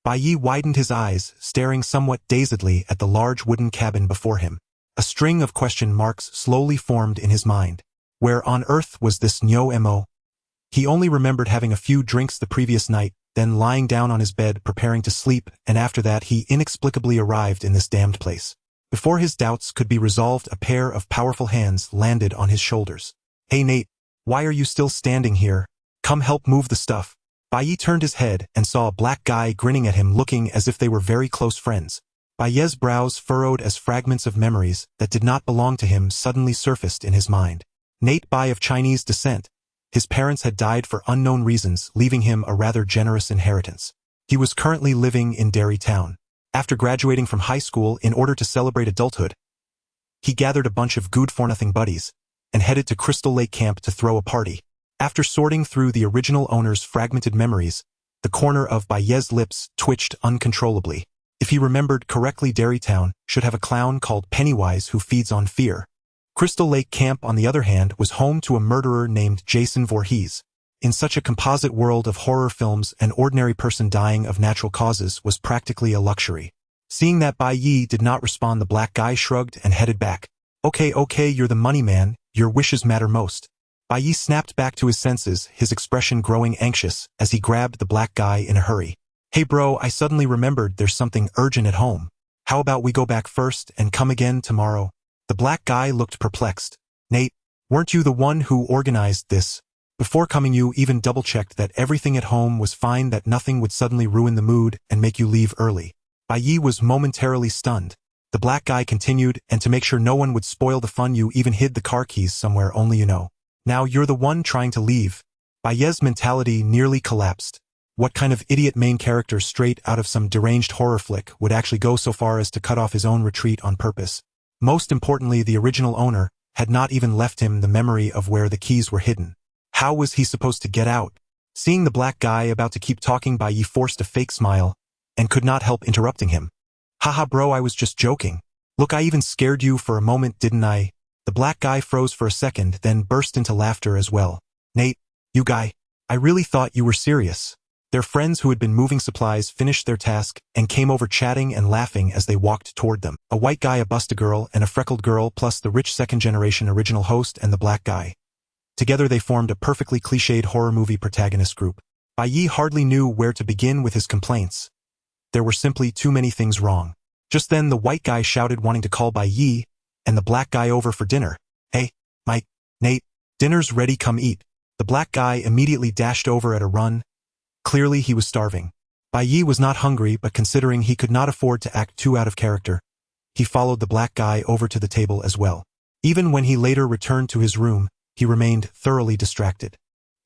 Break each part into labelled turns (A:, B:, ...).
A: Bai Ye widened his eyes, staring somewhat dazedly at the large wooden cabin before him. A string of question marks slowly formed in his mind. Where on earth was this Nyo Mo? He only remembered having a few drinks the previous night, then lying down on his bed preparing to sleep, and after that he inexplicably arrived in this damned place. Before his doubts could be resolved, a pair of powerful hands landed on his shoulders. "Hey Nate, why are you still standing here? Come help move the stuff." Bai Ye turned his head and saw a black guy grinning at him, looking as if they were very close friends. Bai Ye's brows furrowed as fragments of memories that did not belong to him suddenly surfaced in his mind. Nate Bai of Chinese descent. His parents had died for unknown reasons, leaving him a rather generous inheritance. He was currently living in Derry Town. After graduating from high school in order to celebrate adulthood, he gathered a bunch of good-for-nothing buddies and headed to Crystal Lake Camp to throw a party. After sorting through the original owner's fragmented memories, the corner of Bai Ye's lips twitched uncontrollably. If he remembered correctly, Derry Town should have a clown called Pennywise who feeds on fear. Crystal Lake Camp, on the other hand, was home to a murderer named Jason Voorhees. In such a composite world of horror films, an ordinary person dying of natural causes was practically a luxury. Seeing that Bai Ye did not respond, the black guy shrugged and headed back. Okay, you're the money man, your wishes matter most." Bai Ye snapped back to his senses, his expression growing anxious as he grabbed the black guy in a hurry. "Hey bro, I suddenly remembered there's something urgent at home. How about we go back first and come again tomorrow?" The black guy looked perplexed. "Nate, weren't you the one who organized this? Before coming you even double-checked that everything at home was fine, that nothing would suddenly ruin the mood and make you leave early?" Bai Ye was momentarily stunned. The black guy continued, "And to make sure no one would spoil the fun, you even hid the car keys somewhere only you know. Now you're the one trying to leave." Bai Ye's mentality nearly collapsed. What kind of idiot main character straight out of some deranged horror flick would actually go so far as to cut off his own retreat on purpose? Most importantly, the original owner had not even left him the memory of where the keys were hidden. How was he supposed to get out? Seeing the black guy about to keep talking, Bai Ye forced a fake smile and could not help interrupting him. "Haha bro, I was just joking. Look, I even scared you for a moment, didn't I?" The black guy froze for a second, then burst into laughter as well. "Nate, you guy, I really thought you were serious." Their friends who had been moving supplies finished their task and came over chatting and laughing as they walked toward them. A white guy, a busta girl, and a freckled girl, plus the rich second-generation original host and the black guy. Together they formed a perfectly cliched horror movie protagonist group. Bai Ye hardly knew where to begin with his complaints. There were simply too many things wrong. Just then the white guy shouted, wanting to call Bai Ye and the black guy over for dinner. "Hey, Mike, Nate, dinner's ready, come eat." The black guy immediately dashed over at a run. Clearly he was starving. Bai Ye was not hungry, but considering he could not afford to act too out of character, he followed the black guy over to the table as well. Even when he later returned to his room, he remained thoroughly distracted.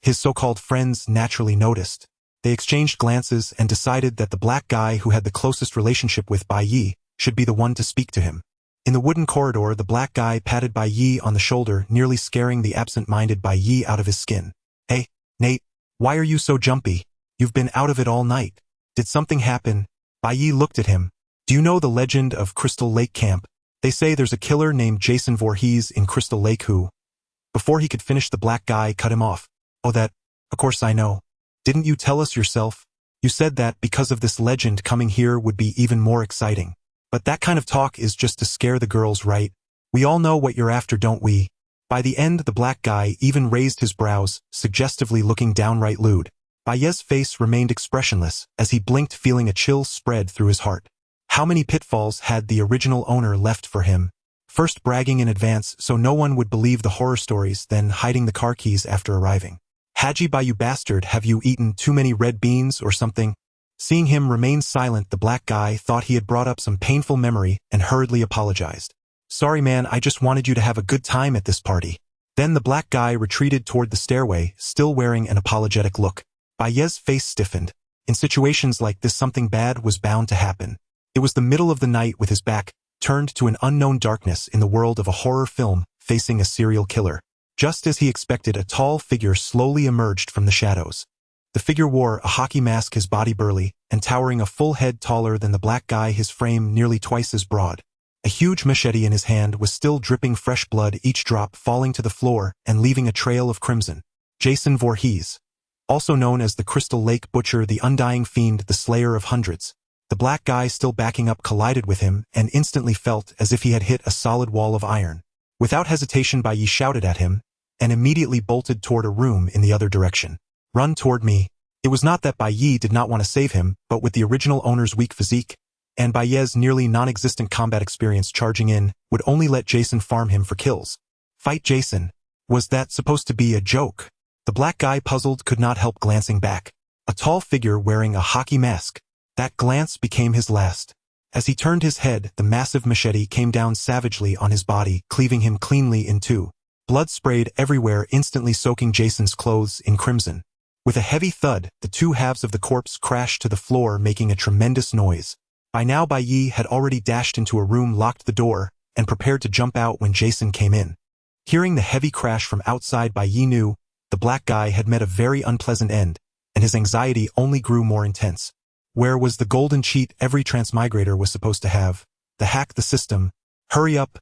A: His so-called friends naturally noticed. They exchanged glances and decided that the black guy who had the closest relationship with Bai Ye should be the one to speak to him. In the wooden corridor, the black guy patted Bai Ye on the shoulder, nearly scaring the absent-minded Bai Ye out of his skin. "Hey, Nate, why are you so jumpy? You've been out of it all night. Did something happen?" Bai Ye looked at him. "Do you know the legend of Crystal Lake Camp? They say there's a killer named Jason Voorhees in Crystal Lake who..." Before he could finish, the black guy cut him off. "Oh, that, of course I know. Didn't you tell us yourself? You said that because of this legend, coming here would be even more exciting. But that kind of talk is just to scare the girls, right? We all know what you're after, don't we?" By the end, the black guy even raised his brows, suggestively looking downright lewd. Bai Ye's face remained expressionless as he blinked, feeling a chill spread through his heart. How many pitfalls had the original owner left for him? First bragging in advance so no one would believe the horror stories, then hiding the car keys after arriving. "Haji Bai, you bastard, have you eaten too many red beans or something?" Seeing him remain silent, the black guy thought he had brought up some painful memory and hurriedly apologized. "Sorry man, I just wanted you to have a good time at this party." Then the black guy retreated toward the stairway, still wearing an apologetic look. Bai Ye's face stiffened. In situations like this, something bad was bound to happen. It was the middle of the night, with his back turned to an unknown darkness in the world of a horror film, facing a serial killer. Just as he expected, a tall figure slowly emerged from the shadows. The figure wore a hockey mask, his body burly, and towering a full head taller than the black guy, his frame nearly twice as broad. A huge machete in his hand was still dripping fresh blood, each drop falling to the floor and leaving a trail of crimson. Jason Voorhees. also known as the Crystal Lake Butcher, the Undying Fiend, the Slayer of Hundreds. The black guy still backing up collided with him and instantly felt as if he had hit a solid wall of iron. Without hesitation, Bai Ye shouted at him and immediately bolted toward a room in the other direction. Run toward me. It was not that Bai Ye did not want to save him, but with the original owner's weak physique and Bai Ye's nearly non-existent combat experience, charging in would only let Jason farm him for kills. Fight Jason. Was that supposed to be a joke? The black guy, puzzled, could not help glancing back. A tall figure wearing a hockey mask. That glance became his last. As he turned his head, the massive machete came down savagely on his body, cleaving him cleanly in two. Blood sprayed everywhere, instantly soaking Jason's clothes in crimson. With a heavy thud, the two halves of the corpse crashed to the floor, making a tremendous noise. By now Bai Ye had already dashed into a room, locked the door, and prepared to jump out when Jason came in. Hearing the heavy crash from outside, Bai Ye knew the black guy had met a very unpleasant end, and his anxiety only grew more intense. Where was the golden cheat every transmigrator was supposed to have? The hack the system. Hurry up.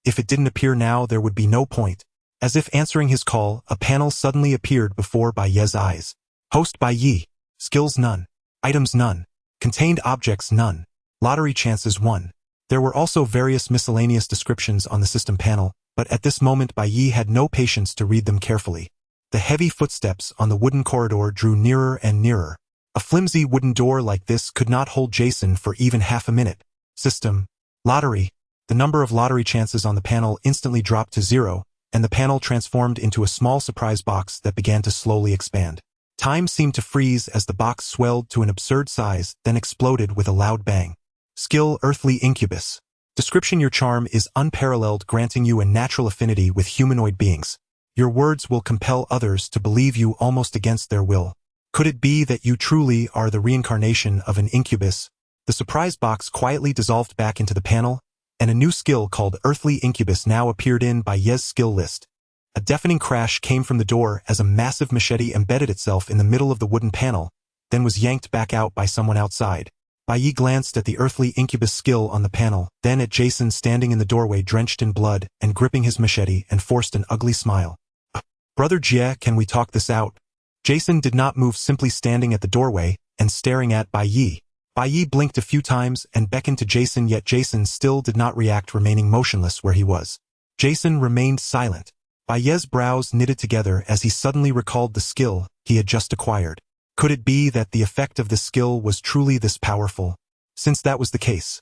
A: If it didn't appear now, there would be no point. As if answering his call, a panel suddenly appeared before Bai Ye's eyes. Host Bai Ye. Skills none. Items none. Contained objects none. Lottery chances 1. There were also various miscellaneous descriptions on the system panel, but at this moment Bai Ye had no patience to read them carefully. The heavy footsteps on the wooden corridor drew nearer and nearer. A flimsy wooden door like this could not hold Jason for even half a minute. System. Lottery. The number of lottery chances on the panel instantly dropped to 0, and the panel transformed into a small surprise box that began to slowly expand. Time seemed to freeze as the box swelled to an absurd size, then exploded with a loud bang. Skill Earthly Incubus. Description: your charm is unparalleled, granting you a natural affinity with humanoid beings. Your words will compel others to believe you almost against their will. Could it be that you truly are the reincarnation of an incubus? The surprise box quietly dissolved back into the panel, and a new skill called Earthly Incubus now appeared in Bai Ye's skill list. A deafening crash came from the door as a massive machete embedded itself in the middle of the wooden panel, then was yanked back out by someone outside. Bai Ye glanced at the Earthly Incubus skill on the panel, then at Jason standing in the doorway drenched in blood and gripping his machete, and forced an ugly smile. Brother Jie, can we talk this out? Jason did not move, simply standing at the doorway and staring at Bai Ye. Bai Ye blinked a few times and beckoned to Jason, yet Jason still did not react, remaining motionless where he was. Jason remained silent. Bai Ye's brows knitted together as he suddenly recalled the skill he had just acquired. Could it be that the effect of this skill was truly this powerful? Since that was the case,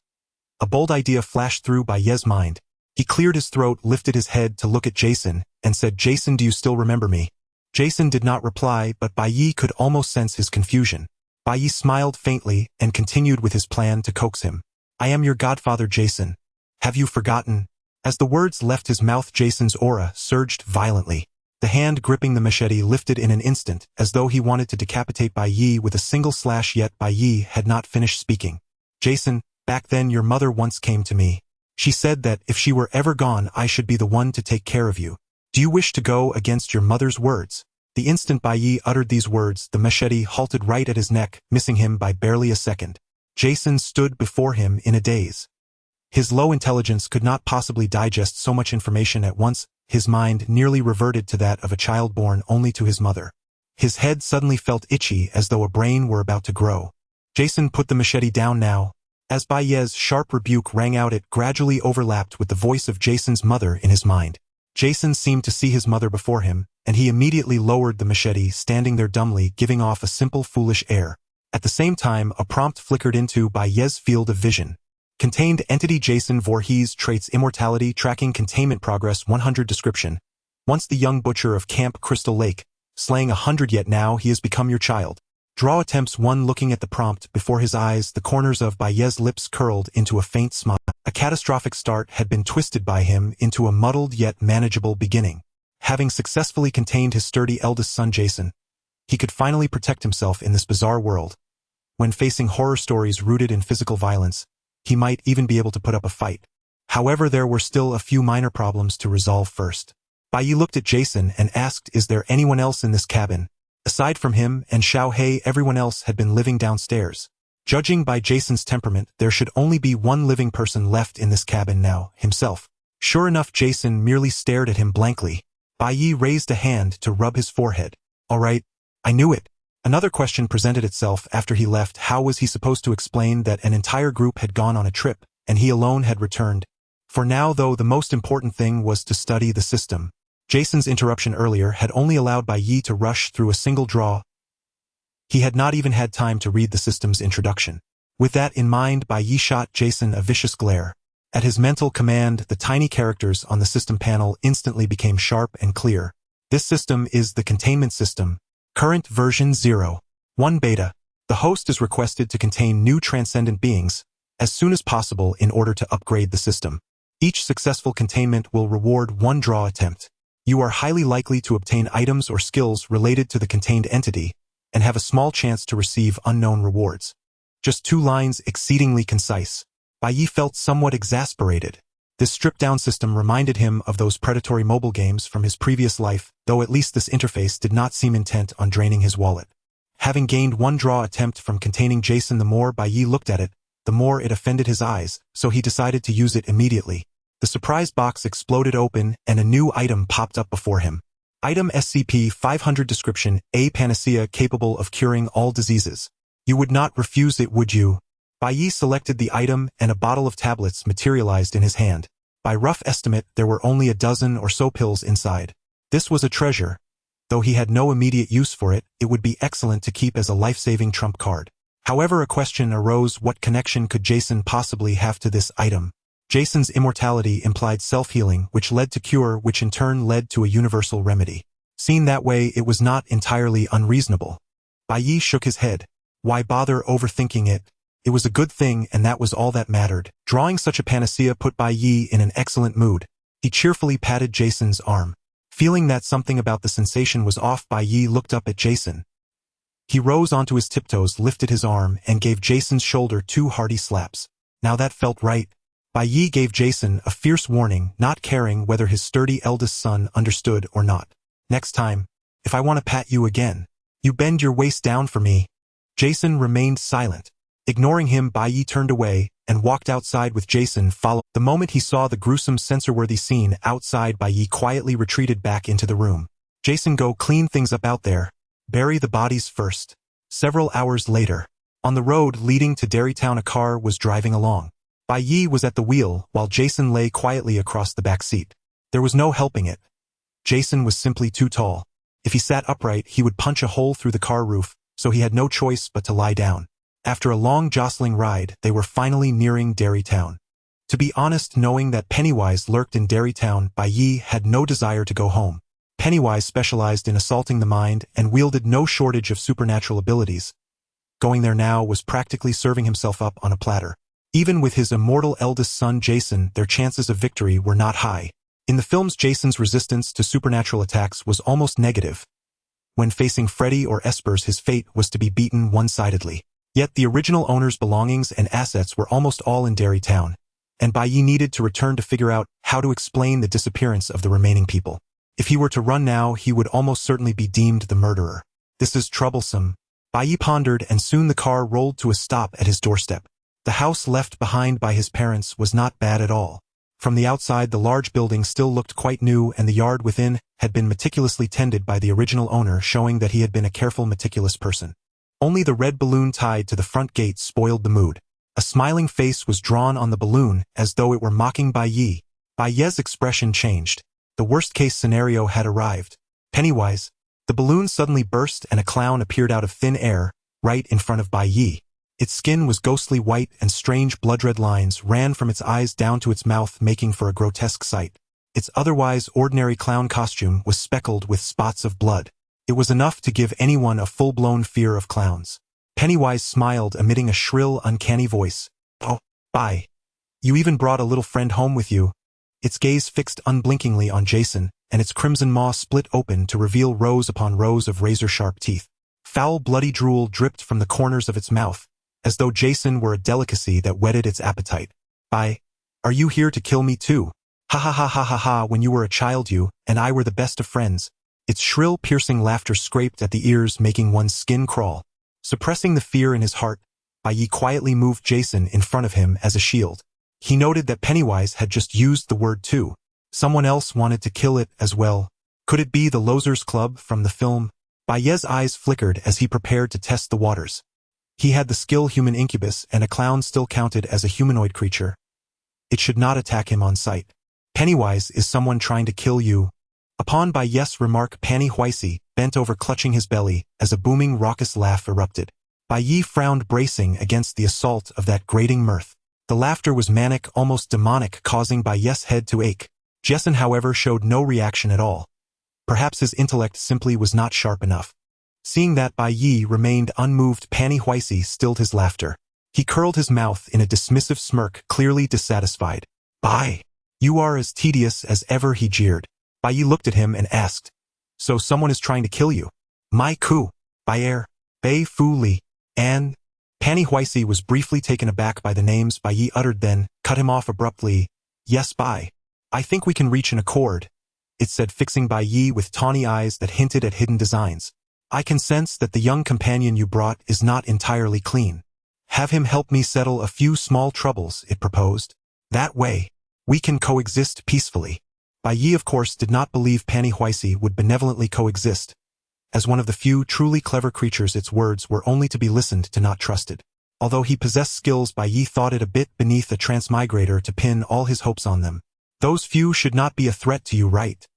A: a bold idea flashed through Bai Ye's mind. He cleared his throat, lifted his head to look at Jason, and said, "Jason, do you still remember me?" Jason did not reply, but Bai Ye could almost sense his confusion. Bai Ye smiled faintly and continued with his plan to coax him. "I am your godfather, Jason. Have you forgotten?" As the words left his mouth, Jason's aura surged violently. The hand gripping the machete lifted in an instant, as though he wanted to decapitate Bai Ye with a single slash, yet Bai Ye had not finished speaking. "Jason, back then your mother once came to me. She said that if she were ever gone, I should be the one to take care of you. Do you wish to go against your mother's words?" The instant Bai Ye uttered these words, the machete halted right at his neck, missing him by barely a second. Jason stood before him in a daze. His low intelligence could not possibly digest so much information at once. His mind nearly reverted to that of a child born only to his mother. His head suddenly felt itchy, as though a brain were about to grow. Jason put the machete down now. As Bai Ye's sharp rebuke rang out, it gradually overlapped with the voice of Jason's mother in his mind. Jason seemed to see his mother before him, and he immediately lowered the machete, standing there dumbly, giving off a simple, foolish air. At the same time, a prompt flickered into Bai Ye's field of vision. Contained entity Jason Voorhees, traits immortality, tracking containment progress 100, description. Once the young butcher of Camp Crystal Lake, slaying 100, yet now he has become your child. Draw attempts 1. Looking at the prompt before his eyes, the corners of Bai Ye's lips curled into a faint smile. A catastrophic start had been twisted by him into a muddled yet manageable beginning. Having successfully contained his sturdy eldest son Jason, he could finally protect himself in this bizarre world. When facing horror stories rooted in physical violence, he might even be able to put up a fight. However, there were still a few minor problems to resolve first. Bai Ye looked at Jason and asked, "Is there anyone else in this cabin?" Aside from him and Xiao Hei, everyone else had been living downstairs. Judging by Jason's temperament, there should only be one living person left in this cabin now, himself. Sure enough, Jason merely stared at him blankly. Bai Ye raised a hand to rub his forehead. "All right, I knew it. Another question presented itself after he left. How was he supposed to explain that an entire group had gone on a trip, and he alone had returned? For now, though, the most important thing was to study the system. Jason's interruption earlier had only allowed Bai Ye to rush through a single draw. He had not even had time to read the system's introduction. With that in mind, Bai Ye shot Jason a vicious glare. At his mental command, the tiny characters on the system panel instantly became sharp and clear. This system is the Containment system. Current version 0.1 beta. The host is requested to contain new transcendent beings as soon as possible in order to upgrade the system. Each successful containment will reward one draw attempt. You are highly likely to obtain items or skills related to the contained entity and have a small chance to receive unknown rewards. Just 2 lines, exceedingly concise. Bai Ye felt somewhat exasperated. This stripped-down system reminded him of those predatory mobile games from his previous life, though at least this interface did not seem intent on draining his wallet. Having gained 1 draw attempt from containing Jason, the more Bai Ye looked at it, the more it offended his eyes, so he decided to use it immediately. The surprise box exploded open and a new item popped up before him. Item SCP-500 Description: A panacea capable of curing all diseases. You would not refuse it, would you? Bai Ye selected the item and a bottle of tablets materialized in his hand. By rough estimate, there were only a dozen or so pills inside. This was a treasure. Though he had no immediate use for it, it would be excellent to keep as a life-saving trump card. However, a question arose: what connection could Jason possibly have to this item? Jason's immortality implied self-healing, which led to cure, which in turn led to a universal remedy. Seen that way, it was not entirely unreasonable. Bai Ye shook his head. Why bother overthinking it? It was a good thing, and that was all that mattered. Drawing such a panacea put Bai Ye in an excellent mood. He cheerfully patted Jason's arm. Feeling that something about the sensation was off, Bai Ye looked up at Jason. He rose onto his tiptoes, lifted his arm, and gave Jason's shoulder 2 hearty slaps. Now that felt right. Bai Ye gave Jason a fierce warning, not caring whether his sturdy eldest son understood or not. Next time, if I want to pat you again, you bend your waist down for me. Jason remained silent. Ignoring him, Bai Ye turned away and walked outside with Jason following. The moment he saw the gruesome censor-worthy scene outside, Bai Ye quietly retreated back into the room. Jason, go clean things up out there. Bury the bodies first. Several hours later, on the road leading to Derrytown, a car was driving along. Bai Ye was at the wheel while Jason lay quietly across the back seat. There was no helping it. Jason was simply too tall. If he sat upright, he would punch a hole through the car roof, so he had no choice but to lie down. After a long jostling ride, they were finally nearing Derrytown. To be honest, knowing that Pennywise lurked in Derrytown, Bai Ye had no desire to go home. Pennywise specialized in assaulting the mind and wielded no shortage of supernatural abilities. Going there now was practically serving himself up on a platter. Even with his immortal eldest son Jason, their chances of victory were not high. In the films, Jason's resistance to supernatural attacks was almost negative. When facing Freddy or Espers, his fate was to be beaten one-sidedly. Yet the original owner's belongings and assets were almost all in Derrytown, and Bai Ye needed to return to figure out how to explain the disappearance of the remaining people. If he were to run now, he would almost certainly be deemed the murderer. This is troublesome. Bai Ye pondered, and soon the car rolled to a stop at his doorstep. The house left behind by his parents was not bad at all. From the outside, the large building still looked quite new, and the yard within had been meticulously tended by the original owner, showing that he had been a careful, meticulous person. Only the red balloon tied to the front gate spoiled the mood. A smiling face was drawn on the balloon, as though it were mocking Bai Ye. Bai Ye's expression changed. The worst-case scenario had arrived. Pennywise. The balloon suddenly burst and a clown appeared out of thin air, right in front of Bai Ye. Its skin was ghostly white and strange blood-red lines ran from its eyes down to its mouth, making for a grotesque sight. Its otherwise ordinary clown costume was speckled with spots of blood. It was enough to give anyone a full-blown fear of clowns. Pennywise smiled, emitting a shrill, uncanny voice. Oh, Bai. You even brought a little friend home with you. Its gaze fixed unblinkingly on Jason, and its crimson maw split open to reveal rows upon rows of razor-sharp teeth. Foul, bloody drool dripped from the corners of its mouth, as though Jason were a delicacy that whetted its appetite. Bai, are you here to kill me too? Ha ha ha ha ha ha, when you were a child you and I were the best of friends. Its shrill, piercing laughter scraped at the ears, making one's skin crawl. Suppressing the fear in his heart, Bai Ye quietly moved Jason in front of him as a shield. He noted that Pennywise had just used the word too. Someone else wanted to kill it as well. Could it be the Losers Club from the film? Bai Ye's eyes flickered as he prepared to test the waters. He had the skill human incubus, and a clown still counted as a humanoid creature. It should not attack him on sight. Pennywise is someone trying to kill you. Upon Bai Ye's remark, Pennywise bent over, clutching his belly as a booming raucous laugh erupted. Bai Ye frowned, bracing against the assault of that grating mirth. The laughter was manic, almost demonic, causing Bai Ye's head to ache. Jason, however, showed no reaction at all. Perhaps his intellect simply was not sharp enough. Seeing that Bai Ye remained unmoved, Pennywise stilled his laughter. He curled his mouth in a dismissive smirk, clearly dissatisfied. "Bai, you are as tedious as ever," he jeered. Bai Ye looked at him and asked, "So someone is trying to kill you?" "My coup, Bai Bai Fu Li, and..." Pennywise was briefly taken aback by the names Bai Ye uttered, then cut him off abruptly. "Yes, Bai. I think we can reach an accord," it said, fixing Bai Ye with tawny eyes that hinted at hidden designs. "I can sense that the young companion you brought is not entirely clean. Have him help me settle a few small troubles," it proposed. "That way, we can coexist peacefully." Bai Ye, of course, did not believe Pennywise would benevolently coexist. As one of the few truly clever creatures, its words were only to be listened to, not trusted. Although he possessed skills, Bai Ye thought it a bit beneath a transmigrator to pin all his hopes on them. "Those few should not be a threat to you, right?"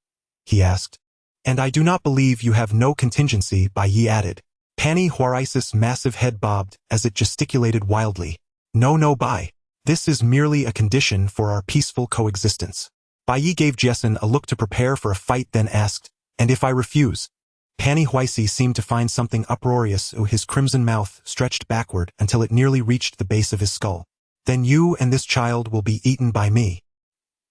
A: he asked. "And I do not believe you have no contingency," Bai Ye added. Pennywise's massive head bobbed as it gesticulated wildly. No, Bai. This is merely a condition for our peaceful coexistence." Bai Ye gave Jason a look to prepare for a fight, then asked, "And if I refuse?" Pennywise seemed to find something uproarious. His crimson mouth stretched backward until it nearly reached the base of his skull. "Then you and this child will be eaten by me."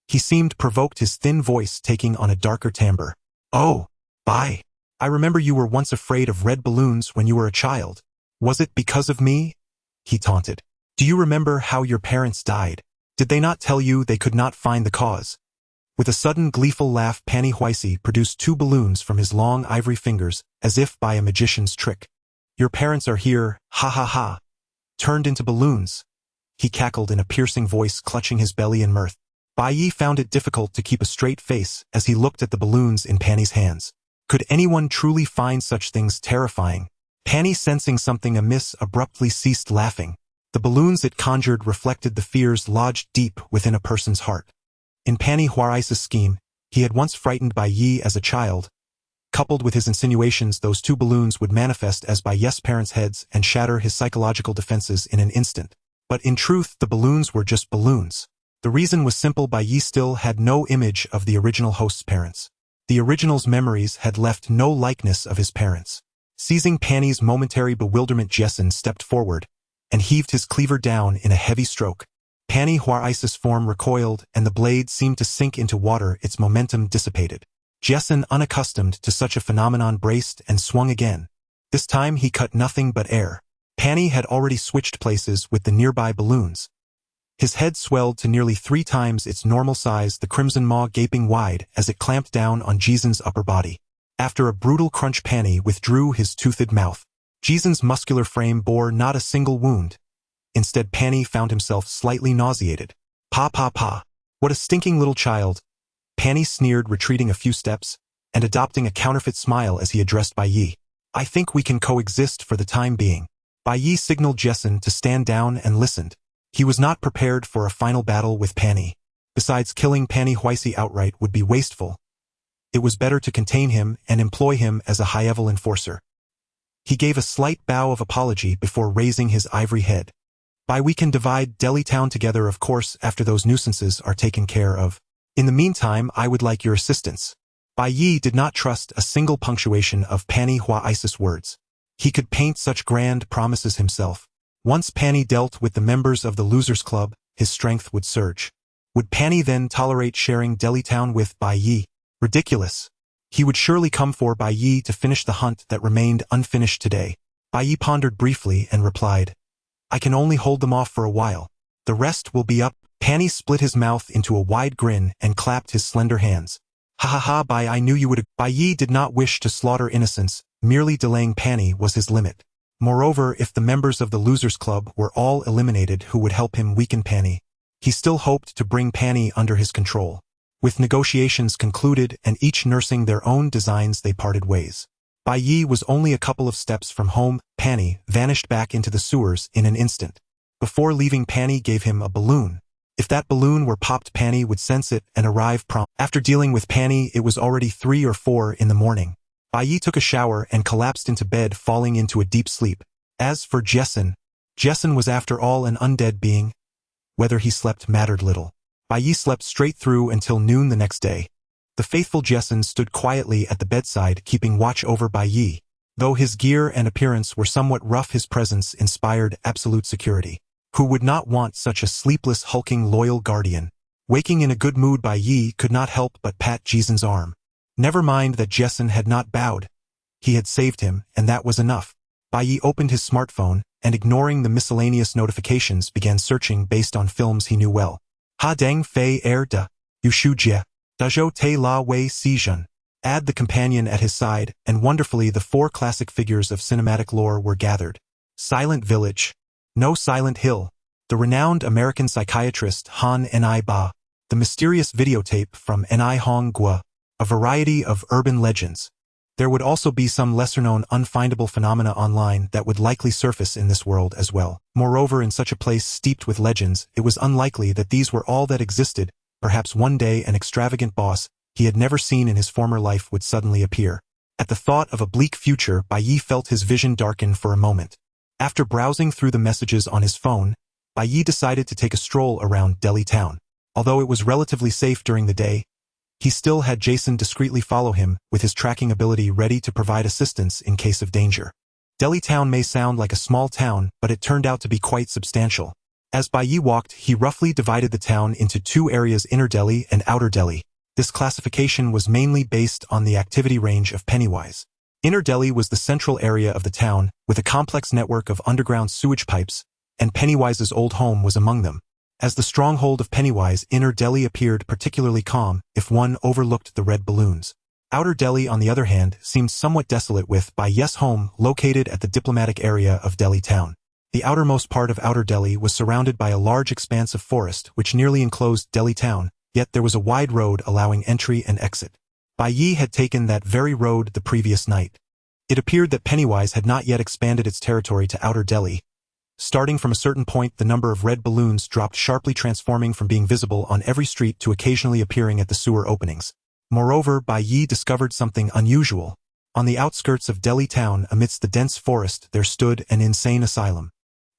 A: He seemed provoked, his thin voice taking on a darker timbre. "Oh, Bai. I remember you were once afraid of red balloons when you were a child. Was it because of me?" he taunted. "Do you remember how your parents died? Did they not tell you they could not find the cause?" With a sudden gleeful laugh, Pennywise produced 2 balloons from his long ivory fingers, as if by a magician's trick. "Your parents are here, ha ha ha. Turned into balloons," he cackled in a piercing voice, clutching his belly in mirth. Bai Ye found it difficult to keep a straight face as he looked at the balloons in Penny's hands. Could anyone truly find such things terrifying? Penny, sensing something amiss, abruptly ceased laughing. The balloons it conjured reflected the fears lodged deep within a person's heart. In Pennywise's scheme, he had once frightened Bai Ye as a child. Coupled with his insinuations, those 2 balloons would manifest as Bai Ye's parents' heads and shatter his psychological defenses in an instant. But in truth, the balloons were just balloons. The reason was simple: Bai Ye still had no image of the original host's parents. The original's memories had left no likeness of his parents. Seizing Penny's momentary bewilderment, Jason stepped forward and heaved his cleaver down in a heavy stroke. Pennywise's form recoiled, and the blade seemed to sink into water, its momentum dissipated. Jason, unaccustomed to such a phenomenon, braced and swung again. This time he cut nothing but air. Penny had already switched places with the nearby balloons. His head swelled to nearly 3 times its normal size, the crimson maw gaping wide as it clamped down on Jason's upper body. After a brutal crunch, Penny withdrew his toothed mouth. Jason's muscular frame bore not a single wound. Instead, Penny found himself slightly nauseated. Pa. What a stinking little child," Penny sneered, retreating a few steps and adopting a counterfeit smile as he addressed Bai Ye. "I think we can coexist for the time being." Bai Ye signaled Jason to stand down and listened. He was not prepared for a final battle with Penny. Besides, killing Pennywise outright would be wasteful. It was better to contain him and employ him as a high-level enforcer. He gave a slight bow of apology before raising his ivory head. "Bai, we can divide Delhi Town together, of course, after those nuisances are taken care of. In the meantime, I would like your assistance." Bai Ye did not trust a single punctuation of Pennywise's words. He could paint such grand promises himself. Once Penny dealt with the members of the Losers Club, his strength would surge. Would Penny then tolerate sharing Delhi Town with Bai Ye? Ridiculous. He would surely come for Bai Ye to finish the hunt that remained unfinished today. Bai Ye pondered briefly and replied, "I can only hold them off for a while. The rest will be up." Penny split his mouth into a wide grin and clapped his slender hands. "Ha ha ha, Bai, I knew you would." Bai Ye did not wish to slaughter innocents, merely delaying Penny was his limit. Moreover, if the members of the Losers Club were all eliminated, who would help him weaken Penny? He still hoped to bring Penny under his control. With negotiations concluded and each nursing their own designs, they parted ways. Bai Ye was only a couple of steps from home. Panny vanished back into the sewers in an instant. Before leaving, Panny gave him a balloon. If that balloon were popped, Panny would sense it and arrive prompt. After dealing with Panny, it was already 3 or 4 in the morning. Bai Ye took a shower and collapsed into bed, falling into a deep sleep. As for Jessen was after all an undead being. Whether he slept mattered little. Bai Ye slept straight through until noon the next day. The faithful Jessen stood quietly at the bedside, keeping watch over Bai Ye. Though his gear and appearance were somewhat rough, his presence inspired absolute security. Who would not want such a sleepless, hulking, loyal guardian? Waking in a good mood, Bai Ye could not help but pat Jessen's arm. Never mind that Jessen had not bowed. He had saved him, and that was enough. Bai Ye opened his smartphone, and ignoring the miscellaneous notifications, began searching based on films he knew well. Ha Deng Fei Er Da, Yu Shu Jie, Dazhou Te La Wei Si Jun. Add the companion at his side, and wonderfully the 4 classic figures of cinematic lore were gathered. Silent Village. No Silent Hill. The renowned American psychiatrist Han Ni Ba. The mysterious videotape from Ni Hong Gua. A variety of urban legends. There would also be some lesser-known unfindable phenomena online that would likely surface in this world as well. Moreover, in such a place steeped with legends, it was unlikely that these were all that existed. Perhaps one day an extravagant boss he had never seen in his former life would suddenly appear. At the thought of a bleak future, Bai Ye felt his vision darken for a moment. After browsing through the messages on his phone, Bai Ye decided to take a stroll around Delhi town. Although it was relatively safe during the day, he still had Jason discreetly follow him, with his tracking ability ready to provide assistance in case of danger. Delhi town may sound like a small town, but it turned out to be quite substantial. As Bai Ye walked, he roughly divided the town into 2 areas: Inner Delhi and Outer Delhi. This classification was mainly based on the activity range of Pennywise. Inner Delhi was the central area of the town, with a complex network of underground sewage pipes, and Pennywise's old home was among them. As the stronghold of Pennywise, Inner Delhi appeared particularly calm, if one overlooked the red balloons. Outer Delhi, on the other hand, seemed somewhat desolate, with Bai Ye's home located at the diplomatic area of Delhi town. The outermost part of Outer Delhi was surrounded by a large expanse of forest which nearly enclosed Delhi town, yet there was a wide road allowing entry and exit. Bai Ye had taken that very road the previous night. It appeared that Pennywise had not yet expanded its territory to Outer Delhi. Starting from a certain point, the number of red balloons dropped sharply, transforming from being visible on every street to occasionally appearing at the sewer openings. Moreover, Bai Ye discovered something unusual. On the outskirts of Delhi town, amidst the dense forest, there stood an insane asylum.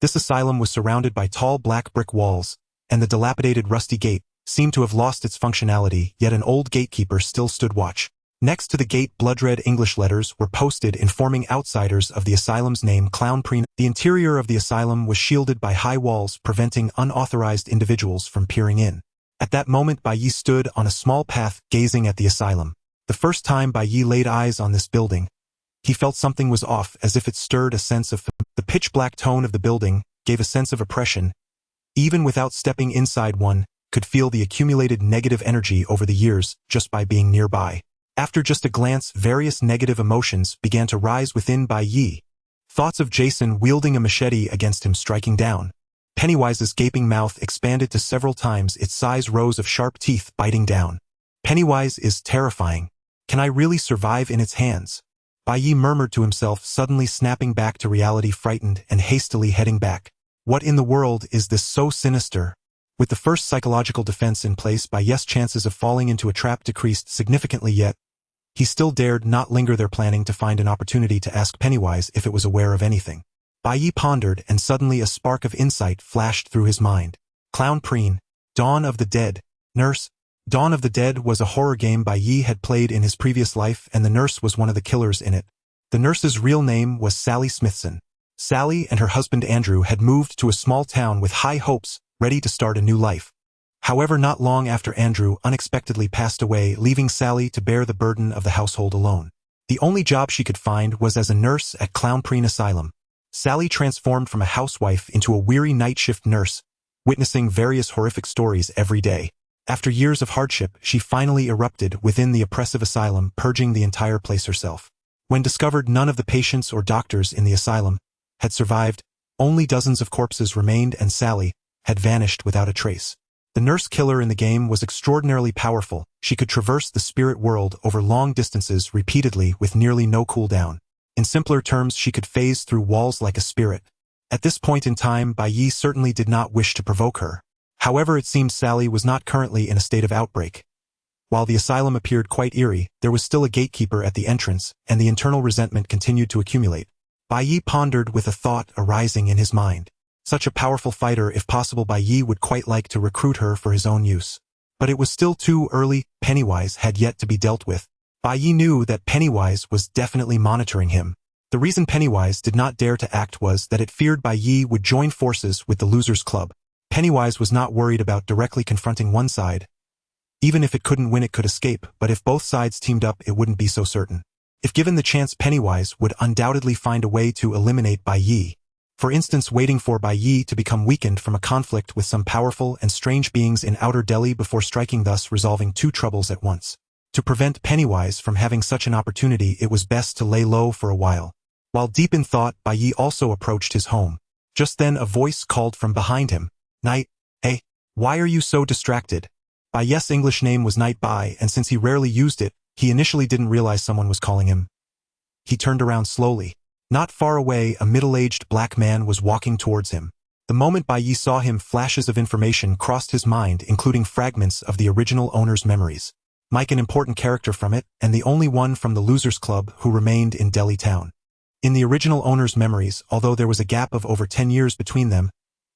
A: This asylum was surrounded by tall black brick walls, and the dilapidated rusty gate seemed to have lost its functionality, yet an old gatekeeper still stood watch. Next to the gate, blood-red English letters were posted informing outsiders of the asylum's name, Clown Preen. The interior of the asylum was shielded by high walls, preventing unauthorized individuals from peering in. At that moment, Bai Ye stood on a small path, gazing at the asylum. The first time Bai Ye laid eyes on this building, he felt something was off, as if it stirred a sense of the pitch-black tone of the building gave a sense of oppression. Even without stepping inside, one could feel the accumulated negative energy over the years just by being nearby. After just a glance, various negative emotions began to rise within Bai Ye. Thoughts of Jason wielding a machete against him, striking down. Pennywise's gaping mouth expanded to several times its size, rows of sharp teeth biting down. Pennywise is terrifying. Can I really survive in its hands? Bai Ye murmured to himself, suddenly snapping back to reality, frightened and hastily heading back. What in the world is this so sinister? With the first psychological defense in place, Bai Ye's chances of falling into a trap decreased significantly, yet he still dared not linger there, planning to find an opportunity to ask Pennywise if it was aware of anything. Bai Ye pondered, and suddenly a spark of insight flashed through his mind. Clown Preen, Dawn of the Dead, Nurse. Dawn of the Dead was a horror game Bai Ye had played in his previous life, and the nurse was one of the killers in it. The nurse's real name was Sally Smithson. Sally and her husband Andrew had moved to a small town with high hopes, ready to start a new life. However, not long after, Andrew unexpectedly passed away, leaving Sally to bear the burden of the household alone. The only job she could find was as a nurse at Clown Preen Asylum. Sally transformed from a housewife into a weary night shift nurse, witnessing various horrific stories every day. After years of hardship, she finally erupted within the oppressive asylum, purging the entire place herself. When discovered, none of the patients or doctors in the asylum had survived. Only dozens of corpses remained, and Sally had vanished without a trace. The nurse killer in the game was extraordinarily powerful. She could traverse the spirit world over long distances repeatedly with nearly no cooldown. In simpler terms, she could phase through walls like a spirit. At this point in time, Bai Ye certainly did not wish to provoke her. However, it seemed Sally was not currently in a state of outbreak. While the asylum appeared quite eerie, there was still a gatekeeper at the entrance, and the internal resentment continued to accumulate. Bai Ye pondered with a thought arising in his mind. Such a powerful fighter, if possible, Bai Ye would quite like to recruit her for his own use. But it was still too early. Pennywise had yet to be dealt with. Bai Ye knew that Pennywise was definitely monitoring him. The reason Pennywise did not dare to act was that it feared Bai Ye would join forces with the Losers Club. Pennywise was not worried about directly confronting one side. Even if it couldn't win, it could escape, but if both sides teamed up, it wouldn't be so certain. If given the chance, Pennywise would undoubtedly find a way to eliminate Bai Ye. For instance, waiting for Bai Ye to become weakened from a conflict with some powerful and strange beings in Outer Delhi before striking, thus resolving two troubles at once. To prevent Pennywise from having such an opportunity, it was best to lay low for a while. While deep in thought, Bai Ye also approached his home. Just then a voice called from behind him. "Knight, hey, why are you so distracted?" Bai Ye's English name was Knight Bai, and since he rarely used it, he initially didn't realize someone was calling him. He turned around slowly. Not far away, a middle-aged black man was walking towards him. The moment Bai Ye saw him, flashes of information crossed his mind, including fragments of the original owner's memories. Mike, an important character from it, and the only one from the Losers Club who remained in Delhi town. In the original owner's memories, although there was a gap of over 10 years between them,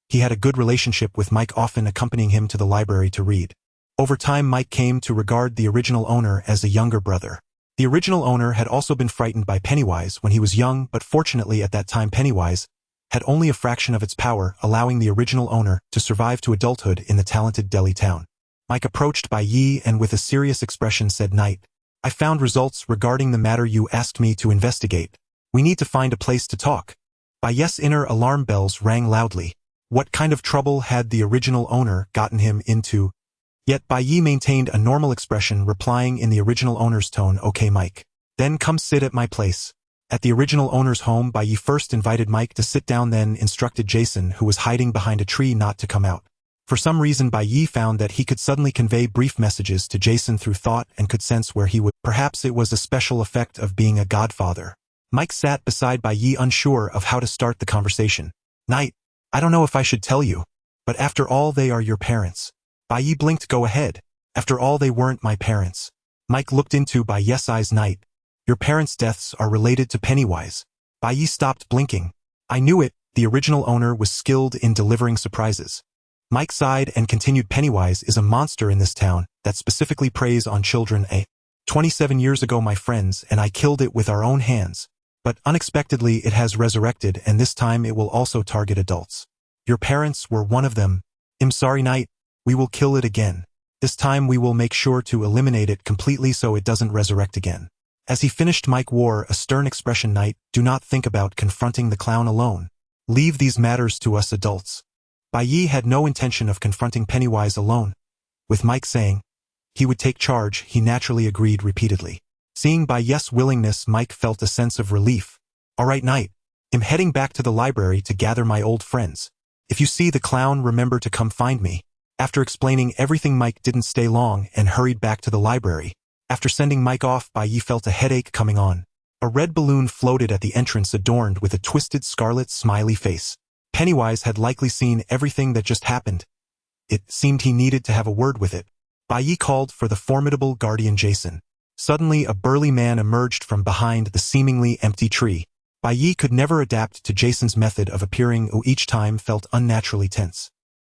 A: he had a good relationship with Mike, often accompanying him to the library to read. Over time, Mike came to regard the original owner as a younger brother. The original owner had also been frightened by Pennywise when he was young, but fortunately at that time Pennywise had only a fraction of its power, allowing the original owner to survive to adulthood in the talented Delhi town. Mike approached Bai Ye and with a serious expression said, "Knight, I found results regarding the matter you asked me to investigate. We need to find a place to talk." Bai Ye's inner alarm bells rang loudly. What kind of trouble had the original owner gotten him into? Yet Bai Ye maintained a normal expression, replying in the original owner's tone, "Okay, Mike. Then come sit at my place." At the original owner's home, Bai Ye first invited Mike to sit down, then instructed Jason, who was hiding behind a tree, not to come out. For some reason, Bai Ye found that he could suddenly convey brief messages to Jason through thought and could sense where he would. Perhaps it was a special effect of being a godfather. Mike sat beside Bai Ye, unsure of how to start the conversation. "Knight, I don't know if I should tell you, but after all, they are your parents." Bai Ye blinked. "Go ahead. After all, they weren't my parents." Mike looked into Bai Ye's eyes. "Knight, your parents' deaths are related to Pennywise." Bai Ye stopped blinking. "I knew it. The original owner was skilled in delivering surprises." Mike sighed and continued, "Pennywise is a monster in this town that specifically preys on children. 27 years ago, my friends and I killed it with our own hands. But unexpectedly, it has resurrected, and this time it will also target adults. Your parents were one of them. I'm sorry, Knight. We will kill it again. This time we will make sure to eliminate it completely so it doesn't resurrect again." As he finished, Mike wore a stern expression. "Knight, do not think about confronting the clown alone. Leave these matters to us adults." Bai Ye had no intention of confronting Pennywise alone. With Mike saying he would take charge, he naturally agreed repeatedly. Seeing Bai Ye's willingness, Mike felt a sense of relief. "All right, Knight. I'm heading back to the library to gather my old friends. If you see the clown, remember to come find me." After explaining everything, Mike didn't stay long and hurried back to the library. After sending Mike off, Bai Ye felt a headache coming on. A red balloon floated at the entrance, adorned with a twisted scarlet smiley face. Pennywise had likely seen everything that just happened. It seemed he needed to have a word with it. Bai Ye called for the formidable guardian Jason. Suddenly, a burly man emerged from behind the seemingly empty tree. Bai Ye could never adapt to Jason's method of appearing, who each time felt unnaturally tense.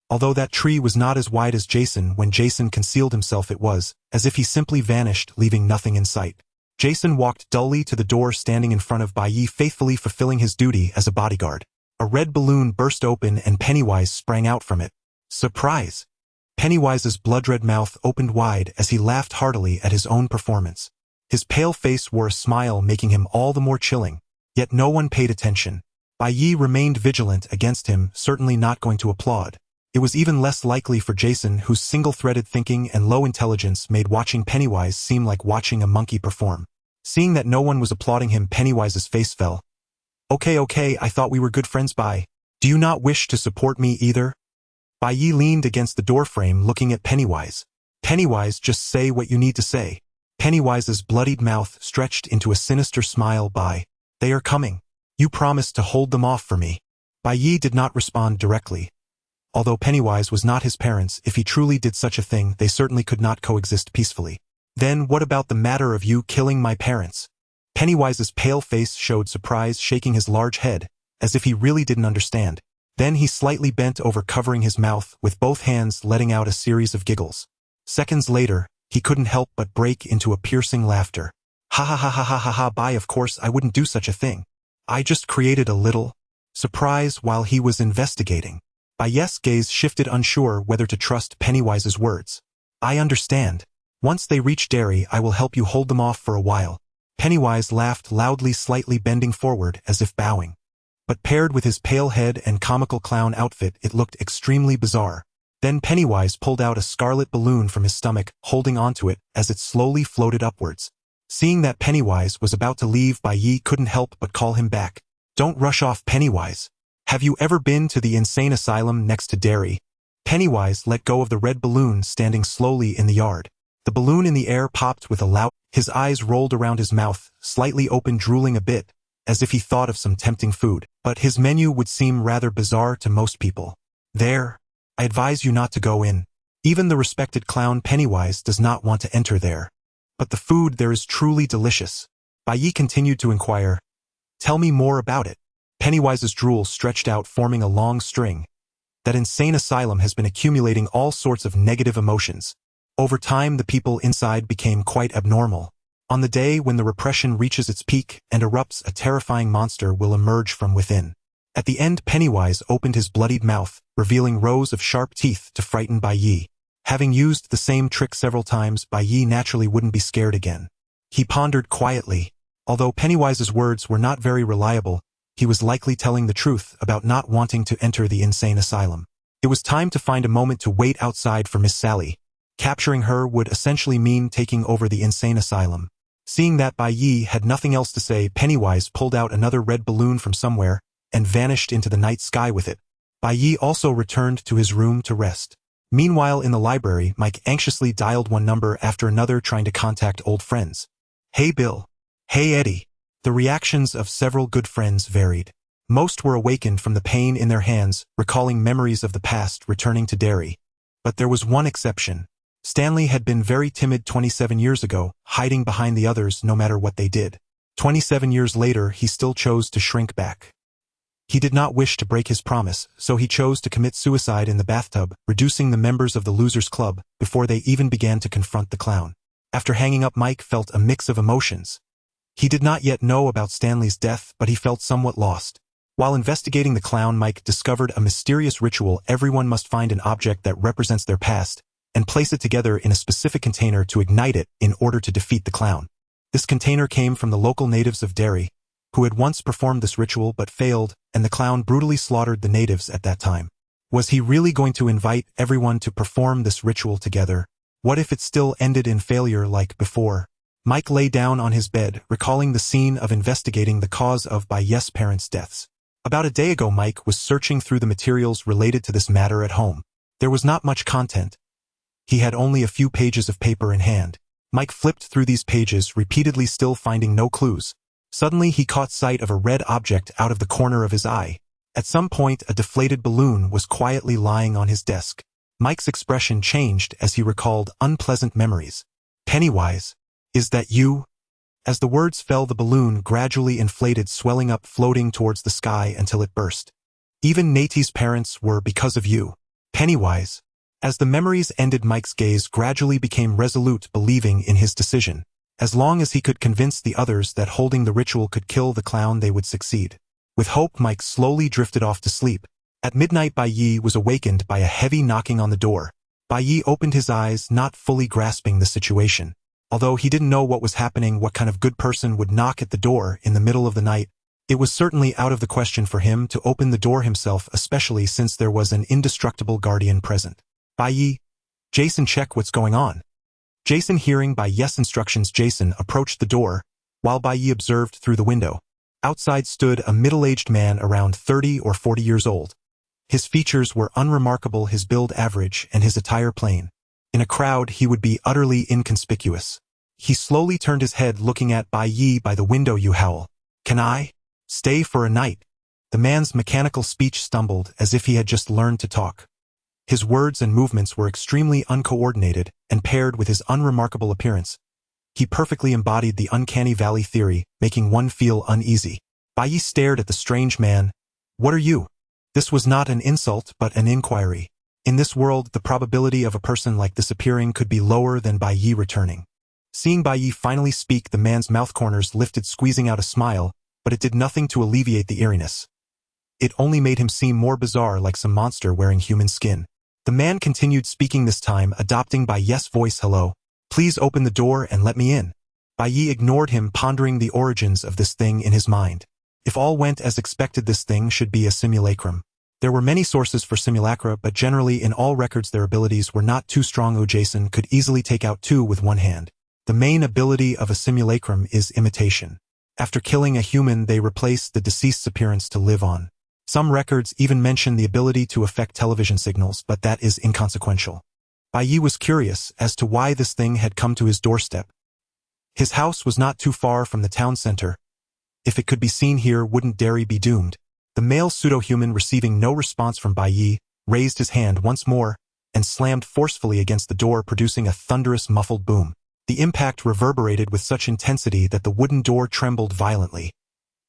A: Although that tree was not as wide as Jason, when Jason concealed himself, it was as if he simply vanished, leaving nothing in sight. Jason walked dully to the door, standing in front of Bai Ye, faithfully fulfilling his duty as a bodyguard. A red balloon burst open and Pennywise sprang out from it. Surprise! Pennywise's blood-red mouth opened wide as he laughed heartily at his own performance. His pale face wore a smile, making him all the more chilling. Yet no one paid attention. Bai Ye remained vigilant against him, certainly not going to applaud. It was even less likely for Jason, whose single-threaded thinking and low intelligence made watching Pennywise seem like watching a monkey perform. Seeing that no one was applauding him, Pennywise's face fell. Okay, I thought we were good friends. Bai. Do you not wish to support me either?" Bai Ye leaned against the doorframe looking at Pennywise. Pennywise, just say what you need to say. Pennywise's bloodied mouth stretched into a sinister smile. They are coming. You promised to hold them off for me. Bai Ye did not respond directly. Although Pennywise was not his parents, if he truly did such a thing, they certainly could not coexist peacefully. Then what about the matter of you killing my parents? Pennywise's pale face showed surprise, shaking his large head, as if he really didn't understand. Then he slightly bent over, covering his mouth, with both hands letting out a series of giggles. Seconds later, he couldn't help but break into a piercing laughter. Ha ha ha ha ha ha ha. Bai, of course I wouldn't do such a thing. I just created a little surprise while he was investigating. Bai Ye's gaze shifted, unsure whether to trust Pennywise's words. I understand. Once they reach Derry, I will help you hold them off for a while. Pennywise laughed loudly, slightly bending forward as if bowing. But paired with his pale head and comical clown outfit, it looked extremely bizarre. Then Pennywise pulled out a scarlet balloon from his stomach, holding onto it as it slowly floated upwards. Seeing that Pennywise was about to leave, Bai Ye couldn't help but call him back. Don't rush off, Pennywise. Have you ever been to the insane asylum next to Derry? Pennywise let go of the red balloon standing slowly in the yard. The balloon in the air popped with a loud. His eyes rolled around his mouth, slightly open, drooling a bit, as if he thought of some tempting food. But his menu would seem rather bizarre to most people. There. I advise you not to go in. Even the respected clown Pennywise does not want to enter there. But the food there is truly delicious. Bai Ye continued to inquire. Tell me more about it. Pennywise's drool stretched out, forming a long string. That insane asylum has been accumulating all sorts of negative emotions. Over time, the people inside became quite abnormal. On the day when the repression reaches its peak and erupts, a terrifying monster will emerge from within. At the end, Pennywise opened his bloodied mouth, revealing rows of sharp teeth to frighten Bai Ye. Having used the same trick several times, Bai Ye naturally wouldn't be scared again. He pondered quietly. Although Pennywise's words were not very reliable, he was likely telling the truth about not wanting to enter the insane asylum. It was time to find a moment to wait outside for Miss Sally. Capturing her would essentially mean taking over the insane asylum. Seeing that Bai Ye had nothing else to say, Pennywise pulled out another red balloon from somewhere and vanished into the night sky with it. Bai Ye also returned to his room to rest. Meanwhile, in the library, Mike anxiously dialed one number after another, trying to contact old friends. Hey Bill. Hey Eddie. The reactions of several good friends varied. Most were awakened from the pain in their hands, recalling memories of the past returning to Derry. But there was one exception. Stanley had been very timid 27 years ago, hiding behind the others no matter what they did. 27 years later, he still chose to shrink back. He did not wish to break his promise, so he chose to commit suicide in the bathtub, reducing the members of the Losers Club before they even began to confront the clown. After hanging up, Mike felt a mix of emotions. He did not yet know about Stanley's death, but he felt somewhat lost. While investigating the clown, Mike discovered a mysterious ritual. Everyone must find an object that represents their past and place it together in a specific container to ignite it in order to defeat the clown. This container came from the local natives of Derry, who had once performed this ritual but failed, and the clown brutally slaughtered the natives at that time. Was he really going to invite everyone to perform this ritual together? What if it still ended in failure like before? Mike lay down on his bed, recalling the scene of investigating the cause of Bai Ye's parents' deaths. About a day ago, Mike was searching through the materials related to this matter at home. There was not much content. He had only a few pages of paper in hand. Mike flipped through these pages, repeatedly still finding no clues. Suddenly, he caught sight of a red object out of the corner of his eye. At some point, a deflated balloon was quietly lying on his desk. Mike's expression changed as he recalled unpleasant memories. Pennywise, is that you? As the words fell, the balloon gradually inflated, swelling up, floating towards the sky until it burst. Even Natie's parents were because of you. Pennywise. As the memories ended, Mike's gaze gradually became resolute, believing in his decision. As long as he could convince the others that holding the ritual could kill the clown, they would succeed. With hope, Mike slowly drifted off to sleep. At midnight, Bai Ye was awakened by a heavy knocking on the door. Bai Ye opened his eyes, not fully grasping the situation. Although he didn't know what was happening, what kind of good person would knock at the door in the middle of the night, it was certainly out of the question for him to open the door himself, especially since there was an indestructible guardian present. Bai Ye, Jason, check what's going on. Jason, hearing Bai Ye's instructions, Jason approached the door, while Bai Ye observed through the window. Outside stood a middle-aged man around 30 or 40 years old. His features were unremarkable, his build average, and his attire plain. In a crowd, he would be utterly inconspicuous. He slowly turned his head, looking at Bai Ye. "By the window, you howl. Can I stay for a night?" The man's mechanical speech stumbled, as if he had just learned to talk. His words and movements were extremely uncoordinated, and paired with his unremarkable appearance, he perfectly embodied the uncanny valley theory, making one feel uneasy. Bai Ye stared at the strange man. "What are you?" This was not an insult, but an inquiry. In this world, the probability of a person like this appearing could be lower than Bai Ye returning. Seeing Bai Ye finally speak, the man's mouth corners lifted, squeezing out a smile, but it did nothing to alleviate the eeriness. It only made him seem more bizarre, like some monster wearing human skin. The man continued speaking, this time adopting Bai Ye's voice. "Hello. Please open the door and let me in." Bai Ye ignored him, pondering the origins of this thing in his mind. If all went as expected, this thing should be a simulacrum. There were many sources for simulacra, but generally in all records their abilities were not too strong. Jason could easily take out two with one hand. The main ability of a simulacrum is imitation. After killing a human, they replace the deceased's appearance to live on. Some records even mention the ability to affect television signals, but that is inconsequential. Bai Ye was curious as to why this thing had come to his doorstep. His house was not too far from the town center. If it could be seen here, wouldn't Derry be doomed? The male pseudo-human, receiving no response from Bai Ye, raised his hand once more and slammed forcefully against the door, producing a thunderous muffled boom. The impact reverberated with such intensity that the wooden door trembled violently,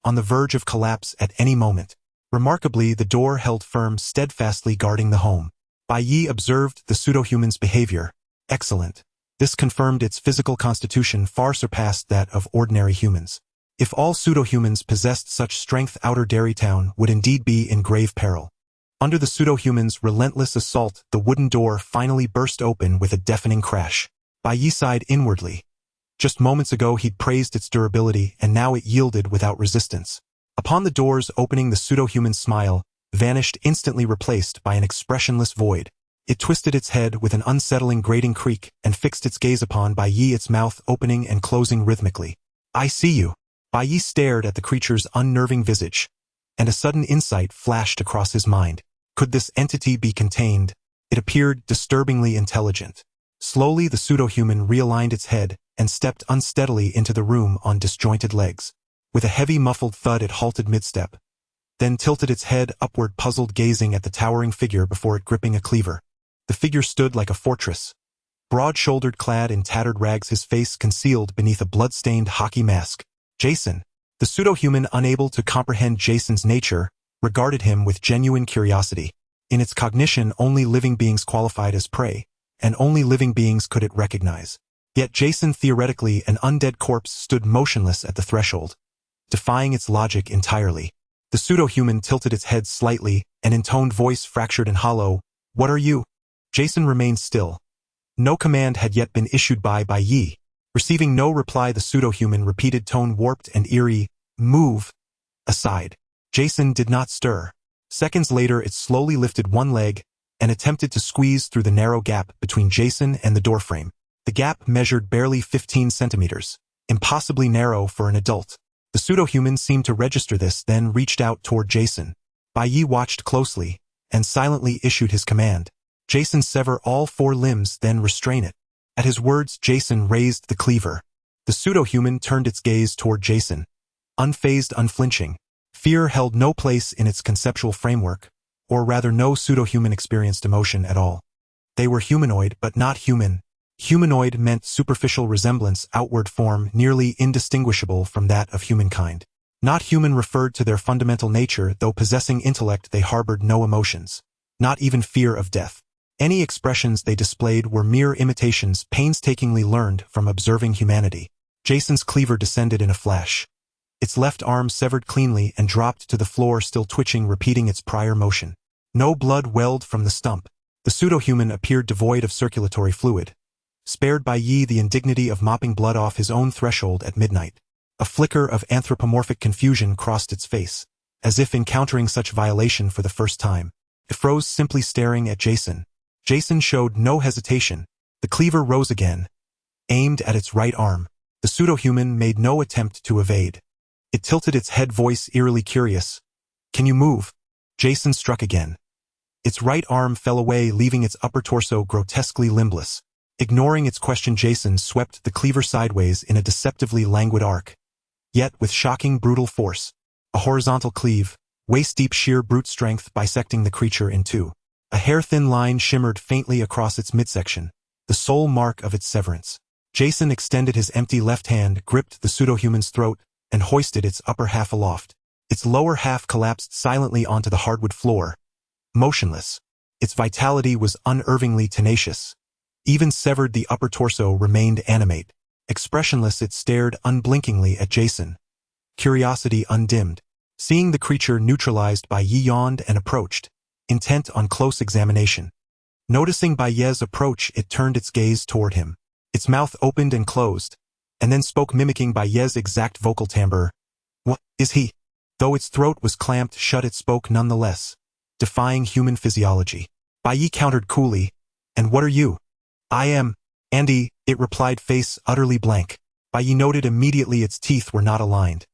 A: on the verge of collapse at any moment. Remarkably, the door held firm, steadfastly guarding the home. Bai Ye observed the pseudo-human's behavior. Excellent. This confirmed its physical constitution far surpassed that of ordinary humans. If all pseudo-humans possessed such strength, outer Derry Town would indeed be in grave peril. Under the pseudo-human's relentless assault, the wooden door finally burst open with a deafening crash. Bai Ye sighed inwardly. Just moments ago he'd praised its durability, and now it yielded without resistance. Upon the door's opening, the pseudo-human's smile vanished, instantly replaced by an expressionless void. It twisted its head with an unsettling grating creak and fixed its gaze upon Bai Ye, its mouth opening and closing rhythmically. "I see you." Bai Ye stared at the creature's unnerving visage, and a sudden insight flashed across his mind. Could this entity be contained? It appeared disturbingly intelligent. Slowly, the pseudo-human realigned its head and stepped unsteadily into the room on disjointed legs. With a heavy muffled thud, it halted mid-step, then tilted its head upward, puzzled, gazing at the towering figure before it, gripping a cleaver. The figure stood like a fortress, broad-shouldered, clad in tattered rags, his face concealed beneath a blood-stained hockey mask. Jason. The pseudo-human, unable to comprehend Jason's nature, regarded him with genuine curiosity. In its cognition, only living beings qualified as prey, and only living beings could it recognize. Yet Jason, theoretically an undead corpse, stood motionless at the threshold, defying its logic entirely. The pseudo-human tilted its head slightly, an intoned voice fractured and hollow. "What are you?" Jason remained still. No command had yet been issued by Bai Ye. Receiving no reply, the pseudo-human repeated, tone warped and eerie, "Move aside." Jason did not stir. Seconds later, it slowly lifted one leg and attempted to squeeze through the narrow gap between Jason and the doorframe. The gap measured barely 15 centimeters, impossibly narrow for an adult. The pseudo-human seemed to register this, then reached out toward Jason. Bai Ye watched closely and silently issued his command. "Jason, sever all 4 limbs, then restrain it." At his words, Jason raised the cleaver. The pseudo-human turned its gaze toward Jason, unfazed, unflinching. Fear held no place in its conceptual framework, or rather no pseudo-human experienced emotion at all. They were humanoid, but not human. Humanoid meant superficial resemblance, outward form nearly indistinguishable from that of humankind. Not human referred to their fundamental nature, though possessing intellect they harbored no emotions, not even fear of death. Any expressions they displayed were mere imitations painstakingly learned from observing humanity. Jason's cleaver descended in a flash. Its left arm severed cleanly and dropped to the floor, still twitching, repeating its prior motion. No blood welled from the stump. The pseudo-human appeared devoid of circulatory fluid, spared Bai Ye the indignity of mopping blood off his own threshold at midnight. A flicker of anthropomorphic confusion crossed its face, as if encountering such violation for the first time. It froze, simply staring at Jason. Jason showed no hesitation. The cleaver rose again, aimed at its right arm. The pseudo-human made no attempt to evade. It tilted its head, voice eerily curious. "Can you move?" Jason struck again. Its right arm fell away, leaving its upper torso grotesquely limbless. Ignoring its question, Jason swept the cleaver sideways in a deceptively languid arc. Yet with shocking brutal force. A horizontal cleave, waist-deep sheer brute strength bisecting the creature in two. A hair-thin line shimmered faintly across its midsection, the sole mark of its severance. Jason extended his empty left hand, gripped the pseudo-human's throat, and hoisted its upper half aloft. Its lower half collapsed silently onto the hardwood floor, motionless. Its vitality was unnervingly tenacious. Even severed, the upper torso remained animate. Expressionless, it stared unblinkingly at Jason. Curiosity undimmed. Seeing the creature neutralized, Bai Ye yawned and approached, intent on close examination. Noticing Bai Ye's approach, it turned its gaze toward him. Its mouth opened and closed, and then spoke, mimicking Bai Ye's exact vocal timbre. "What is he?" Though its throat was clamped shut, it spoke nonetheless, defying human physiology. Bai Ye countered coolly, "And what are you?" "I am Andy," it replied, face utterly blank. Bai Ye noted immediately its teeth were not aligned.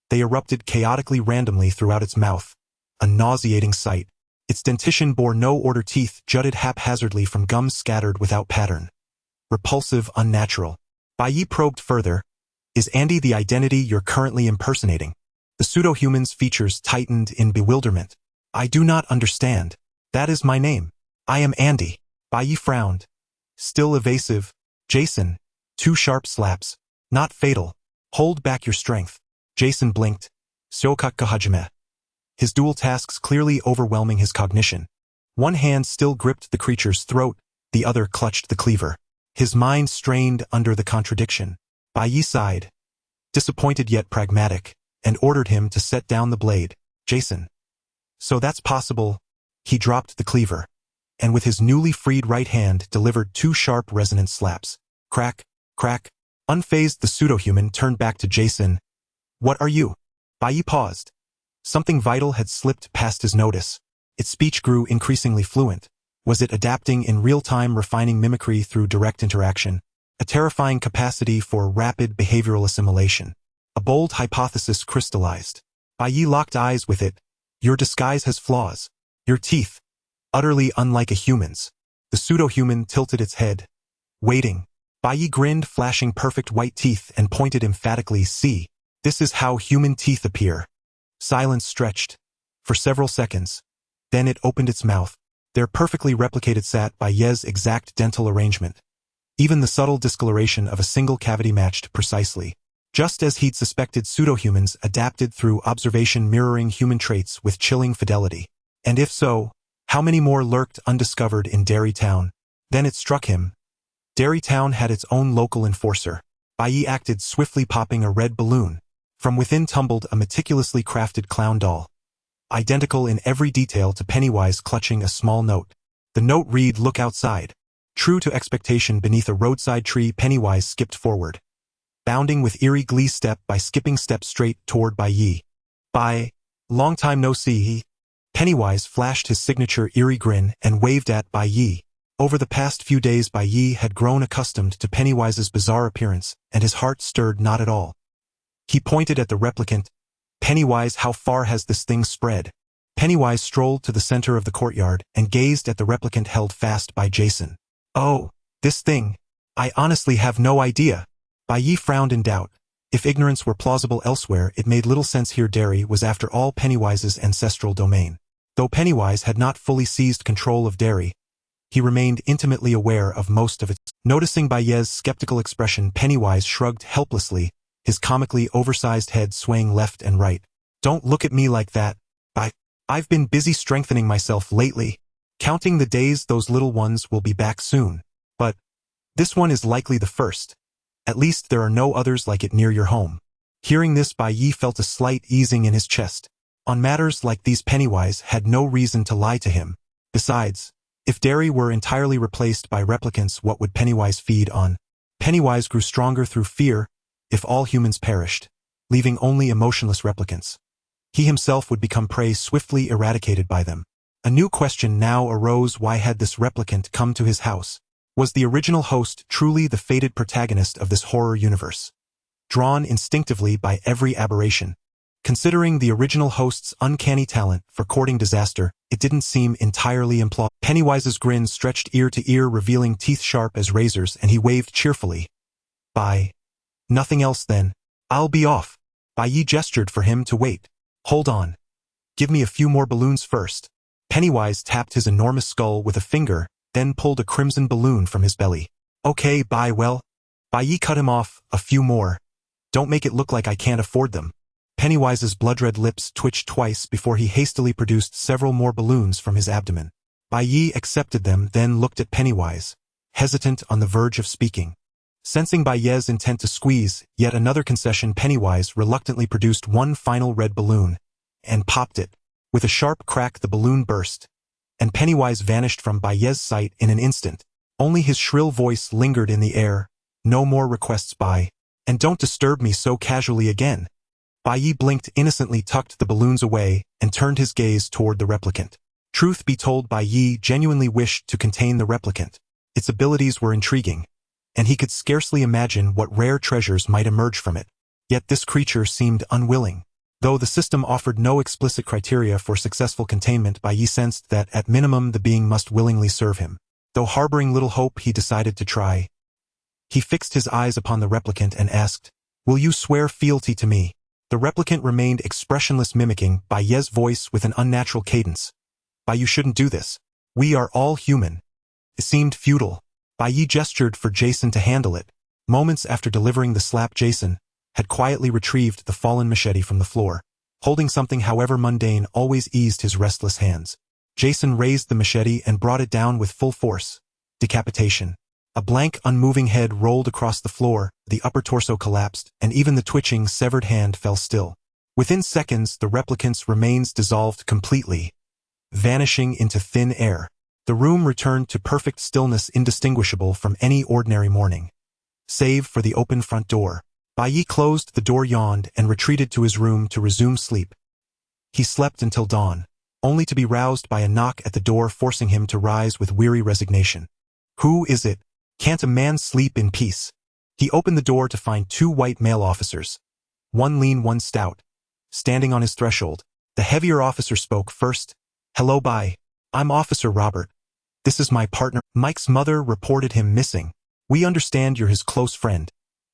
A: They erupted chaotically randomly throughout its mouth, a nauseating sight. Its dentition bore no order, teeth jutted haphazardly from gums scattered without pattern. Repulsive, unnatural. Bai Ye probed further. "Is Andy the identity you're currently impersonating?" The pseudo-human's features tightened in bewilderment. "I do not understand. That is my name. I am Andy." Bai Ye frowned. Still evasive. "Jason, 2 sharp slaps. Not fatal. Hold back your strength." Jason blinked. "Syokaku hajime." His dual tasks clearly overwhelming his cognition. One hand still gripped the creature's throat, the other clutched the cleaver. His mind strained under the contradiction. Bai Ye sighed, disappointed yet pragmatic, and ordered him to set down the blade. "Jason. So that's possible." He dropped the cleaver, and with his newly freed right hand delivered 2 sharp resonant slaps. Crack, crack. Unfazed, the pseudo-human turned back to Jason. "What are you?" Bai Ye paused. Something vital had slipped past his notice. Its speech grew increasingly fluent. Was it adapting in real time, refining mimicry through direct interaction? A terrifying capacity for rapid behavioral assimilation. A bold hypothesis crystallized. Bai Ye locked eyes with it. "Your disguise has flaws. Your teeth. Utterly unlike a human's." The pseudo-human tilted its head, waiting. Bai Ye grinned, flashing perfect white teeth, and pointed emphatically. "See. This is how human teeth appear." Silence stretched for several seconds. Then it opened its mouth. There, perfectly replicated, sat Bai Ye's exact dental arrangement. Even the subtle discoloration of a single cavity matched precisely. Just as he'd suspected, pseudo-humans adapted through observation, mirroring human traits with chilling fidelity. And if so, how many more lurked undiscovered in Derry Town? Then it struck him. Derry Town had its own local enforcer. Bai Ye acted swiftly, popping a red balloon. From within tumbled a meticulously crafted clown doll, identical in every detail to Pennywise, clutching a small note. The note read, "Look outside." True to expectation, beneath a roadside tree, Pennywise skipped forward, bounding with eerie glee, step by skipping step, straight toward Bai Ye. "Bye. Long time no see." Pennywise flashed his signature eerie grin and waved at Bai Ye. Over the past few days, Bai Ye had grown accustomed to Pennywise's bizarre appearance, and his heart stirred not at all. He pointed at the replicant. "Pennywise, how far has this thing spread?" Pennywise strolled to the center of the courtyard and gazed at the replicant held fast by Jason. "Oh, this thing. I honestly have no idea." Bai Ye frowned in doubt. If ignorance were plausible elsewhere, it made little sense here. Derry was, after all, Pennywise's ancestral domain. Though Pennywise had not fully seized control of Derry, he remained intimately aware of most of it. Noticing Bai Ye's skeptical expression, Pennywise shrugged helplessly, his comically oversized head swaying left and right. "Don't look at me like that. I've been busy strengthening myself lately. Counting the days, those little ones will be back soon. But this one is likely the first. At least there are no others like it near your home." Hearing this, Bai Ye felt a slight easing in his chest. On matters like these, Pennywise had no reason to lie to him. Besides, if Derry were entirely replaced by replicants, what would Pennywise feed on? Pennywise grew stronger through fear. If all humans perished, leaving only emotionless replicants, he himself would become prey, swiftly eradicated by them. A new question now arose: why had this replicant come to his house? Was the original host truly the fated protagonist of this horror universe, drawn instinctively by every aberration? Considering the original host's uncanny talent for courting disaster, it didn't seem entirely implausible. Pennywise's grin stretched ear to ear, revealing teeth sharp as razors, and he waved cheerfully. Bye. Nothing else then. I'll be off. Bai Ye gestured for him to wait. Hold on. Give me a few more balloons first. Pennywise tapped his enormous skull with a finger, then pulled a crimson balloon from his belly. Okay, Bai, well. Bai Ye cut him off. A few more. Don't make it look like I can't afford them. Pennywise's blood-red lips twitched twice before he hastily produced several more balloons from his abdomen. Bai Ye accepted them, then looked at Pennywise, hesitant on the verge of speaking. Sensing Bai Ye's intent to squeeze yet another concession, Pennywise reluctantly produced one final red balloon and popped it. With a sharp crack, the balloon burst, and Pennywise vanished from Bai Ye's sight in an instant. Only his shrill voice lingered in the air. No more requests, Bai. And don't disturb me so casually again. Bai Ye blinked innocently, tucked the balloons away, and turned his gaze toward the replicant. Truth be told, Bai Ye genuinely wished to contain the replicant. Its abilities were intriguing, and he could scarcely imagine what rare treasures might emerge from it. Yet this creature seemed unwilling. Though the system offered no explicit criteria for successful containment, Bai Ye sensed that at minimum the being must willingly serve him. Though harboring little hope, he decided to try. He fixed his eyes upon the replicant and asked, "Will you swear fealty to me?" The replicant remained expressionless, mimicking Bai Ye's voice with an unnatural cadence. "Bai, you shouldn't do this. We are all human." It seemed futile. Bai Ye gestured for Jason to handle it. Moments after delivering the slap, Jason had quietly retrieved the fallen machete from the floor. Holding something however mundane always eased his restless hands. Jason raised the machete and brought it down with full force. Decapitation. A blank, unmoving head rolled across the floor, the upper torso collapsed, and even the twitching, severed hand fell still. Within seconds, the replicant's remains dissolved completely, vanishing into thin air. The room returned to perfect stillness, indistinguishable from any ordinary morning, save for the open front door. Bai Ye closed the door, yawned, and retreated to his room to resume sleep. He slept until dawn, only to be roused by a knock at the door, forcing him to rise with weary resignation. "Who is it? Can't a man sleep in peace?" He opened the door to find two white male officers, one lean, one stout, standing on his threshold. The heavier officer spoke first. "Hello, Bai. I'm Officer Robert. This is my partner." Mike's mother reported him missing. "We understand you're his close friend.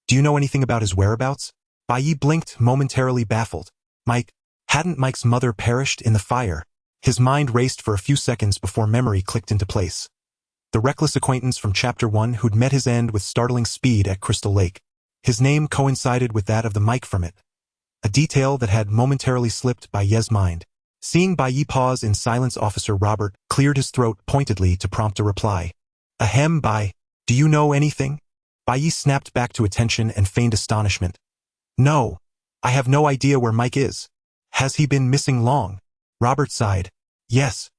A: Do you know anything about his whereabouts?" Bai Ye blinked, momentarily baffled. Mike? Hadn't Mike's mother perished in the fire? His mind raced for a few seconds before memory clicked into place. The reckless acquaintance from Chapter 1 who'd met his end with startling speed at Crystal Lake. His name coincided with that of the Mike from it, a detail that had momentarily slipped Bai Ye's mind. Seeing Bai Ye pause in silence, Officer Robert cleared his throat pointedly to prompt a reply. "Ahem, Bai. Do you know anything?" Bai Ye snapped back to attention and feigned astonishment. "No. I have no idea where Mike is. Has he been missing long?" Robert sighed. "Yes.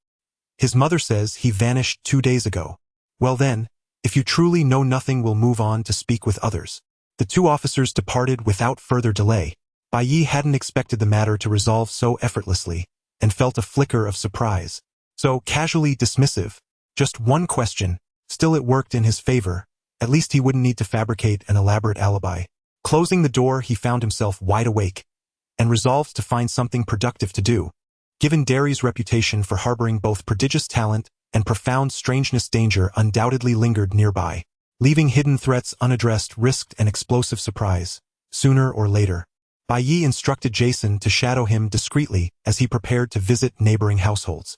A: His mother says he vanished 2 days ago." "Well then, if you truly know nothing, we'll move on to speak with others." The two officers departed without further delay. Bai Ye hadn't expected the matter to resolve so effortlessly, and felt a flicker of surprise. So casually dismissive. Just one question. Still, it worked in his favor. At least he wouldn't need to fabricate an elaborate alibi. Closing the door, he found himself wide awake, and resolved to find something productive to do. Given Derry's reputation for harboring both prodigious talent and profound strangeness, danger undoubtedly lingered nearby. Leaving hidden threats unaddressed risked an explosive surprise, sooner or later. Bai Ye instructed Jason to shadow him discreetly as he prepared to visit neighboring households.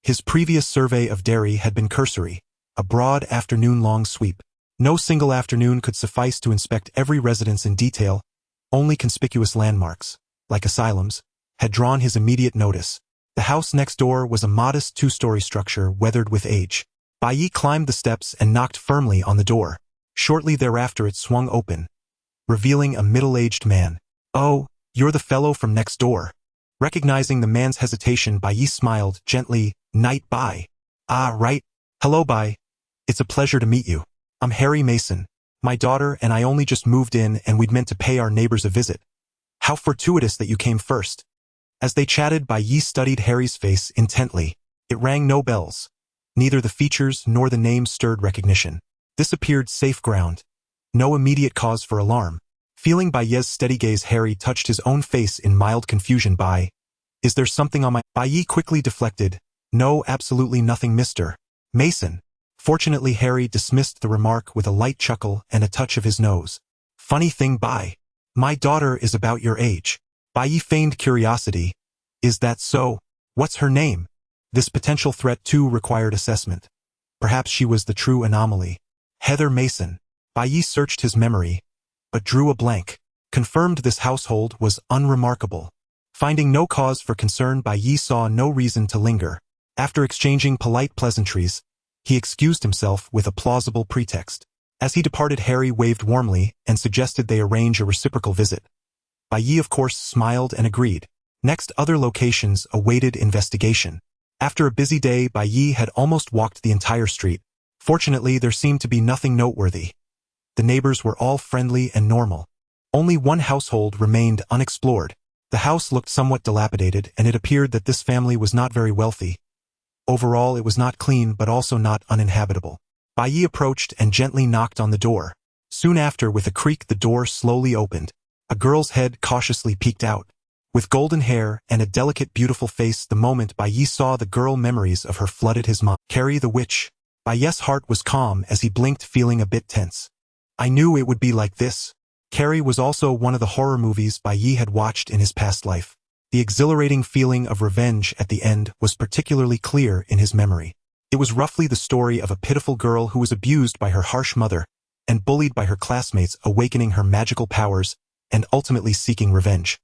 A: His previous survey of Derry had been cursory, a broad afternoon-long sweep. No single afternoon could suffice to inspect every residence in detail. Only conspicuous landmarks, like asylums, had drawn his immediate notice. The house next door was a modest 2-story structure weathered with age. Bai Ye climbed the steps and knocked firmly on the door. Shortly thereafter it swung open, revealing a middle-aged man. "Oh, you're the fellow from next door." Recognizing the man's hesitation, Bai Ye smiled gently. "Night, Bai." "Ah, right. Hello, Bai. It's a pleasure to meet you. I'm Harry Mason. My daughter and I only just moved in, and we'd meant to pay our neighbors a visit. How fortuitous that you came first." As they chatted, Bai Ye studied Harry's face intently. It rang no bells. Neither the features nor the name stirred recognition. This appeared safe ground. No immediate cause for alarm. Feeling Bai Ye's steady gaze, Harry touched his own face in mild confusion. Is there something on my... Bai Ye quickly deflected. No, absolutely nothing, Mr. Mason. Fortunately, Harry dismissed the remark with a light chuckle and a touch of his nose. Funny thing, my daughter is about your age. Bai Ye feigned curiosity. Is that so? What's her name? This potential threat too required assessment. Perhaps she was the true anomaly. Heather Mason. Bai Ye searched his memory, but drew a blank. Confirmed this household was unremarkable. Finding no cause for concern, Bai Ye saw no reason to linger. After exchanging polite pleasantries, he excused himself with a plausible pretext. As he departed, Harry waved warmly and suggested they arrange a reciprocal visit. Bai Ye of course smiled and agreed. Next, other locations awaited investigation. After a busy day, Bai Ye had almost walked the entire street. Fortunately, there seemed to be nothing noteworthy. The neighbors were all friendly and normal. Only one household remained unexplored. The house looked somewhat dilapidated, and it appeared that this family was not very wealthy. Overall, it was not clean but also not uninhabitable. Bai Ye approached and gently knocked on the door. Soon after, with a creak, the door slowly opened. A girl's head cautiously peeked out. With golden hair and a delicate, beautiful face, the moment Bai Ye saw the girl, memories of her flooded his mind. Carrie the witch. Bai Ye's heart was calm as he blinked, feeling a bit tense. I knew it would be like this. Carrie was also one of the horror movies Bai Ye had watched in his past life. The exhilarating feeling of revenge at the end was particularly clear in his memory. It was roughly the story of a pitiful girl who was abused by her harsh mother and bullied by her classmates, awakening her magical powers and ultimately seeking revenge.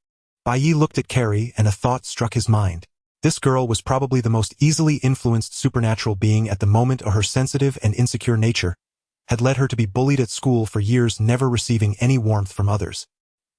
A: Bai Ye looked at Carrie and a thought struck his mind. This girl was probably the most easily influenced supernatural being at the moment, or her sensitive and insecure nature had led her to be bullied at school for years, never receiving any warmth from others.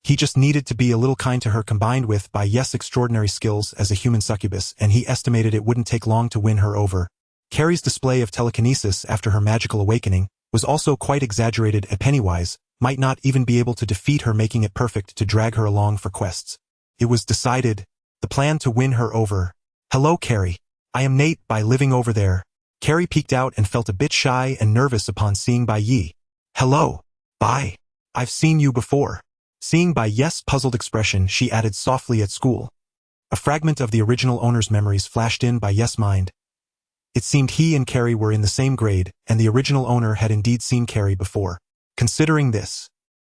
A: He just needed to be a little kind to her, combined with Bai Ye's extraordinary skills as a human succubus, and he estimated it wouldn't take long to win her over. Carrie's display of telekinesis after her magical awakening was also quite exaggerated, and Pennywise might not even be able to defeat her, making it perfect to drag her along for quests. It was decided, the plan to win her over. Hello, Carrie. I am Nate, by living over there. Carrie peeked out and felt a bit shy and nervous upon seeing Bai Ye. Hello, Bai. I've seen you before. Seeing Bai Ye's puzzled expression, she added softly, at school. A fragment of the original owner's memories flashed in Bai Ye's mind. It seemed he and Carrie were in the same grade, and the original owner had indeed seen Carrie before. Considering this,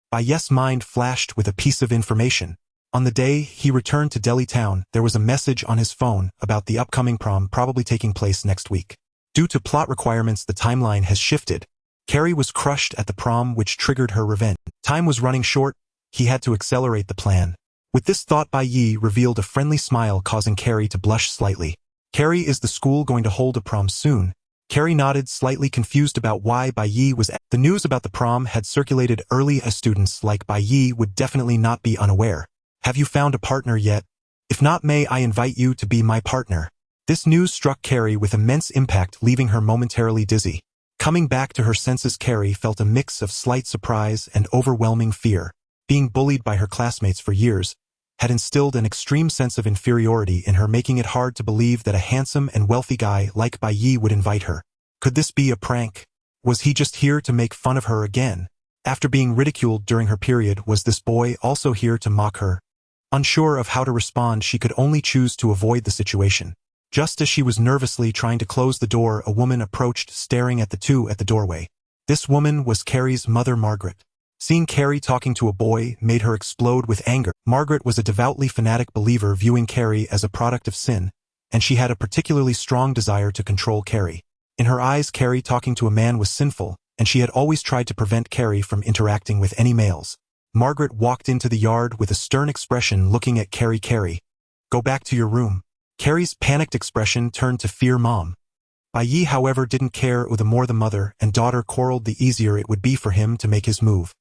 A: Bai Ye's mind flashed with a piece of information. On the day he returned to Delhi town, there was a message on his phone about the upcoming prom, probably taking place next week. Due to plot requirements, the timeline has shifted. Carrie was crushed at the prom, which triggered her revenge. Time was running short. He had to accelerate the plan. With this thought, Bai Ye revealed a friendly smile, causing Carrie to blush slightly. Carrie, is the school going to hold a prom soon? Carrie nodded, slightly confused about why Bai Ye was at. The news about the prom had circulated early, as students like Bai Ye would definitely not be unaware. Have you found a partner yet? If not, may I invite you to be my partner? This news struck Carrie with immense impact, leaving her momentarily dizzy. Coming back to her senses, Carrie felt a mix of slight surprise and overwhelming fear. Being bullied by her classmates for years had instilled an extreme sense of inferiority in her, making it hard to believe that a handsome and wealthy guy like Bai Ye would invite her. Could this be a prank? Was he just here to make fun of her again? After being ridiculed during her period, was this boy also here to mock her? Unsure of how to respond, she could only choose to avoid the situation. Just as she was nervously trying to close the door, a woman approached, staring at the two at the doorway. This woman was Carrie's mother, Margaret. Seeing Carrie talking to a boy made her explode with anger. Margaret was a devoutly fanatic believer, viewing Carrie as a product of sin, and she had a particularly strong desire to control Carrie. In her eyes, Carrie talking to a man was sinful, and she had always tried to prevent Carrie from interacting with any males. Margaret walked into the yard with a stern expression, looking at Carrie. Carrie, go back to your room. Carrie's panicked expression turned to fear. Mom. Bai Ye, however, didn't care. The more the mother and daughter quarreled, the easier it would be for him to make his move.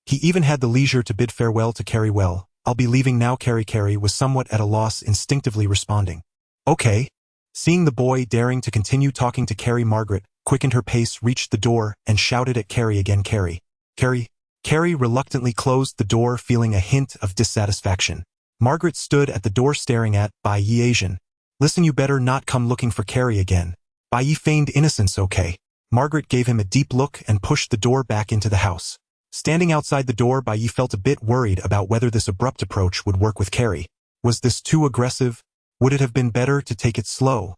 A: He even had the leisure to bid farewell to Carrie. Well, I'll be leaving now, Carrie. Carrie was somewhat at a loss, instinctively responding. Okay. Seeing the boy daring to continue talking to Carrie, Margaret quickened her pace, reached the door, and shouted at Carrie again. Carrie. Carrie. Carrie reluctantly closed the door, feeling a hint of dissatisfaction. Margaret stood at the door staring at Bai Ye. Asian. Listen, you better not come looking for Carrie again. Bai Ye feigned innocence. Okay. Margaret gave him a deep look and pushed the door back into the house. Standing outside the door, Bai Ye felt a bit worried about whether this abrupt approach would work with Carrie. Was this too aggressive? Would it have been better to take it slow?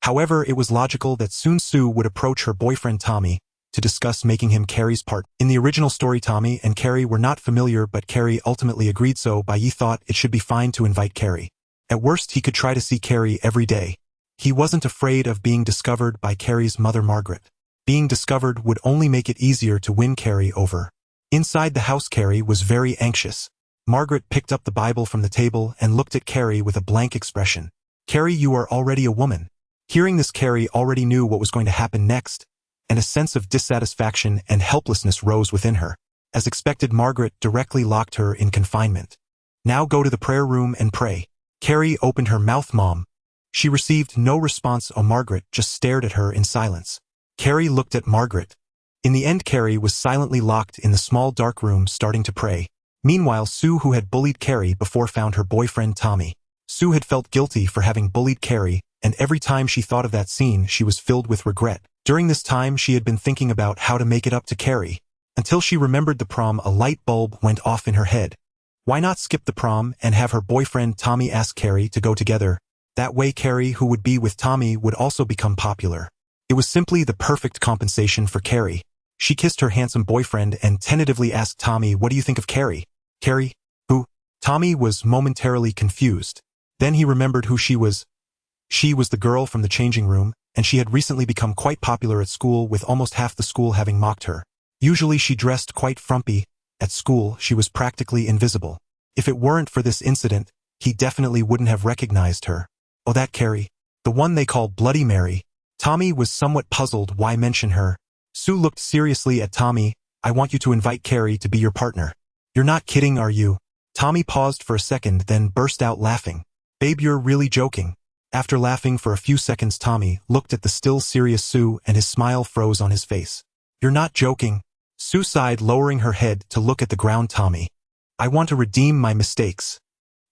A: However, it was logical that soon Sue would approach her boyfriend Tommy to discuss making him Carrie's partner. In the original story, Tommy and Carrie were not familiar, but Carrie ultimately agreed, so Bai Ye thought it should be fine to invite Carrie. At worst, he could try to see Carrie every day. He wasn't afraid of being discovered by Carrie's mother Margaret. Being discovered would only make it easier to win Carrie over. Inside the house, Carrie was very anxious. Margaret picked up the Bible from the table and looked at Carrie with a blank expression. "Carrie, you are already a woman." Hearing this, Carrie already knew what was going to happen next, and a sense of dissatisfaction and helplessness rose within her. As expected, Margaret directly locked her in confinement. "Now go to the prayer room and pray." Carrie opened her mouth, "Mom." She received no response. Margaret just stared at her in silence. Carrie looked at Margaret. In the end, Carrie was silently locked in the small dark room, starting to pray. Meanwhile, Sue, who had bullied Carrie before, found her boyfriend Tommy. Sue had felt guilty for having bullied Carrie, and every time she thought of that scene, she was filled with regret. During this time, she had been thinking about how to make it up to Carrie. Until she remembered the prom, a light bulb went off in her head. Why not skip the prom and have her boyfriend Tommy ask Carrie to go together? That way Carrie, who would be with Tommy, would also become popular. It was simply the perfect compensation for Carrie. She kissed her handsome boyfriend and tentatively asked Tommy, "What do you think of Carrie?" "Carrie? Who?" Tommy was momentarily confused. Then he remembered who she was. She was the girl from the changing room, and she had recently become quite popular at school, with almost half the school having mocked her. Usually she dressed quite frumpy. At school, she was practically invisible. If it weren't for this incident, he definitely wouldn't have recognized her. Oh, that Carrie. The one they call Bloody Mary. Tommy was somewhat puzzled why mention her. Sue looked seriously at Tommy. "I want you to invite Carrie to be your partner." "You're not kidding, are you?" Tommy paused for a second, then burst out laughing. "Babe, you're really joking." After laughing for a few seconds, Tommy looked at the still serious Sue and his smile froze on his face. "You're not joking." Sue sighed, lowering her head to look at the ground. "Tommy, I want to redeem my mistakes.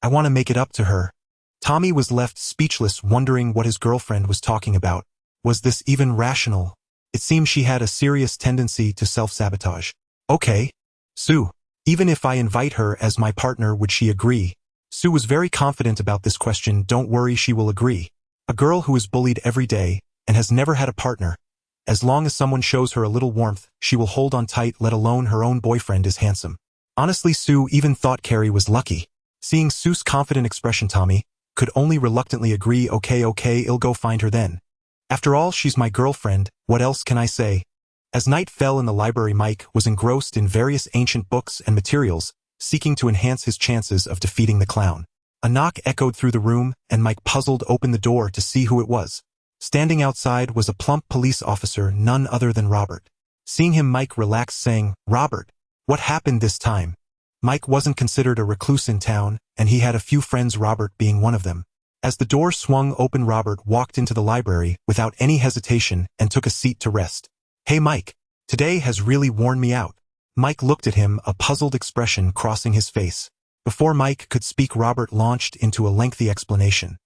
A: I want to make it up to her." Tommy was left speechless, wondering what his girlfriend was talking about. Was this even rational? It seemed she had a serious tendency to self-sabotage. "Okay, Sue, even if I invite her as my partner, would she agree?" Sue was very confident about this question. "Don't worry, she will agree. A girl who is bullied every day and has never had a partner. As long as someone shows her a little warmth, she will hold on tight, let alone her own boyfriend is handsome." Honestly, Sue even thought Carrie was lucky. Seeing Sue's confident expression, Tommy could only reluctantly agree. Okay, I'll go find her then. After all, she's my girlfriend, what else can I say?" As night fell in the library, Mike was engrossed in various ancient books and materials, seeking to enhance his chances of defeating the clown. A knock echoed through the room, and Mike, puzzled, opened the door to see who it was. Standing outside was a plump police officer, none other than Robert. Seeing him, Mike relaxed, saying, "Robert, what happened this time?" Mike wasn't considered a recluse in town, and he had a few friends, Robert being one of them. As the door swung open, Robert walked into the library without any hesitation and took a seat to rest. "Hey Mike, today has really worn me out." Mike looked at him, a puzzled expression crossing his face. Before Mike could speak, Robert launched into a lengthy explanation.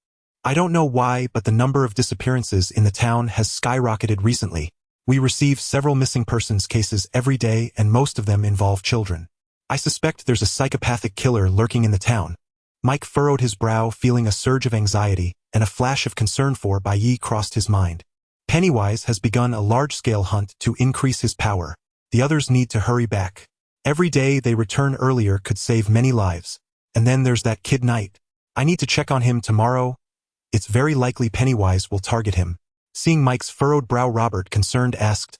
A: "I don't know why, but the number of disappearances in the town has skyrocketed recently. We receive several missing persons cases every day, and most of them involve children. I suspect there's a psychopathic killer lurking in the town." Mike furrowed his brow, feeling a surge of anxiety, and a flash of concern for Bai Ye crossed his mind. Pennywise has begun a large-scale hunt to increase his power. The others need to hurry back. Every day they return earlier could save many lives. And then there's that kid Knight. I need to check on him tomorrow. It's very likely Pennywise will target him. Seeing Mike's furrowed brow, Robert, concerned, asked,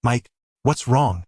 A: Mike, what's wrong?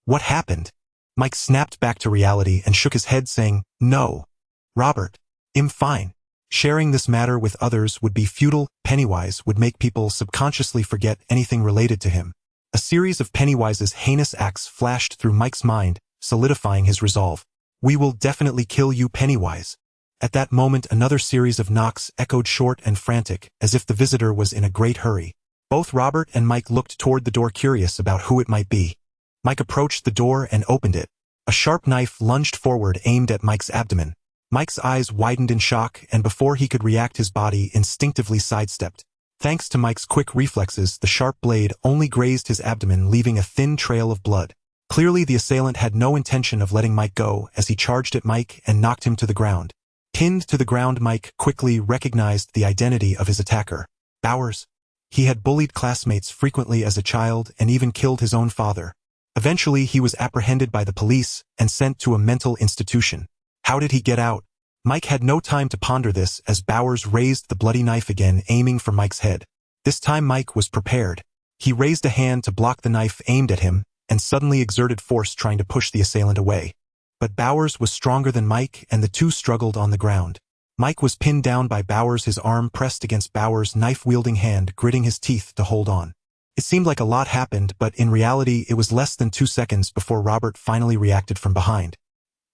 A: What happened?" Mike snapped back to reality and shook his head, saying, "No. Robert, I'm fine. Sharing this matter with others would be futile. Pennywise would make people subconsciously forget anything related to him." A series of Pennywise's heinous acts flashed through Mike's mind, solidifying his resolve. "We will definitely kill you, Pennywise." At that moment, another series of knocks echoed, short and frantic, as if the visitor was in a great hurry. Both Robert and Mike looked toward the door, curious about who it might be. Mike approached the door and opened it. A sharp knife lunged forward, aimed at Mike's abdomen. Mike's eyes widened in shock, and before he could react, his body instinctively sidestepped. Thanks to Mike's quick reflexes, the sharp blade only grazed his abdomen, leaving a thin trail of blood. Clearly the assailant had no intention of letting Mike go as he charged at Mike and knocked him to the ground. Pinned to the ground, Mike quickly recognized the identity of his attacker. Bowers. He had bullied classmates frequently as a child and even killed his own father. Eventually he was apprehended by the police and sent to a mental institution. How did he get out? Mike had no time to ponder this as Bowers raised the bloody knife again, aiming for Mike's head. This time Mike was prepared. He raised a hand to block the knife aimed at him and suddenly exerted force trying to push the assailant away. But Bowers was stronger than Mike and the two struggled on the ground. Mike was pinned down by Bowers, his arm pressed against Bowers' knife-wielding hand, gritting his teeth to hold on. It seemed like a lot happened, but in reality it was less than 2 seconds before Robert finally reacted from behind.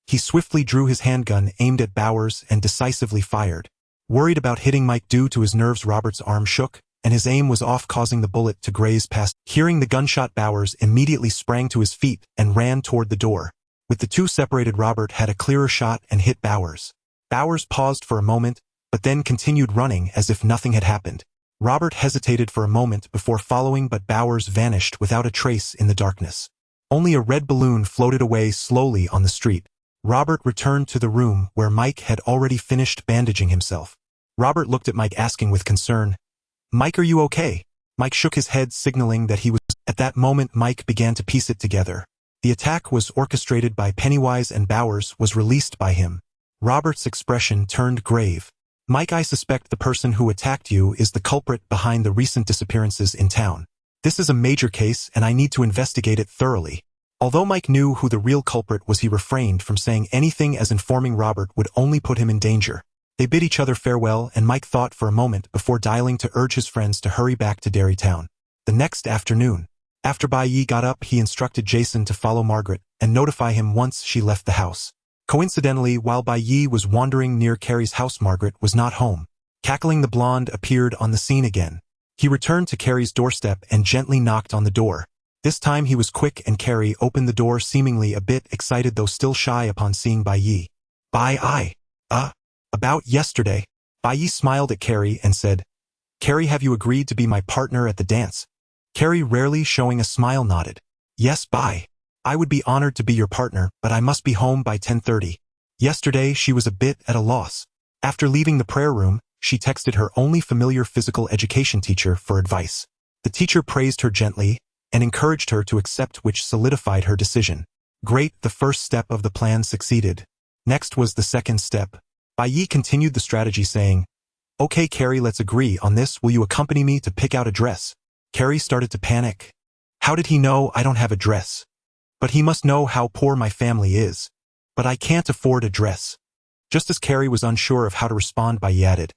A: He swiftly drew his handgun, aimed at Bowers, and decisively fired. Worried about hitting Mike due to his nerves, Robert's arm shook, and his aim was off, causing the bullet to graze past. Hearing the gunshot, Bowers immediately sprang to his feet and ran toward the door. With the two separated, Robert had a clearer shot and hit Bowers. Bowers paused for a moment, but then continued running as if nothing had happened. Robert hesitated for a moment before following, but Bowers vanished without a trace in the darkness. Only a red balloon floated away slowly on the street. Robert returned to the room where Mike had already finished bandaging himself. Robert looked at Mike, asking with concern, "Mike, are you okay?" Mike shook his head, signaling that he was. At that moment, Mike began to piece it together. The attack was orchestrated by Pennywise and Bowers was released by him. Robert's expression turned grave. "Mike, I suspect the person who attacked you is the culprit behind the recent disappearances in town. This is a major case and I need to investigate it thoroughly." Although Mike knew who the real culprit was, he refrained from saying anything as informing Robert would only put him in danger. They bid each other farewell and Mike thought for a moment before dialing to urge his friends to hurry back to Derrytown. The next afternoon, after Bai Ye got up, he instructed Jason to follow Margaret and notify him once she left the house. Coincidentally, while Bai Ye was wandering near Carrie's house, Margaret was not home. Cackling, the blonde appeared on the scene again. He returned to Carrie's doorstep and gently knocked on the door. This time he was quick and Carrie opened the door, seemingly a bit excited though still shy upon seeing Bai Ye. About yesterday." Bai Ye smiled at Carrie and said, "Carrie, have you agreed to be my partner at the dance?" Carrie, rarely showing a smile, nodded. "Yes, Bai. I would be honored to be your partner, but I must be home by 10:30. Yesterday she was a bit at a loss. After leaving the prayer room, she texted her only familiar physical education teacher for advice. The teacher praised her gently and encouraged her to accept, which solidified her decision. Great, the first step of the plan succeeded. Next was the second step. Bai Ye continued the strategy, saying, "Okay, Carrie, let's agree on this. Will you accompany me to pick out a dress?" Carrie started to panic. How did he know I don't have a dress? But he must know how poor my family is. But I can't afford a dress. Just as Carrie was unsure of how to respond, Bai Ye added,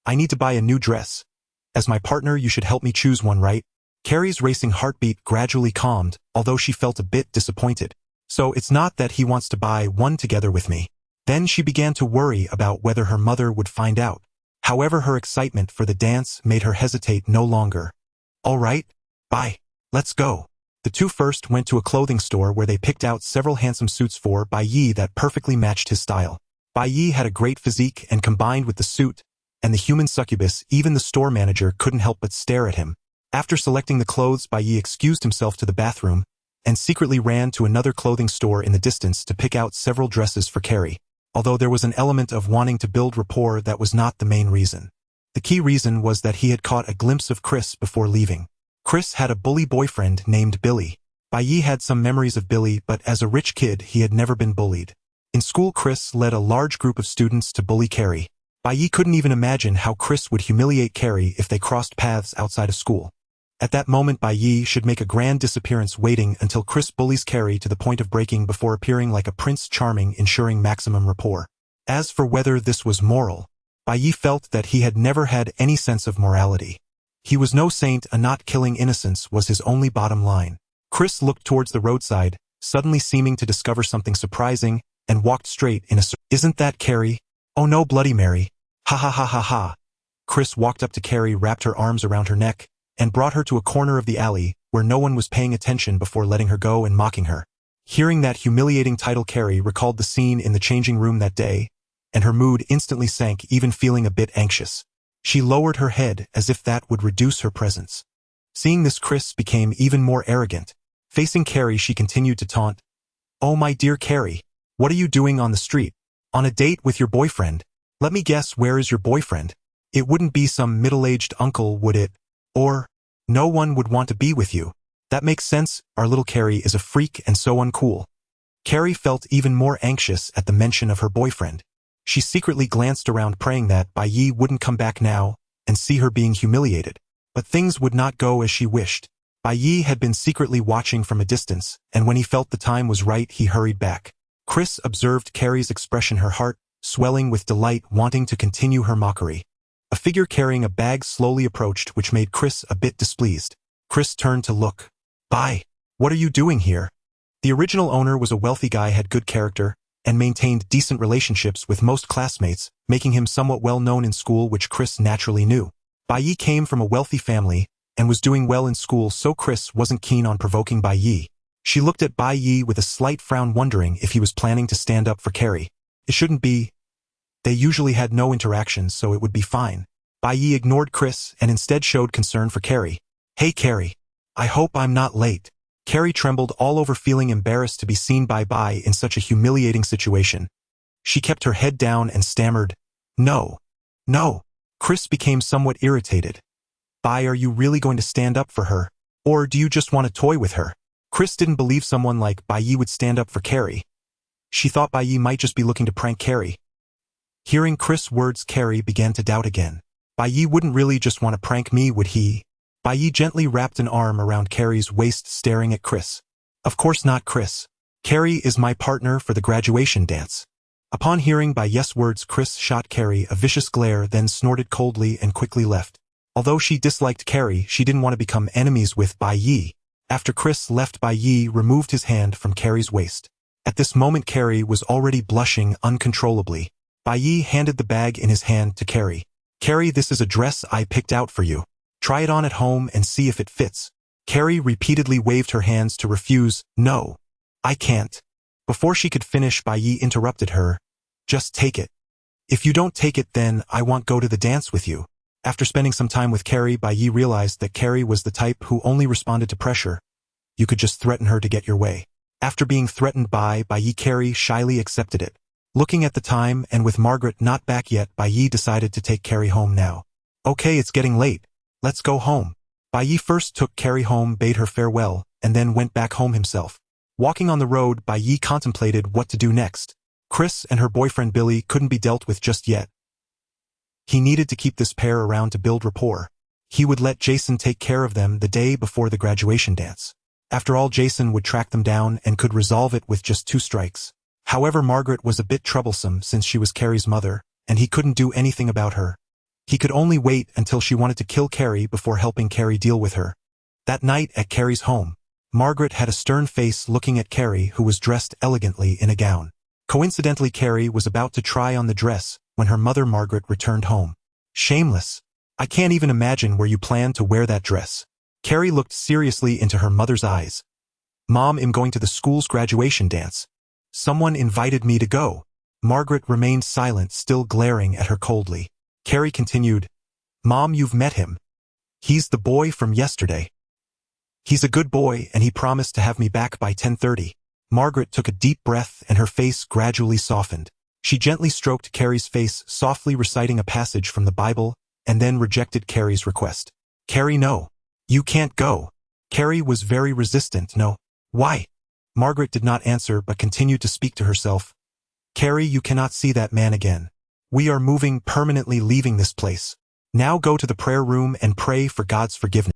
A: "I need to buy a new dress. As my partner, you should help me choose one, right?" Carrie's racing heartbeat gradually calmed, although she felt a bit disappointed. "So it's not that he wants to buy one together with me." Then she began to worry about whether her mother would find out. However, her excitement for the dance made her hesitate no longer. "All right, Bai, let's go." The two first went to a clothing store where they picked out several handsome suits for Bai Ye that perfectly matched his style. Bai Ye had a great physique, and combined with the suit and the human succubus, even the store manager couldn't help but stare at him. After selecting the clothes, Bai Ye excused himself to the bathroom and secretly ran to another clothing store in the distance to pick out several dresses for Carrie. Although there was an element of wanting to build rapport, that was not the main reason. The key reason was that he had caught a glimpse of Chris before leaving. Chris had a bully boyfriend named Billy. Bai Ye had some memories of Billy, but as a rich kid he had never been bullied. In school, Chris led a large group of students to bully Carrie. Bai Ye couldn't even imagine how Chris would humiliate Carrie if they crossed paths outside of school. At that moment, Bai Ye should make a grand disappearance, waiting until Chris bullies Carrie to the point of breaking before appearing like a Prince Charming, ensuring maximum rapport. As for whether this was moral, Bai Ye felt that he had never had any sense of morality. He was no saint, and not killing innocents was his only bottom line. Chris looked towards the roadside, suddenly seeming to discover something surprising, and walked straight in a circle. "Isn't that Carrie? Oh no, Bloody Mary. Ha ha ha ha ha." Chris walked up to Carrie, wrapped her arms around her neck, and brought her to a corner of the alley where no one was paying attention before letting her go and mocking her. Hearing that humiliating title, Carrie recalled the scene in the changing room that day, and her mood instantly sank, even feeling a bit anxious. She lowered her head as if that would reduce her presence. Seeing this, Chris became even more arrogant. Facing Carrie, she continued to taunt. "Oh my dear Carrie, what are you doing on the street? On a date with your boyfriend? Let me guess, where is your boyfriend? It wouldn't be some middle-aged uncle, would it? Or, no one would want to be with you. That makes sense, our little Carrie is a freak and so uncool." Carrie felt even more anxious at the mention of her boyfriend. She secretly glanced around praying that Bai Ye wouldn't come back now and see her being humiliated. But things would not go as she wished. Bai Ye had been secretly watching from a distance, and when he felt the time was right, he hurried back. Chris observed Carrie's expression, her heart swelling with delight, wanting to continue her mockery. A figure carrying a bag slowly approached, which made Chris a bit displeased. Chris turned to look. "Bai, what are you doing here?" The original owner was a wealthy guy, had good character, and maintained decent relationships with most classmates, making him somewhat well known in school, which Chris naturally knew. Bai Ye came from a wealthy family and was doing well in school, so Chris wasn't keen on provoking Bai Ye. She looked at Bai Ye with a slight frown, wondering if he was planning to stand up for Carrie. It shouldn't be. They usually had no interactions, so it would be fine. Bai Ye ignored Chris and instead showed concern for Carrie. "Hey Carrie, I hope I'm not late." Carrie trembled all over, feeling embarrassed to be seen by Bai in such a humiliating situation. She kept her head down and stammered, "No. No." Chris became somewhat irritated. "Bai, are you really going to stand up for her? Or do you just want to toy with her?" Chris didn't believe someone like Bai Ye would stand up for Carrie. She thought Bai Ye might just be looking to prank Carrie. Hearing Chris' words, Carrie began to doubt again. Bai Ye wouldn't really just want to prank me, would he? Bai Ye gently wrapped an arm around Carrie's waist, staring at Chris. "Of course not, Chris. Carrie is my partner for the graduation dance." Upon hearing Bai Ye's words, Chris shot Carrie a vicious glare, then snorted coldly and quickly left. Although she disliked Carrie, she didn't want to become enemies with Bai Ye. After Chris left, Bai Ye removed his hand from Carrie's waist. At this moment, Carrie was already blushing uncontrollably. Bai Ye handed the bag in his hand to Carrie. "Carrie, this is a dress I picked out for you. Try it on at home and see if it fits." Carrie repeatedly waved her hands to refuse. "No, I can't." Before she could finish, Bai Ye interrupted her. "Just take it. If you don't take it, then I won't go to the dance with you." After spending some time with Carrie, Bai Ye realized that Carrie was the type who only responded to pressure. You could just threaten her to get your way. After being threatened by Bai Ye, Carrie shyly accepted it. Looking at the time, and with Margaret not back yet, Bai Ye decided to take Carrie home now. "Okay, it's getting late. Let's go home." Bai Ye first took Carrie home, bade her farewell, and then went back home himself. Walking on the road, Bai Ye contemplated what to do next. Chris and her boyfriend Billy couldn't be dealt with just yet. He needed to keep this pair around to build rapport. He would let Jason take care of them the day before the graduation dance. After all, Jason would track them down and could resolve it with just 2 strikes. However, Margaret was a bit troublesome since she was Carrie's mother, and he couldn't do anything about her. He could only wait until she wanted to kill Carrie before helping Carrie deal with her. That night at Carrie's home, Margaret had a stern face looking at Carrie, who was dressed elegantly in a gown. Coincidentally, Carrie was about to try on the dress when her mother Margaret returned home. "Shameless. I can't even imagine where you plan to wear that dress." Carrie looked seriously into her mother's eyes. "Mom, I'm going to the school's graduation dance. Someone invited me to go." Margaret remained silent, still glaring at her coldly. Carrie continued, "Mom, you've met him. He's the boy from yesterday. He's a good boy, and he promised to have me back by 10:30. Margaret took a deep breath and her face gradually softened. She gently stroked Carrie's face, softly reciting a passage from the Bible, and then rejected Carrie's request. "Carrie, no. You can't go." Carrie was very resistant. "No. Why?" Margaret did not answer but continued to speak to herself. "Carrie, you cannot see that man again. We are moving, permanently leaving this place. Now go to the prayer room and pray for God's forgiveness."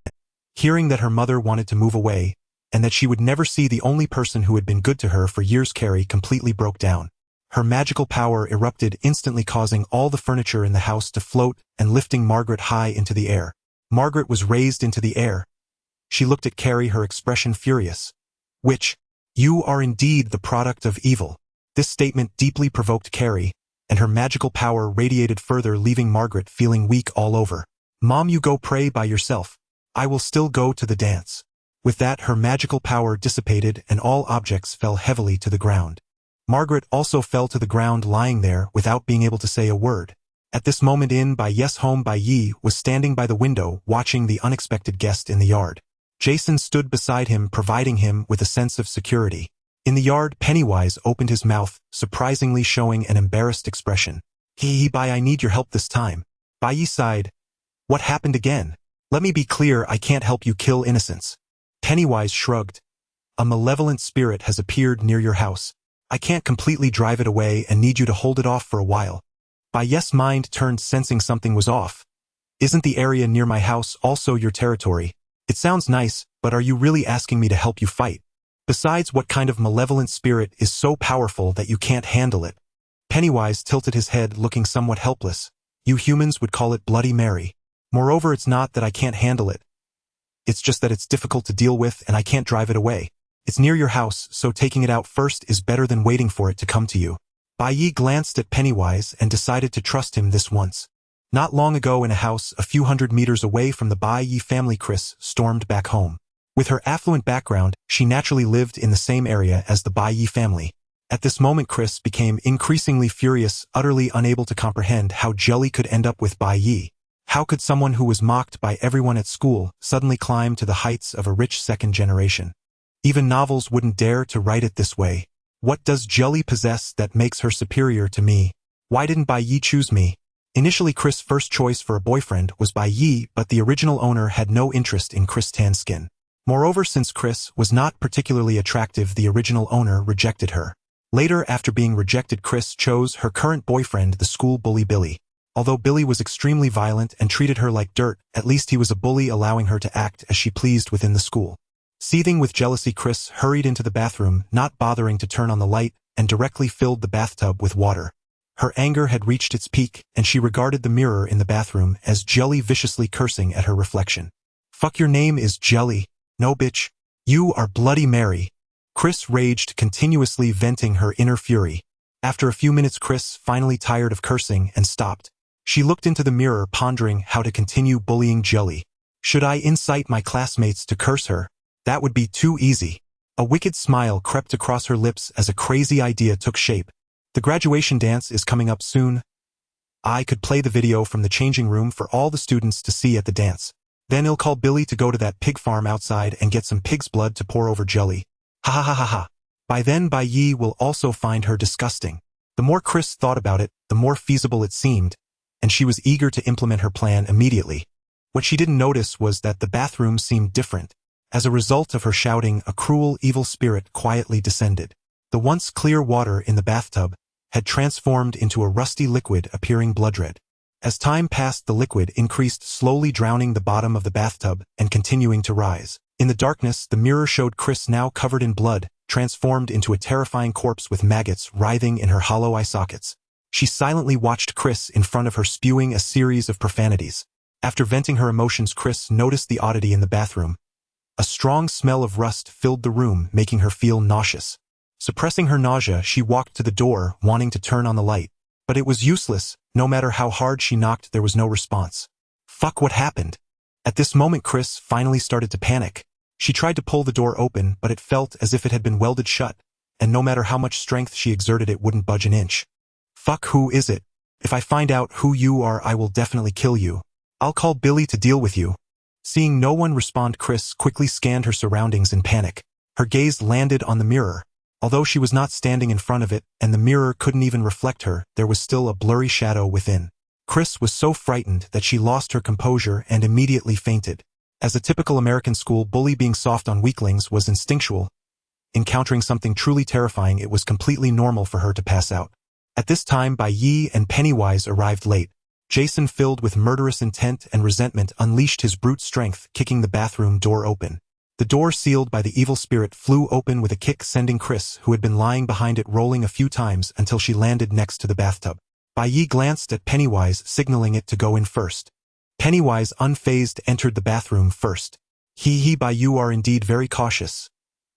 A: Hearing that her mother wanted to move away, and that she would never see the only person who had been good to her for years, Carrie completely broke down. Her magical power erupted, instantly causing all the furniture in the house to float and lifting Margaret high into the air. Margaret was raised into the air. She looked at Carrie, her expression furious. "Witch, you are indeed the product of evil." This statement deeply provoked Carrie, and her magical power radiated further, leaving Margaret feeling weak all over. "Mom, you go pray by yourself. I will still go to the dance." With that, her magical power dissipated and all objects fell heavily to the ground. Margaret also fell to the ground, lying there without being able to say a word. At this moment in Bai Ye's home, Bai Ye was standing by the window watching the unexpected guest in the yard. Jason stood beside him, providing him with a sense of security. In the yard, Pennywise opened his mouth, surprisingly showing an embarrassed expression. Bai, I need your help this time. Bai Ye sighed. What happened again? Let me be clear, I can't help you kill innocents. Pennywise shrugged. A malevolent spirit has appeared near your house. I can't completely drive it away and need you to hold it off for a while. Bai Ye's mind turned, sensing something was off. Isn't the area near my house also your territory? It sounds nice, but are you really asking me to help you fight? Besides, what kind of malevolent spirit is so powerful that you can't handle it? Pennywise tilted his head, looking somewhat helpless. You humans would call it Bloody Mary. Moreover, it's not that I can't handle it. It's just that it's difficult to deal with and I can't drive it away. It's near your house, so taking it out first is better than waiting for it to come to you. Bai Ye glanced at Pennywise and decided to trust him this once. Not long ago, in a house a few hundred meters away from the Bai Ye family, Chris stormed back home. With her affluent background, she naturally lived in the same area as the Bai Ye family. At this moment, Chris became increasingly furious, utterly unable to comprehend how Jelly could end up with Bai Ye. How could someone who was mocked by everyone at school suddenly climb to the heights of a rich second generation? Even novels wouldn't dare to write it this way. What does Jelly possess that makes her superior to me? Why didn't Bai Ye choose me? Initially, Chris' first choice for a boyfriend was Bai Ye, but the original owner had no interest in Chris' tan skin. Moreover, since Chris was not particularly attractive, the original owner rejected her. Later, after being rejected, Chris chose her current boyfriend, the school bully Billy. Although Billy was extremely violent and treated her like dirt, at least he was a bully, allowing her to act as she pleased within the school. Seething with jealousy, Chris hurried into the bathroom, not bothering to turn on the light, and directly filled the bathtub with water. Her anger had reached its peak, and she regarded the mirror in the bathroom as Jelly, viciously cursing at her reflection. Fuck, your name is Jelly. No, bitch. You are Bloody Mary. Chris raged, continuously venting her inner fury. After a few minutes, Chris finally tired of cursing and stopped. She looked into the mirror, pondering how to continue bullying Jelly. Should I incite my classmates to curse her? That would be too easy. A wicked smile crept across her lips as a crazy idea took shape. The graduation dance is coming up soon. I could play the video from the changing room for all the students to see at the dance. Then I'll call Billy to go to that pig farm outside and get some pig's blood to pour over Jelly. Ha ha ha ha ha. By then Bai Ye will also find her disgusting. The more Chris thought about it, the more feasible it seemed, and she was eager to implement her plan immediately. What she didn't notice was that the bathroom seemed different. As a result of her shouting, a cruel, evil spirit quietly descended. The once clear water in the bathtub had transformed into a rusty liquid, appearing blood red. As time passed, the liquid increased, slowly drowning the bottom of the bathtub and continuing to rise. In the darkness, the mirror showed Chris, now covered in blood, transformed into a terrifying corpse with maggots writhing in her hollow eye sockets. She silently watched Chris in front of her, spewing a series of profanities. After venting her emotions, Chris noticed the oddity in the bathroom. A strong smell of rust filled the room, making her feel nauseous. Suppressing her nausea, she walked to the door, wanting to turn on the light. But it was useless. No matter how hard she knocked, there was no response. Fuck, what happened? At this moment, Chris finally started to panic. She tried to pull the door open, but it felt as if it had been welded shut, and no matter how much strength she exerted, it wouldn't budge an inch. Fuck, who is it? If I find out who you are, I will definitely kill you. I'll call Billy to deal with you. Seeing no one respond, Chris quickly scanned her surroundings in panic. Her gaze landed on the mirror. Although she was not standing in front of it, and the mirror couldn't even reflect her, there was still a blurry shadow within. Chris was so frightened that she lost her composure and immediately fainted. As a typical American school bully, being soft on weaklings was instinctual. Encountering something truly terrifying, it was completely normal for her to pass out. At this time, Bai Ye and Pennywise arrived late. Jason, filled with murderous intent and resentment, unleashed his brute strength, kicking the bathroom door open. The door, sealed by the evil spirit, flew open with a kick, sending Chris, who had been lying behind it, rolling a few times until she landed next to the bathtub. Bai Ye glanced at Pennywise, signaling it to go in first. Pennywise, unfazed, entered the bathroom first. Bai, you are indeed very cautious.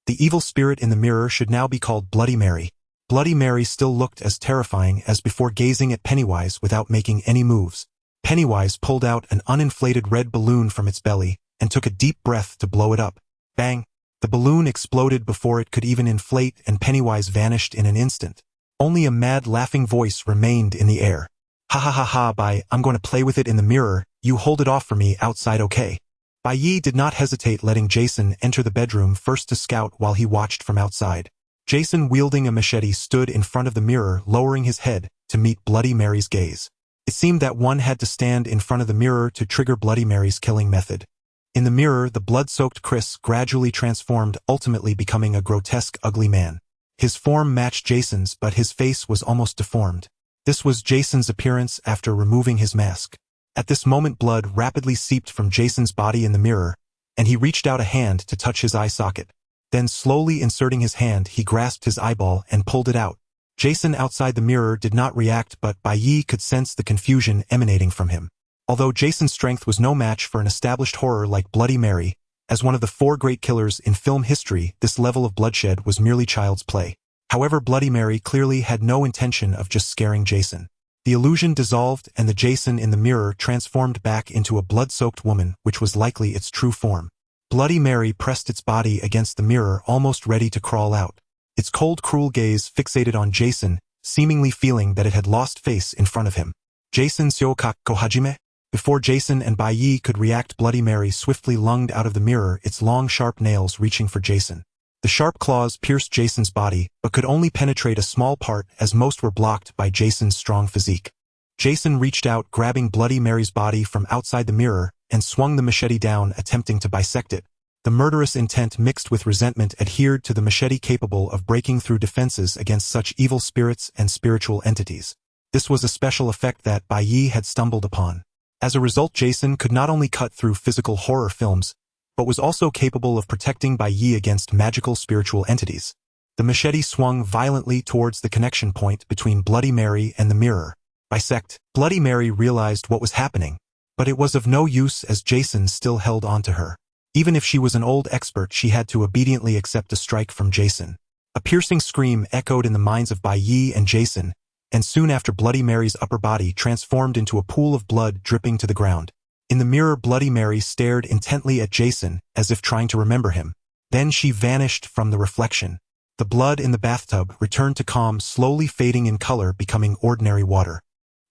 A: The evil spirit in the mirror should now be called Bloody Mary. Bloody Mary still looked as terrifying as before, gazing at Pennywise without making any moves. Pennywise pulled out an uninflated red balloon from its belly and took a deep breath to blow it up. Bang! The balloon exploded before it could even inflate, and Pennywise vanished in an instant. Only a mad, laughing voice remained in the air. Ha ha ha ha, Bai, I'm going to play with it in the mirror. You hold it off for me outside, okay? Bai Ye did not hesitate, letting Jason enter the bedroom first to scout while he watched from outside. Jason, wielding a machete, stood in front of the mirror, lowering his head to meet Bloody Mary's gaze. It seemed that one had to stand in front of the mirror to trigger Bloody Mary's killing method. In the mirror, the blood-soaked Chris gradually transformed, ultimately becoming a grotesque, ugly man. His form matched Jason's, but his face was almost deformed. This was Jason's appearance after removing his mask. At this moment, blood rapidly seeped from Jason's body in the mirror, and he reached out a hand to touch his eye socket. Then, slowly inserting his hand, he grasped his eyeball and pulled it out. Jason outside the mirror did not react, but Bai Ye could sense the confusion emanating from him. Although Jason's strength was no match for an established horror like Bloody Mary, as one of the 4 great killers in film history, this level of bloodshed was merely child's play. However, Bloody Mary clearly had no intention of just scaring Jason. The illusion dissolved, and the Jason in the mirror transformed back into a blood-soaked woman, which was likely its true form. Bloody Mary pressed its body against the mirror, almost ready to crawl out. Its cold, cruel gaze fixated on Jason, seemingly feeling that it had lost face in front of him. Jason Syoka Kohajime? Before Jason and Bai Ye could react, Bloody Mary swiftly lunged out of the mirror, its long, sharp nails reaching for Jason. The sharp claws pierced Jason's body, but could only penetrate a small part, as most were blocked by Jason's strong physique. Jason reached out, grabbing Bloody Mary's body from outside the mirror, and swung the machete down, attempting to bisect it. The murderous intent mixed with resentment adhered to the machete, capable of breaking through defenses against such evil spirits and spiritual entities. This was a special effect that Bai Ye had stumbled upon. As a result, Jason could not only cut through physical horror films, but was also capable of protecting Bai Ye against magical spiritual entities. The machete swung violently towards the connection point between Bloody Mary and the mirror. Bisect. Bloody Mary realized what was happening, but it was of no use as Jason still held on to her. Even if she was an old expert, she had to obediently accept a strike from Jason. A piercing scream echoed in the minds of Bai Ye and Jason, and soon after, Bloody Mary's upper body transformed into a pool of blood dripping to the ground. In the mirror, Bloody Mary stared intently at Jason, as if trying to remember him. Then she vanished from the reflection. The blood in the bathtub returned to calm, slowly fading in color, becoming ordinary water.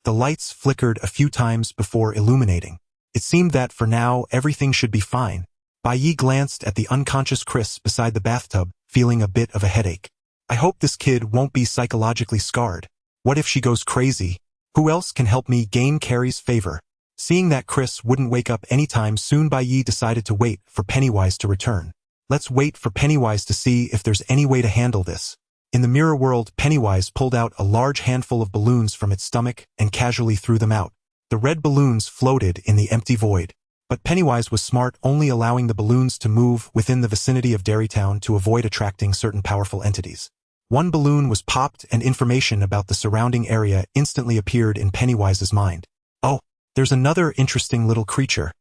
A: The lights flickered a few times before illuminating. It seemed that, for now, everything should be fine. Bai Ye glanced at the unconscious Chris beside the bathtub, feeling a bit of a headache. I hope this kid won't be psychologically scarred. What if she goes crazy? Who else can help me gain Carrie's favor? Seeing that Chris wouldn't wake up anytime soon, Bai Ye decided to wait for Pennywise to return. Let's wait for Pennywise to see if there's any way to handle this. In the mirror world, Pennywise pulled out a large handful of balloons from its stomach and casually threw them out. The red balloons floated in the empty void. But Pennywise was smart, only allowing the balloons to move within the vicinity of Derrytown to avoid attracting certain powerful entities. One balloon was popped, and information about the surrounding area instantly appeared in Pennywise's mind. Oh, there's another interesting little creature.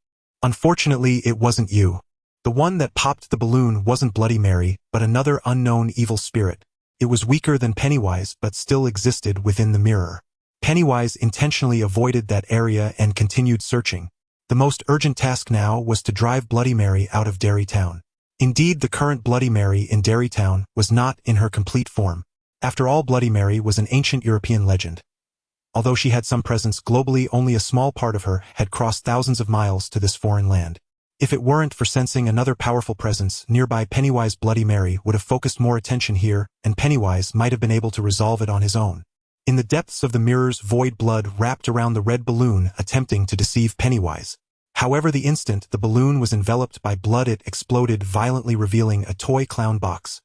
A: Unfortunately, it wasn't you. The one that popped the balloon wasn't Bloody Mary, but another unknown evil spirit. It was weaker than Pennywise, but still existed within the mirror. Pennywise intentionally avoided that area and continued searching. The most urgent task now was to drive Bloody Mary out of Derrytown. Indeed, the current Bloody Mary in Derrytown was not in her complete form. After all, Bloody Mary was an ancient European legend. Although she had some presence globally, only a small part of her had crossed thousands of miles to this foreign land. If it weren't for sensing another powerful presence nearby, Pennywise, Bloody Mary would have focused more attention here, and Pennywise might have been able to resolve it on his own. In the depths of the mirror's void, blood wrapped around the red balloon, attempting to deceive Pennywise. However, the instant the balloon was enveloped by blood, it exploded violently, revealing a toy clown box.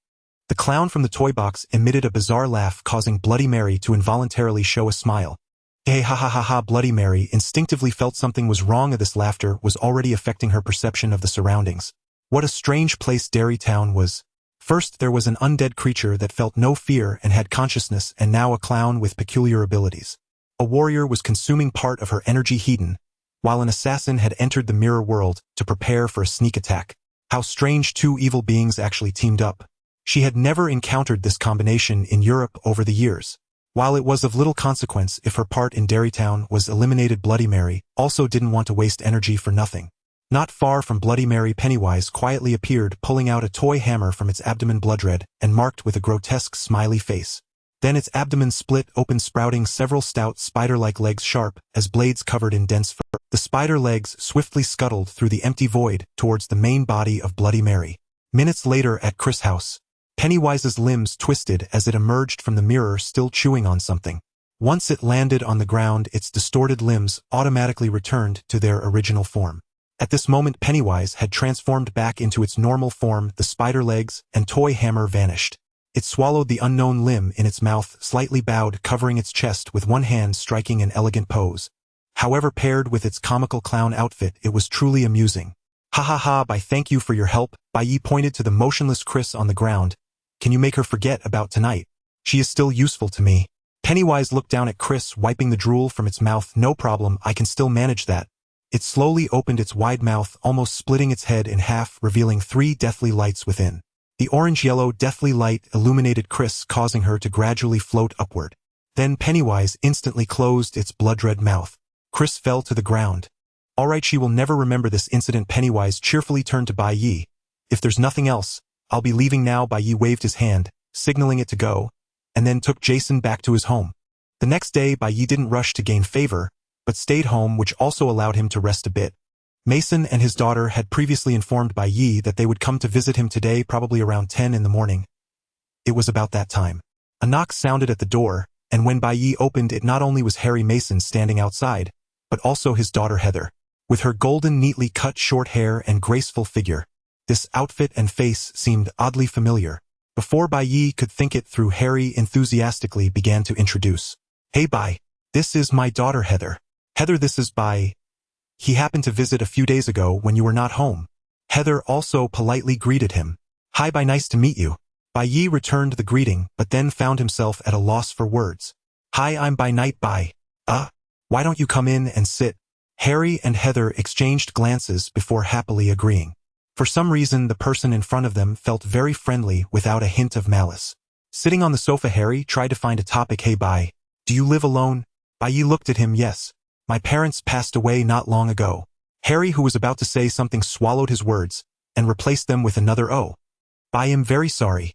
A: The clown from the toy box emitted a bizarre laugh, causing Bloody Mary to involuntarily show a smile. Hey, ha ha ha ha! Bloody Mary instinctively felt something was wrong. This laughter was already affecting her perception of the surroundings. What a strange place Derrytown was. First, there was an undead creature that felt no fear and had consciousness, and now a clown with peculiar abilities. A warrior was consuming part of her energy hedon, while an assassin had entered the mirror world to prepare for a sneak attack. How strange, 2 evil beings actually teamed up. She had never encountered this combination in Europe over the years. While it was of little consequence if her part in Derrytown was eliminated, Bloody Mary also didn't want to waste energy for nothing. Not far from Bloody Mary, Pennywise quietly appeared, pulling out a toy hammer from its abdomen, blood red and marked with a grotesque smiley face. Then its abdomen split open, sprouting several stout spider-like legs sharp as blades covered in dense fur. The spider legs swiftly scuttled through the empty void towards the main body of Bloody Mary. Minutes later at Chris' house, Pennywise's limbs twisted as it emerged from the mirror, still chewing on something. Once it landed on the ground, its distorted limbs automatically returned to their original form. At this moment, Pennywise had transformed back into its normal form. The spider legs and toy hammer vanished. It swallowed the unknown limb in its mouth, slightly bowed, covering its chest with one hand, striking an elegant pose. However, paired with its comical clown outfit, it was truly amusing. Ha ha ha, Bai, thank you for your help. Bai Ye pointed to the motionless Chris on the ground. Can you make her forget about tonight? She is still useful to me. Pennywise looked down at Chris, wiping the drool from its mouth. No problem, I can still manage that. It slowly opened its wide mouth, almost splitting its head in half, revealing 3 deathly lights within. The orange-yellow deathly light illuminated Chris, causing her to gradually float upward. Then Pennywise instantly closed its blood-red mouth. Chris fell to the ground. Alright, she will never remember this incident. Pennywise cheerfully turned to Bai Ye. If there's nothing else, I'll be leaving now. Bai Ye waved his hand, signaling it to go, and then took Jason back to his home. The next day, Bai Ye didn't rush to gain favor, but stayed home, which also allowed him to rest a bit. Mason and his daughter had previously informed Bai Ye that they would come to visit him today, probably around 10 in the morning. It was about that time. A knock sounded at the door, and when Bai Ye opened it, not only was Harry Mason standing outside, but also his daughter Heather. With her golden, neatly cut short hair and graceful figure, this outfit and face seemed oddly familiar. Before Bai Ye could think it through, Harry enthusiastically began to introduce. Hey Bai, this is my daughter Heather. Heather, this is Bai. He happened to visit a few days ago when you were not home. Heather also politely greeted him. Hi Bai, nice to meet you. Bai Ye returned the greeting, but then found himself at a loss for words. Hi, I'm Bai Night Bai. Why don't you come in and sit? Harry and Heather exchanged glances before happily agreeing. For some reason, the person in front of them felt very friendly without a hint of malice. Sitting on the sofa, Harry tried to find a topic. Hey Bai, do you live alone? Bai Ye looked at him. Yes. My parents passed away not long ago. Harry, who was about to say something, swallowed his words and replaced them with another O. I am very sorry.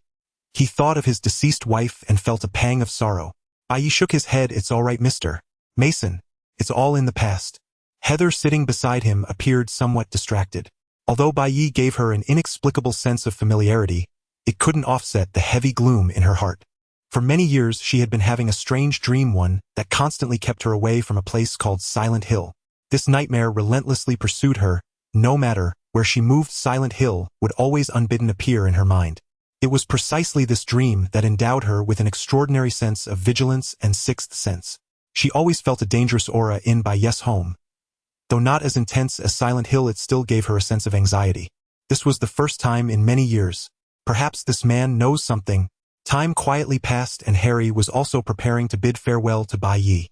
A: He thought of his deceased wife and felt a pang of sorrow. Bai Ye shook his head. It's all right, Mr. Mason. It's all in the past. Heather, sitting beside him, appeared somewhat distracted. Although Bai Ye gave her an inexplicable sense of familiarity, it couldn't offset the heavy gloom in her heart. For many years she had been having a strange dream, one that constantly kept her away from a place called Silent Hill. This nightmare relentlessly pursued her. No matter where she moved, Silent Hill would always unbidden appear in her mind. It was precisely this dream that endowed her with an extraordinary sense of vigilance and sixth sense. She always felt a dangerous aura in Bai Ye's home. Though not as intense as Silent Hill, it still gave her a sense of anxiety. This was the first time in many years. Perhaps this man knows something. Time quietly passed, and Harry was also preparing to bid farewell to Bai Ye.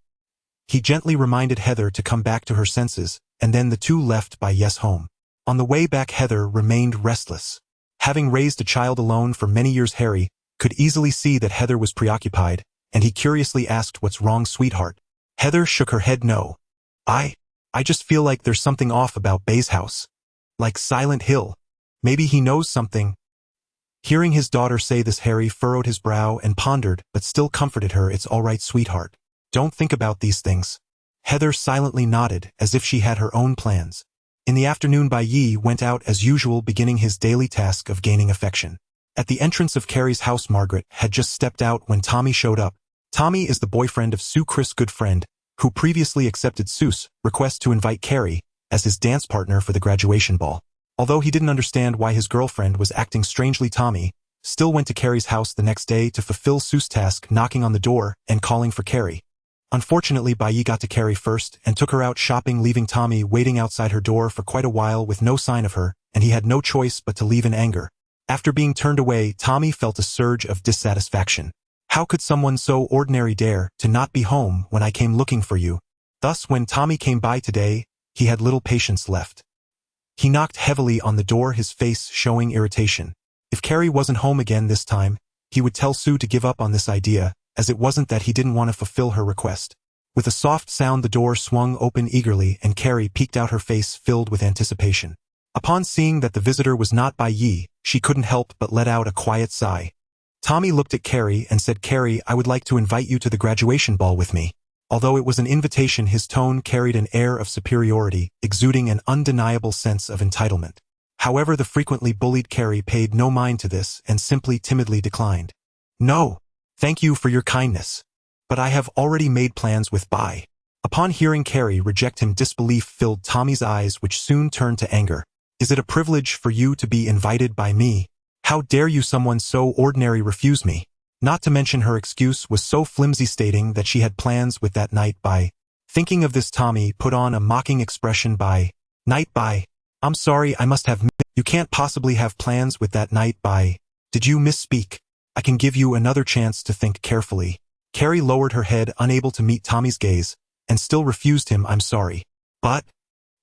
A: He gently reminded Heather to come back to her senses, and then the two left Bai Ye's home. On the way back, Heather remained restless. Having raised a child alone for many years, Harry could easily see that Heather was preoccupied, and he curiously asked, "What's wrong, sweetheart?" Heather shook her head. "No. I just feel like there's something off about Bai's house. Like Silent Hill. Maybe he knows something." Hearing his daughter say this, Harry furrowed his brow and pondered, but still comforted her. "It's all right, sweetheart. Don't think about these things." Heather silently nodded, as if she had her own plans. In the afternoon, Bai Ye went out as usual, beginning his daily task of gaining affection. At the entrance of Carrie's house, Margaret had just stepped out when Tommy showed up. Tommy is the boyfriend of Sue, Chris' good friend, who previously accepted Sue's request to invite Carrie as his dance partner for the graduation ball. Although he didn't understand why his girlfriend was acting strangely, Tommy still went to Carrie's house the next day to fulfill Sue's task, knocking on the door and calling for Carrie. Unfortunately, Bai Ye got to Carrie first and took her out shopping, leaving Tommy waiting outside her door for quite a while with no sign of her, and he had no choice but to leave in anger. After being turned away, Tommy felt a surge of dissatisfaction. How could someone so ordinary dare to not be home when I came looking for you? Thus, when Tommy came by today, he had little patience left. He knocked heavily on the door, his face showing irritation. If Carrie wasn't home again this time, he would tell Sue to give up on this idea, as it wasn't that he didn't want to fulfill her request. With a soft sound, the door swung open eagerly, and Carrie peeked out, her face filled with anticipation. Upon seeing that the visitor was not Bai Ye, she couldn't help but let out a quiet sigh. Tommy looked at Carrie and said, "Carrie, I would like to invite you to the graduation ball with me." Although it was an invitation, his tone carried an air of superiority, exuding an undeniable sense of entitlement. However, the frequently bullied Carrie paid no mind to this and simply timidly declined. "No, thank you for your kindness. But I have already made plans with Bai." Upon hearing Carrie reject him, disbelief filled Tommy's eyes, which soon turned to anger. "Is it a privilege for you to be invited by me? How dare you, someone so ordinary, refuse me?" Not to mention her excuse was so flimsy, stating that she had plans with that night. Bai. Thinking of this, Tommy put on a mocking expression. "Bai. Night, Bai. I'm sorry, I must have You can't possibly have plans with that night, Bai. Did you misspeak? I can give you another chance to think carefully." Carrie lowered her head, unable to meet Tommy's gaze, and still refused him. "I'm sorry. But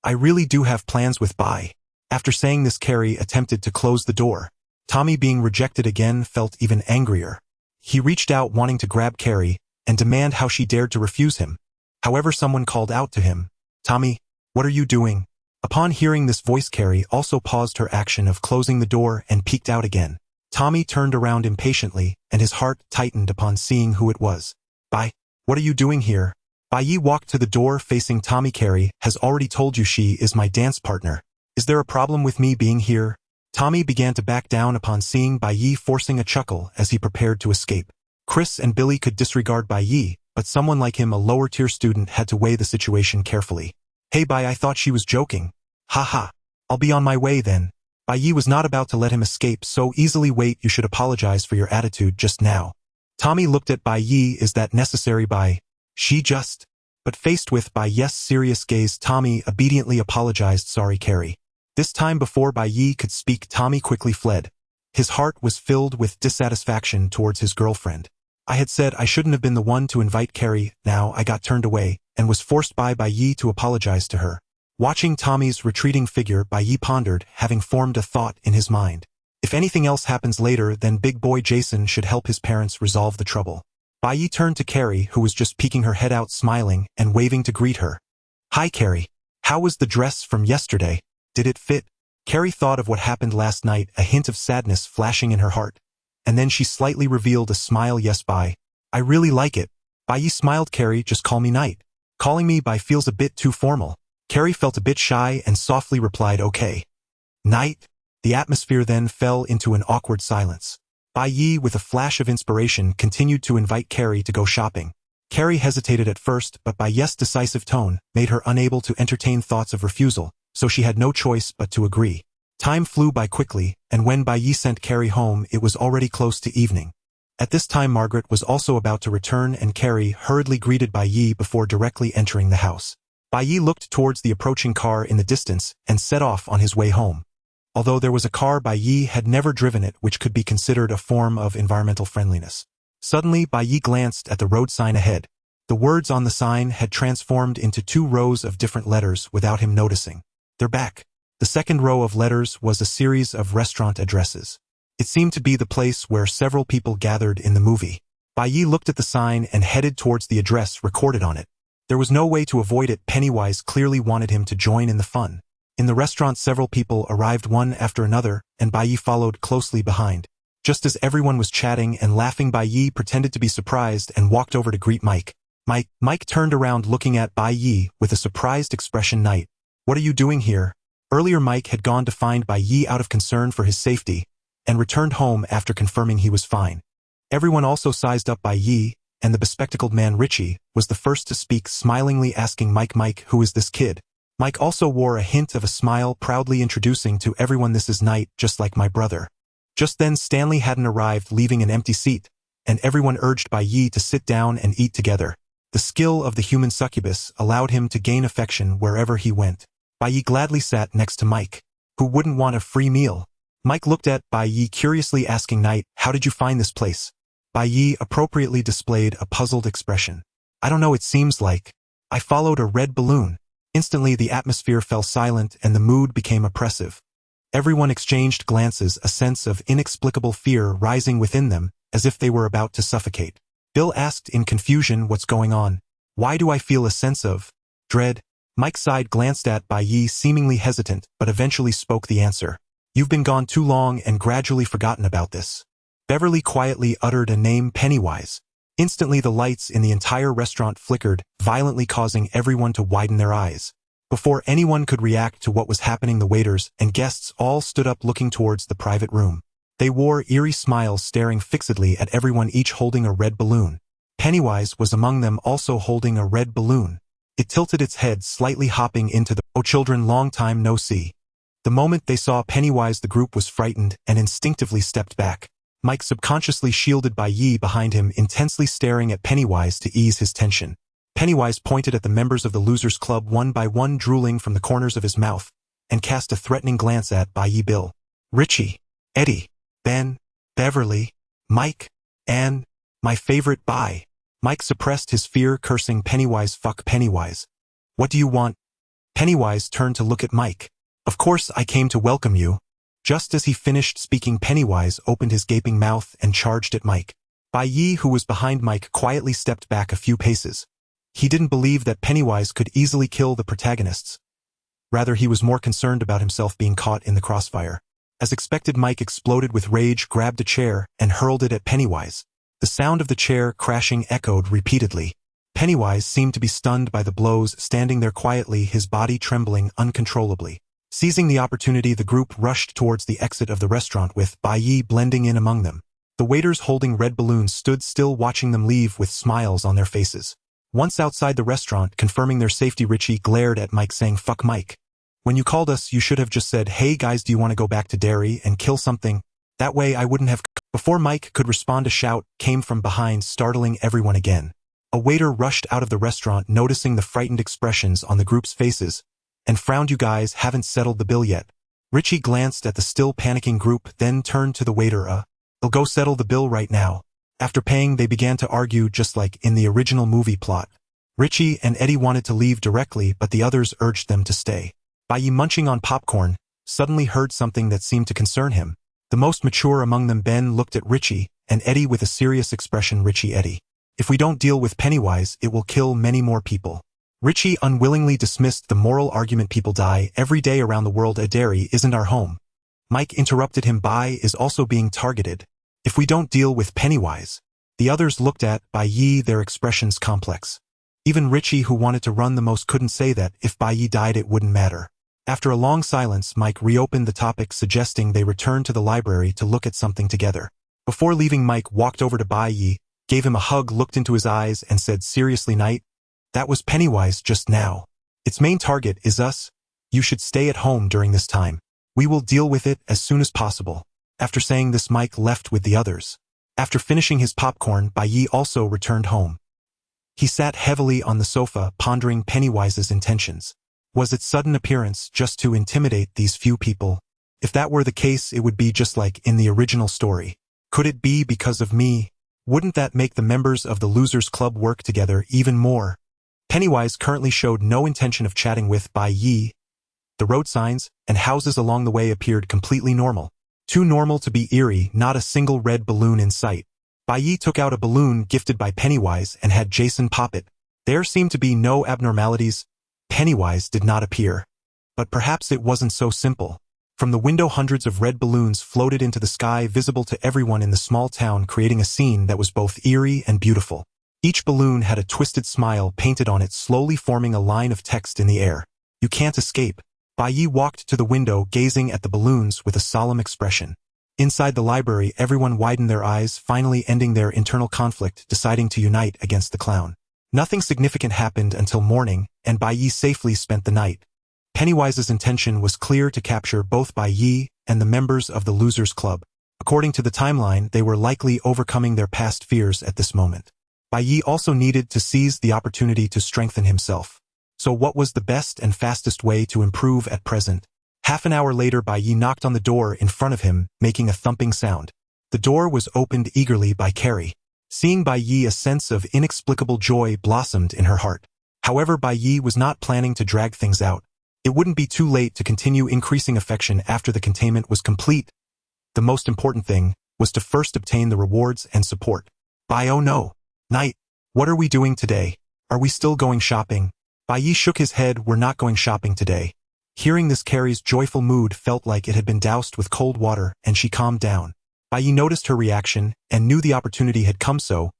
A: I really do have plans with Bai." After saying this, Carrie attempted to close the door. Tommy, being rejected again, felt even angrier. He reached out, wanting to grab Carrie and demand how she dared to refuse him. However, someone called out to him, "Tommy, what are you doing?" Upon hearing this voice, Carrie also paused her action of closing the door and peeked out again. Tommy turned around impatiently, and his heart tightened upon seeing who it was. "Bai, what are you doing here?" Bai Ye walked to the door, facing Tommy. "Carrie has already told you she is my dance partner. Is there a problem with me being here?" Tommy began to back down upon seeing Bai Ye, forcing a chuckle as he prepared to escape. Chris and Billy could disregard Bai Ye, but someone like him, a lower-tier student, had to weigh the situation carefully. "Hey Bai, I thought she was joking." "Haha. I'll be on my way then." Bai Ye was not about to let him escape so easily. "Wait, you should apologize for your attitude just now." Tommy looked at Bai Ye. "Is that necessary, Bai? She just..." But faced with Bai Ye's serious gaze, Tommy obediently apologized. "Sorry, Carrie." This time, before Bai Ye could speak, Tommy quickly fled. His heart was filled with dissatisfaction towards his girlfriend. "I had said I shouldn't have been the one to invite Carrie. Now I got turned away and was forced by Bai Ye to apologize to her." Watching Tommy's retreating figure, Bai Ye pondered, having formed a thought in his mind. If anything else happens later, then big boy Jason should help his parents resolve the trouble. Bai Ye turned to Carrie, who was just peeking her head out, smiling and waving to greet her. "Hi, Carrie. How was the dress from yesterday? Did it fit?" Carrie thought of what happened last night, a hint of sadness flashing in her heart. And then she slightly revealed a smile. "Yes, Bai. I really like it." Bai Ye smiled. "Carrie, just call me Knight. Calling me Bai feels a bit too formal." Carrie felt a bit shy and softly replied, "Okay. Knight." The atmosphere then fell into an awkward silence. Bai Ye, with a flash of inspiration, continued to invite Carrie to go shopping. Carrie hesitated at first, but Bai Ye's decisive tone made her unable to entertain thoughts of refusal, so she had no choice but to agree. Time flew by quickly, and when Bai Ye sent Carrie home, it was already close to evening. At this time, Margaret was also about to return, and Carrie hurriedly greeted Bai Ye before directly entering the house. Bai Ye looked towards the approaching car in the distance and set off on his way home. Although there was a car, Bai Ye had never driven it, which could be considered a form of environmental friendliness. Suddenly, Bai Ye glanced at the road sign ahead. The words on the sign had transformed into 2 rows of different letters without him noticing. They're back. The second row of letters was a series of restaurant addresses. It seemed to be the place where several people gathered in the movie. Bai Ye looked at the sign and headed towards the address recorded on it. There was no way to avoid it. Pennywise clearly wanted him to join in the fun. In the restaurant, several people arrived one after another, and Bai Ye followed closely behind. Just as everyone was chatting and laughing, Bai Ye pretended to be surprised and walked over to greet Mike. Mike turned around, looking at Bai Ye with a surprised expression. "Knight, what are you doing here?" Earlier, Mike had gone to find Bai Ye out of concern for his safety, and returned home after confirming he was fine. Everyone also sized up Bai Ye, and the bespectacled man Richie was the first to speak, smilingly asking Mike, "Who is this kid?" Mike also wore a hint of a smile, proudly introducing to everyone, "This is Knight, just like my brother." Just then, Stanley hadn't arrived, leaving an empty seat, and everyone urged Bai Ye to sit down and eat together. The skill of the human succubus allowed him to gain affection wherever he went. Bai Ye gladly sat next to Mike. Who wouldn't want a free meal? Mike looked at Bai Ye curiously, asking, "Knight, how did you find this place?" Bai Ye appropriately displayed a puzzled expression. "I don't know, it seems like I followed a red balloon." Instantly, the atmosphere fell silent and the mood became oppressive. Everyone exchanged glances, a sense of inexplicable fear rising within them, as if they were about to suffocate. Bill asked in confusion, "What's going on? Why do I feel a sense of dread?" Mike sighed, glanced at Bai Ye, seemingly hesitant, but eventually spoke the answer. "You've been gone too long and gradually forgotten about this." Beverly quietly uttered a name, Pennywise. Instantly the lights in the entire restaurant flickered, violently causing everyone to widen their eyes. Before anyone could react to what was happening, the waiters and guests all stood up looking towards the private room. They wore eerie smiles, staring fixedly at everyone, each holding a red balloon. Pennywise was among them, also holding a red balloon. It tilted its head slightly, hopping into the "Oh children, long time no see." The moment they saw Pennywise, the group was frightened and instinctively stepped back. Mike subconsciously shielded Bai Ye behind him, intensely staring at Pennywise to ease his tension. Pennywise pointed at the members of the Losers Club one by one, drooling from the corners of his mouth, and cast a threatening glance at Bai Ye, Bill, Richie, Eddie, Ben, Beverly, Mike, and my favorite, Bai. Mike suppressed his fear, cursing Pennywise. Fuck Pennywise. What do you want? Pennywise turned to look at Mike. Of course I came to welcome you. Just as he finished speaking, Pennywise opened his gaping mouth and charged at Mike. Bai Ye, who was behind Mike, quietly stepped back a few paces. He didn't believe that Pennywise could easily kill the protagonists. Rather, he was more concerned about himself being caught in the crossfire. As expected, Mike exploded with rage, grabbed a chair, and hurled it at Pennywise. The sound of the chair crashing echoed repeatedly. Pennywise seemed to be stunned by the blows, standing there quietly, his body trembling uncontrollably. Seizing the opportunity, the group rushed towards the exit of the restaurant, with Bai Ye blending in among them. The waiters holding red balloons stood still, watching them leave with smiles on their faces. Once outside the restaurant, confirming their safety, Richie glared at Mike, saying, "Fuck Mike. When you called us, you should have just said, 'Hey guys, do you want to go back to Derry and kill something?' That way I wouldn't have..." Before Mike could respond, a shout came from behind, startling everyone again. A waiter rushed out of the restaurant, noticing the frightened expressions on the group's faces, and frowned. "You guys haven't settled the bill yet." Richie glanced at the still panicking group, then turned to the waiter. "I'll go settle the bill right now." After paying, they began to argue, just like in the original movie plot. Richie and Eddie wanted to leave directly, but the others urged them to stay. Bai Ye, munching on popcorn, suddenly heard something that seemed to concern him. The most mature among them, Ben, looked at Richie and Eddie with a serious expression. "Richie, Eddie, if we don't deal with Pennywise, it will kill many more people." Richie unwillingly dismissed the moral argument. "People die every day around the world. A Derry isn't our home." Mike interrupted him. "Bai is also being targeted. If we don't deal with Pennywise..." The others looked at Bai Ye, their expressions complex. Even Richie, who wanted to run the most, couldn't say that if Bai Ye died it wouldn't matter. After a long silence, Mike reopened the topic, suggesting they return to the library to look at something together. Before leaving, Mike walked over to Bai Ye, gave him a hug, looked into his eyes, and said seriously, "Knight, that was Pennywise just now. Its main target is us. You should stay at home during this time. We will deal with it as soon as possible." After saying this, Mike left with the others. After finishing his popcorn, Bai Ye also returned home. He sat heavily on the sofa, pondering Pennywise's intentions. Was its sudden appearance just to intimidate these few people? If that were the case, it would be just like in the original story. Could it be because of me? Wouldn't that make the members of the Losers Club work together even more? Pennywise currently showed no intention of chatting with Bai Ye. The road signs and houses along the way appeared completely normal. Too normal to be eerie, not a single red balloon in sight. Bai Ye took out a balloon gifted by Pennywise and had Jason pop it. There seemed to be no abnormalities. Pennywise did not appear. But perhaps it wasn't so simple. From the window, hundreds of red balloons floated into the sky, visible to everyone in the small town, creating a scene that was both eerie and beautiful. Each balloon had a twisted smile painted on it, slowly forming a line of text in the air. "You can't escape." Bai Ye walked to the window, gazing at the balloons with a solemn expression. Inside the library, everyone widened their eyes, finally ending their internal conflict, deciding to unite against the clown. Nothing significant happened until morning, and Bai Ye safely spent the night. Pennywise's intention was clear: to capture both Bai Ye and the members of the Losers Club. According to the timeline, they were likely overcoming their past fears at this moment. Bai Ye also needed to seize the opportunity to strengthen himself. So what was the best and fastest way to improve at present? Half an hour later, Bai Ye knocked on the door in front of him, making a thumping sound. The door was opened eagerly by Carrie. Seeing Bai Ye, a sense of inexplicable joy blossomed in her heart. However, Bai Ye was not planning to drag things out. It wouldn't be too late to continue increasing affection after the containment was complete. The most important thing was to first obtain the rewards and support. "Bai, oh no. Knight, what are we doing today? Are we still going shopping?" Bai Ye shook his head. "We're not going shopping today." Hearing this, Carrie's joyful mood felt like it had been doused with cold water, and she calmed down. Bai Ye noticed her reaction and knew the opportunity had come, so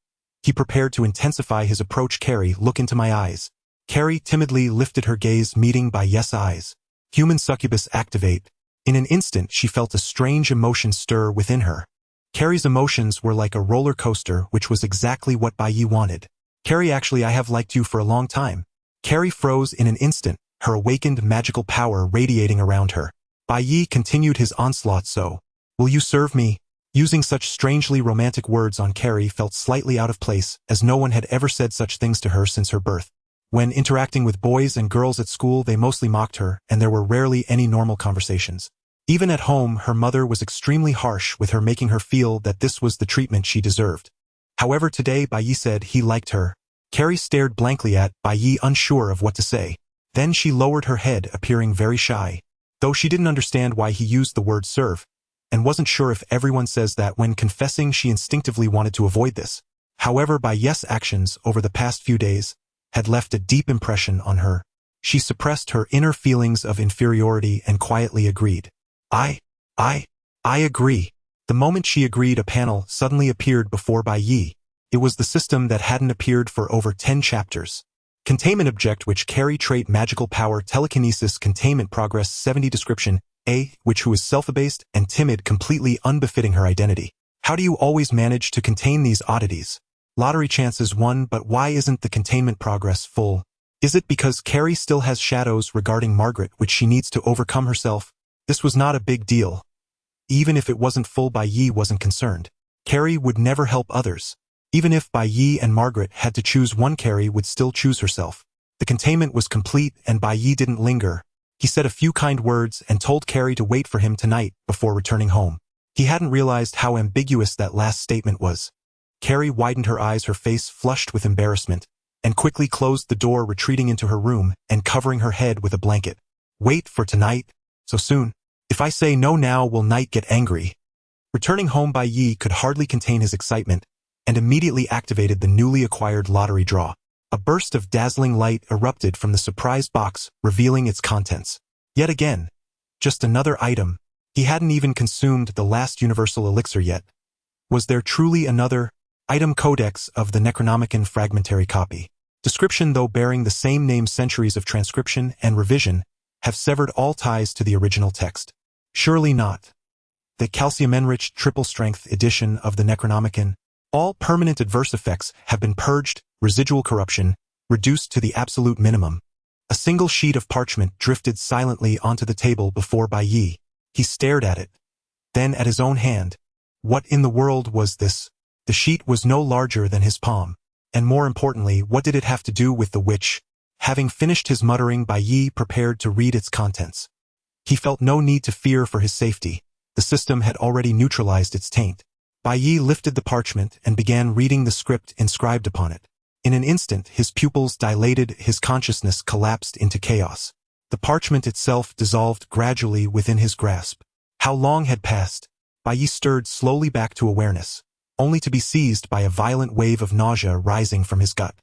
A: he prepared to intensify his approach. Carrie, look into my eyes. Carrie timidly lifted her gaze, meeting Bai Ye's eyes. Human succubus activate. In an instant she felt a strange emotion stir within her. Carrie's emotions were like a roller coaster, which was exactly what Bai Ye wanted. Carrie, actually I have liked you for a long time. Carrie froze in an instant, her awakened magical power radiating around her. Bai Ye continued his onslaught. So, will you serve me? Using such strangely romantic words on Carrie felt slightly out of place, as no one had ever said such things to her since her birth. When interacting with boys and girls at school, they mostly mocked her, and there were rarely any normal conversations. Even at home, her mother was extremely harsh with her, making her feel that this was the treatment she deserved. However, today Bai Ye said he liked her. Carrie stared blankly at Bai Ye, unsure of what to say. Then she lowered her head, appearing very shy. Though she didn't understand why he used the word serve, and wasn't sure if everyone says that when confessing, she instinctively wanted to avoid this. However, Bai Ye's actions over the past few days had left a deep impression on her. She suppressed her inner feelings of inferiority and quietly agreed. I agree. The moment she agreed, a panel suddenly appeared before Bai Ye. It was the system that hadn't appeared for over 10 chapters. Containment object, which carry trait magical power telekinesis. Containment progress 70. Description: A, which who is self-abased and timid, completely unbefitting her identity. How do you always manage to contain these oddities? Lottery chances 1, but why isn't the containment progress full? Is it because Carrie still has shadows regarding Margaret which she needs to overcome herself? This was not a big deal. Even if it wasn't full, Bai Ye wasn't concerned. Carrie would never help others. Even if Bai Ye and Margaret had to choose one, Carrie would still choose herself. The containment was complete and Bai Ye didn't linger. He said a few kind words and told Carrie to wait for him tonight before returning home. He hadn't realized how ambiguous that last statement was. Carrie widened her eyes, her face flushed with embarrassment, and quickly closed the door, retreating into her room and covering her head with a blanket. Wait for tonight? So soon? If I say no now, will Night get angry? Returning home, Bai Ye could hardly contain his excitement and immediately activated the newly acquired lottery draw. A burst of dazzling light erupted from the surprise box, revealing its contents. Yet again, just another item. He hadn't even consumed the last universal elixir yet. Was there truly another item? Codex of the Necronomicon fragmentary copy. Description: though bearing the same name, centuries of transcription and revision have severed all ties to the original text. Surely not. The calcium-enriched triple-strength edition of the Necronomicon. All permanent adverse effects have been purged, residual corruption reduced to the absolute minimum. A single sheet of parchment drifted silently onto the table before Bai Ye. He stared at it, then at his own hand. What in the world was this? The sheet was no larger than his palm. And more importantly, what did it have to do with the witch? Having finished his muttering, Bai Ye prepared to read its contents. He felt no need to fear for his safety. The system had already neutralized its taint. Bai Ye lifted the parchment and began reading the script inscribed upon it. In an instant, his pupils dilated, his consciousness collapsed into chaos. The parchment itself dissolved gradually within his grasp. How long had passed? Bai Ye stirred slowly back to awareness, only to be seized by a violent wave of nausea rising from his gut.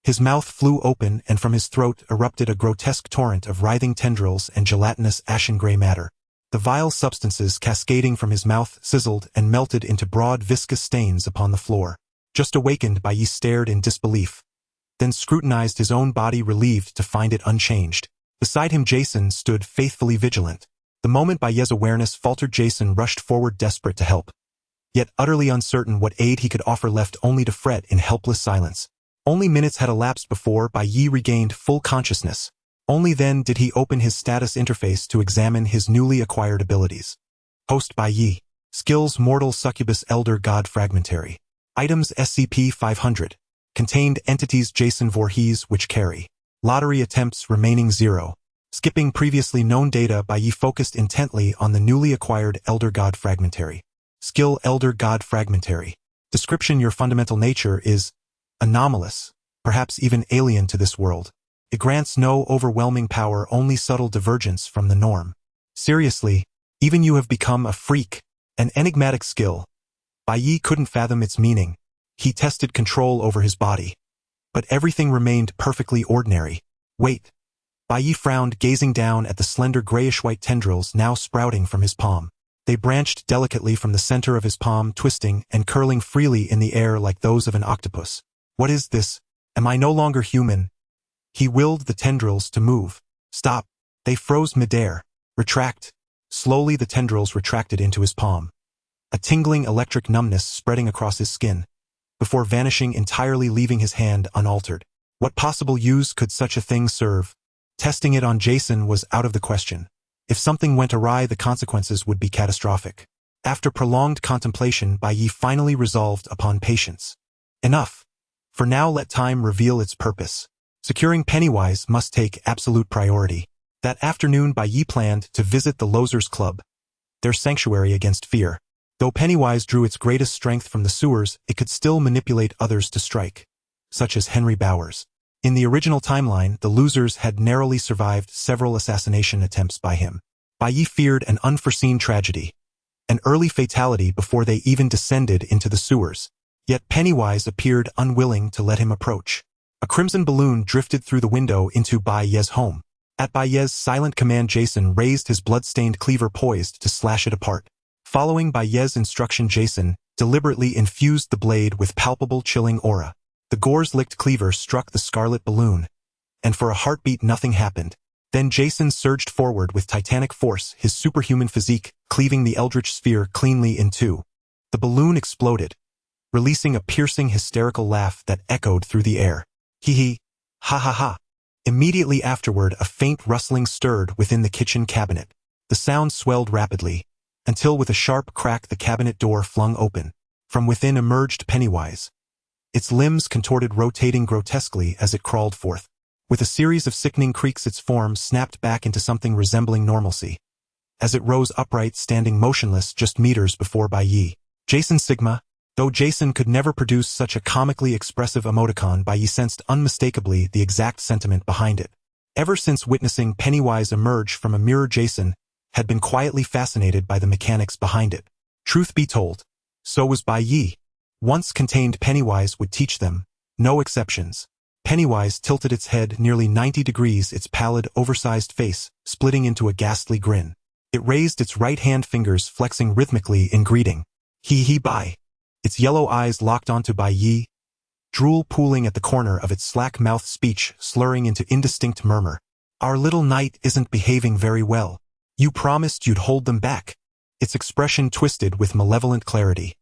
A: His mouth flew open and from his throat erupted a grotesque torrent of writhing tendrils and gelatinous ashen-gray matter. The vile substances cascading from his mouth sizzled and melted into broad viscous stains upon the floor. Just awakened, Bai Ye stared in disbelief, then scrutinized his own body, relieved to find it unchanged. Beside him, Jason stood faithfully vigilant. The moment Bai Ye's awareness faltered, Jason rushed forward, desperate to help, yet utterly uncertain what aid he could offer, left only to fret in helpless silence. Only minutes had elapsed before Bai Ye regained full consciousness. Only then did he open his status interface to examine his newly acquired abilities. Host: Bai Ye. Skills: Mortal Succubus, Elder God, Fragmentary. Items: SCP-500. Contained entities: Jason Voorhees, Witch Carrie. Lottery attempts remaining 0. Skipping previously known data, Bai Ye focused intently on the newly acquired Elder God Fragmentary. Skill: Elder God Fragmentary. Description: your fundamental nature is anomalous, perhaps even alien to this world. It grants no overwhelming power, only subtle divergence from the norm. Seriously, even you have become a freak, an enigmatic skill. Bai Ye couldn't fathom its meaning. He tested control over his body, but everything remained perfectly ordinary. Wait. Bai Ye frowned, gazing down at the slender grayish-white tendrils now sprouting from his palm. They branched delicately from the center of his palm, twisting and curling freely in the air like those of an octopus. What is this? Am I no longer human? He willed the tendrils to move. Stop. They froze midair. Retract. Slowly the tendrils retracted into his palm. A tingling electric numbness spreading across his skin, before vanishing entirely, leaving his hand unaltered. What possible use could such a thing serve? Testing it on Jason was out of the question. If something went awry, the consequences would be catastrophic. After prolonged contemplation, Bai Ye finally resolved upon patience. Enough. For now, let time reveal its purpose. Securing Pennywise must take absolute priority. That afternoon, Bai Ye planned to visit the Losers Club, their sanctuary against fear. Though Pennywise drew its greatest strength from the sewers, it could still manipulate others to strike, such as Henry Bowers. In the original timeline, the Losers had narrowly survived several assassination attempts by him. Bai Ye feared an unforeseen tragedy, an early fatality before they even descended into the sewers. Yet Pennywise appeared unwilling to let him approach. A crimson balloon drifted through the window into Bai Ye's home. At Bai Ye's silent command, Jason raised his blood-stained cleaver, poised to slash it apart. Following Bai Ye's instruction, Jason deliberately infused the blade with palpable, chilling aura. The gore-licked cleaver struck the scarlet balloon, and for a heartbeat nothing happened. Then Jason surged forward with titanic force, his superhuman physique cleaving the eldritch sphere cleanly in two. The balloon exploded, releasing a piercing, hysterical laugh that echoed through the air. Hee hee, ha ha ha. Immediately afterward, a faint rustling stirred within the kitchen cabinet. The sound swelled rapidly, until with a sharp crack the cabinet door flung open. From within emerged Pennywise, its limbs contorted, rotating grotesquely as it crawled forth. With a series of sickening creaks, its form snapped back into something resembling normalcy, as it rose upright, standing motionless just meters before Bai Ye. Jason Sigma. Though Jason could never produce such a comically expressive emoticon, Bai Ye sensed unmistakably the exact sentiment behind it. Ever since witnessing Pennywise emerge from a mirror, Jason had been quietly fascinated by the mechanics behind it. Truth be told, so was Bai Ye. Once contained, Pennywise would teach them. No exceptions. Pennywise tilted its head nearly 90 degrees, its pallid, oversized face splitting into a ghastly grin. It raised its right-hand fingers, flexing rhythmically in greeting. Hee hee Bai. Its yellow eyes locked onto Bai Ye, drool pooling at the corner of its slack-mouthed speech, slurring into indistinct murmur. Our little knight isn't behaving very well. You promised you'd hold them back. Its expression twisted with malevolent clarity,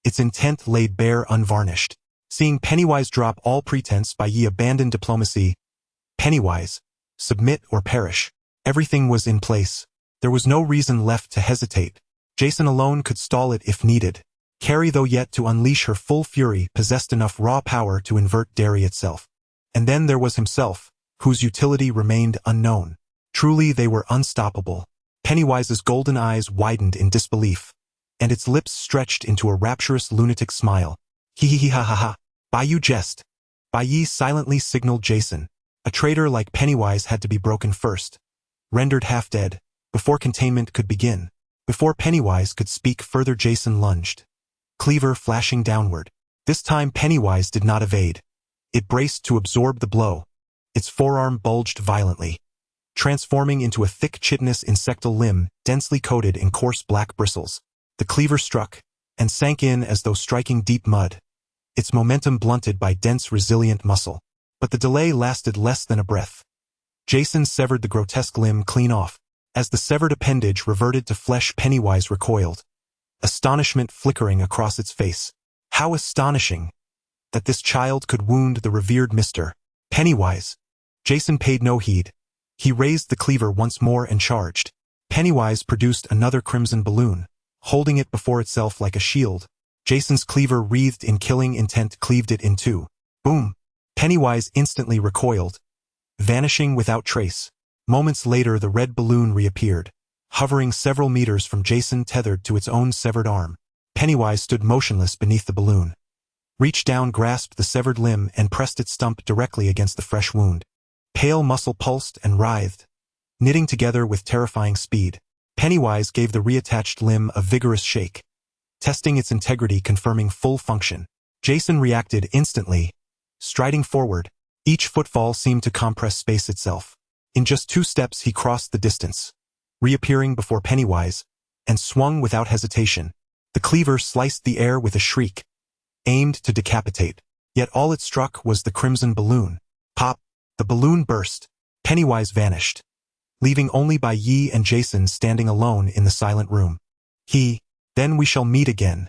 A: its intent laid bare, unvarnished. Seeing Pennywise drop all pretense, Bai Ye abandoned diplomacy. Pennywise, submit or perish. Everything was in place. There was no reason left to hesitate. Jason alone could stall it if needed. Carrie, though yet to unleash her full fury, possessed enough raw power to invert Derry itself. And then there was himself, whose utility remained unknown. Truly they were unstoppable. Pennywise's golden eyes widened in disbelief, and its lips stretched into a rapturous lunatic smile. Hee hee hee ha ha ha. Bai you jest. Bai Ye silently signaled Jason. A traitor like Pennywise had to be broken first, rendered half-dead, before containment could begin. Before Pennywise could speak further, Jason lunged, cleaver flashing downward. This time Pennywise did not evade. It braced to absorb the blow. Its forearm bulged violently, transforming into a thick chitinous insectal limb, densely coated in coarse black bristles. The cleaver struck, and sank in as though striking deep mud, its momentum blunted by dense, resilient muscle. But the delay lasted less than a breath. Jason severed the grotesque limb clean off. As the severed appendage reverted to flesh, Pennywise recoiled, astonishment flickering across its face. How astonishing that this child could wound the revered Mr. Pennywise. Jason paid no heed. He raised the cleaver once more and charged. Pennywise produced another crimson balloon, holding it before itself like a shield. Jason's cleaver, wreathed in killing intent, cleaved it in two. Boom! Pennywise instantly recoiled, vanishing without trace. Moments later, the red balloon reappeared, hovering several meters from Jason, tethered to its own severed arm. Pennywise stood motionless beneath the balloon, reached down, grasped the severed limb, and pressed its stump directly against the fresh wound. Pale muscle pulsed and writhed, knitting together with terrifying speed. Pennywise gave the reattached limb a vigorous shake, testing its integrity, confirming full function. Jason reacted instantly, striding forward. Each footfall seemed to compress space itself. In just 2 steps he crossed the distance, reappearing before Pennywise, and swung without hesitation. The cleaver sliced the air with a shriek, aimed to decapitate. Yet all it struck was the crimson balloon. Pop! The balloon burst. Pennywise vanished, leaving only Bai Ye and Jason standing alone in the silent room. Then we shall meet again.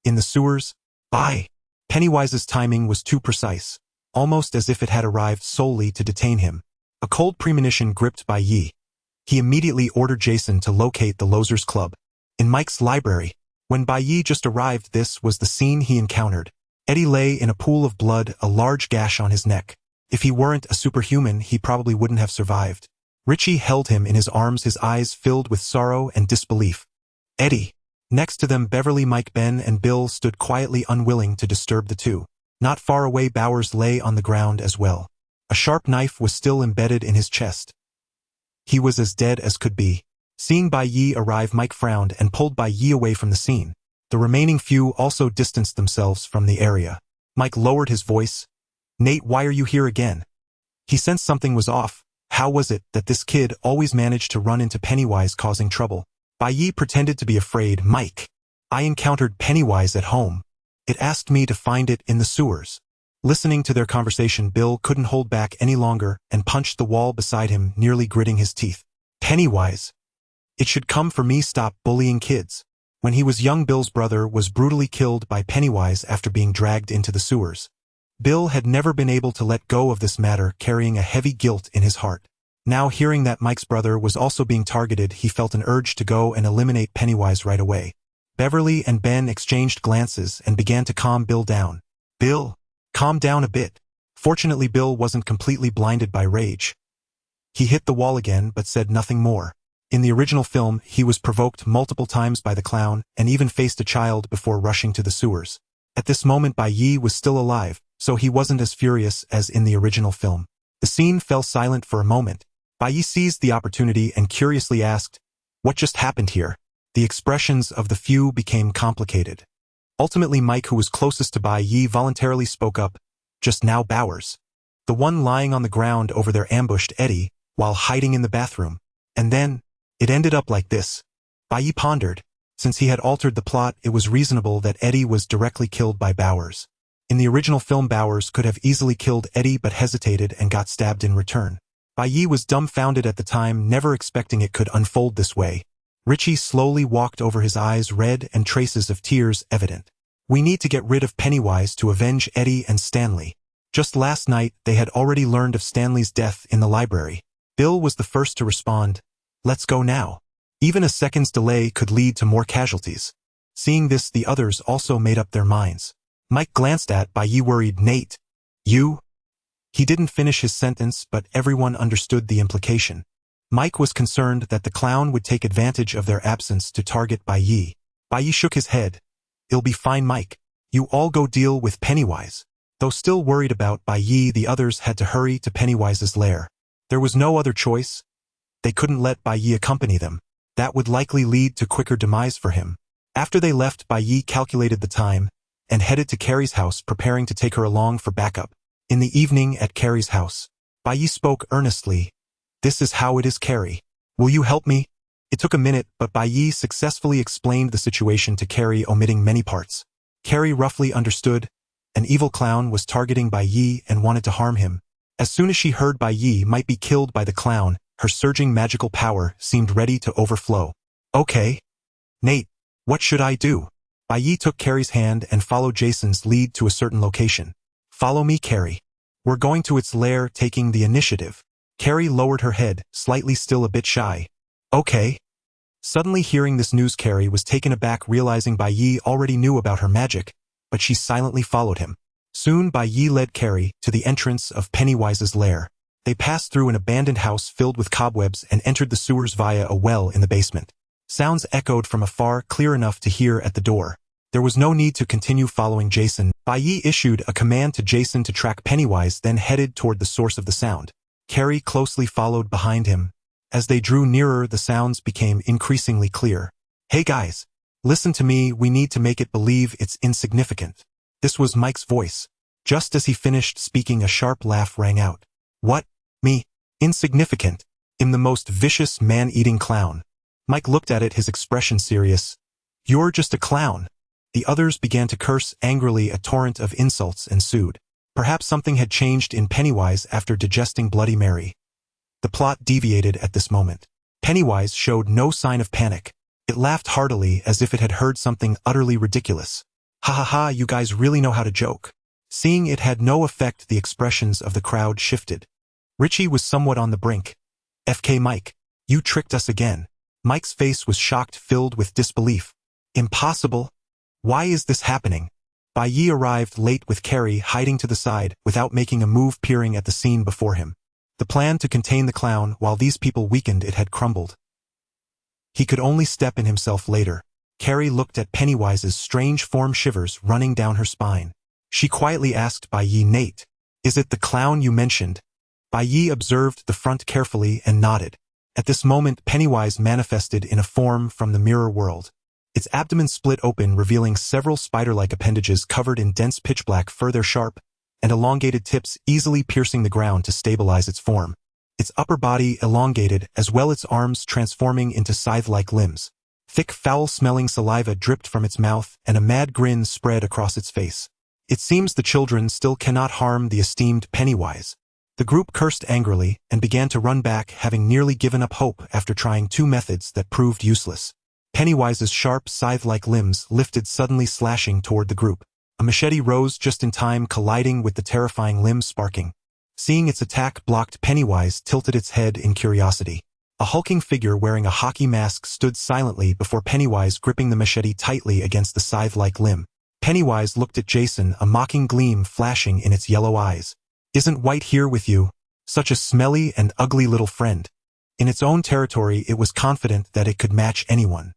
A: In the sewers? Bye! Pennywise's timing was too precise, almost as if it had arrived solely to detain him. A cold premonition gripped Bai Ye. He immediately ordered Jason to locate the Losers Club. In Mike's library. When Bai Ye just arrived, this was the scene he encountered. Eddie lay in a pool of blood, a large gash on his neck. If he weren't a superhuman, he probably wouldn't have survived. Richie held him in his arms, his eyes filled with sorrow and disbelief. Eddie. Next to them, Beverly, Mike, Ben, and Bill stood quietly, unwilling to disturb the two. Not far away, Bowers lay on the ground as well. A sharp knife was still embedded in his chest. He was as dead as could be. Seeing Bai Ye arrive, Mike frowned and pulled Bai Ye away from the scene. The remaining few also distanced themselves from the area. Mike lowered his voice. Nate, why are you here again? He sensed something was off. How was it that this kid always managed to run into Pennywise causing trouble? Bai Ye pretended to be afraid. Mike, I encountered Pennywise at home. It asked me to find it in the sewers. Listening to their conversation, Bill couldn't hold back any longer and punched the wall beside him, nearly gritting his teeth. Pennywise. It should come for me. Stop bullying kids. When he was young, Bill's brother was brutally killed by Pennywise after being dragged into the sewers. Bill had never been able to let go of this matter, carrying a heavy guilt in his heart. Now, hearing that Mike's brother was also being targeted, he felt an urge to go and eliminate Pennywise right away. Beverly and Ben exchanged glances and began to calm Bill down. Bill, calm down a bit. Fortunately, Bill wasn't completely blinded by rage. He hit the wall again but said nothing more. In the original film, he was provoked multiple times by the clown and even faced a child before rushing to the sewers. At this moment, Bai Ye was still alive, so he wasn't as furious as in the original film. The scene fell silent for a moment. Bai Ye seized the opportunity and curiously asked, "What just happened here?" The expressions of the few became complicated. Ultimately, Mike, who was closest to Bai Ye, voluntarily spoke up. "Just now, Bowers. The one lying on the ground over there ambushed Eddie while hiding in the bathroom. And then, it ended up like this." Bai Ye pondered. Since he had altered the plot, it was reasonable that Eddie was directly killed by Bowers. In the original film, Bowers could have easily killed Eddie but hesitated and got stabbed in return. Bai Ye was dumbfounded at the time, never expecting it could unfold this way. Richie slowly walked over, his eyes red and traces of tears evident. "We need to get rid of Pennywise to avenge Eddie and Stanley." Just last night, they had already learned of Stanley's death in the library. Bill was the first to respond. "Let's go now. Even a second's delay could lead to more casualties." Seeing this, the others also made up their minds. Mike glanced at Bai Ye, worried. "Nate, you?" He didn't finish his sentence, but everyone understood the implication. Mike was concerned that the clown would take advantage of their absence to target Bai Ye. Bai Ye shook his head. "It'll be fine, Mike. You all go deal with Pennywise." Though still worried about Bai Ye, the others had to hurry to Pennywise's lair. There was no other choice. They couldn't let Bai Ye accompany them. That would likely lead to quicker demise for him. After they left, Bai Ye calculated the time and headed to Carrie's house, preparing to take her along for backup. In the evening at Carrie's house, Bai Ye spoke earnestly. "This is how it is, Carrie. Will you help me?" It took a minute, but Bai Ye successfully explained the situation to Carrie, omitting many parts. Carrie roughly understood. An evil clown was targeting Bai Ye and wanted to harm him. As soon as she heard Bai Ye might be killed by the clown, her surging magical power seemed ready to overflow. "Okay. Nate, what should I do?" Bai Ye took Carrie's hand and followed Jason's lead to a certain location. "Follow me, Carrie. We're going to its lair, taking the initiative." Carrie lowered her head, slightly still a bit shy. "Okay." Suddenly hearing this news, Carrie was taken aback, realizing Bai Ye already knew about her magic, but she silently followed him. Soon Bai Ye led Carrie to the entrance of Pennywise's lair. They passed through an abandoned house filled with cobwebs and entered the sewers via a well in the basement. Sounds echoed from afar, clear enough to hear at the door. There was no need to continue following Jason. Bai Ye issued a command to Jason to track Pennywise, then headed toward the source of the sound. Carrie closely followed behind him. As they drew nearer, the sounds became increasingly clear. "Hey guys, listen to me, we need to make it believe it's insignificant." This was Mike's voice. Just as he finished speaking, a sharp laugh rang out. "What? Me? Insignificant? I'm the most vicious man-eating clown. Mike looked at it, his expression serious. You're just a clown. The others began to curse angrily. A torrent of insults ensued. Perhaps something had changed in Pennywise after digesting Bloody Mary. The plot deviated at this moment. Pennywise showed no sign of panic. It laughed heartily as if it had heard something utterly ridiculous. Ha ha ha, you guys really know how to joke. Seeing it had no effect, the expressions of the crowd shifted. Richie was somewhat on the brink. FK Mike, you tricked us again. Mike's face was shocked, filled with disbelief. Impossible. Why is this happening? Bai Ye arrived late with Carrie hiding to the side without making a move, peering at the scene before him. The plan to contain the clown while these people weakened it had crumbled. He could only step in himself later. Carrie looked at Pennywise's strange form, shivers running down her spine. She quietly asked Bai Ye, Nate, is it the clown you mentioned? Bai Ye observed the front carefully and nodded. At this moment, Pennywise manifested in a form from the mirror world. Its abdomen split open, revealing several spider-like appendages covered in dense pitch black, fur sharp and elongated tips easily piercing the ground to stabilize its form. Its upper body elongated, as well its arms transforming into scythe-like limbs. Thick, foul-smelling saliva dripped from its mouth, and a mad grin spread across its face. It seems the children still cannot harm the esteemed Pennywise. The group cursed angrily and began to run back, having nearly given up hope after trying two methods that proved useless. Pennywise's sharp, scythe-like limbs lifted, suddenly slashing toward the group. A machete rose just in time, colliding with the terrifying limbs, sparking. Seeing its attack blocked, Pennywise tilted its head in curiosity. A hulking figure wearing a hockey mask stood silently before Pennywise, gripping the machete tightly against the scythe-like limb. Pennywise looked at Jason, a mocking gleam flashing in its yellow eyes. Isn't White here with you? Such a smelly and ugly little friend. In its own territory, it was confident that it could match anyone.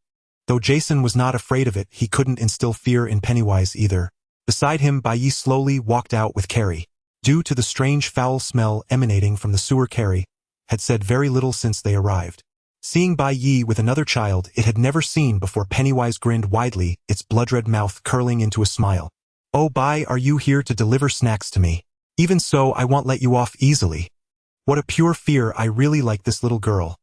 A: Though Jason was not afraid of it, he couldn't instill fear in Pennywise either. Beside him, Bai Ye slowly walked out with Carrie. Due to the strange foul smell emanating from the sewer, Carrie had said very little since they arrived. Seeing Bai Ye with another child it had never seen before, Pennywise grinned widely, its blood-red mouth curling into a smile. Oh Bai, are you here to deliver snacks to me? Even so, I won't let you off easily. What a pure fear, I really like this little girl.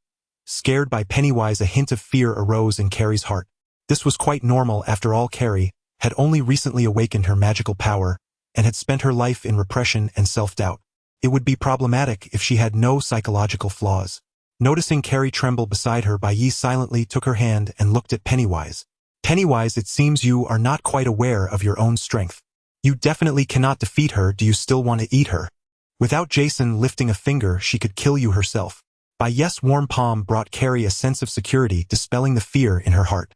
A: Scared by Pennywise, a hint of fear arose in Carrie's heart. This was quite normal, after all. Carrie had only recently awakened her magical power and had spent her life in repression and self-doubt. It would be problematic if she had no psychological flaws. Noticing Carrie tremble beside her, Bai Ye silently took her hand and looked at Pennywise. Pennywise, it seems you are not quite aware of your own strength. You definitely cannot defeat her. Do you still want to eat her? Without Jason lifting a finger, she could kill you herself. Bai Ye's warm palm brought Carrie a sense of security, dispelling the fear in her heart.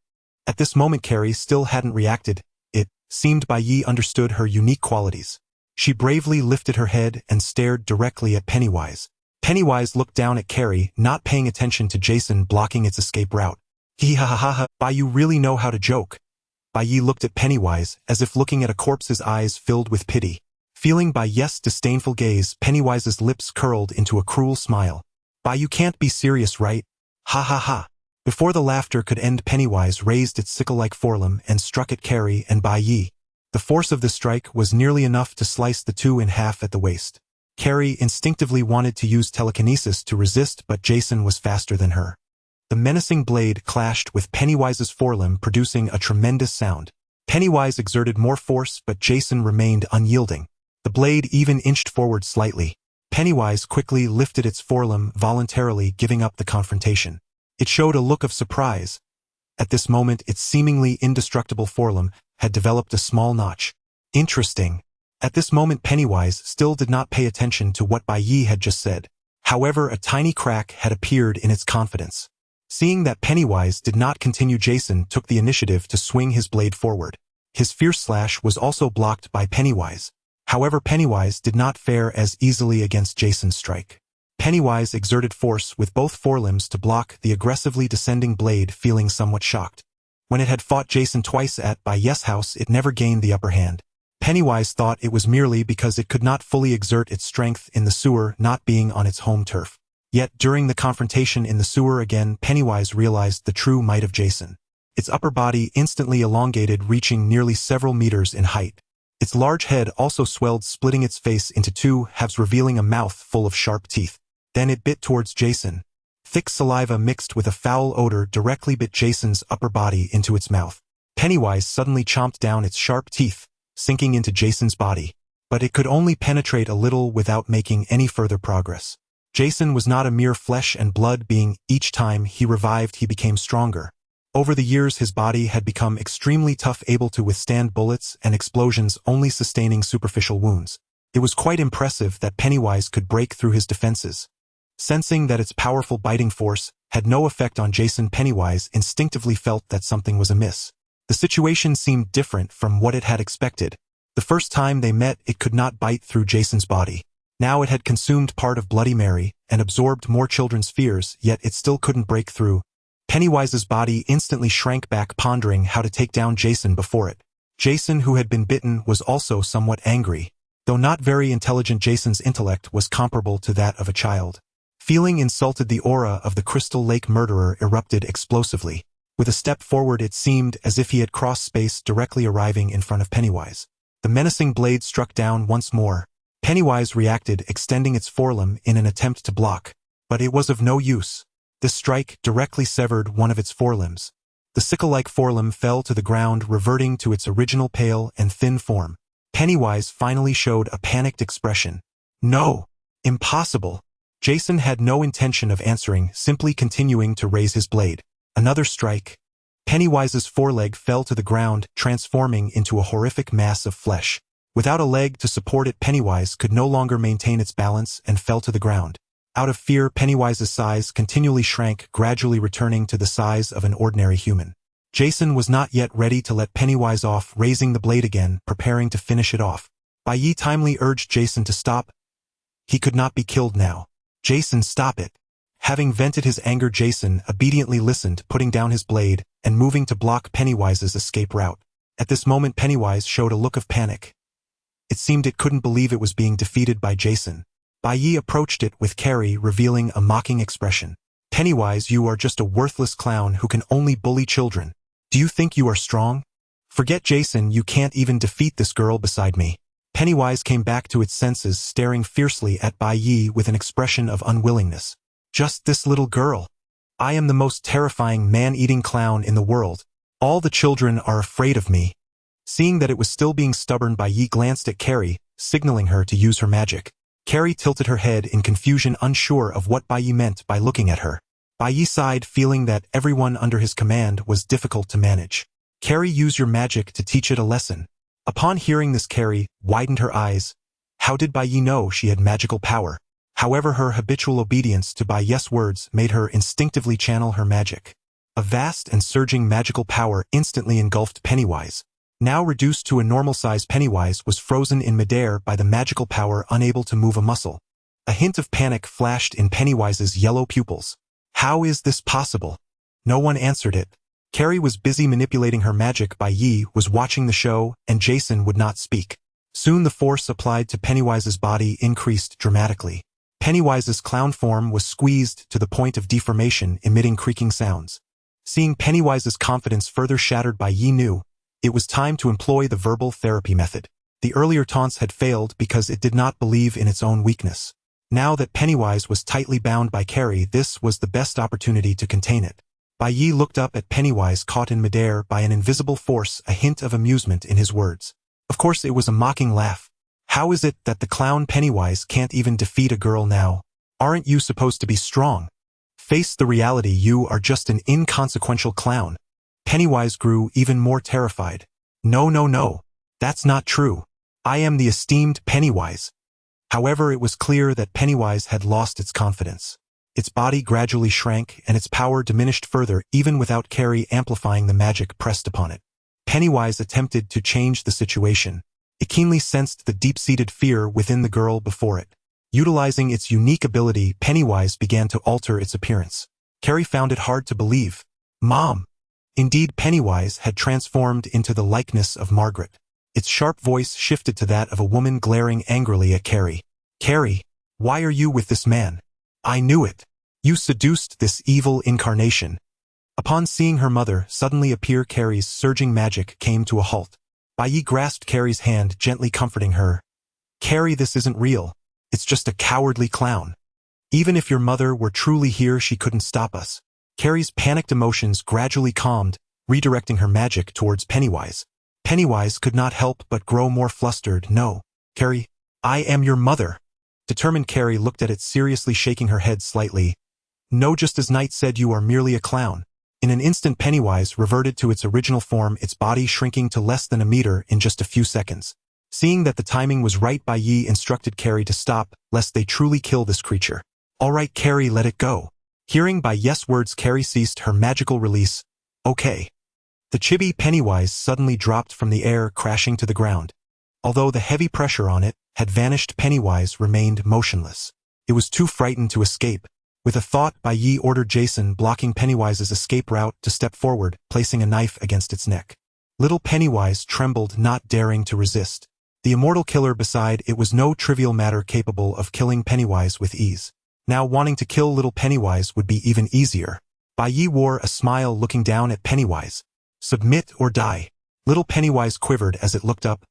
A: At this moment, Carrie still hadn't reacted. It seemed Bai Ye understood her unique qualities. She bravely lifted her head and stared directly at Pennywise. Pennywise looked down at Carrie, not paying attention to Jason blocking its escape route. Hee ha ha ha ha, Bai, you really know how to joke. Bai Ye looked at Pennywise, as if looking at a corpse's eyes filled with pity. Feeling Bai Ye's disdainful gaze, Pennywise's lips curled into a cruel smile. Bai, you can't be serious, right? Ha ha ha. Before the laughter could end, Pennywise raised its sickle-like forelimb and struck at Carrie and Bai Ye. The force of the strike was nearly enough to slice the two in half at the waist. Carrie instinctively wanted to use telekinesis to resist, but Jason was faster than her. The menacing blade clashed with Pennywise's forelimb, producing a tremendous sound. Pennywise exerted more force, but Jason remained unyielding. The blade even inched forward slightly. Pennywise quickly lifted its forelimb, voluntarily giving up the confrontation. It showed a look of surprise. At this moment, its seemingly indestructible forelimb had developed a small notch. Interesting. At this moment, Pennywise still did not pay attention to what Bai Ye had just said. However, a tiny crack had appeared in its confidence. Seeing that Pennywise did not continue, Jason took the initiative to swing his blade forward. His fierce slash was also blocked by Pennywise. However, Pennywise did not fare as easily against Jason's strike. Pennywise exerted force with both forelimbs to block the aggressively descending blade, feeling somewhat shocked. When it had fought Jason twice at Bai Ye's house, it never gained the upper hand. Pennywise thought it was merely because it could not fully exert its strength in the sewer, not being on its home turf. Yet, during the confrontation in the sewer again, Pennywise realized the true might of Jason. Its upper body instantly elongated, reaching nearly several meters in height. Its large head also swelled, splitting its face into two halves, revealing a mouth full of sharp teeth. Then it bit towards Jason. Thick saliva mixed with a foul odor directly bit Jason's upper body into its mouth. Pennywise suddenly chomped down its sharp teeth, sinking into Jason's body. But it could only penetrate a little without making any further progress. Jason was not a mere flesh and blood being. Each time he revived he became stronger. Over the years his body had become extremely tough, able to withstand bullets and explosions, only sustaining superficial wounds. It was quite impressive that Pennywise could break through his defenses. Sensing that its powerful biting force had no effect on Jason, Pennywise instinctively felt that something was amiss. The situation seemed different from what it had expected. The first time they met it could not bite through Jason's body. Now it had consumed part of Bloody Mary and absorbed more children's fears, yet it still couldn't break through. Pennywise's body instantly shrank back, pondering how to take down Jason before it. Jason, who had been bitten, was also somewhat angry. Though not very intelligent, Jason's intellect was comparable to that of a child. Feeling insulted, the aura of the Crystal Lake murderer erupted explosively. With a step forward it seemed as if he had crossed space, directly arriving in front of Pennywise. The menacing blade struck down once more. Pennywise reacted, extending its forelimb in an attempt to block. But it was of no use. This strike directly severed one of its forelimbs. The sickle-like forelimb fell to the ground, reverting to its original pale and thin form. Pennywise finally showed a panicked expression. No! Impossible! Jason had no intention of answering, simply continuing to raise his blade. Another strike. Pennywise's foreleg fell to the ground, transforming into a horrific mass of flesh. Without a leg to support it, Pennywise could no longer maintain its balance and fell to the ground. Out of fear, Pennywise's size continually shrank, gradually returning to the size of an ordinary human. Jason was not yet ready to let Pennywise off, raising the blade again, preparing to finish it off. Bai Ye timely urged Jason to stop. He could not be killed now. Jason, stop it. Having vented his anger, Jason obediently listened, putting down his blade and moving to block Pennywise's escape route. At this moment Pennywise showed a look of panic. It seemed it couldn't believe it was being defeated by Jason. Bai Ye approached it with Carrie, revealing a mocking expression. Pennywise, you are just a worthless clown who can only bully children. Do you think you are strong? Forget Jason, you can't even defeat this girl beside me. Pennywise came back to its senses, staring fiercely at Bai Ye with an expression of unwillingness. Just this little girl. I am the most terrifying man-eating clown in the world. All the children are afraid of me. Seeing that it was still being stubborn, Bai Ye glanced at Carrie, signaling her to use her magic. Carrie tilted her head in confusion, unsure of what Bai Ye meant by looking at her. Bai Ye sighed, feeling that everyone under his command was difficult to manage. Carrie, use your magic to teach it a lesson. Upon hearing this, Carrie widened her eyes. How did Bai Ye know she had magical power? However, her habitual obedience to Bai Ye's words made her instinctively channel her magic. A vast and surging magical power instantly engulfed Pennywise. Now reduced to a normal size, Pennywise was frozen in midair by the magical power, unable to move a muscle. A hint of panic flashed in Pennywise's yellow pupils. How is this possible? No one answered it. Carrie was busy manipulating her magic. Bai Ye was watching the show, and Jason would not speak. Soon the force applied to Pennywise's body increased dramatically. Pennywise's clown form was squeezed to the point of deformation, emitting creaking sounds. Seeing Pennywise's confidence further shattered, Bai Ye knew it was time to employ the verbal therapy method. The earlier taunts had failed because it did not believe in its own weakness. Now that Pennywise was tightly bound by Carrie, this was the best opportunity to contain it. Bai Ye looked up at Pennywise, caught in midair by an invisible force, a hint of amusement in his words. Of course it was a mocking laugh. How is it that the clown Pennywise can't even defeat a girl now? Aren't you supposed to be strong? Face the reality, you are just an inconsequential clown. Pennywise grew even more terrified. No. That's not true. I am the esteemed Pennywise. However, it was clear that Pennywise had lost its confidence. Its body gradually shrank and its power diminished further, even without Carrie amplifying the magic pressed upon it. Pennywise attempted to change the situation. It keenly sensed the deep-seated fear within the girl before it. Utilizing its unique ability, Pennywise began to alter its appearance. Carrie found it hard to believe. Mom! Indeed, Pennywise had transformed into the likeness of Margaret. Its sharp voice shifted to that of a woman, glaring angrily at Carrie. Carrie, why are you with this man? I knew it. You seduced this evil incarnation. Upon seeing her mother suddenly appear, Carrie's surging magic came to a halt. Bai Ye grasped Carrie's hand, gently comforting her. Carrie, this isn't real. It's just a cowardly clown. Even if your mother were truly here, she couldn't stop us. Carrie's panicked emotions gradually calmed, redirecting her magic towards Pennywise. Pennywise could not help but grow more flustered. No, Carrie, I am your mother. Determined Carrie looked at it seriously, shaking her head slightly. No, just as Knight said, you are merely a clown. In an instant, Pennywise reverted to its original form, its body shrinking to less than a meter in just a few seconds. Seeing that the timing was right, Bai Ye instructed Carrie to stop, lest they truly kill this creature. All right, Carrie, let it go. Hearing Bai Ye's words, Carrie ceased her magical release. Okay. The chibi Pennywise suddenly dropped from the air, crashing to the ground. Although the heavy pressure on it had vanished, Pennywise remained motionless. It was too frightened to escape. With a thought, Bai Ye ordered Jason, blocking Pennywise's escape route, to step forward, placing a knife against its neck. Little Pennywise trembled, not daring to resist. The immortal killer beside it was no trivial matter, capable of killing Pennywise with ease. Now wanting to kill little Pennywise would be even easier. Bai Ye wore a smile, looking down at Pennywise. Submit or die. Little Pennywise quivered as it looked up.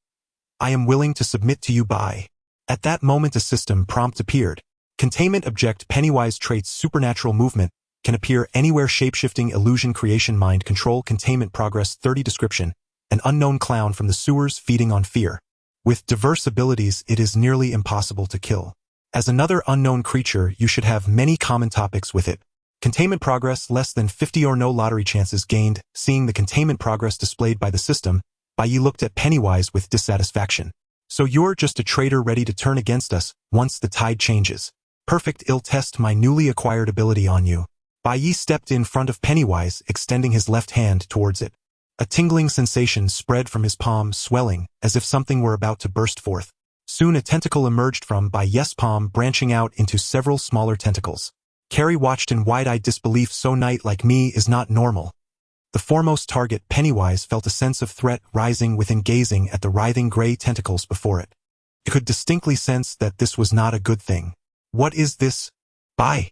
A: I am willing to submit to you, Bai. At that moment, a system prompt appeared. Containment object Pennywise traits supernatural movement, can appear anywhere, shapeshifting, illusion creation, mind control, containment progress 30 description, an unknown clown from the sewers feeding on fear. With diverse abilities, it is nearly impossible to kill. As another unknown creature, you should have many common topics with it. Containment progress less than 50 or no lottery chances gained. Seeing the containment progress displayed by the system, Bai Ye looked at Pennywise with dissatisfaction. So you're just a traitor ready to turn against us once the tide changes. Perfect, I'll test my newly acquired ability on you. Bai Ye stepped in front of Pennywise, extending his left hand towards it. A tingling sensation spread from his palm, swelling, as if something were about to burst forth. Soon a tentacle emerged from Bai Ye's palm, branching out into several smaller tentacles. Carrie watched in wide-eyed disbelief. So Knight like me is not normal. The foremost target, Pennywise, felt a sense of threat rising within, gazing at the writhing gray tentacles before it. It could distinctly sense that this was not a good thing. What is this? Bai.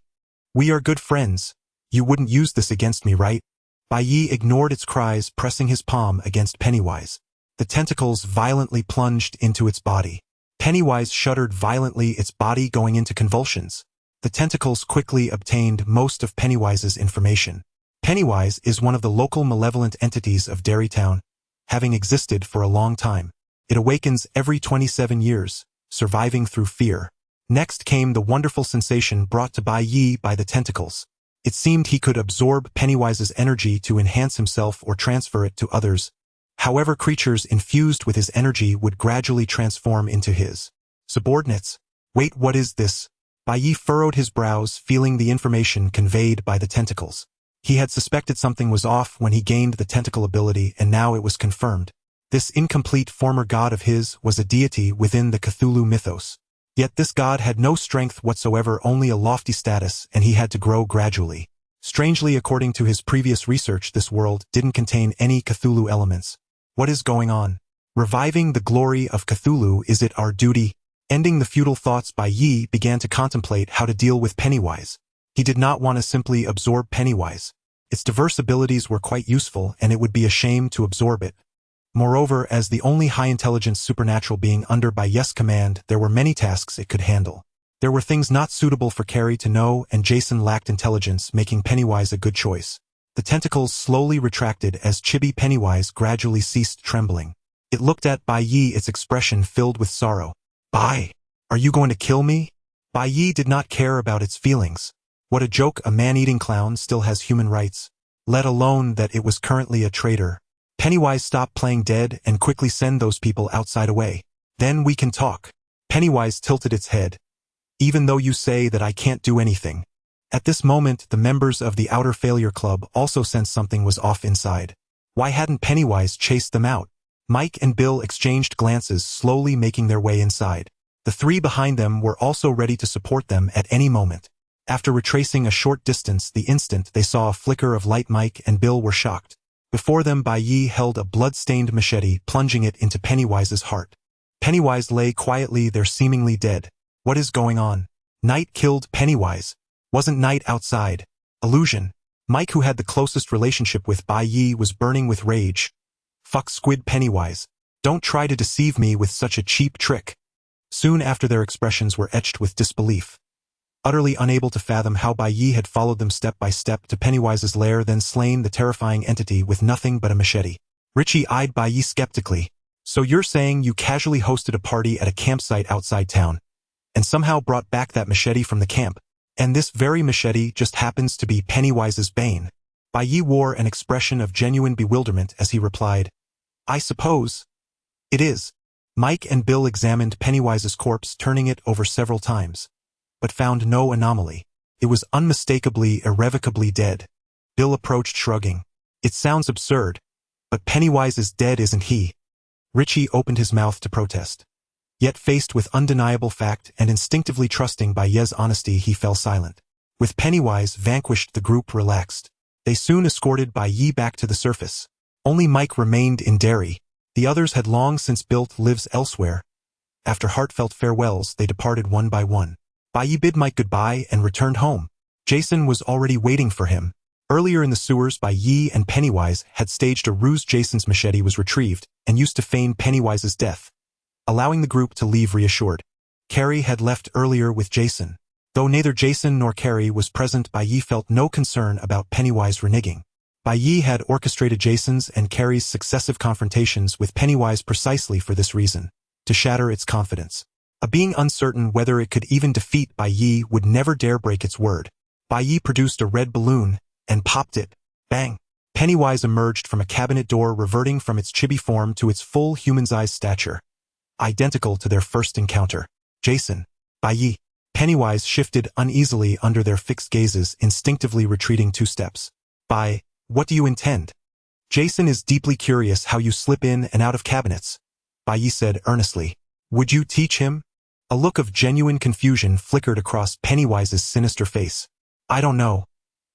A: We are good friends. You wouldn't use this against me, right? Bai Ye ignored its cries, pressing his palm against Pennywise. The tentacles violently plunged into its body. Pennywise shuddered violently, its body going into convulsions. The tentacles quickly obtained most of Pennywise's information. Pennywise is one of the local malevolent entities of Derrytown, having existed for a long time. It awakens every 27 years, surviving through fear. Next came the wonderful sensation brought to Bai Ye by the tentacles. It seemed he could absorb Pennywise's energy to enhance himself or transfer it to others. However, creatures infused with his energy would gradually transform into his subordinates. Wait, what is this? Bai Ye furrowed his brows, feeling the information conveyed by the tentacles. He had suspected something was off when he gained the tentacle ability, and now it was confirmed. This incomplete former god of his was a deity within the Cthulhu mythos. Yet this god had no strength whatsoever, only a lofty status, and he had to grow gradually. Strangely, according to his previous research, this world didn't contain any Cthulhu elements. What is going on? Reviving the glory of Cthulhu, is it our duty? Ending the futile thoughts, Bai Ye began to contemplate how to deal with Pennywise. He did not want to simply absorb Pennywise. Its diverse abilities were quite useful, and it would be a shame to absorb it. Moreover, as the only high-intelligence supernatural being under Bai Ye's command, there were many tasks it could handle. There were things not suitable for Carrie to know, and Jason lacked intelligence, making Pennywise a good choice. The tentacles slowly retracted as chibi Pennywise gradually ceased trembling. It looked at Bai Ye, its expression filled with sorrow. Bai, are you going to kill me? Bai Ye did not care about its feelings. What a joke, a man-eating clown still has human rights. Let alone that it was currently a traitor. Pennywise, stop playing dead and quickly send those people outside away. Then we can talk. Pennywise tilted its head. Even though you say that I can't do anything. At this moment, the members of the Outer Failure Club also sensed something was off inside. Why hadn't Pennywise chased them out? Mike and Bill exchanged glances, slowly making their way inside. The three behind them were also ready to support them at any moment. After retracing a short distance, the instant they saw a flicker of light, Mike and Bill were shocked. Before them, Bai Ye held a blood-stained machete, plunging it into Pennywise's heart. Pennywise lay quietly there, seemingly dead. What is going on? Knight killed Pennywise. Wasn't Knight outside? Illusion. Mike, who had the closest relationship with Bai Ye, was burning with rage. Fuck squid, Pennywise. Don't try to deceive me with such a cheap trick. Soon after, their expressions were etched with disbelief. utterly unable to fathom how Bai Ye had followed them step by step to Pennywise's lair, then slain the terrifying entity with nothing but a machete. Richie eyed Bai Ye skeptically. So you're saying you casually hosted a party at a campsite outside town, and somehow brought back that machete from the camp, and this very machete just happens to be Pennywise's bane? Bai Ye wore an expression of genuine bewilderment as he replied, I suppose it is. Mike and Bill examined Pennywise's corpse, turning it over several times, but found no anomaly. It was unmistakably, irrevocably dead. Bill approached, shrugging. It sounds absurd, but Pennywise is dead, isn't he? Richie opened his mouth to protest. Yet faced with undeniable fact and instinctively trusting Bai Ye's honesty, he fell silent. With Pennywise vanquished, the group relaxed. They soon escorted Bai Ye back to the surface. Only Mike remained in Derry. The others had long since built lives elsewhere. After heartfelt farewells, they departed one by one. Bai Ye bid Mike goodbye and returned home. Jason was already waiting for him. Earlier in the sewers, Bai Ye and Pennywise had staged a ruse. Jason's machete was retrieved and used to feign Pennywise's death, allowing the group to leave reassured. Carrie had left earlier with Jason. Though neither Jason nor Carrie was present, Bai Ye felt no concern about Pennywise reneging. Bai Ye had orchestrated Jason's and Carrie's successive confrontations with Pennywise precisely for this reason, to shatter its confidence. A being uncertain whether it could even defeat Bai Ye would never dare break its word. Bai Ye produced a red balloon and popped it. Bang! Pennywise emerged from a cabinet door, reverting from its chibi form to its full human-sized stature, identical to their first encounter. Jason, Bai Ye. Pennywise shifted uneasily under their fixed gazes, instinctively retreating 2 steps. Bai, what do you intend? Jason is deeply curious how you slip in and out of cabinets, Bai Ye said earnestly. Would you teach him? A look of genuine confusion flickered across Pennywise's sinister face. I don't know.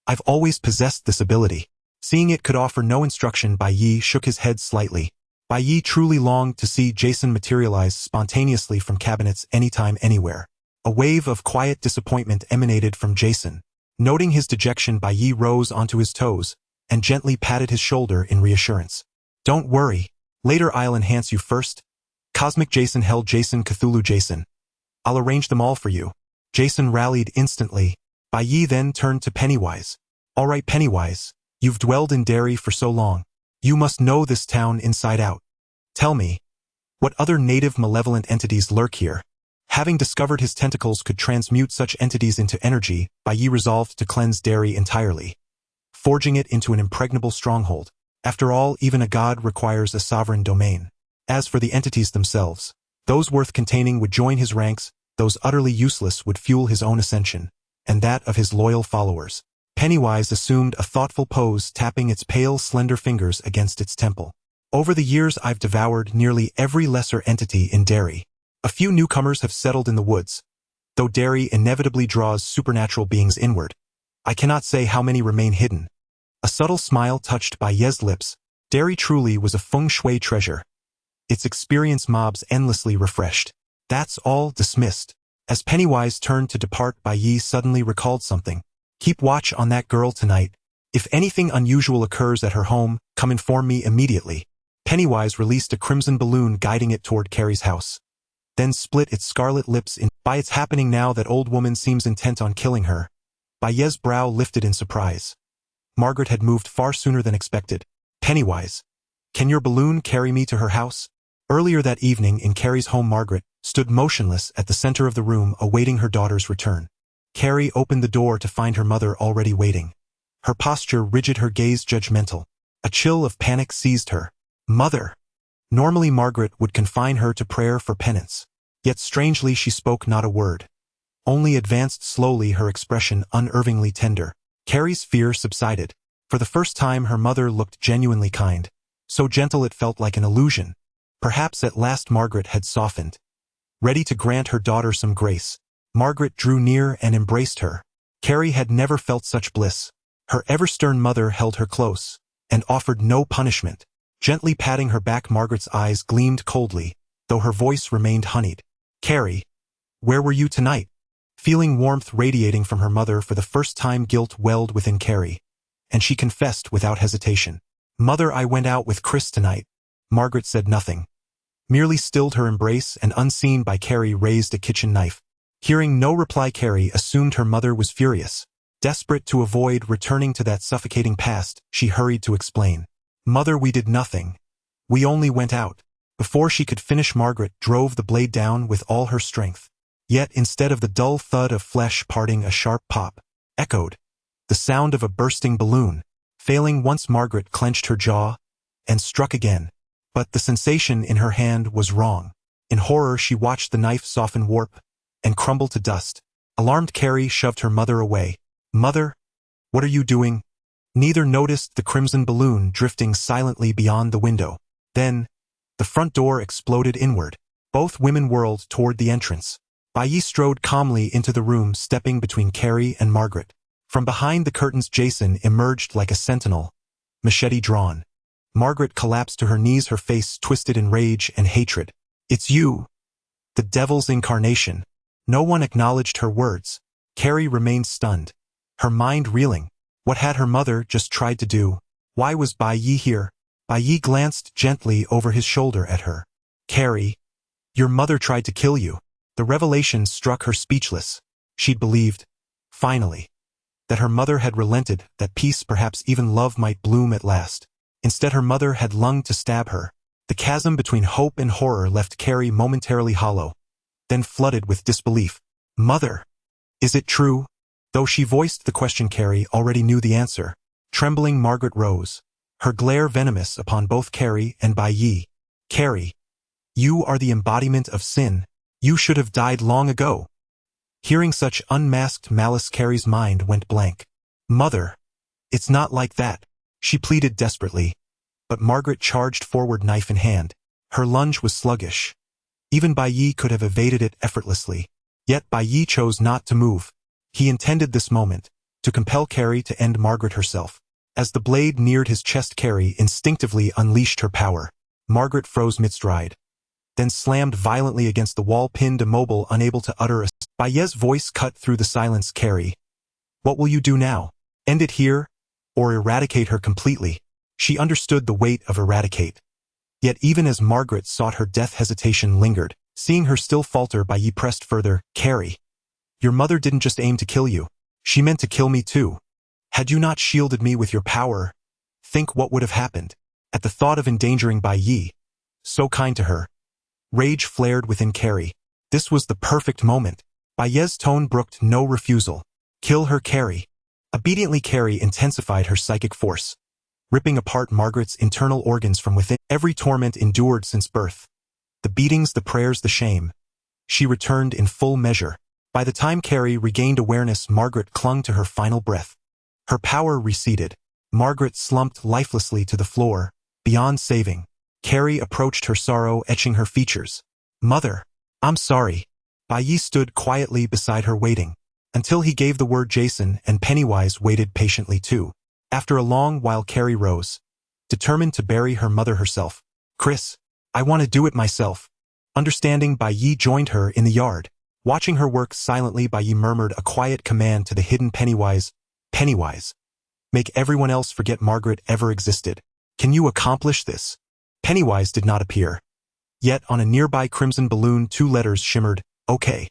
A: I've always possessed this ability. Seeing it could offer no instruction, Bai Ye shook his head slightly. Bai Ye truly longed to see Jason materialize spontaneously from cabinets anytime, anywhere. A wave of quiet disappointment emanated from Jason. Noting his dejection, Bai Ye rose onto his toes and gently patted his shoulder in reassurance. Don't worry. Later I'll enhance you first. Cosmic Jason held Jason. Cthulhu Jason. I'll arrange them all for you. Jason rallied instantly. Bai Ye then turned to Pennywise. All right, Pennywise. You've dwelled in Derry for so long. You must know this town inside out. Tell me, what other native malevolent entities lurk here? Having discovered his tentacles could transmute such entities into energy, Bai Ye resolved to cleanse Derry entirely, forging it into an impregnable stronghold. After all, even a god requires a sovereign domain. As for the entities themselves, those worth containing would join his ranks, those utterly useless would fuel his own ascension, and that of his loyal followers. Pennywise assumed a thoughtful pose, tapping its pale, slender fingers against its temple. Over the years I've devoured nearly every lesser entity in Derry. A few newcomers have settled in the woods. Though Derry inevitably draws supernatural beings inward, I cannot say how many remain hidden. A subtle smile touched Bai Ye's lips. Derry truly was a feng shui treasure. Its experienced mobs endlessly refreshed. That's all dismissed. As Pennywise turned to depart, Bai Ye suddenly recalled something. Keep watch on that girl tonight. If anything unusual occurs at her home, come inform me immediately. Pennywise released a crimson balloon, guiding it toward Carrie's house, then split its scarlet lips in. By it's happening now, that old woman seems intent on killing her. Bai Ye's brow lifted in surprise. Margaret had moved far sooner than expected. Pennywise, can your balloon carry me to her house? Earlier that evening in Carrie's home, Margaret stood motionless at the center of the room, awaiting her daughter's return. Carrie opened the door to find her mother already waiting. Her posture rigid, her gaze judgmental. A chill of panic seized her. Mother! Normally Margaret would confine her to prayer for penance. Yet strangely she spoke not a word. Only advanced slowly, her expression unervingly tender. Carrie's fear subsided. For the first time her mother looked genuinely kind. So gentle it felt like an illusion. Perhaps at last Margaret had softened, ready to grant her daughter some grace. Margaret drew near and embraced her. Carrie had never felt such bliss. Her ever-stern mother held her close and offered no punishment. Gently patting her back, Margaret's eyes gleamed coldly, though her voice remained honeyed. Carrie, where were you tonight? Feeling warmth radiating from her mother for the first time, guilt welled within Carrie, and she confessed without hesitation. Mother, I went out with Chris tonight. Margaret said nothing, merely stilled her embrace, and unseen by Carrie raised a kitchen knife. Hearing no reply, Carrie assumed her mother was furious. Desperate to avoid returning to that suffocating past, she hurried to explain. Mother, we did nothing. We only went out. Before she could finish, Margaret drove the blade down with all her strength. Yet instead of the dull thud of flesh parting, a sharp pop echoed. The sound of a bursting balloon. Failing once, Margaret clenched her jaw and struck again. But the sensation in her hand was wrong. In horror, she watched the knife soften, warp, and crumble to dust. Alarmed, Carrie shoved her mother away. Mother, what are you doing? Neither noticed the crimson balloon drifting silently beyond the window. Then, the front door exploded inward. Both women whirled toward the entrance. Bai Ye strode calmly into the room, stepping between Carrie and Margaret. From behind the curtains, Jason emerged like a sentinel, machete drawn. Margaret collapsed to her knees, her face twisted in rage and hatred. It's you, the devil's incarnation. No one acknowledged her words. Carrie remained stunned, her mind reeling. What had her mother just tried to do? Why was Bai Ye here? Bai Ye glanced gently over his shoulder at her. Carrie, your mother tried to kill you. The revelation struck her speechless. She'd believed, finally, that her mother had relented, that peace, perhaps even love, might bloom at last. Instead, her mother had lunged to stab her. The chasm between hope and horror left Carrie momentarily hollow, then flooded with disbelief. Mother, is it true? Though she voiced the question, Carrie already knew the answer. Trembling, Margaret rose, her glare venomous upon both Carrie and Bai Ye. Carrie, you are the embodiment of sin. You should have died long ago. Hearing such unmasked malice, Carrie's mind went blank. Mother, it's not like that, she pleaded desperately. But Margaret charged forward, knife in hand. Her lunge was sluggish. Even Bai Ye could have evaded it effortlessly. Yet Bai Ye chose not to move. He intended this moment to compel Carrie to end Margaret herself. As the blade neared his chest, Carrie instinctively unleashed her power. Margaret froze mid-stride, then slammed violently against the wall, pinned immobile, unable to utter a... Bai Ye's voice cut through the silence. Carrie, what will you do now? End it here, or eradicate her completely? She understood the weight of eradicate. Yet even as Margaret sought her death, hesitation lingered. Seeing her still falter, Bai Ye pressed further. Carrie, your mother didn't just aim to kill you. She meant to kill me too. Had you not shielded me with your power, think what would have happened. At the thought of endangering Bai Ye, so kind to her, rage flared within Carrie. This was the perfect moment. Bai Ye's tone brooked no refusal. Kill her, Carrie. Obediently, Carrie intensified her psychic force, ripping apart Margaret's internal organs from within. Every torment endured since birth. The beatings, the prayers, the shame. She returned in full measure. By the time Carrie regained awareness, Margaret clung to her final breath. Her power receded. Margaret slumped lifelessly to the floor, beyond saving. Carrie approached her, sorrow etching her features. Mother, I'm sorry. Bai Ye stood quietly beside her, waiting until he gave the word. Jason and Pennywise waited patiently too. After a long while, Carrie rose, determined to bury her mother herself. Chris, I want to do it myself. Understanding, Bai Ye joined her in the yard. Watching her work silently, Bai Ye murmured a quiet command to the hidden Pennywise. Pennywise, make everyone else forget Margaret ever existed. Can you accomplish this? Pennywise did not appear. Yet on a nearby crimson balloon, 2 letters shimmered. OK.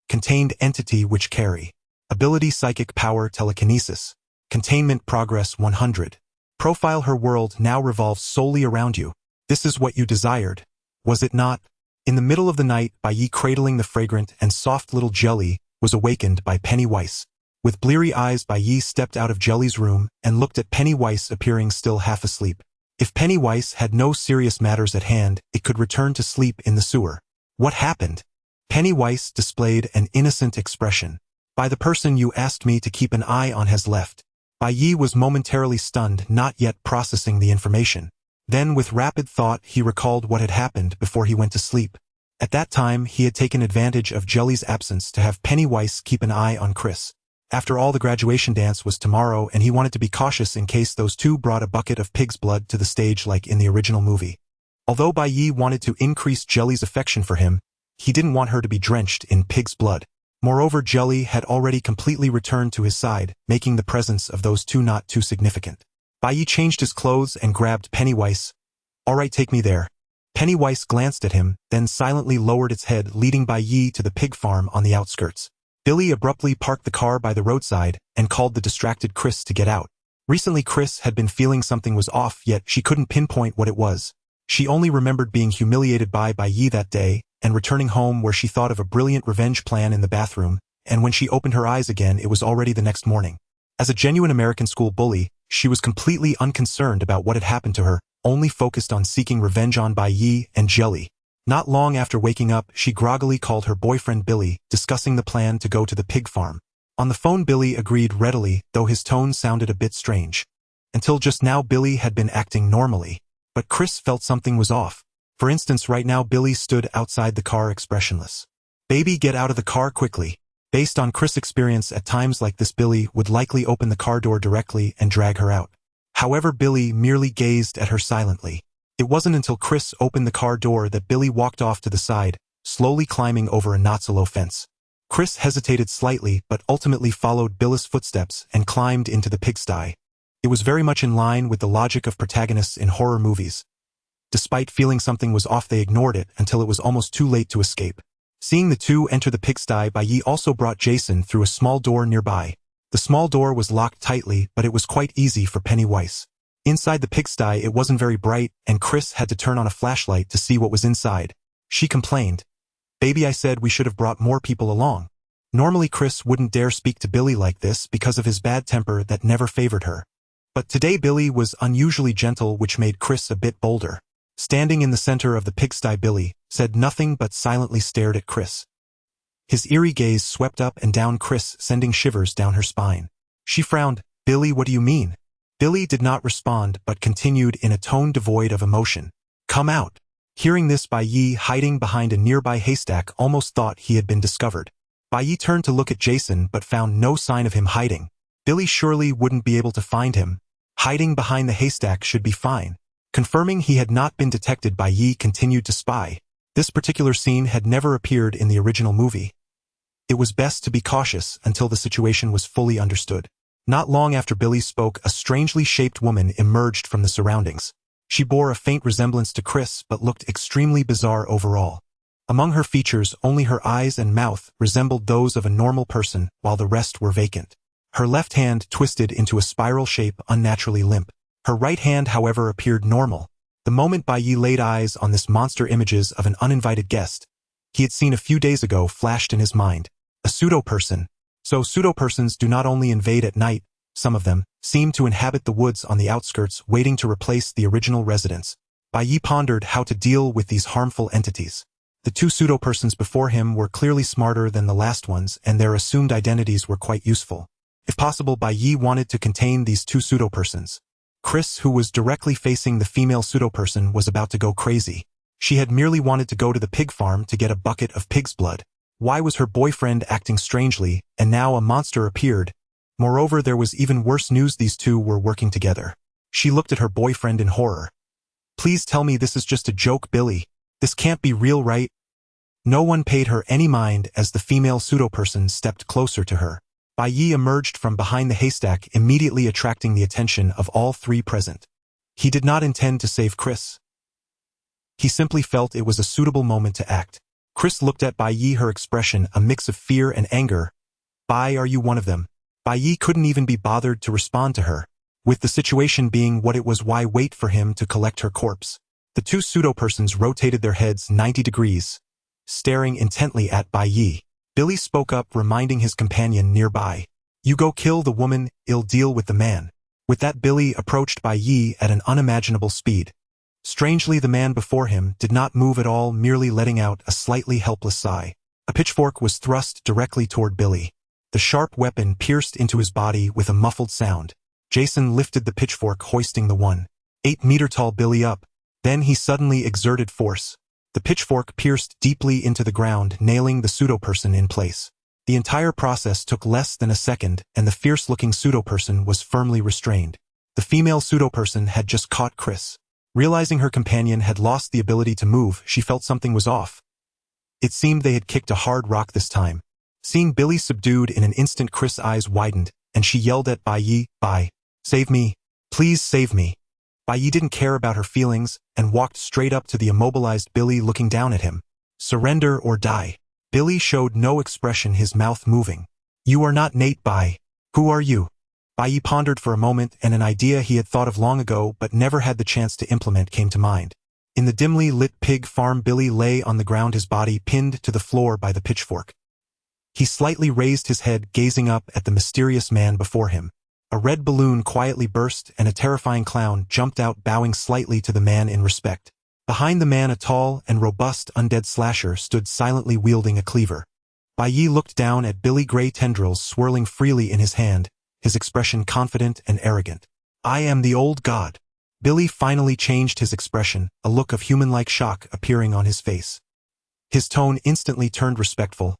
A: Contained entity which carry. Ability psychic power telekinesis. Containment progress 100. Profile her world now revolves solely around you. This is what you desired, was it not? In the middle of the night, Bai Ye, cradling the fragrant and soft little Jelly, was awakened by Pennywise. With bleary eyes, Bai Ye stepped out of Jelly's room and looked at Pennywise, appearing still half asleep. If Pennywise had no serious matters at hand, it could return to sleep in the sewer. What happened? Pennywise displayed an innocent expression. By the person you asked me to keep an eye on has left. Bai Ye was momentarily stunned, not yet processing the information. Then, with rapid thought, he recalled what had happened before he went to sleep. At that time, he had taken advantage of Jelly's absence to have Pennywise keep an eye on Chris. After all, the graduation dance was tomorrow, and he wanted to be cautious in case those two brought a bucket of pig's blood to the stage like in the original movie. Although Bai Ye wanted to increase Jelly's affection for him, he didn't want her to be drenched in pig's blood. Moreover, Jelly had already completely returned to his side, making the presence of those two not too significant. Bai Ye changed his clothes and grabbed Pennywise. All right, take me there. Pennywise glanced at him, then silently lowered its head, leading Bai Ye to the pig farm on the outskirts. Billy abruptly parked the car by the roadside and called the distracted Chris to get out. Recently Chris had been feeling something was off, yet she couldn't pinpoint what it was. She only remembered being humiliated by Bai Ye that day and returning home where she thought of a brilliant revenge plan in the bathroom, and when she opened her eyes again it was already the next morning. As a genuine American school bully, she was completely unconcerned about what had happened to her, only focused on seeking revenge on Bai Ye and Jelly. Not long after waking up, she groggily called her boyfriend Billy, discussing the plan to go to the pig farm. On the phone Billy agreed readily, though his tone sounded a bit strange. Until just now Billy had been acting normally, but Chris felt something was off. For instance, right now Billy stood outside the car expressionless. "Baby, get out of the car quickly." Based on Chris' experience at times like this, Billy would likely open the car door directly and drag her out. However, Billy merely gazed at her silently. It wasn't until Chris opened the car door that Billy walked off to the side, slowly climbing over a not-so-low fence. Chris hesitated slightly but ultimately followed Billy's footsteps and climbed into the pigsty. It was very much in line with the logic of protagonists in horror movies. Despite feeling something was off, they ignored it until it was almost too late to escape. Seeing the two enter the pigsty, Bai Ye also brought Jason through a small door nearby. The small door was locked tightly, but it was quite easy for Pennywise. Inside the pigsty it wasn't very bright, and Chris had to turn on a flashlight to see what was inside. She complained, "Baby, I said we should have brought more people along." Normally Chris wouldn't dare speak to Billy like this because of his bad temper that never favored her. But today Billy was unusually gentle, which made Chris a bit bolder. Standing in the center of the pigsty, Billy said nothing but silently stared at Chris. His eerie gaze swept up and down Chris, sending shivers down her spine. She frowned. "Billy, what do you mean?" Billy did not respond but continued in a tone devoid of emotion. "Come out." Hearing this, Bai Ye, hiding behind a nearby haystack, almost thought he had been discovered. Bai Ye turned to look at Jason but found no sign of him hiding. Billy surely wouldn't be able to find him. Hiding behind the haystack should be fine. Confirming he had not been detected, Bai Ye continued to spy. This particular scene had never appeared in the original movie. It was best to be cautious until the situation was fully understood. Not long after Billy spoke, a strangely shaped woman emerged from the surroundings. She bore a faint resemblance to Chris but looked extremely bizarre overall. Among her features, only her eyes and mouth resembled those of a normal person, while the rest were vacant. Her left hand twisted into a spiral shape, unnaturally limp. Her right hand, however, appeared normal. The moment Bai Ye laid eyes on this monster, images of an uninvited guest he had seen a few days ago flashed in his mind. A pseudo-person. So pseudo-persons do not only invade at night, some of them seem to inhabit the woods on the outskirts, waiting to replace the original residents. Bai Ye pondered how to deal with these harmful entities. The two pseudo-persons before him were clearly smarter than the last ones, and their assumed identities were quite useful. If possible, Bai Ye wanted to contain these two pseudo-persons. Chris, who was directly facing the female pseudo-person, was about to go crazy. She had merely wanted to go to the pig farm to get a bucket of pig's blood. Why was her boyfriend acting strangely, and now a monster appeared? Moreover, there was even worse news: these two were working together. She looked at her boyfriend in horror. "Please tell me this is just a joke, Billy. This can't be real, right?" No one paid her any mind as the female pseudo-person stepped closer to her. Bai Ye emerged from behind the haystack, immediately attracting the attention of all three present. He did not intend to save Chris. He simply felt it was a suitable moment to act. Chris looked at Bai Ye, her expression a mix of fear and anger. "Bai, are you one of them?" Bai Ye couldn't even be bothered to respond to her. With the situation being what it was, why wait for him to collect her corpse? The two pseudo-persons rotated their heads 90 degrees, staring intently at Bai Ye. Billy spoke up, reminding his companion nearby. "You go kill the woman, I'll deal with the man." With that, Billy approached Bai Ye at an unimaginable speed. Strangely, the man before him did not move at all, merely letting out a slightly helpless sigh. A pitchfork was thrust directly toward Billy. The sharp weapon pierced into his body with a muffled sound. Jason lifted the pitchfork, hoisting the 1.8-meter-tall Billy up. Then he suddenly exerted force. The pitchfork pierced deeply into the ground, nailing the pseudo-person in place. The entire process took less than a second, and the fierce-looking pseudo-person was firmly restrained. The female pseudo-person had just caught Chris. Realizing her companion had lost the ability to move, she felt something was off. It seemed they had kicked a hard rock this time. Seeing Billy subdued in an instant, Chris' eyes widened, and she yelled at Bai Ye, "Bai, save me. Please save me." Bai Ye didn't care about her feelings and walked straight up to the immobilized Billy, looking down at him. Surrender or die. Billy showed no expression, his mouth moving. You are not Nate Bai. Who are you? Bai Ye pondered for a moment, and an idea he had thought of long ago but never had the chance to implement came to mind. In the dimly lit pig farm, Billy lay on the ground, his body pinned to the floor by the pitchfork. He slightly raised his head, gazing up at the mysterious man before him. A red balloon quietly burst, and a terrifying clown jumped out, bowing slightly to the man in respect. Behind the man, a tall and robust undead slasher stood silently, wielding a cleaver. Bai Ye looked down at Billy, gray tendrils swirling freely in his hand, his expression confident and arrogant. I am the old god. Billy finally changed his expression, a look of human-like shock appearing on his face. His tone instantly turned respectful.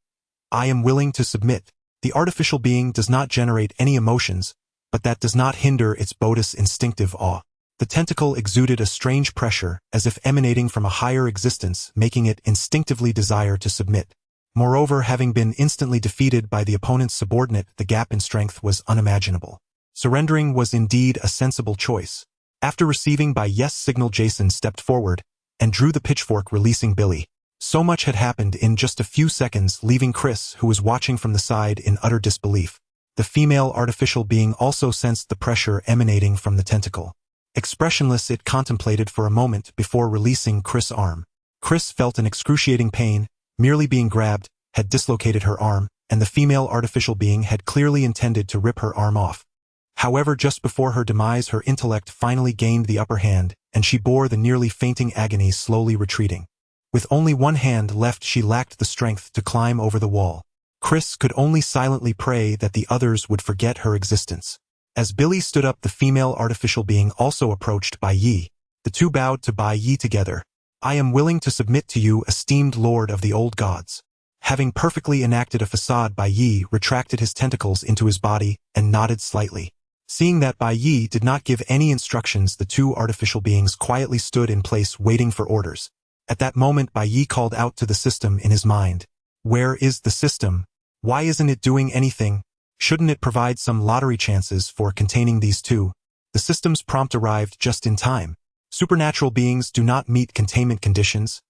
A: I am willing to submit. The artificial being does not generate any emotions, but that does not hinder its bodous instinctive awe. The tentacle exuded a strange pressure, as if emanating from a higher existence, making it instinctively desire to submit. Moreover, having been instantly defeated by the opponent's subordinate, the gap in strength was unimaginable. Surrendering was indeed a sensible choice. After receiving Bai Ye's signal, Jason stepped forward and drew the pitchfork, releasing Billy. So much had happened in just a few seconds, leaving Chris, who was watching from the side, in utter disbelief. The female artificial being also sensed the pressure emanating from the tentacle. Expressionless, it contemplated for a moment before releasing Chris' arm. Chris felt an excruciating pain. Merely being grabbed had dislocated her arm, and the female artificial being had clearly intended to rip her arm off. However, just before her demise, her intellect finally gained the upper hand, and she bore the nearly fainting agony, slowly retreating. With only one hand left, she lacked the strength to climb over the wall. Chris could only silently pray that the others would forget her existence. As Billy stood up, the female artificial being also approached Bai Ye. The two bowed to Bai Ye together. I am willing to submit to you, esteemed lord of the old gods. Having perfectly enacted a facade, Bai Ye retracted his tentacles into his body and nodded slightly. Seeing that Bai Ye did not give any instructions, the two artificial beings quietly stood in place, waiting for orders. At that moment, Bai Ye called out to the system in his mind. Where is the system? Why isn't it doing anything? Shouldn't it provide some lottery chances for containing these two? The system's prompt arrived just in time. Supernatural beings do not meet containment conditions.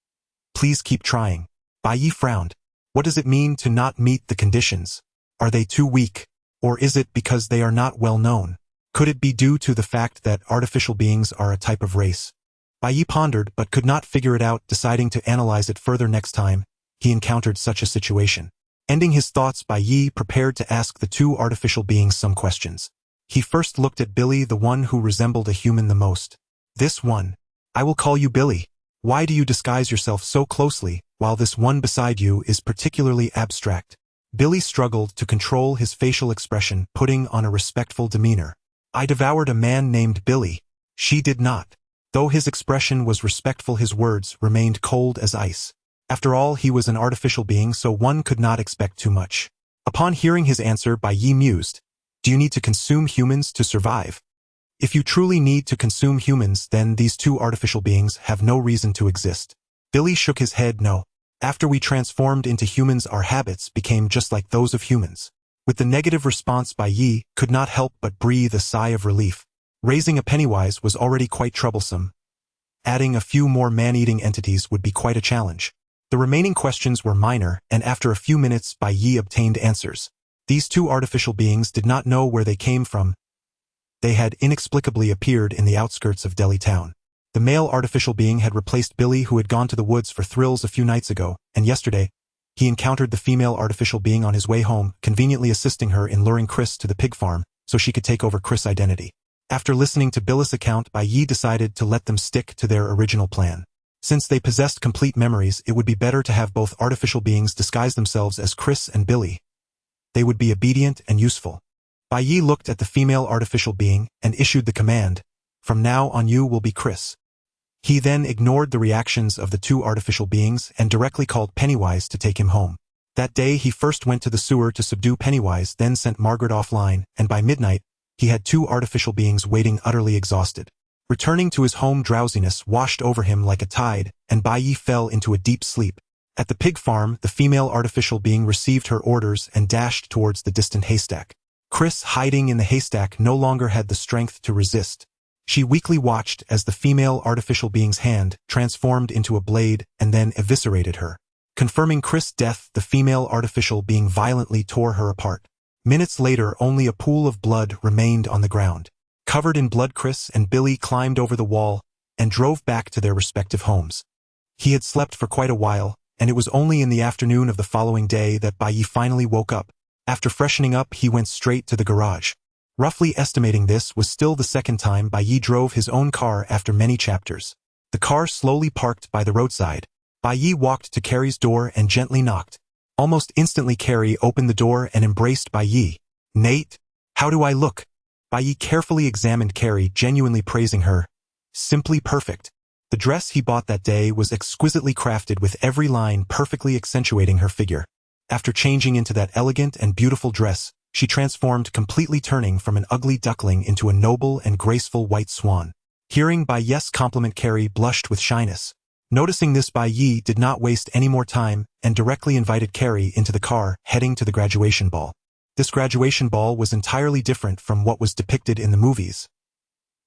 A: Please keep trying. Bai Ye frowned. What does it mean to not meet the conditions? Are they too weak? Or is it because they are not well known? Could it be due to the fact that artificial beings are a type of race? Bai Ye pondered but could not figure it out, deciding to analyze it further next time he encountered such a situation. Ending his thoughts, Bai Ye prepared to ask the two artificial beings some questions. He first looked at Billy, the one who resembled a human the most. This one. I will call you Billy. Why do you disguise yourself so closely, while this one beside you is particularly abstract? Billy struggled to control his facial expression, putting on a respectful demeanor. I devoured a man named Billy. She did not. Though his expression was respectful, his words remained cold as ice. After all, he was an artificial being, so one could not expect too much. Upon hearing his answer, Bai Ye mused. Do you need to consume humans to survive? If you truly need to consume humans, then these two artificial beings have no reason to exist. Billy shook his head. No. After we transformed into humans, our habits became just like those of humans. With the negative response, Bai Ye could not help but breathe a sigh of relief. Raising a Pennywise was already quite troublesome. Adding a few more man-eating entities would be quite a challenge. The remaining questions were minor, and after a few minutes, Bai Ye obtained answers. These two artificial beings did not know where they came from. They had inexplicably appeared in the outskirts of Delhi town. The male artificial being had replaced Billy, who had gone to the woods for thrills a few nights ago, and yesterday, he encountered the female artificial being on his way home, conveniently assisting her in luring Chris to the pig farm so she could take over Chris' identity. After listening to Billy's account, Bai Ye decided to let them stick to their original plan. Since they possessed complete memories, it would be better to have both artificial beings disguise themselves as Chris and Billy. They would be obedient and useful. Bai Ye looked at the female artificial being and issued the command, "From now on you will be Chris." He then ignored the reactions of the two artificial beings and directly called Pennywise to take him home. That day he first went to the sewer to subdue Pennywise, then sent Margaret offline, and by midnight, he had two artificial beings waiting, utterly exhausted. Returning to his home, drowsiness washed over him like a tide, and Bai Ye fell into a deep sleep. At the pig farm, the female artificial being received her orders and dashed towards the distant haystack. Chris, hiding in the haystack, no longer had the strength to resist. She weakly watched as the female artificial being's hand transformed into a blade and then eviscerated her. Confirming Chris' death, the female artificial being violently tore her apart. Minutes later, only a pool of blood remained on the ground. Covered in blood, Chris and Billy climbed over the wall and drove back to their respective homes. He had slept for quite a while, and it was only in the afternoon of the following day that Bai Ye finally woke up. After freshening up, he went straight to the garage. Roughly estimating, this was still the second time Bai Ye drove his own car after many chapters. The car slowly parked by the roadside. Bai Ye walked to Carrie's door and gently knocked. Almost instantly, Carrie opened the door and embraced Bai Ye. "Nate, how do I look?" Bai Ye carefully examined Carrie, genuinely praising her. Simply perfect. The dress he bought that day was exquisitely crafted, with every line perfectly accentuating her figure. After changing into that elegant and beautiful dress, she transformed completely, turning from an ugly duckling into a noble and graceful white swan. Hearing Bai Ye's compliment, Carrie blushed with shyness. Noticing this, Bai Ye did not waste any more time and directly invited Carrie into the car, heading to the graduation ball. This graduation ball was entirely different from what was depicted in the movies.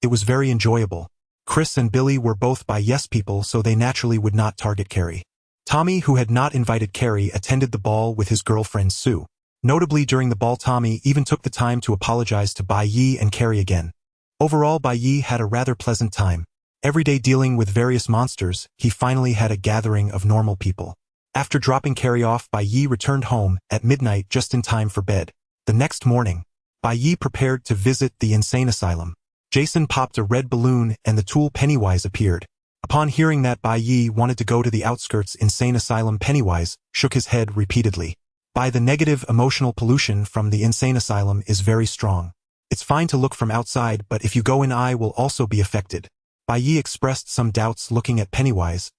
A: It was very enjoyable. Chris and Billy were both Bai Ye's people, so they naturally would not target Carrie. Tommy, who had not invited Carrie, attended the ball with his girlfriend Sue. Notably, during the ball, Tommy even took the time to apologize to Bai Ye and Carrie again. Overall, Bai Ye had a rather pleasant time. Every day dealing with various monsters, he finally had a gathering of normal people. After dropping Carrie off, Bai Ye returned home at midnight, just in time for bed. The next morning, Bai Ye prepared to visit the insane asylum. Jason popped a red balloon and the tool Pennywise appeared. Upon hearing that Bai Ye wanted to go to the outskirts insane asylum, Pennywise shook his head repeatedly. The negative emotional pollution from the insane asylum is very strong. It's fine to look from outside, but if you go in, I will also be affected. Bai Ye expressed some doubts, looking at Pennywise.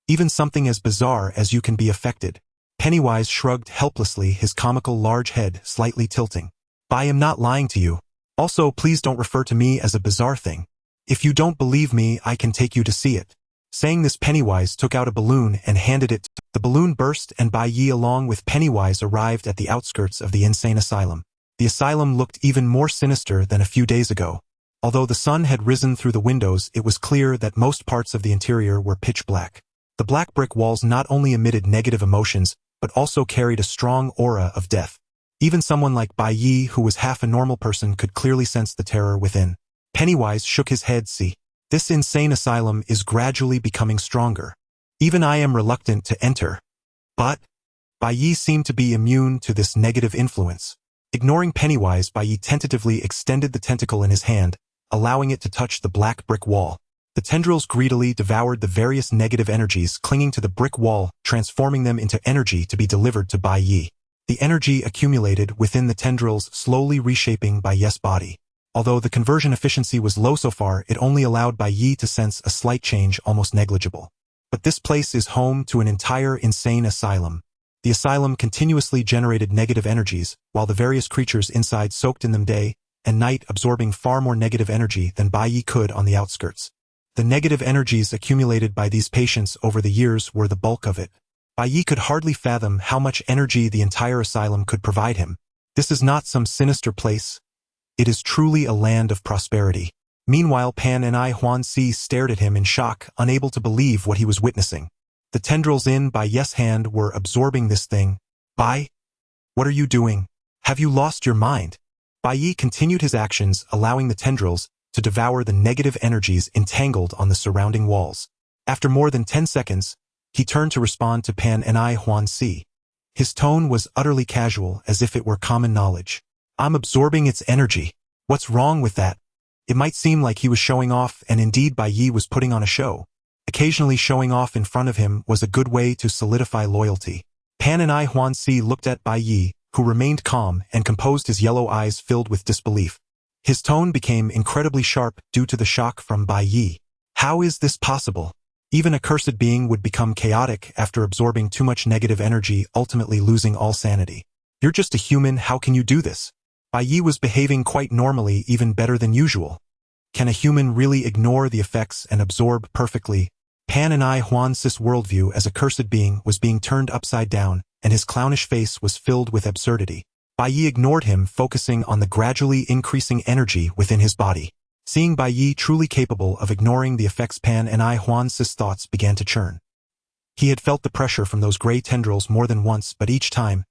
A: Even something as bizarre as you can be affected. Pennywise shrugged helplessly, his comical large head slightly tilting. I am not lying to you. Also, please don't refer to me as a bizarre thing. If you don't believe me, I can take you to see it. Saying this, Pennywise took out a balloon and handed it. The balloon burst and Bai Ye along with Pennywise arrived at the outskirts of the insane asylum. The asylum looked even more sinister than a few days ago. Although the sun had risen through the windows, it was clear that most parts of the interior were pitch black. The black brick walls not only emitted negative emotions, but also carried a strong aura of death. Even someone like Bai Ye, who was half a normal person, could clearly sense the terror within. Pennywise shook his head. See, this insane asylum is gradually becoming stronger. Even I am reluctant to enter. But Bai Ye seemed to be immune to this negative influence. Ignoring Pennywise, Bai Ye tentatively extended the tentacle in his hand, allowing it to touch the black brick wall. The tendrils greedily devoured the various negative energies clinging to the brick wall, transforming them into energy to be delivered to Bai Ye. The energy accumulated within the tendrils, slowly reshaping Bai Ye's body. Although the conversion efficiency was low so far, it only allowed Bai Ye to sense a slight change, almost negligible. But this place is home to an entire insane asylum. The asylum continuously generated negative energies, while the various creatures inside soaked in them day and night, absorbing far more negative energy than Bai Ye could on the outskirts. The negative energies accumulated by these patients over the years were the bulk of it. Bai Ye could hardly fathom how much energy the entire asylum could provide him. This is not some sinister place. It is truly a land of prosperity. Meanwhile, Pan and Huan Si stared at him in shock, unable to believe what he was witnessing. The tendrils in Bai Ye's hand were absorbing this thing. Bai? What are you doing? Have you lost your mind? Bai Ye continued his actions, allowing the tendrils to devour the negative energies entangled on the surrounding walls. After more than 10 seconds, he turned to respond to Pan and Huan Si. His tone was utterly casual, as if it were common knowledge. I'm absorbing its energy. What's wrong with that? It might seem like he was showing off, and indeed Bai Ye was putting on a show. Occasionally showing off in front of him was a good way to solidify loyalty. Pan and Huan Si looked at Bai Ye, who remained calm and composed, his yellow eyes filled with disbelief. His tone became incredibly sharp due to the shock from Bai Ye. How is this possible? Even a cursed being would become chaotic after absorbing too much negative energy, ultimately losing all sanity. You're just a human, how can you do this? Bai Ye was behaving quite normally, even better than usual. Can a human really ignore the effects and absorb perfectly? Pan and Huan Si's worldview as a cursed being was being turned upside down, and his clownish face was filled with absurdity. Bai Ye ignored him, focusing on the gradually increasing energy within his body. Seeing Bai Ye truly capable of ignoring the effects, Pan and I Huan's thoughts began to churn. He had felt the pressure from those gray tendrils more than once, but each time,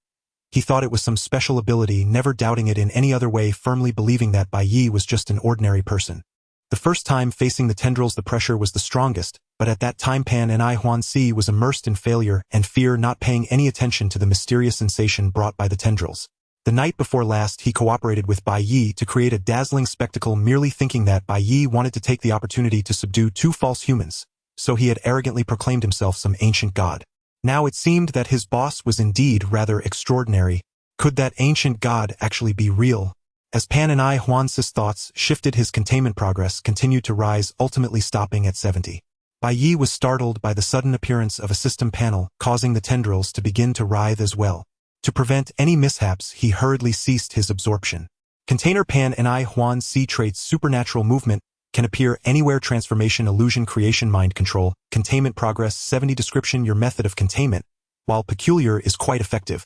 A: he thought it was some special ability, never doubting it in any other way, firmly believing that Bai Ye was just an ordinary person. The first time facing the tendrils, the pressure was the strongest, but at that time Pan and I Huan was immersed in failure and fear, not paying any attention to the mysterious sensation brought by the tendrils. The night before last, he cooperated with Bai Ye to create a dazzling spectacle, merely thinking that Bai Ye wanted to take the opportunity to subdue two false humans, so he had arrogantly proclaimed himself some ancient god. Now it seemed that his boss was indeed rather extraordinary. Could that ancient god actually be real? As Pan and I Huan's thoughts shifted, his containment progress continued to rise, ultimately stopping at 70. Bai Ye was startled by the sudden appearance of a system panel, causing the tendrils to begin to writhe as well. To prevent any mishaps, he hurriedly ceased his absorption. Container Pan and I Huan's traits: supernatural movement, can appear anywhere, transformation, illusion, creation, mind control, containment progress 70. Description: your method of containment, while peculiar, is quite effective.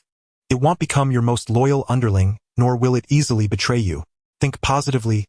A: It won't become your most loyal underling, nor will it easily betray you. Think positively,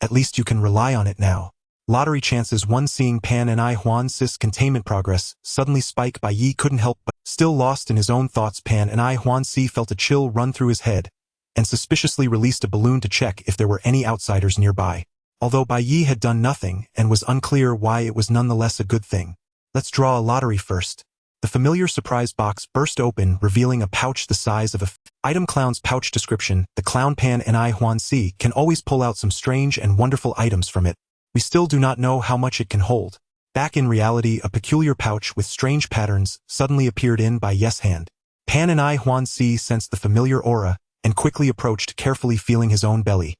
A: at least you can rely on it now. Lottery chances 1. Seeing Pan and I Huan's containment progress suddenly spike, Bai Ye couldn't help but, still lost in his own thoughts, Pan and I Huan felt a chill run through his head, and suspiciously released a balloon to check if there were any outsiders nearby. Although Bai Ye had done nothing and was unclear why, it was nonetheless a good thing. Let's draw a lottery first. The familiar surprise box burst open, revealing a pouch the size of a item. Clown's pouch. Description: the clown Pan and I Huan can always pull out some strange and wonderful items from it. We still do not know how much it can hold. Back in reality, a peculiar pouch with strange patterns suddenly appeared in Bai Ye's hand. Pan and I Huan sensed the familiar aura and quickly approached, carefully feeling his own belly.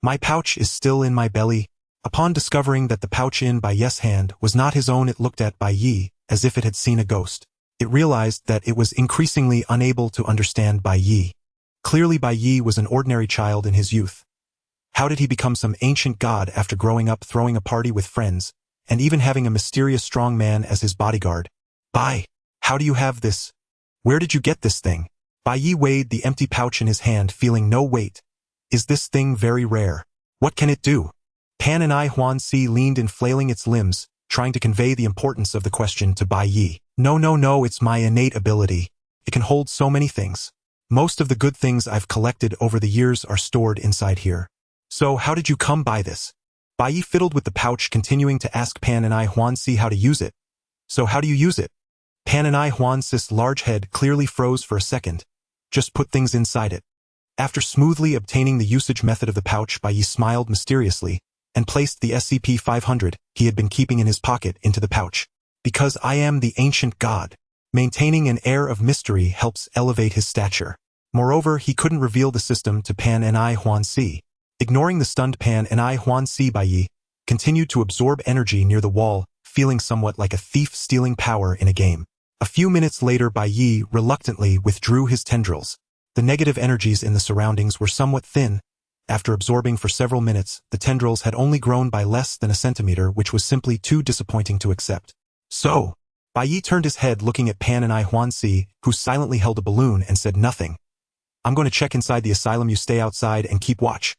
A: My pouch is still in my belly. Upon discovering that the pouch in Bai Ye's hand was not his own, it looked at Bai Ye as if it had seen a ghost. It realized that it was increasingly unable to understand Bai Ye. Clearly Bai Ye was an ordinary child in his youth. How did he become some ancient god after growing up, throwing a party with friends, and even having a mysterious strong man as his bodyguard? Bai, how do you have this? Where did you get this thing? Bai Ye weighed the empty pouch in his hand, feeling no weight. Is this thing very rare? What can it do? Pan and I Huan leaned in, flailing its limbs, trying to convey the importance of the question to Bai Ye. No, it's my innate ability. It can hold so many things. Most of the good things I've collected over the years are stored inside here. So how did you come by this? Bai Ye fiddled with the pouch, continuing to ask Pan and I Huan how to use it. So how do you use it? Pan and I Huan's large head clearly froze for a second. Just put things inside it. After smoothly obtaining the usage method of the pouch, Bai Ye smiled mysteriously and placed the SCP-500 he had been keeping in his pocket into the pouch. Because I am the ancient god. Maintaining an air of mystery helps elevate his stature. Moreover, he couldn't reveal the system to Pan and I Huan. Ignoring the stunned Pan and I Huan, Bai Ye continued to absorb energy near the wall, feeling somewhat like a thief stealing power in a game. A few minutes later, Bai Ye reluctantly withdrew his tendrils. The negative energies in the surroundings were somewhat thin. After absorbing for several minutes, the tendrils had only grown by less than a centimeter, which was simply too disappointing to accept. So, Bai Ye turned his head, looking at Pan and I Huan, who silently held a balloon, and said nothing. I'm going to check inside the asylum. You stay outside and keep watch.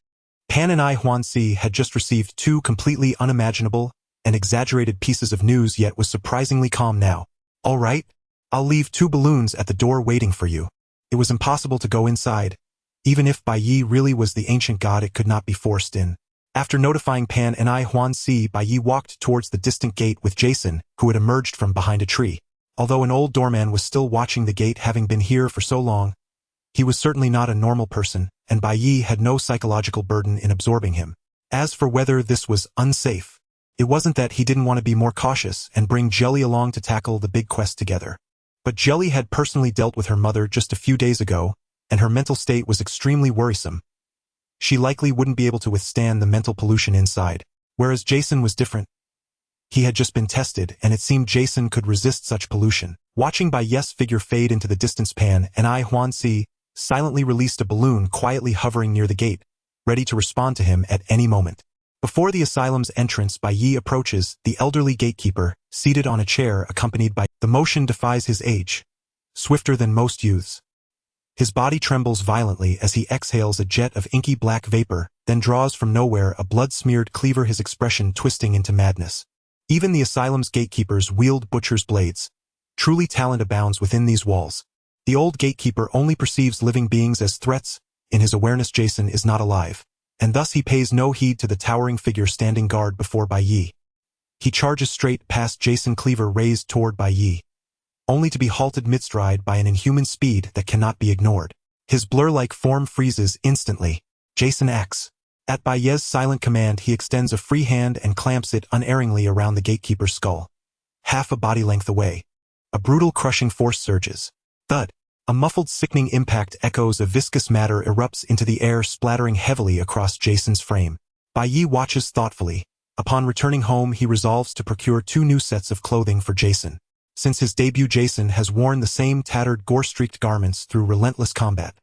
A: Pan and I Huan had just received two completely unimaginable and exaggerated pieces of news, yet was surprisingly calm now. All right, I'll leave 2 balloons at the door waiting for you. It was impossible to go inside. Even if Bai Ye really was the ancient god, it could not be forced in. After notifying Pan and I Huan, Bai Ye walked towards the distant gate with Jason, who had emerged from behind a tree. Although an old doorman was still watching the gate, having been here for so long, he was certainly not a normal person, and Bai Ye had no psychological burden in absorbing him. As for whether this was unsafe, it wasn't that he didn't want to be more cautious and bring Jelly along to tackle the big quest together. But Jelly had personally dealt with her mother just a few days ago, and her mental state was extremely worrisome. She likely wouldn't be able to withstand the mental pollution inside, whereas Jason was different. He had just been tested, and it seemed Jason could resist such pollution. Watching Bai Ye's figure fade into the distance, Pan and I Huan silently released a balloon quietly hovering near the gate, ready to respond to him at any moment. Before the asylum's entrance, Bai Ye approaches the elderly gatekeeper, seated on a chair, accompanied by the motion defies his age, swifter than most youths. His body trembles violently as he exhales a jet of inky black vapor, then draws from nowhere a blood-smeared cleaver, his expression twisting into madness. Even the asylum's gatekeepers wield butcher's blades. Truly talent abounds within these walls. The old gatekeeper only perceives living beings as threats. In his awareness, Jason is not alive, and thus he pays no heed to the towering figure standing guard before Bai Ye. He charges straight past Jason, cleaver raised toward Bai Ye, only to be halted mid-stride by an inhuman speed that cannot be ignored. His blur-like form freezes instantly. Jason acts. At Bai Ye's silent command, he extends a free hand and clamps it unerringly around the gatekeeper's skull. Half a body length away, a brutal crushing force surges. Thud! A muffled sickening impact echoes. A viscous matter erupts into the air, splattering heavily across Jason's frame. Bai Ye watches thoughtfully. Upon returning home, he resolves to procure 2 new sets of clothing for Jason. Since his debut, Jason has worn the same tattered, gore-streaked garments through relentless combat,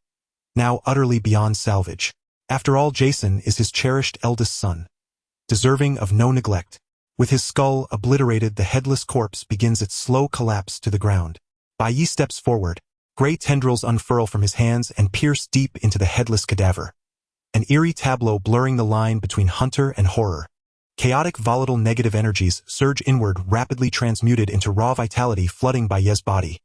A: now utterly beyond salvage. After all, Jason is his cherished eldest son, deserving of no neglect. With his skull obliterated, the headless corpse begins its slow collapse to the ground. Bai Ye steps forward. Gray tendrils unfurl from his hands and pierce deep into the headless cadaver. An eerie tableau blurring the line between hunter and horror. Chaotic, volatile negative energies surge inward, rapidly transmuted into raw vitality flooding Bai Ye's body.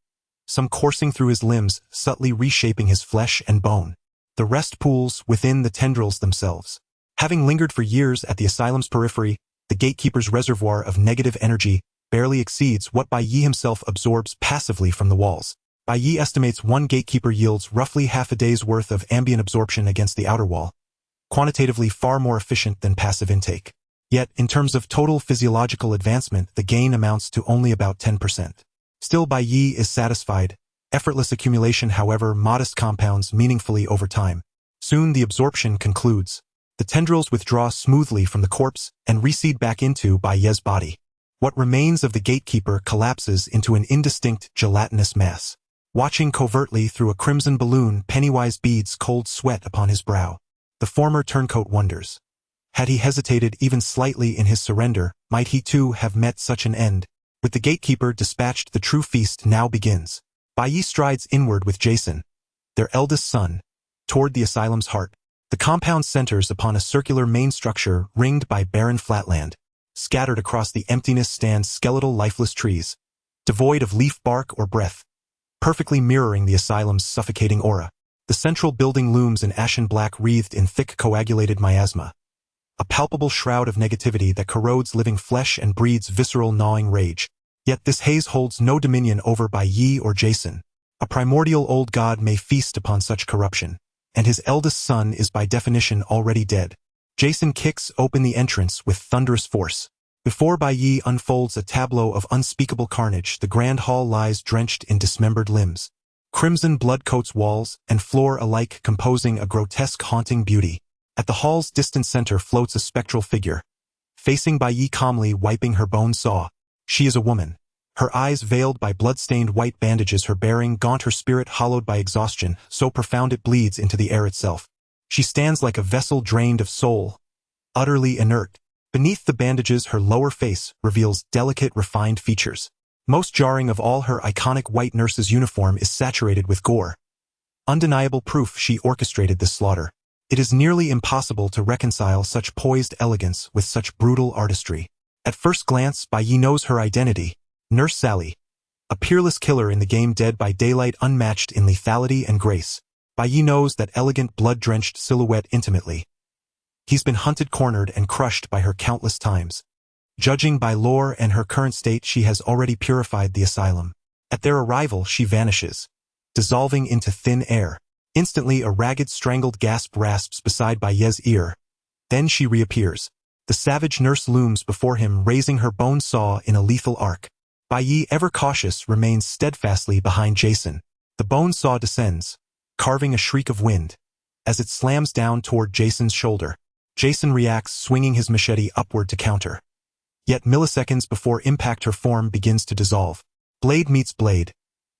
A: Some coursing through his limbs, subtly reshaping his flesh and bone. The rest pools within the tendrils themselves. Having lingered for years at the asylum's periphery, the gatekeeper's reservoir of negative energy barely exceeds what Bai Ye himself absorbs passively from the walls. Bai Ye estimates one gatekeeper yields roughly half a day's worth of ambient absorption against the outer wall, quantitatively far more efficient than passive intake. Yet, in terms of total physiological advancement, the gain amounts to only about 10%. Still, Bai Ye is satisfied. Effortless accumulation, however, modest, compounds meaningfully over time. Soon the absorption concludes. The tendrils withdraw smoothly from the corpse and reseed back into Bai Ye's body. What remains of the gatekeeper collapses into an indistinct, gelatinous mass. Watching covertly through a crimson balloon, Pennywise beads cold sweat upon his brow. The former turncoat wonders. Had he hesitated even slightly in his surrender, might he too have met such an end? With the gatekeeper dispatched, the true feast now begins. Bai Ye strides inward with Jason, their eldest son, toward the asylum's heart. The compound centers upon a circular main structure ringed by barren flatland. Scattered across the emptiness stand skeletal, lifeless trees, devoid of leaf, bark, or breath, perfectly mirroring the asylum's suffocating aura. The central building looms in ashen black, wreathed in thick coagulated miasma. A palpable shroud of negativity that corrodes living flesh and breeds visceral, gnawing rage. Yet this haze holds no dominion over Bai Ye or Jason. A primordial old god may feast upon such corruption, and his eldest son is by definition already dead. Jason kicks open the entrance with thunderous force. Before Bai Ye unfolds a tableau of unspeakable carnage, the grand hall lies drenched in dismembered limbs. Crimson blood coats walls and floor alike, composing a grotesque, haunting beauty. At the hall's distant center floats a spectral figure, facing Bai Ye, calmly wiping her bone saw. She is a woman, her eyes veiled by blood-stained white bandages, her bearing gaunt, her spirit hollowed by exhaustion, so profound it bleeds into the air itself. She stands like a vessel drained of soul, utterly inert. Beneath the bandages, her lower face reveals delicate, refined features. Most jarring of all, her iconic white nurse's uniform is saturated with gore. Undeniable proof she orchestrated this slaughter. It is nearly impossible to reconcile such poised elegance with such brutal artistry. At first glance, Bai Ye knows her identity. Nurse Sally. A peerless killer in the game, dead by daylight, unmatched in lethality and grace. Bai Ye knows that elegant, blood-drenched silhouette intimately. He's been hunted, cornered, and crushed by her countless times. Judging by lore and her current state, she has already purified the asylum. At their arrival, she vanishes, dissolving into thin air. Instantly, a ragged, strangled gasp rasps beside Bai Ye's ear. Then she reappears. The savage nurse looms before him, raising her bone saw in a lethal arc. Bai Ye, ever cautious, remains steadfastly behind Jason. The bone saw descends, carving a shriek of wind. As it slams down toward Jason's shoulder, Jason reacts, swinging his machete upward to counter. Yet milliseconds before impact, her form begins to dissolve. Blade meets blade.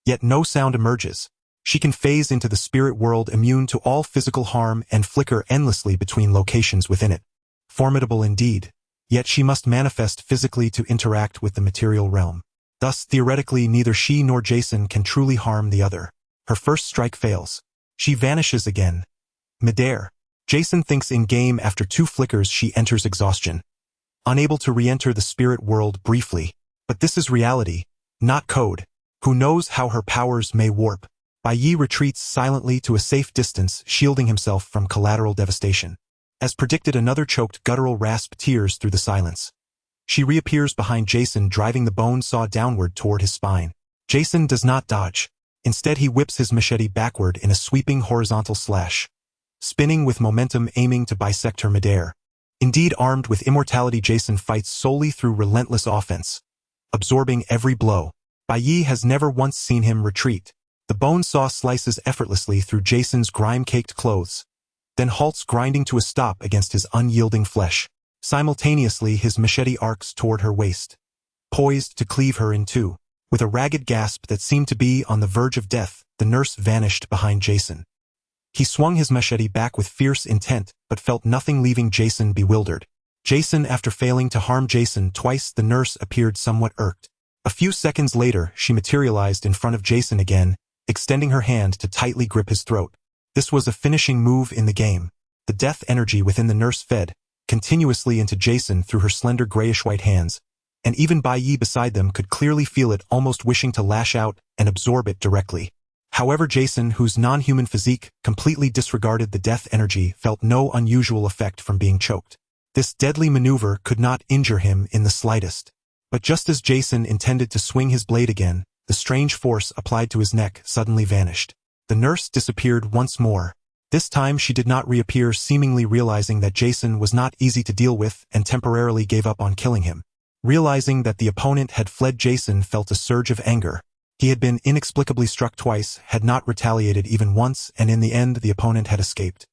A: Yet no sound emerges. She can phase into the spirit world, immune to all physical harm, and flicker endlessly between locations within it. Formidable indeed. Yet she must manifest physically to interact with the material realm. Thus, theoretically, neither she nor Jason can truly harm the other. Her first strike fails. She vanishes again. Midair. Jason thinks in-game. After 2 flickers she enters exhaustion, unable to re-enter the spirit world briefly. But this is reality, not code. Who knows how her powers may warp? Bai Ye retreats silently to a safe distance, shielding himself from collateral devastation. As predicted, another choked guttural rasp tears through the silence. She reappears behind Jason, driving the bone saw downward toward his spine. Jason does not dodge. Instead, he whips his machete backward in a sweeping horizontal slash, spinning with momentum, aiming to bisect her midair. Indeed, armed with immortality, Jason fights solely through relentless offense, absorbing every blow. Bai Ye has never once seen him retreat. The bone saw slices effortlessly through Jason's grime-caked clothes, then halts, grinding to a stop against his unyielding flesh. Simultaneously, his machete arcs toward her waist, poised to cleave her in two. With a ragged gasp that seemed to be on the verge of death, the nurse vanished behind Jason. He swung his machete back with fierce intent, but felt nothing, leaving Jason bewildered. After failing to harm Jason twice, the nurse appeared somewhat irked. A few seconds later, she materialized in front of Jason again, extending her hand to tightly grip his throat. This was a finishing move in the game. The death energy within the nurse fed continuously into Jason through her slender grayish-white hands, and even Bai Ye beside them could clearly feel it, almost wishing to lash out and absorb it directly. However, Jason, whose non-human physique completely disregarded the death energy, felt no unusual effect from being choked. This deadly maneuver could not injure him in the slightest. But just as Jason intended to swing his blade again, the strange force applied to his neck suddenly vanished. The nurse disappeared once more. This time she did not reappear, seemingly realizing that Jason was not easy to deal with, and temporarily gave up on killing him. Realizing that the opponent had fled, Jason felt a surge of anger. He had been inexplicably struck twice, had not retaliated even once, and in the end the opponent had escaped.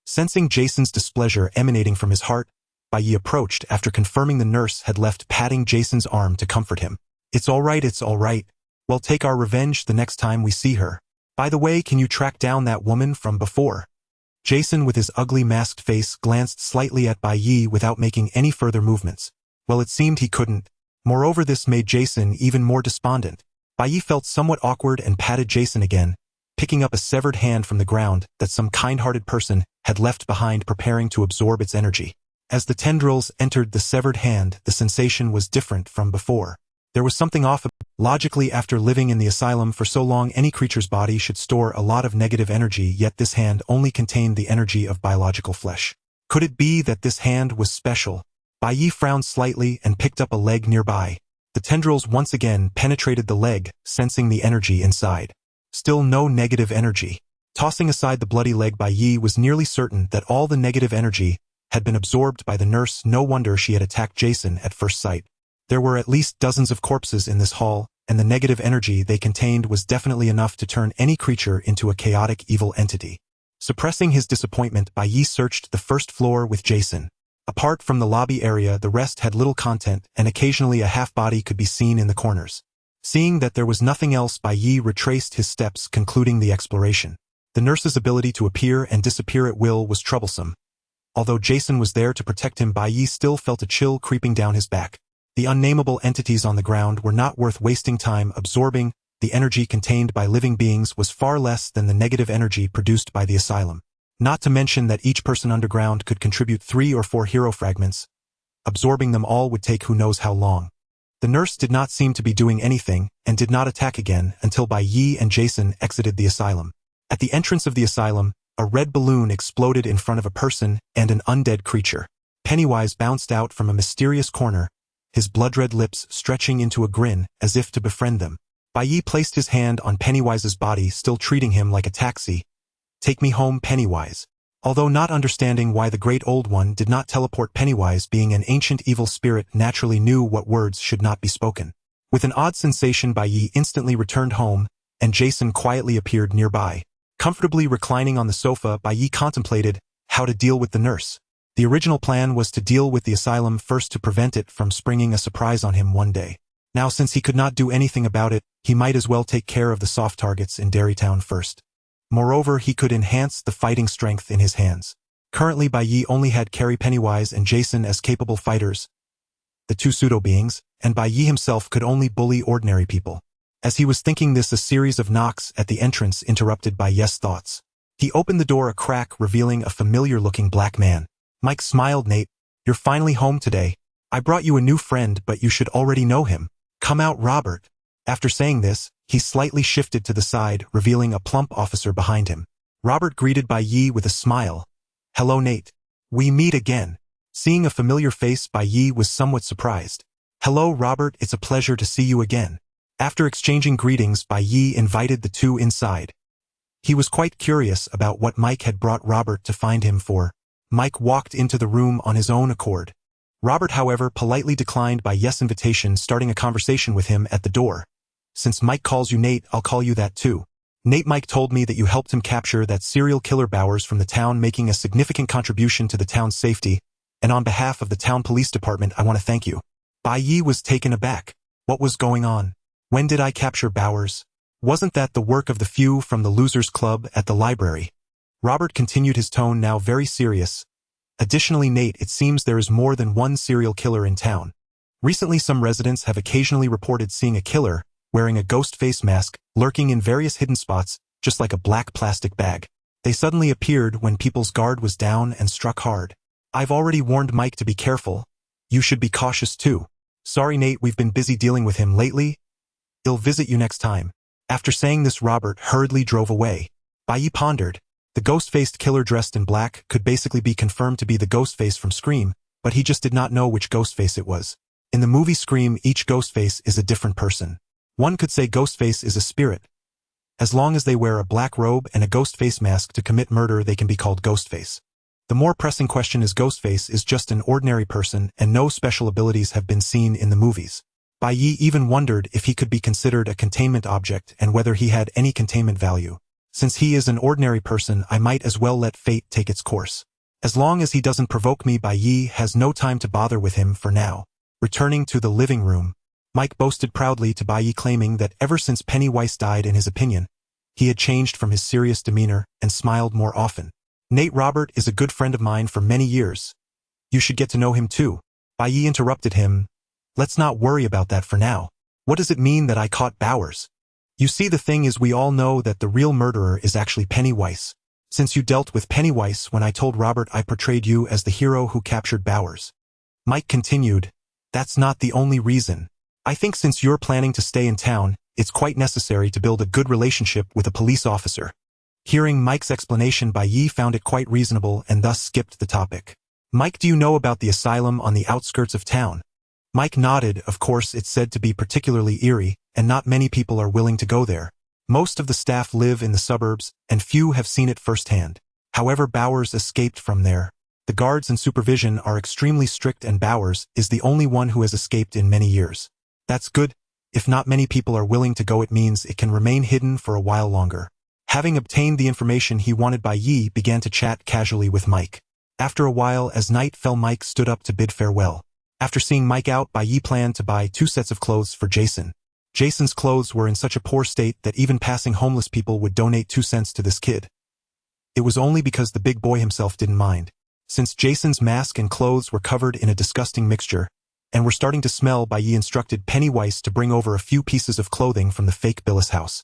A: Sensing Jason's displeasure emanating from his heart, Bai Ye approached after confirming the nurse had left, patting Jason's arm to comfort him. It's all right. We'll take our revenge the next time we see her. By the way, can you track down that woman from before? Jason, with his ugly masked face, glanced slightly at Bai Ye without making any further movements. Well, it seemed he couldn't. Moreover, this made Jason even more despondent. Bai Ye felt somewhat awkward and patted Jason again, picking up a severed hand from the ground that some kind-hearted person had left behind, preparing to absorb its energy. As the tendrils entered the severed hand, the sensation was different from before. There was something off. Logically, after living in the asylum for so long, any creature's body should store a lot of negative energy, yet this hand only contained the energy of biological flesh. Could it be that this hand was special? Bai Ye frowned slightly and picked up a leg nearby. The tendrils once again penetrated the leg, sensing the energy inside. Still no negative energy. Tossing aside the bloody leg, Bai Ye was nearly certain that all the negative energy had been absorbed by the nurse. No wonder she had attacked Jason at first sight. There were at least dozens of corpses in this hall, and the negative energy they contained was definitely enough to turn any creature into a chaotic evil entity. Suppressing his disappointment, Bai Ye searched the first floor with Jason. Apart from the lobby area, the rest had little content, and occasionally a half-body could be seen in the corners. Seeing that there was nothing else, Bai Ye retraced his steps, concluding the exploration. The nurse's ability to appear and disappear at will was troublesome. Although Jason was there to protect him, Bai Ye still felt a chill creeping down his back. The unnameable entities on the ground were not worth wasting time absorbing. The energy contained by living beings was far less than the negative energy produced by the asylum. Not to mention that each person underground could contribute 3 or 4 hero fragments. Absorbing them all would take who knows how long. The nurse did not seem to be doing anything, and did not attack again until Bai Ye and Jason exited the asylum. At the entrance of the asylum, a red balloon exploded in front of a person and an undead creature. Pennywise bounced out from a mysterious corner, his blood-red lips stretching into a grin as if to befriend them. Bai Ye placed his hand on Pennywise's body, still treating him like a taxi. Take me home, Pennywise. Although not understanding why the Great Old One did not teleport, Pennywise, being an ancient evil spirit, naturally knew what words should not be spoken. With an odd sensation, Bai Ye instantly returned home, and Jason quietly appeared nearby. Comfortably reclining on the sofa, Bai Ye contemplated how to deal with the nurse. The original plan was to deal with the asylum first to prevent it from springing a surprise on him one day. Now, since he could not do anything about it, he might as well take care of the soft targets in Dairytown first. Moreover, he could enhance the fighting strength in his hands. Currently, Bai Ye only had Carrie, Pennywise, and Jason as capable fighters, the 2 pseudo-beings, and Bai Ye himself could only bully ordinary people. As he was thinking this, a series of knocks at the entrance interrupted Bai Ye's thoughts. He opened the door a crack, revealing a familiar-looking black man. Mike smiled. Nate, you're finally home today. I brought you a new friend, but you should already know him. Come out, Robert. After saying this, he slightly shifted to the side, revealing a plump officer behind him. Robert greeted Bai Ye with a smile. Hello, Nate. We meet again. Seeing a familiar face, Bai Ye was somewhat surprised. Hello, Robert, it's a pleasure to see you again. After exchanging greetings, Bai Ye invited the two inside. He was quite curious about what Mike had brought Robert to find him for. Mike walked into the room on his own accord. Robert, however, politely declined Bai Ye's invitation, starting a conversation with him at the door. Since Mike calls you Nate, I'll call you that too. Nate, Mike told me that you helped him capture that serial killer Bowers from the town, making a significant contribution to the town's safety, and on behalf of the town police department, I want to thank you. Bai Ye was taken aback. What was going on? When did I capture Bowers? Wasn't that the work of the few from the Losers Club at the library? Robert continued, his tone now very serious. Additionally, Nate, it seems there is more than one serial killer in town. Recently, some residents have occasionally reported seeing a killer, wearing a ghost face mask, lurking in various hidden spots, just like a black plastic bag. They suddenly appeared when people's guard was down and struck hard. I've already warned Mike to be careful. You should be cautious too. Sorry, Nate, we've been busy dealing with him lately. He'll visit you next time. After saying this, Robert hurriedly drove away. Bai Ye pondered. The ghost-faced killer dressed in black could basically be confirmed to be the Ghostface from Scream, but he just did not know which Ghostface it was. In the movie Scream, each Ghostface is a different person. One could say Ghostface is a spirit. As long as they wear a black robe and a ghost face mask to commit murder, they can be called Ghostface. The more pressing question is, Ghostface is just an ordinary person and no special abilities have been seen in the movies. Bai Ye even wondered if he could be considered a containment object and whether he had any containment value. Since he is an ordinary person, I might as well let fate take its course. As long as he doesn't provoke me, Bai Ye has no time to bother with him for now. Returning to the living room, Mike boasted proudly to Bai Ye, claiming that ever since Pennywise died, in his opinion, he had changed from his serious demeanor and smiled more often. Nate, Robert is a good friend of mine for many years. You should get to know him too. Bai Ye interrupted him. Let's not worry about that for now. What does it mean that I caught Bowers? You see, the thing is, we all know that the real murderer is actually Pennywise. Since you dealt with Pennywise when I told Robert I portrayed you as the hero who captured Bowers. Mike continued, that's not the only reason. I think since you're planning to stay in town, it's quite necessary to build a good relationship with a police officer. Hearing Mike's explanation, Bai Ye found it quite reasonable and thus skipped the topic. Mike, do you know about the asylum on the outskirts of town? Mike nodded. Of course, it's said to be particularly eerie, and not many people are willing to go there. Most of the staff live in the suburbs, and few have seen it firsthand. However, Bowers escaped from there. The guards and supervision are extremely strict, and Bowers is the only one who has escaped in many years. That's good. If not many people are willing to go, it means it can remain hidden for a while longer. Having obtained the information he wanted, Bai Ye began to chat casually with Mike. After a while, as night fell, Mike stood up to bid farewell. After seeing Mike out, Bai Ye planned to buy 2 sets of clothes for Jason. Jason's clothes were in such a poor state that even passing homeless people would donate 2 cents to this kid. It was only because the big boy himself didn't mind. Since Jason's mask and clothes were covered in a disgusting mixture, and were starting to smell, Bai Ye instructed Pennywise to bring over a few pieces of clothing from the fake Billis house.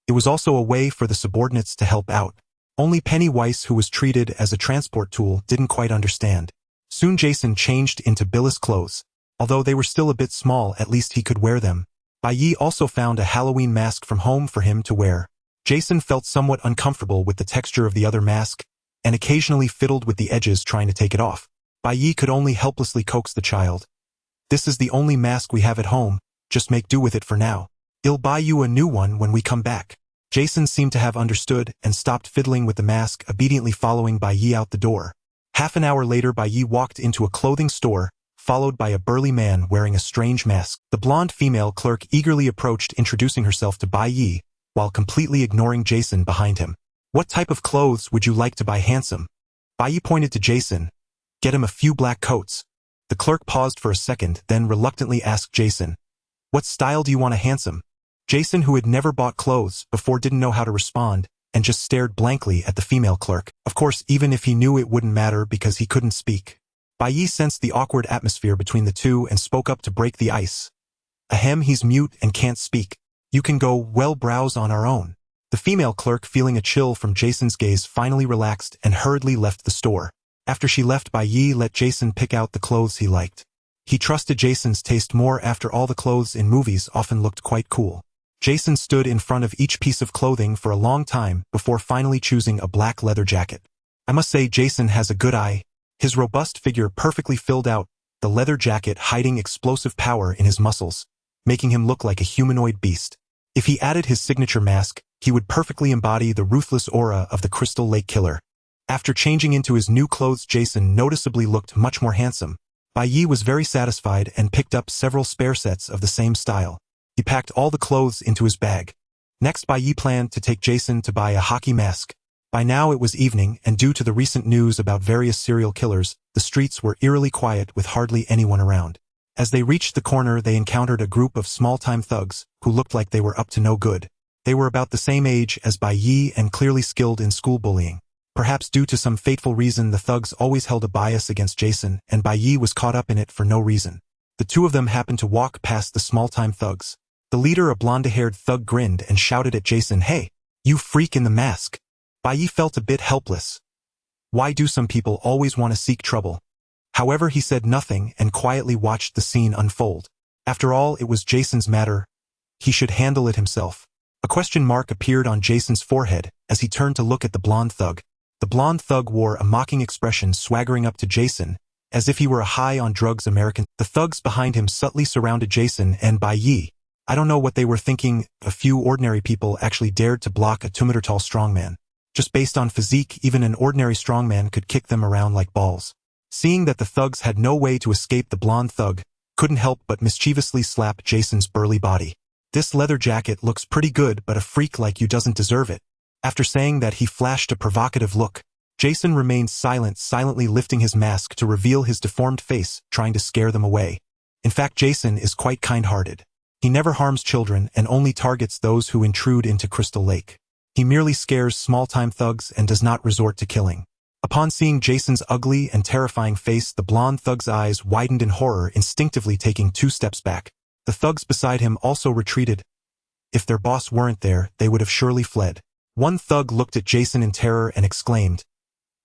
A: It was also a way for the subordinates to help out. Only Pennywise, who was treated as a transport tool, didn't quite understand. Soon Jason changed into Billis clothes. Although they were still a bit small, at least he could wear them. Bai Ye also found a Halloween mask from home for him to wear. Jason felt somewhat uncomfortable with the texture of the other mask, and occasionally fiddled with the edges trying to take it off. Bai Ye could only helplessly coax the child. This is the only mask we have at home, just make do with it for now. I'll buy you a new one when we come back. Jason seemed to have understood and stopped fiddling with the mask, obediently following Bai Ye out the door. Half an hour later, Bai Ye walked into a clothing store, followed by a burly man wearing a strange mask. The blonde female clerk eagerly approached, introducing herself to Bai Ye, while completely ignoring Jason behind him. What type of clothes would you like to buy, handsome? Bai Ye pointed to Jason. Get him a few black coats. The clerk paused for a second, then reluctantly asked Jason, what style do you want, a handsome? Jason, who had never bought clothes before, didn't know how to respond, and just stared blankly at the female clerk. Of course, even if he knew, it wouldn't matter because he couldn't speak. Bai Ye sensed the awkward atmosphere between the two and spoke up to break the ice. Ahem, he's mute and can't speak. You can go, well, browse on our own. The The female clerk, feeling a chill from Jason's gaze, finally relaxed and hurriedly left the store. After she left, Bai Ye let Jason pick out the clothes he liked. He trusted Jason's taste more. After all, the clothes in movies often looked quite cool. Jason stood in front of each piece of clothing for a long time before finally choosing a black leather jacket. I must say, Jason has a good eye. His robust figure perfectly filled out the leather jacket, hiding explosive power in his muscles, making him look like a humanoid beast. If he added his signature mask, he would perfectly embody the ruthless aura of the Crystal Lake Killer. After changing into his new clothes, Jason noticeably looked much more handsome. Bai Ye was very satisfied and picked up several spare sets of the same style. He packed all the clothes into his bag. Next, Bai Ye planned to take Jason to buy a hockey mask. By now it was evening, and due to the recent news about various serial killers, the streets were eerily quiet with hardly anyone around. As they reached the corner, they encountered a group of small-time thugs who looked like they were up to no good. They were about the same age as Bai Ye and clearly skilled in school bullying. Perhaps due to some fateful reason, the thugs always held a bias against Jason, and Bai Ye was caught up in it for no reason. The two of them happened to walk past the small-time thugs. The leader, a blonde-haired thug, grinned and shouted at Jason, "Hey, you freak in the mask." Bai Ye felt a bit helpless. Why do some people always want to seek trouble? However, he said nothing and quietly watched the scene unfold. After all, it was Jason's matter. He should handle it himself. A question mark appeared on Jason's forehead as he turned to look at the blonde thug. The blonde thug wore a mocking expression, swaggering up to Jason, as if he were a high-on-drugs American. The thugs behind him subtly surrounded Jason and Bai Ye. I don't know what they were thinking. A few ordinary people actually dared to block a 2-meter-tall strongman. Just based on physique, even an ordinary strongman could kick them around like balls. Seeing that the thugs had no way to escape, the blonde thug couldn't help but mischievously slap Jason's burly body. "This leather jacket looks pretty good, but a freak like you doesn't deserve it." After saying that, he flashed a provocative look. Jason remained silent, silently lifting his mask to reveal his deformed face, trying to scare them away. In fact, Jason is quite kind-hearted. He never harms children and only targets those who intrude into Crystal Lake. He merely scares small-time thugs and does not resort to killing. Upon seeing Jason's ugly and terrifying face, the blonde thug's eyes widened in horror, instinctively taking 2 steps back. The thugs beside him also retreated. If their boss weren't there, they would have surely fled. One thug looked at Jason in terror and exclaimed,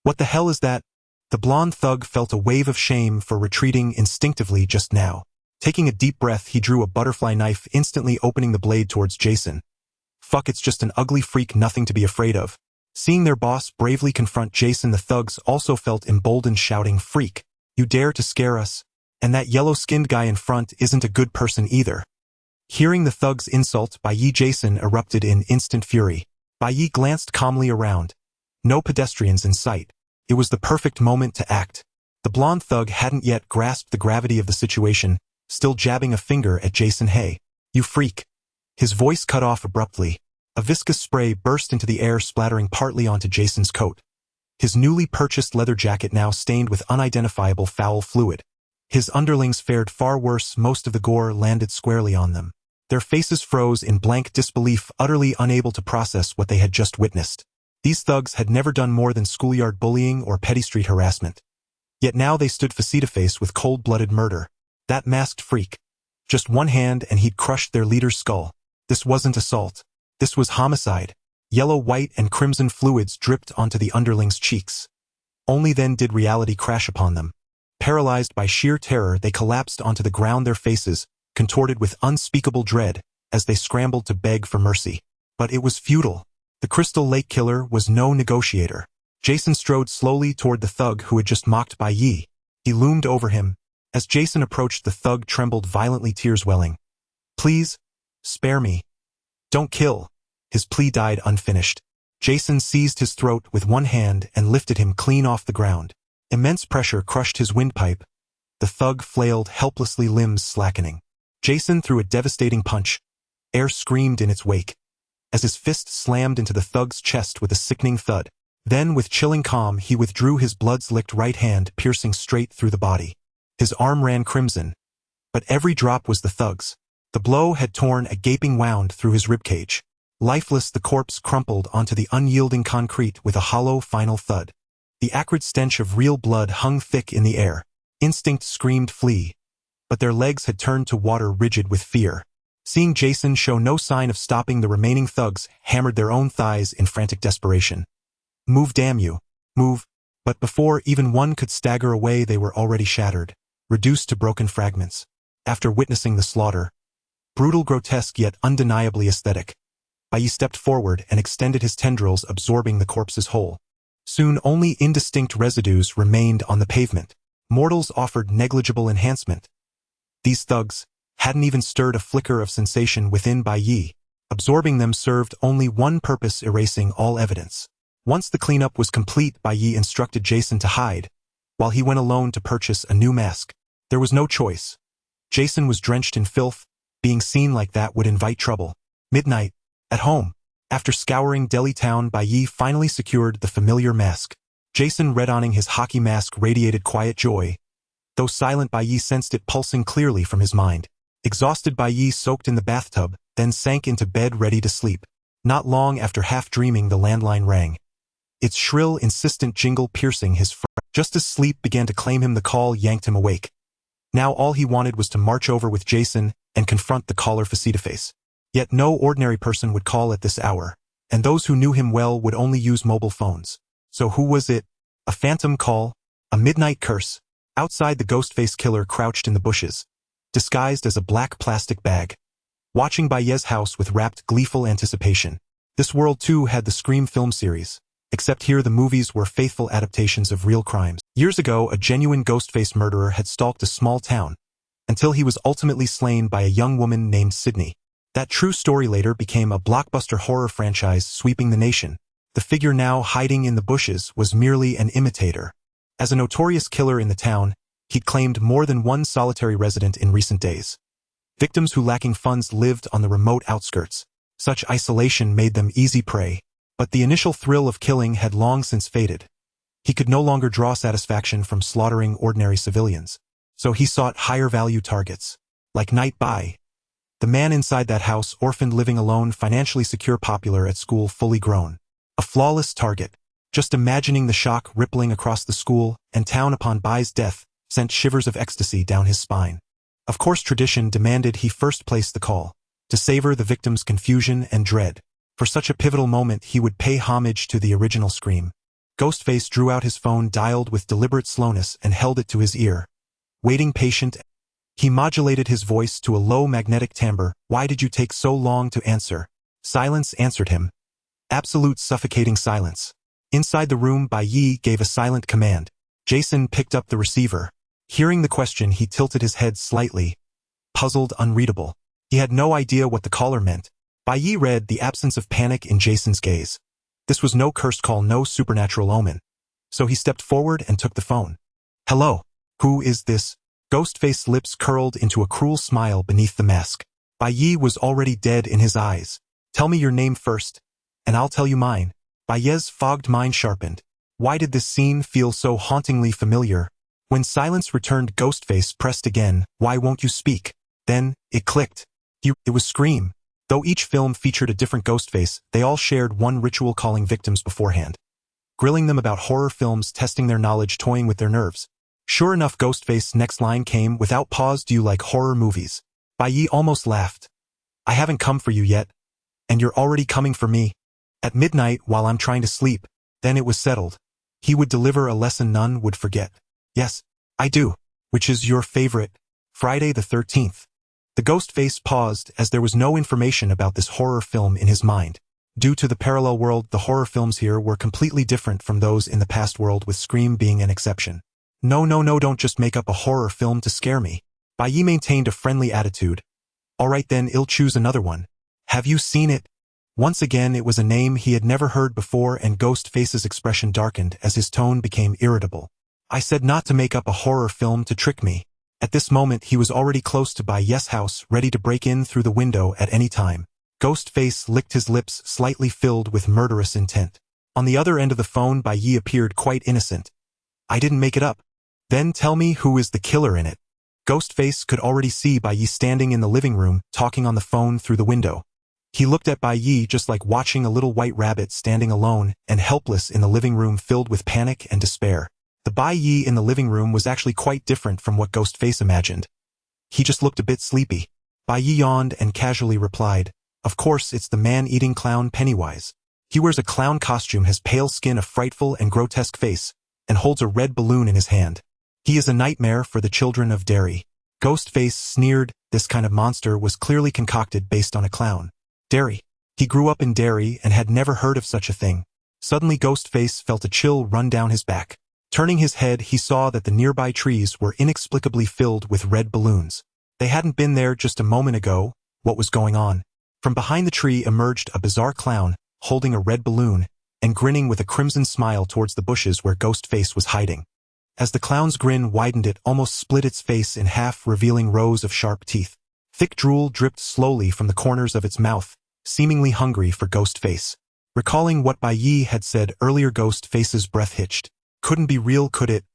A: "What the hell is that?" The blonde thug felt a wave of shame for retreating instinctively just now. Taking a deep breath, he drew a butterfly knife, instantly opening the blade towards Jason. "Fuck, it's just an ugly freak, nothing to be afraid of." Seeing their boss bravely confront Jason, the thugs also felt emboldened, shouting, "Freak, you dare to scare us? And that yellow-skinned guy in front isn't a good person either." Hearing the thug's insult, Bai Ye, Jason erupted in instant fury. Bai Ye glanced calmly around. No pedestrians in sight. It was the perfect moment to act. The blonde thug hadn't yet grasped the gravity of the situation, still jabbing a finger at Jason. "Hey, you freak." His voice cut off abruptly. A viscous spray burst into the air, splattering partly onto Jason's coat. His newly purchased leather jacket now stained with unidentifiable foul fluid. His underlings fared far worse. Most of the gore landed squarely on them. Their faces froze in blank disbelief, utterly unable to process what they had just witnessed. These thugs had never done more than schoolyard bullying or petty street harassment. Yet now they stood face-to-face with cold-blooded murder. That masked freak. Just one hand and he'd crushed their leader's skull. This wasn't assault. This was homicide. Yellow, white, and crimson fluids dripped onto the underlings' cheeks. Only then did reality crash upon them. Paralyzed by sheer terror, they collapsed onto the ground, their faces contorted with unspeakable dread as they scrambled to beg for mercy. But it was futile. The Crystal Lake Killer was no negotiator. Jason strode slowly toward the thug who had just mocked Bai Ye. He loomed over him. As Jason approached, the thug trembled violently, tears welling. "Please, spare me. Don't kill." His plea died unfinished. Jason seized his throat with one hand and lifted him clean off the ground. Immense pressure crushed his windpipe. The thug flailed helplessly, limbs slackening. Jason threw a devastating punch. Air screamed in its wake, as his fist slammed into the thug's chest with a sickening thud. Then, with chilling calm, he withdrew his blood-slicked right hand, piercing straight through the body. His arm ran crimson, but every drop was the thug's. The blow had torn a gaping wound through his ribcage. Lifeless, the corpse crumpled onto the unyielding concrete with a hollow final thud. The acrid stench of real blood hung thick in the air. Instinct screamed flee, but their legs had turned to water, rigid with fear. Seeing Jason show no sign of stopping, the remaining thugs hammered their own thighs in frantic desperation. Move, damn you. Move. But before even one could stagger away, they were already shattered, reduced to broken fragments. After witnessing the slaughter, brutal, grotesque, yet undeniably aesthetic, Bai Ye stepped forward and extended his tendrils, absorbing the corpses whole. Soon only indistinct residues remained on the pavement. Mortals offered negligible enhancement. These thugs hadn't even stirred a flicker of sensation within Bai Ye. Absorbing them served only one purpose: erasing all evidence. Once the cleanup was complete, Bai Ye instructed Jason to hide, while he went alone to purchase a new mask. There was no choice. Jason was drenched in filth. Being seen like that would invite trouble. Midnight. At home. After scouring Delhi town, Bai Ye finally secured the familiar mask. Jason, redonning his hockey mask, radiated quiet joy. Though silent, Bai Ye sensed it pulsing clearly from his mind. Exhausted, Bai Ye soaked in the bathtub, then sank into bed ready to sleep. Not long after, half dreaming, the landline rang. Its shrill, insistent jingle piercing his frame. Just as sleep began to claim him, the call yanked him awake. Now all he wanted was to march over with Jason and confront the caller face-to-face. Yet no ordinary person would call at this hour, and those who knew him well would only use mobile phones. So who was it? A phantom call? A midnight curse? Outside, the Ghostface killer crouched in the bushes, disguised as a black plastic bag, watching Bai Ye's house with rapt, gleeful anticipation. This world too had the Scream film series, except here the movies were faithful adaptations of real crimes. Years ago, a genuine Ghostface murderer had stalked a small town, until he was ultimately slain by a young woman named Sydney. That true story later became a blockbuster horror franchise sweeping the nation. The figure now hiding in the bushes was merely an imitator. As a notorious killer in the town, he'd claimed more than one solitary resident in recent days. Victims who, lacking funds, lived on the remote outskirts. Such isolation made them easy prey. But the initial thrill of killing had long since faded. He could no longer draw satisfaction from slaughtering ordinary civilians. So he sought higher-value targets, like Night Bai, the man inside that house, orphaned, living alone, financially secure, popular at school, fully grown. A flawless target. Just imagining the shock rippling across the school and town upon Bai's death sent shivers of ecstasy down his spine. Of course, tradition demanded he first place the call, to savor the victim's confusion and dread. For such a pivotal moment, he would pay homage to the original Scream. Ghostface drew out his phone, dialed with deliberate slowness, and held it to his ear. Waiting, patient, he modulated his voice to a low magnetic timbre. "Why did you take so long to answer?" Silence answered him. Absolute, suffocating silence. Inside the room, Bai Ye gave a silent command. Jason picked up the receiver. Hearing the question, he tilted his head slightly, puzzled, unreadable. He had no idea what the caller meant. Bai Ye read the absence of panic in Jason's gaze. This was no cursed call, no supernatural omen. So he stepped forward and took the phone. "Hello. Who is this?" Ghostface's lips curled into a cruel smile beneath the mask. Bai Ye was already dead in his eyes. "Tell me your name first, and I'll tell you mine." Bai Ye's fogged mind sharpened. Why did this scene feel so hauntingly familiar? When silence returned, Ghostface pressed again. "Why won't you speak?" Then, it clicked. It was Scream. Though each film featured a different Ghostface, they all shared one ritual: calling victims beforehand, grilling them about horror films, testing their knowledge, toying with their nerves. Sure enough, Ghostface's next line came without pause. "Do you like horror movies?" Bai Ye almost laughed. "I haven't come for you yet, and you're already coming for me. At midnight, while I'm trying to sleep." Then it was settled. He would deliver a lesson none would forget. "Yes, I do. Which is your favorite?" "Friday the 13th. The Ghostface paused, as there was no information about this horror film in his mind. Due to the parallel world, the horror films here were completely different from those in the past world, with Scream being an exception. No, don't just make up a horror film to scare me." Bai Ye maintained a friendly attitude. "All right then, I'll choose another one. Have you seen it?" Once again, it was a name he had never heard before, and Ghostface's expression darkened as his tone became irritable. "I said not to make up a horror film to trick me." At this moment, he was already close to Bai Ye's house, ready to break in through the window at any time. Ghostface licked his lips, slightly filled with murderous intent. On the other end of the phone, Bai Ye appeared quite innocent. "I didn't make it up." "Then tell me who is the killer in it." Ghostface could already see Bai Ye standing in the living room, talking on the phone through the window. He looked at Bai Ye just like watching a little white rabbit standing alone and helpless in the living room, filled with panic and despair. The Bai Ye in the living room was actually quite different from what Ghostface imagined. He just looked a bit sleepy. Bai Ye yawned and casually replied, "Of course it's the man-eating clown Pennywise. He wears a clown costume, has pale skin, a frightful and grotesque face, and holds a red balloon in his hand. He is a nightmare for the children of Derry." Ghostface sneered. This kind of monster was clearly concocted based on a clown. Derry. He grew up in Derry and had never heard of such a thing. Suddenly Ghostface felt a chill run down his back. Turning his head, he saw that the nearby trees were inexplicably filled with red balloons. They hadn't been there just a moment ago. What was going on? From behind the tree emerged a bizarre clown, holding a red balloon, and grinning with a crimson smile towards the bushes where Ghostface was hiding. As the clown's grin widened, it almost split its face in half, revealing rows of sharp teeth. Thick drool dripped slowly from the corners of its mouth, seemingly hungry for Ghostface. Recalling what Bai Ye had said earlier, Ghostface's breath hitched. Couldn't be real, could it?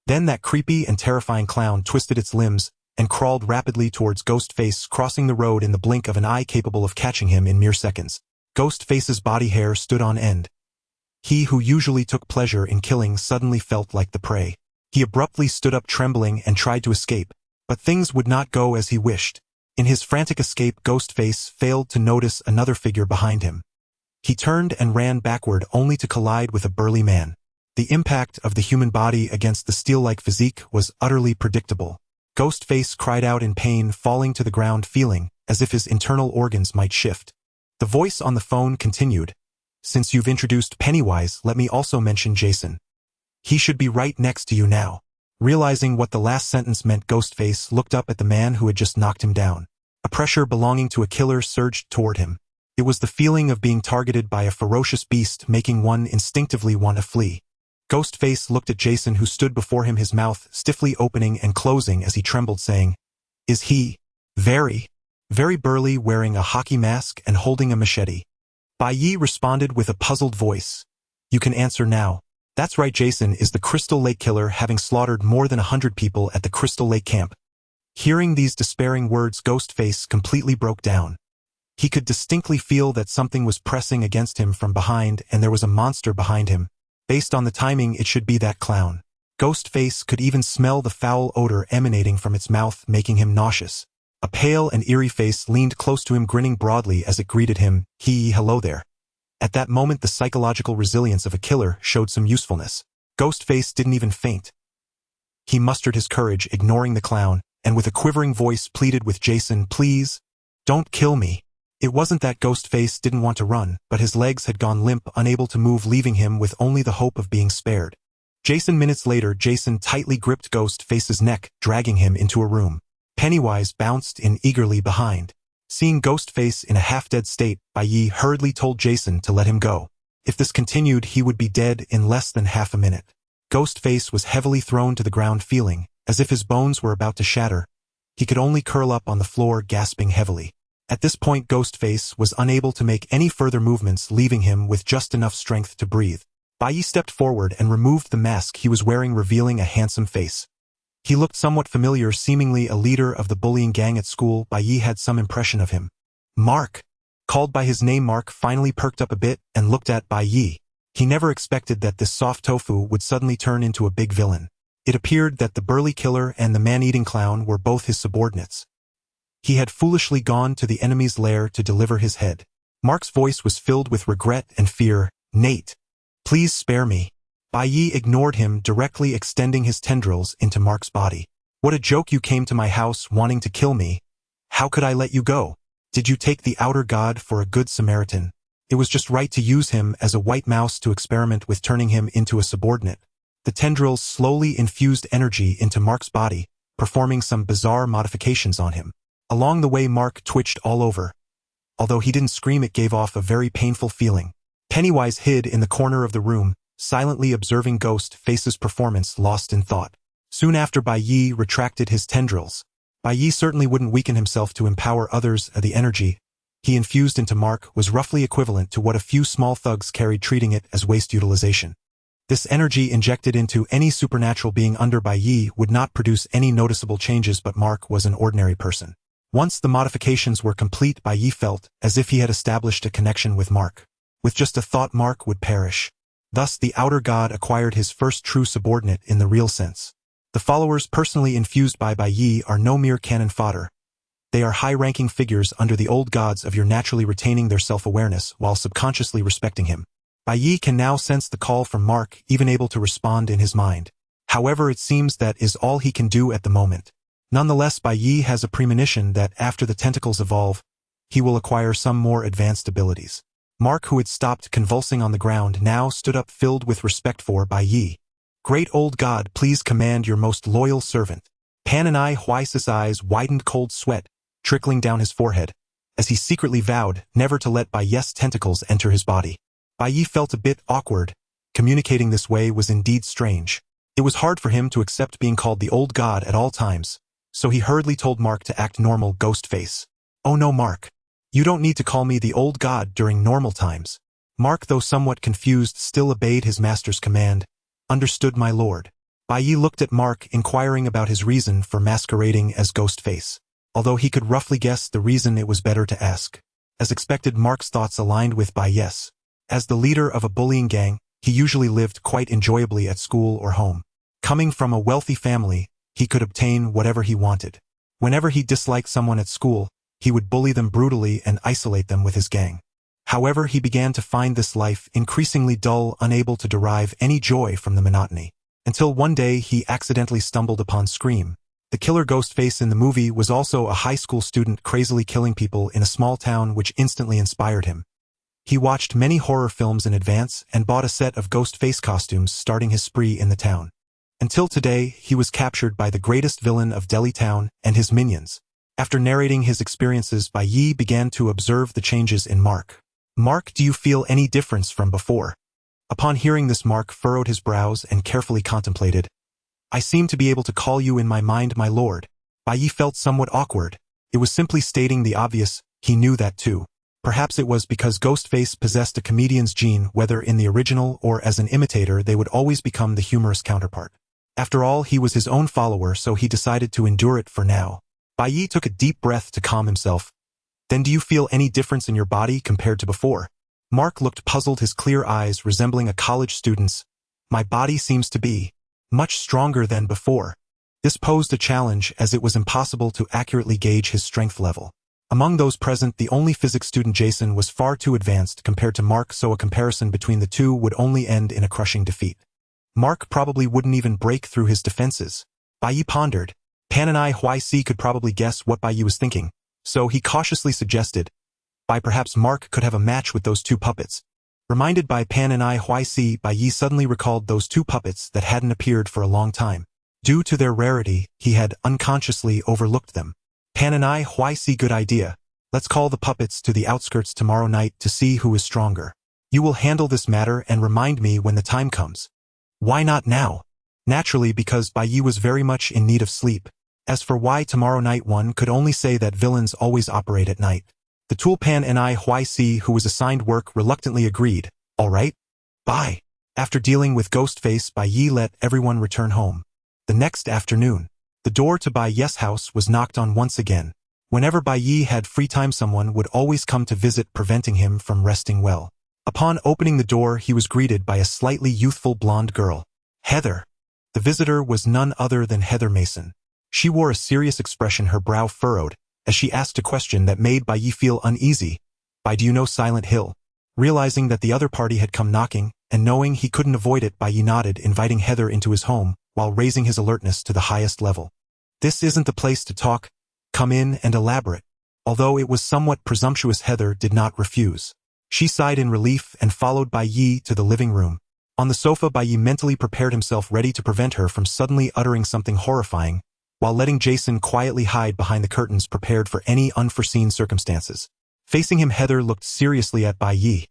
A: Then that creepy and terrifying clown twisted its limbs and crawled rapidly towards Ghostface, crossing the road in the blink of an eye, capable of catching him in mere seconds. Ghostface's body hair stood on end. He who usually took pleasure in killing suddenly felt like the prey. He abruptly stood up, trembling, and tried to escape, but things would not go as he wished. In his frantic escape, Ghostface failed to notice another figure behind him. He turned and ran backward, only to collide with a burly man. The impact of the human body against the steel-like physique was utterly predictable. Ghostface cried out in pain, falling to the ground, feeling as if his internal organs might shift. The voice on the phone continued, "Since you've introduced Pennywise, let me also mention Jason. He should be right next to you now." Realizing what the last sentence meant, Ghostface looked up at the man who had just knocked him down. A pressure belonging to a killer surged toward him. It was the feeling of being targeted by a ferocious beast, making one instinctively want to flee. Ghostface looked at Jason, who stood before him, his mouth stiffly opening and closing as he trembled, saying, "Is he very burly, wearing a hockey mask and holding a machete?" Bai Ye responded with a puzzled voice, "You can answer now. That's right, Jason is the Crystal Lake Killer, having slaughtered more than 100 people at the Crystal Lake camp." Hearing these despairing words, Ghostface completely broke down. He could distinctly feel that something was pressing against him from behind, and there was a monster behind him. Based on the timing, it should be that clown. Ghostface could even smell the foul odor emanating from its mouth, making him nauseous. A pale and eerie face leaned close to him, grinning broadly as it greeted him. Hello there." At that moment, the psychological resilience of a killer showed some usefulness. Ghostface didn't even faint. He mustered his courage, ignoring the clown, and with a quivering voice pleaded with Jason, "Please, don't kill me." It wasn't that Ghostface didn't want to run, but his legs had gone limp, unable to move, leaving him with only the hope of being spared. Minutes later, Jason tightly gripped Ghostface's neck, dragging him into a room. Pennywise bounced in eagerly behind. Seeing Ghostface in a half-dead state, Bai Ye hurriedly told Jason to let him go. If this continued, he would be dead in less than half a minute. Ghostface was heavily thrown to the ground, feeling as if his bones were about to shatter. He could only curl up on the floor, gasping heavily. At this point, Ghostface was unable to make any further movements, leaving him with just enough strength to breathe. Bai Ye stepped forward and removed the mask he was wearing, revealing a handsome face. He looked somewhat familiar, seemingly a leader of the bullying gang at school. Bai Ye had some impression of him. "Mark." Called by his name, Mark finally perked up a bit and looked at Bai Ye. He never expected that this soft tofu would suddenly turn into a big villain. It appeared that the burly killer and the man-eating clown were both his subordinates. He had foolishly gone to the enemy's lair to deliver his head. Mark's voice was filled with regret and fear. "Nate, please spare me." Bai Ye ignored him, directly extending his tendrils into Mark's body. "What a joke, you came to my house wanting to kill me. How could I let you go? Did you take the outer god for a good Samaritan? It was just right to use him as a white mouse to experiment with turning him into a subordinate." The tendrils slowly infused energy into Mark's body, performing some bizarre modifications on him. Along the way, Mark twitched all over. Although he didn't scream, it gave off a very painful feeling. Pennywise hid in the corner of the room, silently observing Ghostface's performance, lost in thought. Soon after, Bai Ye retracted his tendrils. Bai Ye certainly wouldn't weaken himself to empower others. The energy he infused into Mark was roughly equivalent to what a few small thugs carried, treating it as waste utilization. This energy injected into any supernatural being under Bai Ye would not produce any noticeable changes, but Mark was an ordinary person. Once the modifications were complete, Bai Ye felt as if he had established a connection with Mark. With just a thought, Mark would perish. Thus, the outer god acquired his first true subordinate in the real sense. The followers personally infused by Bai Ye are no mere cannon fodder. They are high-ranking figures under the old gods of your naturally retaining their self-awareness while subconsciously respecting him. Bai Ye can now sense the call from Mark, even able to respond in his mind. However, it seems that is all he can do at the moment. Nonetheless, Bai Ye has a premonition that after the tentacles evolve, he will acquire some more advanced abilities. Mark, who had stopped convulsing on the ground, now stood up filled with respect for Bai Ye. Great old god, please command your most loyal servant. Pennywise Huise's eyes widened, cold sweat trickling down his forehead, as he secretly vowed never to let Bai Ye's tentacles enter his body. Bai Ye felt a bit awkward. Communicating this way was indeed strange. It was hard for him to accept being called the old god at all times, so he hurriedly told Mark to act normal, ghost face. Oh no, Mark. You don't need to call me the old god during normal times. Mark, though somewhat confused, still obeyed his master's command. Understood, my lord. Bai Ye looked at Mark, inquiring about his reason for masquerading as Ghostface. Although he could roughly guess the reason, it was better to ask. As expected, Mark's thoughts aligned with Bai Ye's. As the leader of a bullying gang, he usually lived quite enjoyably at school or home. Coming from a wealthy family, he could obtain whatever he wanted. Whenever he disliked someone at school, he would bully them brutally and isolate them with his gang. However, he began to find this life increasingly dull, unable to derive any joy from the monotony. Until one day he accidentally stumbled upon Scream. The killer Ghostface in the movie was also a high school student crazily killing people in a small town, which instantly inspired him. He watched many horror films in advance and bought a set of Ghostface costumes, starting his spree in the town. Until today, he was captured by the greatest villain of Delhi Town and his minions. After narrating his experiences, Bai Ye began to observe the changes in Mark. Mark, do you feel any difference from before? Upon hearing this, Mark furrowed his brows and carefully contemplated. I seem to be able to call you in my mind, my lord. Bai Ye felt somewhat awkward. It was simply stating the obvious. He knew that too. Perhaps it was because Ghostface possessed a comedian's gene. Whether in the original or as an imitator, they would always become the humorous counterpart. After all, he was his own follower, so he decided to endure it for now. Bai Ye took a deep breath to calm himself. Then do you feel any difference in your body compared to before? Mark looked puzzled, his clear eyes resembling a college student's. My body seems to be much stronger than before. This posed a challenge, as it was impossible to accurately gauge his strength level. Among those present, the only physics student, Jason, was far too advanced compared to Mark, so a comparison between the two would only end in a crushing defeat. Mark probably wouldn't even break through his defenses. Bai Ye pondered. Pennywise could probably guess what Bai Ye was thinking, so he cautiously suggested, perhaps Mark could have a match with those two puppets. Reminded by Pennywise, Bai Ye suddenly recalled those two puppets that hadn't appeared for a long time. Due to their rarity, he had unconsciously overlooked them. Pennywise, good idea. Let's call the puppets to the outskirts tomorrow night to see who is stronger. You will handle this matter and remind me when the time comes. Why not now? Naturally, because Bai Ye was very much in need of sleep. As for why tomorrow night, one could only say that villains always operate at night. The tool Pennywise, who was assigned work, reluctantly agreed. All right. Bye. After dealing with Ghostface, Bai Ye let everyone return home. The next afternoon, the door to Bai Ye's house was knocked on once again. Whenever Bai Ye had free time, someone would always come to visit, preventing him from resting well. Upon opening the door, he was greeted by a slightly youthful blonde girl. Heather. The visitor was none other than Heather Mason. She wore a serious expression, her brow furrowed, as she asked a question that made Bai Ye feel uneasy. Do you know Silent Hill? Realizing that the other party had come knocking, and knowing he couldn't avoid it, Bai Ye nodded, inviting Heather into his home, while raising his alertness to the highest level. This isn't the place to talk. Come in and elaborate. Although it was somewhat presumptuous, Heather did not refuse. She sighed in relief and followed Bai Ye to the living room. On the sofa, Bai Ye mentally prepared himself, ready to prevent her from suddenly uttering something horrifying, while letting Jason quietly hide behind the curtains, prepared for any unforeseen circumstances. Facing him, Heather looked seriously at Bai Ye.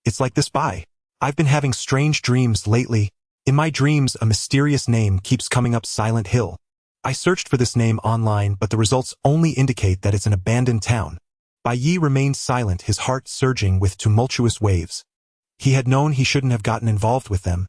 A: It's like this, Bai. I've been having strange dreams lately. In my dreams, a mysterious name keeps coming up, Silent Hill. I searched for this name online, but the results only indicate that it's an abandoned town. Bai Ye remained silent, his heart surging with tumultuous waves. He had known he shouldn't have gotten involved with them.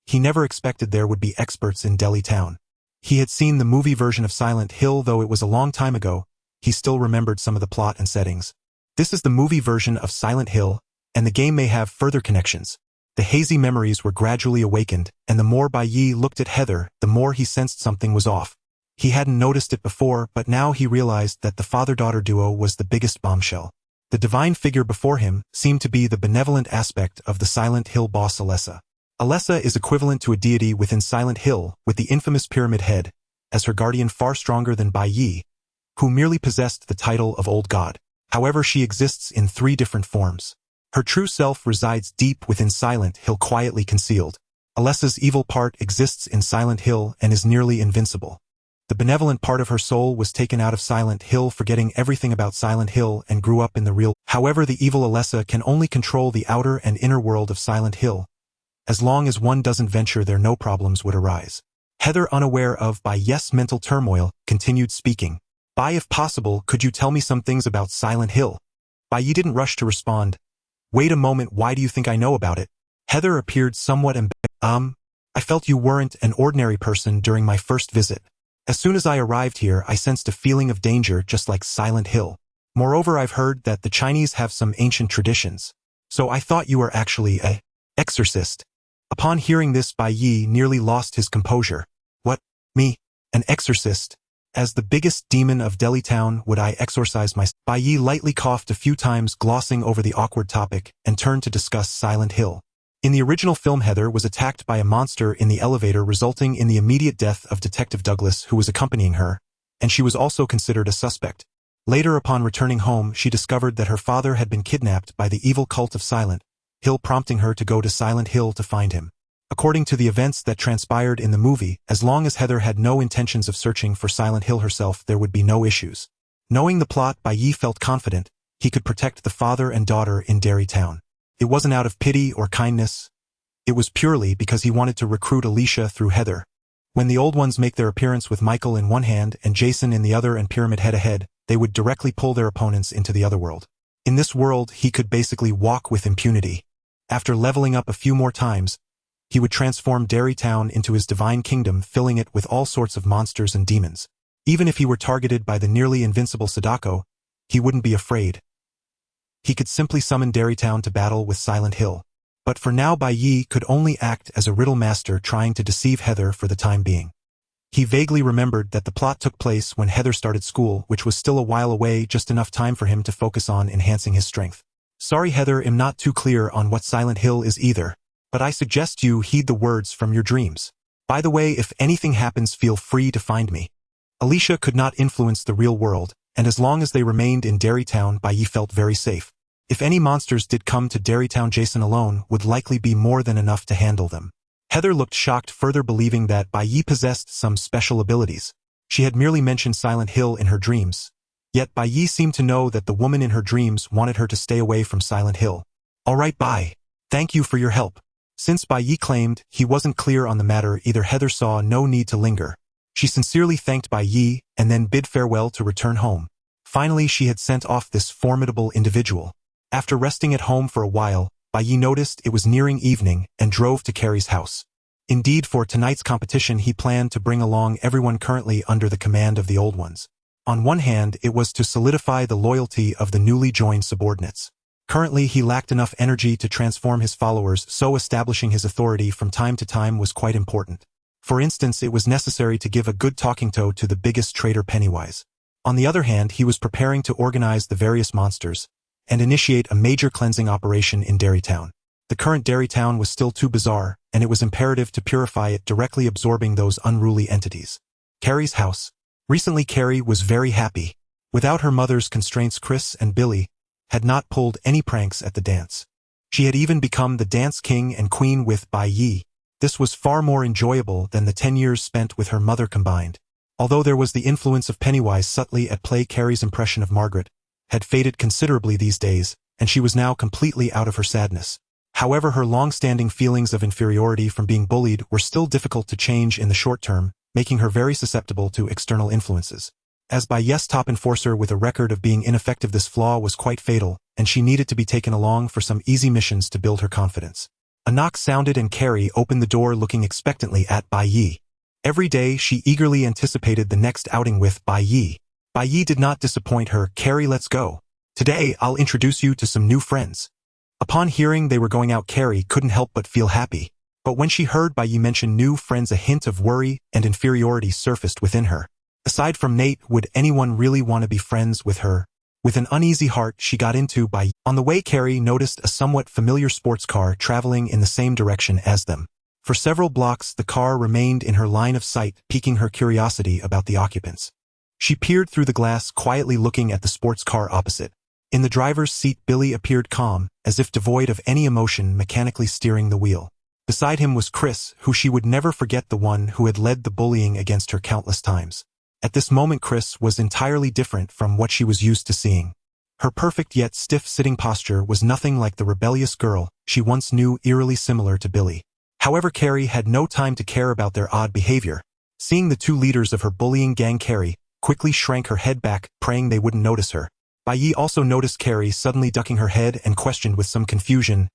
A: He never expected there would be experts in Delhi Town. He had seen the movie version of Silent Hill, though it was a long time ago. He still remembered some of the plot and settings. This is the movie version of Silent Hill, and the game may have further connections. The hazy memories were gradually awakened, and the more Bai Ye looked at Heather, the more he sensed something was off. He hadn't noticed it before, but now he realized that the father-daughter duo was the biggest bombshell. The divine figure before him seemed to be the benevolent aspect of the Silent Hill boss Alessa. Alessa is equivalent to a deity within Silent Hill, with the infamous Pyramid Head, as her guardian far stronger than Bai Ye, who merely possessed the title of Old God. However, she exists in 3 different forms. Her true self resides deep within Silent Hill, quietly concealed. Alessa's evil part exists in Silent Hill and is nearly invincible. The benevolent part of her soul was taken out of Silent Hill, forgetting everything about Silent Hill, and grew up in the real. However, the evil Alessa can only control the outer and inner world of Silent Hill. As long as one doesn't venture there, no problems would arise. Heather, unaware of Bai Ye's mental turmoil, continued speaking. Bai, if possible, could you tell me some things about Silent Hill? Bai Ye didn't rush to respond. Wait a moment, why do you think I know about it? Heather appeared somewhat embarrassed. I felt you weren't an ordinary person during my first visit. As soon as I arrived here, I sensed a feeling of danger, just like Silent Hill. Moreover, I've heard that the Chinese have some ancient traditions. So I thought you were actually an exorcist. Upon hearing this, Bai Ye nearly lost his composure. What? Me? An exorcist? As the biggest demon of Delhi town, would I exorcise my... Bai Ye lightly coughed a few times, glossing over the awkward topic, and turned to discuss Silent Hill. In the original film, Heather was attacked by a monster in the elevator, resulting in the immediate death of Detective Douglas, who was accompanying her, and she was also considered a suspect. Later, upon returning home, she discovered that her father had been kidnapped by the evil cult of Silent Hill, prompting her to go to Silent Hill to find him. According to the events that transpired in the movie, as long as Heather had no intentions of searching for Silent Hill herself, there would be no issues. Knowing the plot, Bai Ye felt confident he could protect the father and daughter in Derry Town. It wasn't out of pity or kindness. It was purely because he wanted to recruit Alicia through Heather. When the old ones make their appearance with Michael in one hand and Jason in the other and Pyramid Head ahead, they would directly pull their opponents into the other world. In this world, he could basically walk with impunity. After leveling up a few more times, he would transform Derry Town into his divine kingdom, filling it with all sorts of monsters and demons. Even if he were targeted by the nearly invincible Sadako, he wouldn't be afraid. He could simply summon Derry Town to battle with Silent Hill. But for now, Bai Ye could only act as a riddle master, trying to deceive Heather for the time being. He vaguely remembered that the plot took place when Heather started school, which was still a while away, just enough time for him to focus on enhancing his strength. Sorry Heather, I'm not too clear on what Silent Hill is either, but I suggest you heed the words from your dreams. By the way, if anything happens, feel free to find me. Alicia could not influence the real world, and as long as they remained in Derry Town, Bai Ye felt very safe. If any monsters did come to Derry Town, Jason alone would likely be more than enough to handle them. Heather looked shocked, further believing that Bai Ye possessed some special abilities. She had merely mentioned Silent Hill in her dreams. Yet Bai Ye seemed to know that the woman in her dreams wanted her to stay away from Silent Hill. Alright Bai. Thank you for your help. Since Bai Ye claimed he wasn't clear on the matter either, Heather saw no need to linger. She sincerely thanked Bai Ye and then bid farewell to return home. Finally, she had sent off this formidable individual. After resting at home for a while, Bai Ye noticed it was nearing evening and drove to Carrie's house. Indeed, for tonight's competition, he planned to bring along everyone currently under the command of the Old Ones. On one hand, it was to solidify the loyalty of the newly joined subordinates. Currently, he lacked enough energy to transform his followers, so establishing his authority from time to time was quite important. For instance, it was necessary to give a good talking to the biggest traitor, Pennywise. On the other hand, he was preparing to organize the various monsters and initiate a major cleansing operation in Derry Town. The current Derry Town was still too bizarre, and it was imperative to purify it, directly absorbing those unruly entities. Carrie's house. Recently, Carrie was very happy. Without her mother's constraints, Chris and Billy had not pulled any pranks at the dance. She had even become the dance king and queen with Bai Ye. This was far more enjoyable than the 10 years spent with her mother combined. Although there was the influence of Pennywise subtly at play, Carrie's impression of Margaret had faded considerably these days, and she was now completely out of her sadness. However, her long-standing feelings of inferiority from being bullied were still difficult to change in the short term, making her very susceptible to external influences. As Bai Ye's top enforcer with a record of being ineffective, this flaw was quite fatal, and she needed to be taken along for some easy missions to build her confidence. A knock sounded and Carrie opened the door, looking expectantly at Bai Ye. Every day she eagerly anticipated the next outing with Bai Ye. Bai Ye did not disappoint her. Carrie, let's go. Today, I'll introduce you to some new friends. Upon hearing they were going out, Carrie couldn't help but feel happy. But when she heard Bai Ye mention new friends, a hint of worry and inferiority surfaced within her. Aside from Nate, would anyone really want to be friends with her? With an uneasy heart, she got into Bai Ye. On the way, Carrie noticed a somewhat familiar sports car traveling in the same direction as them. For several blocks, the car remained in her line of sight, piquing her curiosity about the occupants. She peered through the glass, quietly looking at the sports car opposite. In the driver's seat, Billy appeared calm, as if devoid of any emotion, mechanically steering the wheel. Beside him was Chris, who she would never forget, the one who had led the bullying against her countless times. At this moment, Chris was entirely different from what she was used to seeing. Her perfect yet stiff sitting posture was nothing like the rebellious girl she once knew, eerily similar to Billy. However, Carrie had no time to care about their odd behavior. Seeing the two leaders of her bullying gang, Carrie quickly shrank her head back, praying they wouldn't notice her. Bai Ye also noticed Carrie suddenly ducking her head and questioned with some confusion,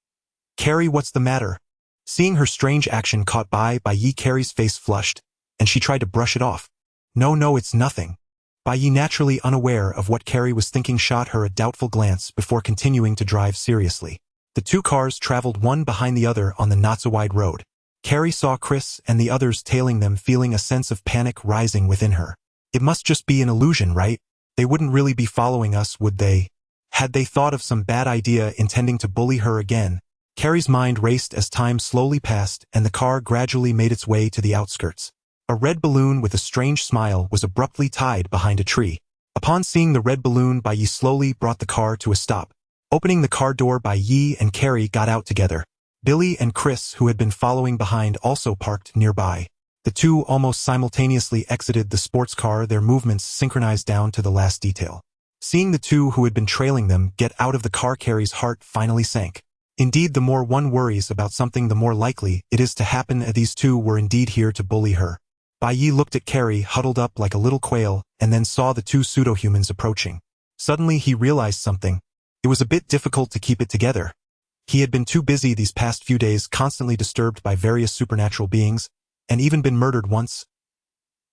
A: "Carrie, what's the matter?" Seeing her strange action caught Bai Ye, Carrie's face flushed, and she tried to brush it off. No, it's nothing." Bai Ye, naturally unaware of what Carrie was thinking, shot her a doubtful glance before continuing to drive seriously. The two cars traveled one behind the other on the not-so-wide road. Carrie saw Chris and the others tailing them, feeling a sense of panic rising within her. It must just be an illusion, right? They wouldn't really be following us, would they? Had they thought of some bad idea intending to bully her again? Carrie's mind raced as time slowly passed and the car gradually made its way to the outskirts. A red balloon with a strange smile was abruptly tied behind a tree. Upon seeing the red balloon, Bai Ye slowly brought the car to a stop. Opening the car door, Bai Ye and Carrie got out together. Billy and Chris, who had been following behind, also parked nearby. The two almost simultaneously exited the sports car, their movements synchronized down to the last detail. Seeing the two who had been trailing them get out of the car, Carrie's heart finally sank. Indeed, the more one worries about something, the more likely it is to happen. These two were indeed here to bully her. Bai Ye looked at Carrie, huddled up like a little quail, and then saw the two pseudo-humans approaching. Suddenly he realized something. It was a bit difficult to keep it together. He had been too busy these past few days, constantly disturbed by various supernatural beings, and even been murdered once.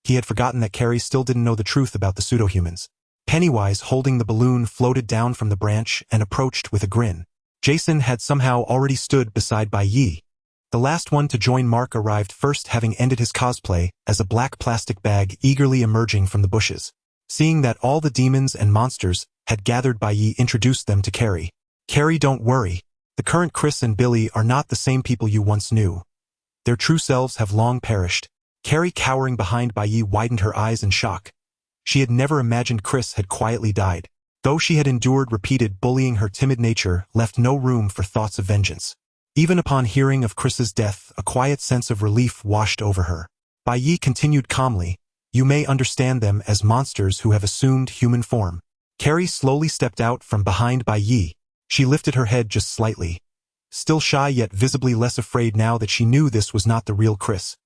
A: He had forgotten that Carrie still didn't know the truth about the pseudo-humans. Pennywise, holding the balloon, floated down from the branch and approached with a grin. Jason had somehow already stood beside Bai Ye. The last one to join Mark arrived first, having ended his cosplay as a black plastic bag eagerly emerging from the bushes. Seeing that all the demons and monsters had gathered, Bai Ye introduced them to Carrie. "Carrie, don't worry. The current Chris and Billy are not the same people you once knew. Their true selves have long perished." Carrie, cowering behind Bai Ye, widened her eyes in shock. She had never imagined Chris had quietly died. Though she had endured repeated bullying, her timid nature left no room for thoughts of vengeance. Even upon hearing of Chris's death, a quiet sense of relief washed over her. Bai Ye continued calmly, "You may understand them as monsters who have assumed human form." Carrie slowly stepped out from behind Bai Ye. She lifted her head just slightly. Still shy, yet visibly less afraid now that she knew this was not the real Chris.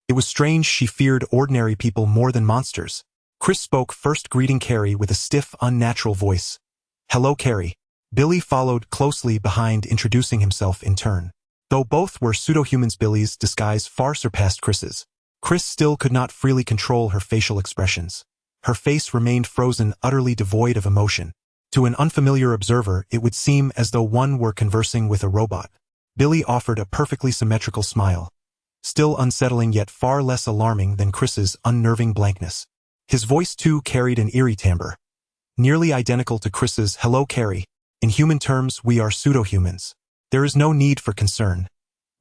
A: It was strange, she feared ordinary people more than monsters. Chris spoke first, greeting Carrie with a stiff, unnatural voice. "Hello, Carrie." Billy followed closely behind, introducing himself in turn. Though both were pseudo-humans, Billy's disguise far surpassed Chris's. Chris still could not freely control her facial expressions. Her face remained frozen, utterly devoid of emotion. To an unfamiliar observer, it would seem as though one were conversing with a robot. Billy offered a perfectly symmetrical smile. Still unsettling, yet far less alarming than Chris's unnerving blankness. His voice too carried an eerie timbre. Nearly identical to Chris's. "Hello, Carrie. In human terms, we are pseudo-humans. There is no need for concern.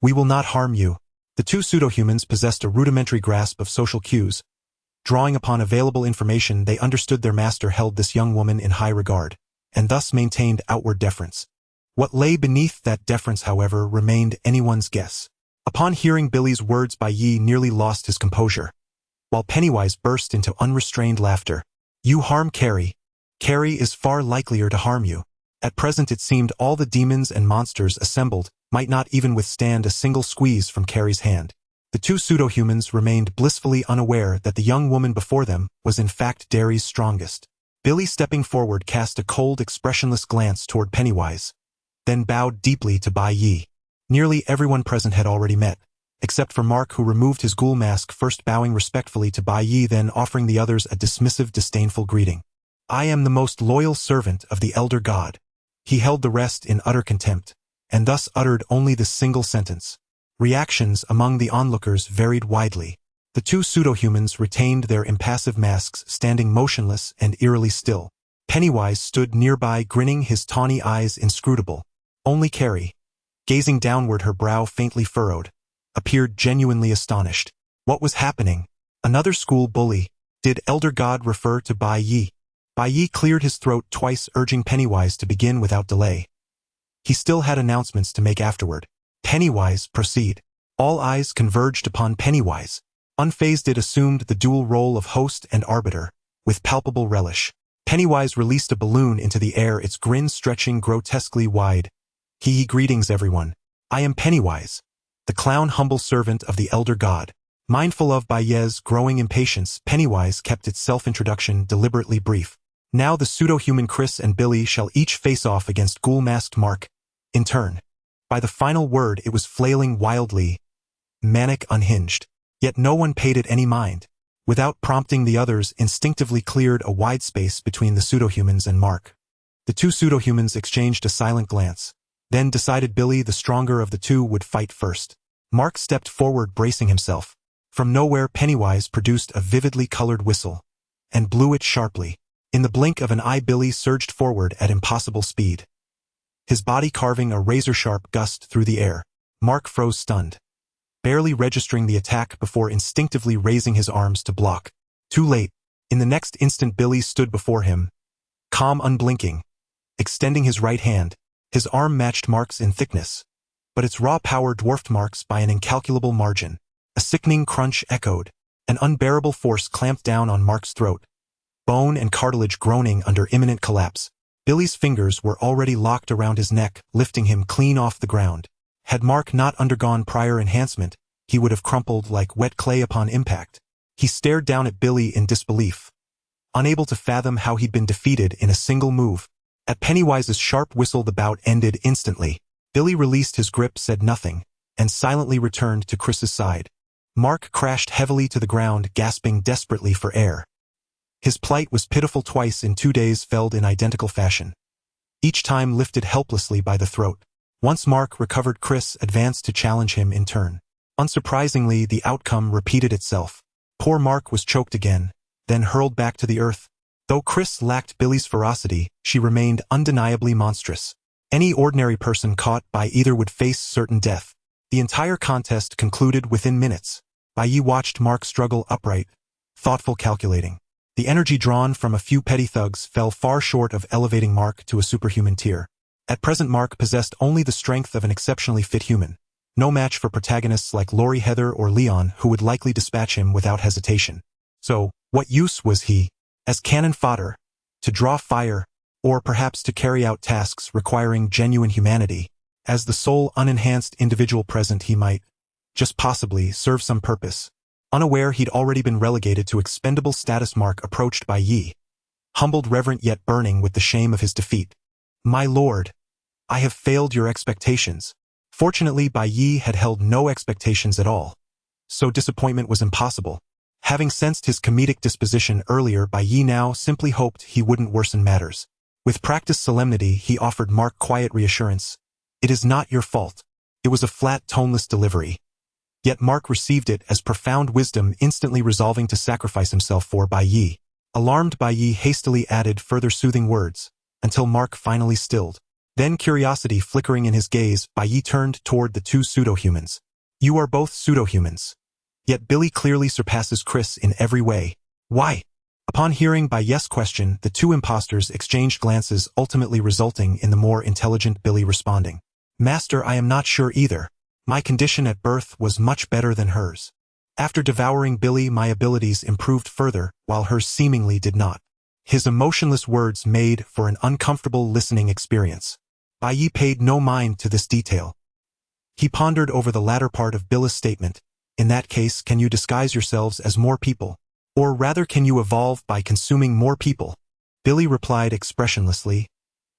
A: We will not harm you." The two pseudo-humans possessed a rudimentary grasp of social cues. Drawing upon available information, they understood their master held this young woman in high regard, and thus maintained outward deference. What lay beneath that deference, however, remained anyone's guess. Upon hearing Billy's words, Bai Ye nearly lost his composure, while Pennywise burst into unrestrained laughter. "You harm Carrie. Carrie is far likelier to harm you." At present it seemed all the demons and monsters assembled might not even withstand a single squeeze from Carrie's hand. The two pseudo-humans remained blissfully unaware that the young woman before them was in fact Derry's strongest. Billy, stepping forward, cast a cold, expressionless glance toward Pennywise, then bowed deeply to Bai Ye. Nearly everyone present had already met, except for Mark, who removed his ghoul mask, first bowing respectfully to Bai Ye, then offering the others a dismissive, disdainful greeting. "I am the most loyal servant of the Elder God." He held the rest in utter contempt, and thus uttered only this single sentence. Reactions among the onlookers varied widely. The two pseudo-humans retained their impassive masks, standing motionless and eerily still. Pennywise stood nearby, grinning, his tawny eyes inscrutable. Only Carrie, gazing downward, her brow faintly furrowed, appeared genuinely astonished. What was happening? Another school bully? Did Elder God refer to Bai Ye? Bai Ye cleared his throat twice, urging Pennywise to begin without delay. He still had announcements to make afterward. Pennywise, proceed. All eyes converged upon Pennywise. Unfazed, it assumed the dual role of host and arbiter, with palpable relish. Pennywise released a balloon into the air, its grin stretching grotesquely wide. Greetings everyone. I am Pennywise, the clown, humble servant of the Elder God. Mindful of Bai Ye's growing impatience, Pennywise kept its self-introduction deliberately brief. Now the pseudo-human Chris and Billy shall each face off against ghoul-masked Mark, in turn. By the final word it was flailing wildly, manic, unhinged. Yet no one paid it any mind. Without prompting, the others instinctively cleared a wide space between the pseudo-humans and Mark. The two pseudo-humans exchanged a silent glance, then decided Billy, the stronger of the two, would fight first. Mark stepped forward, bracing himself. From nowhere, Pennywise produced a vividly colored whistle and blew it sharply. In the blink of an eye, Billy surged forward at impossible speed, his body carving a razor-sharp gust through the air. Mark froze, stunned, barely registering the attack before instinctively raising his arms to block. Too late. In the next instant, Billy stood before him, calm, unblinking, extending his right hand. His arm matched Mark's in thickness, but its raw power dwarfed Mark's by an incalculable margin. A sickening crunch echoed. An unbearable force clamped down on Mark's throat, bone and cartilage groaning under imminent collapse. Billy's fingers were already locked around his neck, lifting him clean off the ground. Had Mark not undergone prior enhancement, he would have crumpled like wet clay upon impact. He stared down at Billy in disbelief, unable to fathom how he'd been defeated in a single move. At Pennywise's sharp whistle, the bout ended instantly. Billy released his grip, said nothing, and silently returned to Chris's side. Mark crashed heavily to the ground, gasping desperately for air. His plight was pitiful. Twice in 2 days, felled in identical fashion, each time lifted helplessly by the throat. Once Mark recovered, Chris advanced to challenge him in turn. Unsurprisingly, the outcome repeated itself. Poor Mark was choked again, then hurled back to the earth. Though Chris lacked Billy's ferocity, she remained undeniably monstrous. Any ordinary person caught by either would face certain death. The entire contest concluded within minutes. Bai Ye watched Mark struggle upright, thoughtful, calculating. The energy drawn from a few petty thugs fell far short of elevating Mark to a superhuman tier. At present, Mark possessed only the strength of an exceptionally fit human. No match for protagonists like Lori, Heather, or Leon, who would likely dispatch him without hesitation. So, what use was he? As cannon fodder? To draw fire? Or perhaps to carry out tasks requiring genuine humanity? As the sole unenhanced individual present, he might, just possibly, serve some purpose. Unaware he'd already been relegated to expendable status, Mark approached Bai Ye, humbled, reverent, yet burning with the shame of his defeat. My lord, I have failed your expectations. Fortunately, Bai Ye had held no expectations at all, so disappointment was impossible. Having sensed his comedic disposition earlier, Bai Ye now simply hoped he wouldn't worsen matters. With practiced solemnity, he offered Mark quiet reassurance. It is not your fault. It was a flat, toneless delivery. Yet Mark received it as profound wisdom, instantly resolving to sacrifice himself for Bai Ye. Alarmed, Bai Ye hastily added further soothing words, until Mark finally stilled. Then, curiosity flickering in his gaze, Bai Ye turned toward the two pseudo-humans. You are both pseudo-humans. Yet Billy clearly surpasses Chris in every way. Why? Upon hearing Bai Ye's question, the two imposters exchanged glances, ultimately resulting in the more intelligent Billy responding. Master, I am not sure either. My condition at birth was much better than hers. After devouring Billy, my abilities improved further, while hers seemingly did not. His emotionless words made for an uncomfortable listening experience. Bai Ye paid no mind to this detail. He pondered over the latter part of Billy's statement. In that case, can you disguise yourselves as more people? Or rather, can you evolve by consuming more people? Billy replied expressionlessly.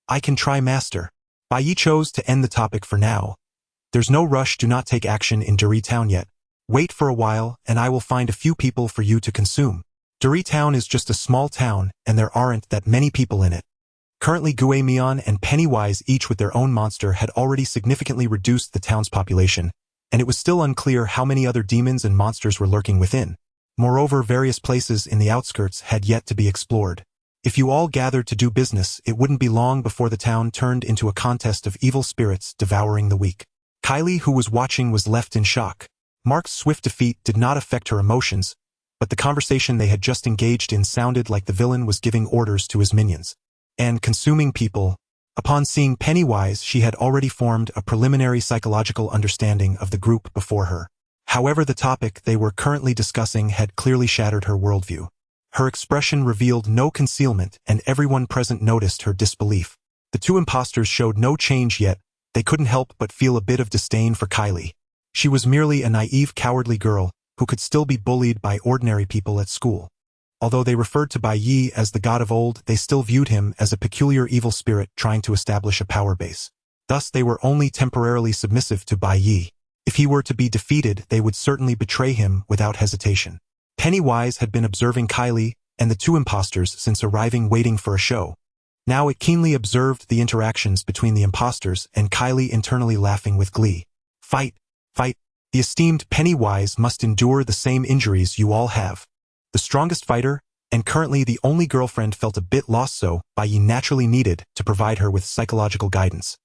A: I can try, master. Bai Ye chose to end the topic for now. There's no rush, do not take action in Duri Town yet. Wait for a while, and I will find a few people for you to consume. Duri Town is just a small town, and there aren't that many people in it. Currently, Guemion and Pennywise, each with their own monster, had already significantly reduced the town's population, and it was still unclear how many other demons and monsters were lurking within. Moreover, various places in the outskirts had yet to be explored. If you all gathered to do business, it wouldn't be long before the town turned into a contest of evil spirits devouring the weak. Kylie, who was watching, was left in shock. Mark's swift defeat did not affect her emotions, but the conversation they had just engaged in sounded like the villain was giving orders to his minions and consuming people. Upon seeing Pennywise, she had already formed a preliminary psychological understanding of the group before her. However, the topic they were currently discussing had clearly shattered her worldview. Her expression revealed no concealment, and everyone present noticed her disbelief. The two imposters showed no change yet. They couldn't help but feel a bit of disdain for Kylie. She was merely a naive, cowardly girl who could still be bullied by ordinary people at school. Although they referred to Bai Ye as the god of old, they still viewed him as a peculiar evil spirit trying to establish a power base. Thus, they were only temporarily submissive to Bai Ye. If he were to be defeated, they would certainly betray him without hesitation. Pennywise had been observing Kylie and the two imposters since arriving, waiting for a show. Now it keenly observed the interactions between the imposters and Kylie, internally laughing with glee. Fight! Fight! The esteemed Pennywise must endure the same injuries you all have. The strongest fighter, and currently the only girlfriend, felt a bit lost, so Bai Ye naturally needed to provide her with psychological guidance.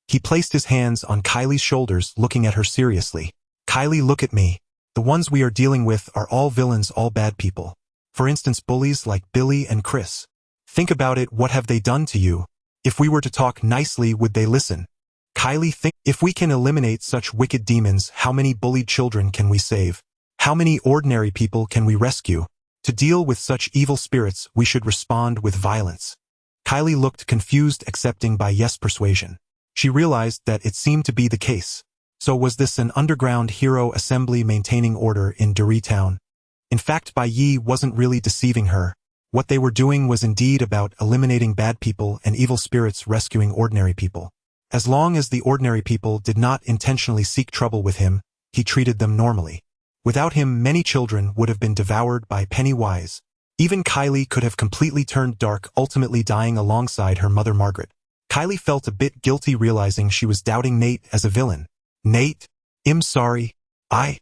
A: He placed his hands on Kylie's shoulders, looking at her seriously. Kylie, look at me. The ones we are dealing with are all villains, all bad people. For instance, bullies like Billy and Chris. Think about it, what have they done to you? If we were to talk nicely, would they listen? Kylie, think, if we can eliminate such wicked demons, how many bullied children can we save? How many ordinary people can we rescue? To deal with such evil spirits, we should respond with violence. Kylie looked confused, accepting Bai Ye's persuasion. She realized that it seemed to be the case. So was this an underground hero assembly maintaining order in Duri Town? In fact, Bai Ye wasn't really deceiving her. What they were doing was indeed about eliminating bad people and evil spirits, rescuing ordinary people. As long as the ordinary people did not intentionally seek trouble with him, he treated them normally. Without him, many children would have been devoured by Pennywise. Even Kylie could have completely turned dark, ultimately dying alongside her mother Margaret. Kylie felt a bit guilty, realizing she was doubting Nate as a villain. Nate? I'm sorry. Bai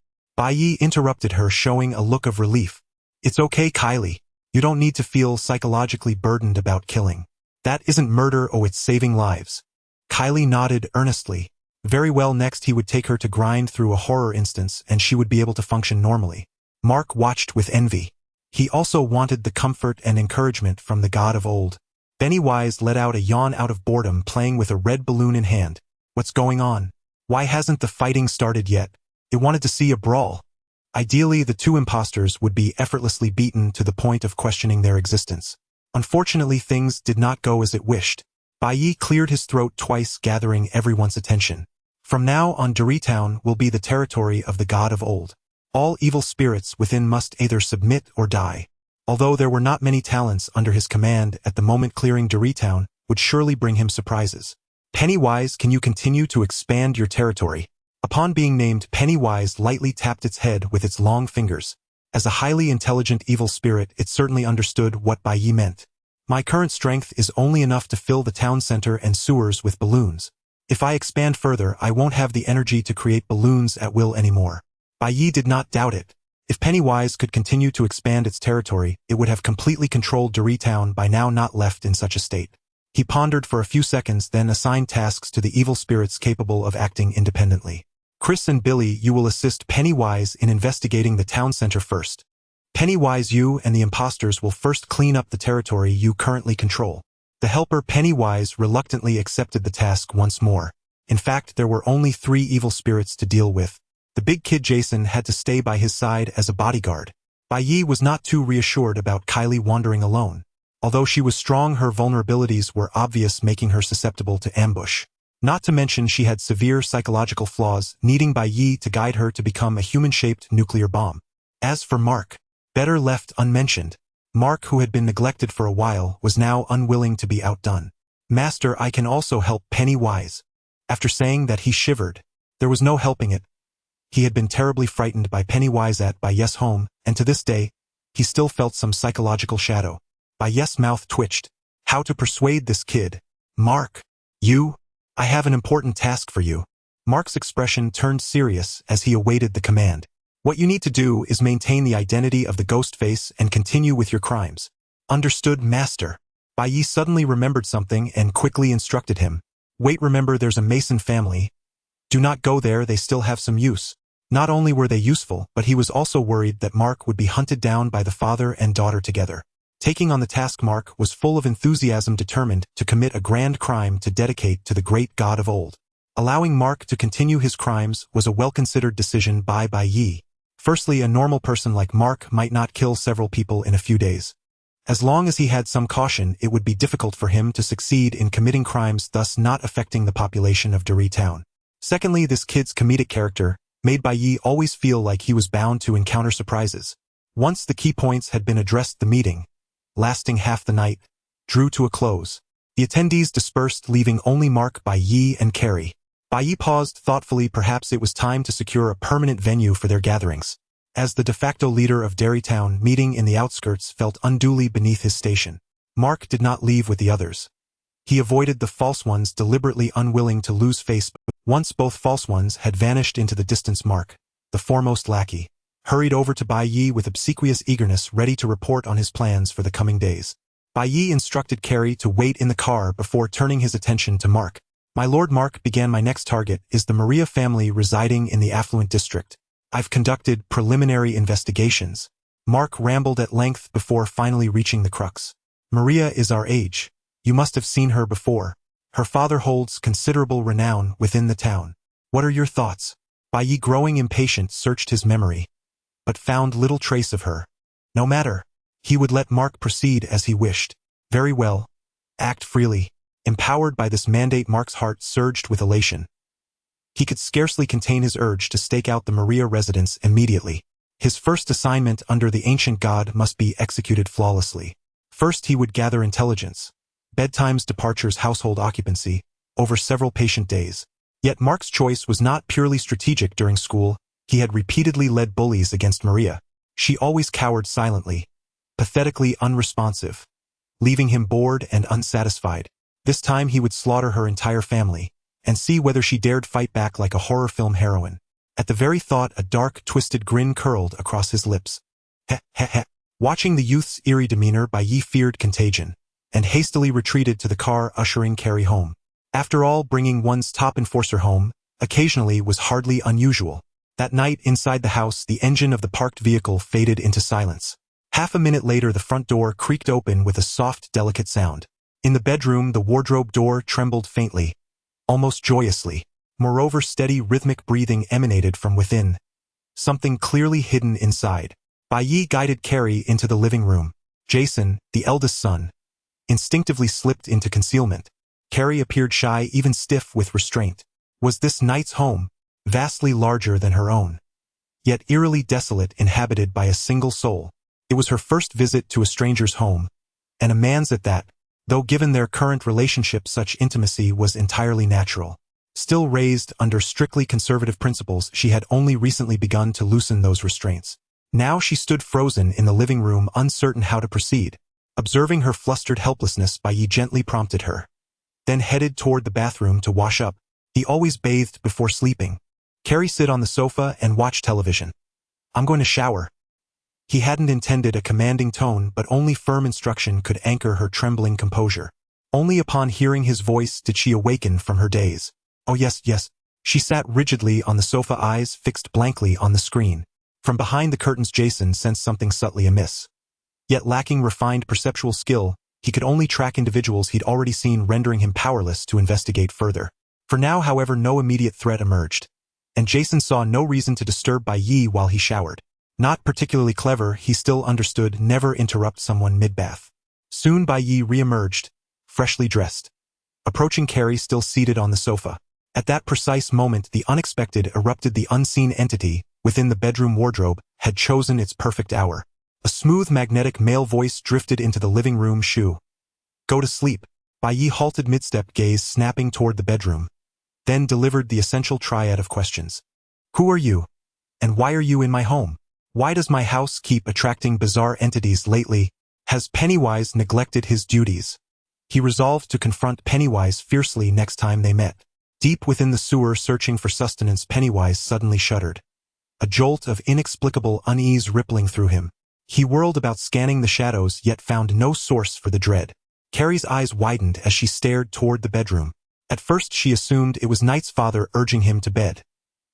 A: Ye interrupted her, showing a look of relief. It's okay, Kylie. You don't need to feel psychologically burdened about killing. That isn't murder, oh, it's saving lives. Kylie nodded earnestly. Very well, next he would take her to grind through a horror instance and she would be able to function normally. Mark watched with envy. He also wanted the comfort and encouragement from the god of old. Pennywise let out a yawn out of boredom, playing with a red balloon in hand. What's going on? Why hasn't the fighting started yet? It wanted to see a brawl. Ideally, the two imposters would be effortlessly beaten to the point of questioning their existence. Unfortunately, things did not go as it wished. Bai Ye cleared his throat twice, gathering everyone's attention. From now on, Duri Town will be the territory of the god of old. All evil spirits within must either submit or die. Although there were not many talents under his command at the moment, clearing Duri Town would surely bring him surprises. Pennywise, can you continue to expand your territory? Upon being named, Pennywise lightly tapped its head with its long fingers. As a highly intelligent evil spirit, it certainly understood what Bai Ye meant. My current strength is only enough to fill the town center and sewers with balloons. If I expand further, I won't have the energy to create balloons at will anymore. Bai Ye did not doubt it. If Pennywise could continue to expand its territory, it would have completely controlled Duri Town, by now not left in such a state. He pondered for a few seconds, then assigned tasks to the evil spirits capable of acting independently. Chris and Billy, you will assist Pennywise in investigating the town center first. Pennywise, you and the imposters will first clean up the territory you currently control. The helper Pennywise reluctantly accepted the task once more. In fact, there were only 3 evil spirits to deal with. The big kid Jason had to stay by his side as a bodyguard. Bai Ye was not too reassured about Kylie wandering alone. Although she was strong, her vulnerabilities were obvious, making her susceptible to ambush. Not to mention she had severe psychological flaws, needing Bai Ye to guide her to become a human-shaped nuclear bomb. As for Mark, better left unmentioned. Mark, who had been neglected for a while, was now unwilling to be outdone. Master, I can also help Pennywise. After saying that, he shivered. There was no helping it. He had been terribly frightened by Pennywise at Bai Ye's home, and to this day, he still felt some psychological shadow. Bai Ye's mouth twitched. How to persuade this kid? Mark, you? I have an important task for you. Mark's expression turned serious as he awaited the command. What you need to do is maintain the identity of the ghost face and continue with your crimes. Understood, master. Bai Ye suddenly remembered something and quickly instructed him. Wait, remember there's a Mason family. Do not go there, they still have some use. Not only were they useful, but he was also worried that Mark would be hunted down by the father and daughter together. Taking on the task, Mark was full of enthusiasm, determined to commit a grand crime to dedicate to the great god of old. Allowing Mark to continue his crimes was a well-considered decision by Bai Ye. Firstly, a normal person like Mark might not kill several people in a few days. As long as he had some caution, it would be difficult for him to succeed in committing crimes, thus not affecting the population of Dari Town. Secondly, this kid's comedic character made Bai Ye always feel like he was bound to encounter surprises. Once the key points had been addressed, the meeting, lasting half the night, drew to a close. The attendees dispersed, leaving only Mark, Bai Ye, and Carrie. Bai Ye paused thoughtfully. Perhaps it was time to secure a permanent venue for their gatherings. As the de facto leader of Dari Town, meeting in the outskirts felt unduly beneath his station. Mark did not leave with the others. He avoided the false ones, deliberately unwilling to lose face. Once both false ones had vanished into the distance, Mark, the foremost lackey, hurried over to Bai Ye with obsequious eagerness, ready to report on his plans for the coming days. Bai Ye instructed Carrie to wait in the car before turning his attention to Mark. My lord, Mark began, my next target is the Maria family residing in the affluent district. I've conducted preliminary investigations. Mark rambled at length before finally reaching the crux. Maria is our age. You must have seen her before. Her father holds considerable renown within the town. What are your thoughts? Bai Ye, growing impatient, searched his memory, but found little trace of her. No matter. He would let Mark proceed as he wished. Very well. Act freely. Empowered by this mandate, Mark's heart surged with elation. He could scarcely contain his urge to stake out the Maria residence immediately. His first assignment under the ancient god must be executed flawlessly. First, he would gather intelligence. Bedtimes, departures, household occupancy, over several patient days. Yet Mark's choice was not purely strategic. During school, he had repeatedly led bullies against Maria. She always cowered silently, pathetically unresponsive, leaving him bored and unsatisfied. This time he would slaughter her entire family, and see whether she dared fight back like a horror film heroine. At the very thought, a dark, twisted grin curled across his lips. Heh heh heh. Watching the youth's eerie demeanor, Bai Ye feared contagion, and hastily retreated to the car, ushering Carrie home. After all, bringing one's top enforcer home occasionally was hardly unusual. That night, inside the house, the engine of the parked vehicle faded into silence. Half a minute later, the front door creaked open with a soft, delicate sound. In the bedroom, the wardrobe door trembled faintly, almost joyously. Moreover, steady, rhythmic breathing emanated from within, something clearly hidden inside. Bai Ye guided Carrie into the living room. Jason, the eldest son, instinctively slipped into concealment. Carrie appeared shy, even stiff with restraint. Was this knight's home, vastly larger than her own, yet eerily desolate, inhabited by a single soul? It was her first visit to a stranger's home, and a man's at that, though given their current relationship such intimacy was entirely natural. Still raised under strictly conservative principles, she had only recently begun to loosen those restraints. Now she stood frozen in the living room, uncertain how to proceed. Observing her flustered helplessness, Bai Ye gently prompted her, then headed toward the bathroom to wash up. He always bathed before sleeping. Carrie sit on the sofa and watch television. I'm going to shower. He hadn't intended a commanding tone, but only firm instruction could anchor her trembling composure. Only upon hearing his voice did she awaken from her daze. Oh yes, yes. She sat rigidly on the sofa, eyes fixed blankly on the screen. From behind the curtains, Jason sensed something subtly amiss. Yet lacking refined perceptual skill, he could only track individuals he'd already seen, rendering him powerless to investigate further. For now, however, no immediate threat emerged, and Jason saw no reason to disturb Bai Ye while he showered. Not particularly clever, he still understood never interrupt someone mid-bath. Soon Bai Ye re-emerged, freshly dressed, approaching Carrie still seated on the sofa. At that precise moment, the unexpected erupted. The unseen entity within the bedroom wardrobe had chosen its perfect hour. A smooth, magnetic male voice drifted into the living room. Shoo. Go to sleep. Bai Ye halted mid-step, gaze snapping toward the bedroom, then delivered the essential triad of questions. Who are you? And why are you in my home? Why does my house keep attracting bizarre entities lately? Has Pennywise neglected his duties? He resolved to confront Pennywise fiercely next time they met. Deep within the sewer, searching for sustenance, Pennywise suddenly shuddered. a jolt of inexplicable unease rippling through him. He whirled about scanning the shadows yet found no source for the dread. Carrie's eyes widened as she stared toward the bedroom. At first she assumed it was Knight's father urging him to bed,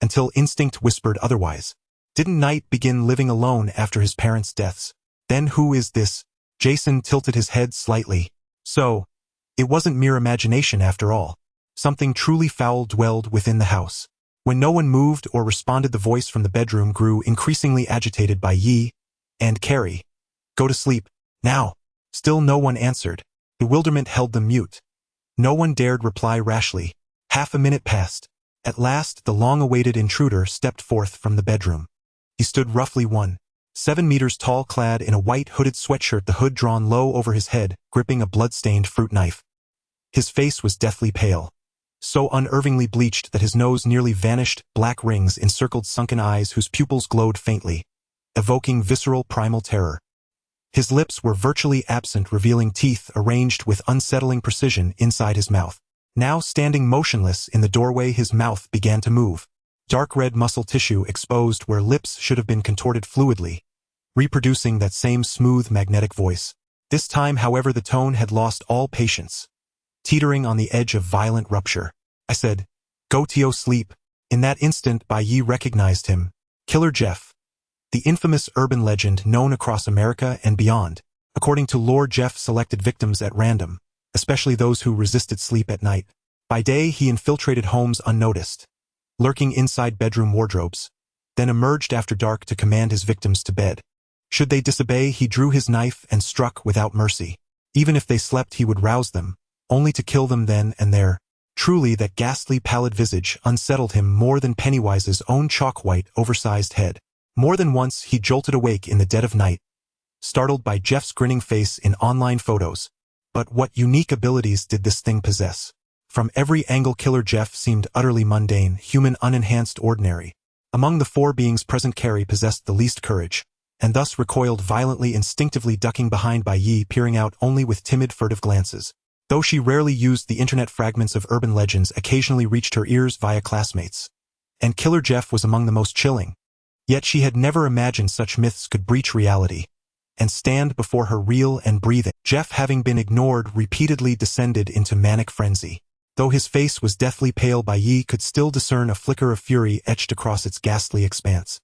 A: until instinct whispered otherwise. Didn't Knight begin living alone after his parents' deaths? Then who is this? Jason tilted his head slightly. So, it wasn't mere imagination after all. Something truly foul dwelled within the house. When no one moved or responded, the voice from the bedroom grew increasingly agitated by Ye and Carrie. Go to sleep, now. Still no one answered. Bewilderment held them mute. No one dared reply rashly. Half a minute passed. At last, the long-awaited intruder stepped forth from the bedroom. He stood roughly 1.7 meters tall, clad in a white hooded sweatshirt, the hood drawn low over his head, gripping a blood-stained fruit knife. His face was deathly pale, so unnervingly bleached that his nose nearly vanished, black rings encircled sunken eyes whose pupils glowed faintly, evoking visceral primal terror. His lips were virtually absent, revealing teeth arranged with unsettling precision inside his mouth. Now standing motionless in the doorway, his mouth began to move. Dark red muscle tissue exposed where lips should have been contorted fluidly, reproducing that same smooth magnetic voice. This time, however, the tone had lost all patience, teetering on the edge of violent rupture. I said, go to sleep. In that instant, Bai Ye recognized him. Killer Jeff. The infamous urban legend known across America and beyond. According to lore, Jeff selected victims at random, especially those who resisted sleep at night. By day, he infiltrated homes unnoticed, lurking inside bedroom wardrobes, then emerged after dark to command his victims to bed. Should they disobey, he drew his knife and struck without mercy. Even if they slept, he would rouse them, only to kill them then and there. Truly, that ghastly pallid visage unsettled him more than Pennywise's own chalk-white, oversized head. More than once, he jolted awake in the dead of night, startled by Jeff's grinning face in online photos. But what unique abilities did this thing possess? From every angle, Killer Jeff seemed utterly mundane, human, unenhanced, ordinary. Among the four beings present, Carrie possessed the least courage, and thus recoiled violently, instinctively ducking behind Bai Ye, peering out only with timid, furtive glances. Though she rarely used the internet, fragments of urban legends occasionally reached her ears via classmates, and Killer Jeff was among the most chilling. Yet she had never imagined such myths could breach reality and stand before her real and breathing. Jeff, having been ignored, repeatedly descended into manic frenzy. Though his face was deathly pale, Bai Ye could still discern a flicker of fury etched across its ghastly expanse.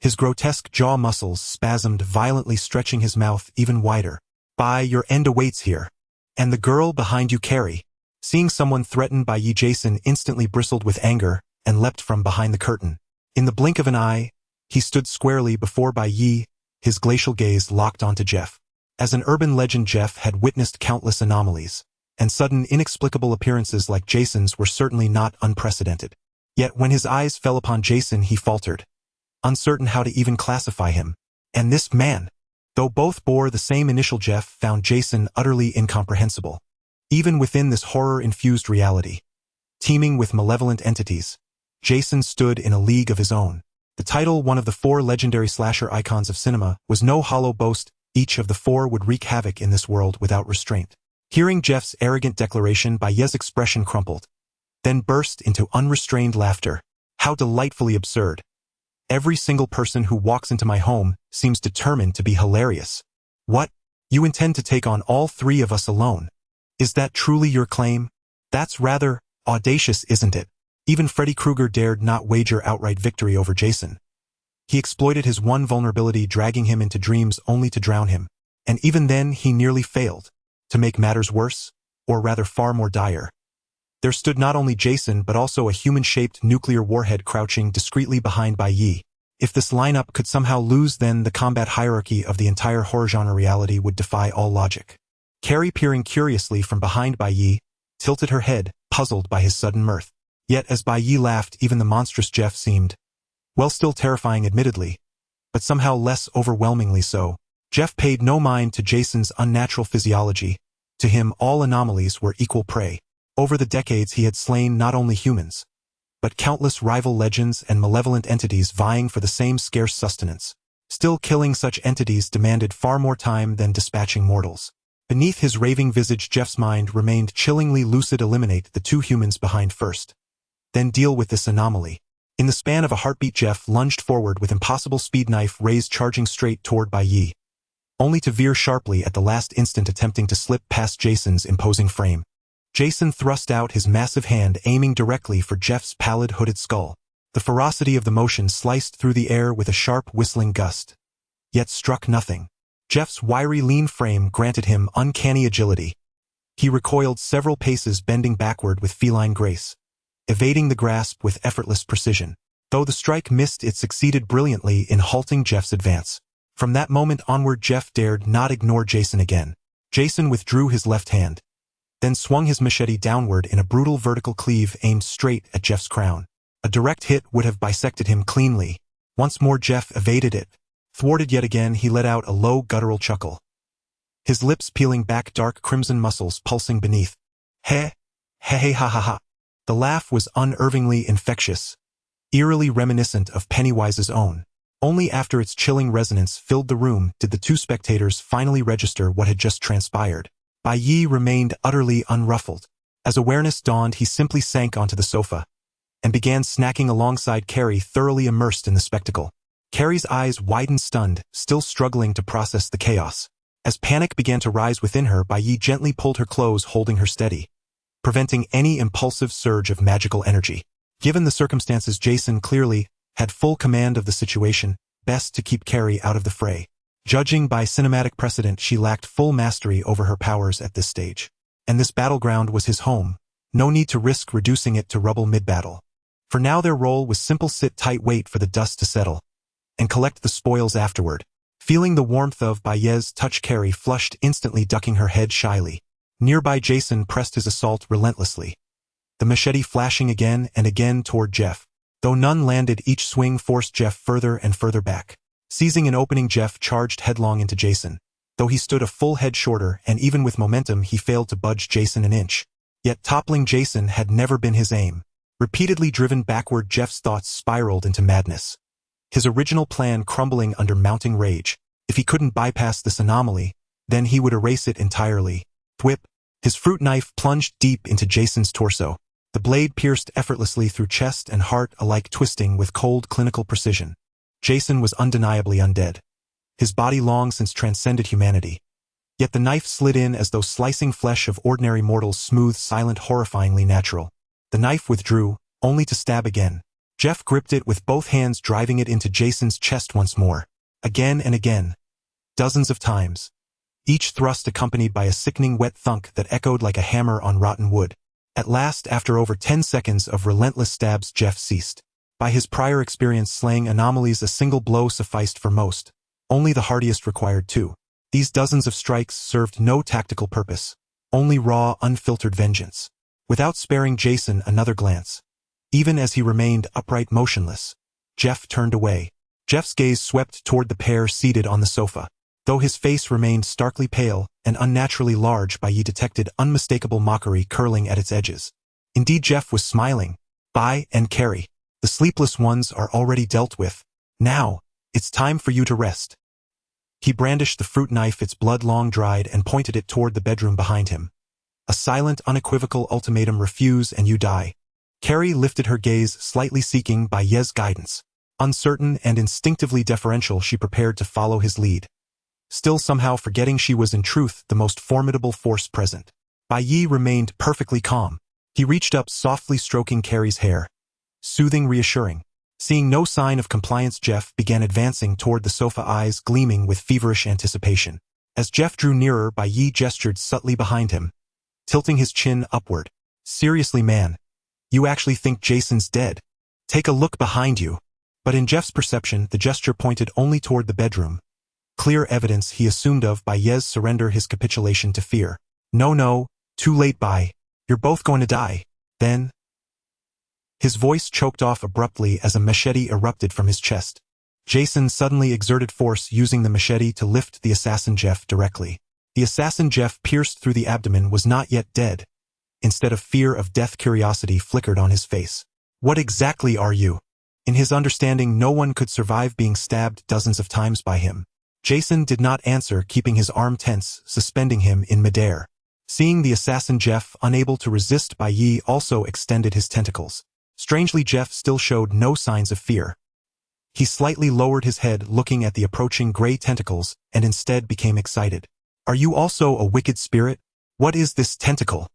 A: His grotesque jaw muscles spasmed violently, stretching his mouth even wider. Bai, your end awaits here. And the girl behind you, Carrie. Seeing someone threatened Bai Ye, Jason instantly bristled with anger and leapt from behind the curtain. In the blink of an eye, he stood squarely before Bai Ye, his glacial gaze locked onto Jeff. As an urban legend, Jeff had witnessed countless anomalies, and sudden, inexplicable appearances like Jason's were certainly not unprecedented. Yet when his eyes fell upon Jason, he faltered, uncertain how to even classify him. And this man, though both bore the same initial, Jeff found Jason utterly incomprehensible. Even within this horror-infused reality, teeming with malevolent entities, Jason stood in a league of his own. The title, one of the four legendary slasher icons of cinema, was no hollow boast. Each of the four would wreak havoc in this world without restraint. Hearing Jeff's arrogant declaration, Bai Ye's expression crumpled, then burst into unrestrained laughter. How delightfully absurd. Every single person who walks into my home seems determined to be hilarious. What? You intend to take on all three of us alone? Is that truly your claim? That's rather audacious, isn't it? Even Freddy Krueger dared not wager outright victory over Jason. He exploited his one vulnerability, dragging him into dreams only to drown him. And even then, he nearly failed. To make matters worse, or rather far more dire, there stood not only Jason but also a human-shaped nuclear warhead crouching discreetly behind Bai Ye. If this lineup could somehow lose, then the combat hierarchy of the entire horror genre reality would defy all logic. Carrie, peering curiously from behind Bai Ye, tilted her head, puzzled by his sudden mirth. Yet as Bai Ye laughed, even the monstrous Jeff seemed, well, still terrifying admittedly, but somehow less overwhelmingly so. Jeff paid no mind to Jason's unnatural physiology. To him, all anomalies were equal prey. Over the decades, he had slain not only humans, but countless rival legends and malevolent entities vying for the same scarce sustenance. Still, killing such entities demanded far more time than dispatching mortals. Beneath his raving visage, Jeff's mind remained chillingly lucid. Eliminate the two humans behind first, then deal with this anomaly. In the span of a heartbeat, Jeff lunged forward with impossible speed, knife raised, charging straight toward Bai Ye, only to veer sharply at the last instant, attempting to slip past Jason's imposing frame. Jason thrust out his massive hand, aiming directly for Jeff's pallid, hooded skull. The ferocity of the motion sliced through the air with a sharp, whistling gust, yet struck nothing. Jeff's wiry, lean frame granted him uncanny agility. He recoiled several paces, bending backward with feline grace, evading the grasp with effortless precision. Though the strike missed, it succeeded brilliantly in halting Jeff's advance. From that moment onward, Jeff dared not ignore Jason again. Jason withdrew his left hand, then swung his machete downward in a brutal vertical cleave aimed straight at Jeff's crown. A direct hit would have bisected him cleanly. Once more Jeff evaded it. Thwarted yet again, he let out a low, guttural chuckle, his lips peeling back, dark crimson muscles pulsing beneath. He ha ha ha. The laugh was unnervingly infectious, eerily reminiscent of Pennywise's own. Only after its chilling resonance filled the room did the two spectators finally register what had just transpired. Bai Ye remained utterly unruffled. As awareness dawned, he simply sank onto the sofa and began snacking alongside Carrie, thoroughly immersed in the spectacle. Carrie's eyes widened, stunned, still struggling to process the chaos. As panic began to rise within her, Bai Ye gently pulled her close, holding her steady, preventing any impulsive surge of magical energy. Given the circumstances, Jason clearly had full command of the situation. Best to keep Carrie out of the fray. Judging by cinematic precedent, she lacked full mastery over her powers at this stage. And this battleground was his home. No need to risk reducing it to rubble mid-battle. For now their role was simple: sit tight, wait for the dust to settle, and collect the spoils afterward. Feeling the warmth of Bai Ye's touch, Carrie flushed, instantly ducking her head shyly. Nearby, Jason pressed his assault relentlessly, the machete flashing again and again toward Jeff. Though none landed, each swing forced Jeff further and further back. Seizing an opening, Jeff charged headlong into Jason. Though he stood a full head shorter, and even with momentum, he failed to budge Jason an inch. Yet toppling Jason had never been his aim. Repeatedly driven backward, Jeff's thoughts spiraled into madness, his original plan crumbling under mounting rage. If he couldn't bypass this anomaly, then he would erase it entirely. Thwip! His fruit knife plunged deep into Jason's torso. The blade pierced effortlessly through chest and heart alike, twisting with cold, clinical precision. Jason was undeniably undead, his body long since transcended humanity. Yet the knife slid in as though slicing flesh of ordinary mortals, smooth, silent, horrifyingly natural. The knife withdrew, only to stab again. Jeff gripped it with both hands, driving it into Jason's chest once more. Again and again. Dozens of times. Each thrust accompanied by a sickening wet thunk that echoed like a hammer on rotten wood. At last, after over 10 seconds of relentless stabs, Jeff ceased. By his prior experience slaying anomalies, a single blow sufficed for most. Only the hardiest required two. These dozens of strikes served no tactical purpose, only raw, unfiltered vengeance. Without sparing Jason another glance, even as he remained upright, motionless, Jeff turned away. Jeff's gaze swept toward the pair seated on the sofa. Though his face remained starkly pale and unnaturally large, Bai Ye detected unmistakable mockery curling at its edges. Indeed, Jeff was smiling. Bai and Carrie, the sleepless ones are already dealt with. Now, it's time for you to rest. He brandished the fruit knife, its blood long dried, and pointed it toward the bedroom behind him. A silent, unequivocal ultimatum: refuse and you die. Carrie lifted her gaze, slightly seeking Bai Ye's guidance. Uncertain and instinctively deferential, she prepared to follow his lead, still somehow forgetting she was in truth the most formidable force present. Bai Ye remained perfectly calm. He reached up, softly stroking Carrie's hair. Soothing, reassuring. Seeing no sign of compliance, Jeff began advancing toward the sofa, eyes gleaming with feverish anticipation. As Jeff drew nearer, Bai Ye gestured subtly behind him, tilting his chin upward. Seriously, man. You actually think Jason's dead? Take a look behind you. But in Jeff's perception, the gesture pointed only toward the bedroom. Clear evidence, he assumed, of Bai Ye's surrender, his capitulation to fear. No, too late, Bai. You're both going to die. Then... His voice choked off abruptly as a machete erupted from his chest. Jason suddenly exerted force, using the machete to lift the assassin Jeff directly. The assassin Jeff, pierced through the abdomen, was not yet dead. Instead of fear of death, curiosity flickered on his face. What exactly are you? In his understanding, no one could survive being stabbed dozens of times by him. Jason did not answer, keeping his arm tense, suspending him in midair. Seeing the assassin Jeff unable to resist, Bai Ye also extended his tentacles. Strangely, Jeff still showed no signs of fear. He slightly lowered his head looking at the approaching gray tentacles and instead became excited. Are you also a wicked spirit? What is this tentacle?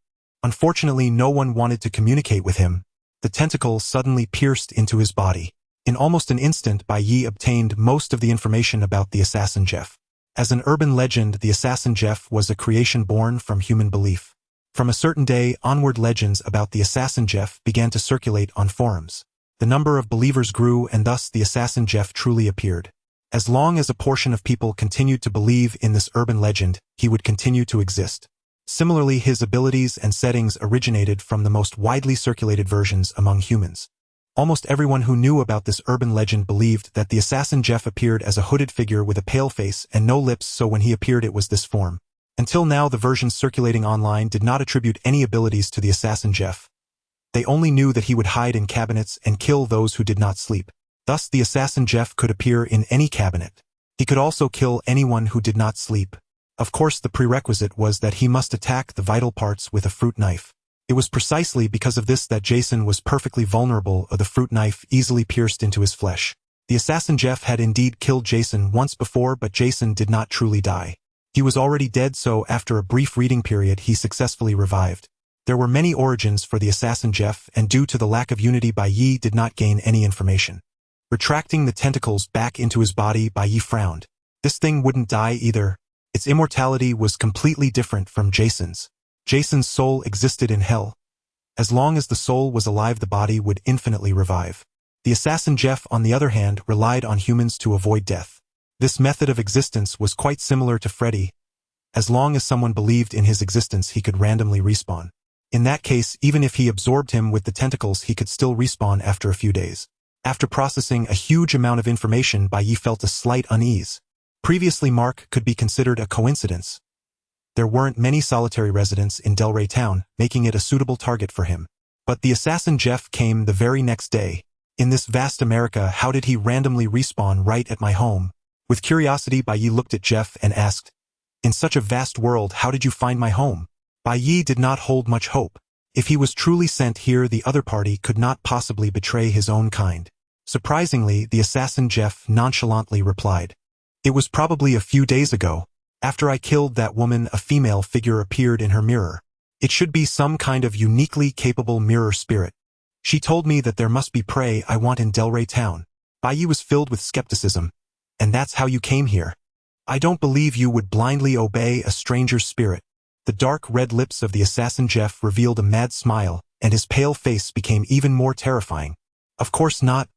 A: Unfortunately, no one wanted to communicate with him. The tentacle suddenly pierced into his body. In almost an instant, Bai Ye obtained most of the information about the assassin Jeff. As an urban legend, the assassin Jeff was a creation born from human belief. From a certain day onward, legends about the assassin Jeff began to circulate on forums. The number of believers grew and thus the assassin Jeff truly appeared. As long as a portion of people continued to believe in this urban legend, he would continue to exist. Similarly, his abilities and settings originated from the most widely circulated versions among humans. Almost everyone who knew about this urban legend believed that the assassin Jeff appeared as a hooded figure with a pale face and no lips, so when he appeared it was this form. Until now, the versions circulating online did not attribute any abilities to the assassin Jeff. They only knew that he would hide in cabinets and kill those who did not sleep. Thus, the assassin Jeff could appear in any cabinet. He could also kill anyone who did not sleep. Of course, the prerequisite was that he must attack the vital parts with a fruit knife. It was precisely because of this that Jason was perfectly vulnerable, or the fruit knife easily pierced into his flesh. The assassin Jeff had indeed killed Jason once before, but Jason did not truly die. He was already dead, so after a brief reading period he successfully revived. There were many origins for the assassin Jeff, and due to the lack of unity, Bai Ye did not gain any information. Retracting the tentacles back into his body, Bai Ye frowned. This thing wouldn't die either. Its immortality was completely different from Jason's. Jason's soul existed in hell. As long as the soul was alive, the body would infinitely revive. The assassin Jeff, on the other hand, relied on humans to avoid death. This method of existence was quite similar to Freddy. As long as someone believed in his existence, he could randomly respawn. In that case, even if he absorbed him with the tentacles, he could still respawn after a few days. After processing a huge amount of information, Bai Ye felt a slight unease. Previously, Mark could be considered a coincidence. There weren't many solitary residents in Delray Town, making it a suitable target for him. But the assassin Jeff came the very next day. In this vast America, how did he randomly respawn right at my home? With curiosity, Bai Ye looked at Jeff and asked, "In such a vast world, how did you find my home?" Bai Ye did not hold much hope. If he was truly sent here, the other party could not possibly betray his own kind. Surprisingly, the assassin Jeff nonchalantly replied, "It was probably a few days ago. After I killed that woman, a female figure appeared in her mirror. It should be some kind of uniquely capable mirror spirit. She told me that there must be prey I want in Delray Town." Bai Ye was filled with skepticism. "And that's how you came here? I don't believe you would blindly obey a stranger's spirit." The dark red lips of the assassin Jeff revealed a mad smile, and his pale face became even more terrifying. "Of course not.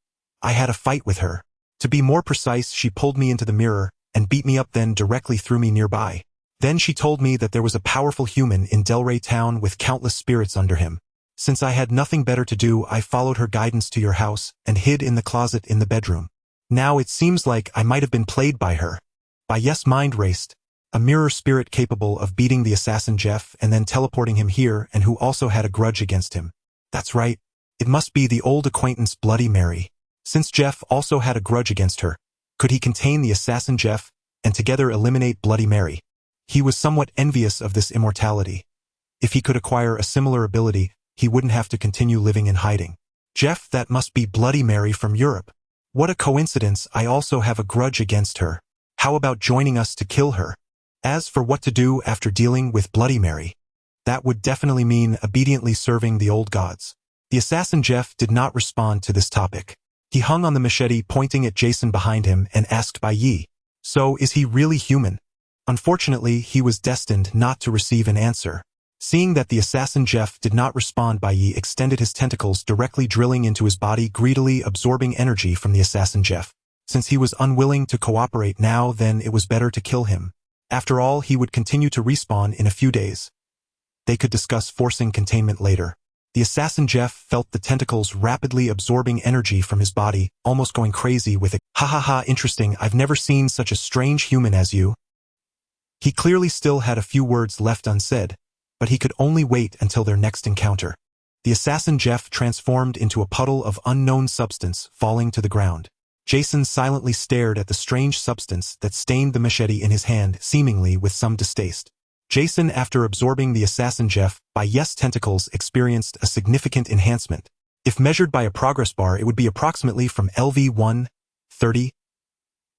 A: I had a fight with her. To be more precise, she pulled me into the mirror and beat me up, then directly threw me nearby. Then she told me that there was a powerful human in Delray Town with countless spirits under him. Since I had nothing better to do, I followed her guidance to your house and hid in the closet in the bedroom. Now it seems like I might have been played by her." Bai Ye's mind raced. A mirror spirit capable of beating the assassin Jeff and then teleporting him here, and who also had a grudge against him. That's right. It must be the old acquaintance Bloody Mary. Since Jeff also had a grudge against her, could he contain the assassin Jeff and together eliminate Bloody Mary? He was somewhat envious of this immortality. If he could acquire a similar ability, he wouldn't have to continue living in hiding. "Jeff, that must be Bloody Mary from Europe. What a coincidence, I also have a grudge against her. How about joining us to kill her? As for what to do after dealing with Bloody Mary, that would definitely mean obediently serving the old gods." The assassin Jeff did not respond to this topic. He hung on the machete, pointing at Jason behind him, and asked Bai Ye, "So is he really human?" Unfortunately, he was destined not to receive an answer. Seeing that the assassin Jeff did not respond, Bai Ye extended his tentacles, directly drilling into his body, greedily absorbing energy from the assassin Jeff. Since he was unwilling to cooperate now, then it was better to kill him. After all, he would continue to respawn in a few days. They could discuss forcing containment later. The assassin Jeff felt the tentacles rapidly absorbing energy from his body, almost going crazy with it. "Ha ha ha, interesting, I've never seen such a strange human as you." He clearly still had a few words left unsaid, but he could only wait until their next encounter. The assassin Jeff transformed into a puddle of unknown substance, falling to the ground. Jason silently stared at the strange substance that stained the machete in his hand, seemingly with some distaste. Jason, after absorbing the assassin Jeff, Bai Ye's tentacles experienced a significant enhancement. If measured by a progress bar, it would be approximately from LV 130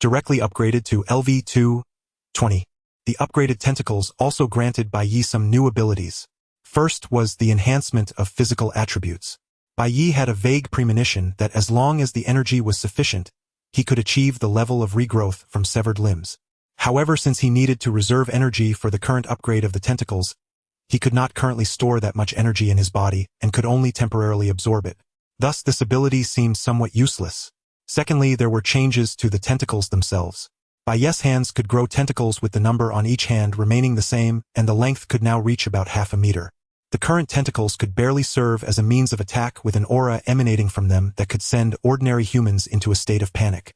A: directly upgraded to LV 220. The upgraded tentacles also granted Bai Ye some new abilities. First was the enhancement of physical attributes. Bai Ye had a vague premonition that as long as the energy was sufficient, he could achieve the level of regrowth from severed limbs. However, since he needed to reserve energy for the current upgrade of the tentacles, he could not currently store that much energy in his body and could only temporarily absorb it. Thus, this ability seemed somewhat useless. Secondly, there were changes to the tentacles themselves. Bai Ye's hands could grow tentacles with the number on each hand remaining the same, and the length could now reach about half a meter. The current tentacles could barely serve as a means of attack with an aura emanating from them that could send ordinary humans into a state of panic.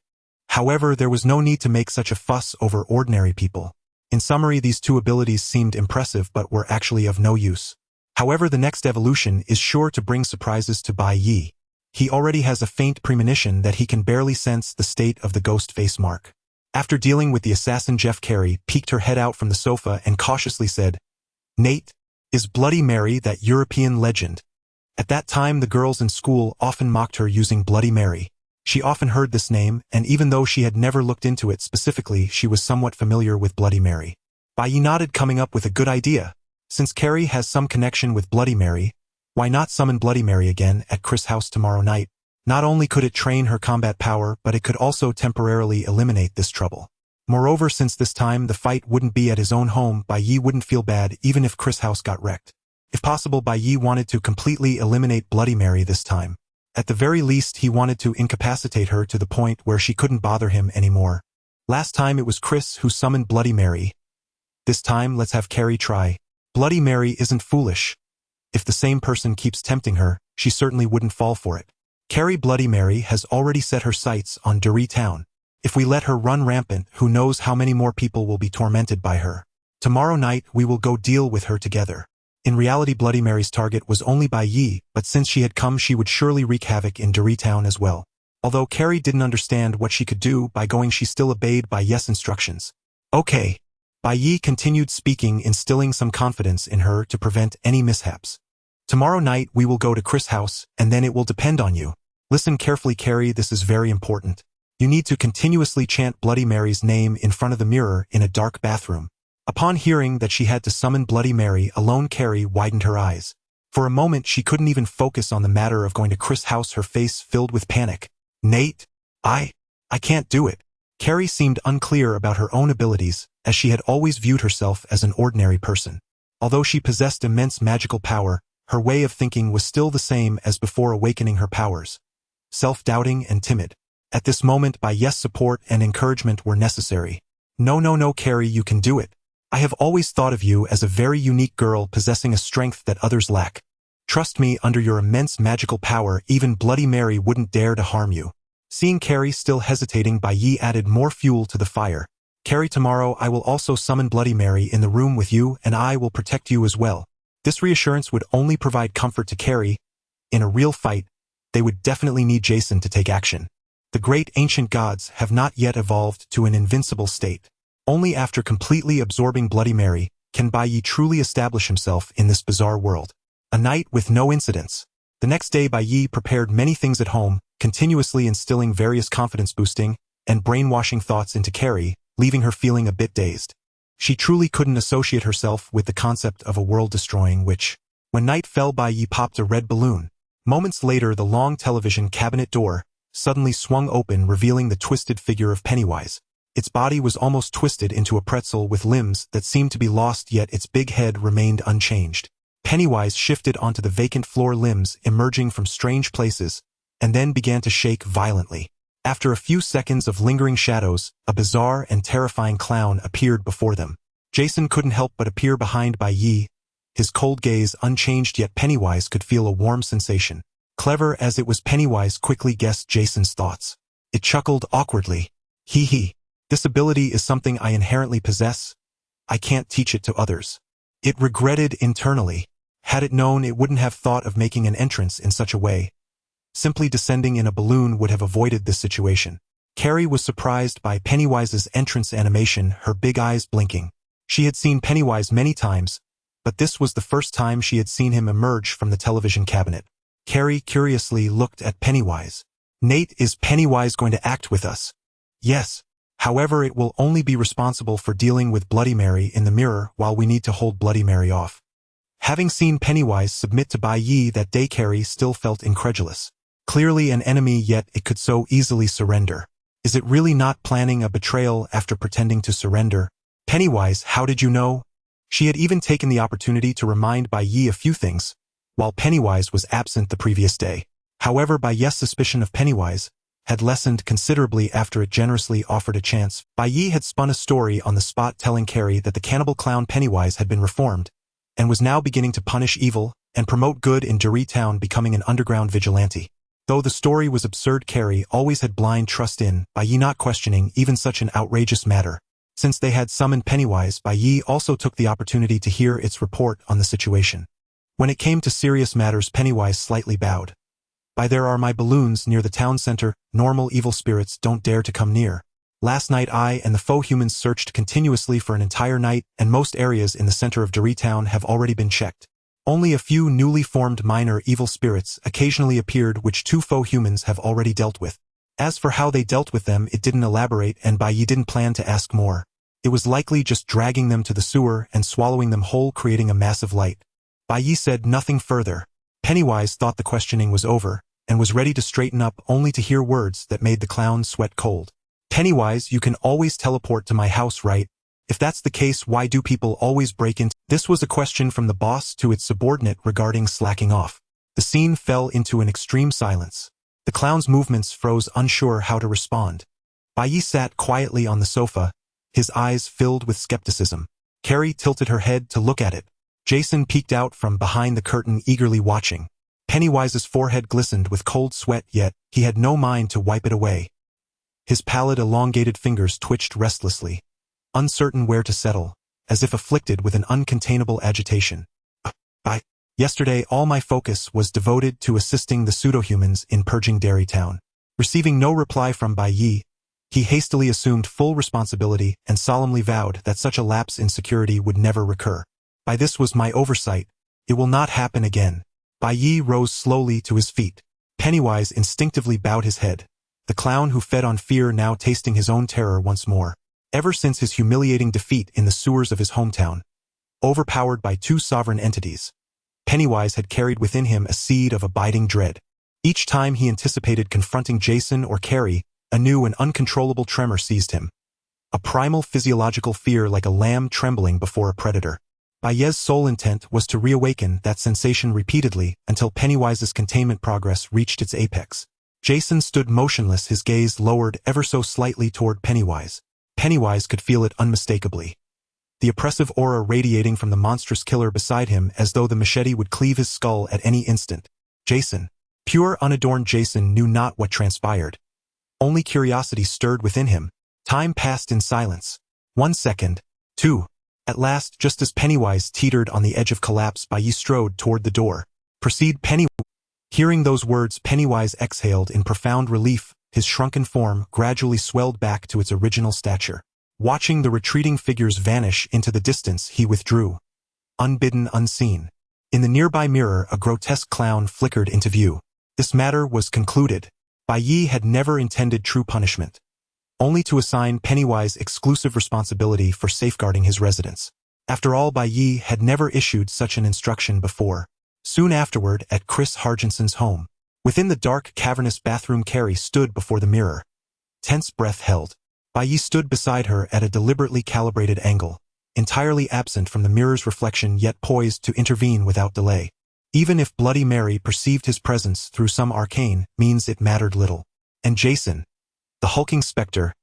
A: However, there was no need to make such a fuss over ordinary people. In summary, these two abilities seemed impressive but were actually of no use. However, the next evolution is sure to bring surprises to Bai Ye. He already has a faint premonition that he can barely sense the state of the ghost face mark. After dealing with the assassin, Jeff Carey peeked her head out from the sofa and cautiously said, "Nate, is Bloody Mary that European legend?" At that time, the girls in school often mocked her using Bloody Mary. She often heard this name, and even though she had never looked into it specifically, she was somewhat familiar with Bloody Mary. Bai Ye nodded, coming up with a good idea. Since Carey has some connection with Bloody Mary, why not summon Bloody Mary again at Chris' house tomorrow night? Not only could it train her combat power, but it could also temporarily eliminate this trouble. Moreover, since this time the fight wouldn't be at his own home, Bai Ye wouldn't feel bad even if Chris' house got wrecked. If possible, Bai Ye wanted to completely eliminate Bloody Mary this time. At the very least, he wanted to incapacitate her to the point where she couldn't bother him anymore. Last time it was Chris who summoned Bloody Mary. This time, let's have Carey try. Bloody Mary isn't foolish. If the same person keeps tempting her, she certainly wouldn't fall for it. Carey, Bloody Mary has already set her sights on Derry Town. If we let her run rampant, who knows how many more people will be tormented by her. Tomorrow night, we will go deal with her together. In reality, Bloody Mary's target was only Bai Ye, but since she had come, she would surely wreak havoc in Derry Town as well. Although Carey didn't understand what she could do by going, she still obeyed Bai Ye's instructions. Okay. Bai Ye continued speaking, instilling some confidence in her to prevent any mishaps. Tomorrow night we will go to Chris' house, and then it will depend on you. Listen carefully, Carey, this is very important. You need to continuously chant Bloody Mary's name in front of the mirror in a dark bathroom. Upon hearing that she had to summon Bloody Mary alone, Carey widened her eyes. For a moment she couldn't even focus on the matter of going to Chris' house, her face filled with panic. Nate? I can't do it. Carey seemed unclear about her own abilities, as she had always viewed herself as an ordinary person. Although she possessed immense magical power, her way of thinking was still the same as before awakening her powers. Self-doubting and timid. At this moment, Bai Ye's support and encouragement were necessary. No, Carey, you can do it. I have always thought of you as a very unique girl possessing a strength that others lack. Trust me, under your immense magical power, even Bloody Mary wouldn't dare to harm you. Seeing Carey still hesitating, Bai Ye added more fuel to the fire. Carey, tomorrow I will also summon Bloody Mary in the room with you, and I will protect you as well. This reassurance would only provide comfort to Carey. In a real fight, they would definitely need Jason to take action. The great ancient gods have not yet evolved to an invincible state. Only after completely absorbing Bloody Mary can Bai Ye truly establish himself in this bizarre world. A night with no incidents. The next day, Bai Ye prepared many things at home, continuously instilling various confidence-boosting and brainwashing thoughts into Carey, leaving her feeling a bit dazed. She truly couldn't associate herself with the concept of a world-destroying witch. When night fell, Bai Ye popped a red balloon. Moments later, the long television cabinet door suddenly swung open, revealing the twisted figure of Pennywise. Its body was almost twisted into a pretzel with limbs that seemed to be lost, yet its big head remained unchanged. Pennywise shifted onto the vacant floor, limbs emerging from strange places, and then began to shake violently. After a few seconds of lingering shadows, a bizarre and terrifying clown appeared before them. Jason couldn't help but appear behind Bai Ye, his cold gaze unchanged, yet Pennywise could feel a warm sensation. Clever as it was, Pennywise quickly guessed Jason's thoughts. It chuckled awkwardly. Hee. This ability is something I inherently possess. I can't teach it to others. It regretted internally. Had it known, it wouldn't have thought of making an entrance in such a way. Simply descending in a balloon would have avoided this situation. Carey was surprised by Pennywise's entrance animation, her big eyes blinking. She had seen Pennywise many times, but this was the first time she had seen him emerge from the television cabinet. Carrie curiously looked at Pennywise. Nate, is Pennywise going to act with us? Yes. However, it will only be responsible for dealing with Bloody Mary in the mirror while we need to hold Bloody Mary off. Having seen Pennywise submit to Bai Ye that day, Carrie still felt incredulous. Clearly an enemy, yet it could so easily surrender. Is it really not planning a betrayal after pretending to surrender? Pennywise, how did you know? She had even taken the opportunity to remind Bai Ye a few things, while Pennywise was absent the previous day. However, Bai Ye's suspicion of Pennywise had lessened considerably after it generously offered a chance. Bai Ye had spun a story on the spot telling Carrie that the cannibal clown Pennywise had been reformed, and was now beginning to punish evil and promote good in Derry Town, becoming an underground vigilante. Though the story was absurd, Carrie always had blind trust in Bai Ye, not questioning even such an outrageous matter. Since they had summoned Pennywise, Bai Ye also took the opportunity to hear its report on the situation. When it came to serious matters, Pennywise slightly bowed. There are my balloons near the town center. Normal evil spirits don't dare to come near. Last night I and the faux humans searched continuously for an entire night, and most areas in the center of Derry Town have already been checked. Only a few newly formed minor evil spirits occasionally appeared, which 2 faux humans have already dealt with. As for how they dealt with them, it didn't elaborate, and Bai Ye didn't plan to ask more. It was likely just dragging them to the sewer and swallowing them whole, creating a massive light. Bai Ye said nothing further. Pennywise thought the questioning was over, and was ready to straighten up, only to hear words that made the clown sweat cold. Pennywise, you can always teleport to my house, right? If that's the case, why do people always break into? This was a question from the boss to its subordinate regarding slacking off. The scene fell into an extreme silence. The clown's movements froze, unsure how to respond. Bai Ye sat quietly on the sofa, his eyes filled with skepticism. Carrie tilted her head to look at it. Jason peeked out from behind the curtain, eagerly watching. Pennywise's forehead glistened with cold sweat, yet he had no mind to wipe it away. His pallid, elongated fingers twitched restlessly, uncertain where to settle, as if afflicted with an uncontainable agitation. Yesterday all my focus was devoted to assisting the pseudo-humans in purging Derry Town. Receiving no reply from Bai Ye, he hastily assumed full responsibility and solemnly vowed that such a lapse in security would never recur. This was my oversight. It will not happen again. Bai Ye rose slowly to his feet. Pennywise instinctively bowed his head, the clown who fed on fear now tasting his own terror once more. Ever since his humiliating defeat in the sewers of his hometown, overpowered by 2 sovereign entities, Pennywise had carried within him a seed of abiding dread. Each time he anticipated confronting Jason or Carrie, a new and uncontrollable tremor seized him. A primal physiological fear, like a lamb trembling before a predator. Bai Ye's sole intent was to reawaken that sensation repeatedly until Pennywise's containment progress reached its apex. Jason stood motionless, his gaze lowered ever so slightly toward Pennywise. Pennywise could feel it unmistakably. The oppressive aura radiating from the monstrous killer beside him, as though the machete would cleave his skull at any instant. Jason. Pure, unadorned Jason knew not what transpired. Only curiosity stirred within him. Time passed in silence. 1 second. 2. At last, just as Pennywise teetered on the edge of collapse, Bai Ye strode toward the door. Proceed, Pennywise. Hearing those words, Pennywise exhaled in profound relief. His shrunken form gradually swelled back to its original stature. Watching the retreating figures vanish into the distance, he withdrew. Unbidden, unseen. In the nearby mirror, a grotesque clown flickered into view. This matter was concluded. Bai Ye had never intended true punishment, only to assign Pennywise exclusive responsibility for safeguarding his residence. After all, Bai Ye had never issued such an instruction before. Soon afterward, at Chris Hargenson's home, within the dark, cavernous bathroom, Carrie stood before the mirror. Tense breath held. Bai Ye stood beside her at a deliberately calibrated angle, entirely absent from the mirror's reflection, yet poised to intervene without delay. Even if Bloody Mary perceived his presence through some arcane means, it mattered little. And Jason, the hulking specter,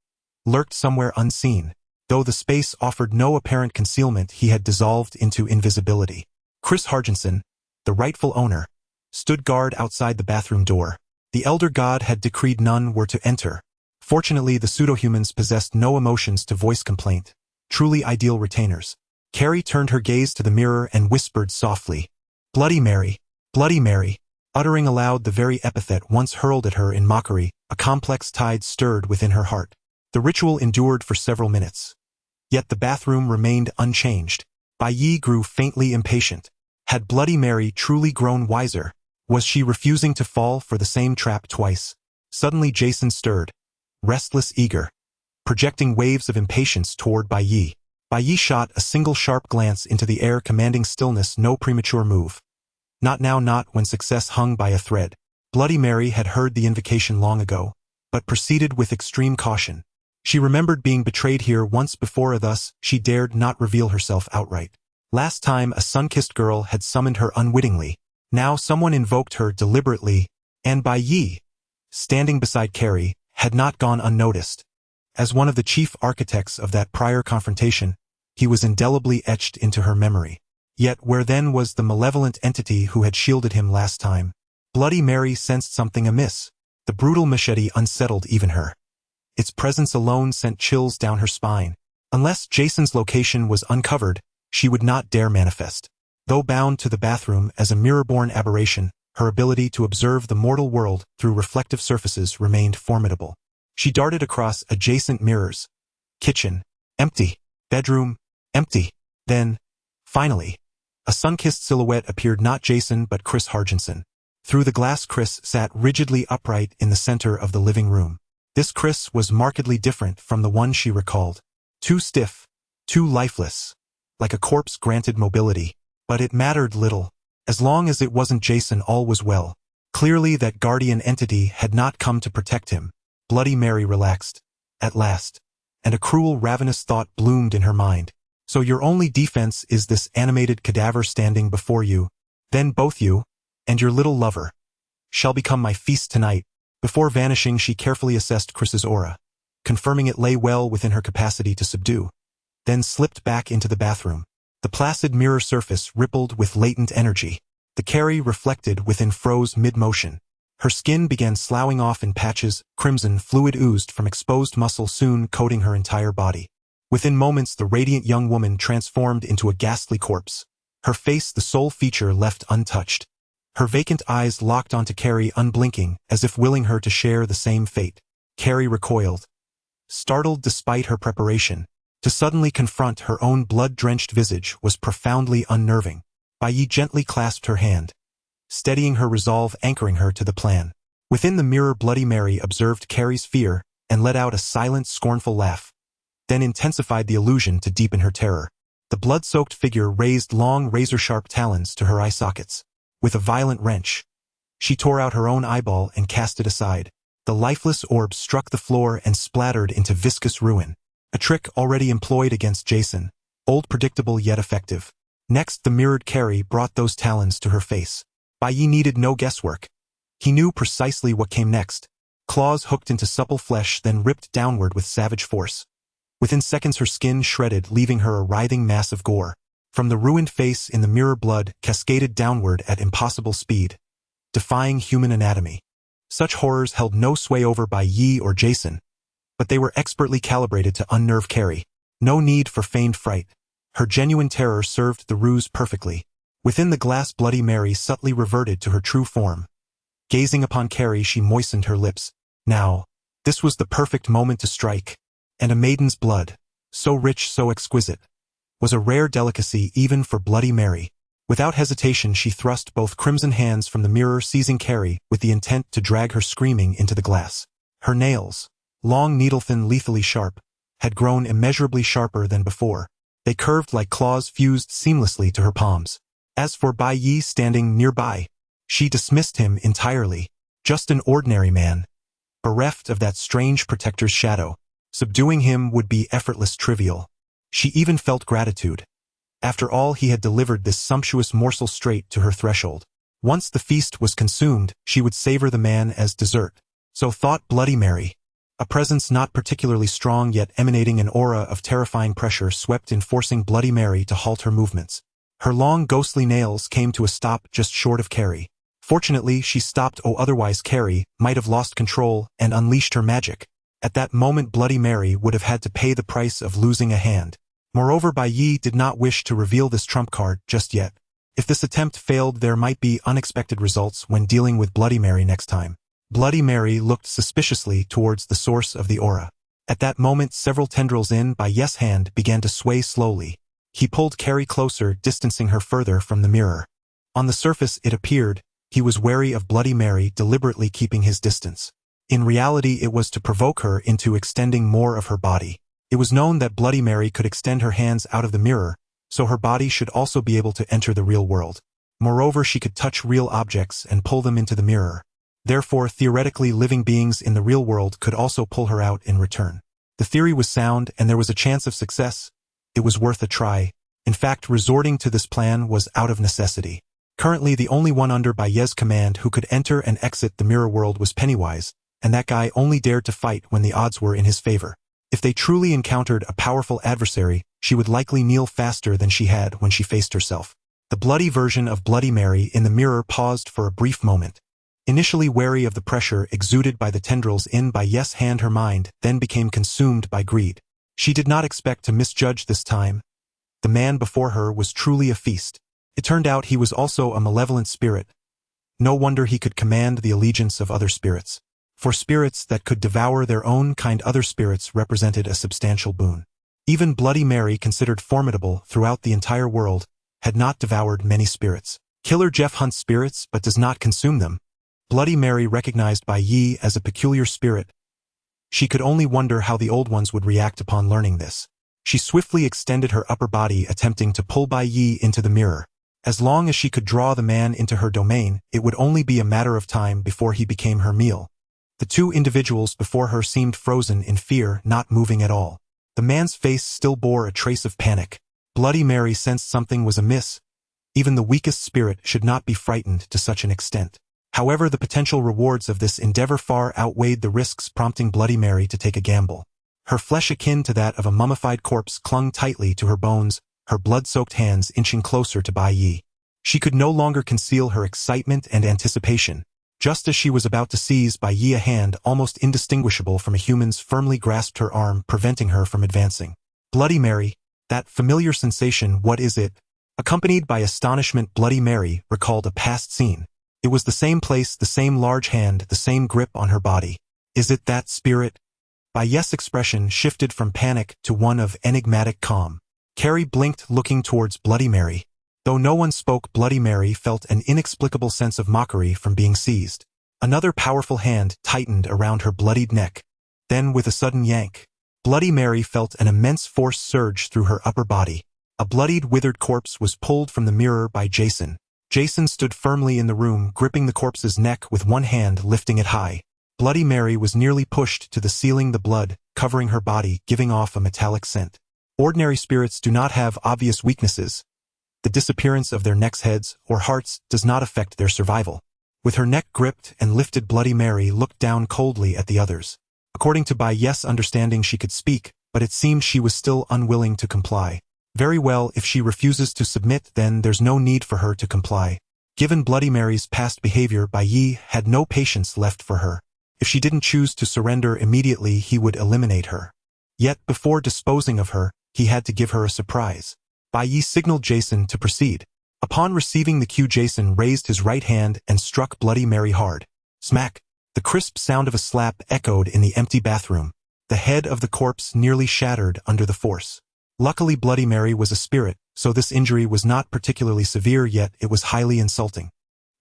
A: lurked somewhere unseen. Though the space offered no apparent concealment, he had dissolved into invisibility. Chris Hargenson, the rightful owner, stood guard outside the bathroom door. The elder god had decreed none were to enter. Fortunately, the pseudo-humans possessed no emotions to voice complaint. Truly ideal retainers. Carrie turned her gaze to the mirror and whispered softly, "Bloody Mary, Bloody Mary." Uttering aloud the very epithet once hurled at her in mockery, a complex tide stirred within her heart. The ritual endured for several minutes. Yet the bathroom remained unchanged. Bai Ye grew faintly impatient. Had Bloody Mary truly grown wiser? Was she refusing to fall for the same trap twice? Suddenly Jason stirred, restless, eager, projecting waves of impatience toward Bai Ye. Bai Ye shot a single sharp glance into the air, commanding stillness. No premature move. Not now, not when success hung by a thread. Bloody Mary had heard the invocation long ago, but proceeded with extreme caution. She remembered being betrayed here once before, thus she dared not reveal herself outright. Last time a sun-kissed girl had summoned her unwittingly. Now someone invoked her deliberately, and Bai Ye, standing beside Carrie, had not gone unnoticed. As one of the chief architects of that prior confrontation, he was indelibly etched into her memory. Yet where then was the malevolent entity who had shielded him last time? Bloody Mary sensed something amiss. The brutal machete unsettled even her. Its presence alone sent chills down her spine. Unless Jason's location was uncovered, she would not dare manifest. Though bound to the bathroom as a mirror-born aberration, her ability to observe the mortal world through reflective surfaces remained formidable. She darted across adjacent mirrors. Kitchen, empty. Bedroom, empty. Then, finally, a sun-kissed silhouette appeared, not Jason but Chris Hargensen. Through the glass, Chris sat rigidly upright in the center of the living room. This Chris was markedly different from the one she recalled. Too stiff, too lifeless, like a corpse granted mobility. But it mattered little. As long as it wasn't Jason, all was well. Clearly that guardian entity had not come to protect him. Bloody Mary relaxed, at last, and a cruel, ravenous thought bloomed in her mind. So your only defense is this animated cadaver standing before you? Then both you, and your little lover, shall become my feast tonight. Before vanishing, she carefully assessed Chris's aura, confirming it lay well within her capacity to subdue, then slipped back into the bathroom. The placid mirror surface rippled with latent energy. The Carrie reflected within froze mid-motion. Her skin began sloughing off in patches, crimson fluid oozed from exposed muscle, soon coating her entire body. Within moments, the radiant young woman transformed into a ghastly corpse, her face the sole feature left untouched. Her vacant eyes locked onto Carrie, unblinking, as if willing her to share the same fate. Carrie recoiled, startled despite her preparation. To suddenly confront her own blood-drenched visage was profoundly unnerving. Bai Ye gently clasped her hand, steadying her resolve, anchoring her to the plan. Within the mirror, Bloody Mary observed Carrie's fear and let out a silent, scornful laugh, then intensified the illusion to deepen her terror. The blood-soaked figure raised long, razor-sharp talons to her eye sockets. With a violent wrench, she tore out her own eyeball and cast it aside. The lifeless orb struck the floor and splattered into viscous ruin. A trick already employed against Jason, old, predictable yet effective. Next, the mirrored Carrie brought those talons to her face. Bai Ye needed no guesswork. He knew precisely what came next. Claws hooked into supple flesh, then ripped downward with savage force. Within seconds, her skin shredded, leaving her a writhing mass of gore. From the ruined face in the mirror, blood cascaded downward at impossible speed, defying human anatomy. Such horrors held no sway over Bai Ye or Jason, but they were expertly calibrated to unnerve Carrie. No need for feigned fright. Her genuine terror served the ruse perfectly. Within the glass, Bloody Mary subtly reverted to her true form. Gazing upon Carrie, she moistened her lips. Now, this was the perfect moment to strike. And a maiden's blood, so rich, so exquisite, was a rare delicacy even for Bloody Mary. Without hesitation, she thrust both crimson hands from the mirror, seizing Carrie with the intent to drag her screaming into the glass. Her nails, long, needle-thin, lethally sharp, had grown immeasurably sharper than before. They curved like claws fused seamlessly to her palms. As for Bai Ye standing nearby, she dismissed him entirely. Just an ordinary man, bereft of that strange protector's shadow. Subduing him would be effortless, trivial. She even felt gratitude. After all, he had delivered this sumptuous morsel straight to her threshold. Once the feast was consumed, she would savor the man as dessert. So thought Bloody Mary. A presence not particularly strong yet emanating an aura of terrifying pressure swept in, forcing Bloody Mary to halt her movements. Her long, ghostly nails came to a stop just short of Carrie. Fortunately, she stopped, otherwise Carrie might have lost control and unleashed her magic. At that moment, Bloody Mary would have had to pay the price of losing a hand. Moreover, Bai Ye did not wish to reveal this trump card just yet. If this attempt failed, there might be unexpected results when dealing with Bloody Mary next time. Bloody Mary looked suspiciously towards the source of the aura. At that moment, several tendrils in Bai Ye's hand began to sway slowly. He pulled Carrie closer, distancing her further from the mirror. On the surface, it appeared he was wary of Bloody Mary deliberately keeping his distance. In reality, it was to provoke her into extending more of her body. It was known that Bloody Mary could extend her hands out of the mirror, so her body should also be able to enter the real world. Moreover, she could touch real objects and pull them into the mirror. Therefore, theoretically, living beings in the real world could also pull her out in return. The theory was sound, and there was a chance of success. It was worth a try. In fact, resorting to this plan was out of necessity. Currently, the only one under Bai Ye's command who could enter and exit the mirror world was Pennywise, and that guy only dared to fight when the odds were in his favor. If they truly encountered a powerful adversary, she would likely kneel faster than she had when she faced herself. The bloody version of Bloody Mary in the mirror paused for a brief moment. Initially wary of the pressure exuded by the tendrils in Bai Ye's hand, her mind then became consumed by greed. She did not expect to misjudge this time. The man before her was truly a feast. It turned out he was also a malevolent spirit. No wonder he could command the allegiance of other spirits. For spirits that could devour their own kind, other spirits represented a substantial boon. Even Bloody Mary, considered formidable throughout the entire world, had not devoured many spirits. Killer Jeff hunts spirits but does not consume them. Bloody Mary recognized Bai Ye as a peculiar spirit. She could only wonder how the old ones would react upon learning this. She swiftly extended her upper body, attempting to pull Bai Ye into the mirror. As long as she could draw the man into her domain, it would only be a matter of time before he became her meal. The two individuals before her seemed frozen in fear, not moving at all. The man's face still bore a trace of panic. Bloody Mary sensed something was amiss. Even the weakest spirit should not be frightened to such an extent. However, the potential rewards of this endeavor far outweighed the risks, prompting Bloody Mary to take a gamble. Her flesh, akin to that of a mummified corpse, clung tightly to her bones, her blood-soaked hands inching closer to Bai Ye. She could no longer conceal her excitement and anticipation. Just as she was about to seize Bai Ye, a hand almost indistinguishable from a human's firmly grasped her arm, preventing her from advancing. Bloody Mary, that familiar sensation, what is it? Accompanied by astonishment, Bloody Mary recalled a past scene. It was the same place, the same large hand, the same grip on her body. Is it that spirit? Bai Ye's expression shifted from panic to one of enigmatic calm. Carrie blinked, looking towards Bloody Mary. Though no one spoke, Bloody Mary felt an inexplicable sense of mockery from being seized. Another powerful hand tightened around her bloodied neck. Then, with a sudden yank, Bloody Mary felt an immense force surge through her upper body. A bloodied, withered corpse was pulled from the mirror by Jason. Jason stood firmly in the room, gripping the corpse's neck with one hand, lifting it high. Bloody Mary was nearly pushed to the ceiling, the blood covering her body, giving off a metallic scent. Ordinary spirits do not have obvious weaknesses. The disappearance of their necks, heads, or hearts does not affect their survival. With her neck gripped and lifted, Bloody Mary looked down coldly at the others. According to Bai Ye's understanding, she could speak, but it seemed she was still unwilling to comply. Very well, if she refuses to submit, then there's no need for her to comply. Given Bloody Mary's past behavior, Bai Ye had no patience left for her. If she didn't choose to surrender immediately, he would eliminate her. Yet, before disposing of her, he had to give her a surprise. Bai Ye signaled Jason to proceed. Upon receiving the cue, Jason raised his right hand and struck Bloody Mary hard. Smack! The crisp sound of a slap echoed in the empty bathroom. The head of the corpse nearly shattered under the force. Luckily, Bloody Mary was a spirit, so this injury was not particularly severe, yet it was highly insulting.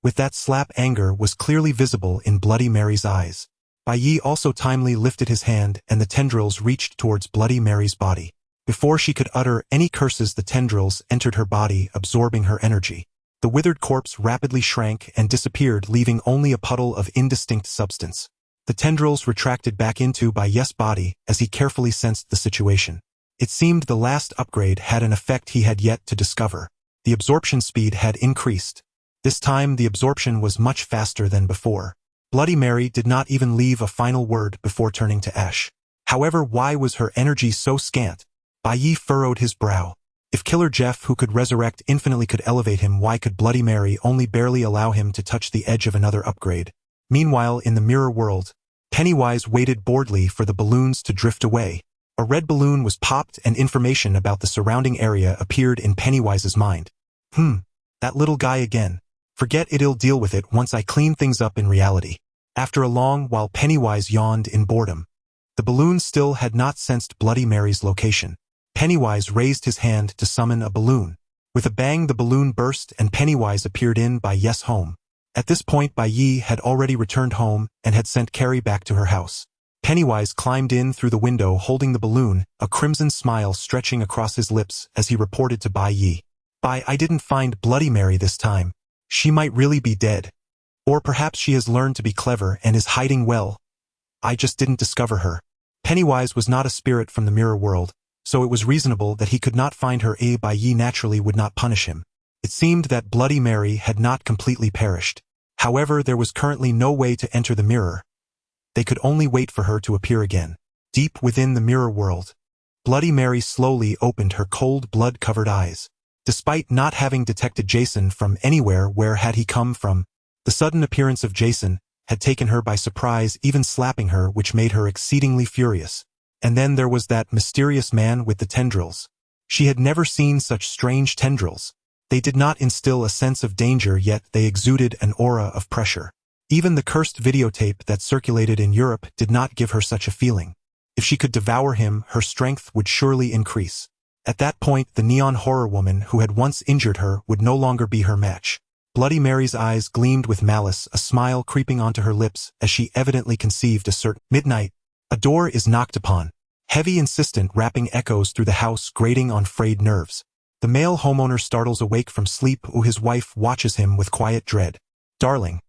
A: With that slap, anger was clearly visible in Bloody Mary's eyes. Bai Ye also timely lifted his hand, and the tendrils reached towards Bloody Mary's body. Before she could utter any curses, the tendrils entered her body, absorbing her energy. The withered corpse rapidly shrank and disappeared, leaving only a puddle of indistinct substance. The tendrils retracted back into Bai Ye's body as he carefully sensed the situation. It seemed the last upgrade had an effect he had yet to discover. The absorption speed had increased. This time, the absorption was much faster than before. Bloody Mary did not even leave a final word before turning to ash. However, why was her energy so scant? Bai Ye furrowed his brow. If Killer Jeff, who could resurrect infinitely, could elevate him, why could Bloody Mary only barely allow him to touch the edge of another upgrade? Meanwhile, in the mirror world, Pennywise waited boredly for the balloons to drift away. A red balloon was popped and information about the surrounding area appeared in Pennywise's mind. That little guy again. Forget it, I'll deal with it once I clean things up in reality. After a long while, Pennywise yawned in boredom. The balloon still had not sensed Bloody Mary's location. Pennywise raised his hand to summon a balloon. With a bang, the balloon burst and Pennywise appeared in Bai Ye's home. At this point Bai Ye had already returned home and had sent Carrie back to her house. Pennywise climbed in through the window holding the balloon, a crimson smile stretching across his lips as he reported to Bai Ye. I didn't find Bloody Mary this time. She might really be dead. Or perhaps she has learned to be clever and is hiding well. I just didn't discover her. Pennywise was not a spirit from the mirror world, so it was reasonable that he could not find her. Bai Ye naturally would not punish him. It seemed that Bloody Mary had not completely perished. However, there was currently no way to enter the mirror. They could only wait for her to appear again. Deep within the mirror world, Bloody Mary slowly opened her cold blood-covered eyes. Despite not having detected Jason from anywhere, where had he come from? The sudden appearance of Jason had taken her by surprise, even slapping her, which made her exceedingly furious. And then there was that mysterious man with the tendrils. She had never seen such strange tendrils. They did not instill a sense of danger, yet they exuded an aura of pressure. Even the cursed videotape that circulated in Europe did not give her such a feeling. If she could devour him, her strength would surely increase. At that point, the neon horror woman who had once injured her would no longer be her match. Bloody Mary's eyes gleamed with malice, a smile creeping onto her lips as she evidently conceived a certain midnight. A door is knocked upon. Heavy, insistent rapping echoes through the house, grating on frayed nerves. The male homeowner startles awake from sleep, his wife watches him with quiet dread. Darling,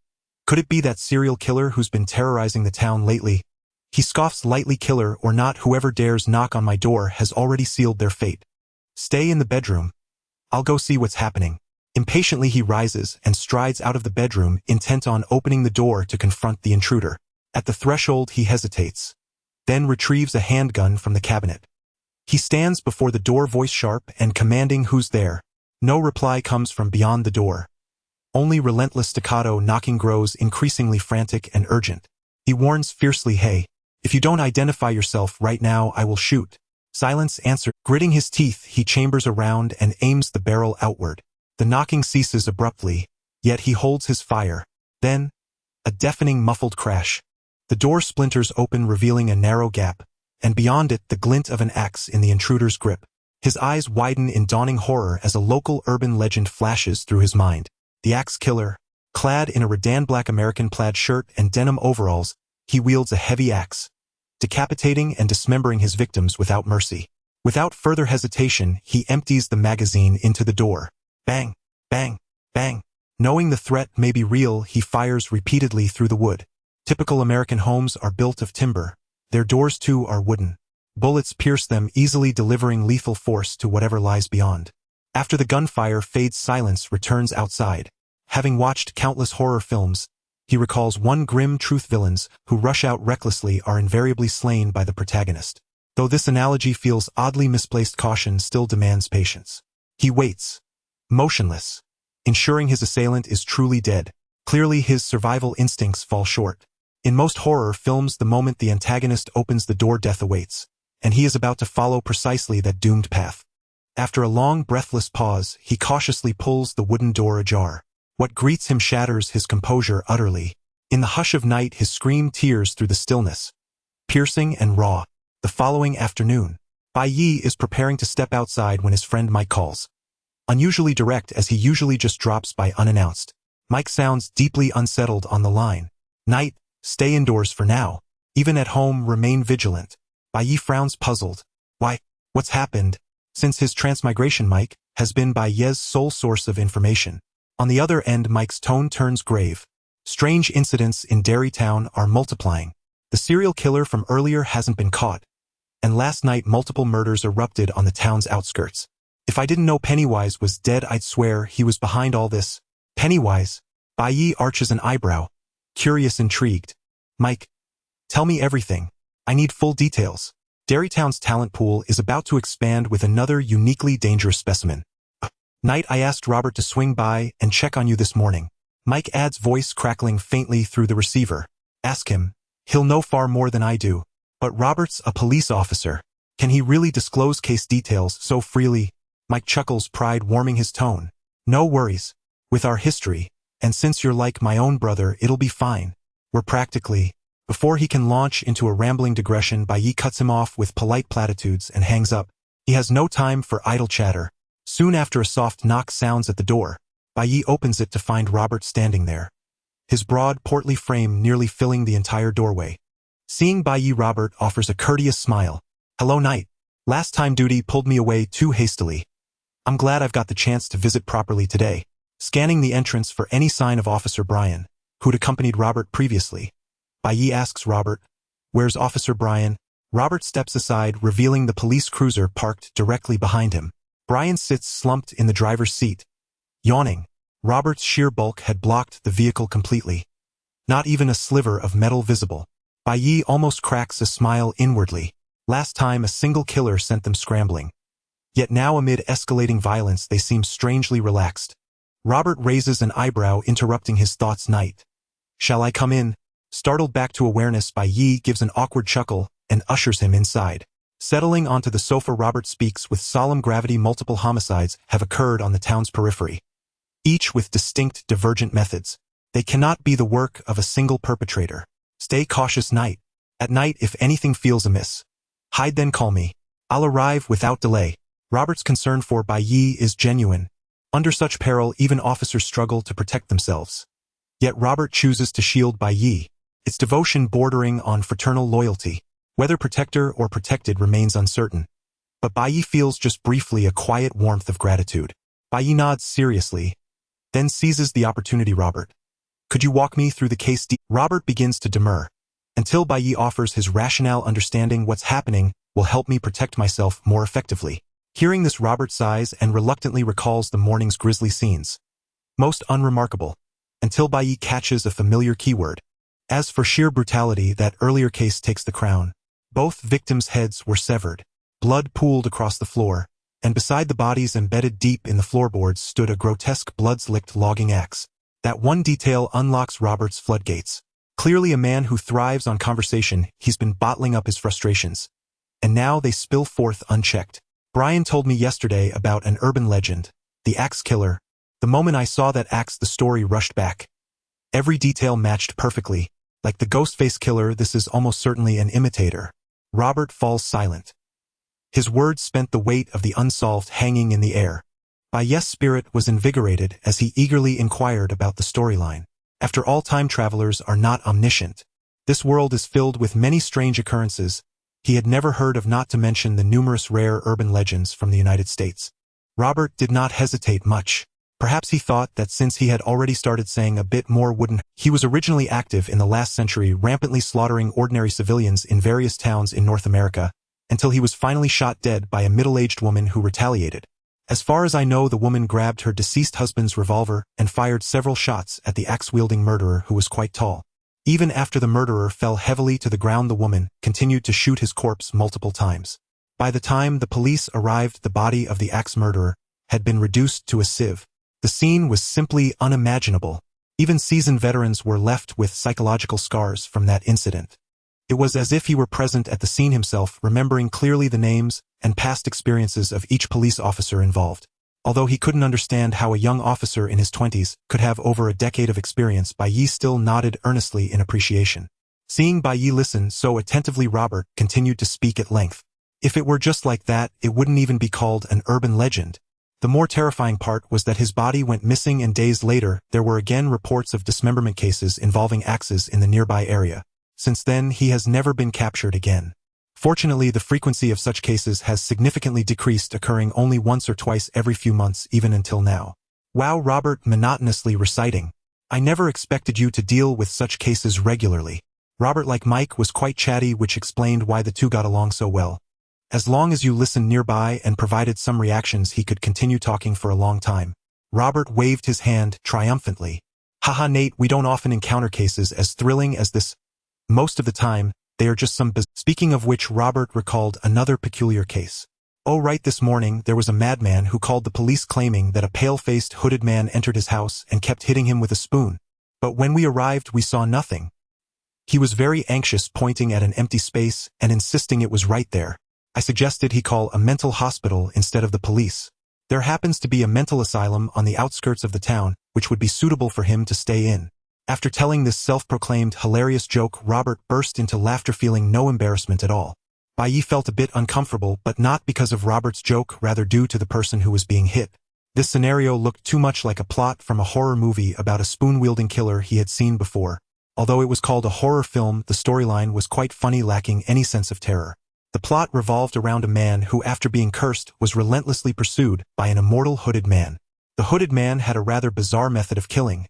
A: could it be that serial killer who's been terrorizing the town lately? He scoffs lightly. Killer or not, whoever dares knock on my door has already sealed their fate. Stay in the bedroom. I'll go see what's happening. Impatiently he rises and strides out of the bedroom, intent on opening the door to confront the intruder. At the threshold he hesitates, then retrieves a handgun from the cabinet. He stands before the door, voice sharp and commanding. Who's there? No reply comes from beyond the door. Only relentless staccato knocking grows increasingly frantic and urgent. He warns fiercely, hey, if you don't identify yourself right now, I will shoot. Silence answer. Gritting his teeth, he chambers around and aims the barrel outward. The knocking ceases abruptly, yet he holds his fire. Then, a deafening muffled crash. The door splinters open, revealing a narrow gap, and beyond it the glint of an axe in the intruder's grip. His eyes widen in dawning horror as a local urban legend flashes through his mind. The axe killer, clad in a Redan black American plaid shirt and denim overalls, he wields a heavy axe, decapitating and dismembering his victims without mercy. Without further hesitation, he empties the magazine into the door. Bang, bang, bang. Knowing the threat may be real, he fires repeatedly through the wood. Typical American homes are built of timber. Their doors too are wooden. Bullets pierce them easily, delivering lethal force to whatever lies beyond. After the gunfire fades, silence returns outside. Having watched countless horror films, he recalls one grim truth: villains who rush out recklessly are invariably slain by the protagonist. Though this analogy feels oddly misplaced, caution still demands patience. He waits, motionless, ensuring his assailant is truly dead. Clearly his survival instincts fall short. In most horror films, the moment the antagonist opens the door, death awaits, and he is about to follow precisely that doomed path. After a long, breathless pause, he cautiously pulls the wooden door ajar. What greets him shatters his composure utterly. In the hush of night, his scream tears through the stillness, piercing and raw. The following afternoon, Bai Ye is preparing to step outside when his friend Mike calls. Unusually direct, as he usually just drops by unannounced. Mike sounds deeply unsettled on the line. Night, stay indoors for now. Even at home, remain vigilant. Bai Ye frowns, puzzled. Why? What's happened? Since his transmigration, Mike has been Bai Ye's sole source of information. On the other end, Mike's tone turns grave. Strange incidents in Dairytown are multiplying. The serial killer from earlier hasn't been caught, and last night multiple murders erupted on the town's outskirts. If I didn't know Pennywise was dead, I'd swear he was behind all this. Pennywise? Bai Ye arches an eyebrow, curious, intrigued. Mike, tell me everything. I need full details. Dairytown's talent pool is about to expand with another uniquely dangerous specimen. Night, I asked Robert to swing by and check on you this morning. Mike adds, voice crackling faintly through the receiver. Ask him. He'll know far more than I do. But Robert's a police officer. Can he really disclose case details so freely? Mike chuckles, pride warming his tone. No worries. With our history, and since you're like my own brother, it'll be fine. We're practically... Before he can launch into a rambling digression, Bai Ye cuts him off with polite platitudes and hangs up. He has no time for idle chatter. Soon after, a soft knock sounds at the door. Bai Ye opens it to find Robert standing there. his broad, portly frame nearly filling the entire doorway. Seeing Bai Ye, Robert offers a courteous smile. "Hello, Knight. Last time duty pulled me away too hastily. I'm glad I've got the chance to visit properly today." Scanning the entrance for any sign of Officer Brian, who'd accompanied Robert previously, Bai Ye asks Robert, "Where's Officer Brian?" Robert steps aside, revealing the police cruiser parked directly behind him. Brian sits slumped in the driver's seat, yawning. Robert's sheer bulk had blocked the vehicle completely. Not even a sliver of metal visible. Bai Ye almost cracks a smile inwardly. Last time a single killer sent them scrambling. Yet now amid escalating violence they seem strangely relaxed. Robert raises an eyebrow, interrupting his thoughts. "Knight. Shall I come in?" Startled back to awareness, Bai Ye gives an awkward chuckle and ushers him inside. Settling onto the sofa, Robert speaks with solemn gravity. Multiple homicides have occurred on the town's periphery, each with distinct, divergent methods. They cannot be the work of a single perpetrator. Stay cautious, Knight. At night, if anything feels amiss, hide, then call me. I'll arrive without delay. Robert's concern for Bai Ye is genuine. Under such peril, even officers struggle to protect themselves. Yet Robert chooses to shield Bai Ye. Its devotion bordering on fraternal loyalty. Whether protector or protected remains uncertain. But Bai Ye feels just briefly a quiet warmth of gratitude. Bai Ye nods seriously, then seizes the opportunity. "Robert, could you walk me through the case?" Robert begins to demur, until Bai Ye offers his rationale. "Understanding what's happening will help me protect myself more effectively." Hearing this, Robert sighs and reluctantly recalls the morning's grisly scenes. Most unremarkable, until Bai Ye catches a familiar keyword. As for sheer brutality, that earlier case takes the crown. Both victims' heads were severed. Blood pooled across the floor, and beside the bodies, embedded deep in the floorboards, stood a grotesque blood-slicked logging axe. That one detail unlocks Robert's floodgates. Clearly a man who thrives on conversation, he's been bottling up his frustrations. And now they spill forth unchecked. "Brian told me yesterday about an urban legend, the axe killer. The moment I saw that axe, the story rushed back. Every detail matched perfectly. Like the Ghostface killer, this is almost certainly an imitator." Robert falls silent. His words spent the weight of the unsolved hanging in the air. Bai Ye's spirit was invigorated as he eagerly inquired about the storyline. After all, time travelers are not omniscient. This world is filled with many strange occurrences he had never heard of, not to mention the numerous rare urban legends from the United States. Robert did not hesitate much. Perhaps he thought that since he had already started saying a bit more wouldn't. He was originally active in the last century, rampantly slaughtering ordinary civilians in various towns in North America, until he was finally shot dead by a middle-aged woman who retaliated. As far as I know, the woman grabbed her deceased husband's revolver and fired several shots at the axe-wielding murderer, who was quite tall. Even after the murderer fell heavily to the ground, the woman continued to shoot his corpse multiple times. By the time the police arrived, the body of the axe murderer had been reduced to a sieve. The scene was simply unimaginable. Even seasoned veterans were left with psychological scars from that incident. It was as if he were present at the scene himself, remembering clearly the names and past experiences of each police officer involved. Although he couldn't understand how a young officer in his 20s could have over a decade of experience, Bai Ye still nodded earnestly in appreciation. Seeing Bai Ye listen so attentively, Robert continued to speak at length. If it were just like that, it wouldn't even be called an urban legend. The more terrifying part was that his body went missing, and days later there were again reports of dismemberment cases involving axes in the nearby area. Since then, he has never been captured again. Fortunately, the frequency of such cases has significantly decreased, occurring only once or twice every few months, even until now. Wow, Robert monotonously reciting. I never expected you to deal with such cases regularly. Robert, like Mike, was quite chatty, which explained why the two got along so well. As long as you listened nearby and provided some reactions, he could continue talking for a long time. Robert waved his hand triumphantly. Haha, Nate, we don't often encounter cases as thrilling as this. Most of the time, they are just some Speaking of which, Robert recalled another peculiar case. Oh right, this morning there was a madman who called the police claiming that a pale-faced hooded man entered his house and kept hitting him with a spoon. But when we arrived, we saw nothing. He was very anxious, pointing at an empty space and insisting it was right there. I suggested he call a mental hospital instead of the police. There happens to be a mental asylum on the outskirts of the town, which would be suitable for him to stay in. After telling this self-proclaimed hilarious joke, Robert burst into laughter, feeling no embarrassment at all. Bai Ye felt a bit uncomfortable, but not because of Robert's joke, rather due to the person who was being hit. This scenario looked too much like a plot from a horror movie about a spoon-wielding killer he had seen before. Although it was called a horror film, the storyline was quite funny, lacking any sense of terror. The plot revolved around a man who, after being cursed, was relentlessly pursued by an immortal hooded man. The hooded man had a rather bizarre method of killing.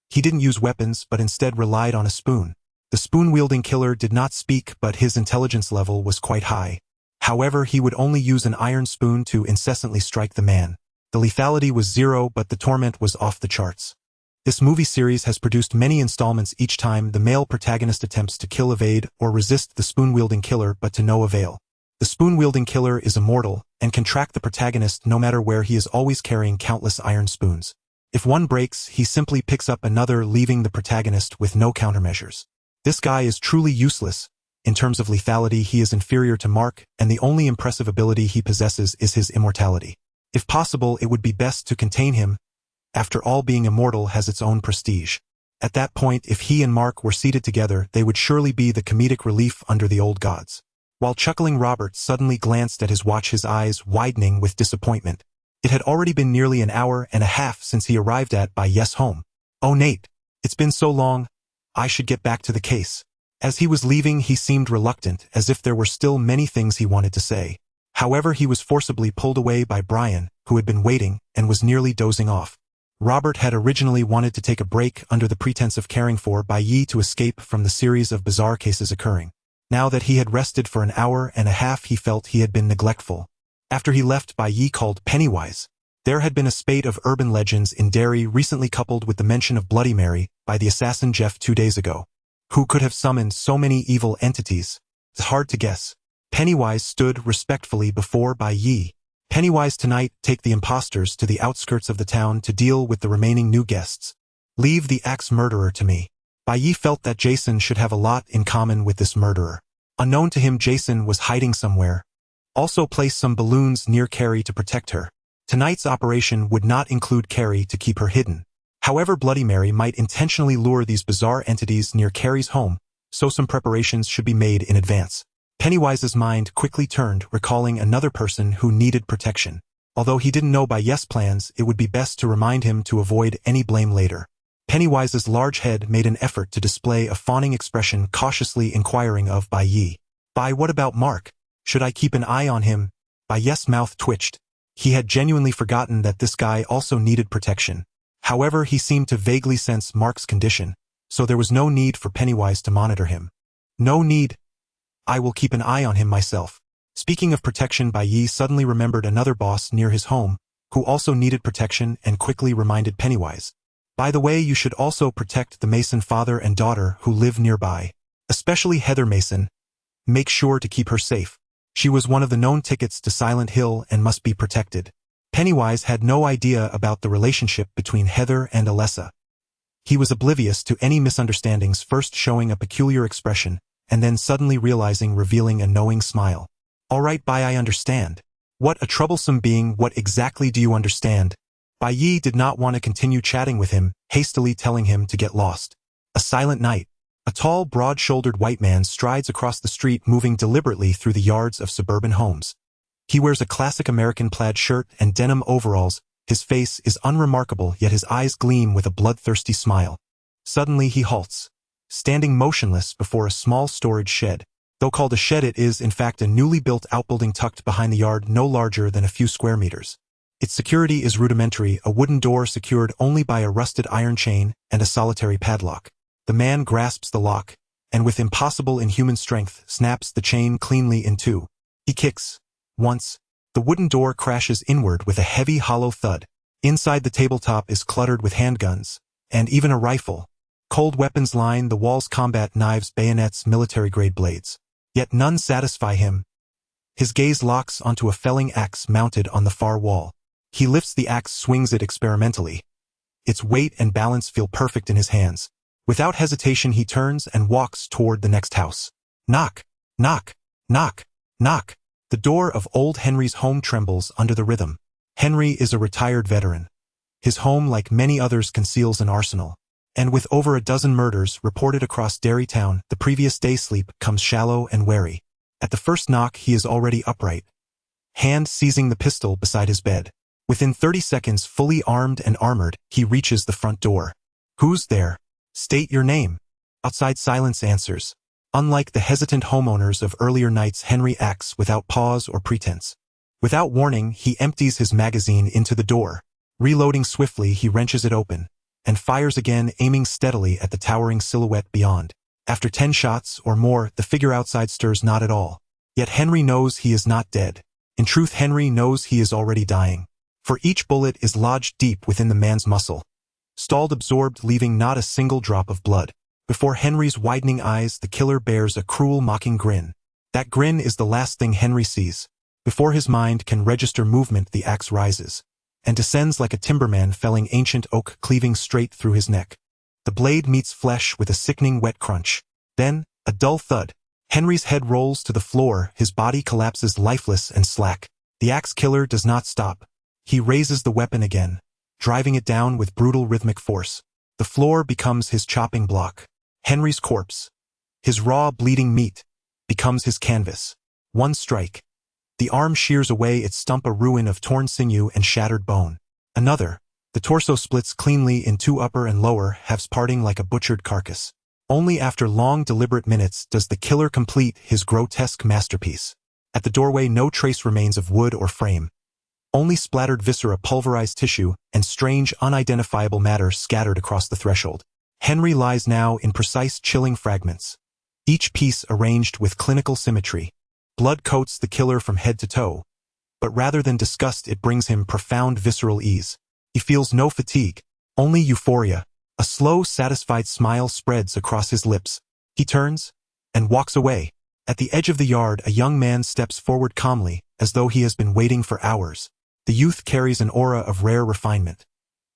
A: He didn't use weapons, but instead relied on a spoon. The spoon-wielding killer did not speak, but his intelligence level was quite high. However, he would only use an iron spoon to incessantly strike the man. The lethality was 0, but the torment was off the charts. This movie series has produced many installments. Each time the male protagonist attempts to kill, evade, or resist the spoon-wielding killer, but to no avail. The spoon-wielding killer is immortal and can track the protagonist no matter where he is, always carrying countless iron spoons. If one breaks, he simply picks up another, leaving the protagonist with no countermeasures. This guy is truly useless. In terms of lethality, he is inferior to Mark, and the only impressive ability he possesses is his immortality. If possible, it would be best to contain him. After all, being immortal has its own prestige. At that point, if he and Mark were seated together, they would surely be the comedic relief under the old gods. While chuckling, Robert suddenly glanced at his watch, his eyes widening with disappointment. It had already been nearly an hour and a half since he arrived at Bai Ye's home. "Oh, Nate, it's been so long. I should get back to the case." As he was leaving, he seemed reluctant, as if there were still many things he wanted to say. However, he was forcibly pulled away by Brian, who had been waiting and was nearly dozing off. Robert had originally wanted to take a break under the pretense of caring for Bai Ye to escape from the series of bizarre cases occurring. Now that he had rested for an hour and a half, he felt he had been neglectful. After he left Bai Ye called Pennywise, there had been a spate of urban legends in Derry, recently coupled with the mention of Bloody Mary by the assassin Jeff 2 days ago. Who could have summoned so many evil entities? It's hard to guess. Pennywise stood respectfully before Bai Ye. "Pennywise, tonight, take the imposters to the outskirts of the town to deal with the remaining new guests. Leave the axe murderer to me." Bai Ye felt that Jason should have a lot in common with this murderer. Unknown to him, Jason was hiding somewhere. Also, place some balloons near Carrie to protect her. Tonight's operation would not include Carrie to keep her hidden. However, Bloody Mary might intentionally lure these bizarre entities near Carrie's home, so some preparations should be made in advance. Pennywise's mind quickly turned, recalling another person who needed protection. Although he didn't know Bai Ye's plans, it would be best to remind him to avoid any blame later. Pennywise's large head made an effort to display a fawning expression, cautiously inquiring of Bai Ye. "Bai, what about Mark? Should I keep an eye on him?" Bai Ye's mouth twitched. He had genuinely forgotten that this guy also needed protection. However, he seemed to vaguely sense Mark's condition, so there was no need for Pennywise to monitor him. "No need. I will keep an eye on him myself." Speaking of protection, Bai Ye suddenly remembered another boss near his home, who also needed protection, and quickly reminded Pennywise. "By the way, you should also protect the Mason father and daughter who live nearby. Especially Heather Mason. Make sure to keep her safe. She was one of the known tickets to Silent Hill and must be protected." Pennywise had no idea about the relationship between Heather and Alessa. He was oblivious to any misunderstandings, first showing a peculiar expression, and then suddenly revealing a knowing smile. "All right, Bai, I understand. What a troublesome being. What exactly do you understand?" Bai Ye did not want to continue chatting with him, hastily telling him to get lost. A silent night. A tall, broad-shouldered white man strides across the street, moving deliberately through the yards of suburban homes. He wears a classic American plaid shirt and denim overalls. His face is unremarkable, yet his eyes gleam with a bloodthirsty smile. Suddenly he halts, standing motionless before a small storage shed. Though called a shed, it is in fact a newly built outbuilding tucked behind the yard, no larger than a few square meters. Its security is rudimentary, a wooden door secured only by a rusted iron chain and a solitary padlock. The man grasps the lock, and with impossible inhuman strength snaps the chain cleanly in two. He kicks. Once, the wooden door crashes inward with a heavy hollow thud. Inside, the tabletop is cluttered with handguns, and even a rifle. Cold weapons line the walls: combat knives, bayonets, military-grade blades. Yet none satisfy him. His gaze locks onto a felling axe mounted on the far wall. He lifts the axe, swings it experimentally. Its weight and balance feel perfect in his hands. Without hesitation, he turns and walks toward the next house. Knock, knock, knock, knock. The door of old Henry's home trembles under the rhythm. Henry is a retired veteran. His home, like many others, conceals an arsenal. And with over a dozen murders reported across Derry town, the previous day's sleep comes shallow and wary. At the first knock, he is already upright, hand seizing the pistol beside his bed. Within 30 seconds, fully armed and armored, he reaches the front door. Who's there? State your name. Outside silence answers. Unlike the hesitant homeowners of earlier nights, Henry acts without pause or pretense. Without warning, he empties his magazine into the door. Reloading swiftly, he wrenches it open and fires again, aiming steadily at the towering silhouette beyond. After 10 shots or more, the figure outside stirs not at all. Yet Henry knows he is not dead. In truth, Henry knows he is already dying. For each bullet is lodged deep within the man's muscle, stalled, absorbed, leaving not a single drop of blood. Before Henry's widening eyes, the killer bears a cruel, mocking grin. That grin is the last thing Henry sees. Before his mind can register movement, the axe rises and descends like a timberman felling ancient oak, cleaving straight through his neck. The blade meets flesh with a sickening wet crunch. Then, a dull thud. Henry's head rolls to the floor, his body collapses lifeless and slack. The axe killer does not stop. He raises the weapon again, driving it down with brutal rhythmic force. The floor becomes his chopping block. Henry's corpse, his raw, bleeding meat, becomes his canvas. One strike. The arm shears away its stump, a ruin of torn sinew and shattered bone. Another. The torso splits cleanly in two, upper and lower halves parting like a butchered carcass. Only after long, deliberate minutes does the killer complete his grotesque masterpiece. At the doorway, no trace remains of wood or frame. Only splattered viscera, pulverized tissue, and strange, unidentifiable matter scattered across the threshold. Henry lies now in precise, chilling fragments, each piece arranged with clinical symmetry. Blood coats the killer from head to toe, but rather than disgust, it brings him profound visceral ease. He feels no fatigue, only euphoria. A slow, satisfied smile spreads across his lips. He turns and walks away. At the edge of the yard, a young man steps forward calmly, as though he has been waiting for hours. The youth carries an aura of rare refinement,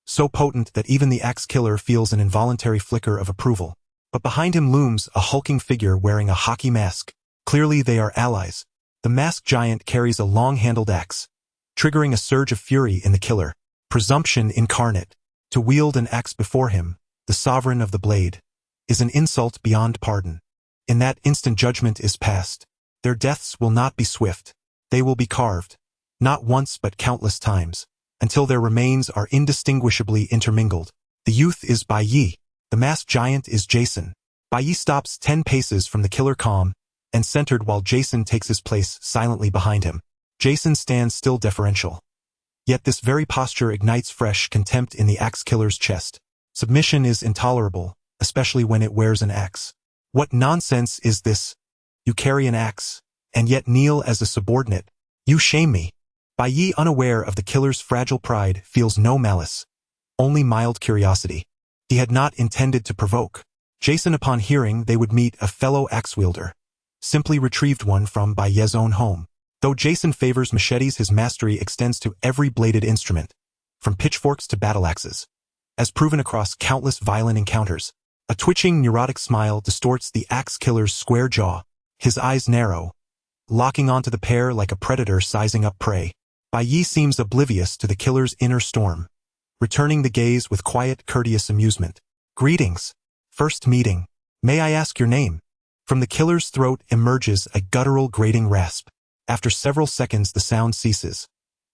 A: so potent that even the axe killer feels an involuntary flicker of approval. But behind him looms a hulking figure wearing a hockey mask. Clearly they are allies. The masked giant carries a long-handled axe, triggering a surge of fury in the killer. Presumption incarnate. To wield an axe before him, the sovereign of the blade, is an insult beyond pardon. In that instant, judgment is passed. Their deaths will not be swift. They will be carved, not once but countless times, until their remains are indistinguishably intermingled. The youth is Bai Ye. The masked giant is Jason. Bai Ye stops 10 paces from the killer, calm and centered, while Jason takes his place silently behind him. Jason stands still, deferential. Yet this very posture ignites fresh contempt in the axe killer's chest. Submission is intolerable, especially when it wears an axe. What nonsense is this? You carry an axe, and yet kneel as a subordinate. You shame me. Bai Ye, unaware of the killer's fragile pride, feels no malice, only mild curiosity. He had not intended to provoke. Jason, upon hearing they would meet a fellow axe-wielder, simply retrieved one from Bai Ye's own home. Though Jason favors machetes, his mastery extends to every bladed instrument, from pitchforks to battle axes. As proven across countless violent encounters, a twitching, neurotic smile distorts the axe killer's square jaw. His eyes narrow, locking onto the pair like a predator sizing up prey. Bai Ye seems oblivious to the killer's inner storm, returning the gaze with quiet, courteous amusement. Greetings. First meeting. May I ask your name? From the killer's throat emerges a guttural, grating rasp. After several seconds, the sound ceases,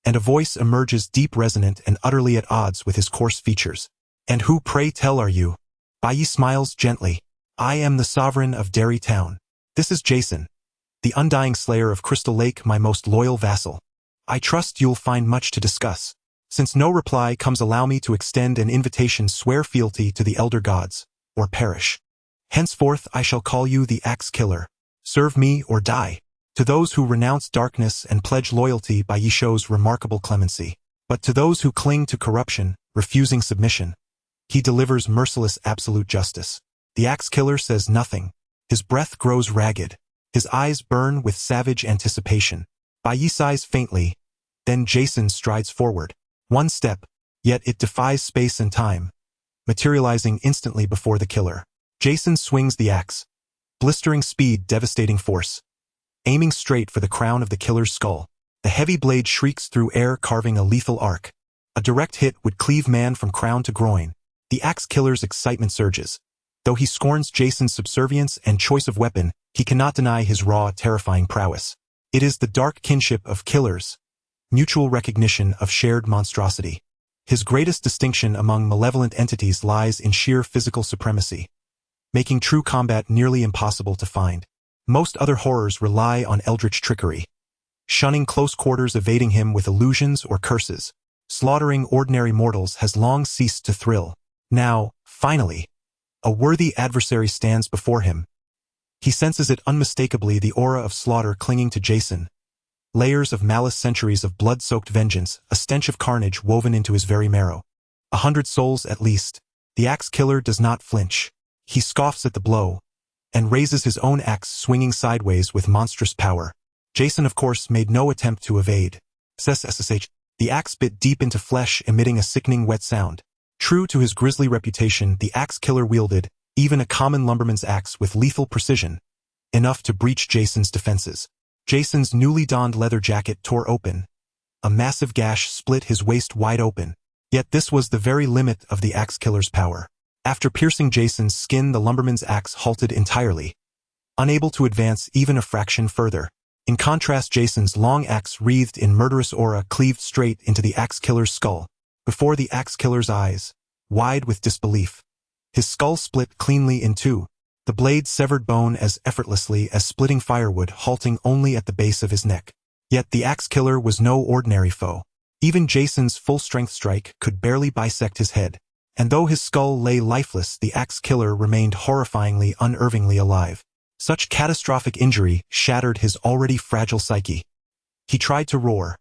A: and a voice emerges, deep, resonant, and utterly at odds with his coarse features. And who, pray tell, are you? Bai Ye smiles gently. I am the sovereign of Derry Town. This is Jason, the undying slayer of Crystal Lake, my most loyal vassal. I trust you'll find much to discuss. Since no reply comes, allow me to extend an invitation. Swear fealty to the elder gods, or perish. Henceforth I shall call you the Axe Killer. Serve me or die. To those who renounce darkness and pledge loyalty, Bai Ye shows remarkable clemency. But to those who cling to corruption, refusing submission, he delivers merciless absolute justice. The Axe Killer says nothing. His breath grows ragged. His eyes burn with savage anticipation. Bai Ye sighs faintly. Then Jason strides forward. One step, yet it defies space and time, materializing instantly before the killer. Jason swings the axe. Blistering speed, devastating force. Aiming straight for the crown of the killer's skull. The heavy blade shrieks through air, carving a lethal arc. A direct hit would cleave man from crown to groin. The axe killer's excitement surges. Though he scorns Jason's subservience and choice of weapon, he cannot deny his raw, terrifying prowess. It is the dark kinship of killers, mutual recognition of shared monstrosity. His greatest distinction among malevolent entities lies in sheer physical supremacy, making true combat nearly impossible to find. Most other horrors rely on eldritch trickery, shunning close quarters, evading him with illusions or curses. Slaughtering ordinary mortals has long ceased to thrill. Now, finally, a worthy adversary stands before him. He senses it unmistakably, the aura of slaughter clinging to Jason. Layers of malice, centuries of blood-soaked vengeance, a stench of carnage woven into his very marrow. 100 souls at least. The axe killer does not flinch. He scoffs at the blow, and raises his own axe, swinging sideways with monstrous power. Jason, of course, made no attempt to evade. SSH. The axe bit deep into flesh, emitting a sickening wet sound. True to his grisly reputation, the axe killer wielded even a common lumberman's axe with lethal precision, enough to breach Jason's defenses. Jason's newly donned leather jacket tore open. A massive gash split his waist wide open. Yet this was the very limit of the axe killer's power. After piercing Jason's skin, the lumberman's axe halted entirely, unable to advance even a fraction further. In contrast, Jason's long axe, wreathed in murderous aura, cleaved straight into the axe killer's skull. Before the axe killer's eyes, wide with disbelief, his skull split cleanly in two. The blade severed bone as effortlessly as splitting firewood, halting only at the base of his neck. Yet the axe killer was no ordinary foe. Even Jason's full-strength strike could barely bisect his head. And though his skull lay lifeless, the axe killer remained horrifyingly, unnervingly alive. Such catastrophic injury shattered his already fragile psyche. He tried to roar,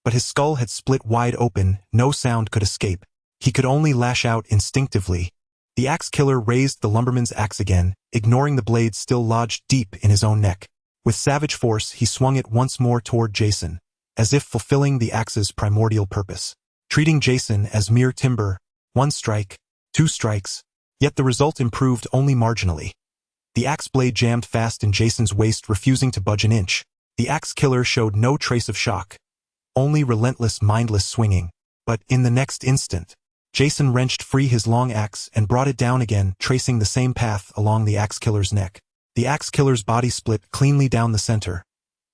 A: but his skull had split wide open, no sound could escape. He could only lash out instinctively. The axe killer raised the lumberman's axe again, ignoring the blade still lodged deep in his own neck. With savage force, he swung it once more toward Jason, as if fulfilling the axe's primordial purpose, treating Jason as mere timber. 1 strike, 2 strikes, yet the result improved only marginally. The axe blade jammed fast in Jason's waist, refusing to budge an inch. The axe killer showed no trace of shock, only relentless, mindless swinging. But in the next instant, Jason wrenched free his long axe and brought it down again, tracing the same path along the axe killer's neck. The axe killer's body split cleanly down the center,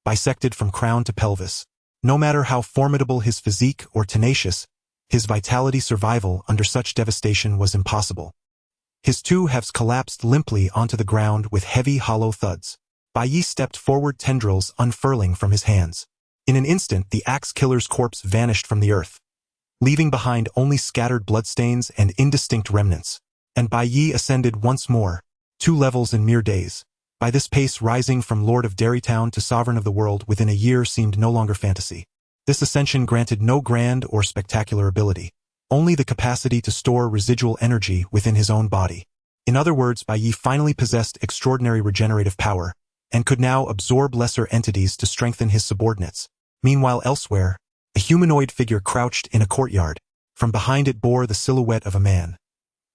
A: bisected from crown to pelvis. No matter how formidable his physique or tenacious, his vitality, survival under such devastation was impossible. His two halves collapsed limply onto the ground with heavy, hollow thuds. Bai Ye stepped forward, tendrils unfurling from his hands. In an instant, the axe killer's corpse vanished from the earth, leaving behind only scattered bloodstains and indistinct remnants. And Bai Ye ascended once more, 2 levels in mere days. By this pace, rising from Lord of Derrytown to Sovereign of the World within a year seemed no longer fantasy. This ascension granted no grand or spectacular ability, only the capacity to store residual energy within his own body. In other words, Bai Ye finally possessed extraordinary regenerative power, and could now absorb lesser entities to strengthen his subordinates. Meanwhile, elsewhere, a humanoid figure crouched in a courtyard. From behind it bore the silhouette of a man.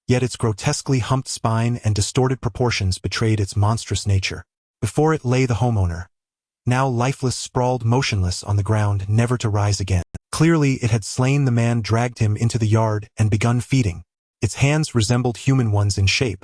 A: Yet its grotesquely humped spine and distorted proportions betrayed its monstrous nature. Before it lay the homeowner, now lifeless, sprawled motionless on the ground, never to rise again. Clearly it had slain the man, dragged him into the yard, and begun feeding. Its hands resembled human ones in shape,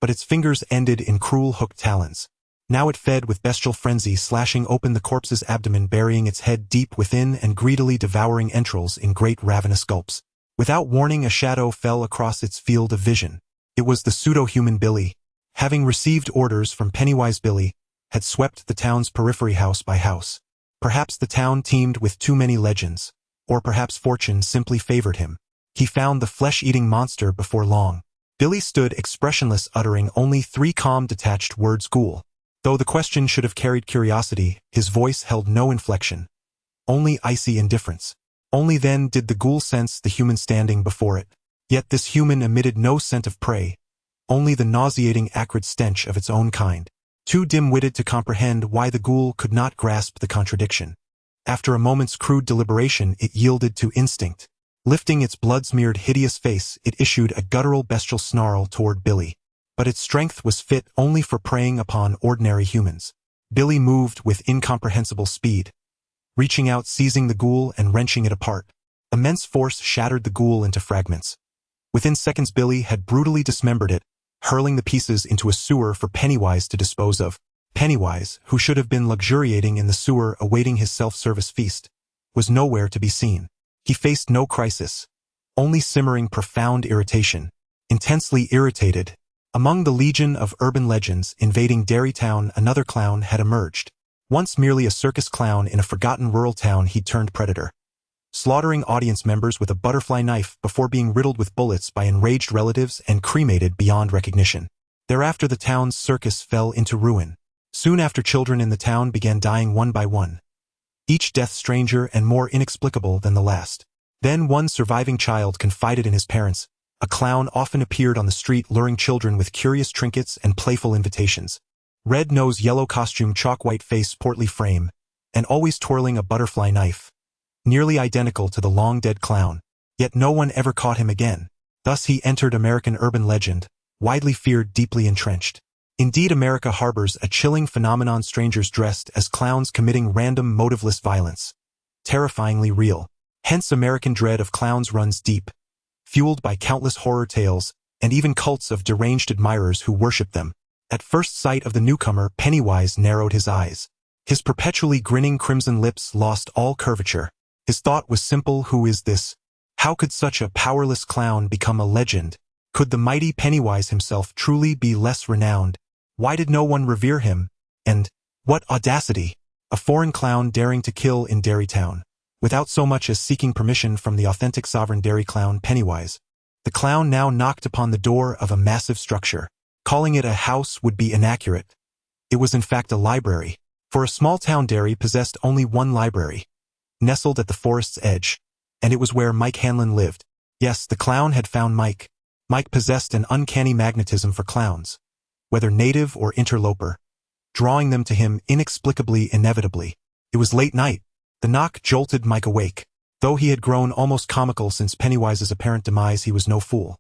A: but its fingers ended in cruel hooked talons. Now it fed with bestial frenzy, slashing open the corpse's abdomen, burying its head deep within and greedily devouring entrails in great ravenous gulps. Without warning, a shadow fell across its field of vision. It was the pseudo-human Billy. Having received orders from Pennywise, Billy had swept the town's periphery house by house. Perhaps the town teemed with too many legends, or perhaps fortune simply favored him. He found the flesh-eating monster before long. Billy stood expressionless, uttering only 3 calm, detached words: "Ghoul." Though the question should have carried curiosity, his voice held no inflection, only icy indifference. Only then did the ghoul sense the human standing before it. Yet this human emitted no scent of prey, only the nauseating, acrid stench of its own kind. Too dim-witted to comprehend why, the ghoul could not grasp the contradiction. After a moment's crude deliberation, it yielded to instinct. Lifting its blood-smeared, hideous face, it issued a guttural, bestial snarl toward Billy. But its strength was fit only for preying upon ordinary humans. Billy moved with incomprehensible speed, reaching out, seizing the ghoul and wrenching it apart. Immense force shattered the ghoul into fragments. Within seconds, Billy had brutally dismembered it, hurling the pieces into a sewer for Pennywise to dispose of. Pennywise, who should have been luxuriating in the sewer awaiting his self-service feast, was nowhere to be seen. He faced no crisis, only simmering profound irritation. Intensely irritated, among the legion of urban legends invading Derrytown, another clown had emerged. Once merely a circus clown in a forgotten rural town, he'd turned predator, slaughtering audience members with a butterfly knife before being riddled with bullets by enraged relatives and cremated beyond recognition. Thereafter the town's circus fell into ruin. Soon after, children in the town began dying one by one, each death stranger and more inexplicable than the last. Then one surviving child confided in his parents. A clown often appeared on the street, luring children with curious trinkets and playful invitations. Red nose, yellow costume, chalk white face, portly frame, and always twirling a butterfly knife. Nearly identical to the long-dead clown. Yet no one ever caught him again. Thus he entered American urban legend, widely feared, deeply entrenched. Indeed, America harbors a chilling phenomenon: strangers dressed as clowns committing random, motiveless violence. Terrifyingly real. Hence American dread of clowns runs deep, fueled by countless horror tales and even cults of deranged admirers who worship them. At first sight of the newcomer, Pennywise narrowed his eyes. His perpetually grinning crimson lips lost all curvature. His thought was simple: who is this? How could such a powerless clown become a legend? Could the mighty Pennywise himself truly be less renowned? Why did no one revere him? And what audacity! A foreign clown daring to kill in Derrytown, without so much as seeking permission from the authentic sovereign Derry clown, Pennywise. The clown now knocked upon the door of a massive structure. Calling it a house would be inaccurate. It was in fact a library. For a small town, Derry possessed only one library, nestled at the forest's edge, and it was where Mike Hanlon lived. Yes, the clown had found Mike. Mike possessed an uncanny magnetism for clowns, whether native or interloper, drawing them to him inexplicably, inevitably. It was late night. The knock jolted Mike awake. Though he had grown almost comical since Pennywise's apparent demise, he was no fool.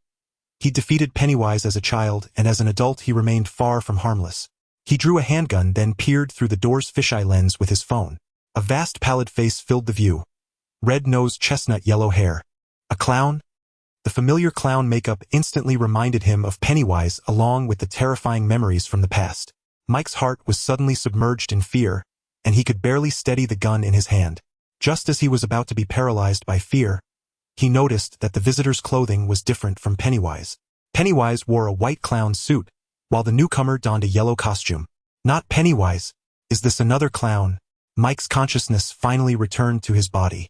A: He defeated Pennywise as a child, and as an adult he remained far from harmless. He drew a handgun, then peered through the door's fisheye lens with his phone. A vast pallid face filled the view. Red nose, chestnut yellow hair. A clown? The familiar clown makeup instantly reminded him of Pennywise, along with the terrifying memories from the past. Mike's heart was suddenly submerged in fear, and he could barely steady the gun in his hand. Just as he was about to be paralyzed by fear, he noticed that the visitor's clothing was different from Pennywise. Pennywise wore a white clown suit, while the newcomer donned a yellow costume. Not Pennywise. Is this another clown? Mike's consciousness finally returned to his body.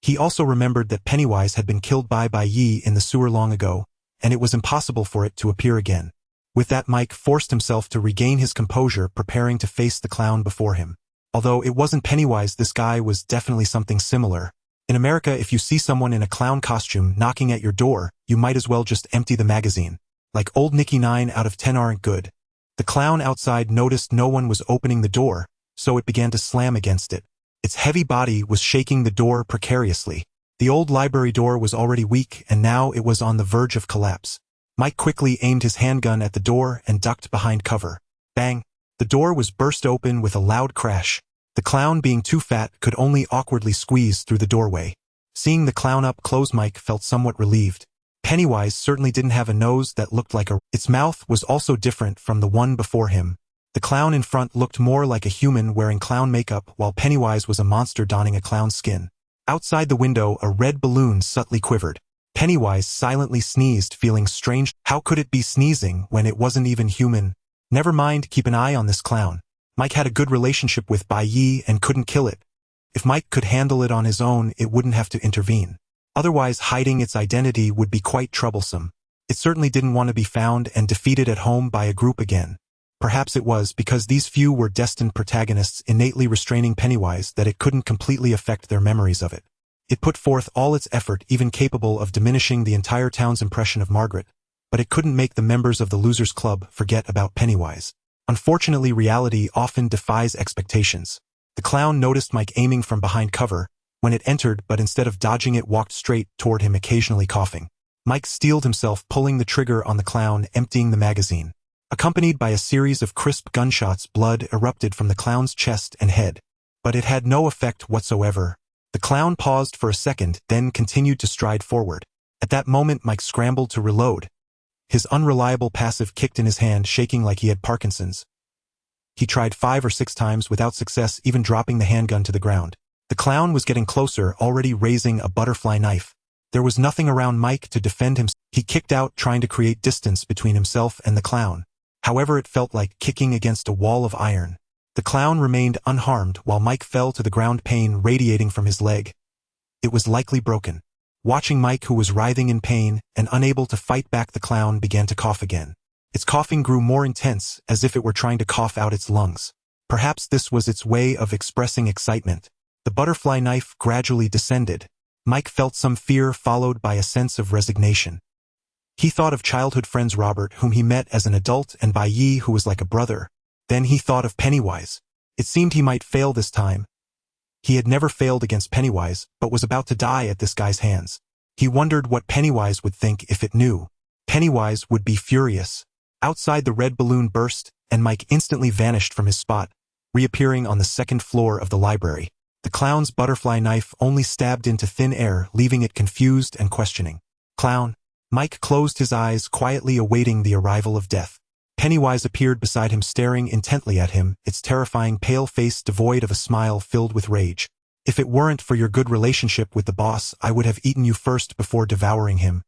A: He also remembered that Pennywise had been killed by Bai Ye in the sewer long ago, and it was impossible for it to appear again. With that, Mike forced himself to regain his composure, preparing to face the clown before him. Although it wasn't Pennywise, this guy was definitely something similar. In America, if you see someone in a clown costume knocking at your door, you might as well just empty the magazine. Like old Nicky, 9 out of 10 aren't good. The clown outside noticed no one was opening the door, so it began to slam against it. Its heavy body was shaking the door precariously. The old library door was already weak, and now it was on the verge of collapse. Mike quickly aimed his handgun at the door and ducked behind cover. Bang! The door was burst open with a loud crash. The clown, being too fat, could only awkwardly squeeze through the doorway. Seeing the clown up close, Mike felt somewhat relieved. Pennywise certainly didn't have a nose that looked like its mouth was also different from the one before him. The clown in front looked more like a human wearing clown makeup, while Pennywise was a monster donning a clown skin. Outside the window, a red balloon subtly quivered. Pennywise silently sneezed, feeling strange. How could it be sneezing when it wasn't even human? Never mind, keep an eye on this clown. Mike had a good relationship with Bai Ye and couldn't kill it. If Mike could handle it on his own, it wouldn't have to intervene. Otherwise, hiding its identity would be quite troublesome. It certainly didn't want to be found and defeated at home by a group again. Perhaps it was because these few were destined protagonists innately restraining Pennywise that it couldn't completely affect their memories of it. It put forth all its effort, even capable of diminishing the entire town's impression of Margaret, but it couldn't make the members of the Losers Club forget about Pennywise. Unfortunately, reality often defies expectations. The clown noticed Mike aiming from behind cover when it entered, but instead of dodging it, walked straight toward him, occasionally coughing. Mike steeled himself, pulling the trigger on the clown, emptying the magazine. Accompanied by a series of crisp gunshots, blood erupted from the clown's chest and head. But it had no effect whatsoever. The clown paused for a second, then continued to stride forward. At that moment, Mike scrambled to reload. His unreliable passive kicked in his hand, shaking like he had Parkinson's. He tried 5 or 6 times without success, even dropping the handgun to the ground. The clown was getting closer, already raising a butterfly knife. There was nothing around Mike to defend him. He kicked out, trying to create distance between himself and the clown. However, it felt like kicking against a wall of iron. The clown remained unharmed while Mike fell to the ground, pain radiating from his leg. It was likely broken. Watching Mike, who was writhing in pain and unable to fight back, the clown began to cough again. Its coughing grew more intense, as if it were trying to cough out its lungs. Perhaps this was its way of expressing excitement. The butterfly knife gradually descended. Mike felt some fear followed by a sense of resignation. He thought of childhood friends Robert, whom he met as an adult, and Bai Ye, who was like a brother. Then he thought of Pennywise. It seemed he might fail this time. He had never failed against Pennywise, but was about to die at this guy's hands. He wondered what Pennywise would think if it knew. Pennywise would be furious. Outside, the red balloon burst, and Mike instantly vanished from his spot, reappearing on the second floor of the library. The clown's butterfly knife only stabbed into thin air, leaving it confused and questioning. Clown. Mike closed his eyes, quietly awaiting the arrival of death. Pennywise appeared beside him, staring intently at him, its terrifying pale face devoid of a smile, filled with rage. If it weren't for your good relationship with the boss, I would have eaten you first before devouring him.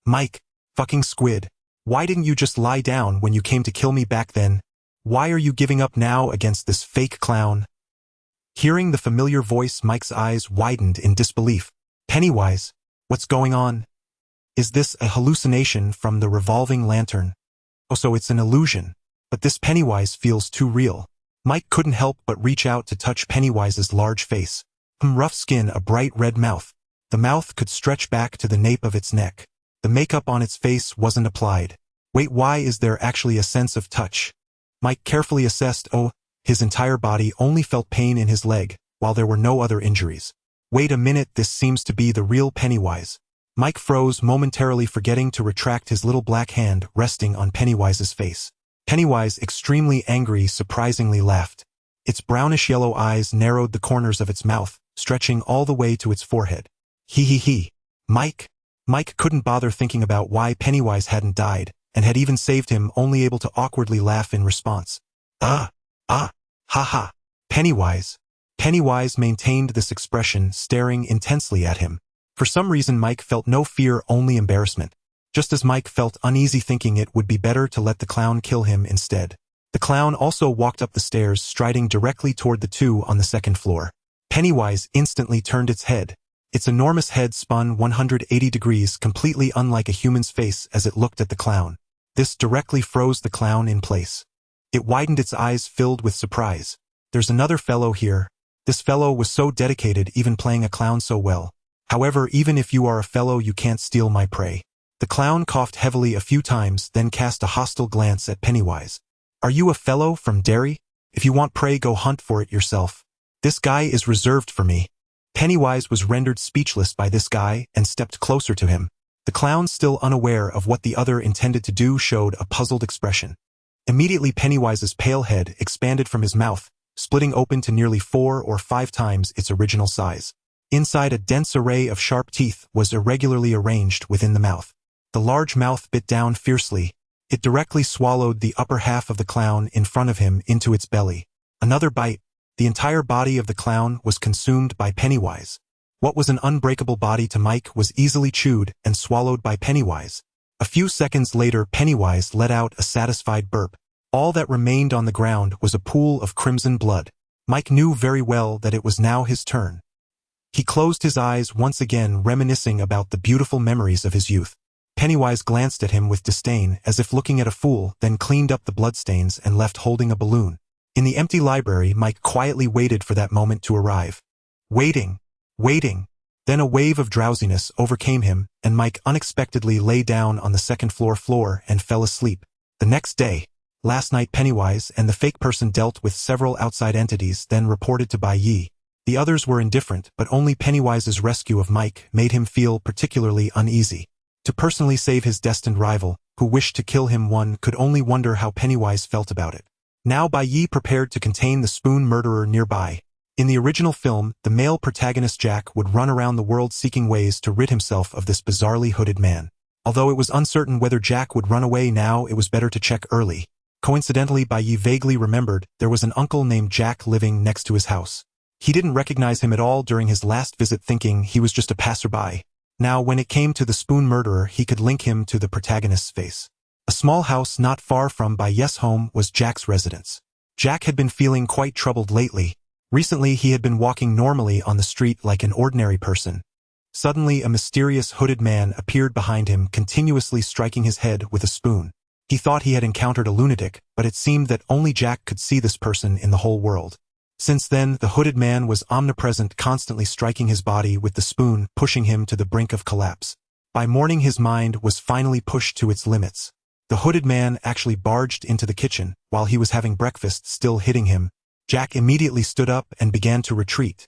A: Mike. Fucking squid. Why didn't you just lie down when you came to kill me back then? Why are you giving up now against this fake clown? Hearing the familiar voice, Mike's eyes widened in disbelief. Pennywise? What's going on? Is this a hallucination from the revolving lantern? Oh, so it's an illusion. But this Pennywise feels too real. Mike couldn't help but reach out to touch Pennywise's large face. Rough skin, a bright red mouth. The mouth could stretch back to the nape of its neck. The makeup on its face wasn't applied. Wait, why is there actually a sense of touch? Mike carefully assessed. Oh, his entire body only felt pain in his leg, while there were no other injuries. Wait a minute, this seems to be the real Pennywise. Mike froze, momentarily forgetting to retract his little black hand resting on Pennywise's face. Pennywise, extremely angry, surprisingly laughed. Its brownish-yellow eyes narrowed the corners of its mouth, stretching all the way to its forehead. He. Mike? Mike couldn't bother thinking about why Pennywise hadn't died, and had even saved him, only able to awkwardly laugh in response. Ha. Pennywise. Pennywise maintained this expression, staring intensely at him. For some reason, Mike felt no fear, only embarrassment. Just as Mike felt uneasy, thinking it would be better to let the clown kill him instead. The clown also walked up the stairs, striding directly toward the two on the second floor. Pennywise instantly turned its head. Its enormous head spun 180 degrees, completely unlike a human's face, as it looked at the clown. This directly froze the clown in place. It widened, its eyes filled with surprise. There's another fellow here. This fellow was so dedicated, even playing a clown so well. However, even if you are a fellow, you can't steal my prey. The clown coughed heavily a few times, then cast a hostile glance at Pennywise. Are you a fellow from Derry? If you want prey, go hunt for it yourself. This guy is reserved for me. Pennywise was rendered speechless by this guy and stepped closer to him. The clown, still unaware of what the other intended to do, showed a puzzled expression. Immediately, Pennywise's pale head expanded from his mouth, splitting open to nearly 4 or 5 times its original size. Inside, a dense array of sharp teeth was irregularly arranged within the mouth. The large mouth bit down fiercely. It directly swallowed the upper half of the clown in front of him into its belly. Another bite. The entire body of the clown was consumed by Pennywise. What was an unbreakable body to Mike was easily chewed and swallowed by Pennywise. A few seconds later, Pennywise let out a satisfied burp. All that remained on the ground was a pool of crimson blood. Mike knew very well that it was now his turn. He closed his eyes once again, reminiscing about the beautiful memories of his youth. Pennywise glanced at him with disdain, as if looking at a fool, then cleaned up the bloodstains and left holding a balloon. In the empty library, Mike quietly waited for that moment to arrive. Waiting. Then a wave of drowsiness overcame him, and Mike unexpectedly lay down on the second floor and fell asleep. The next day. Last night, Pennywise and the fake person dealt with several outside entities, then reported to Bai Ye. The others were indifferent, but only Pennywise's rescue of Mike made him feel particularly uneasy. To personally save his destined rival, who wished to kill him, one could only wonder how Pennywise felt about it. Now Bai Ye prepared to contain the spoon murderer nearby. In the original film, the male protagonist Jack would run around the world seeking ways to rid himself of this bizarrely hooded man. Although it was uncertain whether Jack would run away now, it was better to check early. Coincidentally, Bai Ye vaguely remembered there was an uncle named Jack living next to his house. He didn't recognize him at all during his last visit, thinking he was just a passerby. Now when it came to the spoon murderer, he could link him to the protagonist's face. A small house not far from Bai Ye's home was Jack's residence. Jack had been feeling quite troubled lately. Recently he had been walking normally on the street like an ordinary person. Suddenly a mysterious hooded man appeared behind him, continuously striking his head with a spoon. He thought he had encountered a lunatic, but it seemed that only Jack could see this person in the whole world. Since then, the hooded man was omnipresent, constantly striking his body with the spoon, pushing him to the brink of collapse. By morning his mind was finally pushed to its limits. The hooded man actually barged into the kitchen, while he was having breakfast still hitting him. Jack immediately stood up and began to retreat.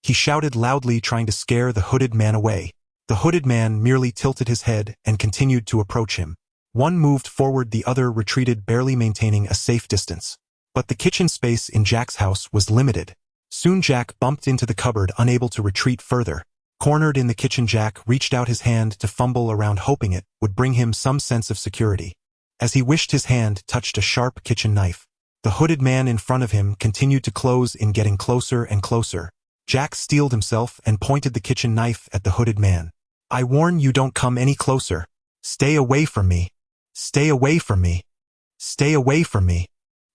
A: He shouted loudly, trying to scare the hooded man away. The hooded man merely tilted his head and continued to approach him. One moved forward, the other retreated, barely maintaining a safe distance. But the kitchen space in Jack's house was limited. Soon Jack bumped into the cupboard, unable to retreat further. Cornered in the kitchen, Jack reached out his hand to fumble around, hoping it would bring him some sense of security. As he wished, his hand touched a sharp kitchen knife. The hooded man in front of him continued to close in, getting closer and closer. Jack steeled himself and pointed the kitchen knife at the hooded man. "I warn you, don't come any closer. Stay away from me. Stay away from me. Stay away from me."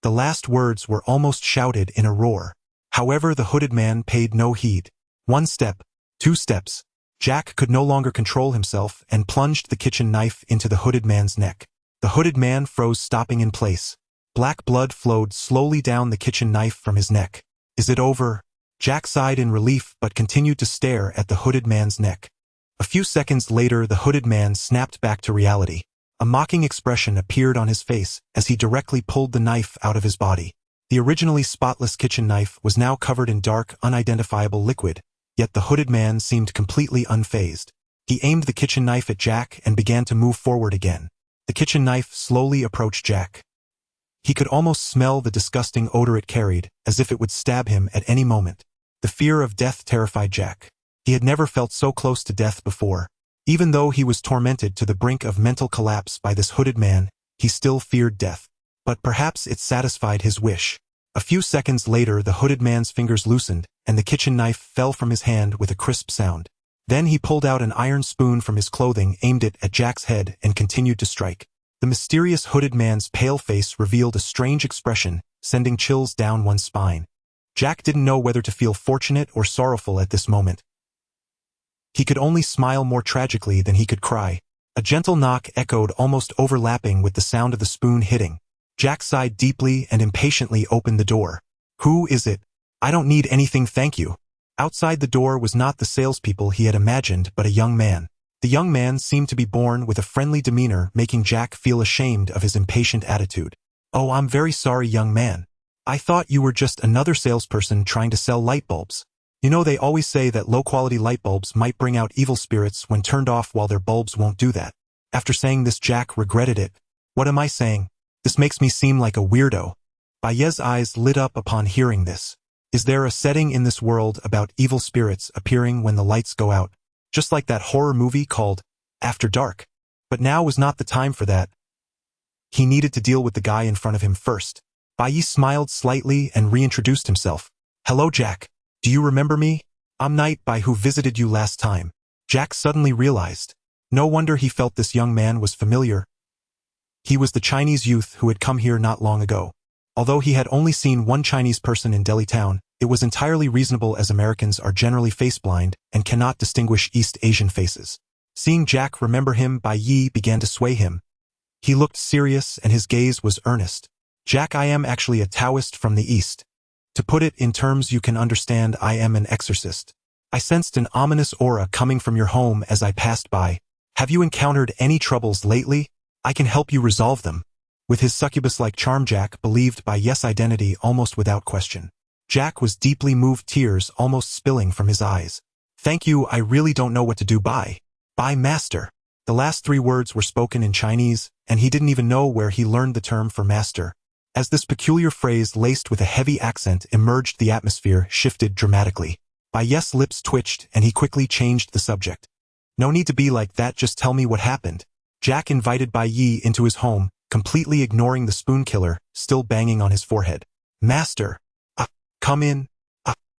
A: The last words were almost shouted in a roar. However, the hooded man paid no heed. 1 step, 2 steps. Jack could no longer control himself and plunged the kitchen knife into the hooded man's neck. The hooded man froze, stopping in place. Black blood flowed slowly down the kitchen knife from his neck. "Is it over?" Jack sighed in relief but continued to stare at the hooded man's neck. A few seconds later, the hooded man snapped back to reality. A mocking expression appeared on his face as he directly pulled the knife out of his body. The originally spotless kitchen knife was now covered in dark, unidentifiable liquid, yet the hooded man seemed completely unfazed. He aimed the kitchen knife at Jack and began to move forward again. The kitchen knife slowly approached Jack. He could almost smell the disgusting odor it carried, as if it would stab him at any moment. The fear of death terrified Jack. He had never felt so close to death before. Even though he was tormented to the brink of mental collapse by this hooded man, he still feared death. But perhaps it satisfied his wish. A few seconds later, the hooded man's fingers loosened, and the kitchen knife fell from his hand with a crisp sound. Then he pulled out an iron spoon from his clothing, aimed it at Jack's head, and continued to strike. The mysterious hooded man's pale face revealed a strange expression, sending chills down one's spine. Jack didn't know whether to feel fortunate or sorrowful at this moment. He could only smile more tragically than he could cry. A gentle knock echoed, almost overlapping with the sound of the spoon hitting. Jack sighed deeply and impatiently opened the door. "Who is it?" "I don't need anything, thank you." Outside the door was not the salespeople he had imagined, but a young man. The young man seemed to be born with a friendly demeanor, making Jack feel ashamed of his impatient attitude. "Oh, I'm very sorry, young man. I thought you were just another salesperson trying to sell light bulbs. You know, they always say that low-quality light bulbs might bring out evil spirits when turned off, while their bulbs won't do that." After saying this, Jack regretted it. "What am I saying? This makes me seem like a weirdo." Bai Ye's eyes lit up upon hearing this. Is there a setting in this world about evil spirits appearing when the lights go out? Just like that horror movie called After Dark. But now was not the time for that. He needed to deal with the guy in front of him first. Bai Ye smiled slightly and reintroduced himself. "Hello, Jack. Do you remember me? I'm Night Bai, who visited you last time." Jack suddenly realized. No wonder he felt this young man was familiar. He was the Chinese youth who had come here not long ago. Although he had only seen one Chinese person in Delhi town, it was entirely reasonable, as Americans are generally face-blind and cannot distinguish East Asian faces. Seeing Jack remember him, Bai Ye began to sway him. He looked serious and his gaze was earnest. "Jack, I am actually a Taoist from the East. To put it in terms you can understand, I am an exorcist. I sensed an ominous aura coming from your home as I passed by. Have you encountered any troubles lately? I can help you resolve them." With his succubus-like charm, Jack believed Bai Ye's identity almost without question. Jack was deeply moved, tears almost spilling from his eyes. "Thank you, I really don't know what to do. Bai Master." The last 3 words were spoken in Chinese, and he didn't even know where he learned the term for master. As this peculiar phrase, laced with a heavy accent, emerged, the atmosphere shifted dramatically. Bai Ye's lips twitched and he quickly changed the subject. "No need to be like that, just tell me what happened." Jack invited Bai Ye into his home, completely ignoring the spoon killer, still banging on his forehead. "Master, come in.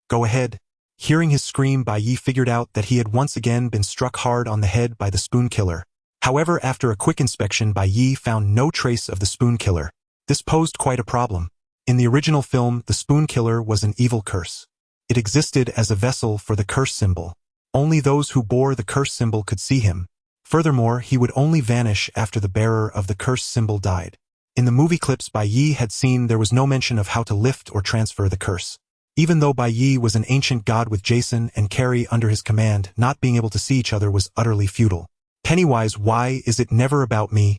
A: Go ahead. Hearing his scream, Bai Ye figured out that he had once again been struck hard on the head by the spoon killer. However, after a quick inspection, Bai Ye found no trace of the spoon killer. This posed quite a problem. In the original film, the spoon killer was an evil curse. It existed as a vessel for the curse symbol. Only those who bore the curse symbol could see him. Furthermore, he would only vanish after the bearer of the curse symbol died. In the movie clips Bai Ye had seen, there was no mention of how to lift or transfer the curse. Even though Bai Ye was an ancient god with Jason and Carrie under his command, not being able to see each other was utterly futile. Pennywise, why is it never about me?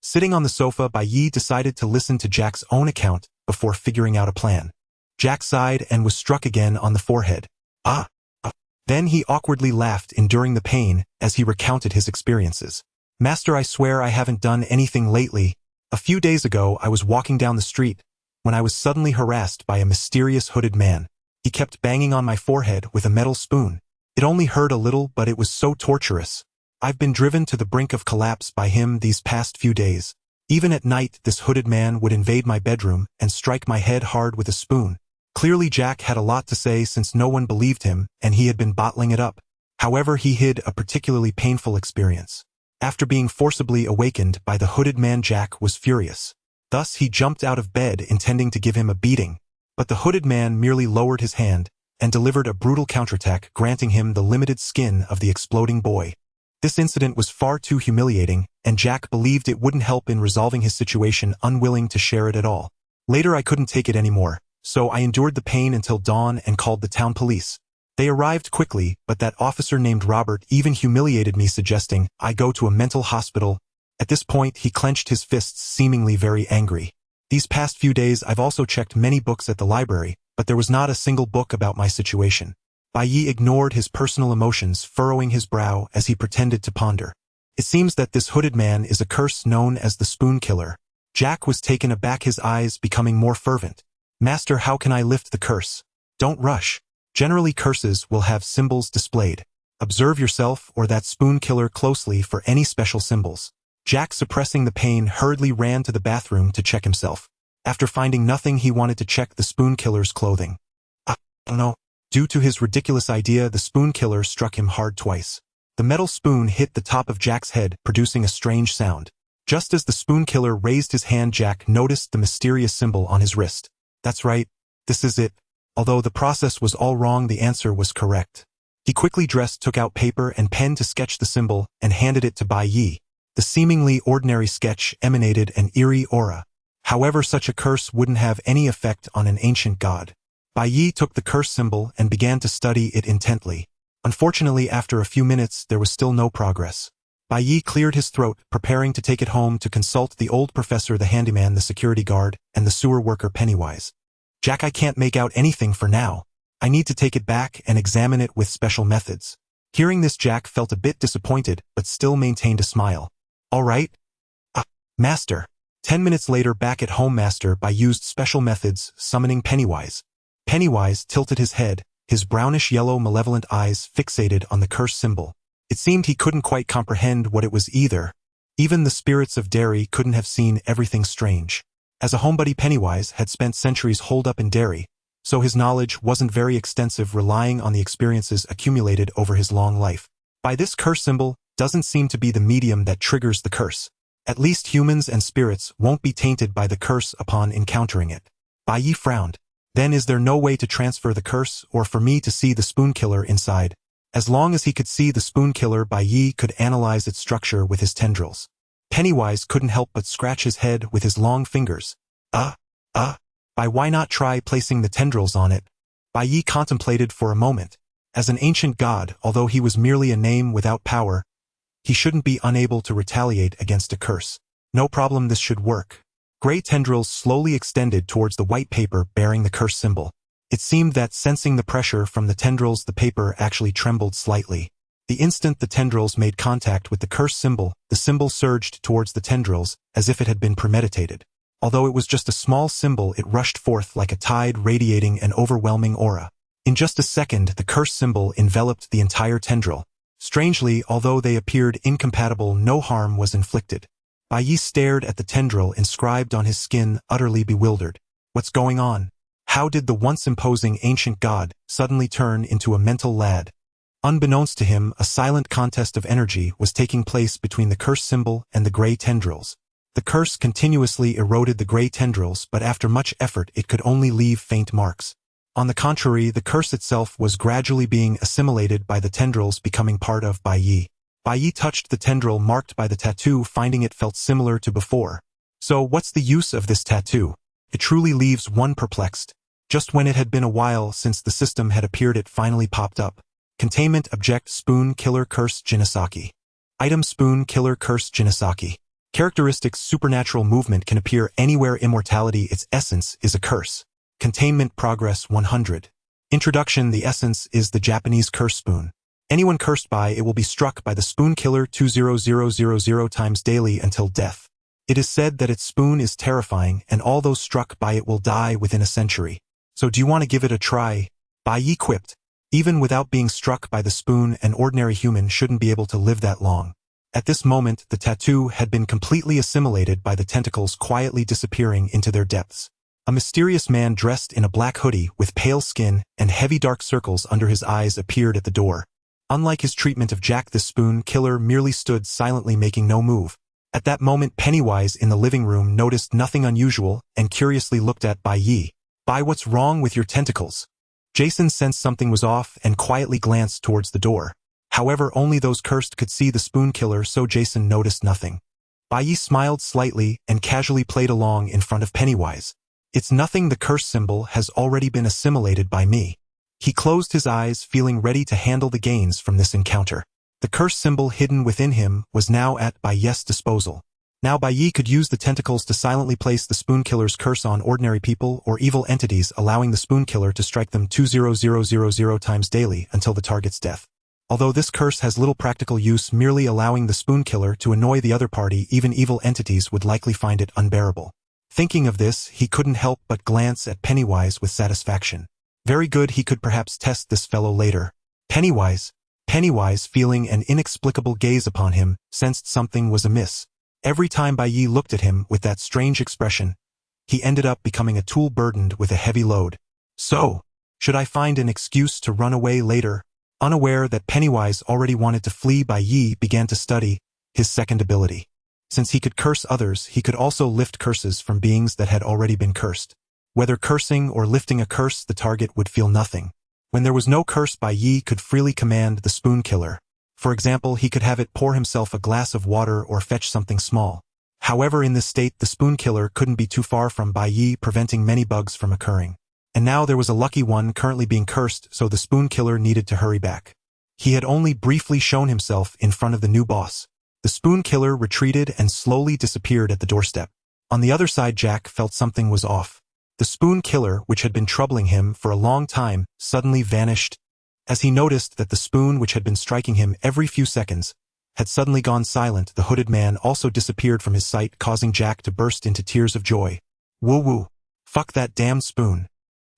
A: Sitting on the sofa, Bai Ye decided to listen to Jack's own account before figuring out a plan. Jack sighed and was struck again on the forehead. Then he awkwardly laughed, enduring the pain, as he recounted his experiences. Master, I swear I haven't done anything lately. A few days ago, I was walking down the street when I was suddenly harassed by a mysterious hooded man. He kept banging on my forehead with a metal spoon. It only hurt a little, but it was so torturous. I've been driven to the brink of collapse by him these past few days. Even at night, this hooded man would invade my bedroom and strike my head hard with a spoon. Clearly, Jack had a lot to say since no one believed him, and he had been bottling it up. However, he hid a particularly painful experience. After being forcibly awakened by the hooded man, Jack was furious. Thus, he jumped out of bed intending to give him a beating. But the hooded man merely lowered his hand and delivered a brutal counterattack, granting him the limited skin of the exploding boy. This incident was far too humiliating, and Jack believed it wouldn't help in resolving his situation, unwilling to share it at all. Later, I couldn't take it anymore. So I endured the pain until dawn and called the town police. They arrived quickly, but that officer named Robert even humiliated me, suggesting I go to a mental hospital. At this point, he clenched his fists, seemingly very angry. These past few days, I've also checked many books at the library, but there was not a single book about my situation. Bai Ye ignored his personal emotions, furrowing his brow as he pretended to ponder. It seems that this hooded man is a curse known as the spoon killer. Jack was taken aback, his eyes becoming more fervent. Master, how can I lift the curse? Don't rush. Generally, curses will have symbols displayed. Observe yourself or that spoon killer closely for any special symbols. Jack, suppressing the pain, hurriedly ran to the bathroom to check himself. After finding nothing, he wanted to check the spoon killer's clothing. No. Due to his ridiculous idea, the spoon killer struck him hard twice. The metal spoon hit the top of Jack's head, producing a strange sound. Just as the spoon killer raised his hand, Jack noticed the mysterious symbol on his wrist. That's right. This is it. Although the process was all wrong, the answer was correct. He quickly dressed, took out paper and pen to sketch the symbol, and handed it to Bai Ye. The seemingly ordinary sketch emanated an eerie aura. However, such a curse wouldn't have any effect on an ancient god. Bai Ye took the curse symbol and began to study it intently. Unfortunately, after a few minutes, there was still no progress. Bai Ye cleared his throat, preparing to take it home to consult the old professor, the handyman, the security guard, and the sewer worker Pennywise. Jack, I can't make out anything for now. I need to take it back and examine it with special methods. Hearing this, Jack felt a bit disappointed, but still maintained a smile. All right. Master. 10 minutes later, back at home, Master Bai used special methods, summoning Pennywise. Pennywise tilted his head, his brownish-yellow malevolent eyes fixated on the curse symbol. It seemed he couldn't quite comprehend what it was either. Even the spirits of Derry couldn't have seen everything strange. As a homebody, Pennywise had spent centuries holed up in Derry, so his knowledge wasn't very extensive, relying on the experiences accumulated over his long life. By this curse symbol doesn't seem to be the medium that triggers the curse. At least humans and spirits won't be tainted by the curse upon encountering it. Bai Ye frowned. Then is there no way to transfer the curse or for me to see the spoon killer inside? As long as he could see the spoon killer, Bai Ye could analyze its structure with his tendrils. Pennywise couldn't help but scratch his head with his long fingers. Why not try placing the tendrils on it? Bai Ye contemplated for a moment. As an ancient god, although he was merely a name without power, he shouldn't be unable to retaliate against a curse. No problem, this should work. Gray tendrils slowly extended towards the white paper bearing the curse symbol. It seemed that, sensing the pressure from the tendrils, the paper actually trembled slightly. The instant the tendrils made contact with the curse symbol, the symbol surged towards the tendrils, as if it had been premeditated. Although it was just a small symbol, it rushed forth like a tide, radiating an overwhelming aura. In just a second, the curse symbol enveloped the entire tendril. Strangely, although they appeared incompatible, no harm was inflicted. Bai Ye stared at the tendril inscribed on his skin, utterly bewildered. What's going on? How did the once imposing ancient god suddenly turn into a mental lad? Unbeknownst to him, a silent contest of energy was taking place between the curse symbol and the gray tendrils. The curse continuously eroded the gray tendrils, but after much effort it could only leave faint marks. On the contrary, the curse itself was gradually being assimilated by the tendrils becoming part of Bai Ye. Bai Ye touched the tendril marked by the tattoo, finding it felt similar to before. So what's the use of this tattoo? It truly leaves one perplexed. Just when it had been a while since the system had appeared, it finally popped up. Containment Object Spoon Killer Curse Jinisaki. Item Spoon Killer Curse Jinisaki. Characteristics Supernatural movement can appear anywhere. Immortality, its essence is a curse. Containment Progress 100. Introduction. The essence is the Japanese curse spoon. Anyone cursed by it will be struck by the spoon killer 20000 times daily until death. It is said that its spoon is terrifying and all those struck by it will die within a century. So do you want to give it a try? Bai Ye quipped. Even without being struck by the spoon, an ordinary human shouldn't be able to live that long. At this moment, the tattoo had been completely assimilated by the tentacles quietly disappearing into their depths. A mysterious man dressed in a black hoodie with pale skin and heavy dark circles under his eyes appeared at the door. Unlike his treatment of Jack, the spoon killer merely stood silently, making no move. At that moment, Pennywise in the living room noticed nothing unusual and curiously looked at Bai Ye. "Bai, what's wrong with your tentacles?" Jason sensed something was off and quietly glanced towards the door. However, only those cursed could see the spoon killer, so Jason noticed nothing. Bai Ye smiled slightly and casually played along in front of Pennywise. "It's nothing, the curse symbol has already been assimilated by me." He closed his eyes, feeling ready to handle the gains from this encounter. The curse symbol hidden within him was now at Bai Ye's disposal. Now Bai Ye could use the tentacles to silently place the spoon killer's curse on ordinary people or evil entities, allowing the spoon killer to strike them 20000 times daily until the target's death. Although this curse has little practical use, merely allowing the spoon killer to annoy the other party, even evil entities would likely find it unbearable. Thinking of this, he couldn't help but glance at Pennywise with satisfaction. Very good, he could perhaps test this fellow later. Pennywise, feeling an inexplicable gaze upon him, sensed something was amiss. Every time Bai Ye looked at him with that strange expression, he ended up becoming a tool burdened with a heavy load. So, should I find an excuse to run away later? Unaware that Pennywise already wanted to flee, Bai Ye began to study his second ability. Since he could curse others, he could also lift curses from beings that had already been cursed. Whether cursing or lifting a curse, the target would feel nothing. When there was no curse, Bai Ye could freely command the spoon killer. For example, he could have it pour himself a glass of water or fetch something small. However, in this state, the spoon killer couldn't be too far from Bai Ye, preventing many bugs from occurring. And now there was a lucky one currently being cursed, so the spoon killer needed to hurry back. He had only briefly shown himself in front of the new boss. The spoon killer retreated and slowly disappeared at the doorstep. On the other side, Jack felt something was off. The spoon killer, which had been troubling him for a long time, suddenly vanished. As he noticed that the spoon, which had been striking him every few seconds, had suddenly gone silent, the hooded man also disappeared from his sight, causing Jack to burst into tears of joy. Woo-woo. Fuck that damned spoon.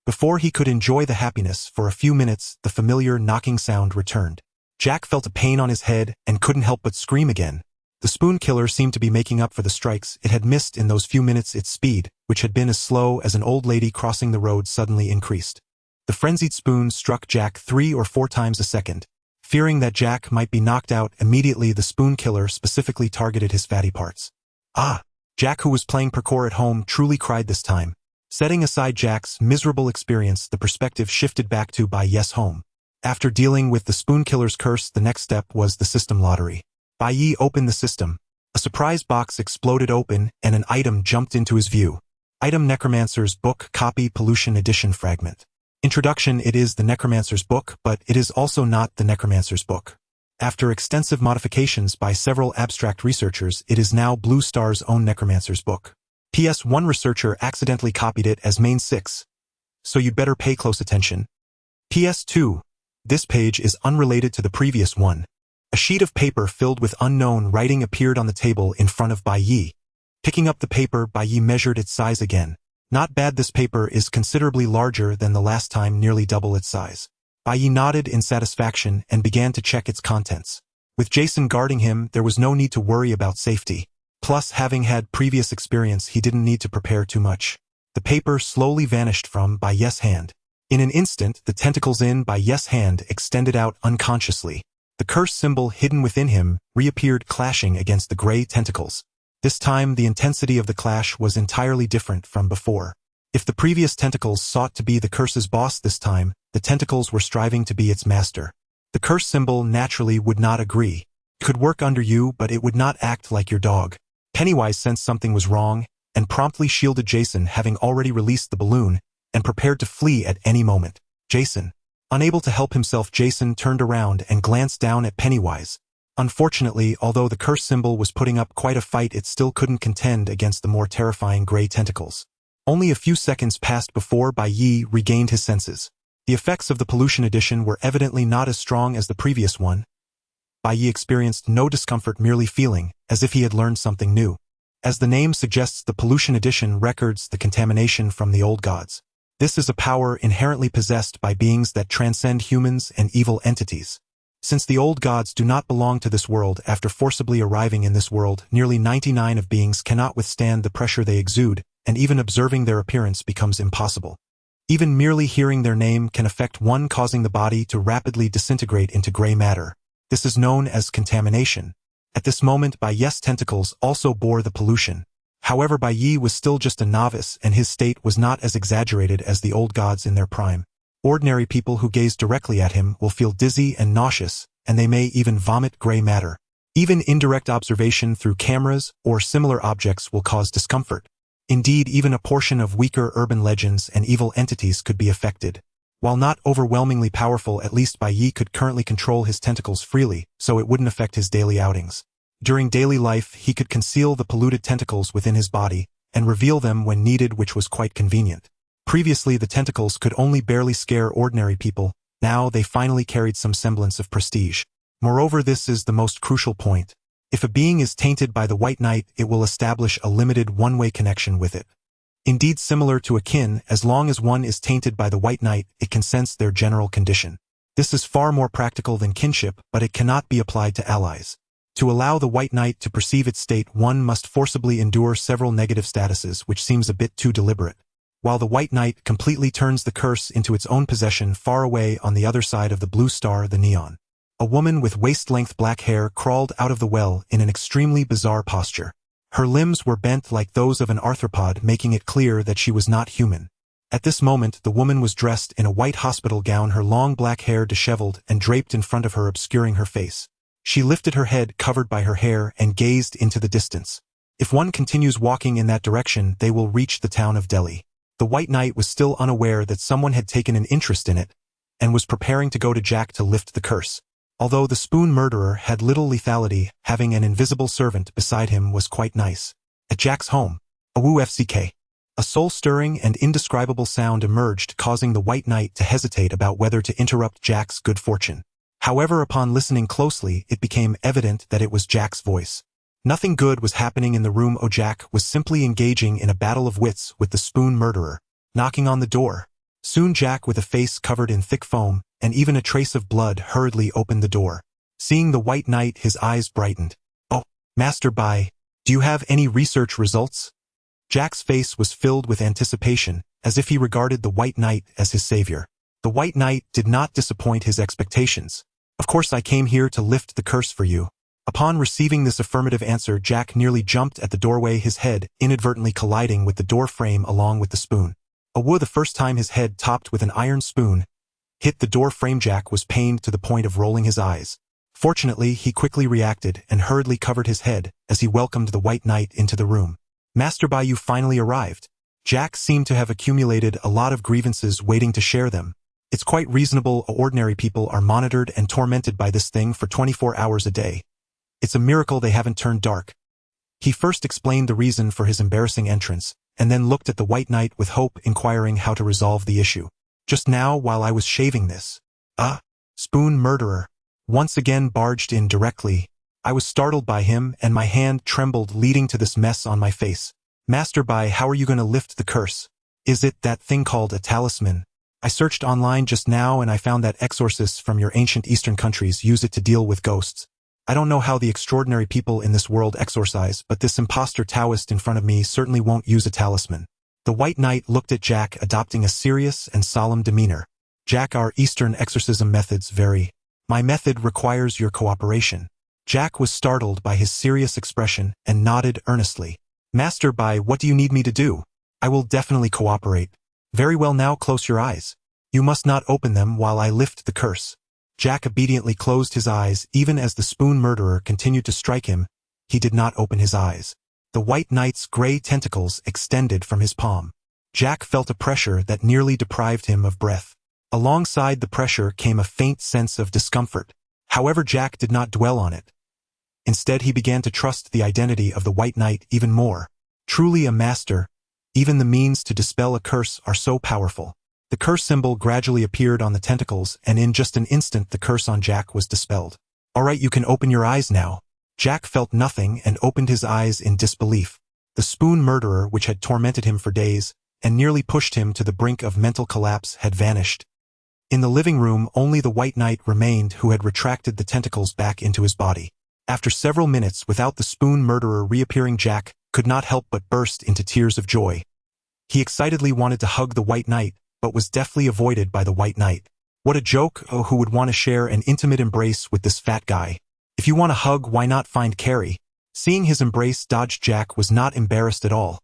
A: Before he could enjoy the happiness for a few minutes, the familiar knocking sound returned. Jack felt a pain on his head and couldn't help but scream again. The spoon killer seemed to be making up for the strikes it had missed in those few minutes. Its speed, which had been as slow as an old lady crossing the road, suddenly increased. The frenzied spoon struck Jack 3 or 4 times a second. Fearing that Jack might be knocked out immediately, the spoon killer specifically targeted his fatty parts. Ah! Jack, who was playing parkour at home, truly cried this time. Setting aside Jack's miserable experience, the perspective shifted back to Bai Ye's home. After dealing with the spoon killer's curse, the next step was the system lottery. Bai Ye opened the system. A surprise box exploded open and an item jumped into his view. Item: Necromancer's Book, Copy, Pollution Edition Fragment. Introduction: It is the Necromancer's Book, but it is also not the Necromancer's Book. After extensive modifications by several abstract researchers, it is now Blue Star's own Necromancer's Book. P.S. One researcher accidentally copied it as main 6, so you'd better pay close attention. P.S. 2. This page is unrelated to the previous one. A sheet of paper filled with unknown writing appeared on the table in front of Bai Ye. Picking up the paper, Bai Ye measured its size again. Not bad, this paper is considerably larger than the last time, nearly double its size. Bai Ye nodded in satisfaction and began to check its contents. With Jason guarding him, there was no need to worry about safety. Plus, having had previous experience, he didn't need to prepare too much. The paper slowly vanished from Bai Ye's hand. In an instant, the tentacles in Bai Ye's hand extended out unconsciously. The curse symbol hidden within him reappeared, clashing against the gray tentacles. This time, the intensity of the clash was entirely different from before. If the previous tentacles sought to be the curse's boss, this time, the tentacles were striving to be its master. The curse symbol naturally would not agree. It could work under you, but it would not act like your dog. Pennywise sensed something was wrong, and promptly shielded Jason, having already released the balloon, and prepared to flee at any moment. Jason. Unable to help himself, Jason turned around and glanced down at Pennywise. Unfortunately, although the curse symbol was putting up quite a fight, it still couldn't contend against the more terrifying gray tentacles. Only a few seconds passed before Bai Ye regained his senses. The effects of the pollution edition were evidently not as strong as the previous one. Bai Ye experienced no discomfort, merely feeling as if he had learned something new. As the name suggests, the pollution edition records the contamination from the old gods. This is a power inherently possessed by beings that transcend humans and evil entities. Since the old gods do not belong to this world, after forcibly arriving in this world, nearly 99 of beings cannot withstand the pressure they exude, and even observing their appearance becomes impossible. Even merely hearing their name can affect one, causing the body to rapidly disintegrate into gray matter. This is known as contamination. At this moment, Bai Ye's tentacles also bore the pollution. However, Bai Ye was still just a novice, and his state was not as exaggerated as the old gods in their prime. Ordinary people who gaze directly at him will feel dizzy and nauseous, and they may even vomit gray matter. Even indirect observation through cameras or similar objects will cause discomfort. Indeed, even a portion of weaker urban legends and evil entities could be affected. While not overwhelmingly powerful, at least Bai Ye could currently control his tentacles freely, so it wouldn't affect his daily outings. During daily life, he could conceal the polluted tentacles within his body and reveal them when needed, which was quite convenient. Previously, the tentacles could only barely scare ordinary people. Now they finally carried some semblance of prestige. Moreover, this is the most crucial point. If a being is tainted by the White Knight, it will establish a limited one-way connection with it. Indeed, similar to a kin, as long as one is tainted by the White Knight, it can sense their general condition. This is far more practical than kinship, but it cannot be applied to allies. To allow the White Knight to perceive its state, one must forcibly endure several negative statuses, which seems a bit too deliberate. While the White Knight completely turns the curse into its own possession far away on the other side of the blue star, the neon. A woman with waist-length black hair crawled out of the well in an extremely bizarre posture. Her limbs were bent like those of an arthropod, making it clear that she was not human. At this moment, the woman was dressed in a white hospital gown, her long black hair disheveled and draped in front of her, obscuring her face. She lifted her head covered by her hair and gazed into the distance. If one continues walking in that direction, they will reach the town of Delhi. The White Knight was still unaware that someone had taken an interest in it and was preparing to go to Jack to lift the curse. Although the spoon murderer had little lethality, having an invisible servant beside him was quite nice. At Jack's home, a soul-stirring and indescribable sound emerged, causing the White Knight to hesitate about whether to interrupt Jack's good fortune. However, upon listening closely, it became evident that it was Jack's voice. Nothing good was happening in the room. Jack was simply engaging in a battle of wits with the spoon murderer, knocking on the door. Soon Jack, with a face covered in thick foam, and even a trace of blood, hurriedly opened the door. Seeing the White Knight, his eyes brightened. "Oh, Master Bai, do you have any research results?" Jack's face was filled with anticipation, as if he regarded the White Knight as his savior. The White Knight did not disappoint his expectations. "Of course, I came here to lift the curse for you." Upon receiving this affirmative answer, Jack nearly jumped at the doorway, his head inadvertently colliding with the door frame along with the spoon. The first time his head, topped with an iron spoon, hit the door frame, Jack was pained to the point of rolling his eyes. Fortunately, he quickly reacted and hurriedly covered his head as he welcomed the White Knight into the room. "Master Bai, you finally arrived." Jack seemed to have accumulated a lot of grievances waiting to share them. It's quite reasonable. Ordinary people are monitored and tormented by this thing for 24 hours a day. It's a miracle they haven't turned dark. He first explained the reason for his embarrassing entrance, and then looked at the White Knight with hope, inquiring how to resolve the issue. "Just now, while I was shaving this, spoon murderer once again barged in directly. I was startled by him, and my hand trembled, leading to this mess on my face. Master Bai, how are you going to lift the curse? Is it that thing called a talisman? I searched online just now and I found that exorcists from your ancient Eastern countries use it to deal with ghosts. I don't know how the extraordinary people in this world exorcise, but this imposter Taoist in front of me certainly won't use a talisman." The White Knight looked at Jack, adopting a serious and solemn demeanor. Jack, our Eastern exorcism methods vary. My method requires your cooperation. Jack was startled by his serious expression and nodded earnestly. Master Bai, what do you need me to do? I will definitely cooperate. Very well, now close your eyes. You must not open them while I lift the curse. Jack obediently closed his eyes. Even as the spoon murderer continued to strike him, he did not open his eyes. The White Knight's gray tentacles extended from his palm. Jack felt a pressure that nearly deprived him of breath. Alongside the pressure came a faint sense of discomfort. However, Jack did not dwell on it. Instead, he began to trust the identity of the White Knight even more. Truly a master, even the means to dispel a curse are so powerful. The curse symbol gradually appeared on the tentacles, and in just an instant the curse on Jack was dispelled. All right, you can open your eyes now. Jack felt nothing and opened his eyes in disbelief. The spoon murderer, which had tormented him for days and nearly pushed him to the brink of mental collapse, had vanished. In the living room, only the White Knight remained, who had retracted the tentacles back into his body. After several minutes without the spoon murderer reappearing, Jack could not help but burst into tears of joy. He excitedly wanted to hug the White Knight, but was deftly avoided by the White Knight. What a joke! Oh, who would want to share an intimate embrace with this fat guy? If you want a hug, why not find Carrie? Seeing his embrace dodged, Jack was not embarrassed at all.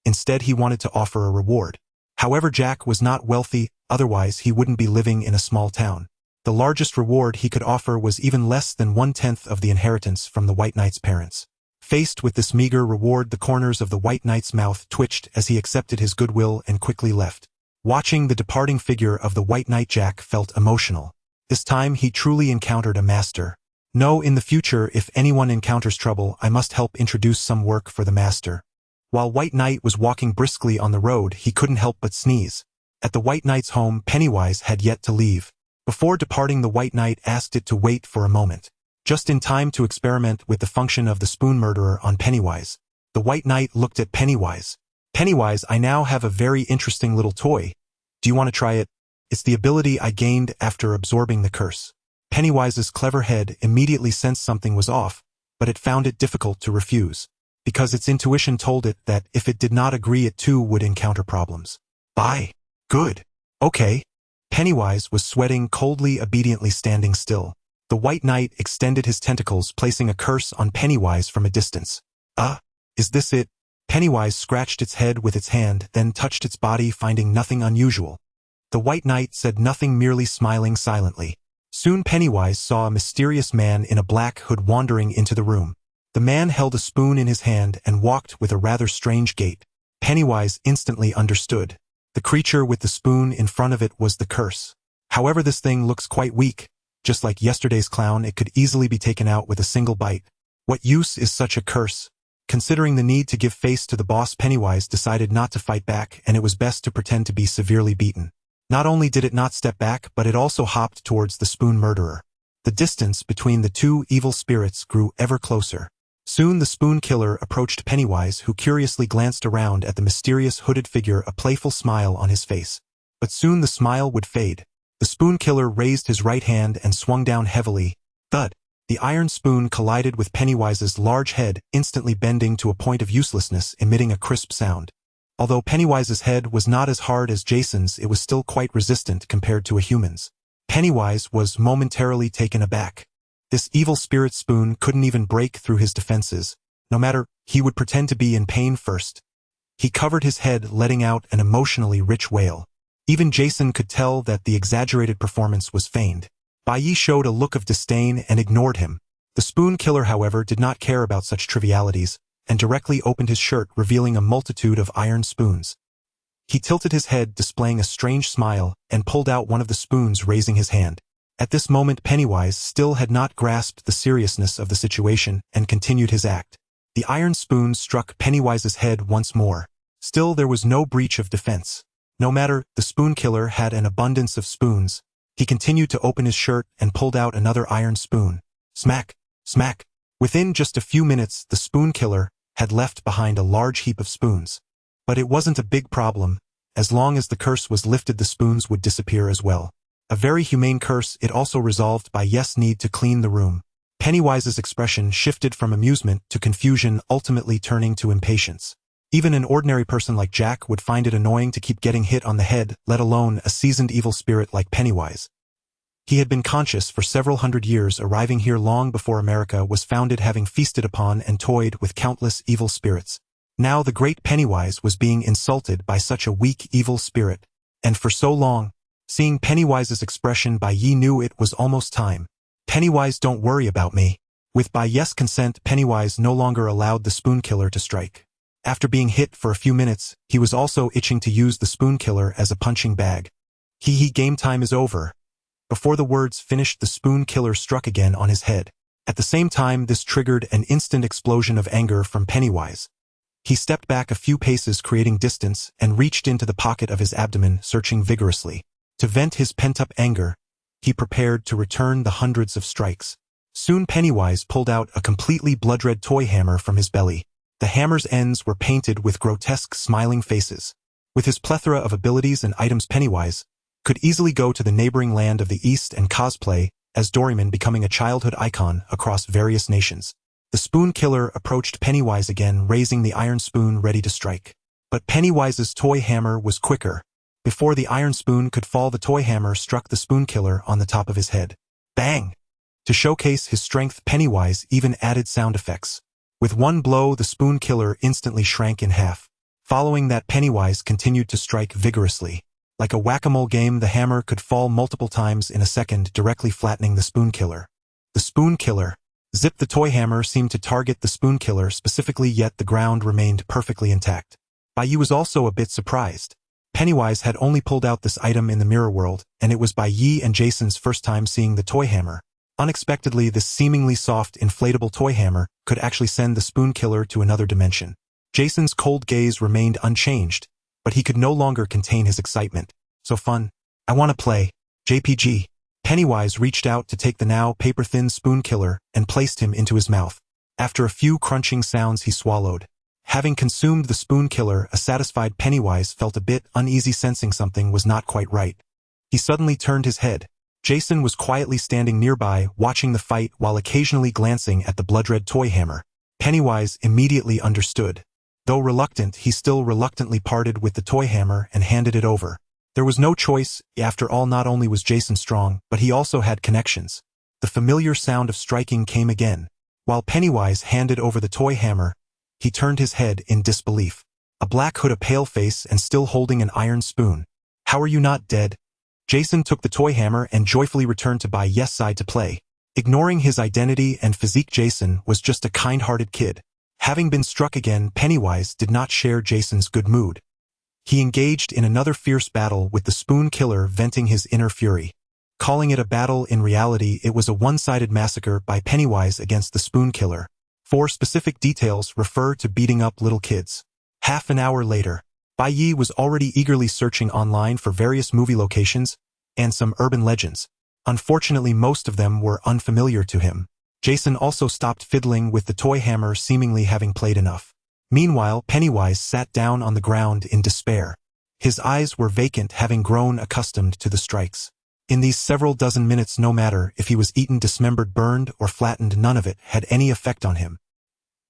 A: Instead, he wanted to offer a reward. However, Jack was not wealthy, otherwise he wouldn't be living in a small town. The largest reward he could offer was even less than 1/10 of the inheritance from the White Knight's parents. Faced with this meager reward, the corners of the White Knight's mouth twitched as he accepted his goodwill and quickly left. Watching the departing figure of the White Knight, Jack felt emotional. This time he truly encountered a master. No, in the future, if anyone encounters trouble, I must help introduce some work for the master. While White Knight was walking briskly on the road, he couldn't help but sneeze. At the White Knight's home, Pennywise had yet to leave. Before departing, the White Knight asked it to wait for a moment, just in time to experiment with the function of the spoon murderer on Pennywise. The White Knight looked at Pennywise. Pennywise, I now have a very interesting little toy. Do you want to try it? It's the ability I gained after absorbing the curse. Pennywise's clever head immediately sensed something was off, but it found it difficult to refuse, because its intuition told it that if it did not agree, it too would encounter problems. Bye. Good. Okay. Pennywise was sweating coldly, obediently standing still. The White Knight extended his tentacles, placing a curse on Pennywise from a distance. Is this it? Pennywise scratched its head with its hand, then touched its body, finding nothing unusual. The White Knight said nothing, merely smiling silently. Soon Pennywise saw a mysterious man in a black hood wandering into the room. The man held a spoon in his hand and walked with a rather strange gait. Pennywise instantly understood. The creature with the spoon in front of it was the curse. However, this thing looks quite weak. Just like yesterday's clown, it could easily be taken out with a single bite. What use is such a curse? Considering the need to give face to the boss, Pennywise decided not to fight back, and it was best to pretend to be severely beaten. Not only did it not step back, but it also hopped towards the spoon murderer. The distance between the two evil spirits grew ever closer. Soon the spoon killer approached Pennywise, who curiously glanced around at the mysterious hooded figure, a playful smile on his face. But soon the smile would fade. The spoon killer raised his right hand and swung down heavily. Thud! The iron spoon collided with Pennywise's large head, instantly bending to a point of uselessness, emitting a crisp sound. Although Pennywise's head was not as hard as Jason's, it was still quite resistant compared to a human's. Pennywise was momentarily taken aback. This evil spirit spoon couldn't even break through his defenses. No matter, he would pretend to be in pain first. He covered his head, letting out an emotionally rich wail. Even Jason could tell that the exaggerated performance was feigned. Bai Ye showed a look of disdain and ignored him. The spoon killer, however, did not care about such trivialities, and directly opened his shirt, revealing a multitude of iron spoons. He tilted his head, displaying a strange smile, and pulled out one of the spoons, raising his hand. At this moment, Pennywise still had not grasped the seriousness of the situation and continued his act. The iron spoon struck Pennywise's head once more. Still, there was no breach of defense. No matter, the spoon killer had an abundance of spoons. He continued to open his shirt and pulled out another iron spoon. Smack! Smack! Within just a few minutes, the spoon killer had left behind a large heap of spoons. But it wasn't a big problem. As long as the curse was lifted, the spoons would disappear as well. A very humane curse, it also resolved Bai Ye's need to clean the room. Pennywise's expression shifted from amusement to confusion, ultimately turning to impatience. Even an ordinary person like Jack would find it annoying to keep getting hit on the head, let alone a seasoned evil spirit like Pennywise. He had been conscious for several hundred years, arriving here long before America was founded, having feasted upon and toyed with countless evil spirits. Now the great Pennywise was being insulted by such a weak evil spirit. And for so long, seeing Pennywise's expression, Bai Ye knew it was almost time. Pennywise, don't worry about me. With Bai Ye's consent, Pennywise no longer allowed the spoon killer to strike. After being hit for a few minutes, he was also itching to use the spoon killer as a punching bag. Game time is over. Before the words finished, the spoon killer struck again on his head. At the same time, this triggered an instant explosion of anger from Pennywise. He stepped back a few paces, creating distance, and reached into the pocket of his abdomen, searching vigorously. To vent his pent-up anger, he prepared to return the hundreds of strikes. Soon Pennywise pulled out a completely blood-red toy hammer from his belly. The hammer's ends were painted with grotesque smiling faces. With his plethora of abilities and items, Pennywise could easily go to the neighboring land of the East and cosplay as Doryman, becoming a childhood icon across various nations. The spoon killer approached Pennywise again, raising the iron spoon ready to strike. But Pennywise's toy hammer was quicker. Before the iron spoon could fall, the toy hammer struck the spoon killer on the top of his head. Bang! To showcase his strength, Pennywise even added sound effects. With one blow, the spoon killer instantly shrank in half. Following that, Pennywise continued to strike vigorously. Like a whack-a-mole game, the hammer could fall multiple times in a second, directly flattening the spoon killer. The spoon killer. Zip! The toy hammer seemed to target the spoon killer specifically, yet the ground remained perfectly intact. Bai Ye was also a bit surprised. Pennywise had only pulled out this item in the mirror world, and it was Bai Ye and Jason's first time seeing the toy hammer. Unexpectedly, this seemingly soft, inflatable toy hammer could actually send the spoon killer to another dimension. Jason's cold gaze remained unchanged, but he could no longer contain his excitement. So fun. I want to play. JPG. Pennywise reached out to take the now paper-thin spoon killer and placed him into his mouth. After a few crunching sounds, he swallowed. Having consumed the spoon killer, a satisfied Pennywise felt a bit uneasy, sensing something was not quite right. He suddenly turned his head. Jason was quietly standing nearby, watching the fight while occasionally glancing at the blood-red toy hammer. Pennywise immediately understood. Though reluctant, he still reluctantly parted with the toy hammer and handed it over. There was no choice. After all, not only was Jason strong, but he also had connections. The familiar sound of striking came again. While Pennywise handed over the toy hammer, he turned his head in disbelief. A black hood, a pale face, and still holding an iron spoon. How are you not dead? Jason took the toy hammer and joyfully returned to Bai Ye's side to play. Ignoring his identity and physique, Jason was just a kind-hearted kid. Having been struck again, Pennywise did not share Jason's good mood. He engaged in another fierce battle with the spoon killer, venting his inner fury. Calling it a battle, in reality it was a one-sided massacre by Pennywise against the spoon killer. For specific details, refer to beating up little kids. Half an hour later, Bai Ye was already eagerly searching online for various movie locations and some urban legends. Unfortunately, most of them were unfamiliar to him. Jason also stopped fiddling with the toy hammer, seemingly having played enough. Meanwhile, Pennywise sat down on the ground in despair. His eyes were vacant, having grown accustomed to the strikes. In these several dozen minutes, no matter if he was eaten, dismembered, burned, or flattened, none of it had any effect on him.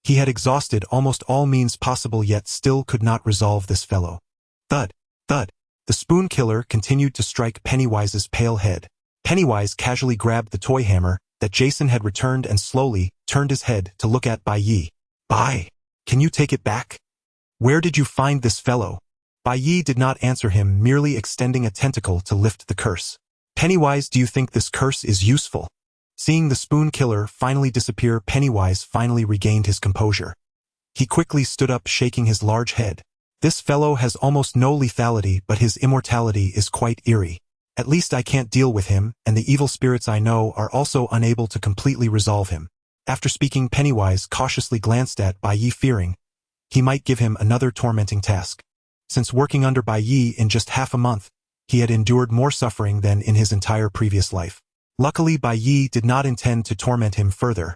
A: He had exhausted almost all means possible, yet still could not resolve this fellow. Thud, thud. The spoon killer continued to strike Pennywise's pale head. Pennywise casually grabbed the toy hammer that Jason had returned and slowly turned his head to look at Bai Ye. Bai, can you take it back? Where did you find this fellow? Bai Ye did not answer him, merely extending a tentacle to lift the curse. Pennywise, do you think this curse is useful? Seeing the spoon killer finally disappear, Pennywise finally regained his composure. He quickly stood up, shaking his large head. This fellow has almost no lethality, but his immortality is quite eerie. At least I can't deal with him, and the evil spirits I know are also unable to completely resolve him. After speaking, Pennywise cautiously glanced at Bai Ye, fearing he might give him another tormenting task. Since working under Bai Ye in just half a month, he had endured more suffering than in his entire previous life. Luckily, Bai Ye did not intend to torment him further.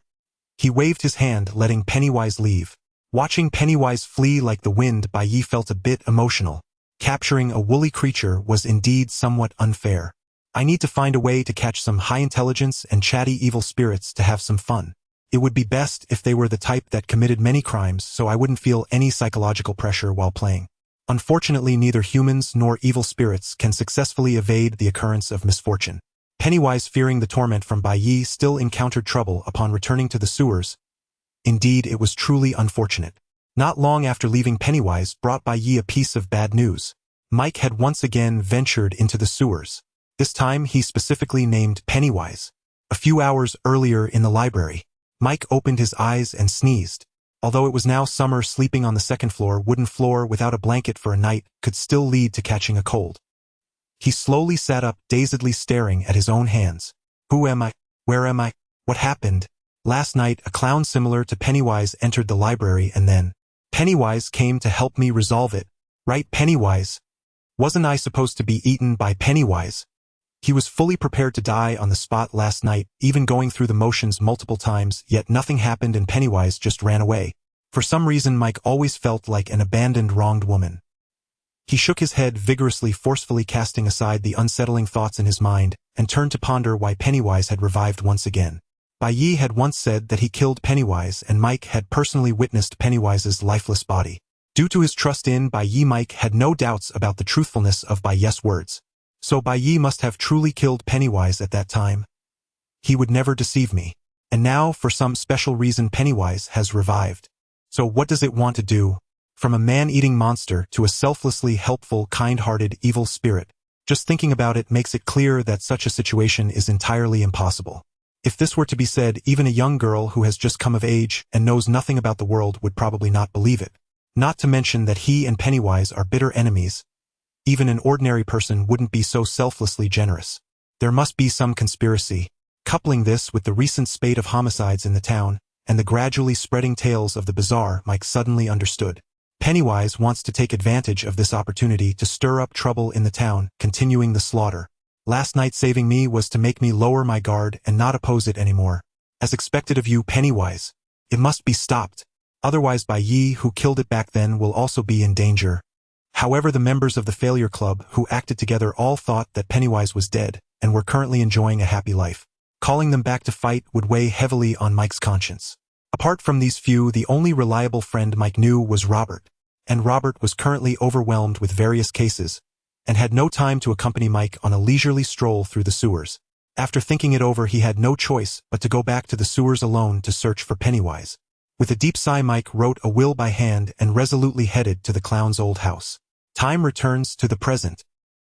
A: He waved his hand, letting Pennywise leave. Watching Pennywise flee like the wind, Bai Ye felt a bit emotional. Capturing a woolly creature was indeed somewhat unfair. I need to find a way to catch some high-intelligence and chatty evil spirits to have some fun. It would be best if they were the type that committed many crimes so I wouldn't feel any psychological pressure while playing. Unfortunately, neither humans nor evil spirits can successfully evade the occurrence of misfortune. Pennywise, fearing the torment from Bai Ye, still encountered trouble upon returning to the sewers. Indeed, it was truly unfortunate. Not long after leaving, Pennywise brought Bai Ye a piece of bad news. Mike had once again ventured into the sewers. This time he specifically named Pennywise. A few hours earlier in the library, Mike opened his eyes and sneezed. Although it was now summer, sleeping on the second wooden floor without a blanket for a night could still lead to catching a cold. He slowly sat up, dazedly staring at his own hands. Who am I? Where am I? What happened? Last night, a clown similar to Pennywise entered the library, and then Pennywise came to help me resolve it. Right, Pennywise? Wasn't I supposed to be eaten by Pennywise? He was fully prepared to die on the spot last night, even going through the motions multiple times, yet nothing happened and Pennywise just ran away. For some reason, Mike always felt like an abandoned, wronged woman. He shook his head vigorously, forcefully casting aside the unsettling thoughts in his mind, and turned to ponder why Pennywise had revived once again. Bai Ye had once said that he killed Pennywise, and Mike had personally witnessed Pennywise's lifeless body. Due to his trust in Bai Ye, Mike had no doubts about the truthfulness of Bai Ye's words. So Bai Ye must have truly killed Pennywise at that time. He would never deceive me. And now, for some special reason, Pennywise has revived. So what does it want to do? From a man-eating monster to a selflessly helpful, kind-hearted, evil spirit. Just thinking about it makes it clear that such a situation is entirely impossible. If this were to be said, even a young girl who has just come of age and knows nothing about the world would probably not believe it. Not to mention that he and Pennywise are bitter enemies. Even an ordinary person wouldn't be so selflessly generous. There must be some conspiracy. Coupling this with the recent spate of homicides in the town, and the gradually spreading tales of the bazaar, Mike suddenly understood. Pennywise wants to take advantage of this opportunity to stir up trouble in the town, continuing the slaughter. Last night saving me was to make me lower my guard and not oppose it anymore. As expected of you, Pennywise. It must be stopped. Otherwise Bai Ye, who killed it back then, will also be in danger. However, the members of the Failure Club who acted together all thought that Pennywise was dead and were currently enjoying a happy life. Calling them back to fight would weigh heavily on Mike's conscience. Apart from these few, the only reliable friend Mike knew was Robert. And Robert was currently overwhelmed with various cases, and had no time to accompany Mike on a leisurely stroll through the sewers. After thinking it over, he had no choice but to go back to the sewers alone to search for Pennywise. With a deep sigh, Mike wrote a will by hand and resolutely headed to the clown's old house. Time returns to the present.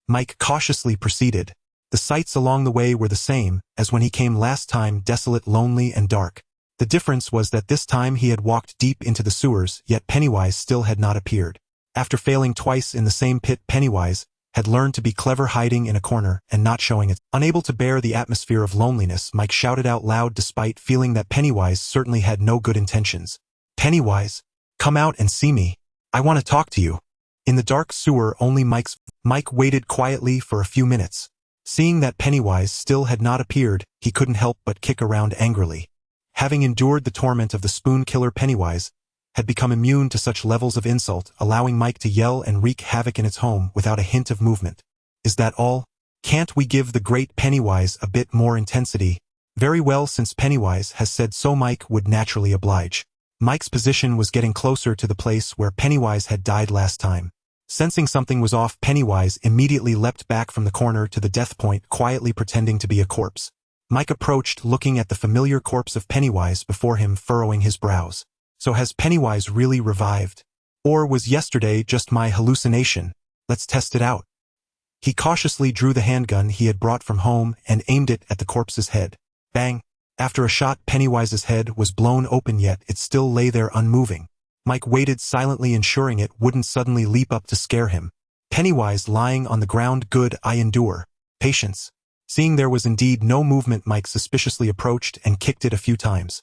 A: Mike cautiously proceeded. The sights along the way were the same as when he came last time, desolate, lonely, and dark. The difference was that this time he had walked deep into the sewers, yet Pennywise still had not appeared. After failing twice in the same pit, Pennywise had learned to be clever, hiding in a corner and not showing it. Unable to bear the atmosphere of loneliness, Mike shouted out loud despite feeling that Pennywise certainly had no good intentions. Pennywise, come out and see me. I want to talk to you. In the dark sewer, only Mike waited quietly for a few minutes. Seeing that Pennywise still had not appeared, he couldn't help but kick around angrily. Having endured the torment of the spoon killer, Pennywise had become immune to such levels of insult, allowing Mike to yell and wreak havoc in its home without a hint of movement. Is that all? Can't we give the great Pennywise a bit more intensity? Very well, since Pennywise has said so, Mike would naturally oblige. Mike's position was getting closer to the place where Pennywise had died last time. Sensing something was off, Pennywise immediately leapt back from the corner to the death point, quietly pretending to be a corpse. Mike approached, looking at the familiar corpse of Pennywise before him, furrowing his brows. So has Pennywise really revived? Or was yesterday just my hallucination? Let's test it out. He cautiously drew the handgun he had brought from home and aimed it at the corpse's head. Bang! After a shot, Pennywise's head was blown open, yet it still lay there unmoving. Mike waited silently, ensuring it wouldn't suddenly leap up to scare him. Pennywise lying on the ground. Good, I endure. Patience. Seeing there was indeed no movement, Mike suspiciously approached and kicked it a few times.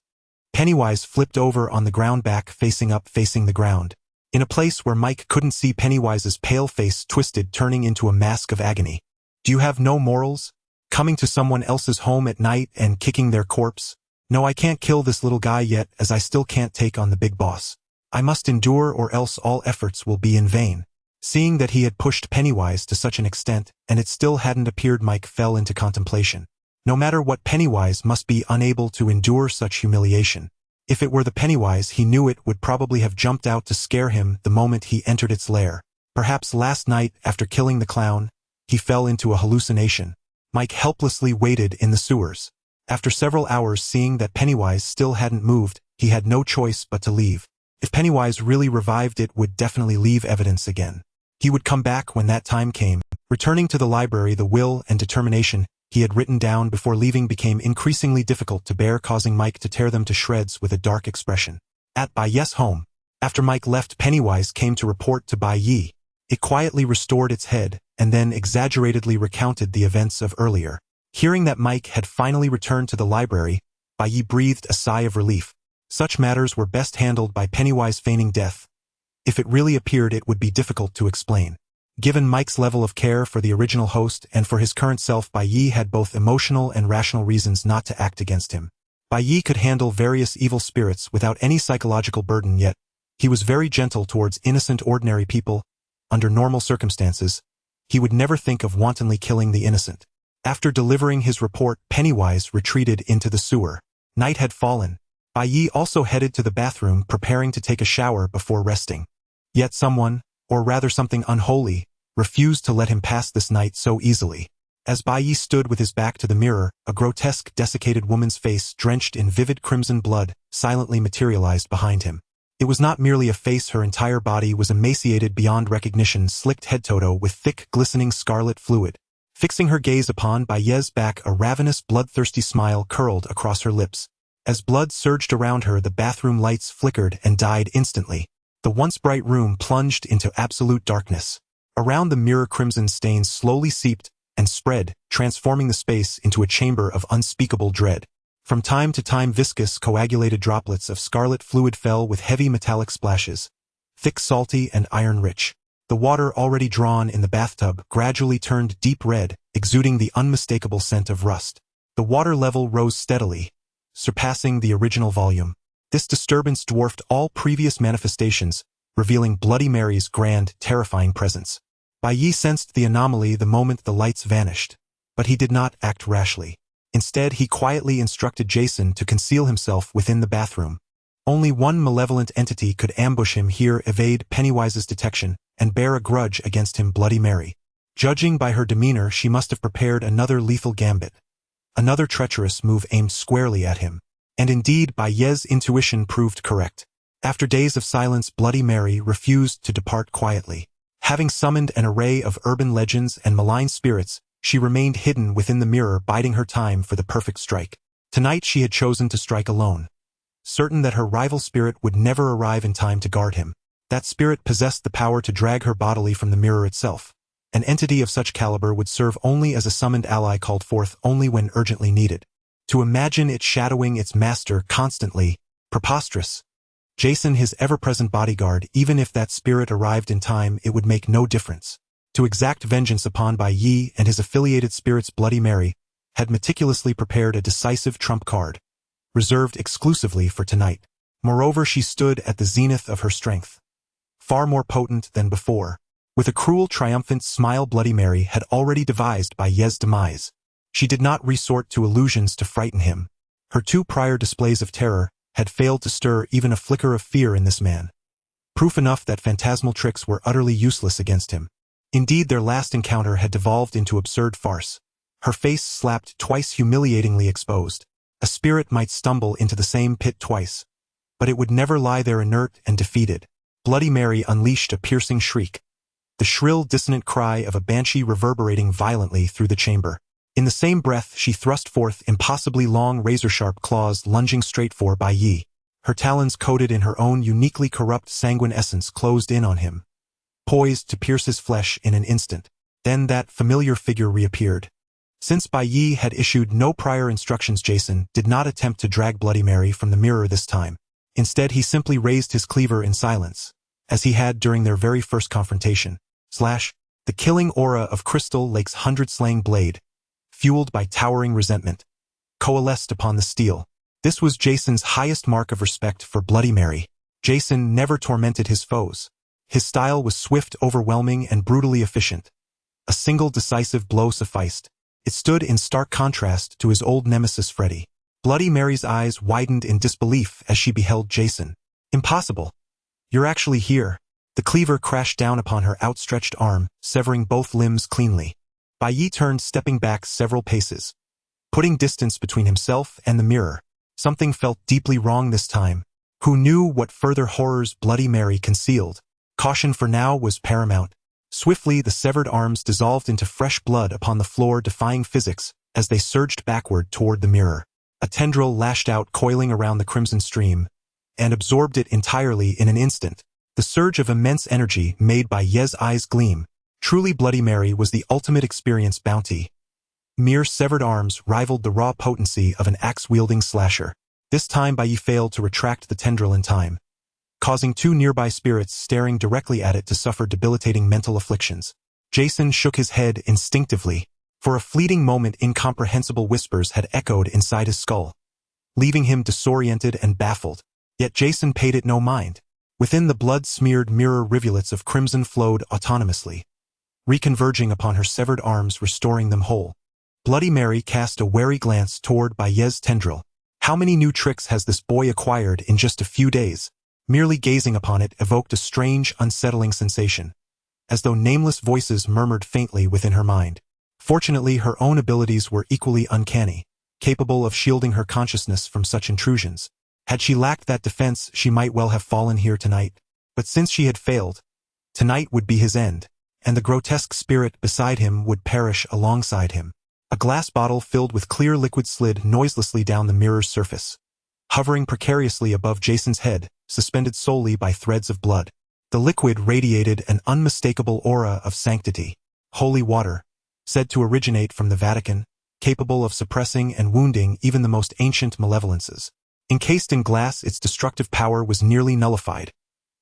A: Pennywise flipped over on the ground, back facing up, facing the ground. In a place where Mike couldn't see, Pennywise's pale face twisted, turning into a mask of agony. Do you have no morals? Coming to someone else's home at night and kicking their corpse? No, I can't kill this little guy yet, as I still can't take on the big boss. I must endure, or else all efforts will be in vain. Seeing that he had pushed Pennywise to such an extent, and it still hadn't appeared, Mike fell into contemplation. No matter what, Pennywise must be unable to endure such humiliation. If it were the Pennywise, he knew it would probably have jumped out to scare him the moment he entered its lair. Perhaps last night, after killing the clown, he fell into a hallucination. Mike helplessly waited in the sewers. After several hours, seeing that Pennywise still hadn't moved, he had no choice but to leave. If Pennywise really revived, it would definitely leave evidence again. He would come back when that time came. Returning to the library, the will and determination he had written down before leaving became increasingly difficult to bear, causing Mike to tear them to shreds with a dark expression. At Bai Ye's home, after Mike left, Pennywise came to report to Bai Ye. It quietly restored its head, and then exaggeratedly recounted the events of earlier. Hearing that Mike had finally returned to the library, Bai Ye breathed a sigh of relief. Such matters were best handled by Pennywise feigning death. If it really appeared, it would be difficult to explain. Given Mike's level of care for the original host and for his current self, Bai Ye had both emotional and rational reasons not to act against him. Bai Ye could handle various evil spirits without any psychological burden, yet he was very gentle towards innocent ordinary people. Under normal circumstances, he would never think of wantonly killing the innocent. After delivering his report, Pennywise retreated into the sewer. Night had fallen. Bai Ye also headed to the bathroom, preparing to take a shower before resting. Yet someone, or rather something unholy, refused to let him pass this night so easily. As Bai Ye stood with his back to the mirror, a grotesque, desiccated woman's face, drenched in vivid crimson blood, silently materialized behind him. It was not merely a face, her entire body was emaciated beyond recognition, slicked head-to-toe with thick, glistening scarlet fluid. Fixing her gaze upon Bai Ye's back, a ravenous, bloodthirsty smile curled across her lips. As blood surged around her, the bathroom lights flickered and died instantly. The once bright room plunged into absolute darkness. Around the mirror, crimson stains slowly seeped and spread, transforming the space into a chamber of unspeakable dread. From time to time, viscous, coagulated droplets of scarlet fluid fell with heavy metallic splashes, thick, salty, and iron-rich. The water, already drawn in the bathtub, gradually turned deep red, exuding the unmistakable scent of rust. The water level rose steadily, surpassing the original volume. This disturbance dwarfed all previous manifestations, revealing Bloody Mary's grand, terrifying presence. Bai Ye sensed the anomaly the moment the lights vanished, but he did not act rashly. Instead, he quietly instructed Jason to conceal himself within the bathroom. Only one malevolent entity could ambush him here, evade Pennywise's detection, and bear a grudge against him, Bloody Mary. Judging by her demeanor, she must have prepared another lethal gambit. Another treacherous move aimed squarely at him. And indeed, Bai Ye's intuition proved correct. After days of silence, Bloody Mary refused to depart quietly. Having summoned an array of urban legends and malign spirits, she remained hidden within the mirror, biding her time for the perfect strike. Tonight she had chosen to strike alone, certain that her rival spirit would never arrive in time to guard him. That spirit possessed the power to drag her bodily from the mirror itself. An entity of such caliber would serve only as a summoned ally called forth only when urgently needed. To imagine it shadowing its master constantly, preposterous. Jason, his ever-present bodyguard, even if that spirit arrived in time, it would make no difference. To exact vengeance upon Bai Ye and his affiliated spirits, Bloody Mary had meticulously prepared a decisive trump card, reserved exclusively for tonight. Moreover, she stood at the zenith of her strength, far more potent than before. With a cruel, triumphant smile, Bloody Mary had already devised Bai Ye's demise. She did not resort to illusions to frighten him. Her two prior displays of terror had failed to stir even a flicker of fear in this man. Proof enough that phantasmal tricks were utterly useless against him. Indeed, their last encounter had devolved into absurd farce. Her face slapped twice, humiliatingly exposed. A spirit might stumble into the same pit twice, but it would never lie there inert and defeated. Bloody Mary unleashed a piercing shriek, the shrill, dissonant cry of a banshee reverberating violently through the chamber. In the same breath, she thrust forth impossibly long, razor-sharp claws, lunging straight for Bai Ye. Her talons, coated in her own uniquely corrupt sanguine essence, closed in on him, poised to pierce his flesh in an instant. Then that familiar figure reappeared. Since Bai Ye had issued no prior instructions, Jason did not attempt to drag Bloody Mary from the mirror this time. Instead, he simply raised his cleaver in silence, as he had during their very first confrontation. The killing aura of Crystal Lake's 100-slaying blade, fueled by towering resentment, coalesced upon the steel. This was Jason's highest mark of respect for Bloody Mary. Jason never tormented his foes. His style was swift, overwhelming, and brutally efficient. A single decisive blow sufficed. It stood in stark contrast to his old nemesis Freddy. Bloody Mary's eyes widened in disbelief as she beheld Jason. Impossible. You're actually here. The cleaver crashed down upon her outstretched arm, severing both limbs cleanly. Bai Ye turned, stepping back several paces, putting distance between himself and the mirror. Something felt deeply wrong this time. Who knew what further horrors Bloody Mary concealed? Caution for now was paramount. Swiftly, the severed arms dissolved into fresh blood upon the floor, defying physics as they surged backward toward the mirror. A tendril lashed out, coiling around the crimson stream, and absorbed it entirely in an instant. The surge of immense energy made Bai Ye's eyes gleam. Truly, Bloody Mary was the ultimate experience bounty. Mere severed arms rivaled the raw potency of an axe-wielding slasher. This time Bai Ye failed to retract the tendril in time, causing two nearby spirits staring directly at it to suffer debilitating mental afflictions. Jason shook his head instinctively. For a fleeting moment, incomprehensible whispers had echoed inside his skull, leaving him disoriented and baffled. Yet Jason paid it no mind. Within, the blood-smeared mirror, rivulets of crimson flowed autonomously, reconverging upon her severed arms, restoring them whole. Bloody Mary cast a wary glance toward Bai Ye's tendril. How many new tricks has this boy acquired in just a few days? Merely gazing upon it evoked a strange, unsettling sensation, as though nameless voices murmured faintly within her mind. Fortunately, her own abilities were equally uncanny, capable of shielding her consciousness from such intrusions. Had she lacked that defense, she might well have fallen here tonight. But since she had failed, tonight would be his end, and the grotesque spirit beside him would perish alongside him. A glass bottle filled with clear liquid slid noiselessly down the mirror's surface, hovering precariously above Jason's head, suspended solely by threads of blood. The liquid radiated an unmistakable aura of sanctity. Holy water, said to originate from the Vatican, capable of suppressing and wounding even the most ancient malevolences. Encased in glass, its destructive power was nearly nullified,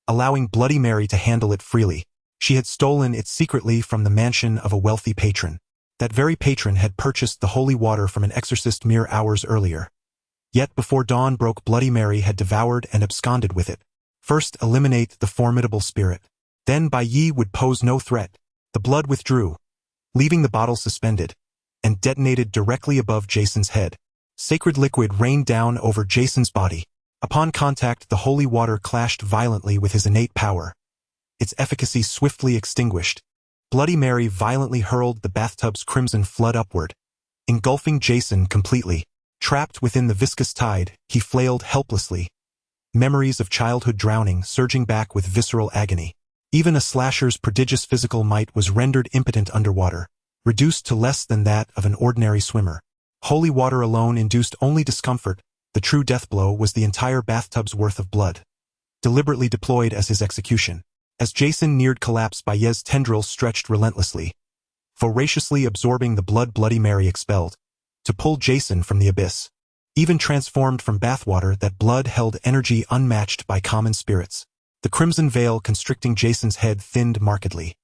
A: allowing Bloody Mary to handle it freely. She had stolen it secretly from the mansion of a wealthy patron. That very patron had purchased the holy water from an exorcist mere hours earlier. Yet before dawn broke, Bloody Mary had devoured and absconded with it. First, eliminate the formidable spirit. Then Bai Ye would pose no threat. The blood withdrew, leaving the bottle suspended, and detonated directly above Jason's head. Sacred liquid rained down over Jason's body. Upon contact, the holy water clashed violently with his innate power, its efficacy swiftly extinguished. Bloody Mary violently hurled the bathtub's crimson flood upward, engulfing Jason completely. Trapped within the viscous tide, he flailed helplessly, memories of childhood drowning surging back with visceral agony. Even a slasher's prodigious physical might was rendered impotent underwater, reduced to less than that of an ordinary swimmer. Holy water alone induced only discomfort. The true death blow was the entire bathtub's worth of blood, deliberately deployed as his execution. As Jason neared collapse, Bai Ye's tendril stretched relentlessly, voraciously absorbing the blood Bloody Mary expelled, to pull Jason from the abyss. Even transformed from bathwater, that blood held energy unmatched by common spirits. The crimson veil constricting Jason's head thinned markedly,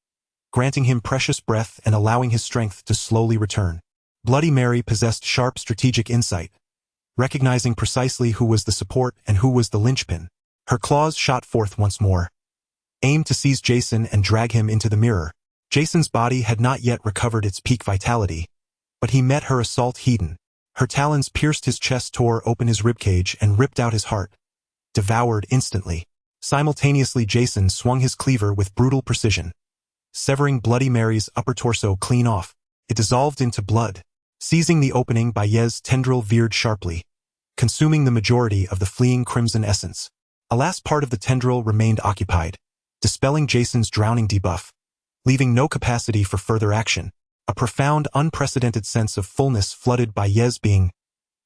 A: granting him precious breath and allowing his strength to slowly return. Bloody Mary possessed sharp strategic insight, recognizing precisely who was the support and who was the linchpin. Her claws shot forth once more, aimed to seize Jason and drag him into the mirror. Jason's body had not yet recovered its peak vitality, but he met her assault heat. Her talons pierced his chest, tore open his ribcage, and ripped out his heart, devoured instantly. Simultaneously, Jason swung his cleaver with brutal precision, severing Bloody Mary's upper torso clean off. It dissolved into blood. Seizing the opening, Bai Ye's tendril veered sharply, consuming the majority of the fleeing crimson essence. A last part of the tendril remained occupied, dispelling Jason's drowning debuff, leaving no capacity for further action. A profound, unprecedented sense of fullness flooded Bai Ye's being,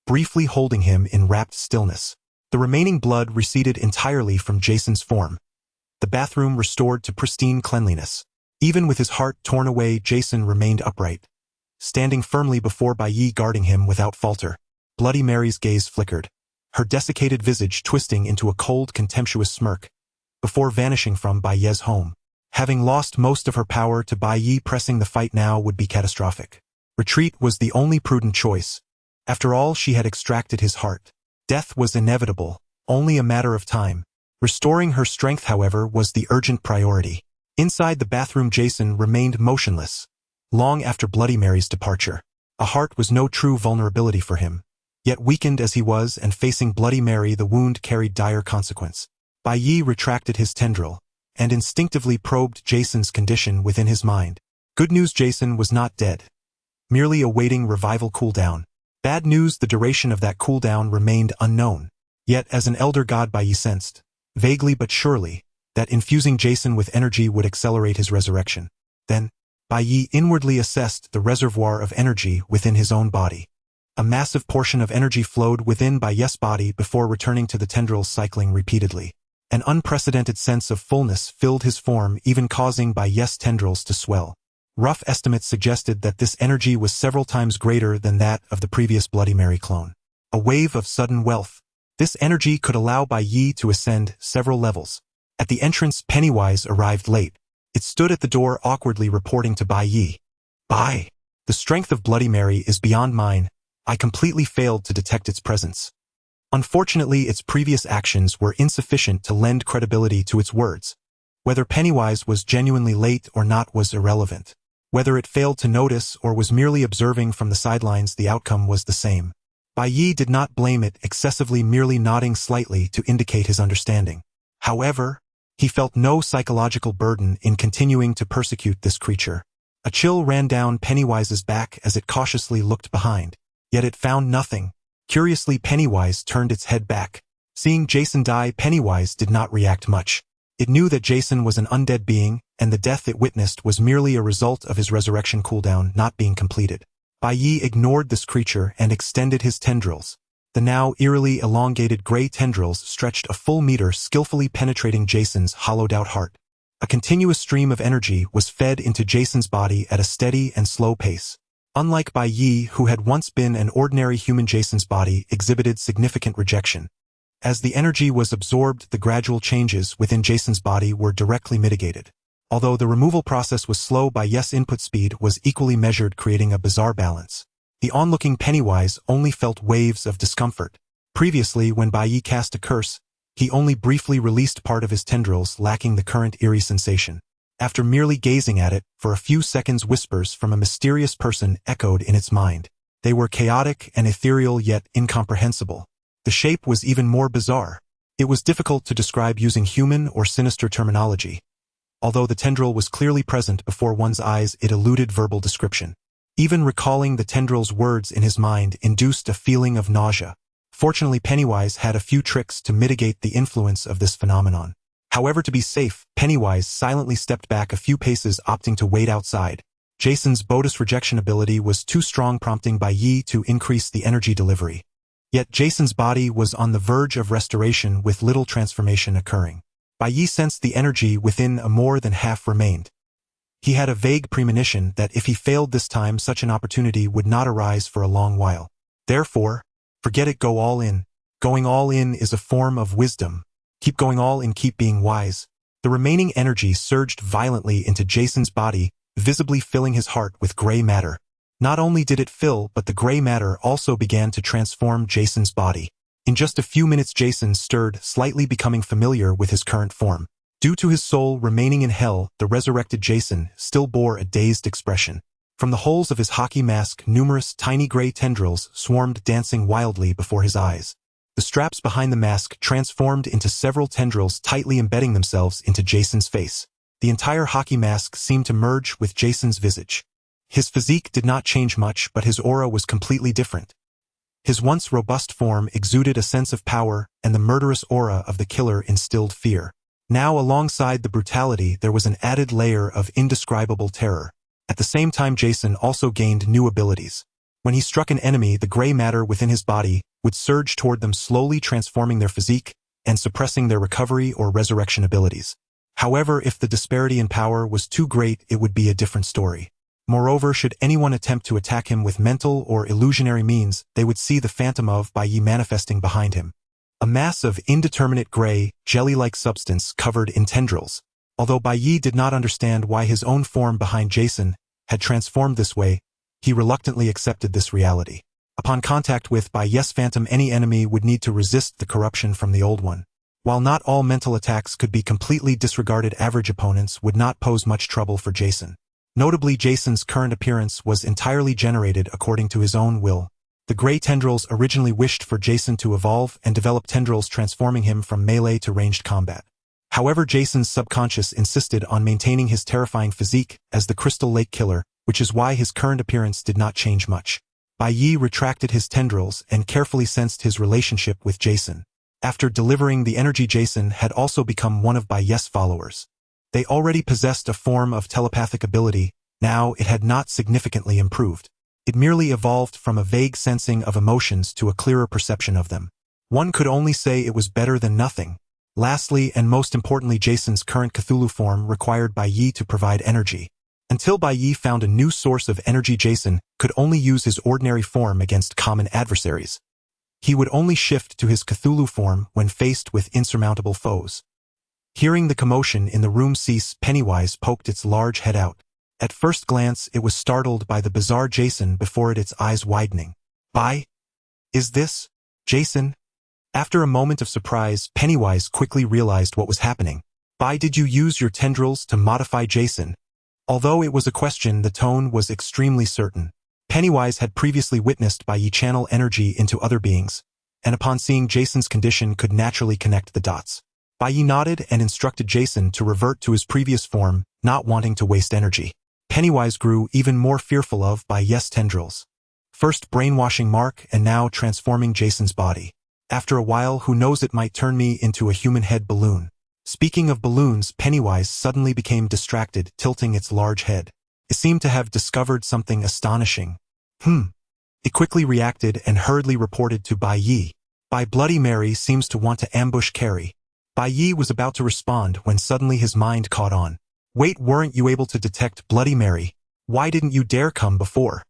A: briefly holding him in rapt stillness. The remaining blood receded entirely from Jason's form, the bathroom restored to pristine cleanliness. Even with his heart torn away, Jason remained upright, standing firmly before Bai Ye, guarding him without falter. Bloody Mary's gaze flickered, her desiccated visage twisting into a cold, contemptuous smirk, before vanishing from Bai Ye's home. Having lost most of her power to Bai Ye, pressing the fight now would be catastrophic. Retreat was the only prudent choice. After all, she had extracted his heart. Death was inevitable, only a matter of time. Restoring her strength, however, was the urgent priority. Inside the bathroom, Jason remained motionless, long after Bloody Mary's departure. A heart was no true vulnerability for him. Yet weakened as he was and facing Bloody Mary, the wound carried dire consequence. Bai Ye retracted his tendril, and instinctively probed Jason's condition within his mind. Good news, Jason was not dead, merely awaiting revival cooldown. Bad news, the duration of that cooldown remained unknown. Yet as an elder god, Bai Ye sensed, vaguely but surely, that infusing Jason with energy would accelerate his resurrection. Then, Bai Ye inwardly assessed the reservoir of energy within his own body. A massive portion of energy flowed within Bai Ye's body before returning to the tendrils, cycling repeatedly. An unprecedented sense of fullness filled his form, even causing Bai Ye's tendrils to swell. Rough estimates suggested that this energy was several times greater than that of the previous Bloody Mary clone. A wave of sudden wealth. This energy could allow Bai Ye to ascend several levels. At the entrance, Pennywise arrived late. It stood at the door, awkwardly reporting to Bai Ye. "Bai, the strength of Bloody Mary is beyond mine. I completely failed to detect its presence." Unfortunately, its previous actions were insufficient to lend credibility to its words. Whether Pennywise was genuinely late or not was irrelevant. Whether it failed to notice or was merely observing from the sidelines, the outcome was the same. Bai Ye did not blame it excessively, merely nodding slightly to indicate his understanding. However, he felt no psychological burden in continuing to persecute this creature. A chill ran down Pennywise's back as it cautiously looked behind. Yet it found nothing. Curiously, Pennywise turned its head back. Seeing Jason die, Pennywise did not react much. It knew that Jason was an undead being, and the death it witnessed was merely a result of his resurrection cooldown not being completed. Bai Ye ignored this creature and extended his tendrils. The now eerily elongated gray tendrils stretched a full meter, skillfully penetrating Jason's hollowed-out heart. A continuous stream of energy was fed into Jason's body at a steady and slow pace. Unlike Bai Ye, who had once been an ordinary human, Jason's body exhibited significant rejection. As the energy was absorbed, the gradual changes within Jason's body were directly mitigated. Although the removal process was slow, Bai Ye's input speed was equally measured, creating a bizarre balance. The onlooking Pennywise only felt waves of discomfort. Previously, when Bai Ye cast a curse, he only briefly released part of his tendrils, lacking the current eerie sensation. After merely gazing at it, for a few seconds, whispers from a mysterious person echoed in its mind. They were chaotic and ethereal, yet incomprehensible. The shape was even more bizarre. It was difficult to describe using human or sinister terminology. Although the tendril was clearly present before one's eyes, it eluded verbal description. Even recalling the tendril's words in his mind induced a feeling of nausea. Fortunately, Pennywise had a few tricks to mitigate the influence of this phenomenon. However, to be safe, Pennywise silently stepped back a few paces, opting to wait outside. Jason's bonus rejection ability was too strong, prompting Bai Ye to increase the energy delivery. Yet Jason's body was on the verge of restoration, with little transformation occurring. Bai Ye sensed the energy within more than half remained. He had a vague premonition that if he failed this time, such an opportunity would not arise for a long while. Therefore, forget it, go all in. Going all in is a form of wisdom. Keep going all in, keep being wise. The remaining energy surged violently into Jason's body, visibly filling his heart with gray matter. Not only did it fill, but the gray matter also began to transform Jason's body. In just a few minutes, Jason stirred, slightly becoming familiar with his current form. Due to his soul remaining in hell, the resurrected Jason still bore a dazed expression. From the holes of his hockey mask, numerous tiny gray tendrils swarmed, dancing wildly before his eyes. The straps behind the mask transformed into several tendrils, tightly embedding themselves into Jason's face. The entire hockey mask seemed to merge with Jason's visage. His physique did not change much, but his aura was completely different. His once robust form exuded a sense of power, and the murderous aura of the killer instilled fear. Now, alongside the brutality, there was an added layer of indescribable terror. At the same time, Jason also gained new abilities. When he struck an enemy, the gray matter within his body would surge toward them, slowly transforming their physique and suppressing their recovery or resurrection abilities. However, if the disparity in power was too great, it would be a different story. Moreover, should anyone attempt to attack him with mental or illusionary means, they would see the phantom of Bai Ye manifesting behind him. A mass of indeterminate gray, jelly-like substance covered in tendrils. Although Bai Ye did not understand why his own form behind Jason had transformed this way, he reluctantly accepted this reality. Upon contact with Bai Ye's phantom, any enemy would need to resist the corruption from the old one. While not all mental attacks could be completely disregarded, average opponents would not pose much trouble for Jason. Notably, Jason's current appearance was entirely generated according to his own will. The gray tendrils originally wished for Jason to evolve and develop tendrils transforming him from melee to ranged combat. However, Jason's subconscious insisted on maintaining his terrifying physique as the Crystal Lake Killer, which is why his current appearance did not change much. Bai Ye retracted his tendrils and carefully sensed his relationship with Jason. After delivering the energy, Jason had also become one of Bai Ye's followers. They already possessed a form of telepathic ability, now it had not significantly improved. It merely evolved from a vague sensing of emotions to a clearer perception of them. One could only say it was better than nothing. Lastly, and most importantly, Jason's current Cthulhu form required Bai Ye to provide energy. Until Bai Ye found a new source of energy, Jason could only use his ordinary form against common adversaries. He would only shift to his Cthulhu form when faced with insurmountable foes. Hearing the commotion in the room cease, Pennywise poked its large head out. At first glance, it was startled by the bizarre Jason before it, its eyes widening. "Bai? Is this Jason?" After a moment of surprise, Pennywise quickly realized what was happening. "Bai, did you use your tendrils to modify Jason?" Although it was a question, the tone was extremely certain. Pennywise had previously witnessed Bai Ye channel energy into other beings, and upon seeing Jason's condition could naturally connect the dots. Bai Ye nodded and instructed Jason to revert to his previous form, not wanting to waste energy. Pennywise grew even more fearful of Bai Ye's tendrils. First brainwashing Mark and now transforming Jason's body. After a while, who knows, it might turn me into a human head balloon. Speaking of balloons, Pennywise suddenly became distracted, tilting its large head. It seemed to have discovered something astonishing. It quickly reacted and hurriedly reported to Bai Ye. "By Bloody Mary seems to want to ambush Carrie." Bai Ye was about to respond when suddenly his mind caught on. "Wait, weren't you able to detect Bloody Mary? Why didn't you dare come before?"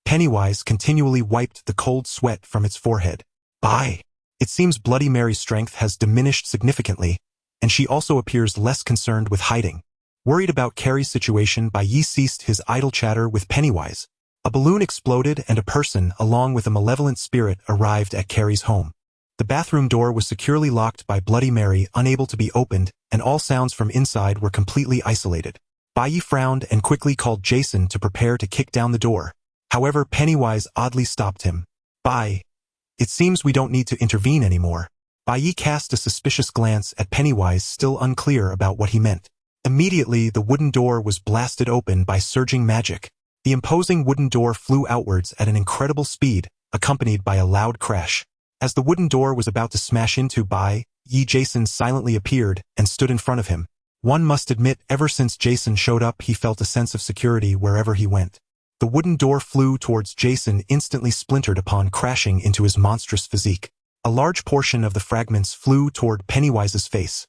A: Pennywise continually wiped the cold sweat from its forehead. "Bai, it seems Bloody Mary's strength has diminished significantly, and she also appears less concerned with hiding." Worried about Carrie's situation, Bai Ye ceased his idle chatter with Pennywise. A balloon exploded and a person, along with a malevolent spirit, arrived at Carrie's home. The bathroom door was securely locked by Bloody Mary, unable to be opened, and all sounds from inside were completely isolated. Bai Ye frowned and quickly called Jason to prepare to kick down the door. However, Pennywise oddly stopped him. "Bai, it seems we don't need to intervene anymore." Bai Ye cast a suspicious glance at Pennywise, still unclear about what he meant. Immediately, the wooden door was blasted open by surging magic. The imposing wooden door flew outwards at an incredible speed, accompanied by a loud crash. As the wooden door was about to smash into Bai Ye, Jason silently appeared and stood in front of him. One must admit, ever since Jason showed up, he felt a sense of security wherever he went. The wooden door flew towards Jason, instantly splintered upon crashing into his monstrous physique. A large portion of the fragments flew toward Pennywise's face.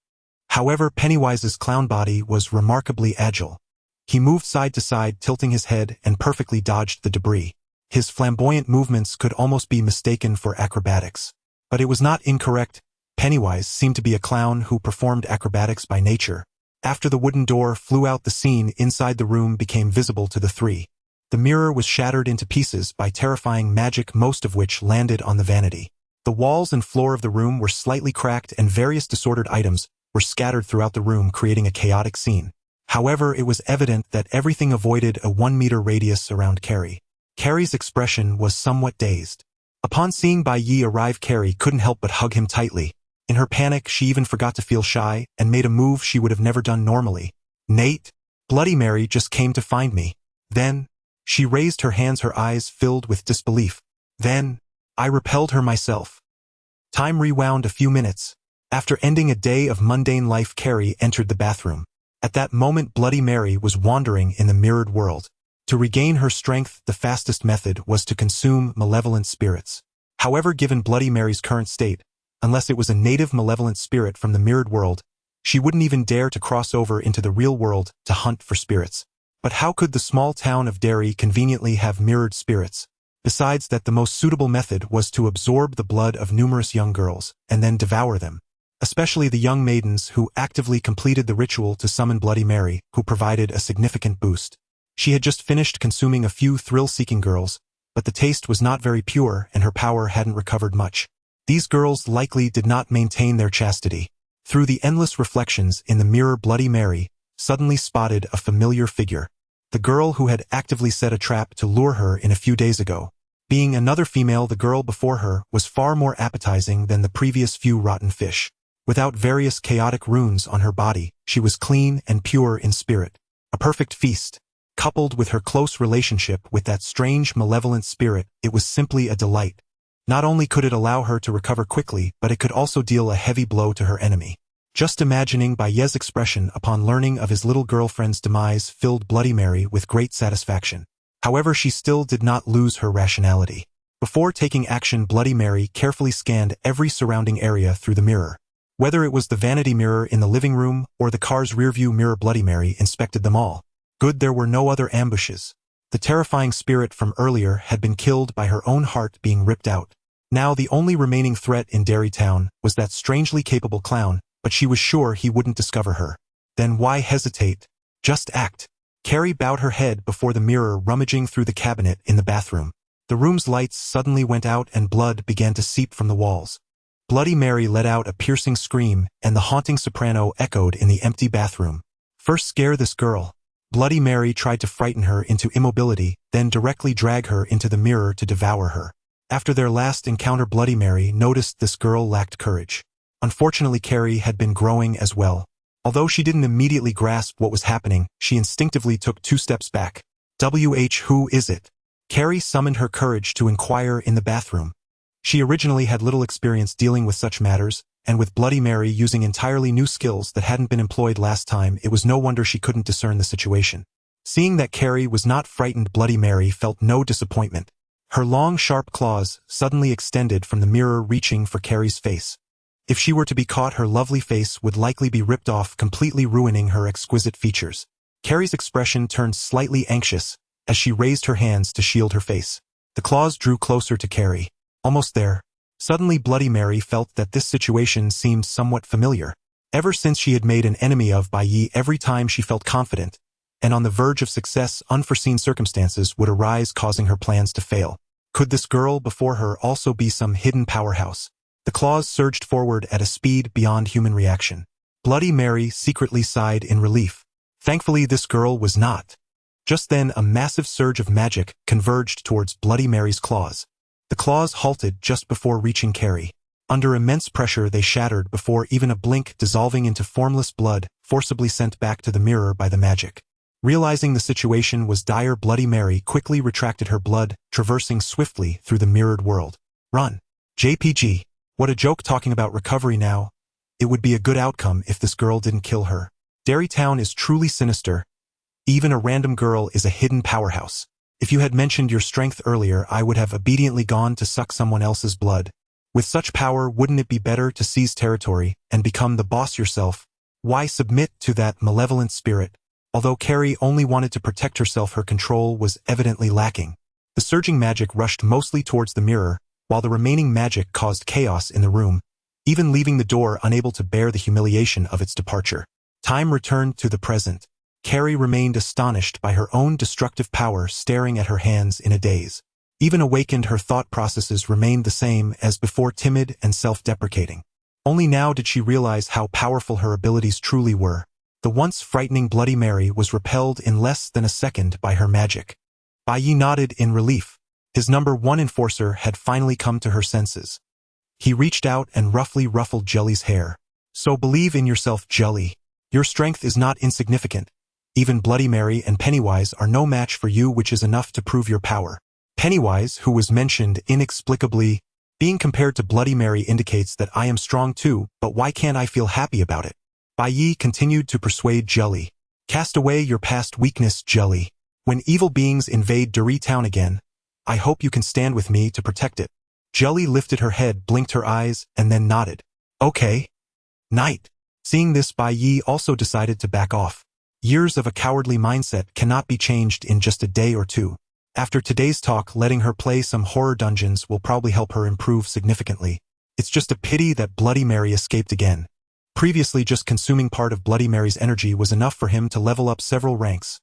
A: However, Pennywise's clown body was remarkably agile. He moved side to side, tilting his head, and perfectly dodged the debris. His flamboyant movements could almost be mistaken for acrobatics. But it was not incorrect. Pennywise seemed to be a clown who performed acrobatics by nature. After the wooden door flew out, the scene inside the room became visible to the three. The mirror was shattered into pieces by terrifying magic, most of which landed on the vanity. The walls and floor of the room were slightly cracked, and various disordered items were scattered throughout the room, creating a chaotic scene. However, it was evident that everything avoided a 1-meter radius around Carrie. Carrie's expression was somewhat dazed. Upon seeing Bai Ye arrive, Carrie couldn't help but hug him tightly. In her panic, she even forgot to feel shy and made a move she would have never done normally. "Nate, Bloody Mary just came to find me. Then," she raised her hands, her eyes filled with disbelief. "Then, I repelled her myself." Time rewound a few minutes. After ending a day of mundane life, Carrie entered the bathroom. At that moment, Bloody Mary was wandering in the mirrored world. To regain her strength, the fastest method was to consume malevolent spirits. However, given Bloody Mary's current state, unless it was a native malevolent spirit from the mirrored world, she wouldn't even dare to cross over into the real world to hunt for spirits. But how could the small town of Derry conveniently have mirrored spirits? Besides that, the most suitable method was to absorb the blood of numerous young girls and then devour them. Especially the young maidens who actively completed the ritual to summon Bloody Mary, who provided a significant boost. She had just finished consuming a few thrill-seeking girls, but the taste was not very pure and her power hadn't recovered much. These girls likely did not maintain their chastity. Through the endless reflections in the mirror, Bloody Mary suddenly spotted a familiar figure. the girl who had actively set a trap to lure her in a few days ago. Being another female, the girl before her was far more appetizing than the previous few rotten fish. Without various chaotic runes on her body, she was clean and pure in spirit. A perfect feast. Coupled with her close relationship with that strange malevolent spirit, it was simply a delight. Not only could it allow her to recover quickly, but it could also deal a heavy blow to her enemy. Just imagining Bai Ye's expression upon learning of his little girlfriend's demise filled Bloody Mary with great satisfaction. However, she still did not lose her rationality. Before taking action, Bloody Mary carefully scanned every surrounding area through the mirror. Whether it was the vanity mirror in the living room or the car's rearview mirror, Bloody Mary inspected them all. Good, there were no other ambushes. The terrifying spirit from earlier had been killed by her own heart being ripped out. Now the only remaining threat in Derry Town was that strangely capable clown, but she was sure he wouldn't discover her. Then why hesitate? Just act. Carrie bowed her head before the mirror, rummaging through the cabinet in the bathroom. The room's lights suddenly went out and blood began to seep from the walls. Bloody Mary let out a piercing scream, and the haunting soprano echoed in the empty bathroom. First scare this girl. Bloody Mary tried to frighten her into immobility, then directly drag her into the mirror to devour her. After their last encounter, Bloody Mary noticed this girl lacked courage. Unfortunately, Carrie had been growing as well. Although she didn't immediately grasp what was happening, she instinctively took 2 steps back. Who is it? Carrie summoned her courage to inquire in the bathroom. She originally had little experience dealing with such matters, and with Bloody Mary using entirely new skills that hadn't been employed last time, it was no wonder she couldn't discern the situation. Seeing that Carrie was not frightened, Bloody Mary felt no disappointment. Her long, sharp claws suddenly extended from the mirror, reaching for Carrie's face. If she were to be caught, her lovely face would likely be ripped off, completely ruining her exquisite features. Carrie's expression turned slightly anxious as she raised her hands to shield her face. The claws drew closer to Carrie. Almost there. Suddenly, Bloody Mary felt that this situation seemed somewhat familiar. Ever since she had made an enemy of Bai Ye, every time she felt confident and on the verge of success, unforeseen circumstances would arise, causing her plans to fail. Could this girl before her also be some hidden powerhouse? The claws surged forward at a speed beyond human reaction. Bloody Mary secretly sighed in relief. Thankfully, this girl was not. Just then, a massive surge of magic converged towards Bloody Mary's claws. The claws halted just before reaching Carrie. Under immense pressure, they shattered before even a blink, dissolving into formless blood, forcibly sent back to the mirror by the magic. Realizing the situation was dire, Bloody Mary quickly retracted her blood, traversing swiftly through the mirrored world. Run. JPG. What a joke talking about recovery now. It would be a good outcome if this girl didn't kill her. Derry Town is truly sinister. Even a random girl is a hidden powerhouse. If you had mentioned your strength earlier, I would have obediently gone to suck someone else's blood. With such power, wouldn't it be better to seize territory and become the boss yourself? Why submit to that malevolent spirit? Although Carrie only wanted to protect herself, her control was evidently lacking. The surging magic rushed mostly towards the mirror, while the remaining magic caused chaos in the room, even leaving the door unable to bear the humiliation of its departure. Time returned to the present. Carrie remained astonished by her own destructive power, staring at her hands in a daze. Even awakened, her thought processes remained the same as before, timid and self-deprecating. Only now did she realize how powerful her abilities truly were. The once frightening Bloody Mary was repelled in less than a second by her magic. Bai Ye nodded in relief. His #1 enforcer had finally come to her senses. He reached out and roughly ruffled Jelly's hair. So believe in yourself, Jelly. Your strength is not insignificant. Even Bloody Mary and Pennywise are no match for you, which is enough to prove your power. Pennywise, who was mentioned inexplicably, being compared to Bloody Mary, indicates that I am strong too, but why can't I feel happy about it? Bai Ye continued to persuade Jelly. Cast away your past weakness, Jelly. When evil beings invade Derry Town again, I hope you can stand with me to protect it. Jelly lifted her head, blinked her eyes, and then nodded. Okay. Night. Seeing this, Bai Ye also decided to back off. Years of a cowardly mindset cannot be changed in just a day or two. After today's talk, letting her play some horror dungeons will probably help her improve significantly. It's just a pity that Bloody Mary escaped again. Previously, just consuming part of Bloody Mary's energy was enough for him to level up several ranks.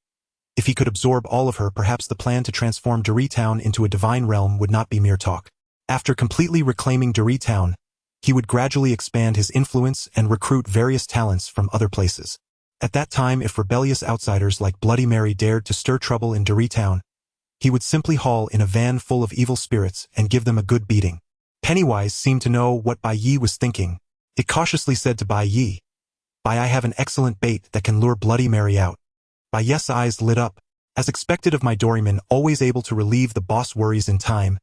A: If he could absorb all of her, perhaps the plan to transform Derry Town into a divine realm would not be mere talk. After completely reclaiming Derry Town, he would gradually expand his influence and recruit various talents from other places. At that time, if rebellious outsiders like Bloody Mary dared to stir trouble in Derry Town, he would simply haul in a van full of evil spirits and give them a good beating. Pennywise seemed to know what Bai Ye was thinking. It cautiously said to Bai Ye, "I have an excellent bait that can lure Bloody Mary out." Bai Ye's eyes lit up. As expected of my doryman, always able to relieve the boss worries in time.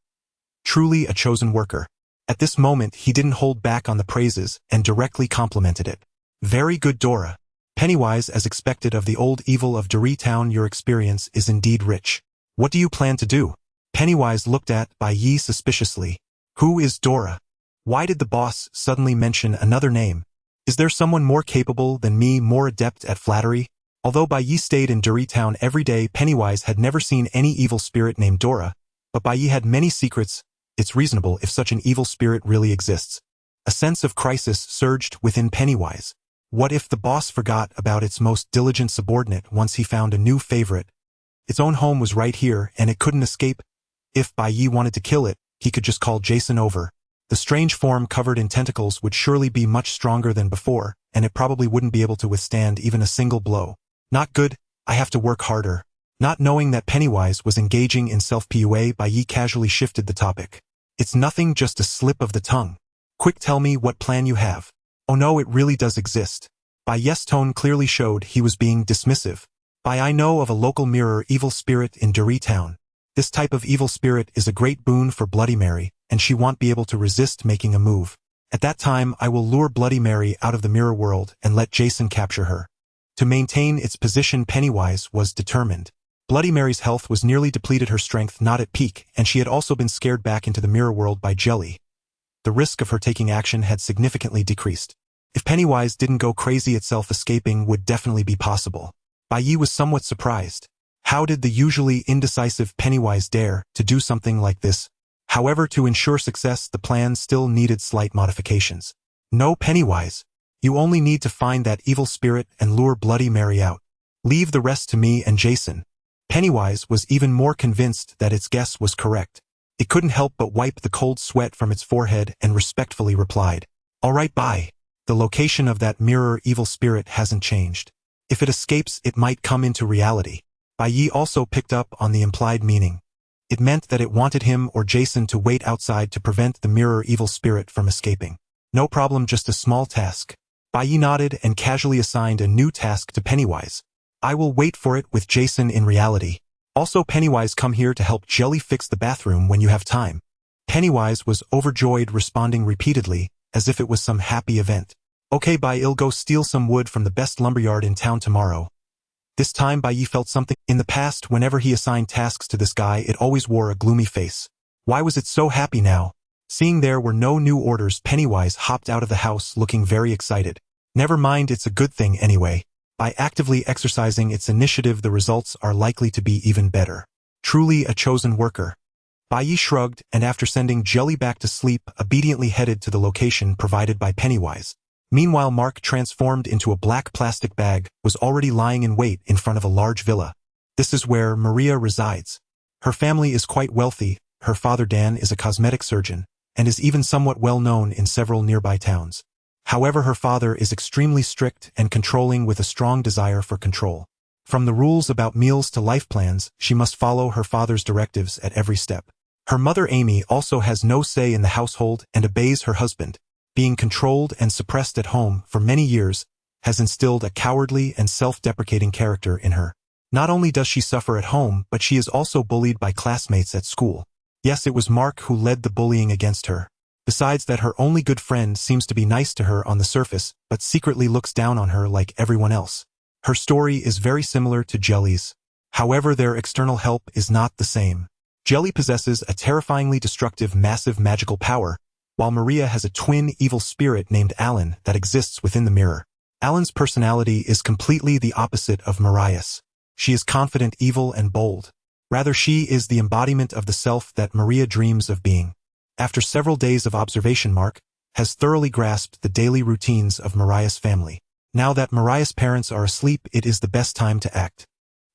A: Truly a chosen worker. At this moment, he didn't hold back on the praises and directly complimented it. "Very good, Dora. Pennywise, as expected of the old evil of Derry Town, your experience is indeed rich. What do you plan to do?" Pennywise looked at Bai Ye suspiciously. "Who is Dora? Why did the boss suddenly mention another name? Is there someone more capable than me, more adept at flattery?" Although Bai Ye stayed in Derry Town every day, Pennywise had never seen any evil spirit named Dora, but Bai Ye had many secrets. It's reasonable if such an evil spirit really exists. A sense of crisis surged within Pennywise. What if the boss forgot about its most diligent subordinate once he found a new favorite? Its own home was right here, and it couldn't escape. If Bai Ye wanted to kill it, he could just call Jason over. The strange form covered in tentacles would surely be much stronger than before, and it probably wouldn't be able to withstand even a single blow. Not good, I have to work harder. Not knowing that Pennywise was engaging in self-PUA, Bai Ye casually shifted the topic. "It's nothing, just a slip of the tongue. Quick, tell me what plan you have." "Oh no, it really does exist." Bai Ye's tone clearly showed he was being dismissive. "I know of a local mirror evil spirit in Derry Town. This type of evil spirit is a great boon for Bloody Mary, and she won't be able to resist making a move. At that time, I will lure Bloody Mary out of the mirror world and let Jason capture her." To maintain its position, Pennywise was determined. Bloody Mary's health was nearly depleted, her strength not at peak, and she had also been scared back into the mirror world by Jelly. The risk of her taking action had significantly decreased. If Pennywise didn't go crazy itself, escaping would definitely be possible. Bai Ye was somewhat surprised. How did the usually indecisive Pennywise dare to do something like this? However, to ensure success, the plan still needed slight modifications. "No, Pennywise. You only need to find that evil spirit and lure Bloody Mary out. Leave the rest to me and Jason." Pennywise was even more convinced that its guess was correct. It couldn't help but wipe the cold sweat from its forehead and respectfully replied, "All right, bye. The location of that mirror evil spirit hasn't changed. If it escapes, it might come into reality." Bai Ye also picked up on the implied meaning. It meant that it wanted him or Jason to wait outside to prevent the mirror evil spirit from escaping. "No problem, just a small task." Bai Ye nodded and casually assigned a new task to Pennywise. "I will wait for it with Jason in reality. Also, Pennywise, come here to help Jelly fix the bathroom when you have time." Pennywise was overjoyed, responding repeatedly, as if it was some happy event. "Okay, Bai, I'll go steal some wood from the best lumberyard in town tomorrow." This time Bai Ye felt something. In the past, whenever he assigned tasks to this guy, it always wore a gloomy face. Why was it so happy now? Seeing there were no new orders, Pennywise hopped out of the house looking very excited. Never mind, it's a good thing anyway. By actively exercising its initiative, the results are likely to be even better. Truly a chosen worker. Bai Ye shrugged, and after sending Jelly back to sleep, obediently headed to the location provided by Pennywise. Meanwhile, Mark, transformed into a black plastic bag, was already lying in wait in front of a large villa. This is where Maria resides. Her family is quite wealthy. Her father Dan is a cosmetic surgeon, and is even somewhat well known in several nearby towns. However, her father is extremely strict and controlling, with a strong desire for control. From the rules about meals to life plans, she must follow her father's directives at every step. Her mother Amy also has no say in the household and obeys her husband. Being controlled and suppressed at home for many years has instilled a cowardly and self-deprecating character in her. Not only does she suffer at home, but she is also bullied by classmates at school. Yes, it was Mark who led the bullying against her. Besides that, her only good friend seems to be nice to her on the surface, but secretly looks down on her like everyone else. Her story is very similar to Jelly's. However, their external help is not the same. Jelly possesses a terrifyingly destructive, massive magical power, while Maria has a twin evil spirit named Alan that exists within the mirror. Alan's personality is completely the opposite of Mariah's. She is confident, evil, and bold. Rather, she is the embodiment of the self that Maria dreams of being. After several days of observation, Mark has thoroughly grasped the daily routines of Mariah's family. Now that Mariah's parents are asleep, it is the best time to act.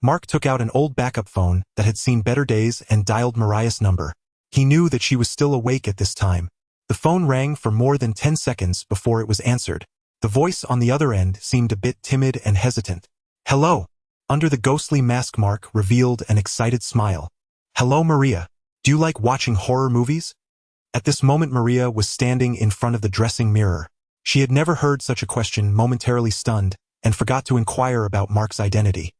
A: Mark took out an old backup phone that had seen better days and dialed Mariah's number. He knew that she was still awake at this time. The phone rang for more than 10 seconds before it was answered. The voice on the other end seemed a bit timid and hesitant. Hello. Under the ghostly mask Mark revealed an excited smile. Hello Maria. Do you like watching horror movies? At this moment Maria was standing in front of the dressing mirror. She had never heard such a question, momentarily stunned, and forgot to inquire about Mark's identity.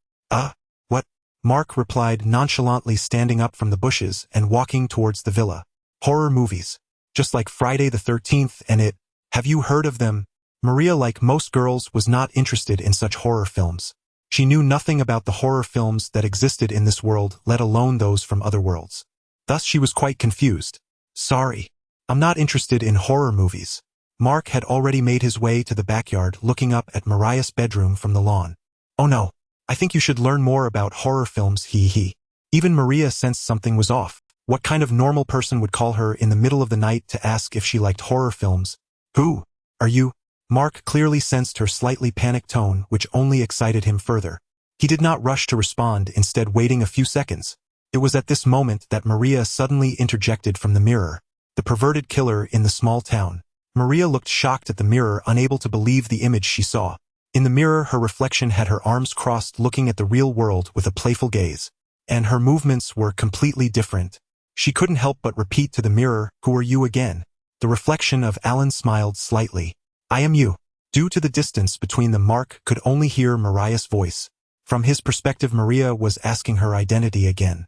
A: What? Mark replied nonchalantly, standing up from the bushes and walking towards the villa. Horror movies. Just like Friday the 13th and it. Have you heard of them? Maria, like most girls, was not interested in such horror films. She knew nothing about the horror films that existed in this world, let alone those from other worlds. Thus she was quite confused. Sorry. I'm not interested in horror movies. Mark had already made his way to the backyard, looking up at Mariah's bedroom from the lawn. Oh no. I think you should learn more about horror films, he. Even Maria sensed something was off. What kind of normal person would call her in the middle of the night to ask if she liked horror films? Who are you? Mark clearly sensed her slightly panicked tone, which only excited him further. He did not rush to respond, instead waiting a few seconds. It was at this moment that Maria suddenly interjected from the mirror. The perverted killer in the small town. Maria looked shocked at the mirror, unable to believe the image she saw. In the mirror, her reflection had her arms crossed, looking at the real world with a playful gaze. And her movements were completely different. She couldn't help but repeat to the mirror, "Who are you again?" The reflection of Alan smiled slightly. "I am you." Due to the distance between them, Mark could only hear Mariah's voice. From his perspective, Maria was asking her identity again.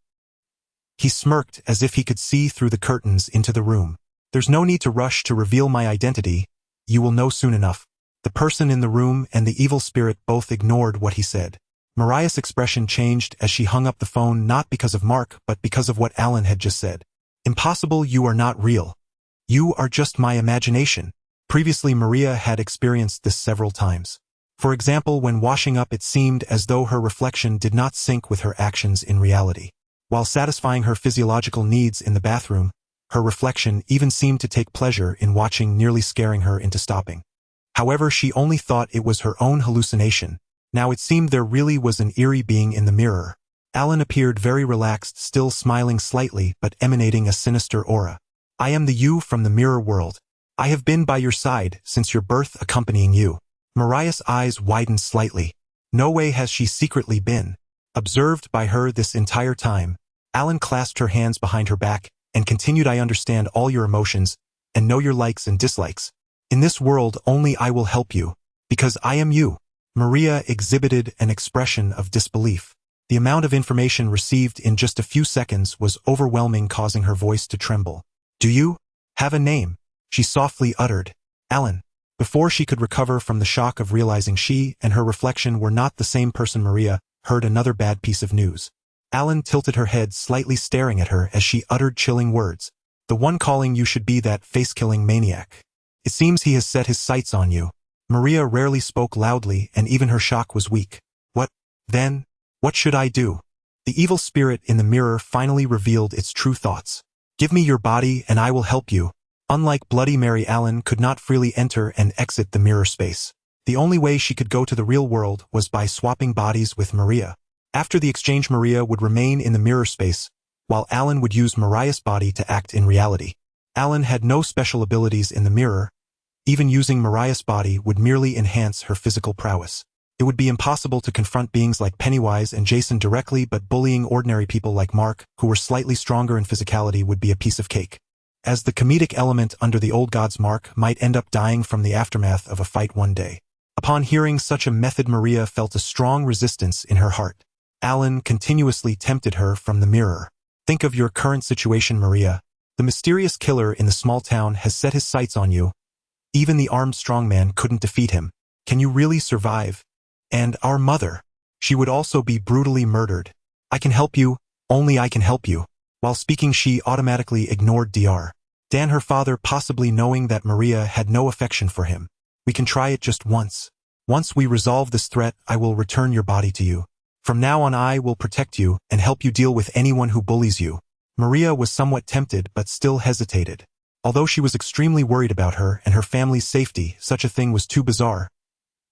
A: He smirked as if he could see through the curtains into the room. "There's no need to rush to reveal my identity. You will know soon enough." The person in the room and the evil spirit both ignored what he said. Mariah's expression changed as she hung up the phone, not because of Mark, but because of what Alan had just said. "Impossible, you are not real. You are just my imagination." Previously, Maria had experienced this several times. For example, when washing up, it seemed as though her reflection did not sync with her actions in reality. While satisfying her physiological needs in the bathroom, her reflection even seemed to take pleasure in watching, nearly scaring her into stopping. However, she only thought it was her own hallucination. Now it seemed there really was an eerie being in the mirror. Alan appeared very relaxed, still smiling slightly but emanating a sinister aura. "I am the you from the mirror world. I have been by your side since your birth, accompanying you." Mariah's eyes widened slightly. No way has she secretly been observed by her this entire time. Alan clasped her hands behind her back and continued, "I understand all your emotions and know your likes and dislikes. In this world, only I will help you, because I am you." Maria exhibited an expression of disbelief. The amount of information received in just a few seconds was overwhelming, causing her voice to tremble. "Do you have a name?" she softly uttered. "Alan." Before she could recover from the shock of realizing she and her reflection were not the same person, Maria heard another bad piece of news. Alan tilted her head, slightly staring at her as she uttered chilling words. "The one calling you should be that face-killing maniac. It seems he has set his sights on you." Maria rarely spoke loudly, and even her shock was weak. "What, then? What should I do?" The evil spirit in the mirror finally revealed its true thoughts. "Give me your body and I will help you." Unlike Bloody Mary, Alan could not freely enter and exit the mirror space. The only way she could go to the real world was by swapping bodies with Maria. After the exchange, Maria would remain in the mirror space, while Alan would use Mariah's body to act in reality. Alan had no special abilities in the mirror. Even using Mariah's body would merely enhance her physical prowess. It would be impossible to confront beings like Pennywise and Jason directly, but bullying ordinary people like Mark, who were slightly stronger in physicality, would be a piece of cake. As the comedic element under the old gods, Mark might end up dying from the aftermath of a fight one day. Upon hearing such a method, Maria felt a strong resistance in her heart. Alan continuously tempted her from the mirror. "Think of your current situation, Maria. The mysterious killer in the small town has set his sights on you. Even the armed strongman couldn't defeat him. Can you really survive? And our mother. She would also be brutally murdered. I can help you, only I can help you." While speaking, she automatically ignored Dan, her father, possibly knowing that Maria had no affection for him. "We can try it just once. Once we resolve this threat, I will return your body to you. From now on, I will protect you and help you deal with anyone who bullies you." Maria was somewhat tempted but still hesitated. Although she was extremely worried about her and her family's safety, such a thing was too bizarre.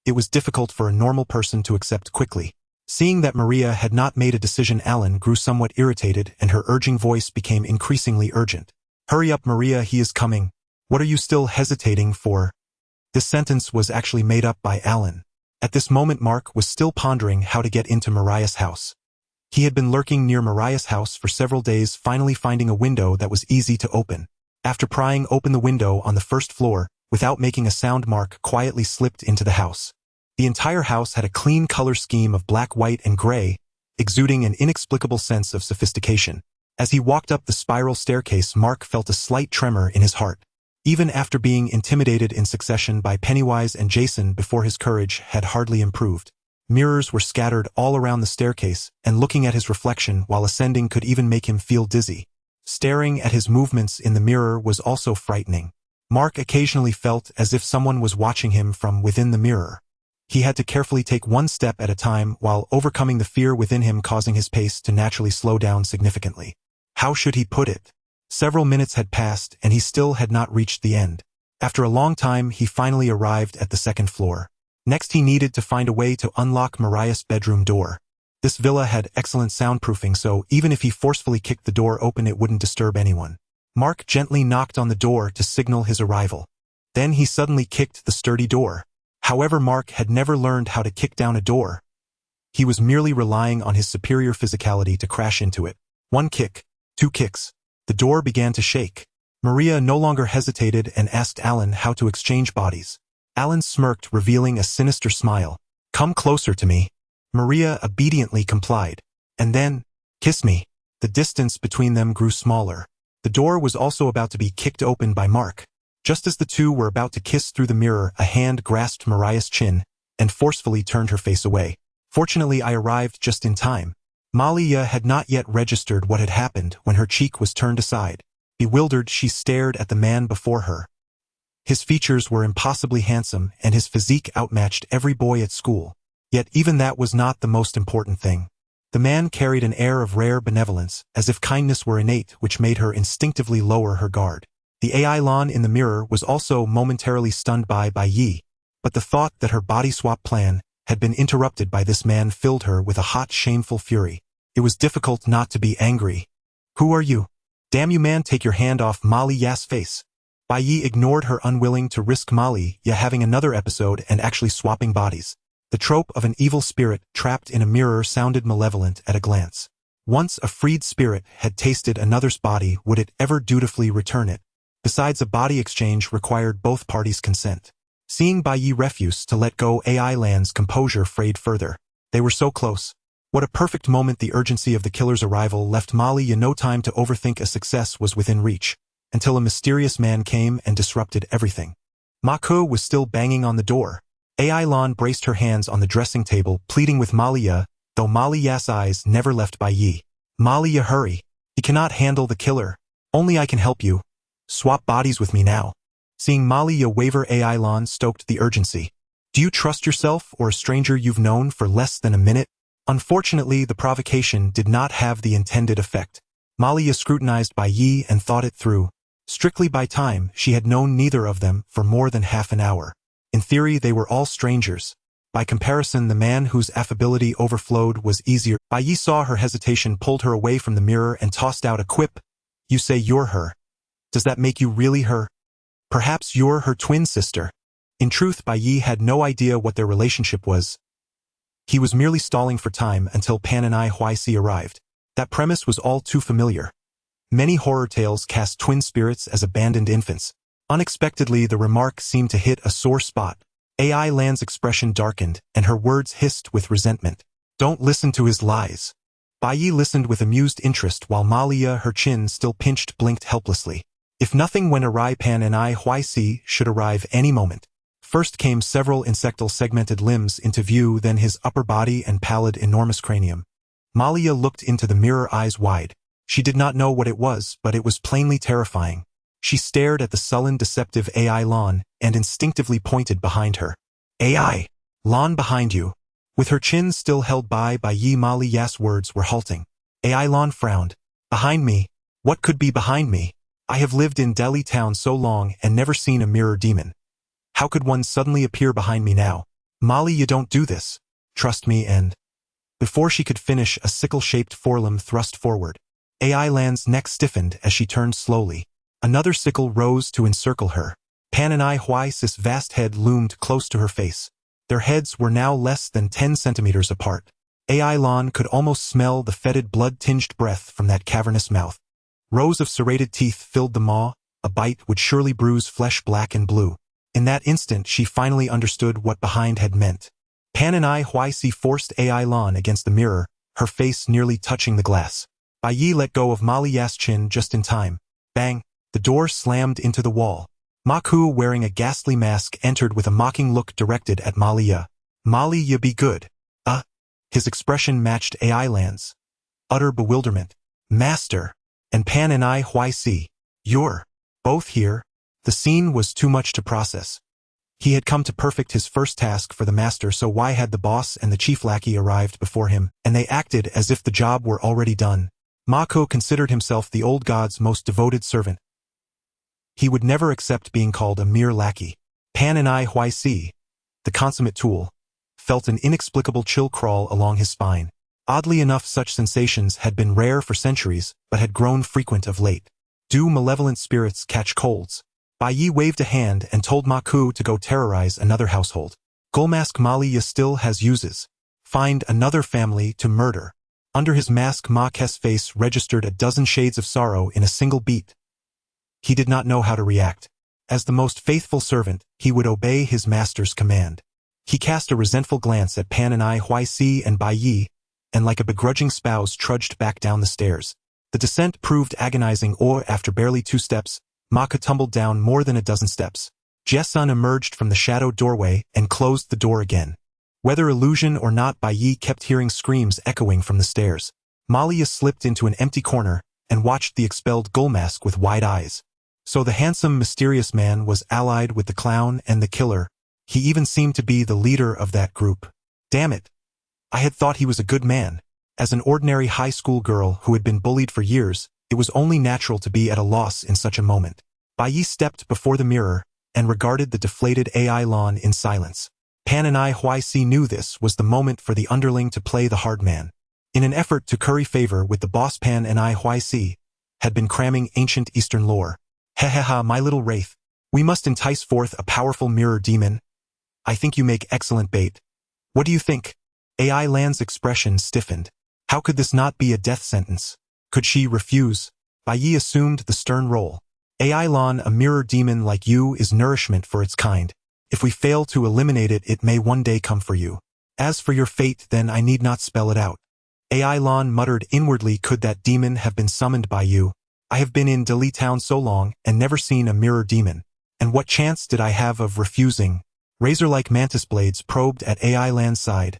A: It was difficult for a normal person to accept quickly. Seeing that Maria had not made a decision, Alan grew somewhat irritated and her urging voice became increasingly urgent. "Hurry up, Maria, he is coming. What are you still hesitating for?" This sentence was actually made up by Alan. At this moment Mark was still pondering how to get into Mariah's house. He had been lurking near Mariah's house for several days, finally finding a window that was easy to open. After prying open the window on the first floor, without making a sound, Mark quietly slipped into the house. The entire house had a clean color scheme of black, white, and gray, exuding an inexplicable sense of sophistication. As he walked up the spiral staircase, Mark felt a slight tremor in his heart. Even after being intimidated in succession by Pennywise and Jason before, his courage had hardly improved. Mirrors were scattered all around the staircase, and looking at his reflection while ascending could even make him feel dizzy. Staring at his movements in the mirror was also frightening. Mark occasionally felt as if someone was watching him from within the mirror. He had to carefully take one step at a time while overcoming the fear within him, causing his pace to naturally slow down significantly. How should he put it? Several minutes had passed and he still had not reached the end. After a long time, he finally arrived at the second floor. Next, he needed to find a way to unlock Mariah's bedroom door. This villa had excellent soundproofing, so even if he forcefully kicked the door open, it wouldn't disturb anyone. Mark gently knocked on the door to signal his arrival. Then he suddenly kicked the sturdy door. However, Mark had never learned how to kick down a door. He was merely relying on his superior physicality to crash into it. One kick, two kicks. The door began to shake. Maria no longer hesitated and asked Alan how to exchange bodies. Alan smirked, revealing a sinister smile. "Come closer to me." Maria obediently complied. "And then, kiss me." The distance between them grew smaller. The door was also about to be kicked open by Mark. Just as the two were about to kiss through the mirror, a hand grasped Mariah's chin and forcefully turned her face away. Fortunately, I arrived just in time. Malia had not yet registered what had happened when her cheek was turned aside. Bewildered, she stared at the man before her. His features were impossibly handsome, and his physique outmatched every boy at school. Yet even that was not the most important thing. The man carried an air of rare benevolence, as if kindness were innate, which made her instinctively lower her guard. The AI Lan in the mirror was also momentarily stunned by Bai Ye, but the thought that her body swap plan had been interrupted by this man filled her with a hot, shameful fury. It was difficult not to be angry. "Who are you? Damn you, man, take your hand off Molly Ya's face." Bai Ye ignored her, unwilling to risk Molly Ya having another episode and actually swapping bodies. The trope of an evil spirit trapped in a mirror sounded malevolent at a glance. Once a freed spirit had tasted another's body, would it ever dutifully return it? Besides, a body exchange required both parties' consent. Seeing Bai Ye refuse to let go, AI Lan's composure frayed further. They were so close. What a perfect moment! The urgency of the killer's arrival left Molly Ya no time to overthink. A success was within reach, until a mysterious man came and disrupted everything. Mako was still banging on the door. AI Lan braced her hands on the dressing table, pleading with Malia, though Malia's eyes never left Bai Ye. "Malia, hurry. He cannot handle the killer. Only I can help you. Swap bodies with me now." Seeing Malia waver, AI Lan stoked the urgency. "Do you trust yourself or a stranger you've known for less than a minute?" Unfortunately, the provocation did not have the intended effect. Malia scrutinized Bai Ye and thought it through. Strictly by time, she had known neither of them for more than half an hour. In theory, they were all strangers. By comparison, the man whose affability overflowed was easier. Bai Ye saw her hesitation, pulled her away from the mirror, and tossed out a quip. "You say you're her. Does that make you really her? Perhaps you're her twin sister." In truth, Bai Ye had no idea what their relationship was. He was merely stalling for time until Pan and I YC arrived. That premise was all too familiar. Many horror tales cast twin spirits as abandoned infants. Unexpectedly, the remark seemed to hit a sore spot. AI Lan's expression darkened, and her words hissed with resentment. "Don't listen to his lies." Bai Ye listened with amused interest while Malia, her chin still pinched, blinked helplessly. If nothing went awry, Pan and I YC should arrive any moment. First came several insectal segmented limbs into view, then his upper body and pallid, enormous cranium. Malia looked into the mirror, eyes wide. She did not know what it was, but it was plainly terrifying. She stared at the sullen, deceptive AI Lan and instinctively pointed behind her. "AI Lan, behind you." With her chin still held by Bai Ye, Malia's words were halting. AI Lan frowned. "Behind me? What could be behind me? I have lived in Delhi town so long and never seen a mirror demon. How could one suddenly appear behind me now? Molly, you don't do this. Trust me." And before she could finish, a sickle-shaped forelimb thrust forward. AI Lan's neck stiffened as she turned slowly. Another sickle rose to encircle her. Pan and Hui's vast head loomed close to her face. Their heads were now less than 10 centimeters apart. Ai Lan could almost smell the fetid blood-tinged breath from that cavernous mouth. Rows of serrated teeth filled the maw, a bite would surely bruise flesh black and blue. In that instant she finally understood what behind had meant. Pan and Hui forced Ai Lan against the mirror, her face nearly touching the glass. Bai Ye let go of Ma Li's chin just in time. Bang! The door slammed into the wall. Ma Ku, wearing a ghastly mask, entered with a mocking look directed at Ma Li. Ma Li, be good. His expression matched Ai Lan's. Utter bewilderment. Master! And Pan and Hui, you're both here? The scene was too much to process. He had come to perfect his first task for the master, so why had the boss and the chief lackey arrived before him, and they acted as if the job were already done? Ma Ku considered himself the old god's most devoted servant. He would never accept being called a mere lackey. Pan and Hui, the consummate tool, felt an inexplicable chill crawl along his spine. Oddly enough, such sensations had been rare for centuries, but had grown frequent of late. Do malevolent spirits catch colds? Bai Ye waved a hand and told Ma Ku to go terrorize another household. Gulmask Ma Li still has uses. Find another family to murder. Under his mask, Ma Ke's face registered a dozen shades of sorrow in a single beat. He did not know how to react. As the most faithful servant, he would obey his master's command. He cast a resentful glance at Pan and Hui and Bai Ye, and like a begrudging spouse trudged back down the stairs. The descent proved agonizing, or after barely 2 steps, Ma Ke tumbled down more than a dozen steps. Jie-sun emerged from the shadowed doorway and closed the door again. Whether illusion or not, Bai Ye kept hearing screams echoing from the stairs. Ma Li slipped into an empty corner and watched the expelled Gulmask with wide eyes. So the handsome, mysterious man was allied with the clown and the killer. He even seemed to be the leader of that group. Damn it! I had thought he was a good man. As an ordinary high school girl who had been bullied for years, it was only natural to be at a loss in such a moment. Bai Ye stepped before the mirror and regarded the deflated Ai Lan in silence. Pan and Hui knew this was the moment for the underling to play the hard man. In an effort to curry favor with the boss, Pan and Hui had been cramming ancient Eastern lore. Heheha, my little wraith. We must entice forth a powerful mirror demon. I think you make excellent bait. What do you think? Ai Lan's expression stiffened. How could this not be a death sentence? Could she refuse? Bai Ye assumed the stern role. Ai Lan, a mirror demon like you is nourishment for its kind. If we fail to eliminate it, it may one day come for you. As for your fate, then I need not spell it out. Ai Lan muttered inwardly, could that demon have been summoned by you? I have been in Dali Town so long and never seen a mirror demon. And what chance did I have of refusing? Razor-like mantis blades probed at Ai Lan's side.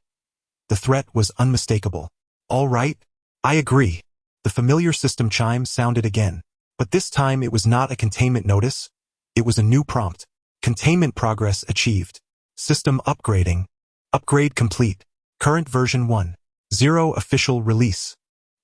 A: The threat was unmistakable. All right, I agree. The familiar system chime sounded again. But this time it was not a containment notice. It was a new prompt. Containment progress achieved. System upgrading. Upgrade complete. Current version 1.0 official release.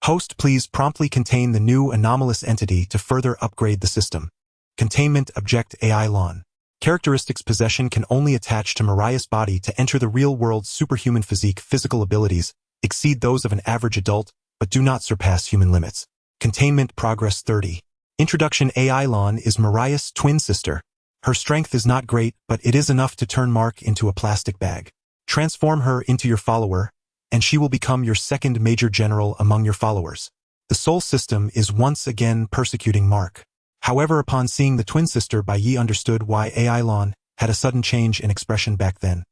A: Host, please promptly contain the new anomalous entity to further upgrade the system. Containment object Ai Lan. Characteristics possession can only attach to Mariah's body to enter the real world's superhuman physique. Physical abilities exceed those of an average adult, but do not surpass human limits. Containment progress 30. Introduction. Ai Lan is Mariah's twin sister. Her strength is not great, but it is enough to turn Mark into a plastic bag. Transform her into your follower, and she will become your second major general among your followers. The soul system is once again persecuting Mark. However, upon seeing the twin sister, Bai Ye understood why Ai Lan had a sudden change in expression back then.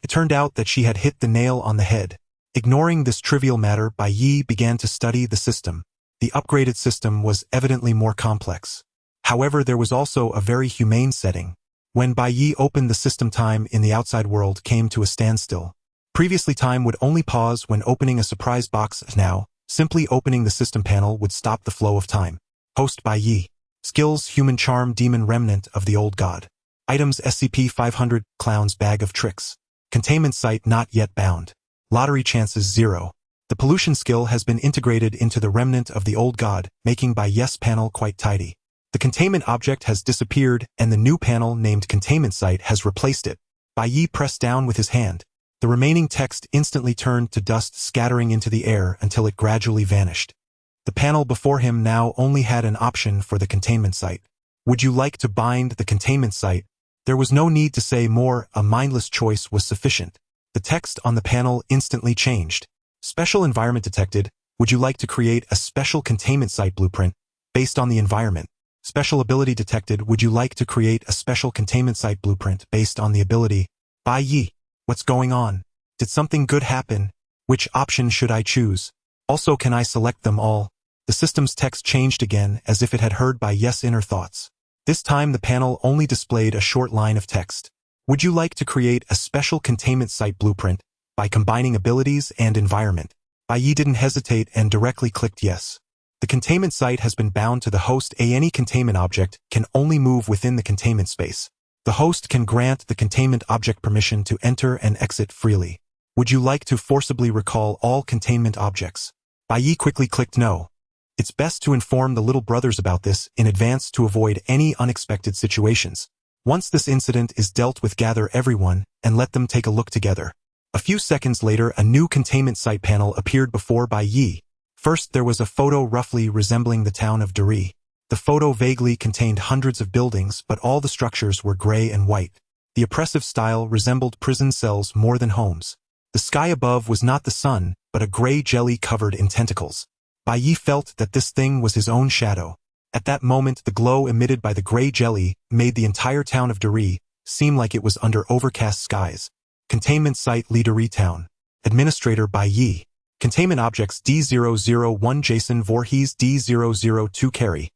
A: It turned out that she had hit the nail on the head. Ignoring this trivial matter, Bai Ye began to study the system. The upgraded system was evidently more complex. However, there was also a very humane setting. When Bai Ye opened the system, time in the outside world came to a standstill. Previously, time would only pause when opening a surprise box. Now, simply opening the system panel would stop the flow of time. Host Bai Ye. Skills: Human Charm, Demon Remnant of the Old God. Items: SCP-500, Clown's Bag of Tricks. Containment Site not yet bound. Lottery chances 0. The pollution skill has been integrated into the Remnant of the Old God, making Bai Ye's panel quite tidy. The containment object has disappeared, and the new panel named Containment Site has replaced it. Bai Ye pressed down with his hand. The remaining text instantly turned to dust, scattering into the air until it gradually vanished. The panel before him now only had an option for the Containment Site. Would you like to bind the Containment Site There was no need to say more, a mindless choice was sufficient. The text on the panel instantly changed. Special environment detected. Would you like to create a special containment site blueprint based on the environment? Special ability detected. Would you like to create a special containment site blueprint based on the ability? Bai Ye. What's going on? Did something good happen? Which option should I choose? Also, can I select them all? The system's text changed again as if it had heard Bai Ye's inner thoughts. This time the panel only displayed a short line of text. Would you like to create a special containment site blueprint by combining abilities and environment? Bai Ye didn't hesitate and directly clicked yes. The containment site has been bound to the host. Any containment object can only move within the containment space. The host can grant the containment object permission to enter and exit freely. Would you like to forcibly recall all containment objects? Bai Ye quickly clicked no. It's best to inform the little brothers about this in advance to avoid any unexpected situations. Once this incident is dealt with, gather everyone and let them take a look together. A few seconds later, a new containment site panel appeared before Bai Ye. First, there was a photo roughly resembling the town of Dari. The photo vaguely contained hundreds of buildings, but all the structures were gray and white. The oppressive style resembled prison cells more than homes. The sky above was not the sun, but a gray jelly covered in tentacles. Bai Ye felt that this thing was his own shadow. At that moment, the glow emitted by the gray jelly made the entire town of Dari seem like it was under overcast skies. Containment Site Dari Town. Administrator Bai Ye. Containment Objects D001 Jason Voorhees D002 Carrie.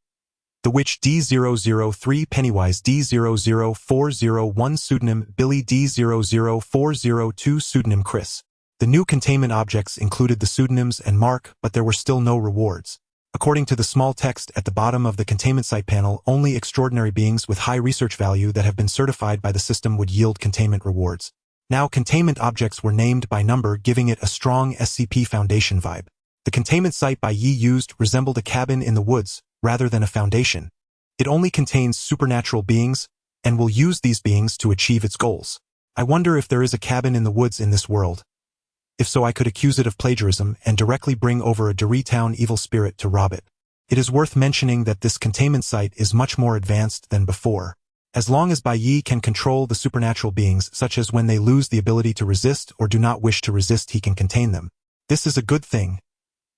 A: The Witch D003 Pennywise D00401 Pseudonym Billy D00402 Pseudonym Chris. The new containment objects included the pseudonyms and mark, but there were still no rewards. According to the small text at the bottom of the containment site panel, only extraordinary beings with high research value that have been certified by the system would yield containment rewards. Now, containment objects were named by number, giving it a strong SCP Foundation vibe. The containment site Bai Ye used resembled a cabin in the woods, rather than a foundation. It only contains supernatural beings, and will use these beings to achieve its goals. I wonder if there is a cabin in the woods in this world. If so, I could accuse it of plagiarism and directly bring over a Dari Town evil spirit to rob it. It is worth mentioning that this containment site is much more advanced than before. As long as Bai Ye can control the supernatural beings, such as when they lose the ability to resist or do not wish to resist, he can contain them. This is a good thing.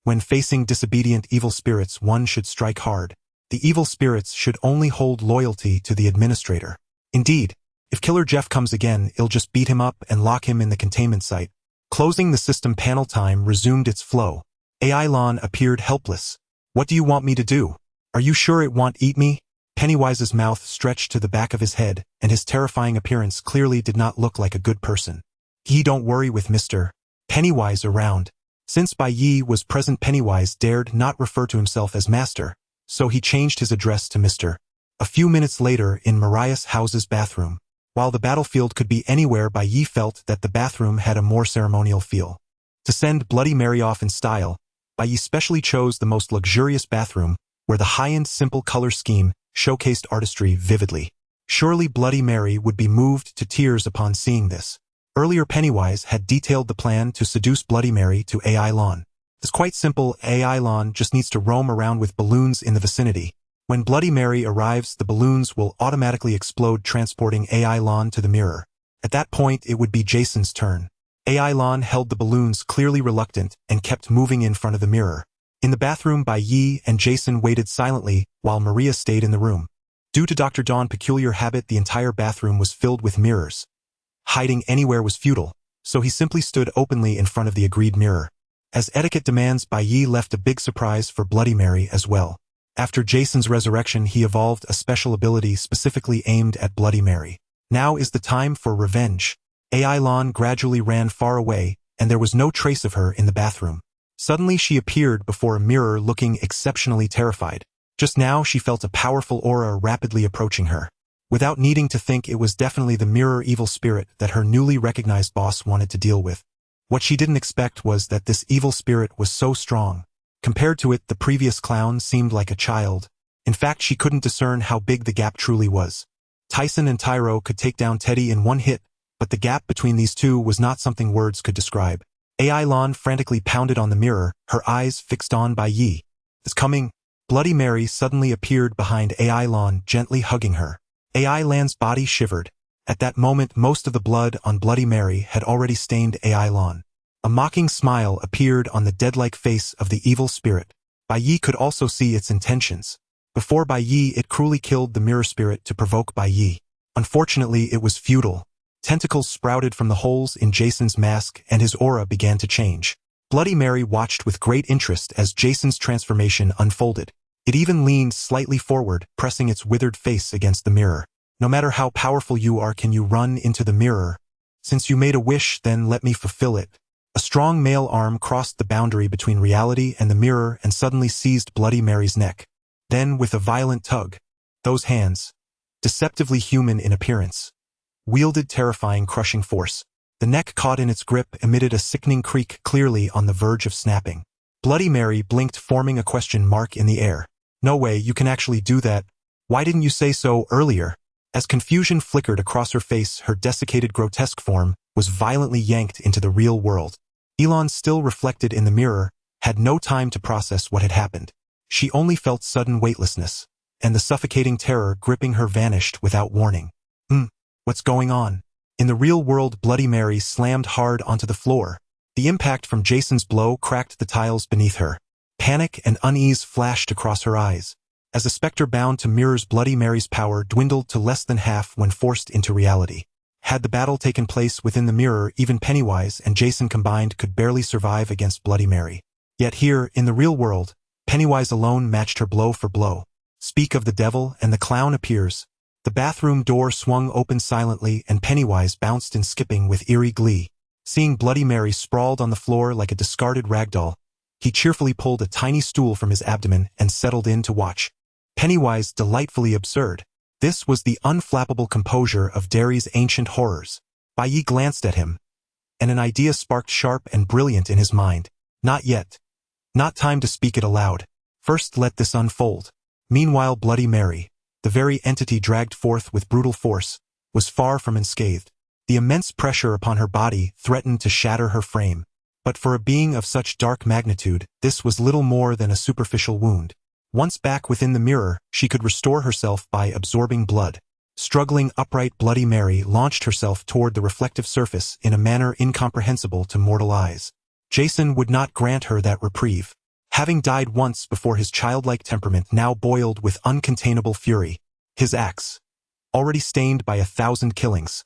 A: When facing disobedient evil spirits, one should strike hard. The evil spirits should only hold loyalty to the administrator. Indeed, if Killer Jeff comes again, he'll just beat him up and lock him in the containment site. Closing the system panel, time resumed its flow. AI Lon appeared helpless. What do you want me to do? Are you sure it won't eat me? Pennywise's mouth stretched to the back of his head, and his terrifying appearance clearly did not look like a good person. Don't worry with Mr. Pennywise around. Since Bai Ye was present, Pennywise dared not refer to himself as Master, so he changed his address to Mr. A few minutes later, in Mariah's house's bathroom. While the battlefield could be anywhere, Bai Ye felt that the bathroom had a more ceremonial feel. To send Bloody Mary off in style, Bai Ye specially chose the most luxurious bathroom, where the high-end simple color scheme showcased artistry vividly. Surely Bloody Mary would be moved to tears upon seeing this. Earlier, Pennywise had detailed the plan to seduce Bloody Mary to AI Lawn. It's quite simple. AI Lawn just needs to roam around with balloons in the vicinity. When Bloody Mary arrives, the balloons will automatically explode, transporting AI Lawn to the mirror. At that point, it would be Jason's turn. AI Lawn held the balloons, clearly reluctant, and kept moving in front of the mirror. In the bathroom, Bai Ye and Jason waited silently while Maria stayed in the room. Due to Dr. Dawn's peculiar habit, the entire bathroom was filled with mirrors. Hiding anywhere was futile, so he simply stood openly in front of the agreed mirror. As etiquette demands, Bai Ye left a big surprise for Bloody Mary as well. After Jason's resurrection, he evolved a special ability specifically aimed at Bloody Mary. Now is the time for revenge. AI Lawn gradually ran far away, and there was no trace of her in the bathroom. Suddenly she appeared before a mirror, looking exceptionally terrified. Just now she felt a powerful aura rapidly approaching her. Without needing to think, it was definitely the mirror evil spirit that her newly recognized boss wanted to deal with. What she didn't expect was that this evil spirit was so strong. Compared to it, the previous clown seemed like a child. In fact, she couldn't discern how big the gap truly was. Tyson and Tyro could take down Teddy in one hit, but the gap between these two was not something words could describe. AI Lawn frantically pounded on the mirror, her eyes fixed on Bai Ye. It's coming. Bloody Mary suddenly appeared behind AI Lawn, gently hugging her. AI Lan's body shivered. At that moment, most of the blood on Bloody Mary had already stained Ai lawn. A mocking smile appeared on the dead-like face of the evil spirit. Bai Ye could also see its intentions. Before Bai Ye, it cruelly killed the mirror spirit to provoke Bai Ye. Unfortunately, it was futile. Tentacles sprouted from the holes in Jason's mask and his aura began to change. Bloody Mary watched with great interest as Jason's transformation unfolded. It even leaned slightly forward, pressing its withered face against the mirror. No matter how powerful you are, can you run into the mirror? Since you made a wish, then let me fulfill it. A strong male arm crossed the boundary between reality and the mirror and suddenly seized Bloody Mary's neck. Then, with a violent tug, those hands, deceptively human in appearance, wielded terrifying, crushing force. The neck caught in its grip emitted a sickening creak, clearly on the verge of snapping. Bloody Mary blinked, forming a question mark in the air. No way, you can actually do that. Why didn't you say so earlier? As confusion flickered across her face, her desiccated, grotesque form was violently yanked into the real world. Elon, still reflected in the mirror, had no time to process what had happened. She only felt sudden weightlessness, and the suffocating terror gripping her vanished without warning. What's going on? In the real world, Bloody Mary slammed hard onto the floor. The impact from Jason's blow cracked the tiles beneath her. Panic and unease flashed across her eyes. As a specter bound to mirrors, Bloody Mary's power dwindled to less than half when forced into reality. Had the battle taken place within the mirror, even Pennywise and Jason combined could barely survive against Bloody Mary. Yet here, in the real world, Pennywise alone matched her blow for blow. Speak of the devil, and the clown appears. The bathroom door swung open silently and Pennywise bounced in, skipping with eerie glee. Seeing Bloody Mary sprawled on the floor like a discarded ragdoll, he cheerfully pulled a tiny stool from his abdomen and settled in to watch. Pennywise, delightfully absurd. This was the unflappable composure of Derry's ancient horrors. Bai Ye glanced at him, and an idea sparked sharp and brilliant in his mind. Not yet. Not time to speak it aloud. First let this unfold. Meanwhile, Bloody Mary, the very entity dragged forth with brutal force, was far from unscathed. The immense pressure upon her body threatened to shatter her frame. But for a being of such dark magnitude, this was little more than a superficial wound. Once back within the mirror, she could restore herself by absorbing blood. Struggling upright, Bloody Mary launched herself toward the reflective surface in a manner incomprehensible to mortal eyes. Jason would not grant her that reprieve. Having died once before, his childlike temperament now boiled with uncontainable fury. His axe, already stained by 1,000 killings,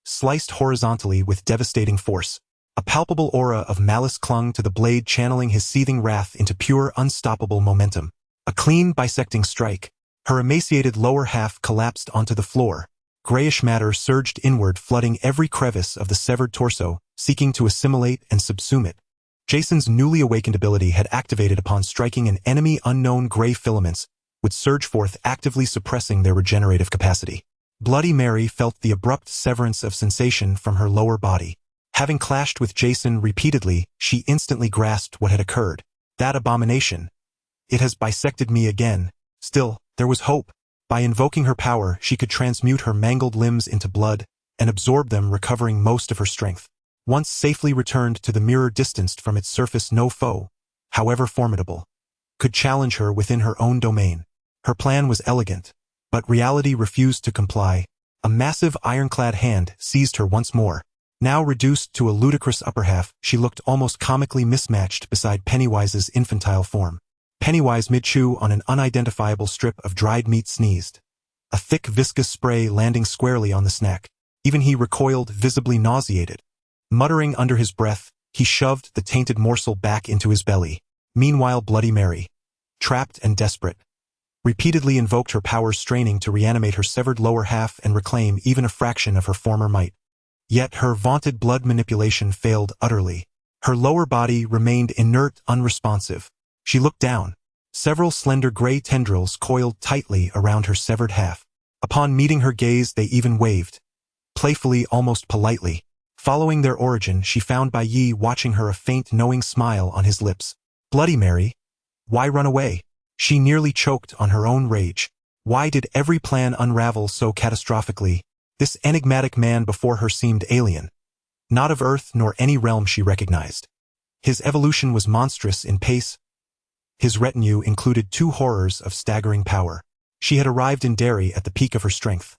A: sliced horizontally with devastating force. A palpable aura of malice clung to the blade, channeling his seething wrath into pure, unstoppable momentum. A clean, bisecting strike. Her emaciated lower half collapsed onto the floor. Grayish matter surged inward, flooding every crevice of the severed torso, seeking to assimilate and subsume it. Jason's newly awakened ability had activated upon striking an enemy. Unknown gray filaments would surge forth, actively suppressing their regenerative capacity. Bloody Mary felt the abrupt severance of sensation from her lower body. Having clashed with Jason repeatedly, she instantly grasped what had occurred. That abomination. It has bisected me again. Still, there was hope. By invoking her power, she could transmute her mangled limbs into blood and absorb them, recovering most of her strength. Once safely returned to the mirror, distanced from its surface, no foe, however formidable, could challenge her within her own domain. Her plan was elegant, but reality refused to comply. A massive ironclad hand seized her once more. Now reduced to a ludicrous upper half, she looked almost comically mismatched beside Pennywise's infantile form. Pennywise, mid-chew on an unidentifiable strip of dried meat, sneezed. A thick, viscous spray landing squarely on the snack. Even he recoiled, visibly nauseated. Muttering under his breath, he shoved the tainted morsel back into his belly. Meanwhile, Bloody Mary, trapped and desperate, repeatedly invoked her powers, straining to reanimate her severed lower half and reclaim even a fraction of her former might. Yet her vaunted blood manipulation failed utterly. Her lower body remained inert, unresponsive. She looked down. Several slender gray tendrils coiled tightly around her severed half. Upon meeting her gaze, they even waved. Playfully, almost politely. Following their origin, she found Bai Ye watching her, a faint, knowing smile on his lips. Bloody Mary? Why run away? She nearly choked on her own rage. Why did every plan unravel so catastrophically? This enigmatic man before her seemed alien. Not of Earth nor any realm she recognized. His evolution was monstrous in pace. His retinue included two horrors of staggering power. She had arrived in Derry at the peak of her strength.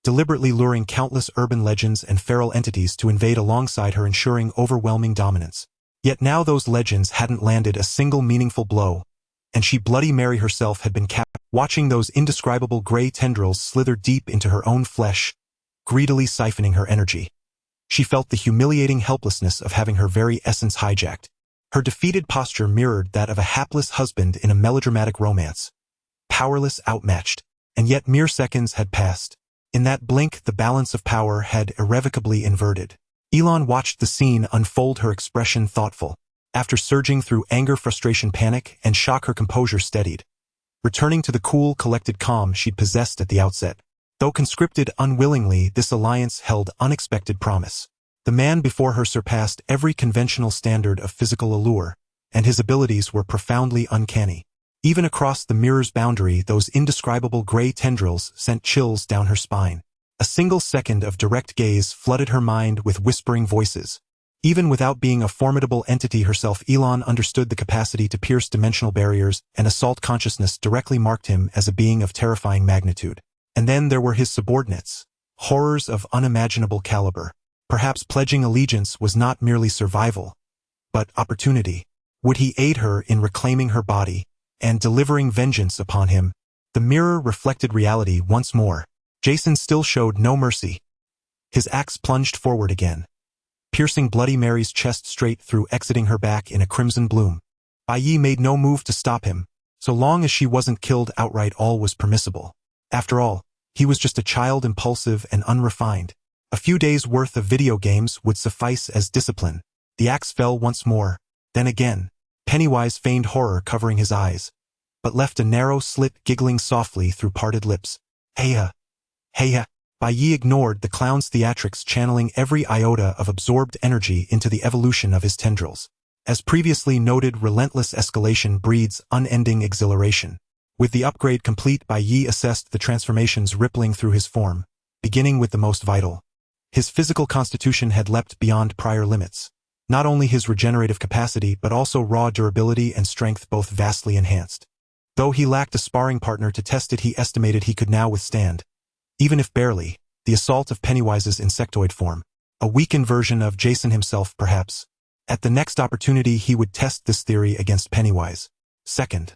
A: deliberately luring countless urban legends and feral entities to invade alongside her, ensuring overwhelming dominance. Yet now those legends hadn't landed a single meaningful blow, and she, Bloody Mary herself, had been captured. Watching those indescribable gray tendrils slither deep into her own flesh, greedily siphoning her energy, she felt the humiliating helplessness of having her very essence hijacked. Her defeated posture mirrored that of a hapless husband in a melodramatic romance. Powerless, outmatched, and yet mere seconds had passed. In that blink, the balance of power had irrevocably inverted. Elon watched the scene unfold, her expression thoughtful. After surging through anger, frustration, panic, and shock, her composure steadied, returning to the cool, collected calm she'd possessed at the outset. Though conscripted unwillingly, this alliance held unexpected promise. The man before her surpassed every conventional standard of physical allure, and his abilities were profoundly uncanny. Even across the mirror's boundary, those indescribable gray tendrils sent chills down her spine. A single second of direct gaze flooded her mind with whispering voices. Even without being a formidable entity herself, Elon understood the capacity to pierce dimensional barriers, and assault consciousness directly marked him as a being of terrifying magnitude. And then there were his subordinates, horrors of unimaginable caliber. Perhaps pledging allegiance was not merely survival, but opportunity. Would he aid her in reclaiming her body and delivering vengeance upon him? The mirror reflected reality once more. Jason still showed no mercy. His axe plunged forward again, piercing Bloody Mary's chest straight through, exiting her back in a crimson bloom. Bai Ye made no move to stop him. So long as she wasn't killed outright, all was permissible. After all, he was just a child, impulsive and unrefined. A few days' worth of video games would suffice as discipline. The axe fell once more, then again. Pennywise feigned horror, covering his eyes, but left a narrow slit, giggling softly through parted lips. Heya! Heya! Bai Ye ignored the clown's theatrics, channeling every iota of absorbed energy into the evolution of his tendrils. As previously noted, relentless escalation breeds unending exhilaration. With the upgrade complete, Bai Ye assessed the transformations rippling through his form, beginning with the most vital. His physical constitution had leapt beyond prior limits. Not only his regenerative capacity, but also raw durability and strength, both vastly enhanced. Though he lacked a sparring partner to test it, he estimated he could now withstand, even if barely, the assault of Pennywise's insectoid form. A weakened version of Jason himself, perhaps. At the next opportunity, he would test this theory against Pennywise. Second,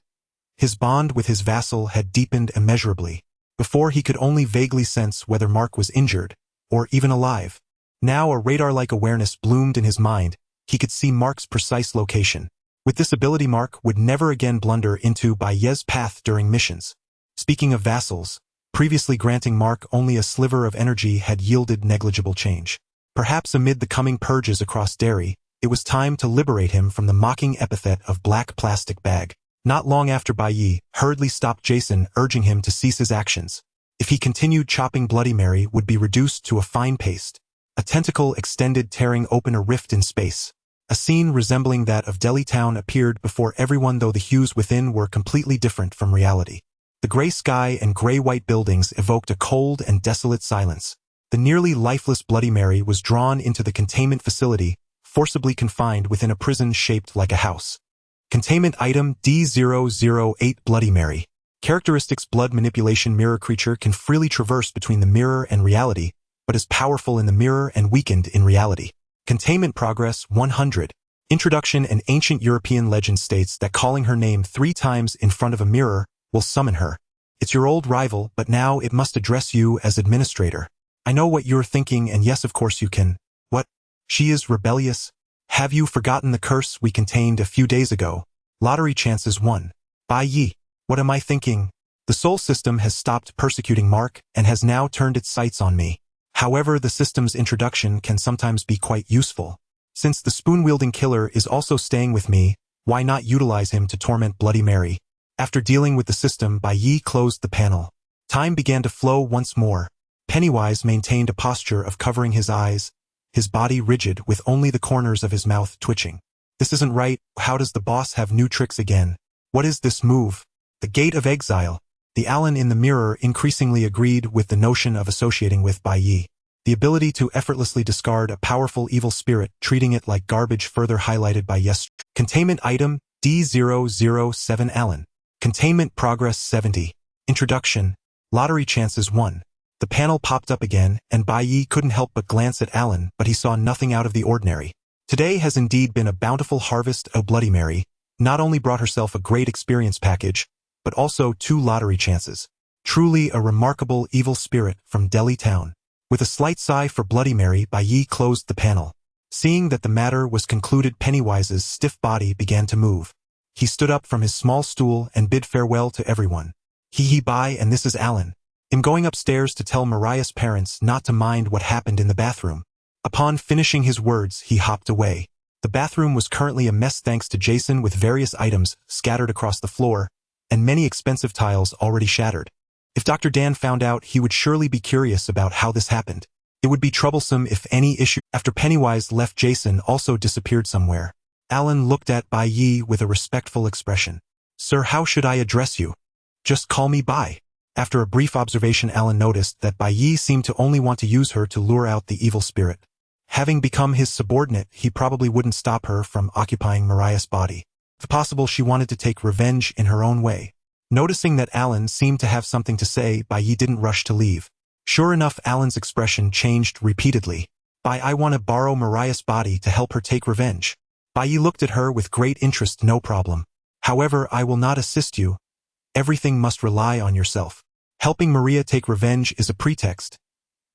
A: his bond with his vassal had deepened immeasurably. Before, he could only vaguely sense whether Mark was injured, or even alive. Now a radar-like awareness bloomed in his mind. He could see Mark's precise location. With this ability, Mark would never again blunder into Bai Ye's path during missions. Speaking of vassals, previously granting Mark only a sliver of energy had yielded negligible change. Perhaps amid the coming purges across Derry, it was time to liberate him from the mocking epithet of black plastic bag. Not long after, Bai Ye hurriedly stopped Jason, urging him to cease his actions. If he continued, chopping Bloody Mary would be reduced to a fine paste. A tentacle extended, tearing open a rift in space. A scene resembling that of Delhi town appeared before everyone, though the hues within were completely different from reality. The gray sky and gray-white buildings evoked a cold and desolate silence. The nearly lifeless Bloody Mary was drawn into the containment facility, forcibly confined within a prison shaped like a house. Containment item D008 Bloody Mary. Characteristics: blood manipulation. Mirror creature can freely traverse between the mirror and reality, but is powerful in the mirror and weakened in reality. Containment progress 100. Introduction: an ancient European legend states that calling her name 3 times in front of a mirror will summon her. It's your old rival, but now it must address you as administrator. I know what you're thinking, and yes, of course you can. What? She is rebellious? Have you forgotten the curse we contained a few days ago? Lottery chances 1. Bai Ye. What am I thinking? The soul system has stopped persecuting Mark and has now turned its sights on me. However, the system's introduction can sometimes be quite useful. Since the spoon-wielding killer is also staying with me, why not utilize him to torment Bloody Mary? After dealing with the system, Bai Ye closed the panel. Time began to flow once more. Pennywise maintained a posture of covering his eyes, his body rigid with only the corners of his mouth twitching. This isn't right. How does the boss have new tricks again? What is this move? The Gate of Exile. The Alan in the mirror increasingly agreed with the notion of associating with Bai Ye. The ability to effortlessly discard a powerful evil spirit, treating it like garbage, further highlighted by Yes. Containment item D007 Alan. Containment progress 70. Introduction. Lottery chances 1. The panel popped up again, and Bai Ye couldn't help but glance at Alan, but he saw nothing out of the ordinary. Today has indeed been a bountiful harvest. Bloody Mary not only brought herself a great experience package, but also 2 lottery chances. Truly a remarkable evil spirit from Delhi town. With a slight sigh for Bloody Mary, Bai Ye closed the panel. Seeing that the matter was concluded, Pennywise's stiff body began to move. He stood up from his small stool and bid farewell to everyone. Bye, and this is Alan. I'm going upstairs to tell Mariah's parents not to mind what happened in the bathroom. Upon finishing his words, he hopped away. The bathroom was currently a mess thanks to Jason, with various items scattered across the floor, and many expensive tiles already shattered. If Dr. Dan found out, he would surely be curious about how this happened. It would be troublesome if any issue. After Pennywise left, Jason also disappeared somewhere. Alan looked at Bai Ye with a respectful expression. Sir, how should I address you? Just call me Bai. After a brief observation, Alan noticed that Bai Ye seemed to only want to use her to lure out the evil spirit. Having become his subordinate, he probably wouldn't stop her from occupying Mariah's body. If possible, she wanted to take revenge in her own way. Noticing that Alan seemed to have something to say, Bai Ye didn't rush to leave. Sure enough, Alan's expression changed repeatedly. Bai, I want to borrow Mariah's body to help her take revenge. Bai Ye looked at her with great interest. No problem. However, I will not assist you. Everything must rely on yourself. Helping Maria take revenge is a pretext.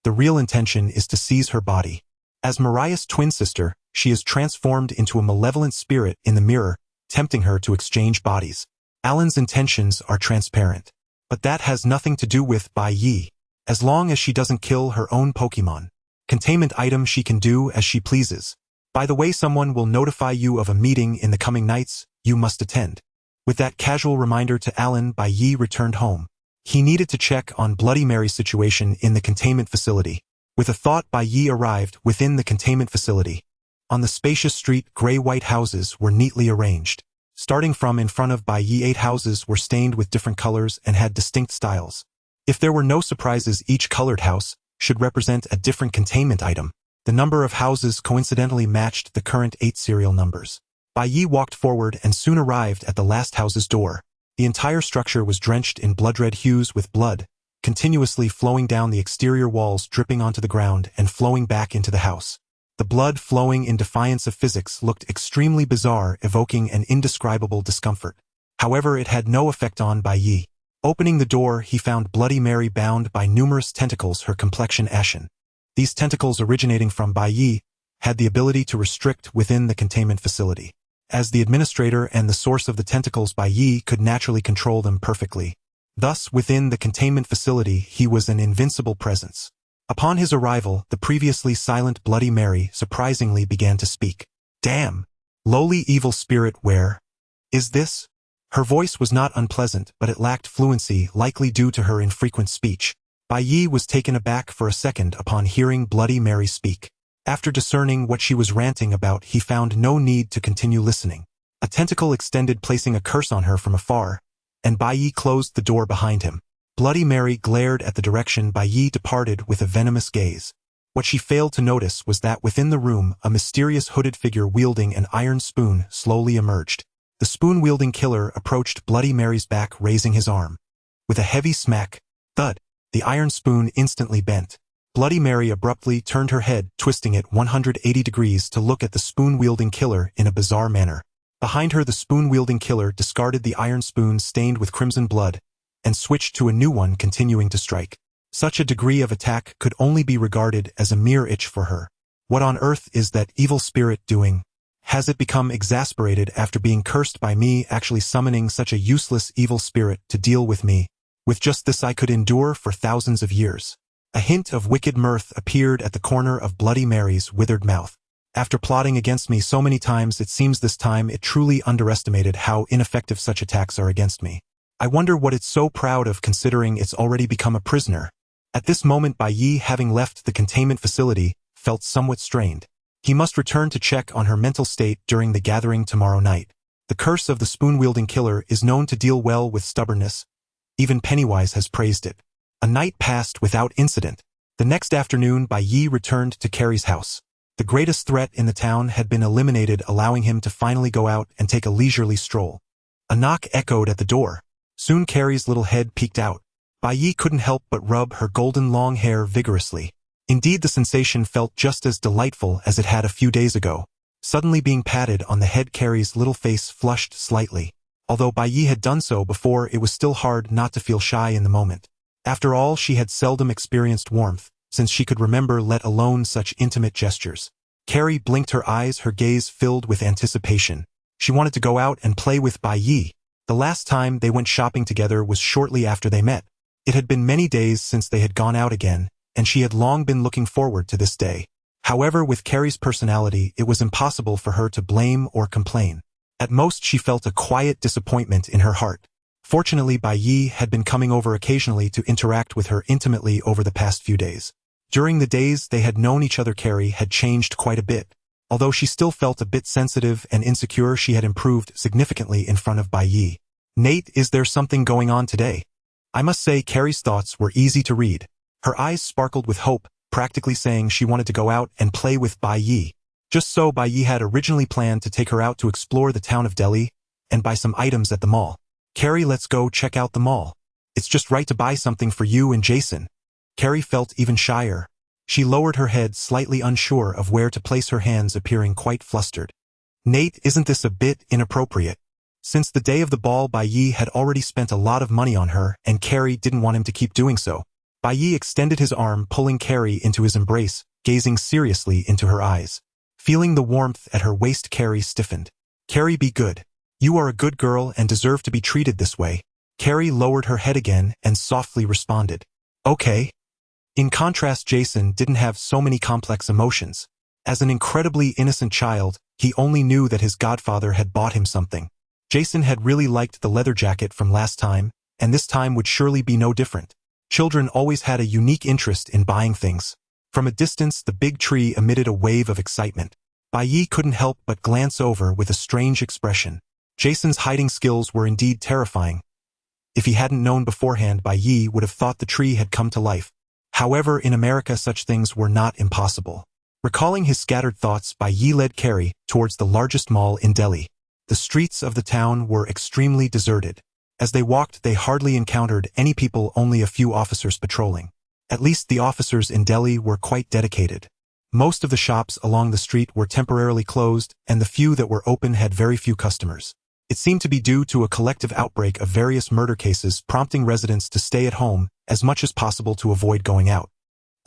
A: The real intention is to seize her body. As Mariah's twin sister, she is transformed into a malevolent spirit in the mirror, tempting her to exchange bodies. Alan's intentions are transparent. But that has nothing to do with Bai Ye. As long as she doesn't kill her own Pokemon. Containment item, she can do as she pleases. By the way, someone will notify you of a meeting in the coming nights. You must attend. With that casual reminder to Alan, Bai Ye returned home. He needed to check on Bloody Mary's situation in the containment facility. With a thought, Bai Ye arrived within the containment facility. On the spacious street, gray-white houses were neatly arranged. Starting from in front of Bai Ye, 8 houses were stained with different colors and had distinct styles. If there were no surprises, each colored house should represent a different containment item. The number of houses coincidentally matched the current 8 serial numbers. Bai Ye walked forward and soon arrived at the last house's door. The entire structure was drenched in blood-red hues, with blood continuously flowing down the exterior walls, dripping onto the ground and flowing back into the house. The blood, flowing in defiance of physics, looked extremely bizarre, evoking an indescribable discomfort. However, it had no effect on Bai Ye. Opening the door, he found Bloody Mary bound by numerous tentacles, her complexion ashen. These tentacles, originating from Bai Ye, had the ability to restrict within the containment facility. As the administrator and the source of the tentacles, Bai Ye could naturally control them perfectly. Thus, within the containment facility, he was an invincible presence. Upon his arrival, the previously silent Bloody Mary surprisingly began to speak. Damn! Lowly evil spirit, where is this? Her voice was not unpleasant, but it lacked fluency, likely due to her infrequent speech. Bai Ye was taken aback for a second upon hearing Bloody Mary speak. After discerning what she was ranting about, he found no need to continue listening. A tentacle extended, placing a curse on her from afar, and Bai Ye closed the door behind him. Bloody Mary glared at the direction Bai Ye departed with a venomous gaze. What she failed to notice was that within the room, a mysterious hooded figure wielding an iron spoon slowly emerged. The spoon-wielding killer approached Bloody Mary's back, raising his arm. With a heavy smack, thud, the iron spoon instantly bent. Bloody Mary abruptly turned her head, twisting it 180 degrees to look at the spoon-wielding killer in a bizarre manner. Behind her, the spoon-wielding killer discarded the iron spoon stained with crimson blood and switched to a new one, continuing to strike. Such a degree of attack could only be regarded as a mere itch for her. What on earth is that evil spirit doing? Has it become exasperated after being cursed by me, actually summoning such a useless evil spirit to deal with me? With just this I could endure for thousands of years. A hint of wicked mirth appeared at the corner of Bloody Mary's withered mouth. After plotting against me so many times, it seems this time it truly underestimated how ineffective such attacks are against me. I wonder what it's so proud of, considering it's already become a prisoner. At this moment, Bai Ye, having left the containment facility, felt somewhat strained. He must return to check on her mental state during the gathering tomorrow night. The curse of the spoon-wielding killer is known to deal well with stubbornness. Even Pennywise has praised it. A night passed without incident. The next afternoon, Bai Ye returned to Carrie's house. The greatest threat in the town had been eliminated, allowing him to finally go out and take a leisurely stroll. A knock echoed at the door. Soon Carrie's little head peeked out. Bai Ye couldn't help but rub her golden long hair vigorously. Indeed, the sensation felt just as delightful as it had a few days ago. Suddenly being patted on the head, Carrie's little face flushed slightly. Although Bai Ye had done so before, it was still hard not to feel shy in the moment. After all, she had seldom experienced warmth, since she could remember, let alone such intimate gestures. Carrie blinked her eyes, her gaze filled with anticipation. She wanted to go out and play with Bai Ye. The last time they went shopping together was shortly after they met. It had been many days since they had gone out again, and she had long been looking forward to this day. However, with Carrie's personality, it was impossible for her to blame or complain. At most, she felt a quiet disappointment in her heart. Fortunately, Bai Ye had been coming over occasionally to interact with her intimately over the past few days. During the days they had known each other, Carrie had changed quite a bit. Although she still felt a bit sensitive and insecure, she had improved significantly in front of Bai Ye. "Nate, is there something going on today?" I must say, Carrie's thoughts were easy to read. Her eyes sparkled with hope, practically saying she wanted to go out and play with Bai Ye. Just so, Bai Ye had originally planned to take her out to explore the town of Delhi and buy some items at the mall. "Carrie, let's go check out the mall. It's just right to buy something for you and Jason." Carrie felt even shyer. She lowered her head, slightly unsure of where to place her hands, appearing quite flustered. "Nate, isn't this a bit inappropriate?" Since the day of the ball, Bai Ye had already spent a lot of money on her, and Carrie didn't want him to keep doing so. Bai Ye extended his arm, pulling Carrie into his embrace, gazing seriously into her eyes. Feeling the warmth at her waist, Carrie stiffened. "Carrie, be good. You are a good girl and deserve to be treated this way." Carrie lowered her head again and softly responded, "Okay." In contrast, Jason didn't have so many complex emotions. As an incredibly innocent child, he only knew that his godfather had bought him something. Jason had really liked the leather jacket from last time, and this time would surely be no different. Children always had a unique interest in buying things. From a distance, the big tree emitted a wave of excitement. Bai Ye couldn't help but glance over with a strange expression. Jason's hiding skills were indeed terrifying. If he hadn't known beforehand, Bai Ye would have thought the tree had come to life. However, in America, such things were not impossible. Recalling his scattered thoughts, Bai Ye led Carrie towards the largest mall in Delhi. The streets of the town were extremely deserted. As they walked, they hardly encountered any people, only a few officers patrolling. At least the officers in Delhi were quite dedicated. Most of the shops along the street were temporarily closed, and the few that were open had very few customers. It seemed to be due to a collective outbreak of various murder cases, prompting residents to stay at home as much as possible to avoid going out.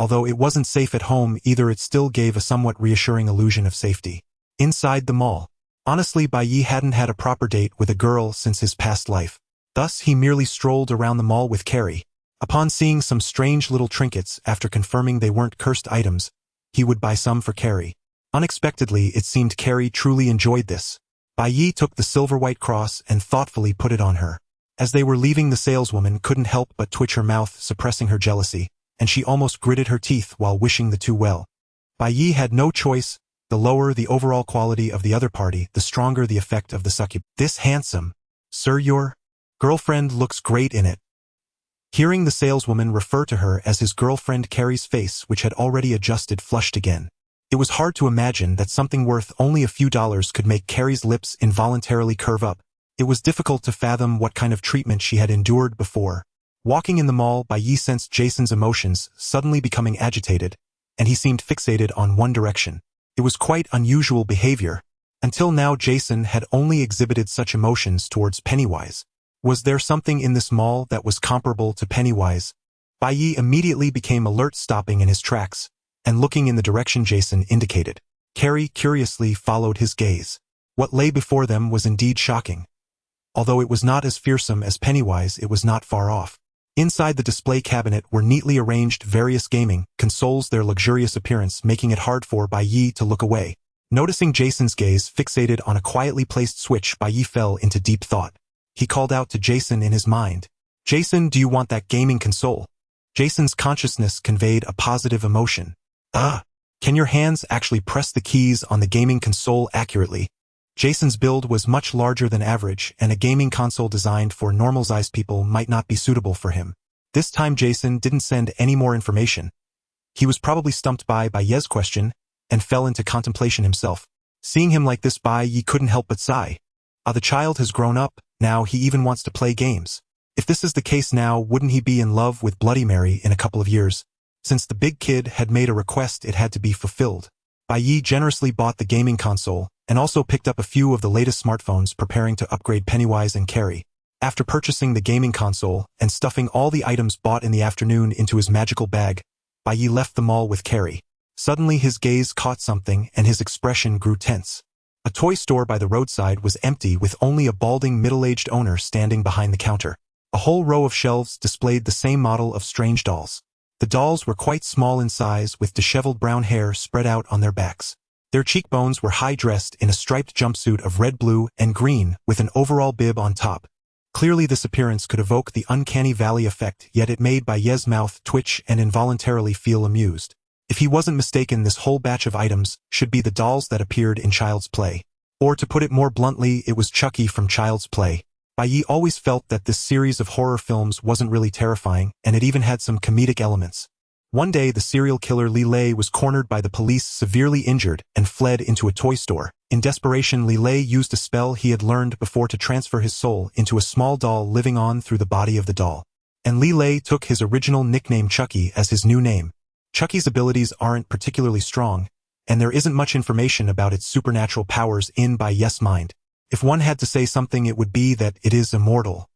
A: Although it wasn't safe at home either, it still gave a somewhat reassuring illusion of safety. Inside the mall, honestly, Bai Ye hadn't had a proper date with a girl since his past life. Thus, he merely strolled around the mall with Carrie. Upon seeing some strange little trinkets, after confirming they weren't cursed items, he would buy some for Carrie. Unexpectedly, it seemed Carrie truly enjoyed this. Bai Ye took the silver-white cross and thoughtfully put it on her. As they were leaving, the saleswoman couldn't help but twitch her mouth, suppressing her jealousy, and she almost gritted her teeth while wishing the two well. Bai Ye had no choice. The lower the overall quality of the other party, the stronger the effect of the succub. "This handsome, sir, your girlfriend looks great in it." Hearing the saleswoman refer to her as his girlfriend, Carrie's face, which had already adjusted, flushed again. It was hard to imagine that something worth only a few dollars could make Carrie's lips involuntarily curve up. It was difficult to fathom what kind of treatment she had endured before. Walking in the mall, Bai Ye sensed Jason's emotions suddenly becoming agitated, and he seemed fixated on one direction. It was quite unusual behavior. Until now, Jason had only exhibited such emotions towards Pennywise. Was there something in this mall that was comparable to Pennywise? Bai Ye immediately became alert, stopping in his tracks and looking in the direction Jason indicated. Carrie curiously followed his gaze. What lay before them was indeed shocking. Although it was not as fearsome as Pennywise, it was not far off. Inside the display cabinet were neatly arranged various gaming consoles, their luxurious appearance making it hard for Bai Ye to look away. Noticing Jason's gaze fixated on a quietly placed switch, Bai Ye fell into deep thought. He called out to Jason in his mind, "Jason, do you want that gaming console?" Jason's consciousness conveyed a positive emotion. Can your hands actually press the keys on the gaming console accurately?" Jason's build was much larger than average, and a gaming console designed for normal-sized people might not be suitable for him. This time Jason didn't send any more information. He was probably stumped by Ye's question and fell into contemplation himself. Seeing him like this, Bai Ye couldn't help but sigh. The child has grown up, now he even wants to play games. If this is the case now, wouldn't he be in love with Bloody Mary in a couple of years? Since the big kid had made a request, it had to be fulfilled. Bai Ye generously bought the gaming console, and also picked up a few of the latest smartphones, preparing to upgrade Pennywise and Carrie. After purchasing the gaming console and stuffing all the items bought in the afternoon into his magical bag, Bai Ye left the mall with Carrie. Suddenly his gaze caught something and his expression grew tense. A toy store by the roadside was empty, with only a balding middle-aged owner standing behind the counter. A whole row of shelves displayed the same model of strange dolls. The dolls were quite small in size, with disheveled brown hair spread out on their backs. Their cheekbones were high-dressed in a striped jumpsuit of red, blue, and green, with an overall bib on top. Clearly this appearance could evoke the uncanny valley effect, yet it made Bai Ye's mouth twitch and involuntarily feel amused. If he wasn't mistaken, this whole batch of items should be the dolls that appeared in Child's Play. Or to put it more bluntly, it was Chucky from Child's Play. Bai Ye always felt that this series of horror films wasn't really terrifying, and it even had some comedic elements. One day, the serial killer Li Lei was cornered by the police, severely injured, and fled into a toy store. In desperation, Li Lei used a spell he had learned before to transfer his soul into a small doll living on through the body of the doll. And Li Lei took his original nickname Chucky as his new name. Chucky's abilities aren't particularly strong, and there isn't much information about its supernatural powers in Bai Ye's mind. If one had to say something, it would be that it is immortal.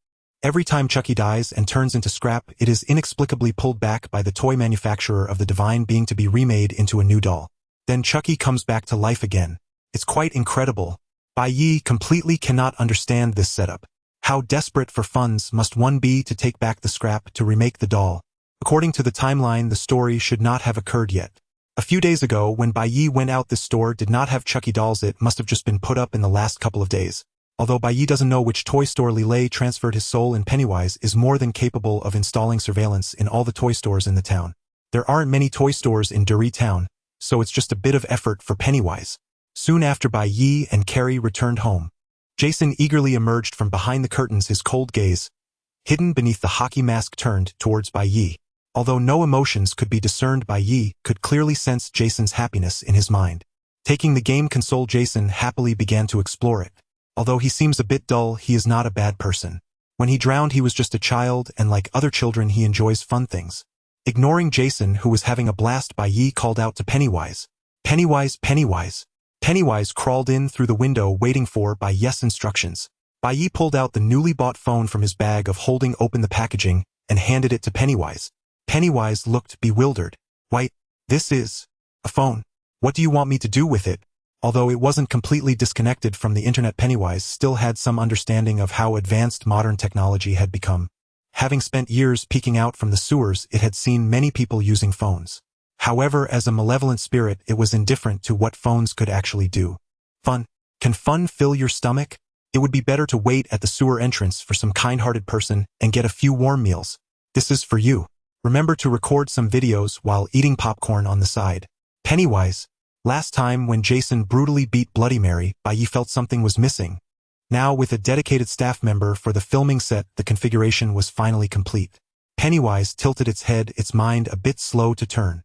A: Every time Chucky dies and turns into scrap, it is inexplicably pulled back by the toy manufacturer of the divine being to be remade into a new doll. Then Chucky comes back to life again. It's quite incredible. Bai Ye completely cannot understand this setup. How desperate for funds must one be to take back the scrap to remake the doll? According to the timeline, the story should not have occurred yet. A few days ago, when Bai Ye went out, this store did not have Chucky dolls. It must have just been put up in the last couple of days. Although Bai Ye doesn't know which toy store Li Lei transferred his soul in, Pennywise is more than capable of installing surveillance in all the toy stores in the town. There aren't many toy stores in Duri town, so it's just a bit of effort for Pennywise. Soon after Bai Ye and Carrie returned home, Jason eagerly emerged from behind the curtains, his cold gaze hidden beneath the hockey mask turned towards Bai Ye. Although no emotions could be discerned, Bai Ye could clearly sense Jason's happiness in his mind. Taking the game console, Jason happily began to explore it. Although he seems a bit dull, he is not a bad person. When he drowned, he was just a child, and like other children, he enjoys fun things. Ignoring Jason, who was having a blast, Bai Ye called out to Pennywise. Pennywise, Pennywise. Pennywise crawled in through the window, waiting for Bai Ye's instructions. Bai Ye pulled out the newly bought phone from his bag of holding, opened the packaging, and handed it to Pennywise. Pennywise looked bewildered. Wait, this is a phone. What do you want me to do with it? Although it wasn't completely disconnected from the internet, Pennywise still had some understanding of how advanced modern technology had become. Having spent years peeking out from the sewers, it had seen many people using phones. However, as a malevolent spirit, it was indifferent to what phones could actually do. Fun? Can fun fill your stomach? It would be better to wait at the sewer entrance for some kind-hearted person and get a few warm meals. This is for you. Remember to record some videos while eating popcorn on the side. Pennywise. Last time when Jason brutally beat Bloody Mary, Bai Ye felt something was missing. Now, with a dedicated staff member for the filming set, the configuration was finally complete. Pennywise tilted its head, its mind a bit slow to turn.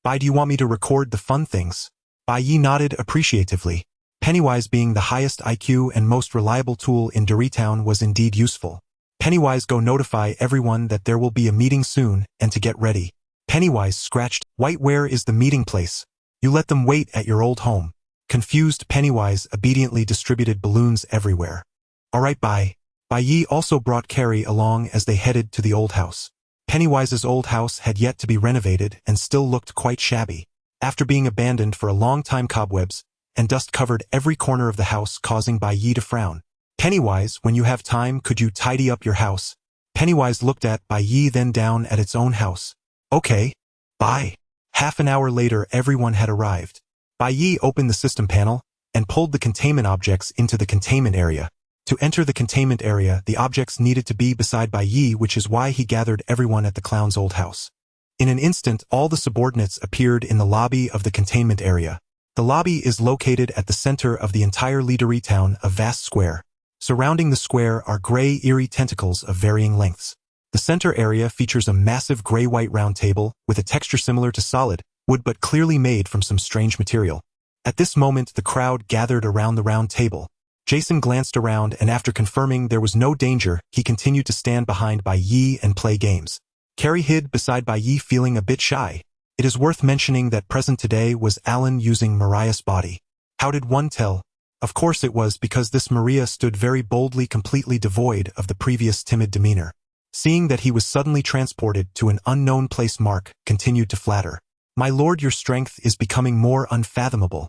A: Bai, do you want me to record the fun things? Bai Ye nodded appreciatively. Pennywise, being the highest IQ and most reliable tool in Duri Town, was indeed useful. Pennywise, go notify everyone that there will be a meeting soon, and to get ready. Pennywise scratched. White, where is the meeting place? You let them wait at your old home. Confused, Pennywise obediently distributed balloons everywhere. Alright, bye. Bai Ye also brought Carrie along as they headed to the old house. Pennywise's old house had yet to be renovated and still looked quite shabby. After being abandoned for a long time, cobwebs and dust covered every corner of the house, causing Bai Ye to frown. Pennywise, when you have time, could you tidy up your house? Pennywise looked at Bai Ye, then down at its own house. Okay. Bye. Half an hour later, everyone had arrived. Bai Ye opened the system panel and pulled the containment objects into the containment area. To enter the containment area, the objects needed to be beside Bai Ye, which is why he gathered everyone at the clown's old house. In an instant, all the subordinates appeared in the lobby of the containment area. The lobby is located at the center of the entire Lighthearted town, a vast square. Surrounding the square are gray, eerie tentacles of varying lengths. The center area features a massive gray-white round table with a texture similar to solid wood but clearly made from some strange material. At this moment, the crowd gathered around the round table. Jason glanced around and after confirming there was no danger, he continued to stand behind Bai Ye and play games. Carrie hid beside Bai Ye feeling a bit shy. It is worth mentioning that present today was Alan using Mariah's body. How did one tell? Of course it was because this Maria stood very boldly, completely devoid of the previous timid demeanor. Seeing that he was suddenly transported to an unknown place, Mark continued to flatter. My lord, your strength is becoming more unfathomable.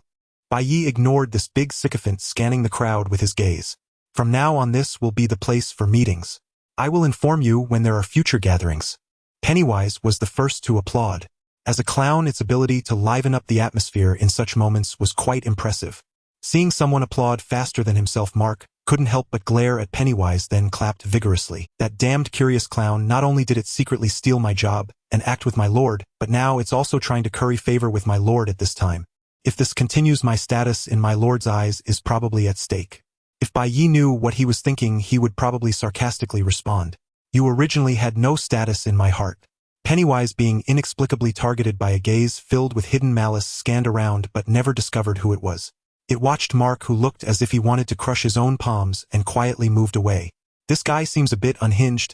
A: Bai Ye ignored this big sycophant, scanning the crowd with his gaze. From now on this will be the place for meetings. I will inform you when there are future gatherings. Pennywise was the first to applaud. As a clown, its ability to liven up the atmosphere in such moments was quite impressive. Seeing someone applaud faster than himself, Mark couldn't help but glare at Pennywise, then clapped vigorously. That damned curious clown, not only did it secretly steal my job and act with my lord, but now it's also trying to curry favor with my lord at this time. If this continues, my status in my lord's eyes is probably at stake. If Bai Ye knew what he was thinking, he would probably sarcastically respond. You originally had no status in my heart. Pennywise, being inexplicably targeted by a gaze filled with hidden malice, scanned around but never discovered who it was. It watched Mark, who looked as if he wanted to crush his own palms, and quietly moved away. This guy seems a bit unhinged.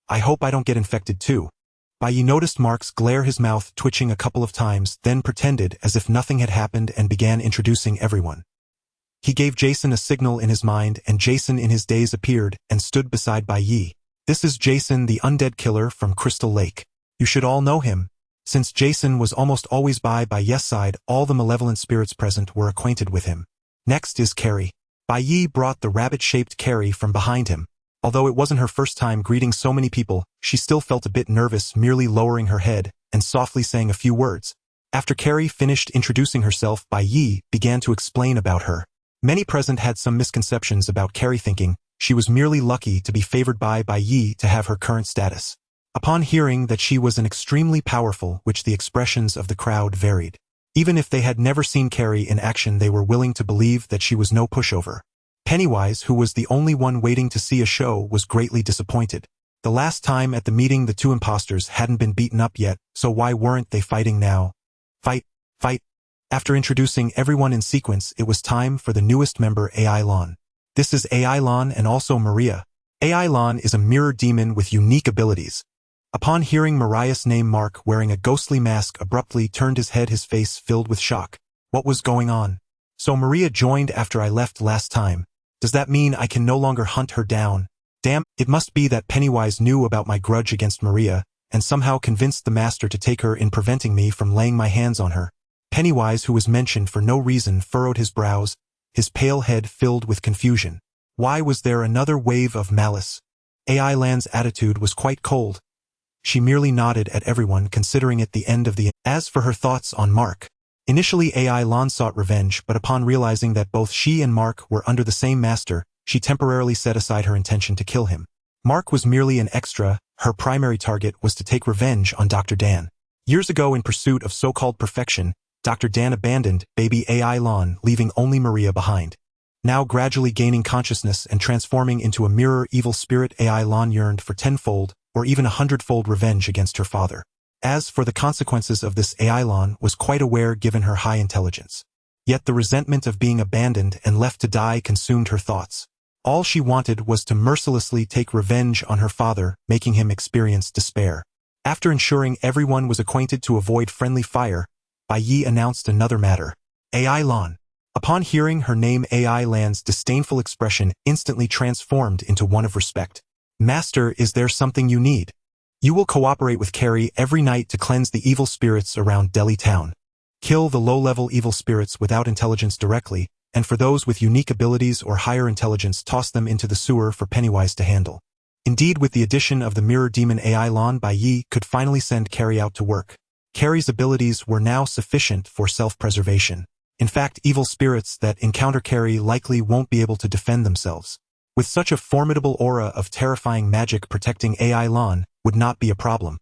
A: I hope I don't get infected too. Bai Ye noticed Mark's glare, his mouth twitching a couple of times, then pretended as if nothing had happened and began introducing everyone. He gave Jason a signal in his mind, and Jason in his daze appeared and stood beside Bai Ye. This is Jason, the undead killer from Crystal Lake. You should all know him. Since Jason was almost always by Bai Ye's side, all the malevolent spirits present were acquainted with him. Next is Carrie. Bai Ye brought the rabbit-shaped Carrie from behind him. Although it wasn't her first time greeting so many people, she still felt a bit nervous, merely lowering her head and softly saying a few words. After Carrie finished introducing herself, Bai Ye began to explain about her. Many present had some misconceptions about Carrie, thinking she was merely lucky to be favored by Bai Ye to have her current status. Upon hearing that she was an extremely powerful, which the expressions of the crowd varied. Even if they had never seen Carrie in action, they were willing to believe that she was no pushover. Pennywise, who was the only one waiting to see a show, was greatly disappointed. The last time at the meeting the two imposters hadn't been beaten up yet, so why weren't they fighting now? Fight, fight. After introducing everyone in sequence, it was time for the newest member, AI Lon. This is AI Lon and also Maria. AI Lon is a mirror demon with unique abilities. Upon hearing Mariah's name, Mark, wearing a ghostly mask, abruptly turned his head, his face filled with shock. What was going on? So Maria joined after I left last time. Does that mean I can no longer hunt her down? Damn, it must be that Pennywise knew about my grudge against Maria, and somehow convinced the master to take her in, preventing me from laying my hands on her. Pennywise, who was mentioned for no reason, furrowed his brows, his pale head filled with confusion. Why was there another wave of malice? AI Lan's attitude was quite cold. She merely nodded at everyone, considering it the end of the... As for her thoughts on Mark, initially AI Lon sought revenge, but upon realizing that both she and Mark were under the same master, she temporarily set aside her intention to kill him. Mark was merely an extra. Her primary target was to take revenge on Dr. Dan. Years ago, in pursuit of so-called perfection, Dr. Dan abandoned baby AI Lon, leaving only Maria behind. Now gradually gaining consciousness and transforming into a mirror evil spirit, AI Lon yearned for tenfold, or even 100-fold revenge against her father. As for the consequences of this, AI Lon was quite aware given her high intelligence. Yet the resentment of being abandoned and left to die consumed her thoughts. All she wanted was to mercilessly take revenge on her father, making him experience despair. After ensuring everyone was acquainted to avoid friendly fire, Bai Ye announced another matter. AI Lon. Upon hearing her name, AI Lan's disdainful expression instantly transformed into one of respect. Master, is there something you need? You will cooperate with Carrie every night to cleanse the evil spirits around Delhi town. Kill the low-level evil spirits without intelligence directly, and for those with unique abilities or higher intelligence, toss them into the sewer for Pennywise to handle. Indeed, with the addition of the mirror demon AI Lon, Bai Ye could finally send Carrie out to work. Carrie's abilities were now sufficient for self-preservation. In fact, evil spirits that encounter Carrie likely won't be able to defend themselves. With such a formidable aura of terrifying magic protecting AI Lon would not be a problem.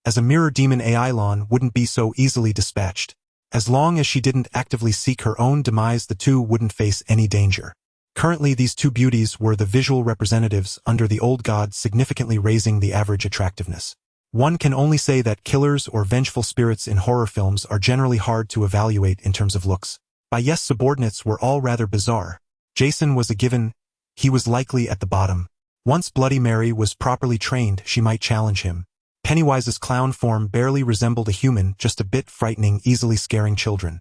A: As a mirror demon, AI Lon wouldn't be so easily dispatched. As long as she didn't actively seek her own demise, the two wouldn't face any danger. Currently, these two beauties were the visual representatives under the old god, significantly raising the average attractiveness. One can only say that killers or vengeful spirits in horror films are generally hard to evaluate in terms of looks. Bai Ye's subordinates were all rather bizarre. Jason was a given. He was likely at the bottom. Once Bloody Mary was properly trained, she might challenge him. Pennywise's clown form barely resembled a human, just a bit frightening, easily scaring children.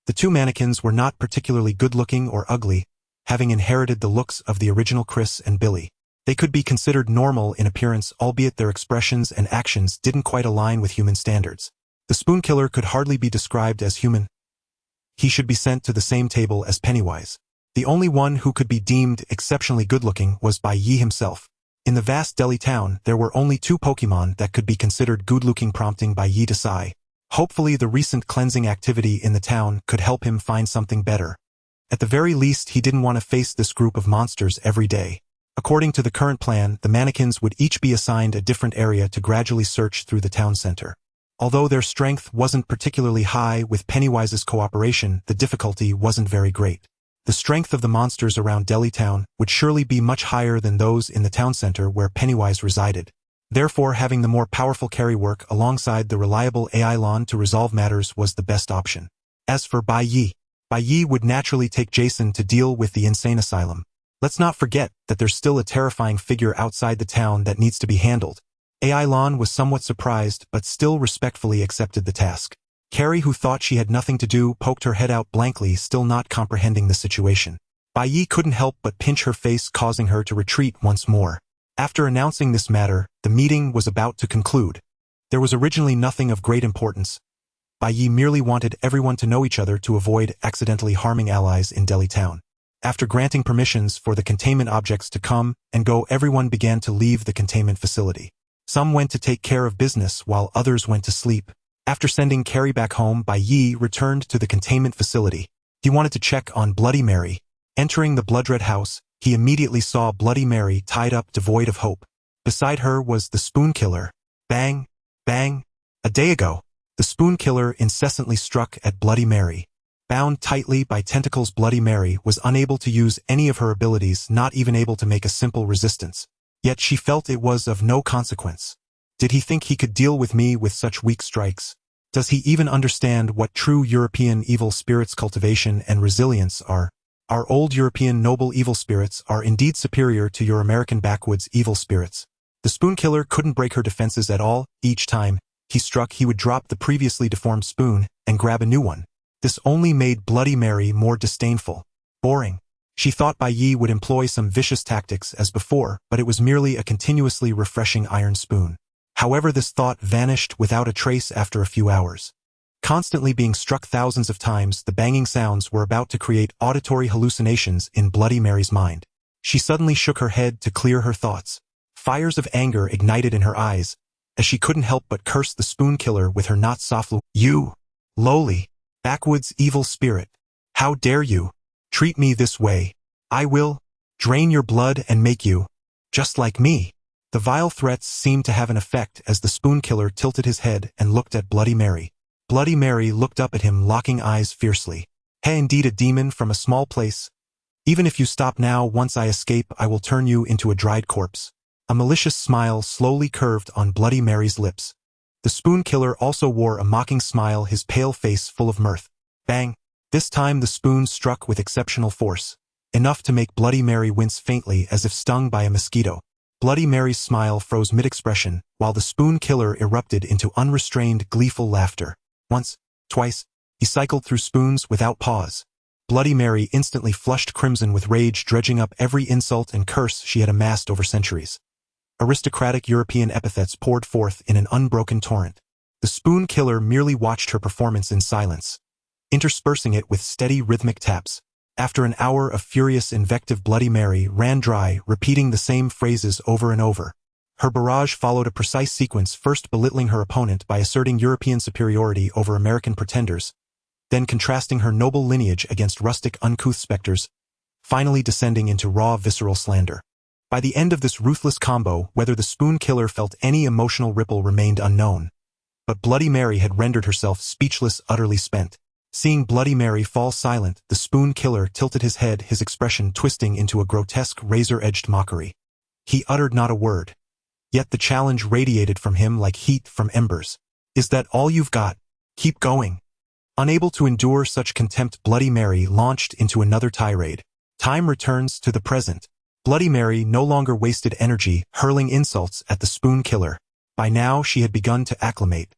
A: The two mannequins were not particularly good-looking or ugly, having inherited the looks of the original Chris and Billy. They could be considered normal in appearance, albeit their expressions and actions didn't quite align with human standards. The Spoon Killer could hardly be described as human. He should be sent to the same table as Pennywise. The only one who could be deemed exceptionally good-looking was Bai Ye himself. In the vast Delhi town, there were only two Pokemon that could be considered good-looking, prompting Bai Ye to sigh. Hopefully the recent cleansing activity in the town could help him find something better. At the very least, he didn't want to face this group of monsters every day. According to the current plan, the mannequins would each be assigned a different area to gradually search through the town center. Although their strength wasn't particularly high, with Pennywise's cooperation, the difficulty wasn't very great. The strength of the monsters around Delhi town would surely be much higher than those in the town center where Pennywise resided. Therefore, having the more powerful carry work alongside the reliable AI Lon to resolve matters was the best option. As for Bai Ye would naturally take Jason to deal with the insane asylum. Let's not forget that there's still a terrifying figure outside the town that needs to be handled. AI Lon was somewhat surprised, but still respectfully accepted the task. Carrie, who thought she had nothing to do, poked her head out blankly, still not comprehending the situation. Bai Ye couldn't help but pinch her face, causing her to retreat once more. After announcing this matter, the meeting was about to conclude. There was originally nothing of great importance. Bai Ye merely wanted everyone to know each other to avoid accidentally harming allies in Delhi town. After granting permissions for the containment objects to come and go, everyone began to leave the containment facility. Some went to take care of business while others went to sleep. After sending Carrie back home, Bai Ye returned to the containment facility. He wanted to check on Bloody Mary. Entering the blood-red house, he immediately saw Bloody Mary tied up, devoid of hope. Beside her was the Spoon Killer. Bang! Bang! A day ago, the Spoon Killer incessantly struck at Bloody Mary. Bound tightly by tentacles, Bloody Mary was unable to use any of her abilities, not even able to make a simple resistance. Yet she felt it was of no consequence. Did he think he could deal with me with such weak strikes? Does he even understand what true European evil spirits' cultivation and resilience are? Our old European noble evil spirits are indeed superior to your American backwoods evil spirits. The Spoon Killer couldn't break her defenses at all. Each time he struck, he would drop the previously deformed spoon and grab a new one. This only made Bloody Mary more disdainful. Boring. She thought Bai Ye would employ some vicious tactics as before, but it was merely a continuously refreshing iron spoon. However, this thought vanished without a trace after a few hours. Constantly being struck thousands of times, the banging sounds were about to create auditory hallucinations in Bloody Mary's mind. She suddenly shook her head to clear her thoughts. Fires of anger ignited in her eyes, as she couldn't help but curse the Spoon Killer with her not soft "You, lowly, backwoods evil spirit. How dare you treat me this way? I will drain your blood and make you just like me." The vile threats seemed to have an effect as the Spoon Killer tilted his head and looked at Bloody Mary. Bloody Mary looked up at him, locking eyes fiercely. "Hey, indeed a demon from a small place. Even if you stop now, once I escape, I will turn you into a dried corpse." A malicious smile slowly curved on Bloody Mary's lips. The Spoon Killer also wore a mocking smile, his pale face full of mirth. Bang! This time the spoon struck with exceptional force, enough to make Bloody Mary wince faintly as if stung by a mosquito. Bloody Mary's smile froze mid-expression, while the Spoon Killer erupted into unrestrained, gleeful laughter. Once, twice, he cycled through spoons without pause. Bloody Mary instantly flushed crimson with rage, dredging up every insult and curse she had amassed over centuries. Aristocratic European epithets poured forth in an unbroken torrent. The Spoon Killer merely watched her performance in silence, interspersing it with steady rhythmic taps. After an hour of furious invective, Bloody Mary ran dry, repeating the same phrases over and over. Her barrage followed a precise sequence, first belittling her opponent by asserting European superiority over American pretenders, then contrasting her noble lineage against rustic, uncouth specters, finally descending into raw, visceral slander. By the end of this ruthless combo, whether the Spoon Killer felt any emotional ripple remained unknown. But Bloody Mary had rendered herself speechless, utterly spent. Seeing Bloody Mary fall silent, the Spoon Killer tilted his head, his expression twisting into a grotesque, razor-edged mockery. He uttered not a word. Yet the challenge radiated from him like heat from embers. "Is that all you've got? Keep going." Unable to endure such contempt, Bloody Mary launched into another tirade. Time returns to the present. Bloody Mary no longer wasted energy hurling insults at the spoon killer. By now she had begun to acclimate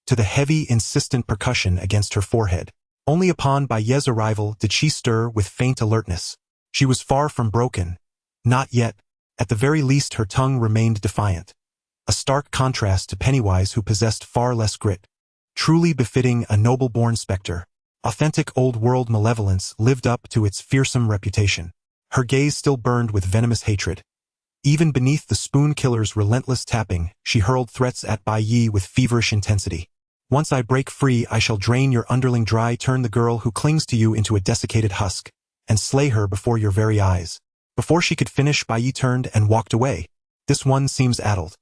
A: to the heavy, insistent percussion against her forehead. Only upon Bai Ye's arrival did she stir with faint alertness. She was far from broken. Not yet. At the very least her tongue remained defiant. A stark contrast to Pennywise, who possessed far less grit. Truly befitting a noble-born specter. Authentic old-world malevolence lived up to its fearsome reputation. Her gaze still burned with venomous hatred. Even beneath the spoon killer's relentless tapping, she hurled threats at Bai Ye with feverish intensity. Once I break free, I shall drain your underling dry, turn the girl who clings to you into a desiccated husk, and slay her before your very eyes. Before she could finish, Bai Ye turned and walked away. This one seems addled.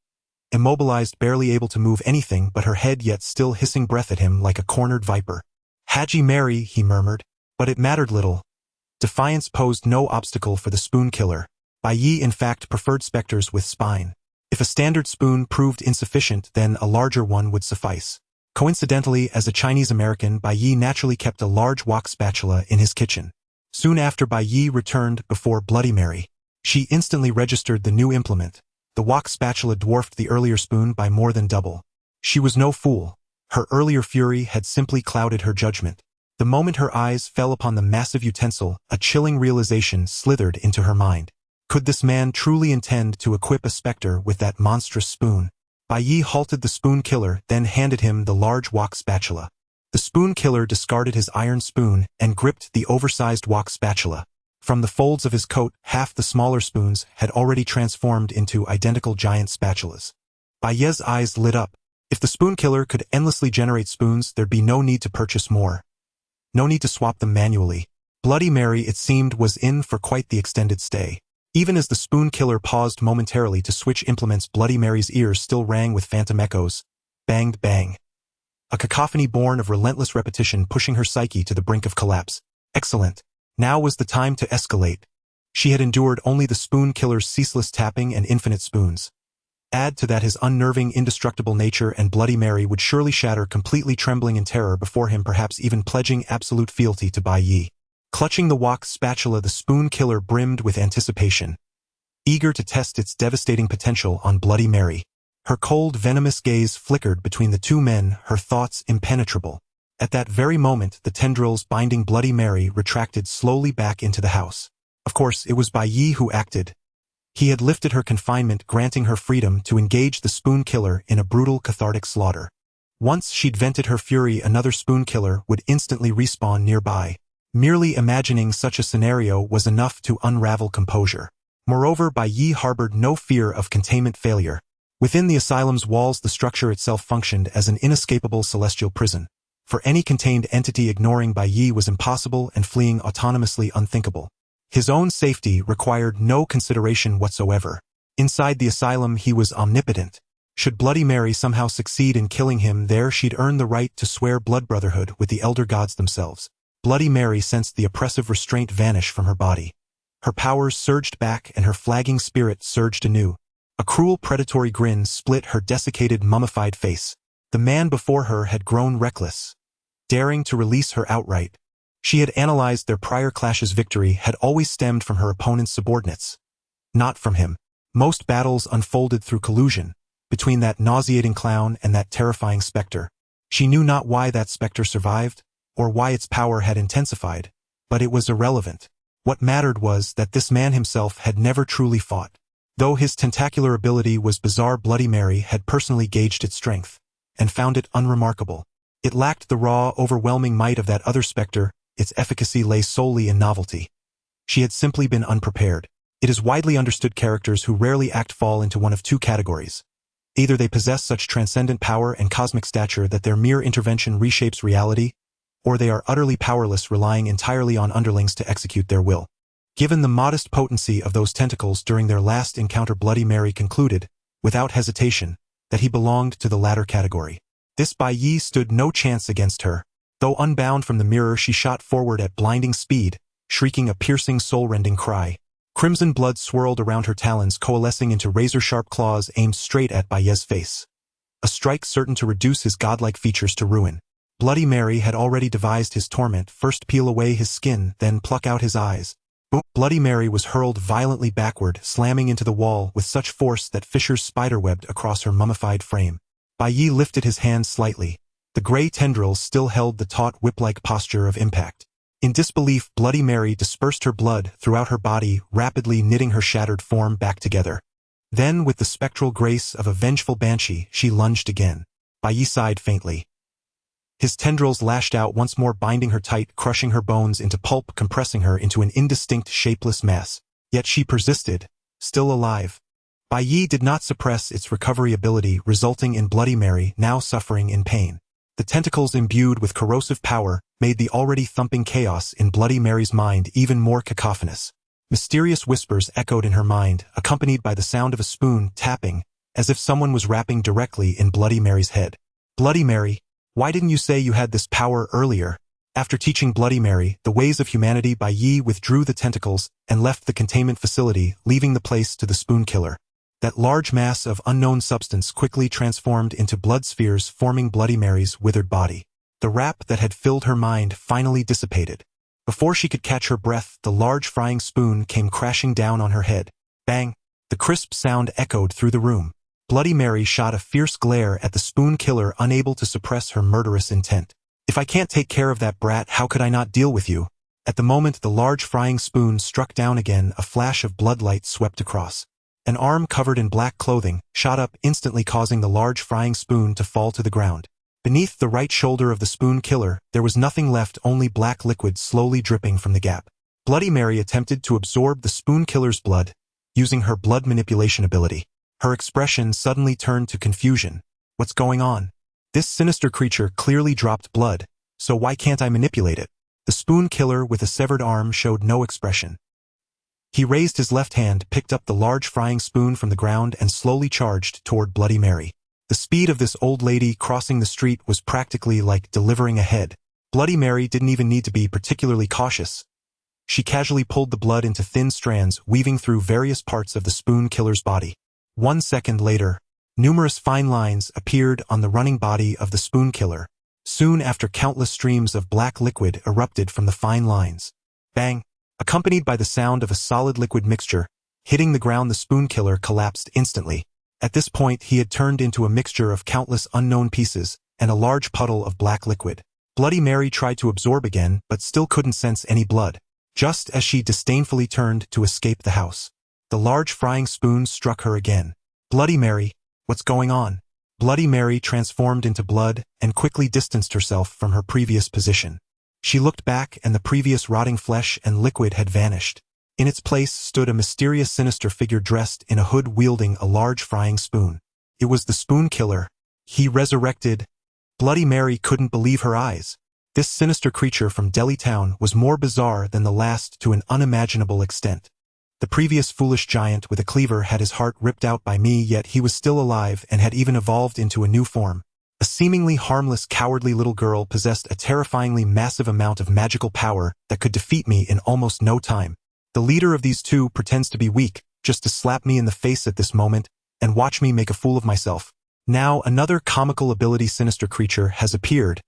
A: Immobilized, barely able to move anything but her head, yet still hissing breath at him like a cornered viper. Haji Mary, he murmured. But it mattered little. Defiance posed no obstacle for the spoon killer. Bai Ye in fact preferred specters with spine. If a standard spoon proved insufficient, then a larger one would suffice. Coincidentally, as a Chinese-American, Bai Ye naturally kept a large wok spatula in his kitchen. Soon after Bai Ye returned before Bloody Mary, she instantly registered the new implement. The wok spatula dwarfed the earlier spoon by more than double. She was no fool. Her earlier fury had simply clouded her judgment. The moment her eyes fell upon the massive utensil, a chilling realization slithered into her mind. Could this man truly intend to equip a specter with that monstrous spoon? Bai Ye halted the spoon killer, then handed him the large wok spatula. The spoon killer discarded his iron spoon and gripped the oversized wok spatula. From the folds of his coat, half the smaller spoons had already transformed into identical giant spatulas. Bai Ye's eyes lit up. If the spoon killer could endlessly generate spoons, there'd be no need to purchase more. No need to swap them manually. Bloody Mary, it seemed, was in for quite the extended stay. Even as the spoon killer paused momentarily to switch implements, Bloody Mary's ears still rang with phantom echoes. Bang, bang. A cacophony born of relentless repetition, pushing her psyche to the brink of collapse. Excellent. Now was the time to escalate. She had endured only the spoon killer's ceaseless tapping and infinite spoons. Add to that his unnerving, indestructible nature, and Bloody Mary would surely shatter, completely trembling in terror before him, perhaps even pledging absolute fealty to Bai Ye. Clutching the wok spatula, the spoon killer brimmed with anticipation, eager to test its devastating potential on Bloody Mary. Her cold, venomous gaze flickered between the two men, her thoughts impenetrable. At that very moment, the tendrils binding Bloody Mary retracted slowly back into the house. Of course, it was Bai Ye who acted. He had lifted her confinement, granting her freedom to engage the spoon killer in a brutal, cathartic slaughter. Once she'd vented her fury, another spoon killer would instantly respawn nearby. Merely imagining such a scenario was enough to unravel composure. Moreover, Bai Ye harbored no fear of containment failure. Within the asylum's walls, the structure itself functioned as an inescapable celestial prison. For any contained entity, ignoring Bai Ye was impossible and fleeing autonomously unthinkable. His own safety required no consideration whatsoever. Inside the asylum, he was omnipotent. Should Bloody Mary somehow succeed in killing him, there she'd earn the right to swear blood brotherhood with the elder gods themselves. Bloody Mary sensed the oppressive restraint vanish from her body. Her powers surged back and her flagging spirit surged anew. A cruel, predatory grin split her desiccated, mummified face. The man before her had grown reckless, daring to release her outright. She had analyzed their prior clashes. Victory had always stemmed from her opponent's subordinates, not from him. Most battles unfolded through collusion, between that nauseating clown and that terrifying specter. She knew not why that specter survived, or why its power had intensified, but it was irrelevant. What mattered was that this man himself had never truly fought. Though his tentacular ability was bizarre, Bloody Mary had personally gauged its strength, and found it unremarkable. It lacked the raw, overwhelming might of that other specter. Its efficacy lay solely in novelty. She had simply been unprepared. It is widely understood characters who rarely act fall into one of two categories. Either they possess such transcendent power and cosmic stature that their mere intervention reshapes reality, or they are utterly powerless, relying entirely on underlings to execute their will. Given the modest potency of those tentacles during their last encounter, Bloody Mary concluded, without hesitation, that he belonged to the latter category. This Bai Ye stood no chance against her. Though unbound from the mirror, she shot forward at blinding speed, shrieking a piercing, soul-rending cry. Crimson blood swirled around her talons, coalescing into razor-sharp claws aimed straight at Bai Ye's face. A strike certain to reduce his godlike features to ruin. Bloody Mary had already devised his torment: first peel away his skin, then pluck out his eyes. Boom! Bloody Mary was hurled violently backward, slamming into the wall with such force that fissures spiderwebbed across her mummified frame. Bai Ye lifted his hands slightly. The gray tendrils still held the taut whip-like posture of impact. In disbelief, Bloody Mary dispersed her blood throughout her body, rapidly knitting her shattered form back together. Then, with the spectral grace of a vengeful banshee, she lunged again. Bai Ye sighed faintly. His tendrils lashed out once more, binding her tight, crushing her bones into pulp, compressing her into an indistinct, shapeless mass. Yet she persisted, still alive. Bai Ye did not suppress its recovery ability, resulting in Bloody Mary now suffering in pain. The tentacles imbued with corrosive power made the already thumping chaos in Bloody Mary's mind even more cacophonous. Mysterious whispers echoed in her mind, accompanied by the sound of a spoon tapping, as if someone was rapping directly in Bloody Mary's head. Bloody Mary, why didn't you say you had this power earlier? After teaching Bloody Mary the ways of humanity, Bai Ye withdrew the tentacles and left the containment facility, leaving the place to the spoon killer. That large mass of unknown substance quickly transformed into blood spheres, forming Bloody Mary's withered body. The rap that had filled her mind finally dissipated. Before she could catch her breath, the large frying spoon came crashing down on her head. Bang! The crisp sound echoed through the room. Bloody Mary shot a fierce glare at the spoon killer, unable to suppress her murderous intent. If I can't take care of that brat, how could I not deal with you? At the moment the large frying spoon struck down again, a flash of bloodlight swept across. An arm covered in black clothing shot up, instantly causing the large frying spoon to fall to the ground. Beneath the right shoulder of the spoon killer, there was nothing left, only black liquid slowly dripping from the gap. Bloody Mary attempted to absorb the spoon killer's blood, using her blood manipulation ability. Her expression suddenly turned to confusion. What's going on? This sinister creature clearly dropped blood, so why can't I manipulate it? The spoon killer with a severed arm showed no expression. He raised his left hand, picked up the large frying spoon from the ground, and slowly charged toward Bloody Mary. The speed of this old lady crossing the street was practically like delivering a head. Bloody Mary didn't even need to be particularly cautious. She casually pulled the blood into thin strands, weaving through various parts of the spoon killer's body. 1 second later, numerous fine lines appeared on the running body of the spoon killer. Soon after, countless streams of black liquid erupted from the fine lines. Bang! Accompanied by the sound of a solid liquid mixture hitting the ground, the spoon killer collapsed instantly. At this point, he had turned into a mixture of countless unknown pieces and a large puddle of black liquid. Bloody Mary tried to absorb again, but still couldn't sense any blood. Just as she disdainfully turned to escape the house, the large frying spoon struck her again. Bloody Mary, what's going on? Bloody Mary transformed into blood and quickly distanced herself from her previous position. She looked back, and the previous rotting flesh and liquid had vanished. In its place stood a mysterious, sinister figure dressed in a hood, wielding a large frying spoon. It was the spoon killer. He resurrected. Bloody Mary couldn't believe her eyes. This sinister creature from Delhi town was more bizarre than the last to an unimaginable extent. The previous foolish giant with a cleaver had his heart ripped out by me, yet he was still alive and had even evolved into a new form. A seemingly harmless, cowardly little girl possessed a terrifyingly massive amount of magical power that could defeat me in almost no time. The leader of these two pretends to be weak, just to slap me in the face at this moment and watch me make a fool of myself. Now another comical ability sinister creature has appeared,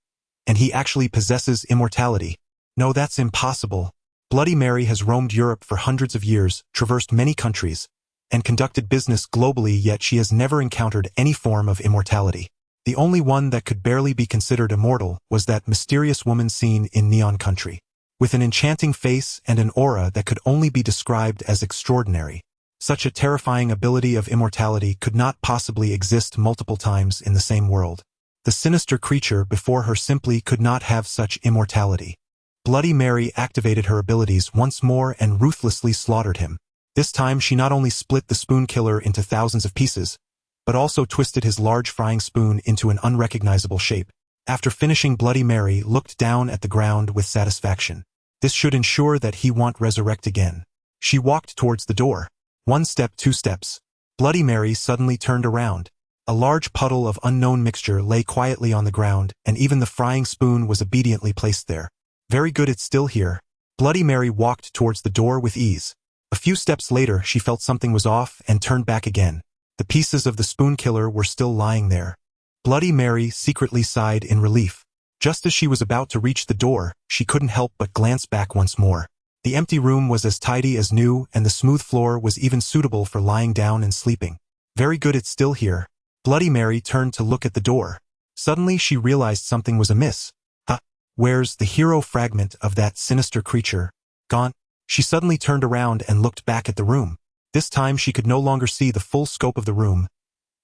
A: and he actually possesses immortality. No, that's impossible. Bloody Mary has roamed Europe for hundreds of years, traversed many countries, and conducted business globally, yet she has never encountered any form of immortality. The only one that could barely be considered immortal was that mysterious woman seen in Neon Country, with an enchanting face and an aura that could only be described as extraordinary. Such a terrifying ability of immortality could not possibly exist multiple times in the same world. The sinister creature before her simply could not have such immortality. Bloody Mary activated her abilities once more and ruthlessly slaughtered him. This time she not only split the spoon killer into thousands of pieces, but also twisted his large frying spoon into an unrecognizable shape. After finishing, Bloody Mary looked down at the ground with satisfaction. This should ensure that he won't resurrect again. She walked towards the door. 1 step, 2 steps. Bloody Mary suddenly turned around. A large puddle of unknown mixture lay quietly on the ground, and even the frying spoon was obediently placed there. Very good, it's still here. Bloody Mary walked towards the door with ease. A few steps later, she felt something was off and turned back again. The pieces of the spoon killer were still lying there. Bloody Mary secretly sighed in relief. Just as she was about to reach the door, she couldn't help but glance back once more. The empty room was as tidy as new, and the smooth floor was even suitable for lying down and sleeping. Very good, it's still here. Bloody Mary turned to look at the door. Suddenly she realized something was amiss. Where's the hero fragment of that sinister creature? Gone? She suddenly turned around and looked back at the room. This time she could no longer see the full scope of the room.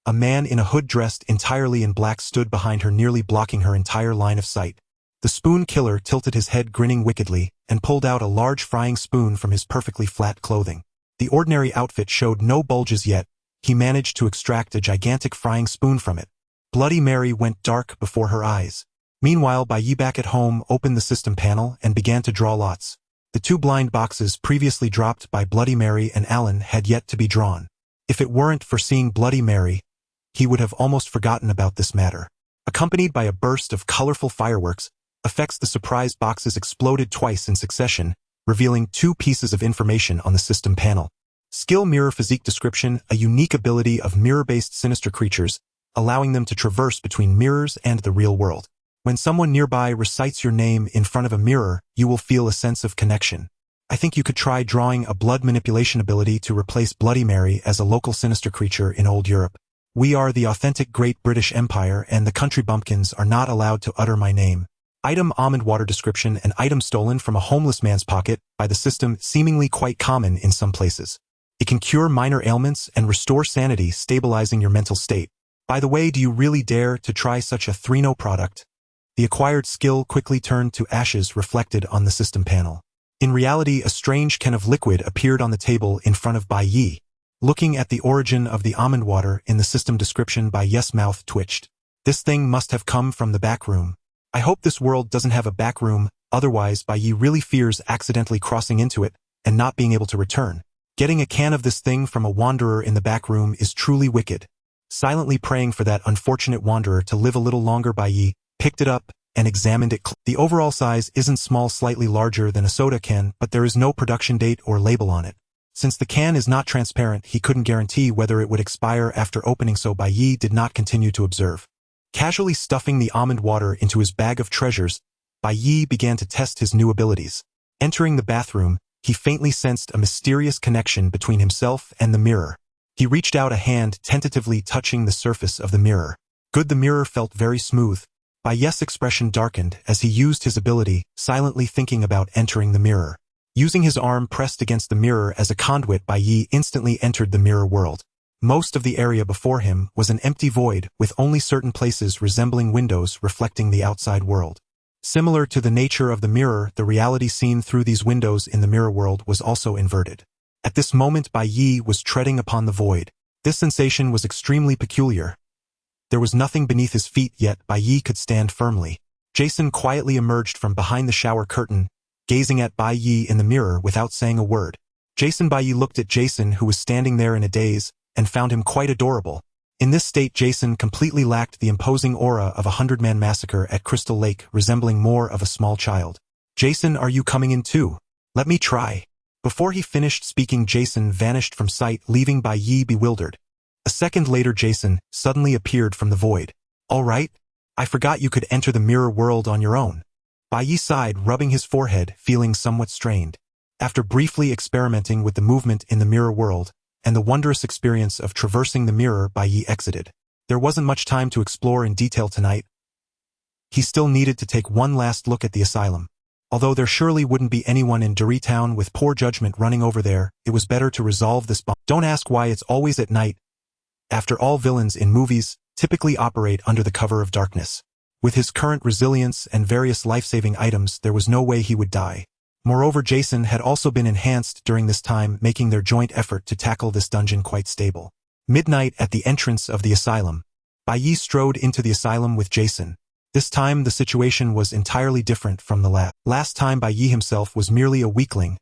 A: A man in a hood dressed entirely in black stood behind her, nearly blocking her entire line of sight. The spoon killer tilted his head, grinning wickedly, and pulled out a large frying spoon from his perfectly flat clothing. The ordinary outfit showed no bulges yet. He managed to extract a gigantic frying spoon from it. Bloody Mary went dark before her eyes. Meanwhile, Bai Ye back at home opened the system panel and began to draw lots. The 2 blind boxes previously dropped by Bloody Mary and Alan had yet to be drawn. If it weren't for seeing Bloody Mary, he would have almost forgotten about this matter. Accompanied by a burst of colorful fireworks, the surprised boxes exploded twice in succession, revealing 2 pieces of information on the system panel. Skill mirror physique description, a unique ability of mirror-based sinister creatures, allowing them to traverse between mirrors and the real world. When someone nearby recites your name in front of a mirror, you will feel a sense of connection. I think you could try drawing a blood manipulation ability to replace Bloody Mary as a local sinister creature in old Europe. We are the authentic Great British Empire, and the country bumpkins are not allowed to utter my name. Item almond water description, an item stolen from a homeless man's pocket by the system, seemingly quite common in some places. It can cure minor ailments and restore sanity, stabilizing your mental state. By the way, do you really dare to try such a 3-no product? The acquired skill quickly turned to ashes reflected on the system panel. In reality, a strange can of liquid appeared on the table in front of Bai Ye. Looking at the origin of the almond water in the system description, Bai Ye's mouth twitched. This thing must have come from the back room. I hope this world doesn't have a back room, otherwise Bai Ye really fears accidentally crossing into it and not being able to return. Getting a can of this thing from a wanderer in the back room is truly wicked. Silently praying for that unfortunate wanderer to live a little longer, Bai Ye picked it up and examined it. The overall size isn't small, slightly larger than a soda can, but there is no production date or label on it. Since the can is not transparent, he couldn't guarantee whether it would expire after opening, so Bai Ye did not continue to observe. Casually stuffing the almond water into his bag of treasures, Bai Ye began to test his new abilities. Entering the bathroom, he faintly sensed a mysterious connection between himself and the mirror. He reached out a hand, tentatively touching the surface of the mirror. Good, the mirror felt very smooth. Bai Ye's expression darkened as he used his ability, silently thinking about entering the mirror. Using his arm pressed against the mirror as a conduit, Bai Ye instantly entered the mirror world. Most of the area before him was an empty void, with only certain places resembling windows reflecting the outside world. Similar to the nature of the mirror, the reality seen through these windows in the mirror world was also inverted. At this moment, Bai Ye was treading upon the void. This sensation was extremely peculiar. There was nothing beneath his feet, yet Bai Ye could stand firmly. Jason quietly emerged from behind the shower curtain, gazing at Bai Ye in the mirror without saying a word. Bai Ye looked at Jason, who was standing there in a daze, and found him quite adorable. In this state, Jason completely lacked the imposing aura of a 100-man massacre at Crystal Lake, resembling more of a small child. Jason, are you coming in too? Let me try. Before he finished speaking, Jason vanished from sight, leaving Bai Ye bewildered. A second later, Jason suddenly appeared from the void. All right, I forgot you could enter the mirror world on your own. Bai Ye sighed, rubbing his forehead, feeling somewhat strained. After briefly experimenting with the movement in the mirror world, and the wondrous experience of traversing the mirror, Bai Ye exited. There wasn't much time to explore in detail tonight. He still needed to take one last look at the asylum. Although there surely wouldn't be anyone in Town with poor judgment running over there, it was better to resolve this bomb. Don't ask why it's always at night. After all, villains in movies typically operate under the cover of darkness. With his current resilience and various life-saving items, there was no way he would die. Moreover, Jason had also been enhanced during this time, making their joint effort to tackle this dungeon quite stable. Midnight at the entrance of the asylum. Bai Ye strode into the asylum with Jason. This time the situation was entirely different from the last time. Bai Ye himself was merely a weakling.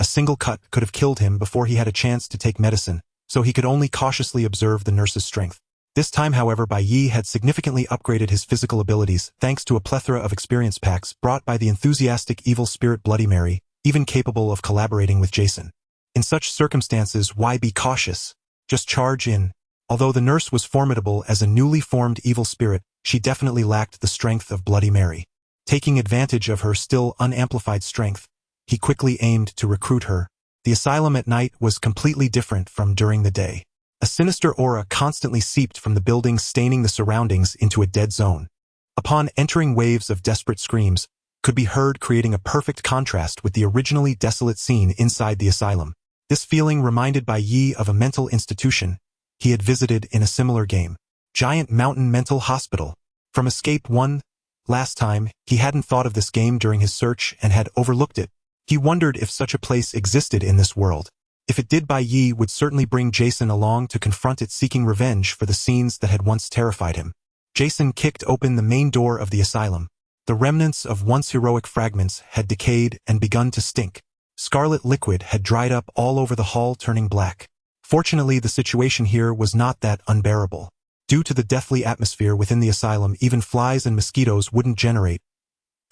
A: A single cut could have killed him before he had a chance to take medicine, so he could only cautiously observe the nurse's strength. This time, however, Bai Ye had significantly upgraded his physical abilities thanks to a plethora of experience packs brought by the enthusiastic evil spirit Bloody Mary, even capable of collaborating with Jason. In such circumstances, why be cautious? Just charge in. Although the nurse was formidable as a newly formed evil spirit, she definitely lacked the strength of Bloody Mary. Taking advantage of her still unamplified strength, he quickly aimed to recruit her. The asylum at night was completely different from during the day. A sinister aura constantly seeped from the building, staining the surroundings into a dead zone. Upon entering, waves of desperate screams could be heard, creating a perfect contrast with the originally desolate scene inside the asylum. This feeling reminded Bai Ye of a mental institution he had visited in a similar game. Giant Mountain Mental Hospital. From Escape 1, last time, he hadn't thought of this game during his search and had overlooked it. He wondered if such a place existed in this world. If it did, Bai Ye would certainly bring Jason along to confront it, seeking revenge for the scenes that had once terrified him. Jason kicked open the main door of the asylum. The remnants of once heroic fragments had decayed and begun to stink. Scarlet liquid had dried up all over the hall, turning black. Fortunately, the situation here was not that unbearable. Due to the deathly atmosphere within the asylum, even flies and mosquitoes wouldn't generate.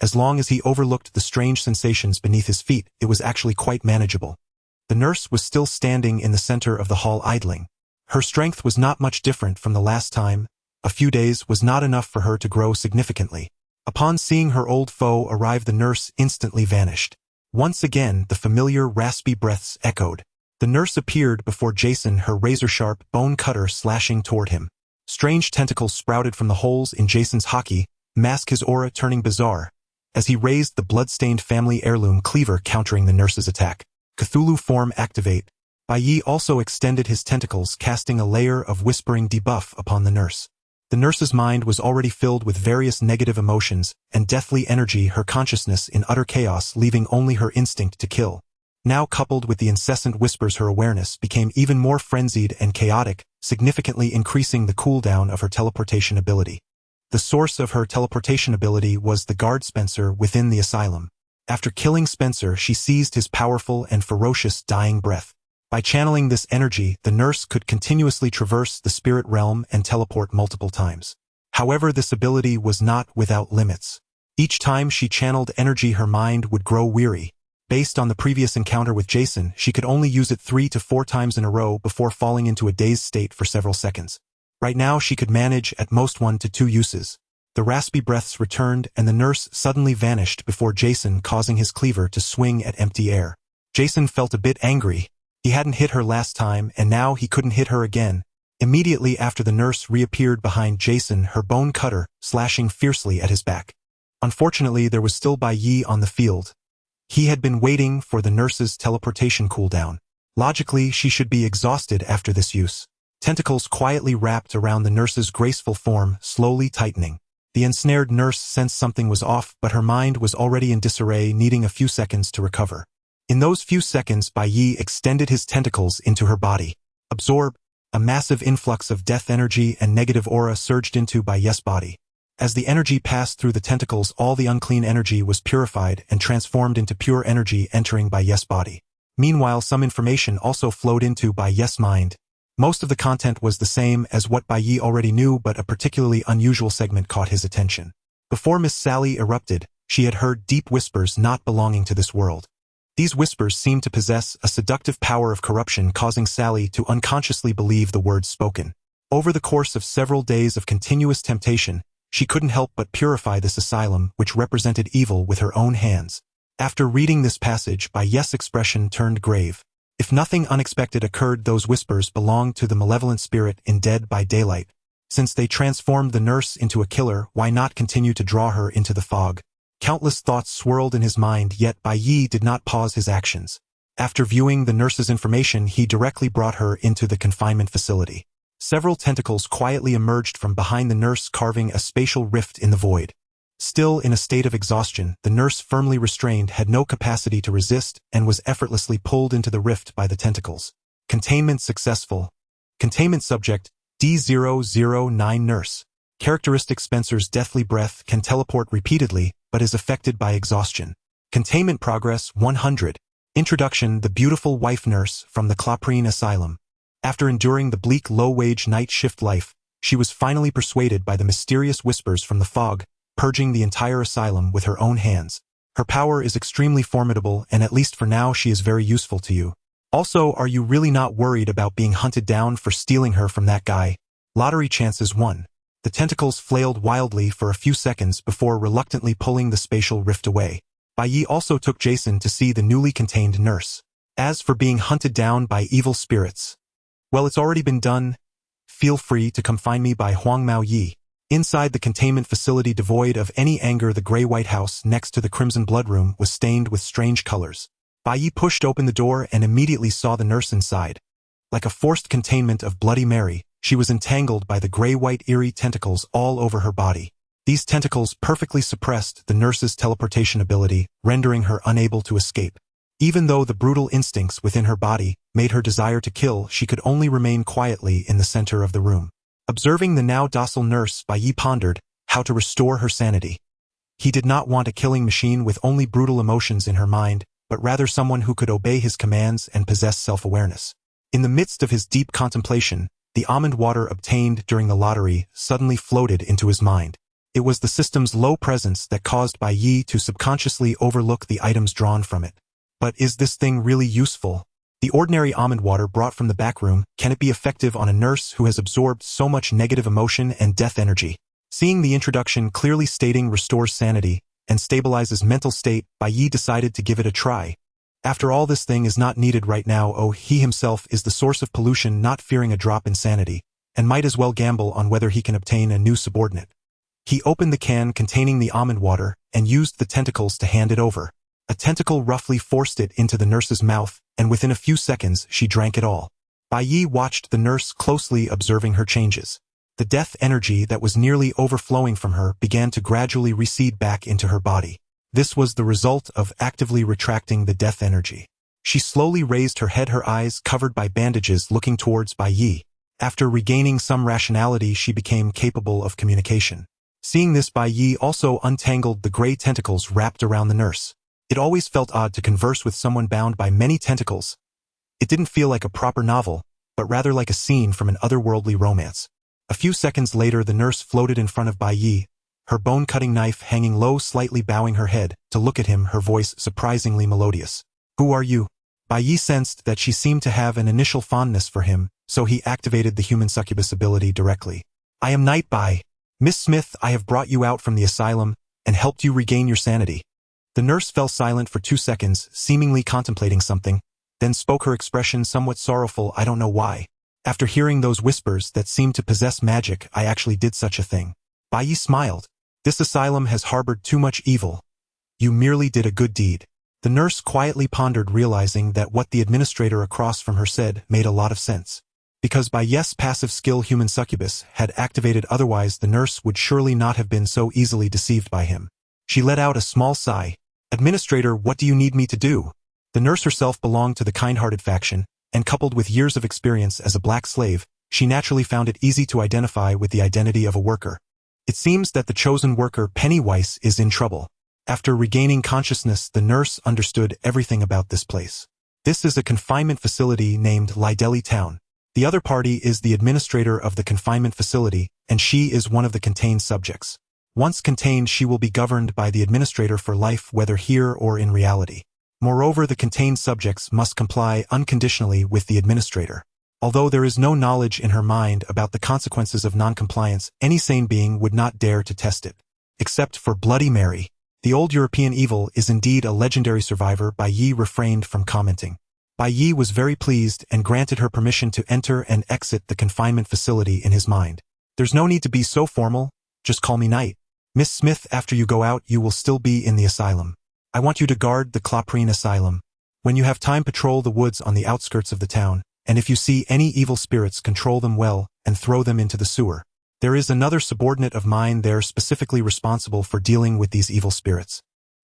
A: As long as he overlooked the strange sensations beneath his feet, it was actually quite manageable. The nurse was still standing in the center of the hall, idling. Her strength was not much different from the last time. A few days was not enough for her to grow significantly. Upon seeing her old foe arrive, the nurse instantly vanished. Once again, the familiar raspy breaths echoed. The nurse appeared before Jason, her razor-sharp bone cutter slashing toward him. Strange tentacles sprouted from the holes in Jason's hockey mask, his aura turning bizarre as he raised the blood-stained family heirloom cleaver, countering the nurse's attack. Cthulhu form activate. Bai Ye also extended his tentacles, casting a layer of whispering debuff upon the nurse. The nurse's mind was already filled with various negative emotions and deathly energy, her consciousness in utter chaos, leaving only her instinct to kill. Now, coupled with the incessant whispers, her awareness became even more frenzied and chaotic, significantly increasing the cooldown of her teleportation ability. The source of her teleportation ability was the guard Spencer within the asylum. After killing Spencer, she seized his powerful and ferocious dying breath. By channeling this energy, the nurse could continuously traverse the spirit realm and teleport multiple times. However, this ability was not without limits. Each time she channeled energy, her mind would grow weary. Based on the previous encounter with Jason, she could only use it 3 to 4 times in a row before falling into a dazed state for several seconds. Right now, she could manage at most 1 to 2 uses. The raspy breaths returned, and the nurse suddenly vanished before Jason, causing his cleaver to swing at empty air. Jason felt a bit angry. He hadn't hit her last time, and now he couldn't hit her again. Immediately after, the nurse reappeared behind Jason, her bone cutter slashing fiercely at his back. Unfortunately, there was still Bai Ye on the field. He had been waiting for the nurse's teleportation cooldown. Logically, she should be exhausted after this use. Tentacles quietly wrapped around the nurse's graceful form, slowly tightening. The ensnared nurse sensed something was off, but her mind was already in disarray, needing a few seconds to recover. In those few seconds, Bai Ye extended his tentacles into her body. Absorb. A massive influx of death energy and negative aura surged into Bai Ye's body. As the energy passed through the tentacles, all the unclean energy was purified and transformed into pure energy, entering Bai Ye's body. Meanwhile, some information also flowed into Bai Ye's mind. Most of the content was the same as what Bai Ye already knew, but a particularly unusual segment caught his attention. Before Miss Sally erupted, she had heard deep whispers not belonging to this world. These whispers seemed to possess a seductive power of corruption, causing Sally to unconsciously believe the words spoken. Over the course of several days of continuous temptation, she couldn't help but purify this asylum, which represented evil, with her own hands. After reading this passage, Bai Ye's expression turned grave. If nothing unexpected occurred, those whispers belonged to the malevolent spirit in Dead by Daylight. Since they transformed the nurse into a killer, why not continue to draw her into the fog? Countless thoughts swirled in his mind, yet Bai Ye did not pause his actions. After viewing the nurse's information, he directly brought her into the confinement facility. Several tentacles quietly emerged from behind the nurse, carving a spatial rift in the void. Still in a state of exhaustion, the nurse, firmly restrained, had no capacity to resist and was effortlessly pulled into the rift by the tentacles. Containment successful. Containment subject, D009 nurse. Characteristic: Spencer's deathly breath can teleport repeatedly, but is affected by exhaustion. Containment progress 100. Introduction: the beautiful wife nurse from the Claprine Asylum. After enduring the bleak low-wage night shift life, she was finally persuaded by the mysterious whispers from the fog, purging the entire asylum with her own hands. Her power is extremely formidable, and at least for now she is very useful to you. Also, are you really not worried about being hunted down for stealing her from that guy? Lottery chances 1. The tentacles flailed wildly for a few seconds before reluctantly pulling the spatial rift away. Bai Ye also took Jason to see the newly contained nurse. As for being hunted down by evil spirits, well, it's already been done. Feel free to come find me by Huang Mao Yi. Inside the containment facility devoid of any anger, the gray-white house next to the crimson blood room was stained with strange colors. Bai Ye pushed open the door and immediately saw the nurse inside. Like a forced containment of Bloody Mary, she was entangled by the gray-white eerie tentacles all over her body. These tentacles perfectly suppressed the nurse's teleportation ability, rendering her unable to escape. Even though the brutal instincts within her body made her desire to kill, she could only remain quietly in the center of the room. Observing the now docile nurse, Bai Ye pondered how to restore her sanity. He did not want a killing machine with only brutal emotions in her mind, but rather someone who could obey his commands and possess self-awareness. In the midst of his deep contemplation, the almond water obtained during the lottery suddenly floated into his mind. It was the system's low presence that caused Bai Ye to subconsciously overlook the items drawn from it. But is this thing really useful? The ordinary almond water brought from the back room, can it be effective on a nurse who has absorbed so much negative emotion and death energy? Seeing the introduction clearly stating restores sanity and stabilizes mental state, Bai Ye decided to give it a try. After all, this thing is not needed right now. Oh, he himself is the source of pollution, not fearing a drop in sanity, and might as well gamble on whether he can obtain a new subordinate. He opened the can containing the almond water and used the tentacles to hand it over. A tentacle roughly forced it into the nurse's mouth, and within a few seconds she drank it all. Bai Ye watched the nurse closely, observing her changes. The death energy that was nearly overflowing from her began to gradually recede back into her body. This was the result of actively retracting the death energy. She slowly raised her head, her eyes covered by bandages, looking towards Bai Ye. After regaining some rationality, she became capable of communication. Seeing this, Bai Ye also untangled the gray tentacles wrapped around the nurse. It always felt odd to converse with someone bound by many tentacles. It didn't feel like a proper novel, but rather like a scene from an otherworldly romance. A few seconds later, the nurse floated in front of Bai Ye, her bone-cutting knife hanging low, slightly bowing her head to look at him, her voice surprisingly melodious. "Who are you?" Bai Ye sensed that she seemed to have an initial fondness for him, so he activated the human succubus ability directly. "I am Night Bai. Miss Smith, I have brought you out from the asylum and helped you regain your sanity." The nurse fell silent for 2 seconds, seemingly contemplating something, then spoke, her expression somewhat sorrowful. "I don't know why. After hearing those whispers that seemed to possess magic, I actually did such a thing." Bai Ye smiled. "This asylum has harbored too much evil. You merely did a good deed." The nurse quietly pondered, realizing that what the administrator across from her said made a lot of sense. Because Bai Ye's passive skill, human succubus, had activated, otherwise the nurse would surely not have been so easily deceived by him. She let out a small sigh. "Administrator, what do you need me to do?" The nurse herself belonged to the kind-hearted faction, and coupled with years of experience as a black slave, she naturally found it easy to identify with the identity of a worker. It seems that the chosen worker, Pennywise, is in trouble. After regaining consciousness, the nurse understood everything about this place. This is a confinement facility named Lighthearted Town. The other party is the administrator of the confinement facility, and she is one of the contained subjects. Once contained, she will be governed by the administrator for life, whether here or in reality. Moreover, the contained subjects must comply unconditionally with the administrator. Although there is no knowledge in her mind about the consequences of non-compliance, any sane being would not dare to test it. Except for Bloody Mary. The old European evil is indeed a legendary survivor. Bai Ye refrained from commenting. Bai Ye was very pleased and granted her permission to enter and exit the confinement facility in his mind. "There's no need to be so formal, just call me Knight. Miss Smith, after you go out, you will still be in the asylum. I want you to guard the Cloprine Asylum. When you have time, patrol the woods on the outskirts of the town, and if you see any evil spirits, control them well and throw them into the sewer. There is another subordinate of mine there specifically responsible for dealing with these evil spirits."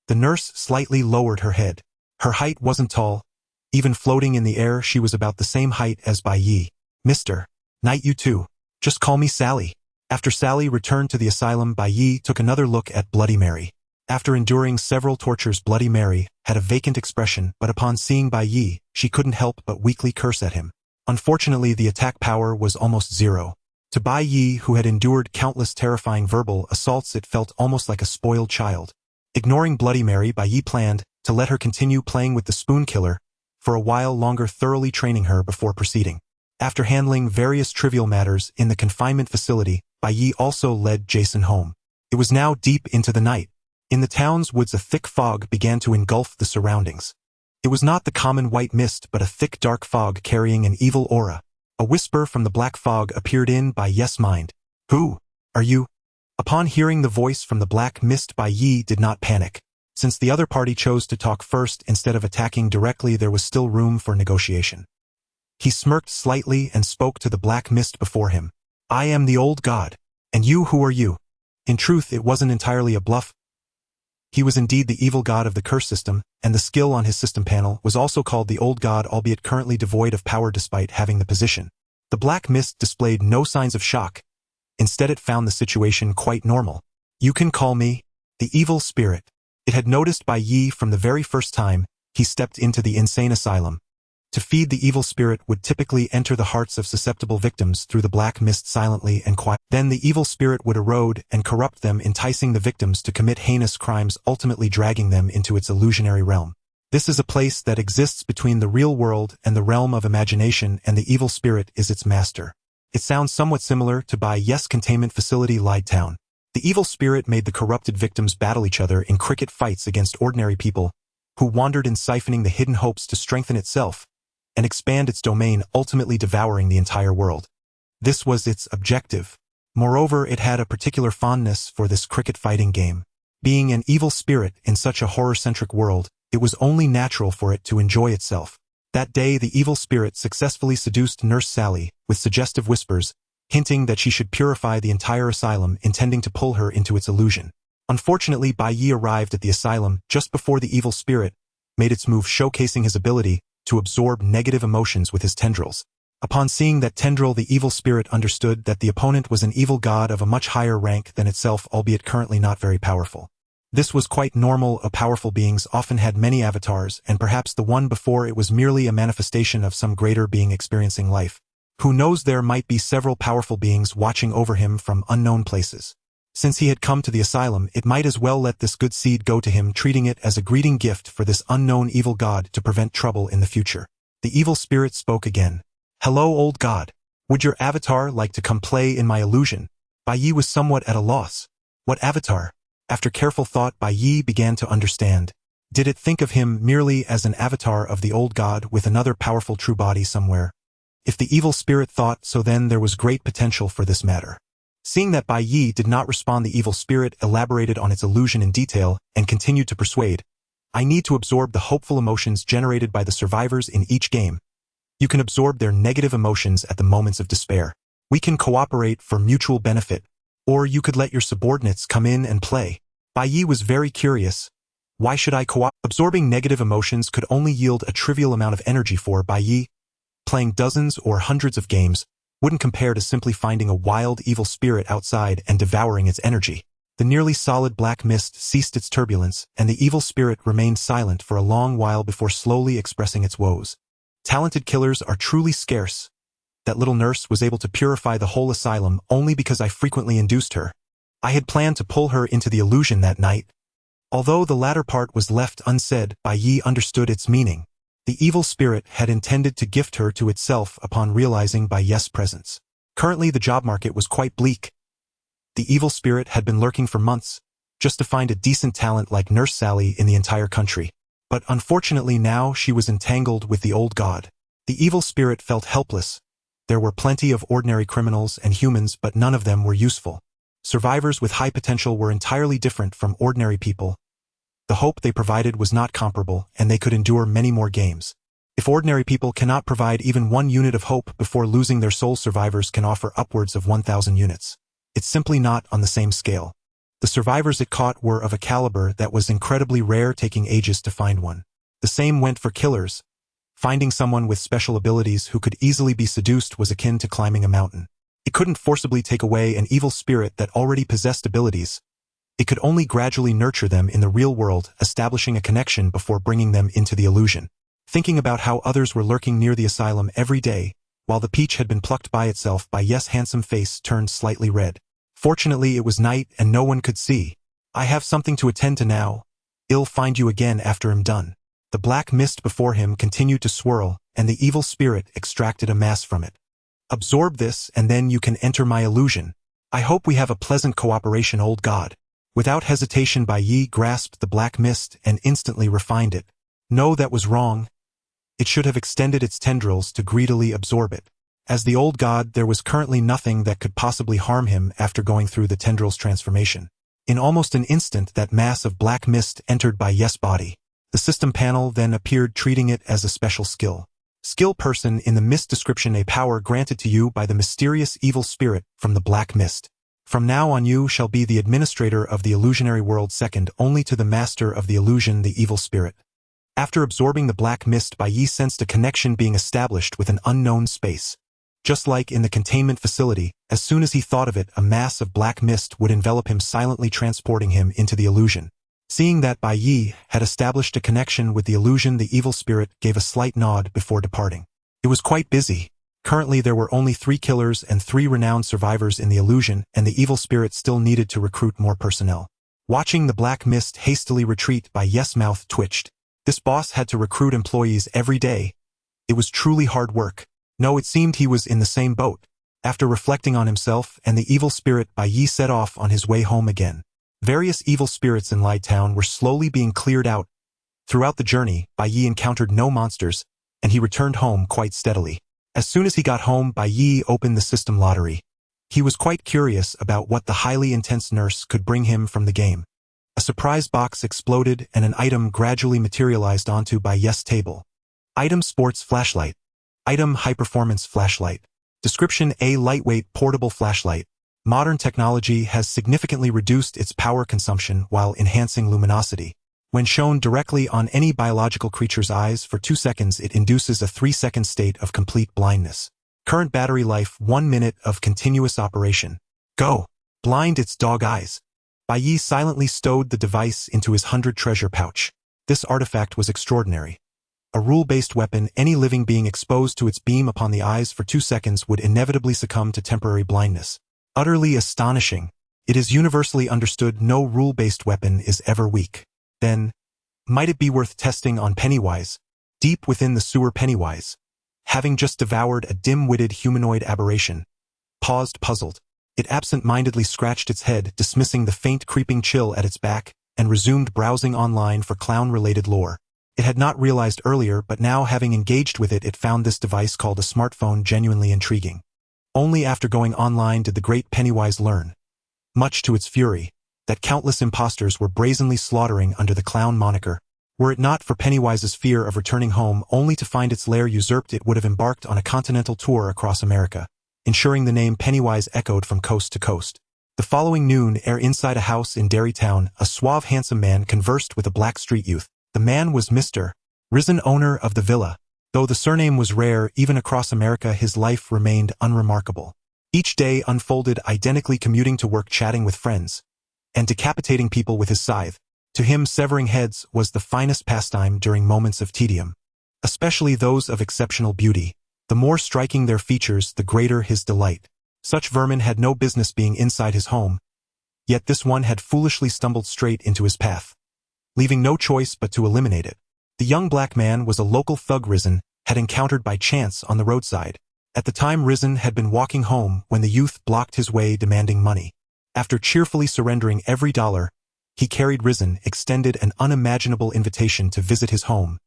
A: The nurse slightly lowered her head. Her height wasn't tall. Even floating in the air, she was about the same height as Bai Ye. "Mr. Knight, you too. Just call me Sally." After Sally returned to the asylum, Bai Ye took another look at Bloody Mary. After enduring several tortures, Bloody Mary had a vacant expression, but upon seeing Bai Ye, she couldn't help but weakly curse at him. Unfortunately, the attack power was almost zero. To Bai Ye, who had endured countless terrifying verbal assaults, it felt almost like a spoiled child. Ignoring Bloody Mary, Bai Ye planned to let her continue playing with the spoon killer for a while longer, thoroughly training her before proceeding. After handling various trivial matters in the confinement facility, Bai Ye also led Jason home. It was now deep into the night. In the town's woods a thick fog began to engulf the surroundings. It was not the common white mist but a thick dark fog carrying an evil aura. A whisper from the black fog appeared in Bai Ye's mind. "Who are you?" Upon hearing the voice from the black mist, Bai Ye did not panic. Since the other party chose to talk first instead of attacking directly, there was still room for negotiation. He smirked slightly and spoke to the black mist before him. "I am the old god. And you, who are you?" In truth, it wasn't entirely a bluff. He was indeed the evil god of the curse system, and the skill on his system panel was also called the old god, albeit currently devoid of power despite having the position. The black mist displayed no signs of shock. Instead, it found the situation quite normal. "You can call me the evil spirit." It had noticed Bai Ye from the very first time he stepped into the insane asylum. To feed the evil spirit would typically enter the hearts of susceptible victims through the black mist silently and quietly. Then the evil spirit would erode and corrupt them, enticing the victims to commit heinous crimes, ultimately dragging them into its illusionary realm. This is a place that exists between the real world and the realm of imagination, and the evil spirit is its master. It sounds somewhat similar to Bai Ye's containment facility, Lighthearted. The evil spirit made the corrupted victims battle each other in cricket fights against ordinary people who wandered in, siphoning the hidden hopes to strengthen itself and expand its domain, ultimately devouring the entire world. This was its objective. Moreover, it had a particular fondness for this cricket fighting game. Being an evil spirit in such a horror-centric world, it was only natural for it to enjoy itself. That day, the evil spirit successfully seduced Nurse Sally with suggestive whispers, hinting that she should purify the entire asylum, intending to pull her into its illusion. Unfortunately, Bai Ye arrived at the asylum just before the evil spirit made its move, showcasing his ability to absorb negative emotions with his tendrils. Upon seeing that tendril, the evil spirit understood that the opponent was an evil god of a much higher rank than itself, albeit currently not very powerful. This was quite normal. Powerful beings often had many avatars, and perhaps the one before it was merely a manifestation of some greater being experiencing life. Who knows, there might be several powerful beings watching over him from unknown places. Since he had come to the asylum, it might as well let this good seed go to him, treating it as a greeting gift for this unknown evil god to prevent trouble in the future. The evil spirit spoke again. "Hello, old god. Would your avatar like to come play in my illusion?" Bai Ye was somewhat at a loss. What avatar? After careful thought, Bai Ye began to understand. Did it think of him merely as an avatar of the old god with another powerful true body somewhere? If the evil spirit thought so, then there was great potential for this matter. Seeing that Bai Ye did not respond, the evil spirit elaborated on its illusion in detail and continued to persuade. "I need to absorb the hopeful emotions generated by the survivors in each game. You can absorb their negative emotions at the moments of despair. We can cooperate for mutual benefit, or you could let your subordinates come in and play." Bai Ye was very curious. Why should I cooperate? Absorbing negative emotions could only yield a trivial amount of energy for Bai Ye. Playing dozens or hundreds of games wouldn't compare to simply finding a wild evil spirit outside and devouring its energy. The nearly solid black mist ceased its turbulence, and the evil spirit remained silent for a long while before slowly expressing its woes. "Talented killers are truly scarce. That little nurse was able to purify the whole asylum only because I frequently induced her. I had planned to pull her into the illusion that night." Although the latter part was left unsaid, Bai Ye understood its meaning. The evil spirit had intended to gift her to itself upon realizing Bai Ye's presence. Currently, the job market was quite bleak. The evil spirit had been lurking for months, just to find a decent talent like Nurse Sally in the entire country. But unfortunately now she was entangled with the old god. The evil spirit felt helpless. There were plenty of ordinary criminals and humans, but none of them were useful. Survivors with high potential were entirely different from ordinary people. The hope they provided was not comparable, and they could endure many more games. If ordinary people cannot provide even 1 unit of hope before losing their soul, survivors can offer upwards of 1,000 units. It's simply not on the same scale. The survivors it caught were of a caliber that was incredibly rare, taking ages to find one. The same went for killers. Finding someone with special abilities who could easily be seduced was akin to climbing a mountain. It couldn't forcibly take away an evil spirit that already possessed abilities. It could only gradually nurture them in the real world, establishing a connection before bringing them into the illusion. Thinking about how others were lurking near the asylum every day, while the peach had been plucked by itself, Bai Ye's handsome face turned slightly red. Fortunately, it was night and no one could see. "I have something to attend to now. I'll find you again after I'm done." The black mist before him continued to swirl, and the evil spirit extracted a mass from it. "Absorb this, and then you can enter my illusion. I hope we have a pleasant cooperation, old god." Without hesitation, Bai Ye grasped the black mist and instantly refined it. No, that was wrong. It should have extended its tendrils to greedily absorb it. As the old god, there was currently nothing that could possibly harm him after going through the tendrils transformation. In almost an instant, that mass of black mist entered Bai Ye's body. The system panel then appeared, treating it as a special skill. Skill person in the mist description: a power granted to you by the mysterious evil spirit from the black mist. From now on you shall be the administrator of the illusionary world, second only to the master of the illusion, the evil spirit. After absorbing the black mist, Bai Ye sensed a connection being established with an unknown space. Just like in the containment facility, as soon as he thought of it, a mass of black mist would envelop him, silently transporting him into the illusion. Seeing that Bai Ye had established a connection with the illusion, the evil spirit gave a slight nod before departing. It was quite busy. Currently there were only 3 killers and 3 renowned survivors in the illusion, and the evil spirit still needed to recruit more personnel. Watching the black mist hastily retreat, Bai Ye's mouth twitched. This boss had to recruit employees every day. It was truly hard work. No, it seemed he was in the same boat. After reflecting on himself and the evil spirit, Bai Ye set off on his way home again. Various evil spirits in Light Town were slowly being cleared out. Throughout the journey, Bai Ye encountered no monsters, and he returned home quite steadily. As soon as he got home, Bai Ye opened the system lottery. He was quite curious about what the highly intense nurse could bring him from the game. A surprise box exploded and an item gradually materialized onto Bai Ye's table. Item: sports flashlight. Item: high-performance flashlight. Description: a lightweight portable flashlight. Modern technology has significantly reduced its power consumption while enhancing luminosity. When shown directly on any biological creature's eyes for 2 seconds, it induces a 3-second state of complete blindness. Current battery life: 1 minute of continuous operation. Go! Blind its dog eyes. Bai Ye silently stowed the device into his 100 treasure pouch. This artifact was extraordinary. A rule-based weapon, any living being exposed to its beam upon the eyes for 2 seconds would inevitably succumb to temporary blindness. Utterly astonishing. It is universally understood no rule-based weapon is ever weak. Then, might it be worth testing on Pennywise? Deep within the sewer, Pennywise, having just devoured a dim-witted humanoid aberration, paused puzzled. It absent-mindedly scratched its head, dismissing the faint creeping chill at its back, and resumed browsing online for clown-related lore. It had not realized earlier, but now, having engaged with it, it found this device called a smartphone genuinely intriguing. Only after going online did the great Pennywise learn, much to its fury, that countless imposters were brazenly slaughtering under the clown moniker. Were it not for Pennywise's fear of returning home only to find its lair usurped, it would have embarked on a continental tour across America, ensuring the name Pennywise echoed from coast to coast. The following noon, inside a house in Derrytown, a suave, handsome man conversed with a black street youth. The man was Mr. Risen, owner of the villa. Though the surname was rare, even across America, his life remained unremarkable. Each day unfolded identically, commuting to work, chatting with friends, and decapitating people with his scythe. To him, severing heads was the finest pastime during moments of tedium, especially those of exceptional beauty. The more striking their features, the greater his delight. Such vermin had no business being inside his home, yet this one had foolishly stumbled straight into his path, leaving no choice but to eliminate it. The young black man was a local thug Risen had encountered by chance on the roadside. At the time, Risen had been walking home when the youth blocked his way, demanding money. After cheerfully surrendering every dollar, he carried Risen, extended an unimaginable invitation to visit his home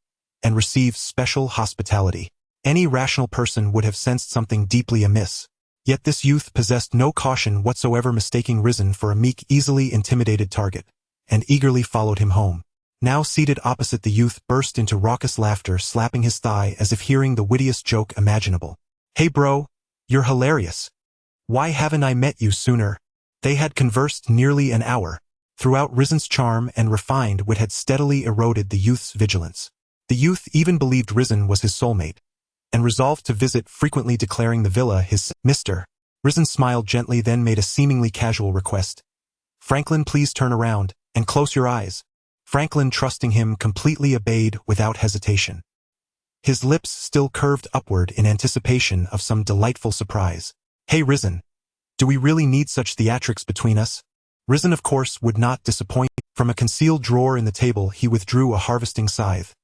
A: and receive special hospitality. Any rational person would have sensed something deeply amiss. Yet this youth possessed no caution whatsoever, mistaking Risen for a meek, easily intimidated target, and eagerly followed him home. Now seated opposite, the youth burst into raucous laughter, slapping his thigh as if hearing the wittiest joke imaginable. "Hey bro, you're hilarious. Why haven't I met you sooner?" They had conversed nearly an hour. Throughout, Risen's charm and refined wit had steadily eroded the youth's vigilance. The youth even believed Risen was his soulmate, and resolved to visit frequently, declaring the villa his. Mr. Risen smiled gently, then made a seemingly casual request. "Franklin, please turn around and close your eyes." Franklin, trusting him, completely obeyed without hesitation. His lips still curved upward in anticipation of some delightful surprise. "Hey Risen, do we really need such theatrics between us?" Risen, of course, would not disappoint. From a concealed drawer in the table, he withdrew a harvesting scythe.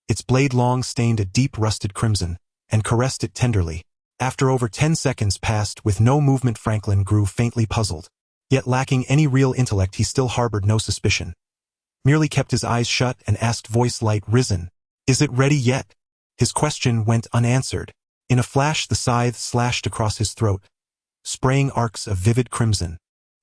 A: Its blade long stained a deep rusted crimson, and caressed it tenderly. After over 10 seconds passed with no movement, Franklin grew faintly puzzled. Yet lacking any real intellect, he still harbored no suspicion. Merely kept his eyes shut and asked, voice light, "Risen, is it ready yet?" His question went unanswered. In a flash the scythe slashed across his throat, spraying arcs of vivid crimson.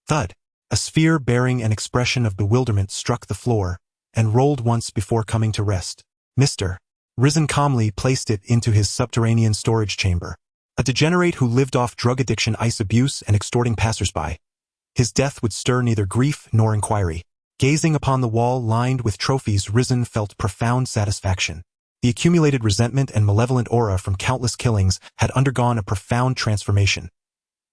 A: Thud! A sphere bearing an expression of bewilderment struck the floor, and rolled once before coming to rest. Mr. Risen calmly placed it into his subterranean storage chamber. A degenerate who lived off drug addiction, ice abuse, and extorting passersby. His death would stir neither grief nor inquiry. Gazing upon the wall lined with trophies, Risen felt profound satisfaction. The accumulated resentment and malevolent aura from countless killings had undergone a profound transformation,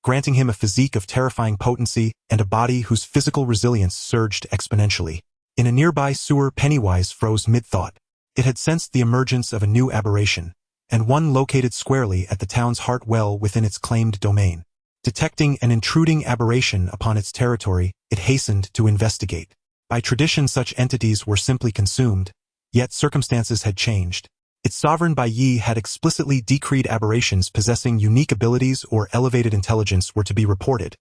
A: granting him a physique of terrifying potency and a body whose physical resilience surged exponentially. In a nearby sewer, Pennywise froze mid-thought. It had sensed the emergence of a new aberration, and one located squarely at the town's heart, well within its claimed domain. Detecting an intruding aberration upon its territory, it hastened to investigate. By tradition, such entities were simply consumed, yet circumstances had changed. Its sovereign Bai Ye had explicitly decreed aberrations possessing unique abilities or elevated intelligence were to be reported,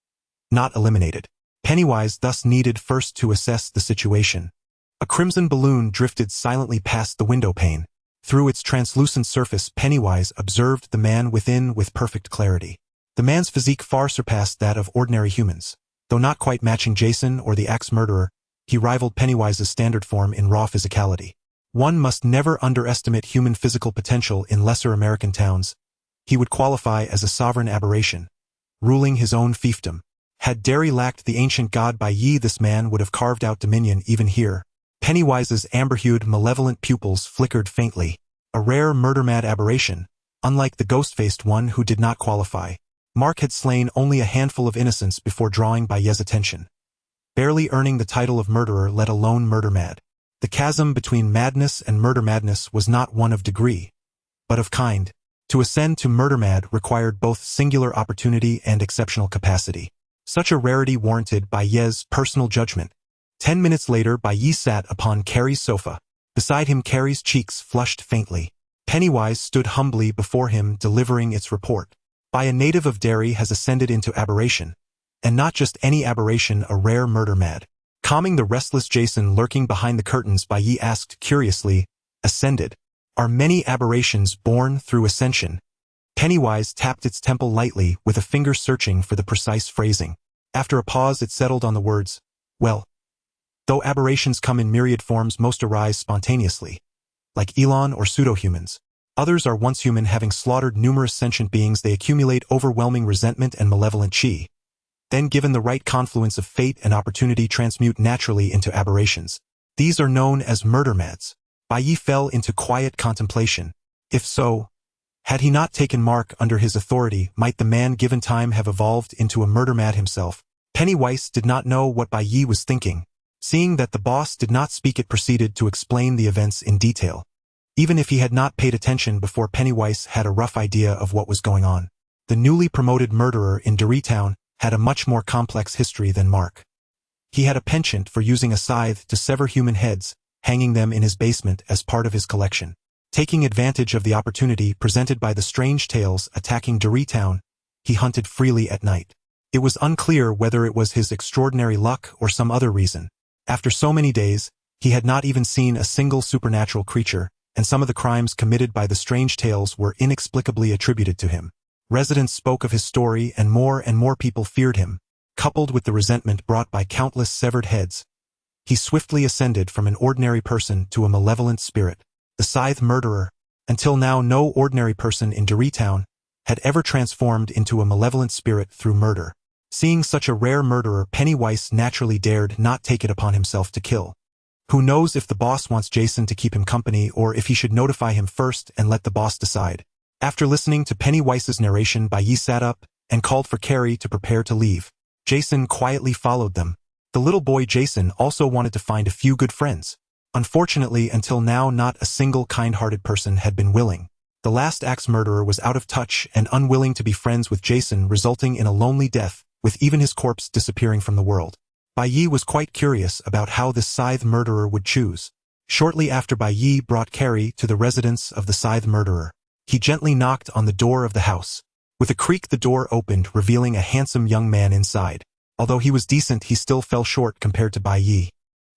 A: not eliminated. Pennywise thus needed first to assess the situation. A crimson balloon drifted silently past the window pane. Through its translucent surface, Pennywise observed the man within with perfect clarity. The man's physique far surpassed that of ordinary humans. Though not quite matching Jason or the axe murderer, he rivaled Pennywise's standard form in raw physicality. One must never underestimate human physical potential in lesser American towns. He would qualify as a sovereign aberration, ruling his own fiefdom. Had Derry lacked the ancient god Bai Ye, this man would have carved out dominion even here. Pennywise's amber-hued, malevolent pupils flickered faintly. A rare murder-mad aberration, unlike the ghost-faced one who did not qualify. Mark had slain only a handful of innocents before drawing Bai Ye's attention, barely earning the title of murderer, let alone murder-mad. The chasm between madness and murder-madness was not one of degree, but of kind. To ascend to murder-mad required both singular opportunity and exceptional capacity. Such a rarity warranted Bai Ye's personal judgment. 10 minutes later, Bai Ye sat upon Carrie's sofa. Beside him, Carrie's cheeks flushed faintly. Pennywise stood humbly before him, delivering its report. Bai, a native of Derry, has ascended into aberration. And not just any aberration, a rare murder-mad. Calming the restless Jason lurking behind the curtains, Bai Ye asked curiously, "Ascended? Are many aberrations born through ascension?" Pennywise tapped its temple lightly, with a finger searching for the precise phrasing. After a pause, it settled on the words, "Well, though aberrations come in myriad forms, most arise spontaneously, like Elon or pseudo-humans. Others are once human, having slaughtered numerous sentient beings. They accumulate overwhelming resentment and malevolent chi. Then, given the right confluence of fate and opportunity, transmute naturally into aberrations. These are known as murder-mads." Bai Ye fell into quiet contemplation. If so, had he not taken Mark under his authority, might the man given time have evolved into a murder-mad himself? Pennywise did not know what Bai Ye was thinking. Seeing that the boss did not speak, it proceeded to explain the events in detail. Even if he had not paid attention before, Pennywise had a rough idea of what was going on. The newly promoted murderer in Derrytown had a much more complex history than Mark. He had a penchant for using a scythe to sever human heads, hanging them in his basement as part of his collection. Taking advantage of the opportunity presented by the strange tales attacking Derrytown, he hunted freely at night. It was unclear whether it was his extraordinary luck or some other reason. After so many days, he had not even seen a single supernatural creature, and some of the crimes committed by the strange tales were inexplicably attributed to him. Residents spoke of his story, and more people feared him. Coupled with the resentment brought by countless severed heads, he swiftly ascended from an ordinary person to a malevolent spirit. The scythe murderer. Until now, no ordinary person in Derrytown had ever transformed into a malevolent spirit through murder. Seeing such a rare murderer, Pennywise naturally dared not take it upon himself to kill. Who knows if the boss wants Jason to keep him company, or if he should notify him first and let the boss decide. After listening to Pennywise's narration, Bai Ye sat up and called for Carrie to prepare to leave. Jason quietly followed them. The little boy Jason also wanted to find a few good friends. Unfortunately, until now, not a single kind-hearted person had been willing. The last axe murderer was out of touch and unwilling to be friends with Jason, resulting in a lonely death, with even his corpse disappearing from the world. Bai Ye was quite curious about how this scythe murderer would choose. Shortly after, Bai Ye brought Carrie to the residence of the scythe murderer. He gently knocked on the door of the house. With a creak, the door opened, revealing a handsome young man inside. Although he was decent, he still fell short compared to Bai Ye.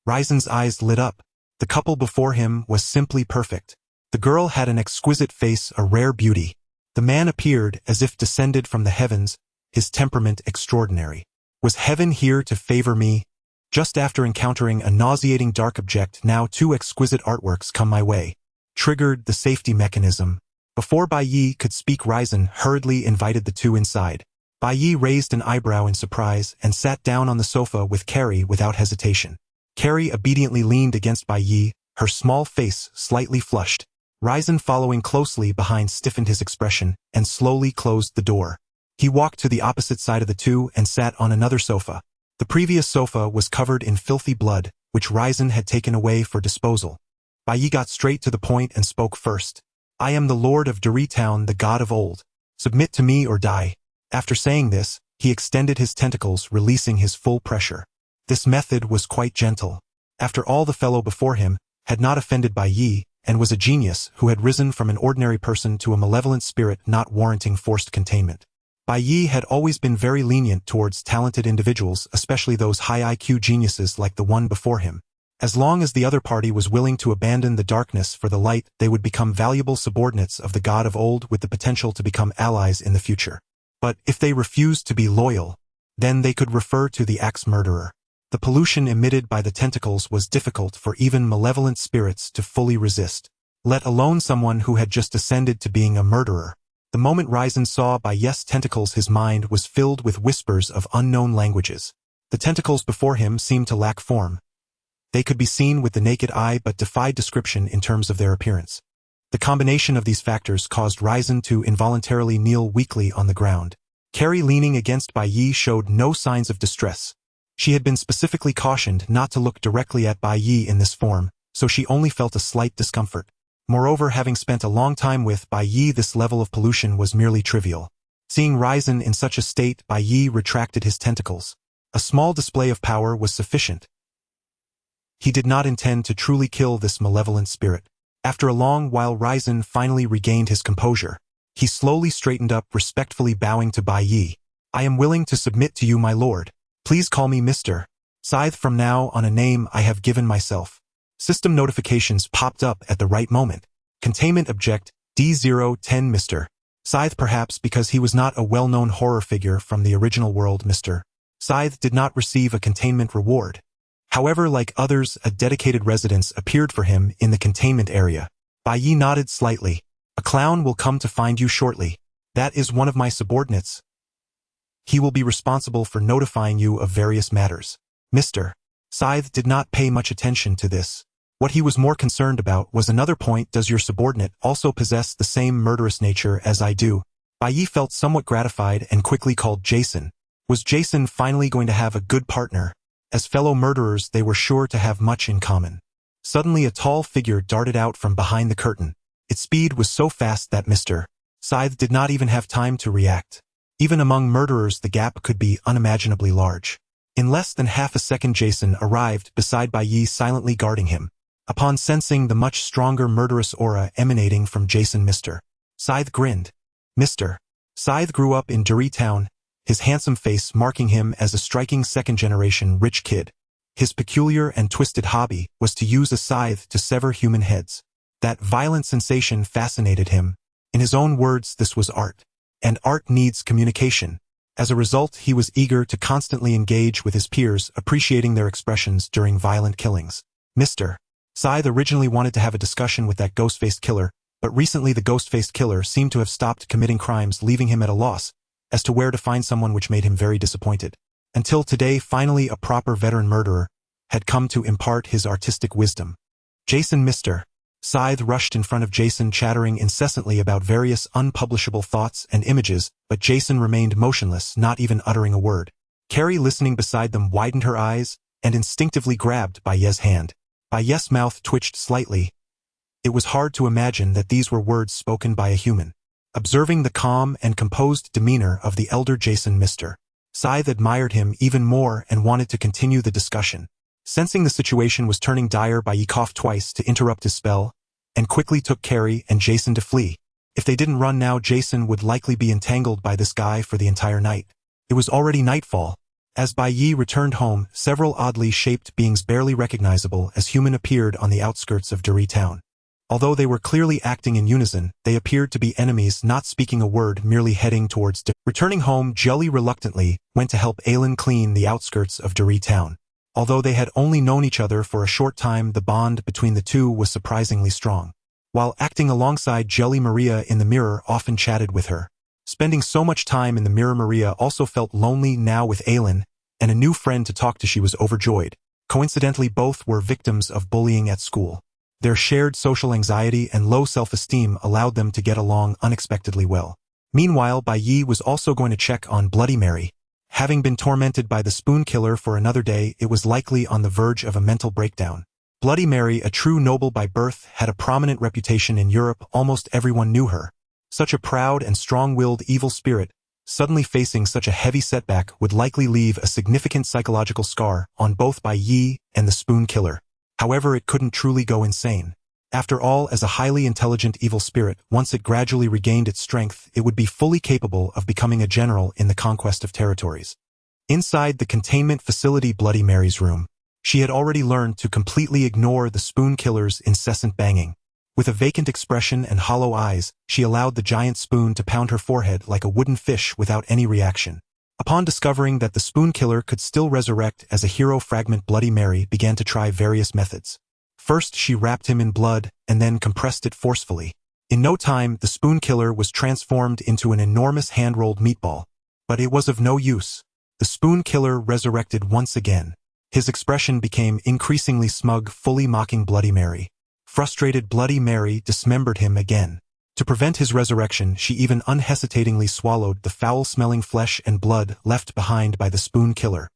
A: Risen's eyes lit up. The couple before him was simply perfect. The girl had an exquisite face, a rare beauty. The man appeared as if descended from the heavens, his temperament extraordinary. Was heaven here to favor me? Just after encountering a nauseating dark object, now 2 exquisite artworks come my way. Triggered the safety mechanism. Before Bai Ye could speak, Risen hurriedly invited the two inside. Bai Ye raised an eyebrow in surprise and sat down on the sofa with Carrie without hesitation. Carrie obediently leaned against Bai Ye, her small face slightly flushed. Risen, following closely behind, stiffened his expression and slowly closed the door. He walked to the opposite side of the two and sat on another sofa. The previous sofa was covered in filthy blood, which Risen had taken away for disposal. Bai Ye got straight to the point and spoke first. I am the Lord of Duri Town, the god of old. Submit to me or die. After saying this, he extended his tentacles, releasing his full pressure. This method was quite gentle. After all, the fellow before him had not offended Bai Ye, and was a genius who had risen from an ordinary person to a malevolent spirit, not warranting forced containment. Bai Ye had always been very lenient towards talented individuals, especially those high IQ geniuses like the one before him. As long as the other party was willing to abandon the darkness for the light, they would become valuable subordinates of the god of old with the potential to become allies in the future. But if they refused to be loyal, then they could refer to the axe murderer. The pollution emitted by the tentacles was difficult for even malevolent spirits to fully resist, let alone someone who had just ascended to being a murderer. The moment Risen saw Bai Ye's tentacles, his mind was filled with whispers of unknown languages. The tentacles before him seemed to lack form. They could be seen with the naked eye but defied description in terms of their appearance. The combination of these factors caused Risen to involuntarily kneel weakly on the ground. Carrie, leaning against Bai Ye, showed no signs of distress. She had been specifically cautioned not to look directly at Bai Ye in this form, so she only felt a slight discomfort. Moreover, having spent a long time with Bai Ye, this level of pollution was merely trivial. Seeing Risen in such a state, Bai Ye retracted his tentacles. A small display of power was sufficient. He did not intend to truly kill this malevolent spirit. After a long while, Risen finally regained his composure. He slowly straightened up, respectfully bowing to Bai Ye. I am willing to submit to you, my lord. Please call me Mr. Scythe from now on, a name I have given myself. System notifications popped up at the right moment. Containment object, D010 Mr. Scythe, perhaps because he was not a well-known horror figure from the original world. Mr. Scythe did not receive a containment reward. However, like others, a dedicated residence appeared for him in the containment area. Bai Ye nodded slightly. A clown will come to find you shortly. That is one of my subordinates. He will be responsible for notifying you of various matters. Mr. Scythe did not pay much attention to this. What he was more concerned about was another point. Does your subordinate also possess the same murderous nature as I do? Bai Ye felt somewhat gratified and quickly called Jason. Was Jason finally going to have a good partner? As fellow murderers, they were sure to have much in common. Suddenly, a tall figure darted out from behind the curtain. Its speed was so fast that Mr. Scythe did not even have time to react. Even among murderers, the gap could be unimaginably large. In less than half a second, Jason arrived beside Bai Ye, silently guarding him. Upon sensing the much stronger murderous aura emanating from Jason, Mr. Scythe grinned. Mr. Scythe grew up in Duri Town, his handsome face marking him as a striking second-generation rich kid. His peculiar and twisted hobby was to use a scythe to sever human heads. That violent sensation fascinated him. In his own words, this was art. And art needs communication. As a result, he was eager to constantly engage with his peers, appreciating their expressions during violent killings. Mr. Scythe originally wanted to have a discussion with that ghost-faced killer, but recently the ghost-faced killer seemed to have stopped committing crimes, leaving him at a loss as to where to find someone, which made him very disappointed. Until today, finally a proper veteran murderer had come to impart his artistic wisdom. Jason, Mr. Scythe rushed in front of Jason, chattering incessantly about various unpublishable thoughts and images, but Jason remained motionless, not even uttering a word. Carrie, listening beside them, widened her eyes and instinctively grabbed Bai Ye's hand. Bai Ye's mouth twitched slightly. It was hard to imagine that these were words spoken by a human. Observing the calm and composed demeanor of the elder Jason, Mr. Scythe admired him even more and wanted to continue the discussion. Sensing the situation was turning dire, Bai Ye coughed twice to interrupt his spell, and quickly took Carrie and Jason to flee. If they didn't run now, Jason would likely be entangled by this guy for the entire night. It was already nightfall. As Bai Ye returned home, several oddly shaped beings barely recognizable as human appeared on the outskirts of Duri town. Although they were clearly acting in unison, they appeared to be enemies, not speaking a word, merely heading towards Returning home, Jelly reluctantly went to help Aylin clean the outskirts of Duri town. Although they had only known each other for a short time, the bond between the two was surprisingly strong. While acting alongside Jelly, Maria in the mirror often chatted with her. Spending so much time in the mirror, Maria also felt lonely now with Aylin and a new friend to talk to. She was overjoyed. Coincidentally, both were victims of bullying at school. Their shared social anxiety and low self-esteem allowed them to get along unexpectedly well. Meanwhile, Bai Ye was also going to check on Bloody Mary. Having been tormented by the spoon killer for another day, it was likely on the verge of a mental breakdown. Bloody Mary, a true noble by birth, had a prominent reputation in Europe. Almost everyone knew her. Such a proud and strong-willed evil spirit, suddenly facing such a heavy setback, would likely leave a significant psychological scar on both Bai Ye and the spoon killer. However, it couldn't truly go insane. After all, as a highly intelligent evil spirit, once it gradually regained its strength, it would be fully capable of becoming a general in the conquest of territories. Inside the containment facility, Bloody Mary's room, she had already learned to completely ignore the spoon killer's incessant banging. With a vacant expression and hollow eyes, she allowed the giant spoon to pound her forehead like a wooden fish without any reaction. Upon discovering that the spoon killer could still resurrect as a hero fragment, Bloody Mary began to try various methods. First, she wrapped him in blood and then compressed it forcefully. In no time, the spoon killer was transformed into an enormous hand-rolled meatball. But it was of no use. The spoon killer resurrected once again. His expression became increasingly smug, fully mocking Bloody Mary. Frustrated, Bloody Mary dismembered him again. To prevent his resurrection, she even unhesitatingly swallowed the foul-smelling flesh and blood left behind by the spoon killer.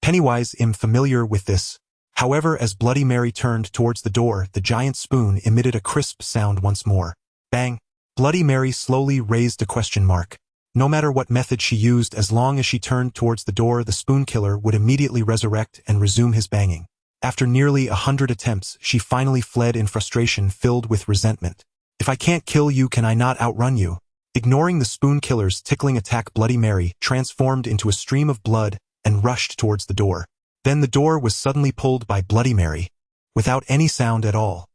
A: Pennywise am familiar with this. However, as Bloody Mary turned towards the door, the giant spoon emitted a crisp sound once more. Bang! Bloody Mary slowly raised a question mark. No matter what method she used, as long as she turned towards the door, the spoon killer would immediately resurrect and resume his banging. After nearly 100 attempts, she finally fled in frustration, filled with resentment. If I can't kill you, can I not outrun you? Ignoring the spoon killer's tickling attack, Bloody Mary transformed into a stream of blood and rushed towards the door. Then the door was suddenly pulled by Bloody Mary, without any sound at all.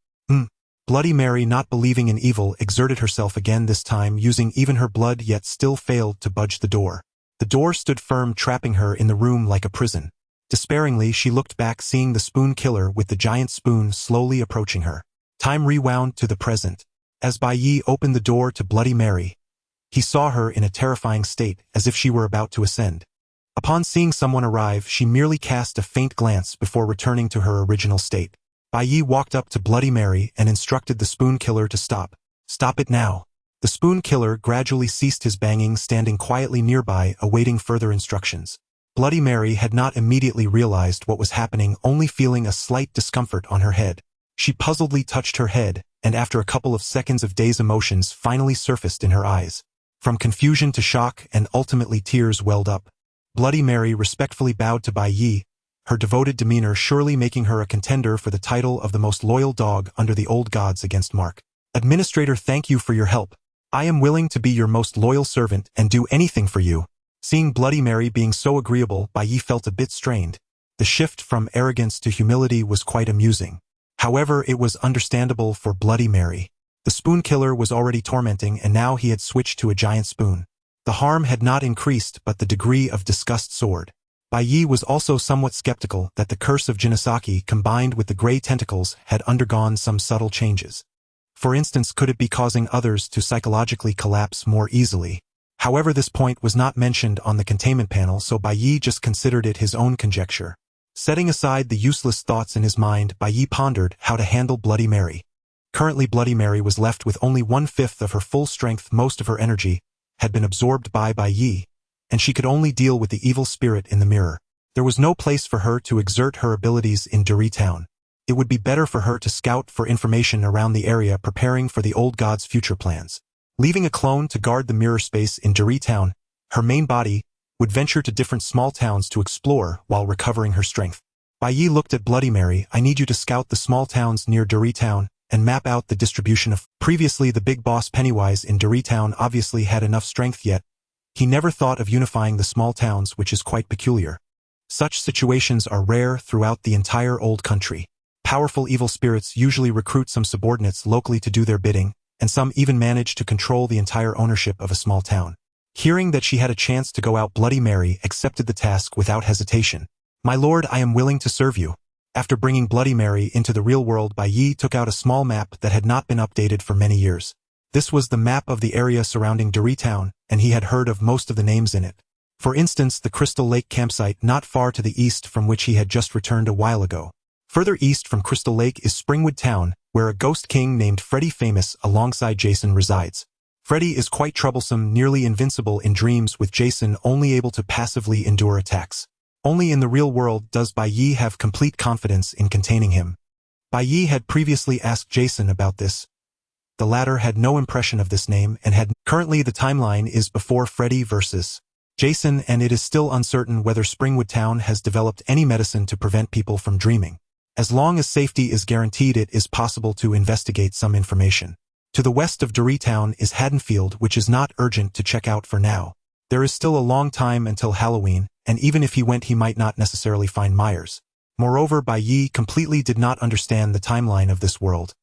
A: Bloody Mary, not believing in evil, exerted herself again, this time using even her blood, yet still failed to budge the door. The door stood firm, trapping her in the room like a prison. Despairingly, she looked back, seeing the spoon killer with the giant spoon slowly approaching her. Time rewound to the present. As Bai Ye opened the door to Bloody Mary, he saw her in a terrifying state, as if she were about to ascend. Upon seeing someone arrive, she merely cast a faint glance before returning to her original state. Bai Ye walked up to Bloody Mary and instructed the spoon killer to stop. Stop it now. The spoon killer gradually ceased his banging, standing quietly nearby, awaiting further instructions. Bloody Mary had not immediately realized what was happening, only feeling a slight discomfort on her head. She puzzledly touched her head, and after a couple of seconds of dazed, emotions finally surfaced in her eyes. From confusion to shock, and ultimately tears welled up. Bloody Mary respectfully bowed to Bai Ye, her devoted demeanor surely making her a contender for the title of the most loyal dog under the old gods against Mark. Administrator, thank you for your help. I am willing to be your most loyal servant and do anything for you. Seeing Bloody Mary being so agreeable, Bai Ye felt a bit strained. The shift from arrogance to humility was quite amusing. However, it was understandable for Bloody Mary. The spoon killer was already tormenting, and now he had switched to a giant spoon. The harm had not increased, but the degree of disgust soared. Bai Ye was also somewhat skeptical that the curse of Jinisaki combined with the gray tentacles had undergone some subtle changes. For instance, could it be causing others to psychologically collapse more easily? However, this point was not mentioned on the containment panel, so Bai Ye just considered it his own conjecture. Setting aside the useless thoughts in his mind, Bai Ye pondered how to handle Bloody Mary. Currently, Bloody Mary was left with only 1/5 of her full strength. Most of her energy had been absorbed by Bai Ye, and she could only deal with the evil spirit in the mirror. There was no place for her to exert her abilities in Duri town. It would be better for her to scout for information around the area, preparing for the old god's future plans. Leaving a clone to guard the mirror space in Duri town, her main body would venture to different small towns to explore while recovering her strength. Bai Ye looked at Bloody Mary. I need you to scout the small towns near Duri town and map out the distribution of. Previously, the big boss Pennywise in Duri town obviously had enough strength, yet he never thought of unifying the small towns, which is quite peculiar. Such situations are rare throughout the entire old country. Powerful evil spirits usually recruit some subordinates locally to do their bidding, and some even manage to control the entire ownership of a small town. Hearing that she had a chance to go out, Bloody Mary accepted the task without hesitation. "My lord, I am willing to serve you." After bringing Bloody Mary into the real world, Bai Ye took out a small map that had not been updated for many years. This was the map of the area surrounding Dari Town, and he had heard of most of the names in it. For instance, the Crystal Lake campsite not far to the east from which he had just returned a while ago. Further east from Crystal Lake is Springwood Town, where a ghost king named Freddy Famous alongside Jason resides. Freddy is quite troublesome, nearly invincible in dreams, with Jason only able to passively endure attacks. Only in the real world does Bai Ye have complete confidence in containing him. Bai Ye had previously asked Jason about this. The latter had no impression of this name and had currently the timeline is before Freddy vs. Jason, and it is still uncertain whether Springwood Town has developed any medicine to prevent people from dreaming. As long as safety is guaranteed, it is possible to investigate some information. To the west of Dari Town is Haddonfield, which is not urgent to check out for now. There is still a long time until Halloween, and even if he went, he might not necessarily find Myers. Moreover, Bai Ye completely did not understand the timeline of this world.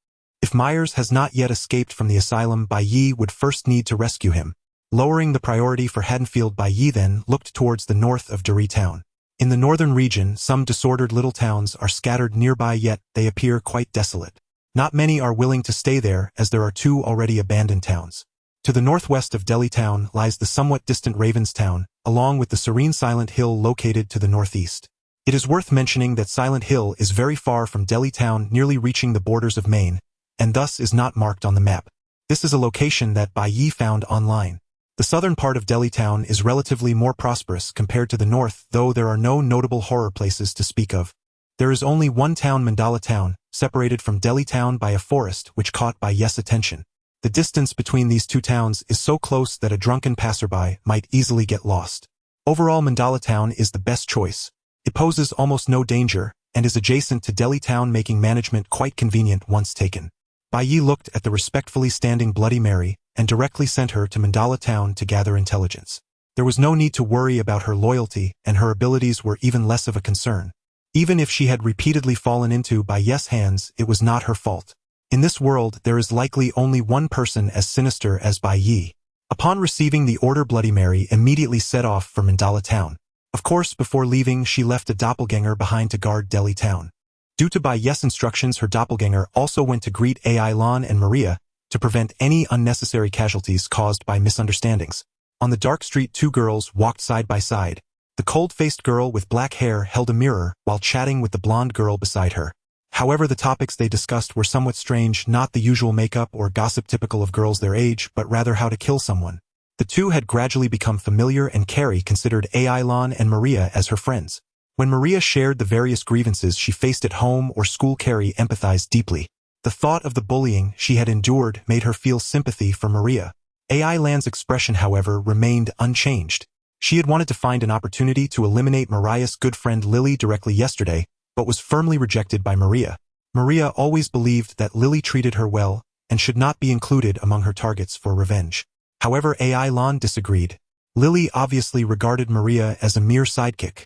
A: If Myers has not yet escaped from the asylum, Bai Ye would first need to rescue him. Lowering the priority for Haddonfield, Bai Ye then looked towards the north of Dari Town. In the northern region, some disordered little towns are scattered nearby, yet they appear quite desolate. Not many are willing to stay there, as there are 2 already abandoned towns. To the northwest of Delhi Town lies the somewhat distant Ravens Town, along with the serene Silent Hill located to the northeast. It is worth mentioning that Silent Hill is very far from Delhi Town, nearly reaching the borders of Maine, and thus is not marked on the map. This is a location that Bai Ye found online. The southern part of Delhi Town is relatively more prosperous compared to the north, though there are no notable horror places to speak of. There is only one town, Mandala Town, separated from Delhi Town by a forest, which caught Bai Ye's attention. The distance between these 2 towns is so close that a drunken passerby might easily get lost. Overall, Mandala Town is the best choice. It poses almost no danger, and is adjacent to Delhi Town, making management quite convenient once taken. Bai Ye looked at the respectfully standing Bloody Mary, and directly sent her to Mandala Town to gather intelligence. There was no need to worry about her loyalty, and her abilities were even less of a concern. Even if she had repeatedly fallen into Bai Ye's hands, it was not her fault. In this world, there is likely only one person as sinister as Bai Ye. Upon receiving the order, Bloody Mary immediately set off for Mandala Town. Of course, before leaving, she left a doppelganger behind to guard Delhi Town. Due to Bai Ye's instructions, her doppelganger also went to greet Ai Lan and Maria, to prevent any unnecessary casualties caused by misunderstandings. On the dark street, 2 girls walked side by side. The cold-faced girl with black hair held a mirror while chatting with the blonde girl beside her. However, the topics they discussed were somewhat strange, not the usual makeup or gossip typical of girls their age, but rather how to kill someone. The 2 had gradually become familiar, and Carrie considered Ai Lan and Maria as her friends. When Maria shared the various grievances she faced at home or school, Carrie empathized deeply. The thought of the bullying she had endured made her feel sympathy for Maria. Ai Lan's expression, however, remained unchanged. She had wanted to find an opportunity to eliminate Mariah's good friend Lily directly yesterday, but was firmly rejected by Maria. Maria always believed that Lily treated her well, and should not be included among her targets for revenge. However, Ai Lan disagreed. Lily obviously regarded Maria as a mere sidekick.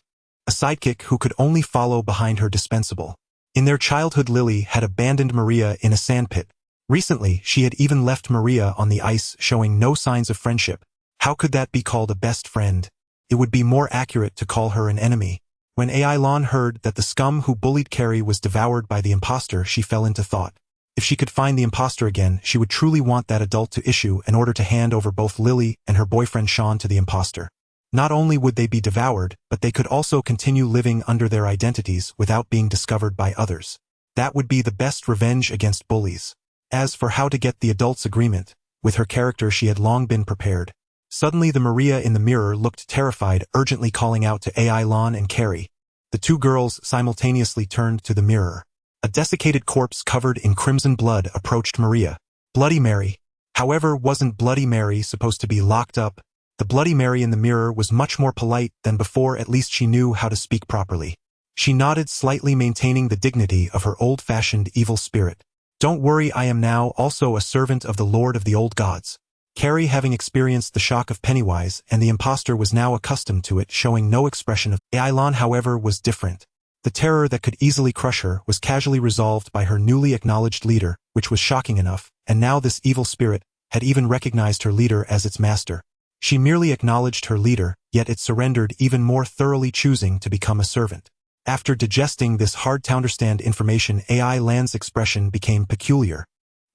A: A sidekick who could only follow behind her dispensable. In their childhood, Lily had abandoned Maria in a sandpit. Recently, she had even left Maria on the ice, showing no signs of friendship. How could that be called a best friend? It would be more accurate to call her an enemy. When Ai Lan heard that the scum who bullied Carrie was devoured by the imposter, she fell into thought. If she could find the imposter again, she would truly want that adult to issue an order to hand over both Lily and her boyfriend Sean to the imposter. Not only would they be devoured, but they could also continue living under their identities without being discovered by others. That would be the best revenge against bullies. As for how to get the adult's agreement, with her character she had long been prepared. Suddenly the Maria in the mirror looked terrified, urgently calling out to Ai Lan and Carrie. The 2 girls simultaneously turned to the mirror. A desiccated corpse covered in crimson blood approached Maria. Bloody Mary. However, wasn't Bloody Mary supposed to be locked up? The Bloody Mary in the mirror was much more polite than before. At least she knew how to speak properly. She nodded slightly, maintaining the dignity of her old-fashioned evil spirit. Don't worry, I am now also a servant of the Lord of the Old Gods. Carrie, having experienced the shock of Pennywise, and the imposter was now accustomed to it, showing no expression of Eilon, however, was different. The terror that could easily crush her was casually resolved by her newly acknowledged leader, which was shocking enough, and now this evil spirit had even recognized her leader as its master. She merely acknowledged her leader, yet it surrendered even more thoroughly, choosing to become a servant. After digesting this hard-to-understand information, Eilon's expression became peculiar.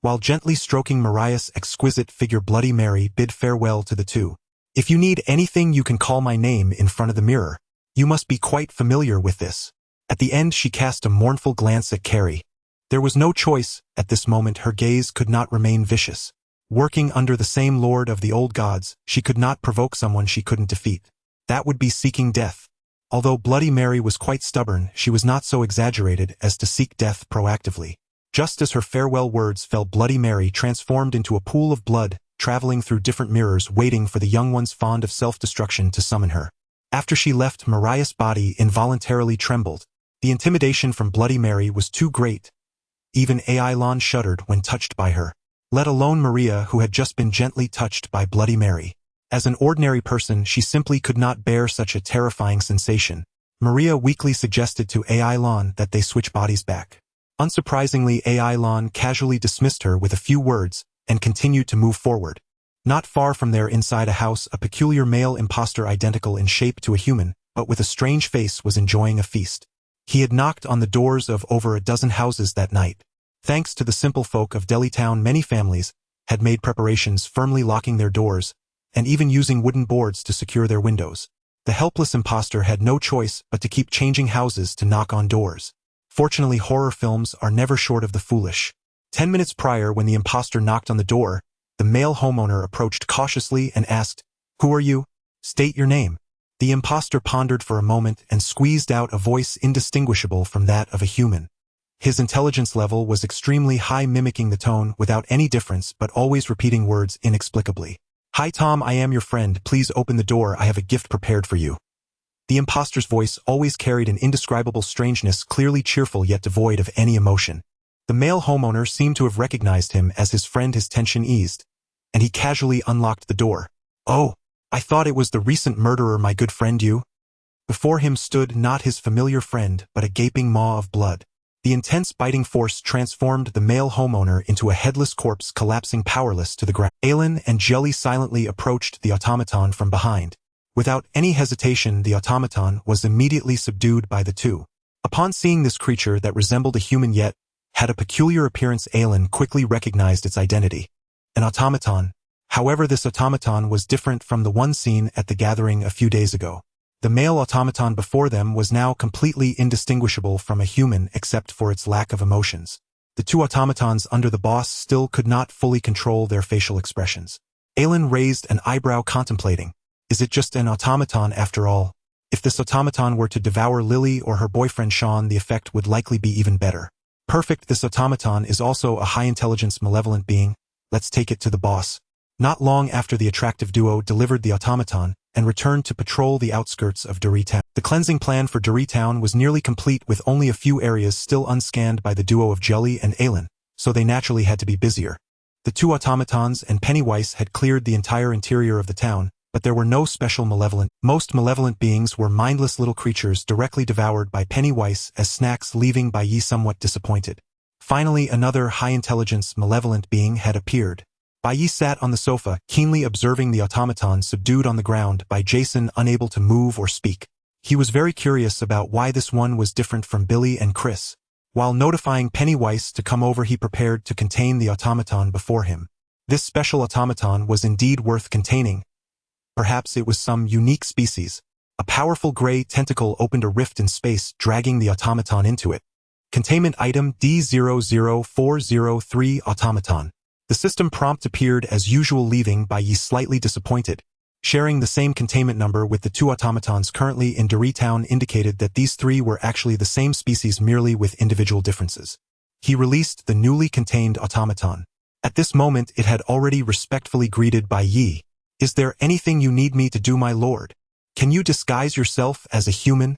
A: While gently stroking Mariah's exquisite figure, Bloody Mary bid farewell to the two. If you need anything, you can call my name in front of the mirror. You must be quite familiar with this. At the end, she cast a mournful glance at Carrie. There was no choice. At this moment, her gaze could not remain vicious. Working under the same lord of the old gods, she could not provoke someone she couldn't defeat. That would be seeking death. Although Bloody Mary was quite stubborn, she was not so exaggerated as to seek death proactively. Just as her farewell words fell, Bloody Mary transformed into a pool of blood, traveling through different mirrors, waiting for the young ones fond of self-destruction to summon her. After she left, Mariah's body involuntarily trembled. The intimidation from Bloody Mary was too great. Even Eilon shuddered when touched by her. Let alone Maria, who had just been gently touched by Bloody Mary. As an ordinary person, she simply could not bear such a terrifying sensation. Maria weakly suggested to Eilon that they switch bodies back. Unsurprisingly, Eilon casually dismissed her with a few words, and continued to move forward. Not far from there, inside a house, a peculiar male imposter identical in shape to a human, but with a strange face, was enjoying a feast. He had knocked on the doors of over a dozen houses that night. Thanks to the simple folk of Delitown, many families had made preparations, firmly locking their doors, and even using wooden boards to secure their windows. The helpless imposter had no choice but to keep changing houses to knock on doors. Fortunately, horror films are never short of the foolish. 10 minutes prior, when the imposter knocked on the door, the male homeowner approached cautiously and asked, "Who are you? State your name." The imposter pondered for a moment and squeezed out a voice indistinguishable from that of a human. His intelligence level was extremely high, mimicking the tone without any difference, but always repeating words inexplicably. "Hi Tom, I am your friend. Please open the door. I have a gift prepared for you." The imposter's voice always carried an indescribable strangeness, clearly cheerful yet devoid of any emotion. The male homeowner seemed to have recognized him as his friend. His tension eased, and he casually unlocked the door. "Oh, I thought it was the recent murderer, my good friend you." Before him stood not his familiar friend, but a gaping maw of blood. The intense biting force transformed the male homeowner into a headless corpse, collapsing powerless to the ground. Aelin and Jelly silently approached the automaton from behind. Without any hesitation, the automaton was immediately subdued by the two. Upon seeing this creature that resembled a human yet had a peculiar appearance, Aelin quickly recognized its identity. An automaton. However, this automaton was different from the one seen at the gathering a few days ago. The male automaton before them was now completely indistinguishable from a human except for its lack of emotions. The two automatons under the boss still could not fully control their facial expressions. Aelin raised an eyebrow, contemplating. Is it just an automaton after all? If this automaton were to devour Lily or her boyfriend Sean, the effect would likely be even better. Perfect, this automaton is also a high-intelligence malevolent being. Let's take it to the boss. Not long after, the attractive duo delivered the automaton and returned to patrol the outskirts of Doritown. The cleansing plan for Doritown was nearly complete, with only a few areas still unscanned by the duo of Jelly and Aelin, so they naturally had to be busier. The two automatons and Pennywise had cleared the entire interior of the town, but there were no special malevolent. Most malevolent beings were mindless little creatures directly devoured by Pennywise as snacks, leaving Bai Ye somewhat disappointed. Finally, another high-intelligence malevolent being had appeared. Bai Ye sat on the sofa, keenly observing the automaton subdued on the ground by Jason, unable to move or speak. He was very curious about why this one was different from Billy and Chris. While notifying Pennywise to come over, he prepared to contain the automaton before him. This special automaton was indeed worth containing. Perhaps it was some unique species. A powerful gray tentacle opened a rift in space, dragging the automaton into it. Containment item D00403 automaton. The system prompt appeared as usual, leaving Bai Ye slightly disappointed. Sharing the same containment number with the two automatons currently in Doritown indicated that these three were actually the same species, merely with individual differences. He released the newly contained automaton. At this moment, it had already respectfully greeted Bai Ye. "Is there anything you need me to do, my lord? Can you disguise yourself as a human?"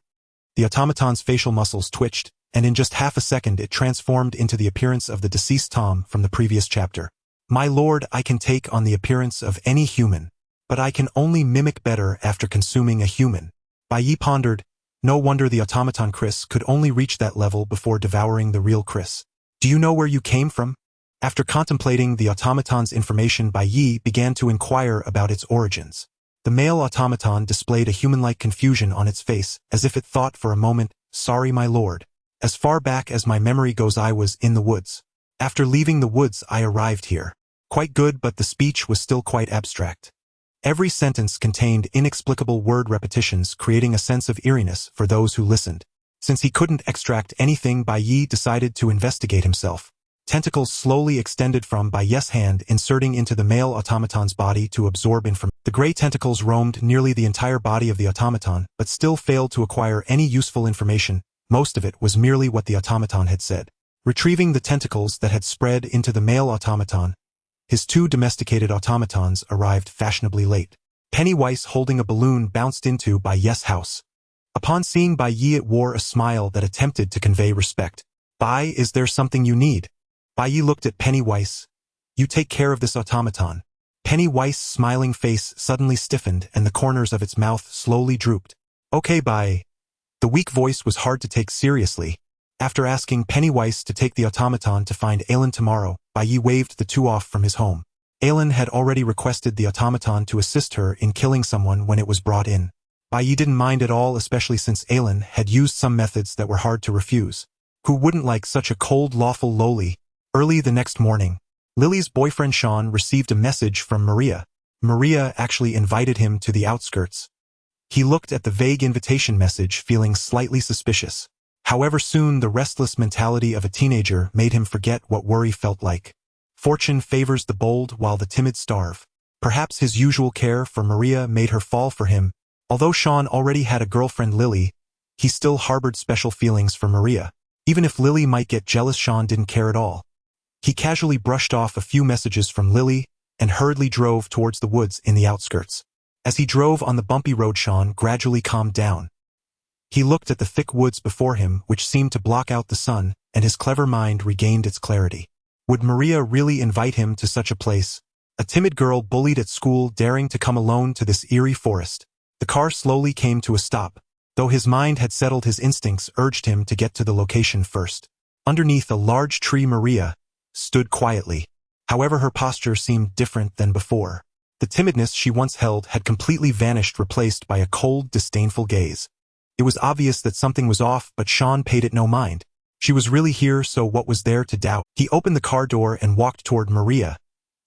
A: The automaton's facial muscles twitched, and in just half a second it transformed into the appearance of the deceased Tom from the previous chapter. My lord, I can take on the appearance of any human, but I can only mimic better after consuming a human. Bai Ye pondered. No wonder the automaton Chris could only reach that level before devouring the real Chris. Do you know where you came from? After contemplating the automaton's information, Bai Ye began to inquire about its origins. The male automaton displayed a human-like confusion on its face, as if it thought for a moment, sorry my lord. As far back as my memory goes, I was in the woods. After leaving the woods, I arrived here. Quite good, but the speech was still quite abstract. Every sentence contained inexplicable word repetitions, creating a sense of eeriness for those who listened. Since he couldn't extract anything, Bai Ye decided to investigate himself. Tentacles slowly extended from Bai Ye's hand, inserting into the male automaton's body to absorb information. The gray tentacles roamed nearly the entire body of the automaton, but still failed to acquire any useful information. Most of it was merely what the automaton had said. Retrieving the tentacles that had spread into the male automaton, his two domesticated automatons arrived fashionably late. Pennywise, holding a balloon, bounced into Bai Ye's house. Upon seeing Bai Ye, it wore a smile that attempted to convey respect. Bai, is there something you need? Bai Ye looked at Pennywise. You take care of this automaton. Pennywise's smiling face suddenly stiffened and the corners of its mouth slowly drooped. Okay, Bai. The weak voice was hard to take seriously. After asking Pennywise to take the automaton to find Alan tomorrow, Bai Ye waved the two off from his home. Alan had already requested the automaton to assist her in killing someone when it was brought in. Bai Ye didn't mind at all, especially since Alan had used some methods that were hard to refuse. Who wouldn't like such a cold, lawful loli? Early the next morning, Lily's boyfriend Sean received a message from Maria. Maria actually invited him to the outskirts. He looked at the vague invitation message, feeling slightly suspicious. However, soon the restless mentality of a teenager made him forget what worry felt like. Fortune favors the bold while the timid starve. Perhaps his usual care for Maria made her fall for him. Although Sean already had a girlfriend, Lily, he still harbored special feelings for Maria. Even if Lily might get jealous, Sean didn't care at all. He casually brushed off a few messages from Lily and hurriedly drove towards the woods in the outskirts. As he drove on the bumpy road, Sean gradually calmed down. He looked at the thick woods before him, which seemed to block out the sun, and his clever mind regained its clarity. Would Maria really invite him to such a place? A timid girl bullied at school, daring to come alone to this eerie forest. The car slowly came to a stop. Though his mind had settled, his instincts urged him to get to the location first. Underneath a large tree, Maria stood quietly. However, her posture seemed different than before. The timidness she once held had completely vanished, replaced by a cold, disdainful gaze. It was obvious that something was off, but Sean paid it no mind. She was really here, so what was there to doubt? He opened the car door and walked toward Maria,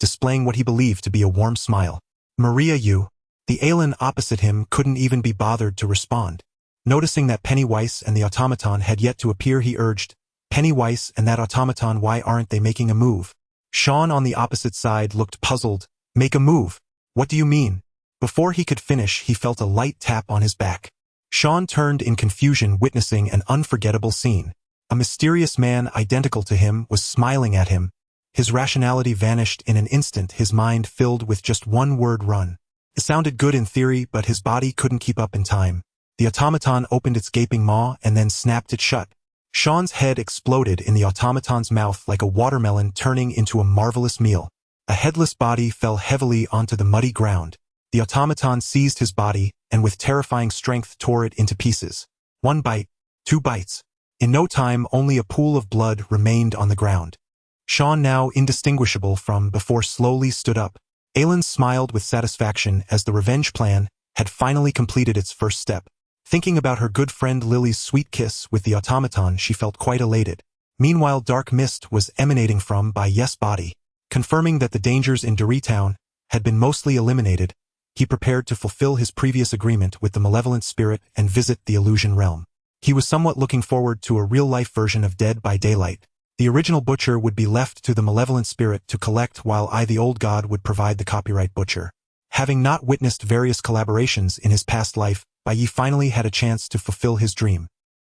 A: displaying what he believed to be a warm smile. Maria, you. The alien opposite him couldn't even be bothered to respond. Noticing that Pennywise and the automaton had yet to appear, he urged, Pennywise and that automaton, why aren't they making a move? Sean on the opposite side looked puzzled. Make a move? What do you mean? Before he could finish, he felt a light tap on his back. Sean turned in confusion, witnessing an unforgettable scene. A mysterious man identical to him was smiling at him. His rationality vanished in an instant, his mind filled with just one word: run. It sounded good in theory, but his body couldn't keep up in time. The automaton opened its gaping maw and then snapped it shut. Sean's head exploded in the automaton's mouth like a watermelon turning into a marvelous meal. A headless body fell heavily onto the muddy ground. The automaton seized his body and with terrifying strength tore it into pieces. One bite, two bites. In no time, only a pool of blood remained on the ground. Sean, now indistinguishable from before, slowly stood up. Aelin smiled with satisfaction as the revenge plan had finally completed its first step. Thinking about her good friend Lily's sweet kiss with the automaton, she felt quite elated. Meanwhile, dark mist was emanating from Bai Ye's body. Confirming that the dangers in Town had been mostly eliminated, he prepared to fulfill his previous agreement with the malevolent spirit and visit the illusion realm. He was somewhat looking forward to a real-life version of Dead by Daylight. The original butcher would be left to the malevolent spirit to collect, while I, the old god, would provide the copyright butcher. Having not witnessed various collaborations in his past life, Bai Ye finally had a chance to fulfill his dream.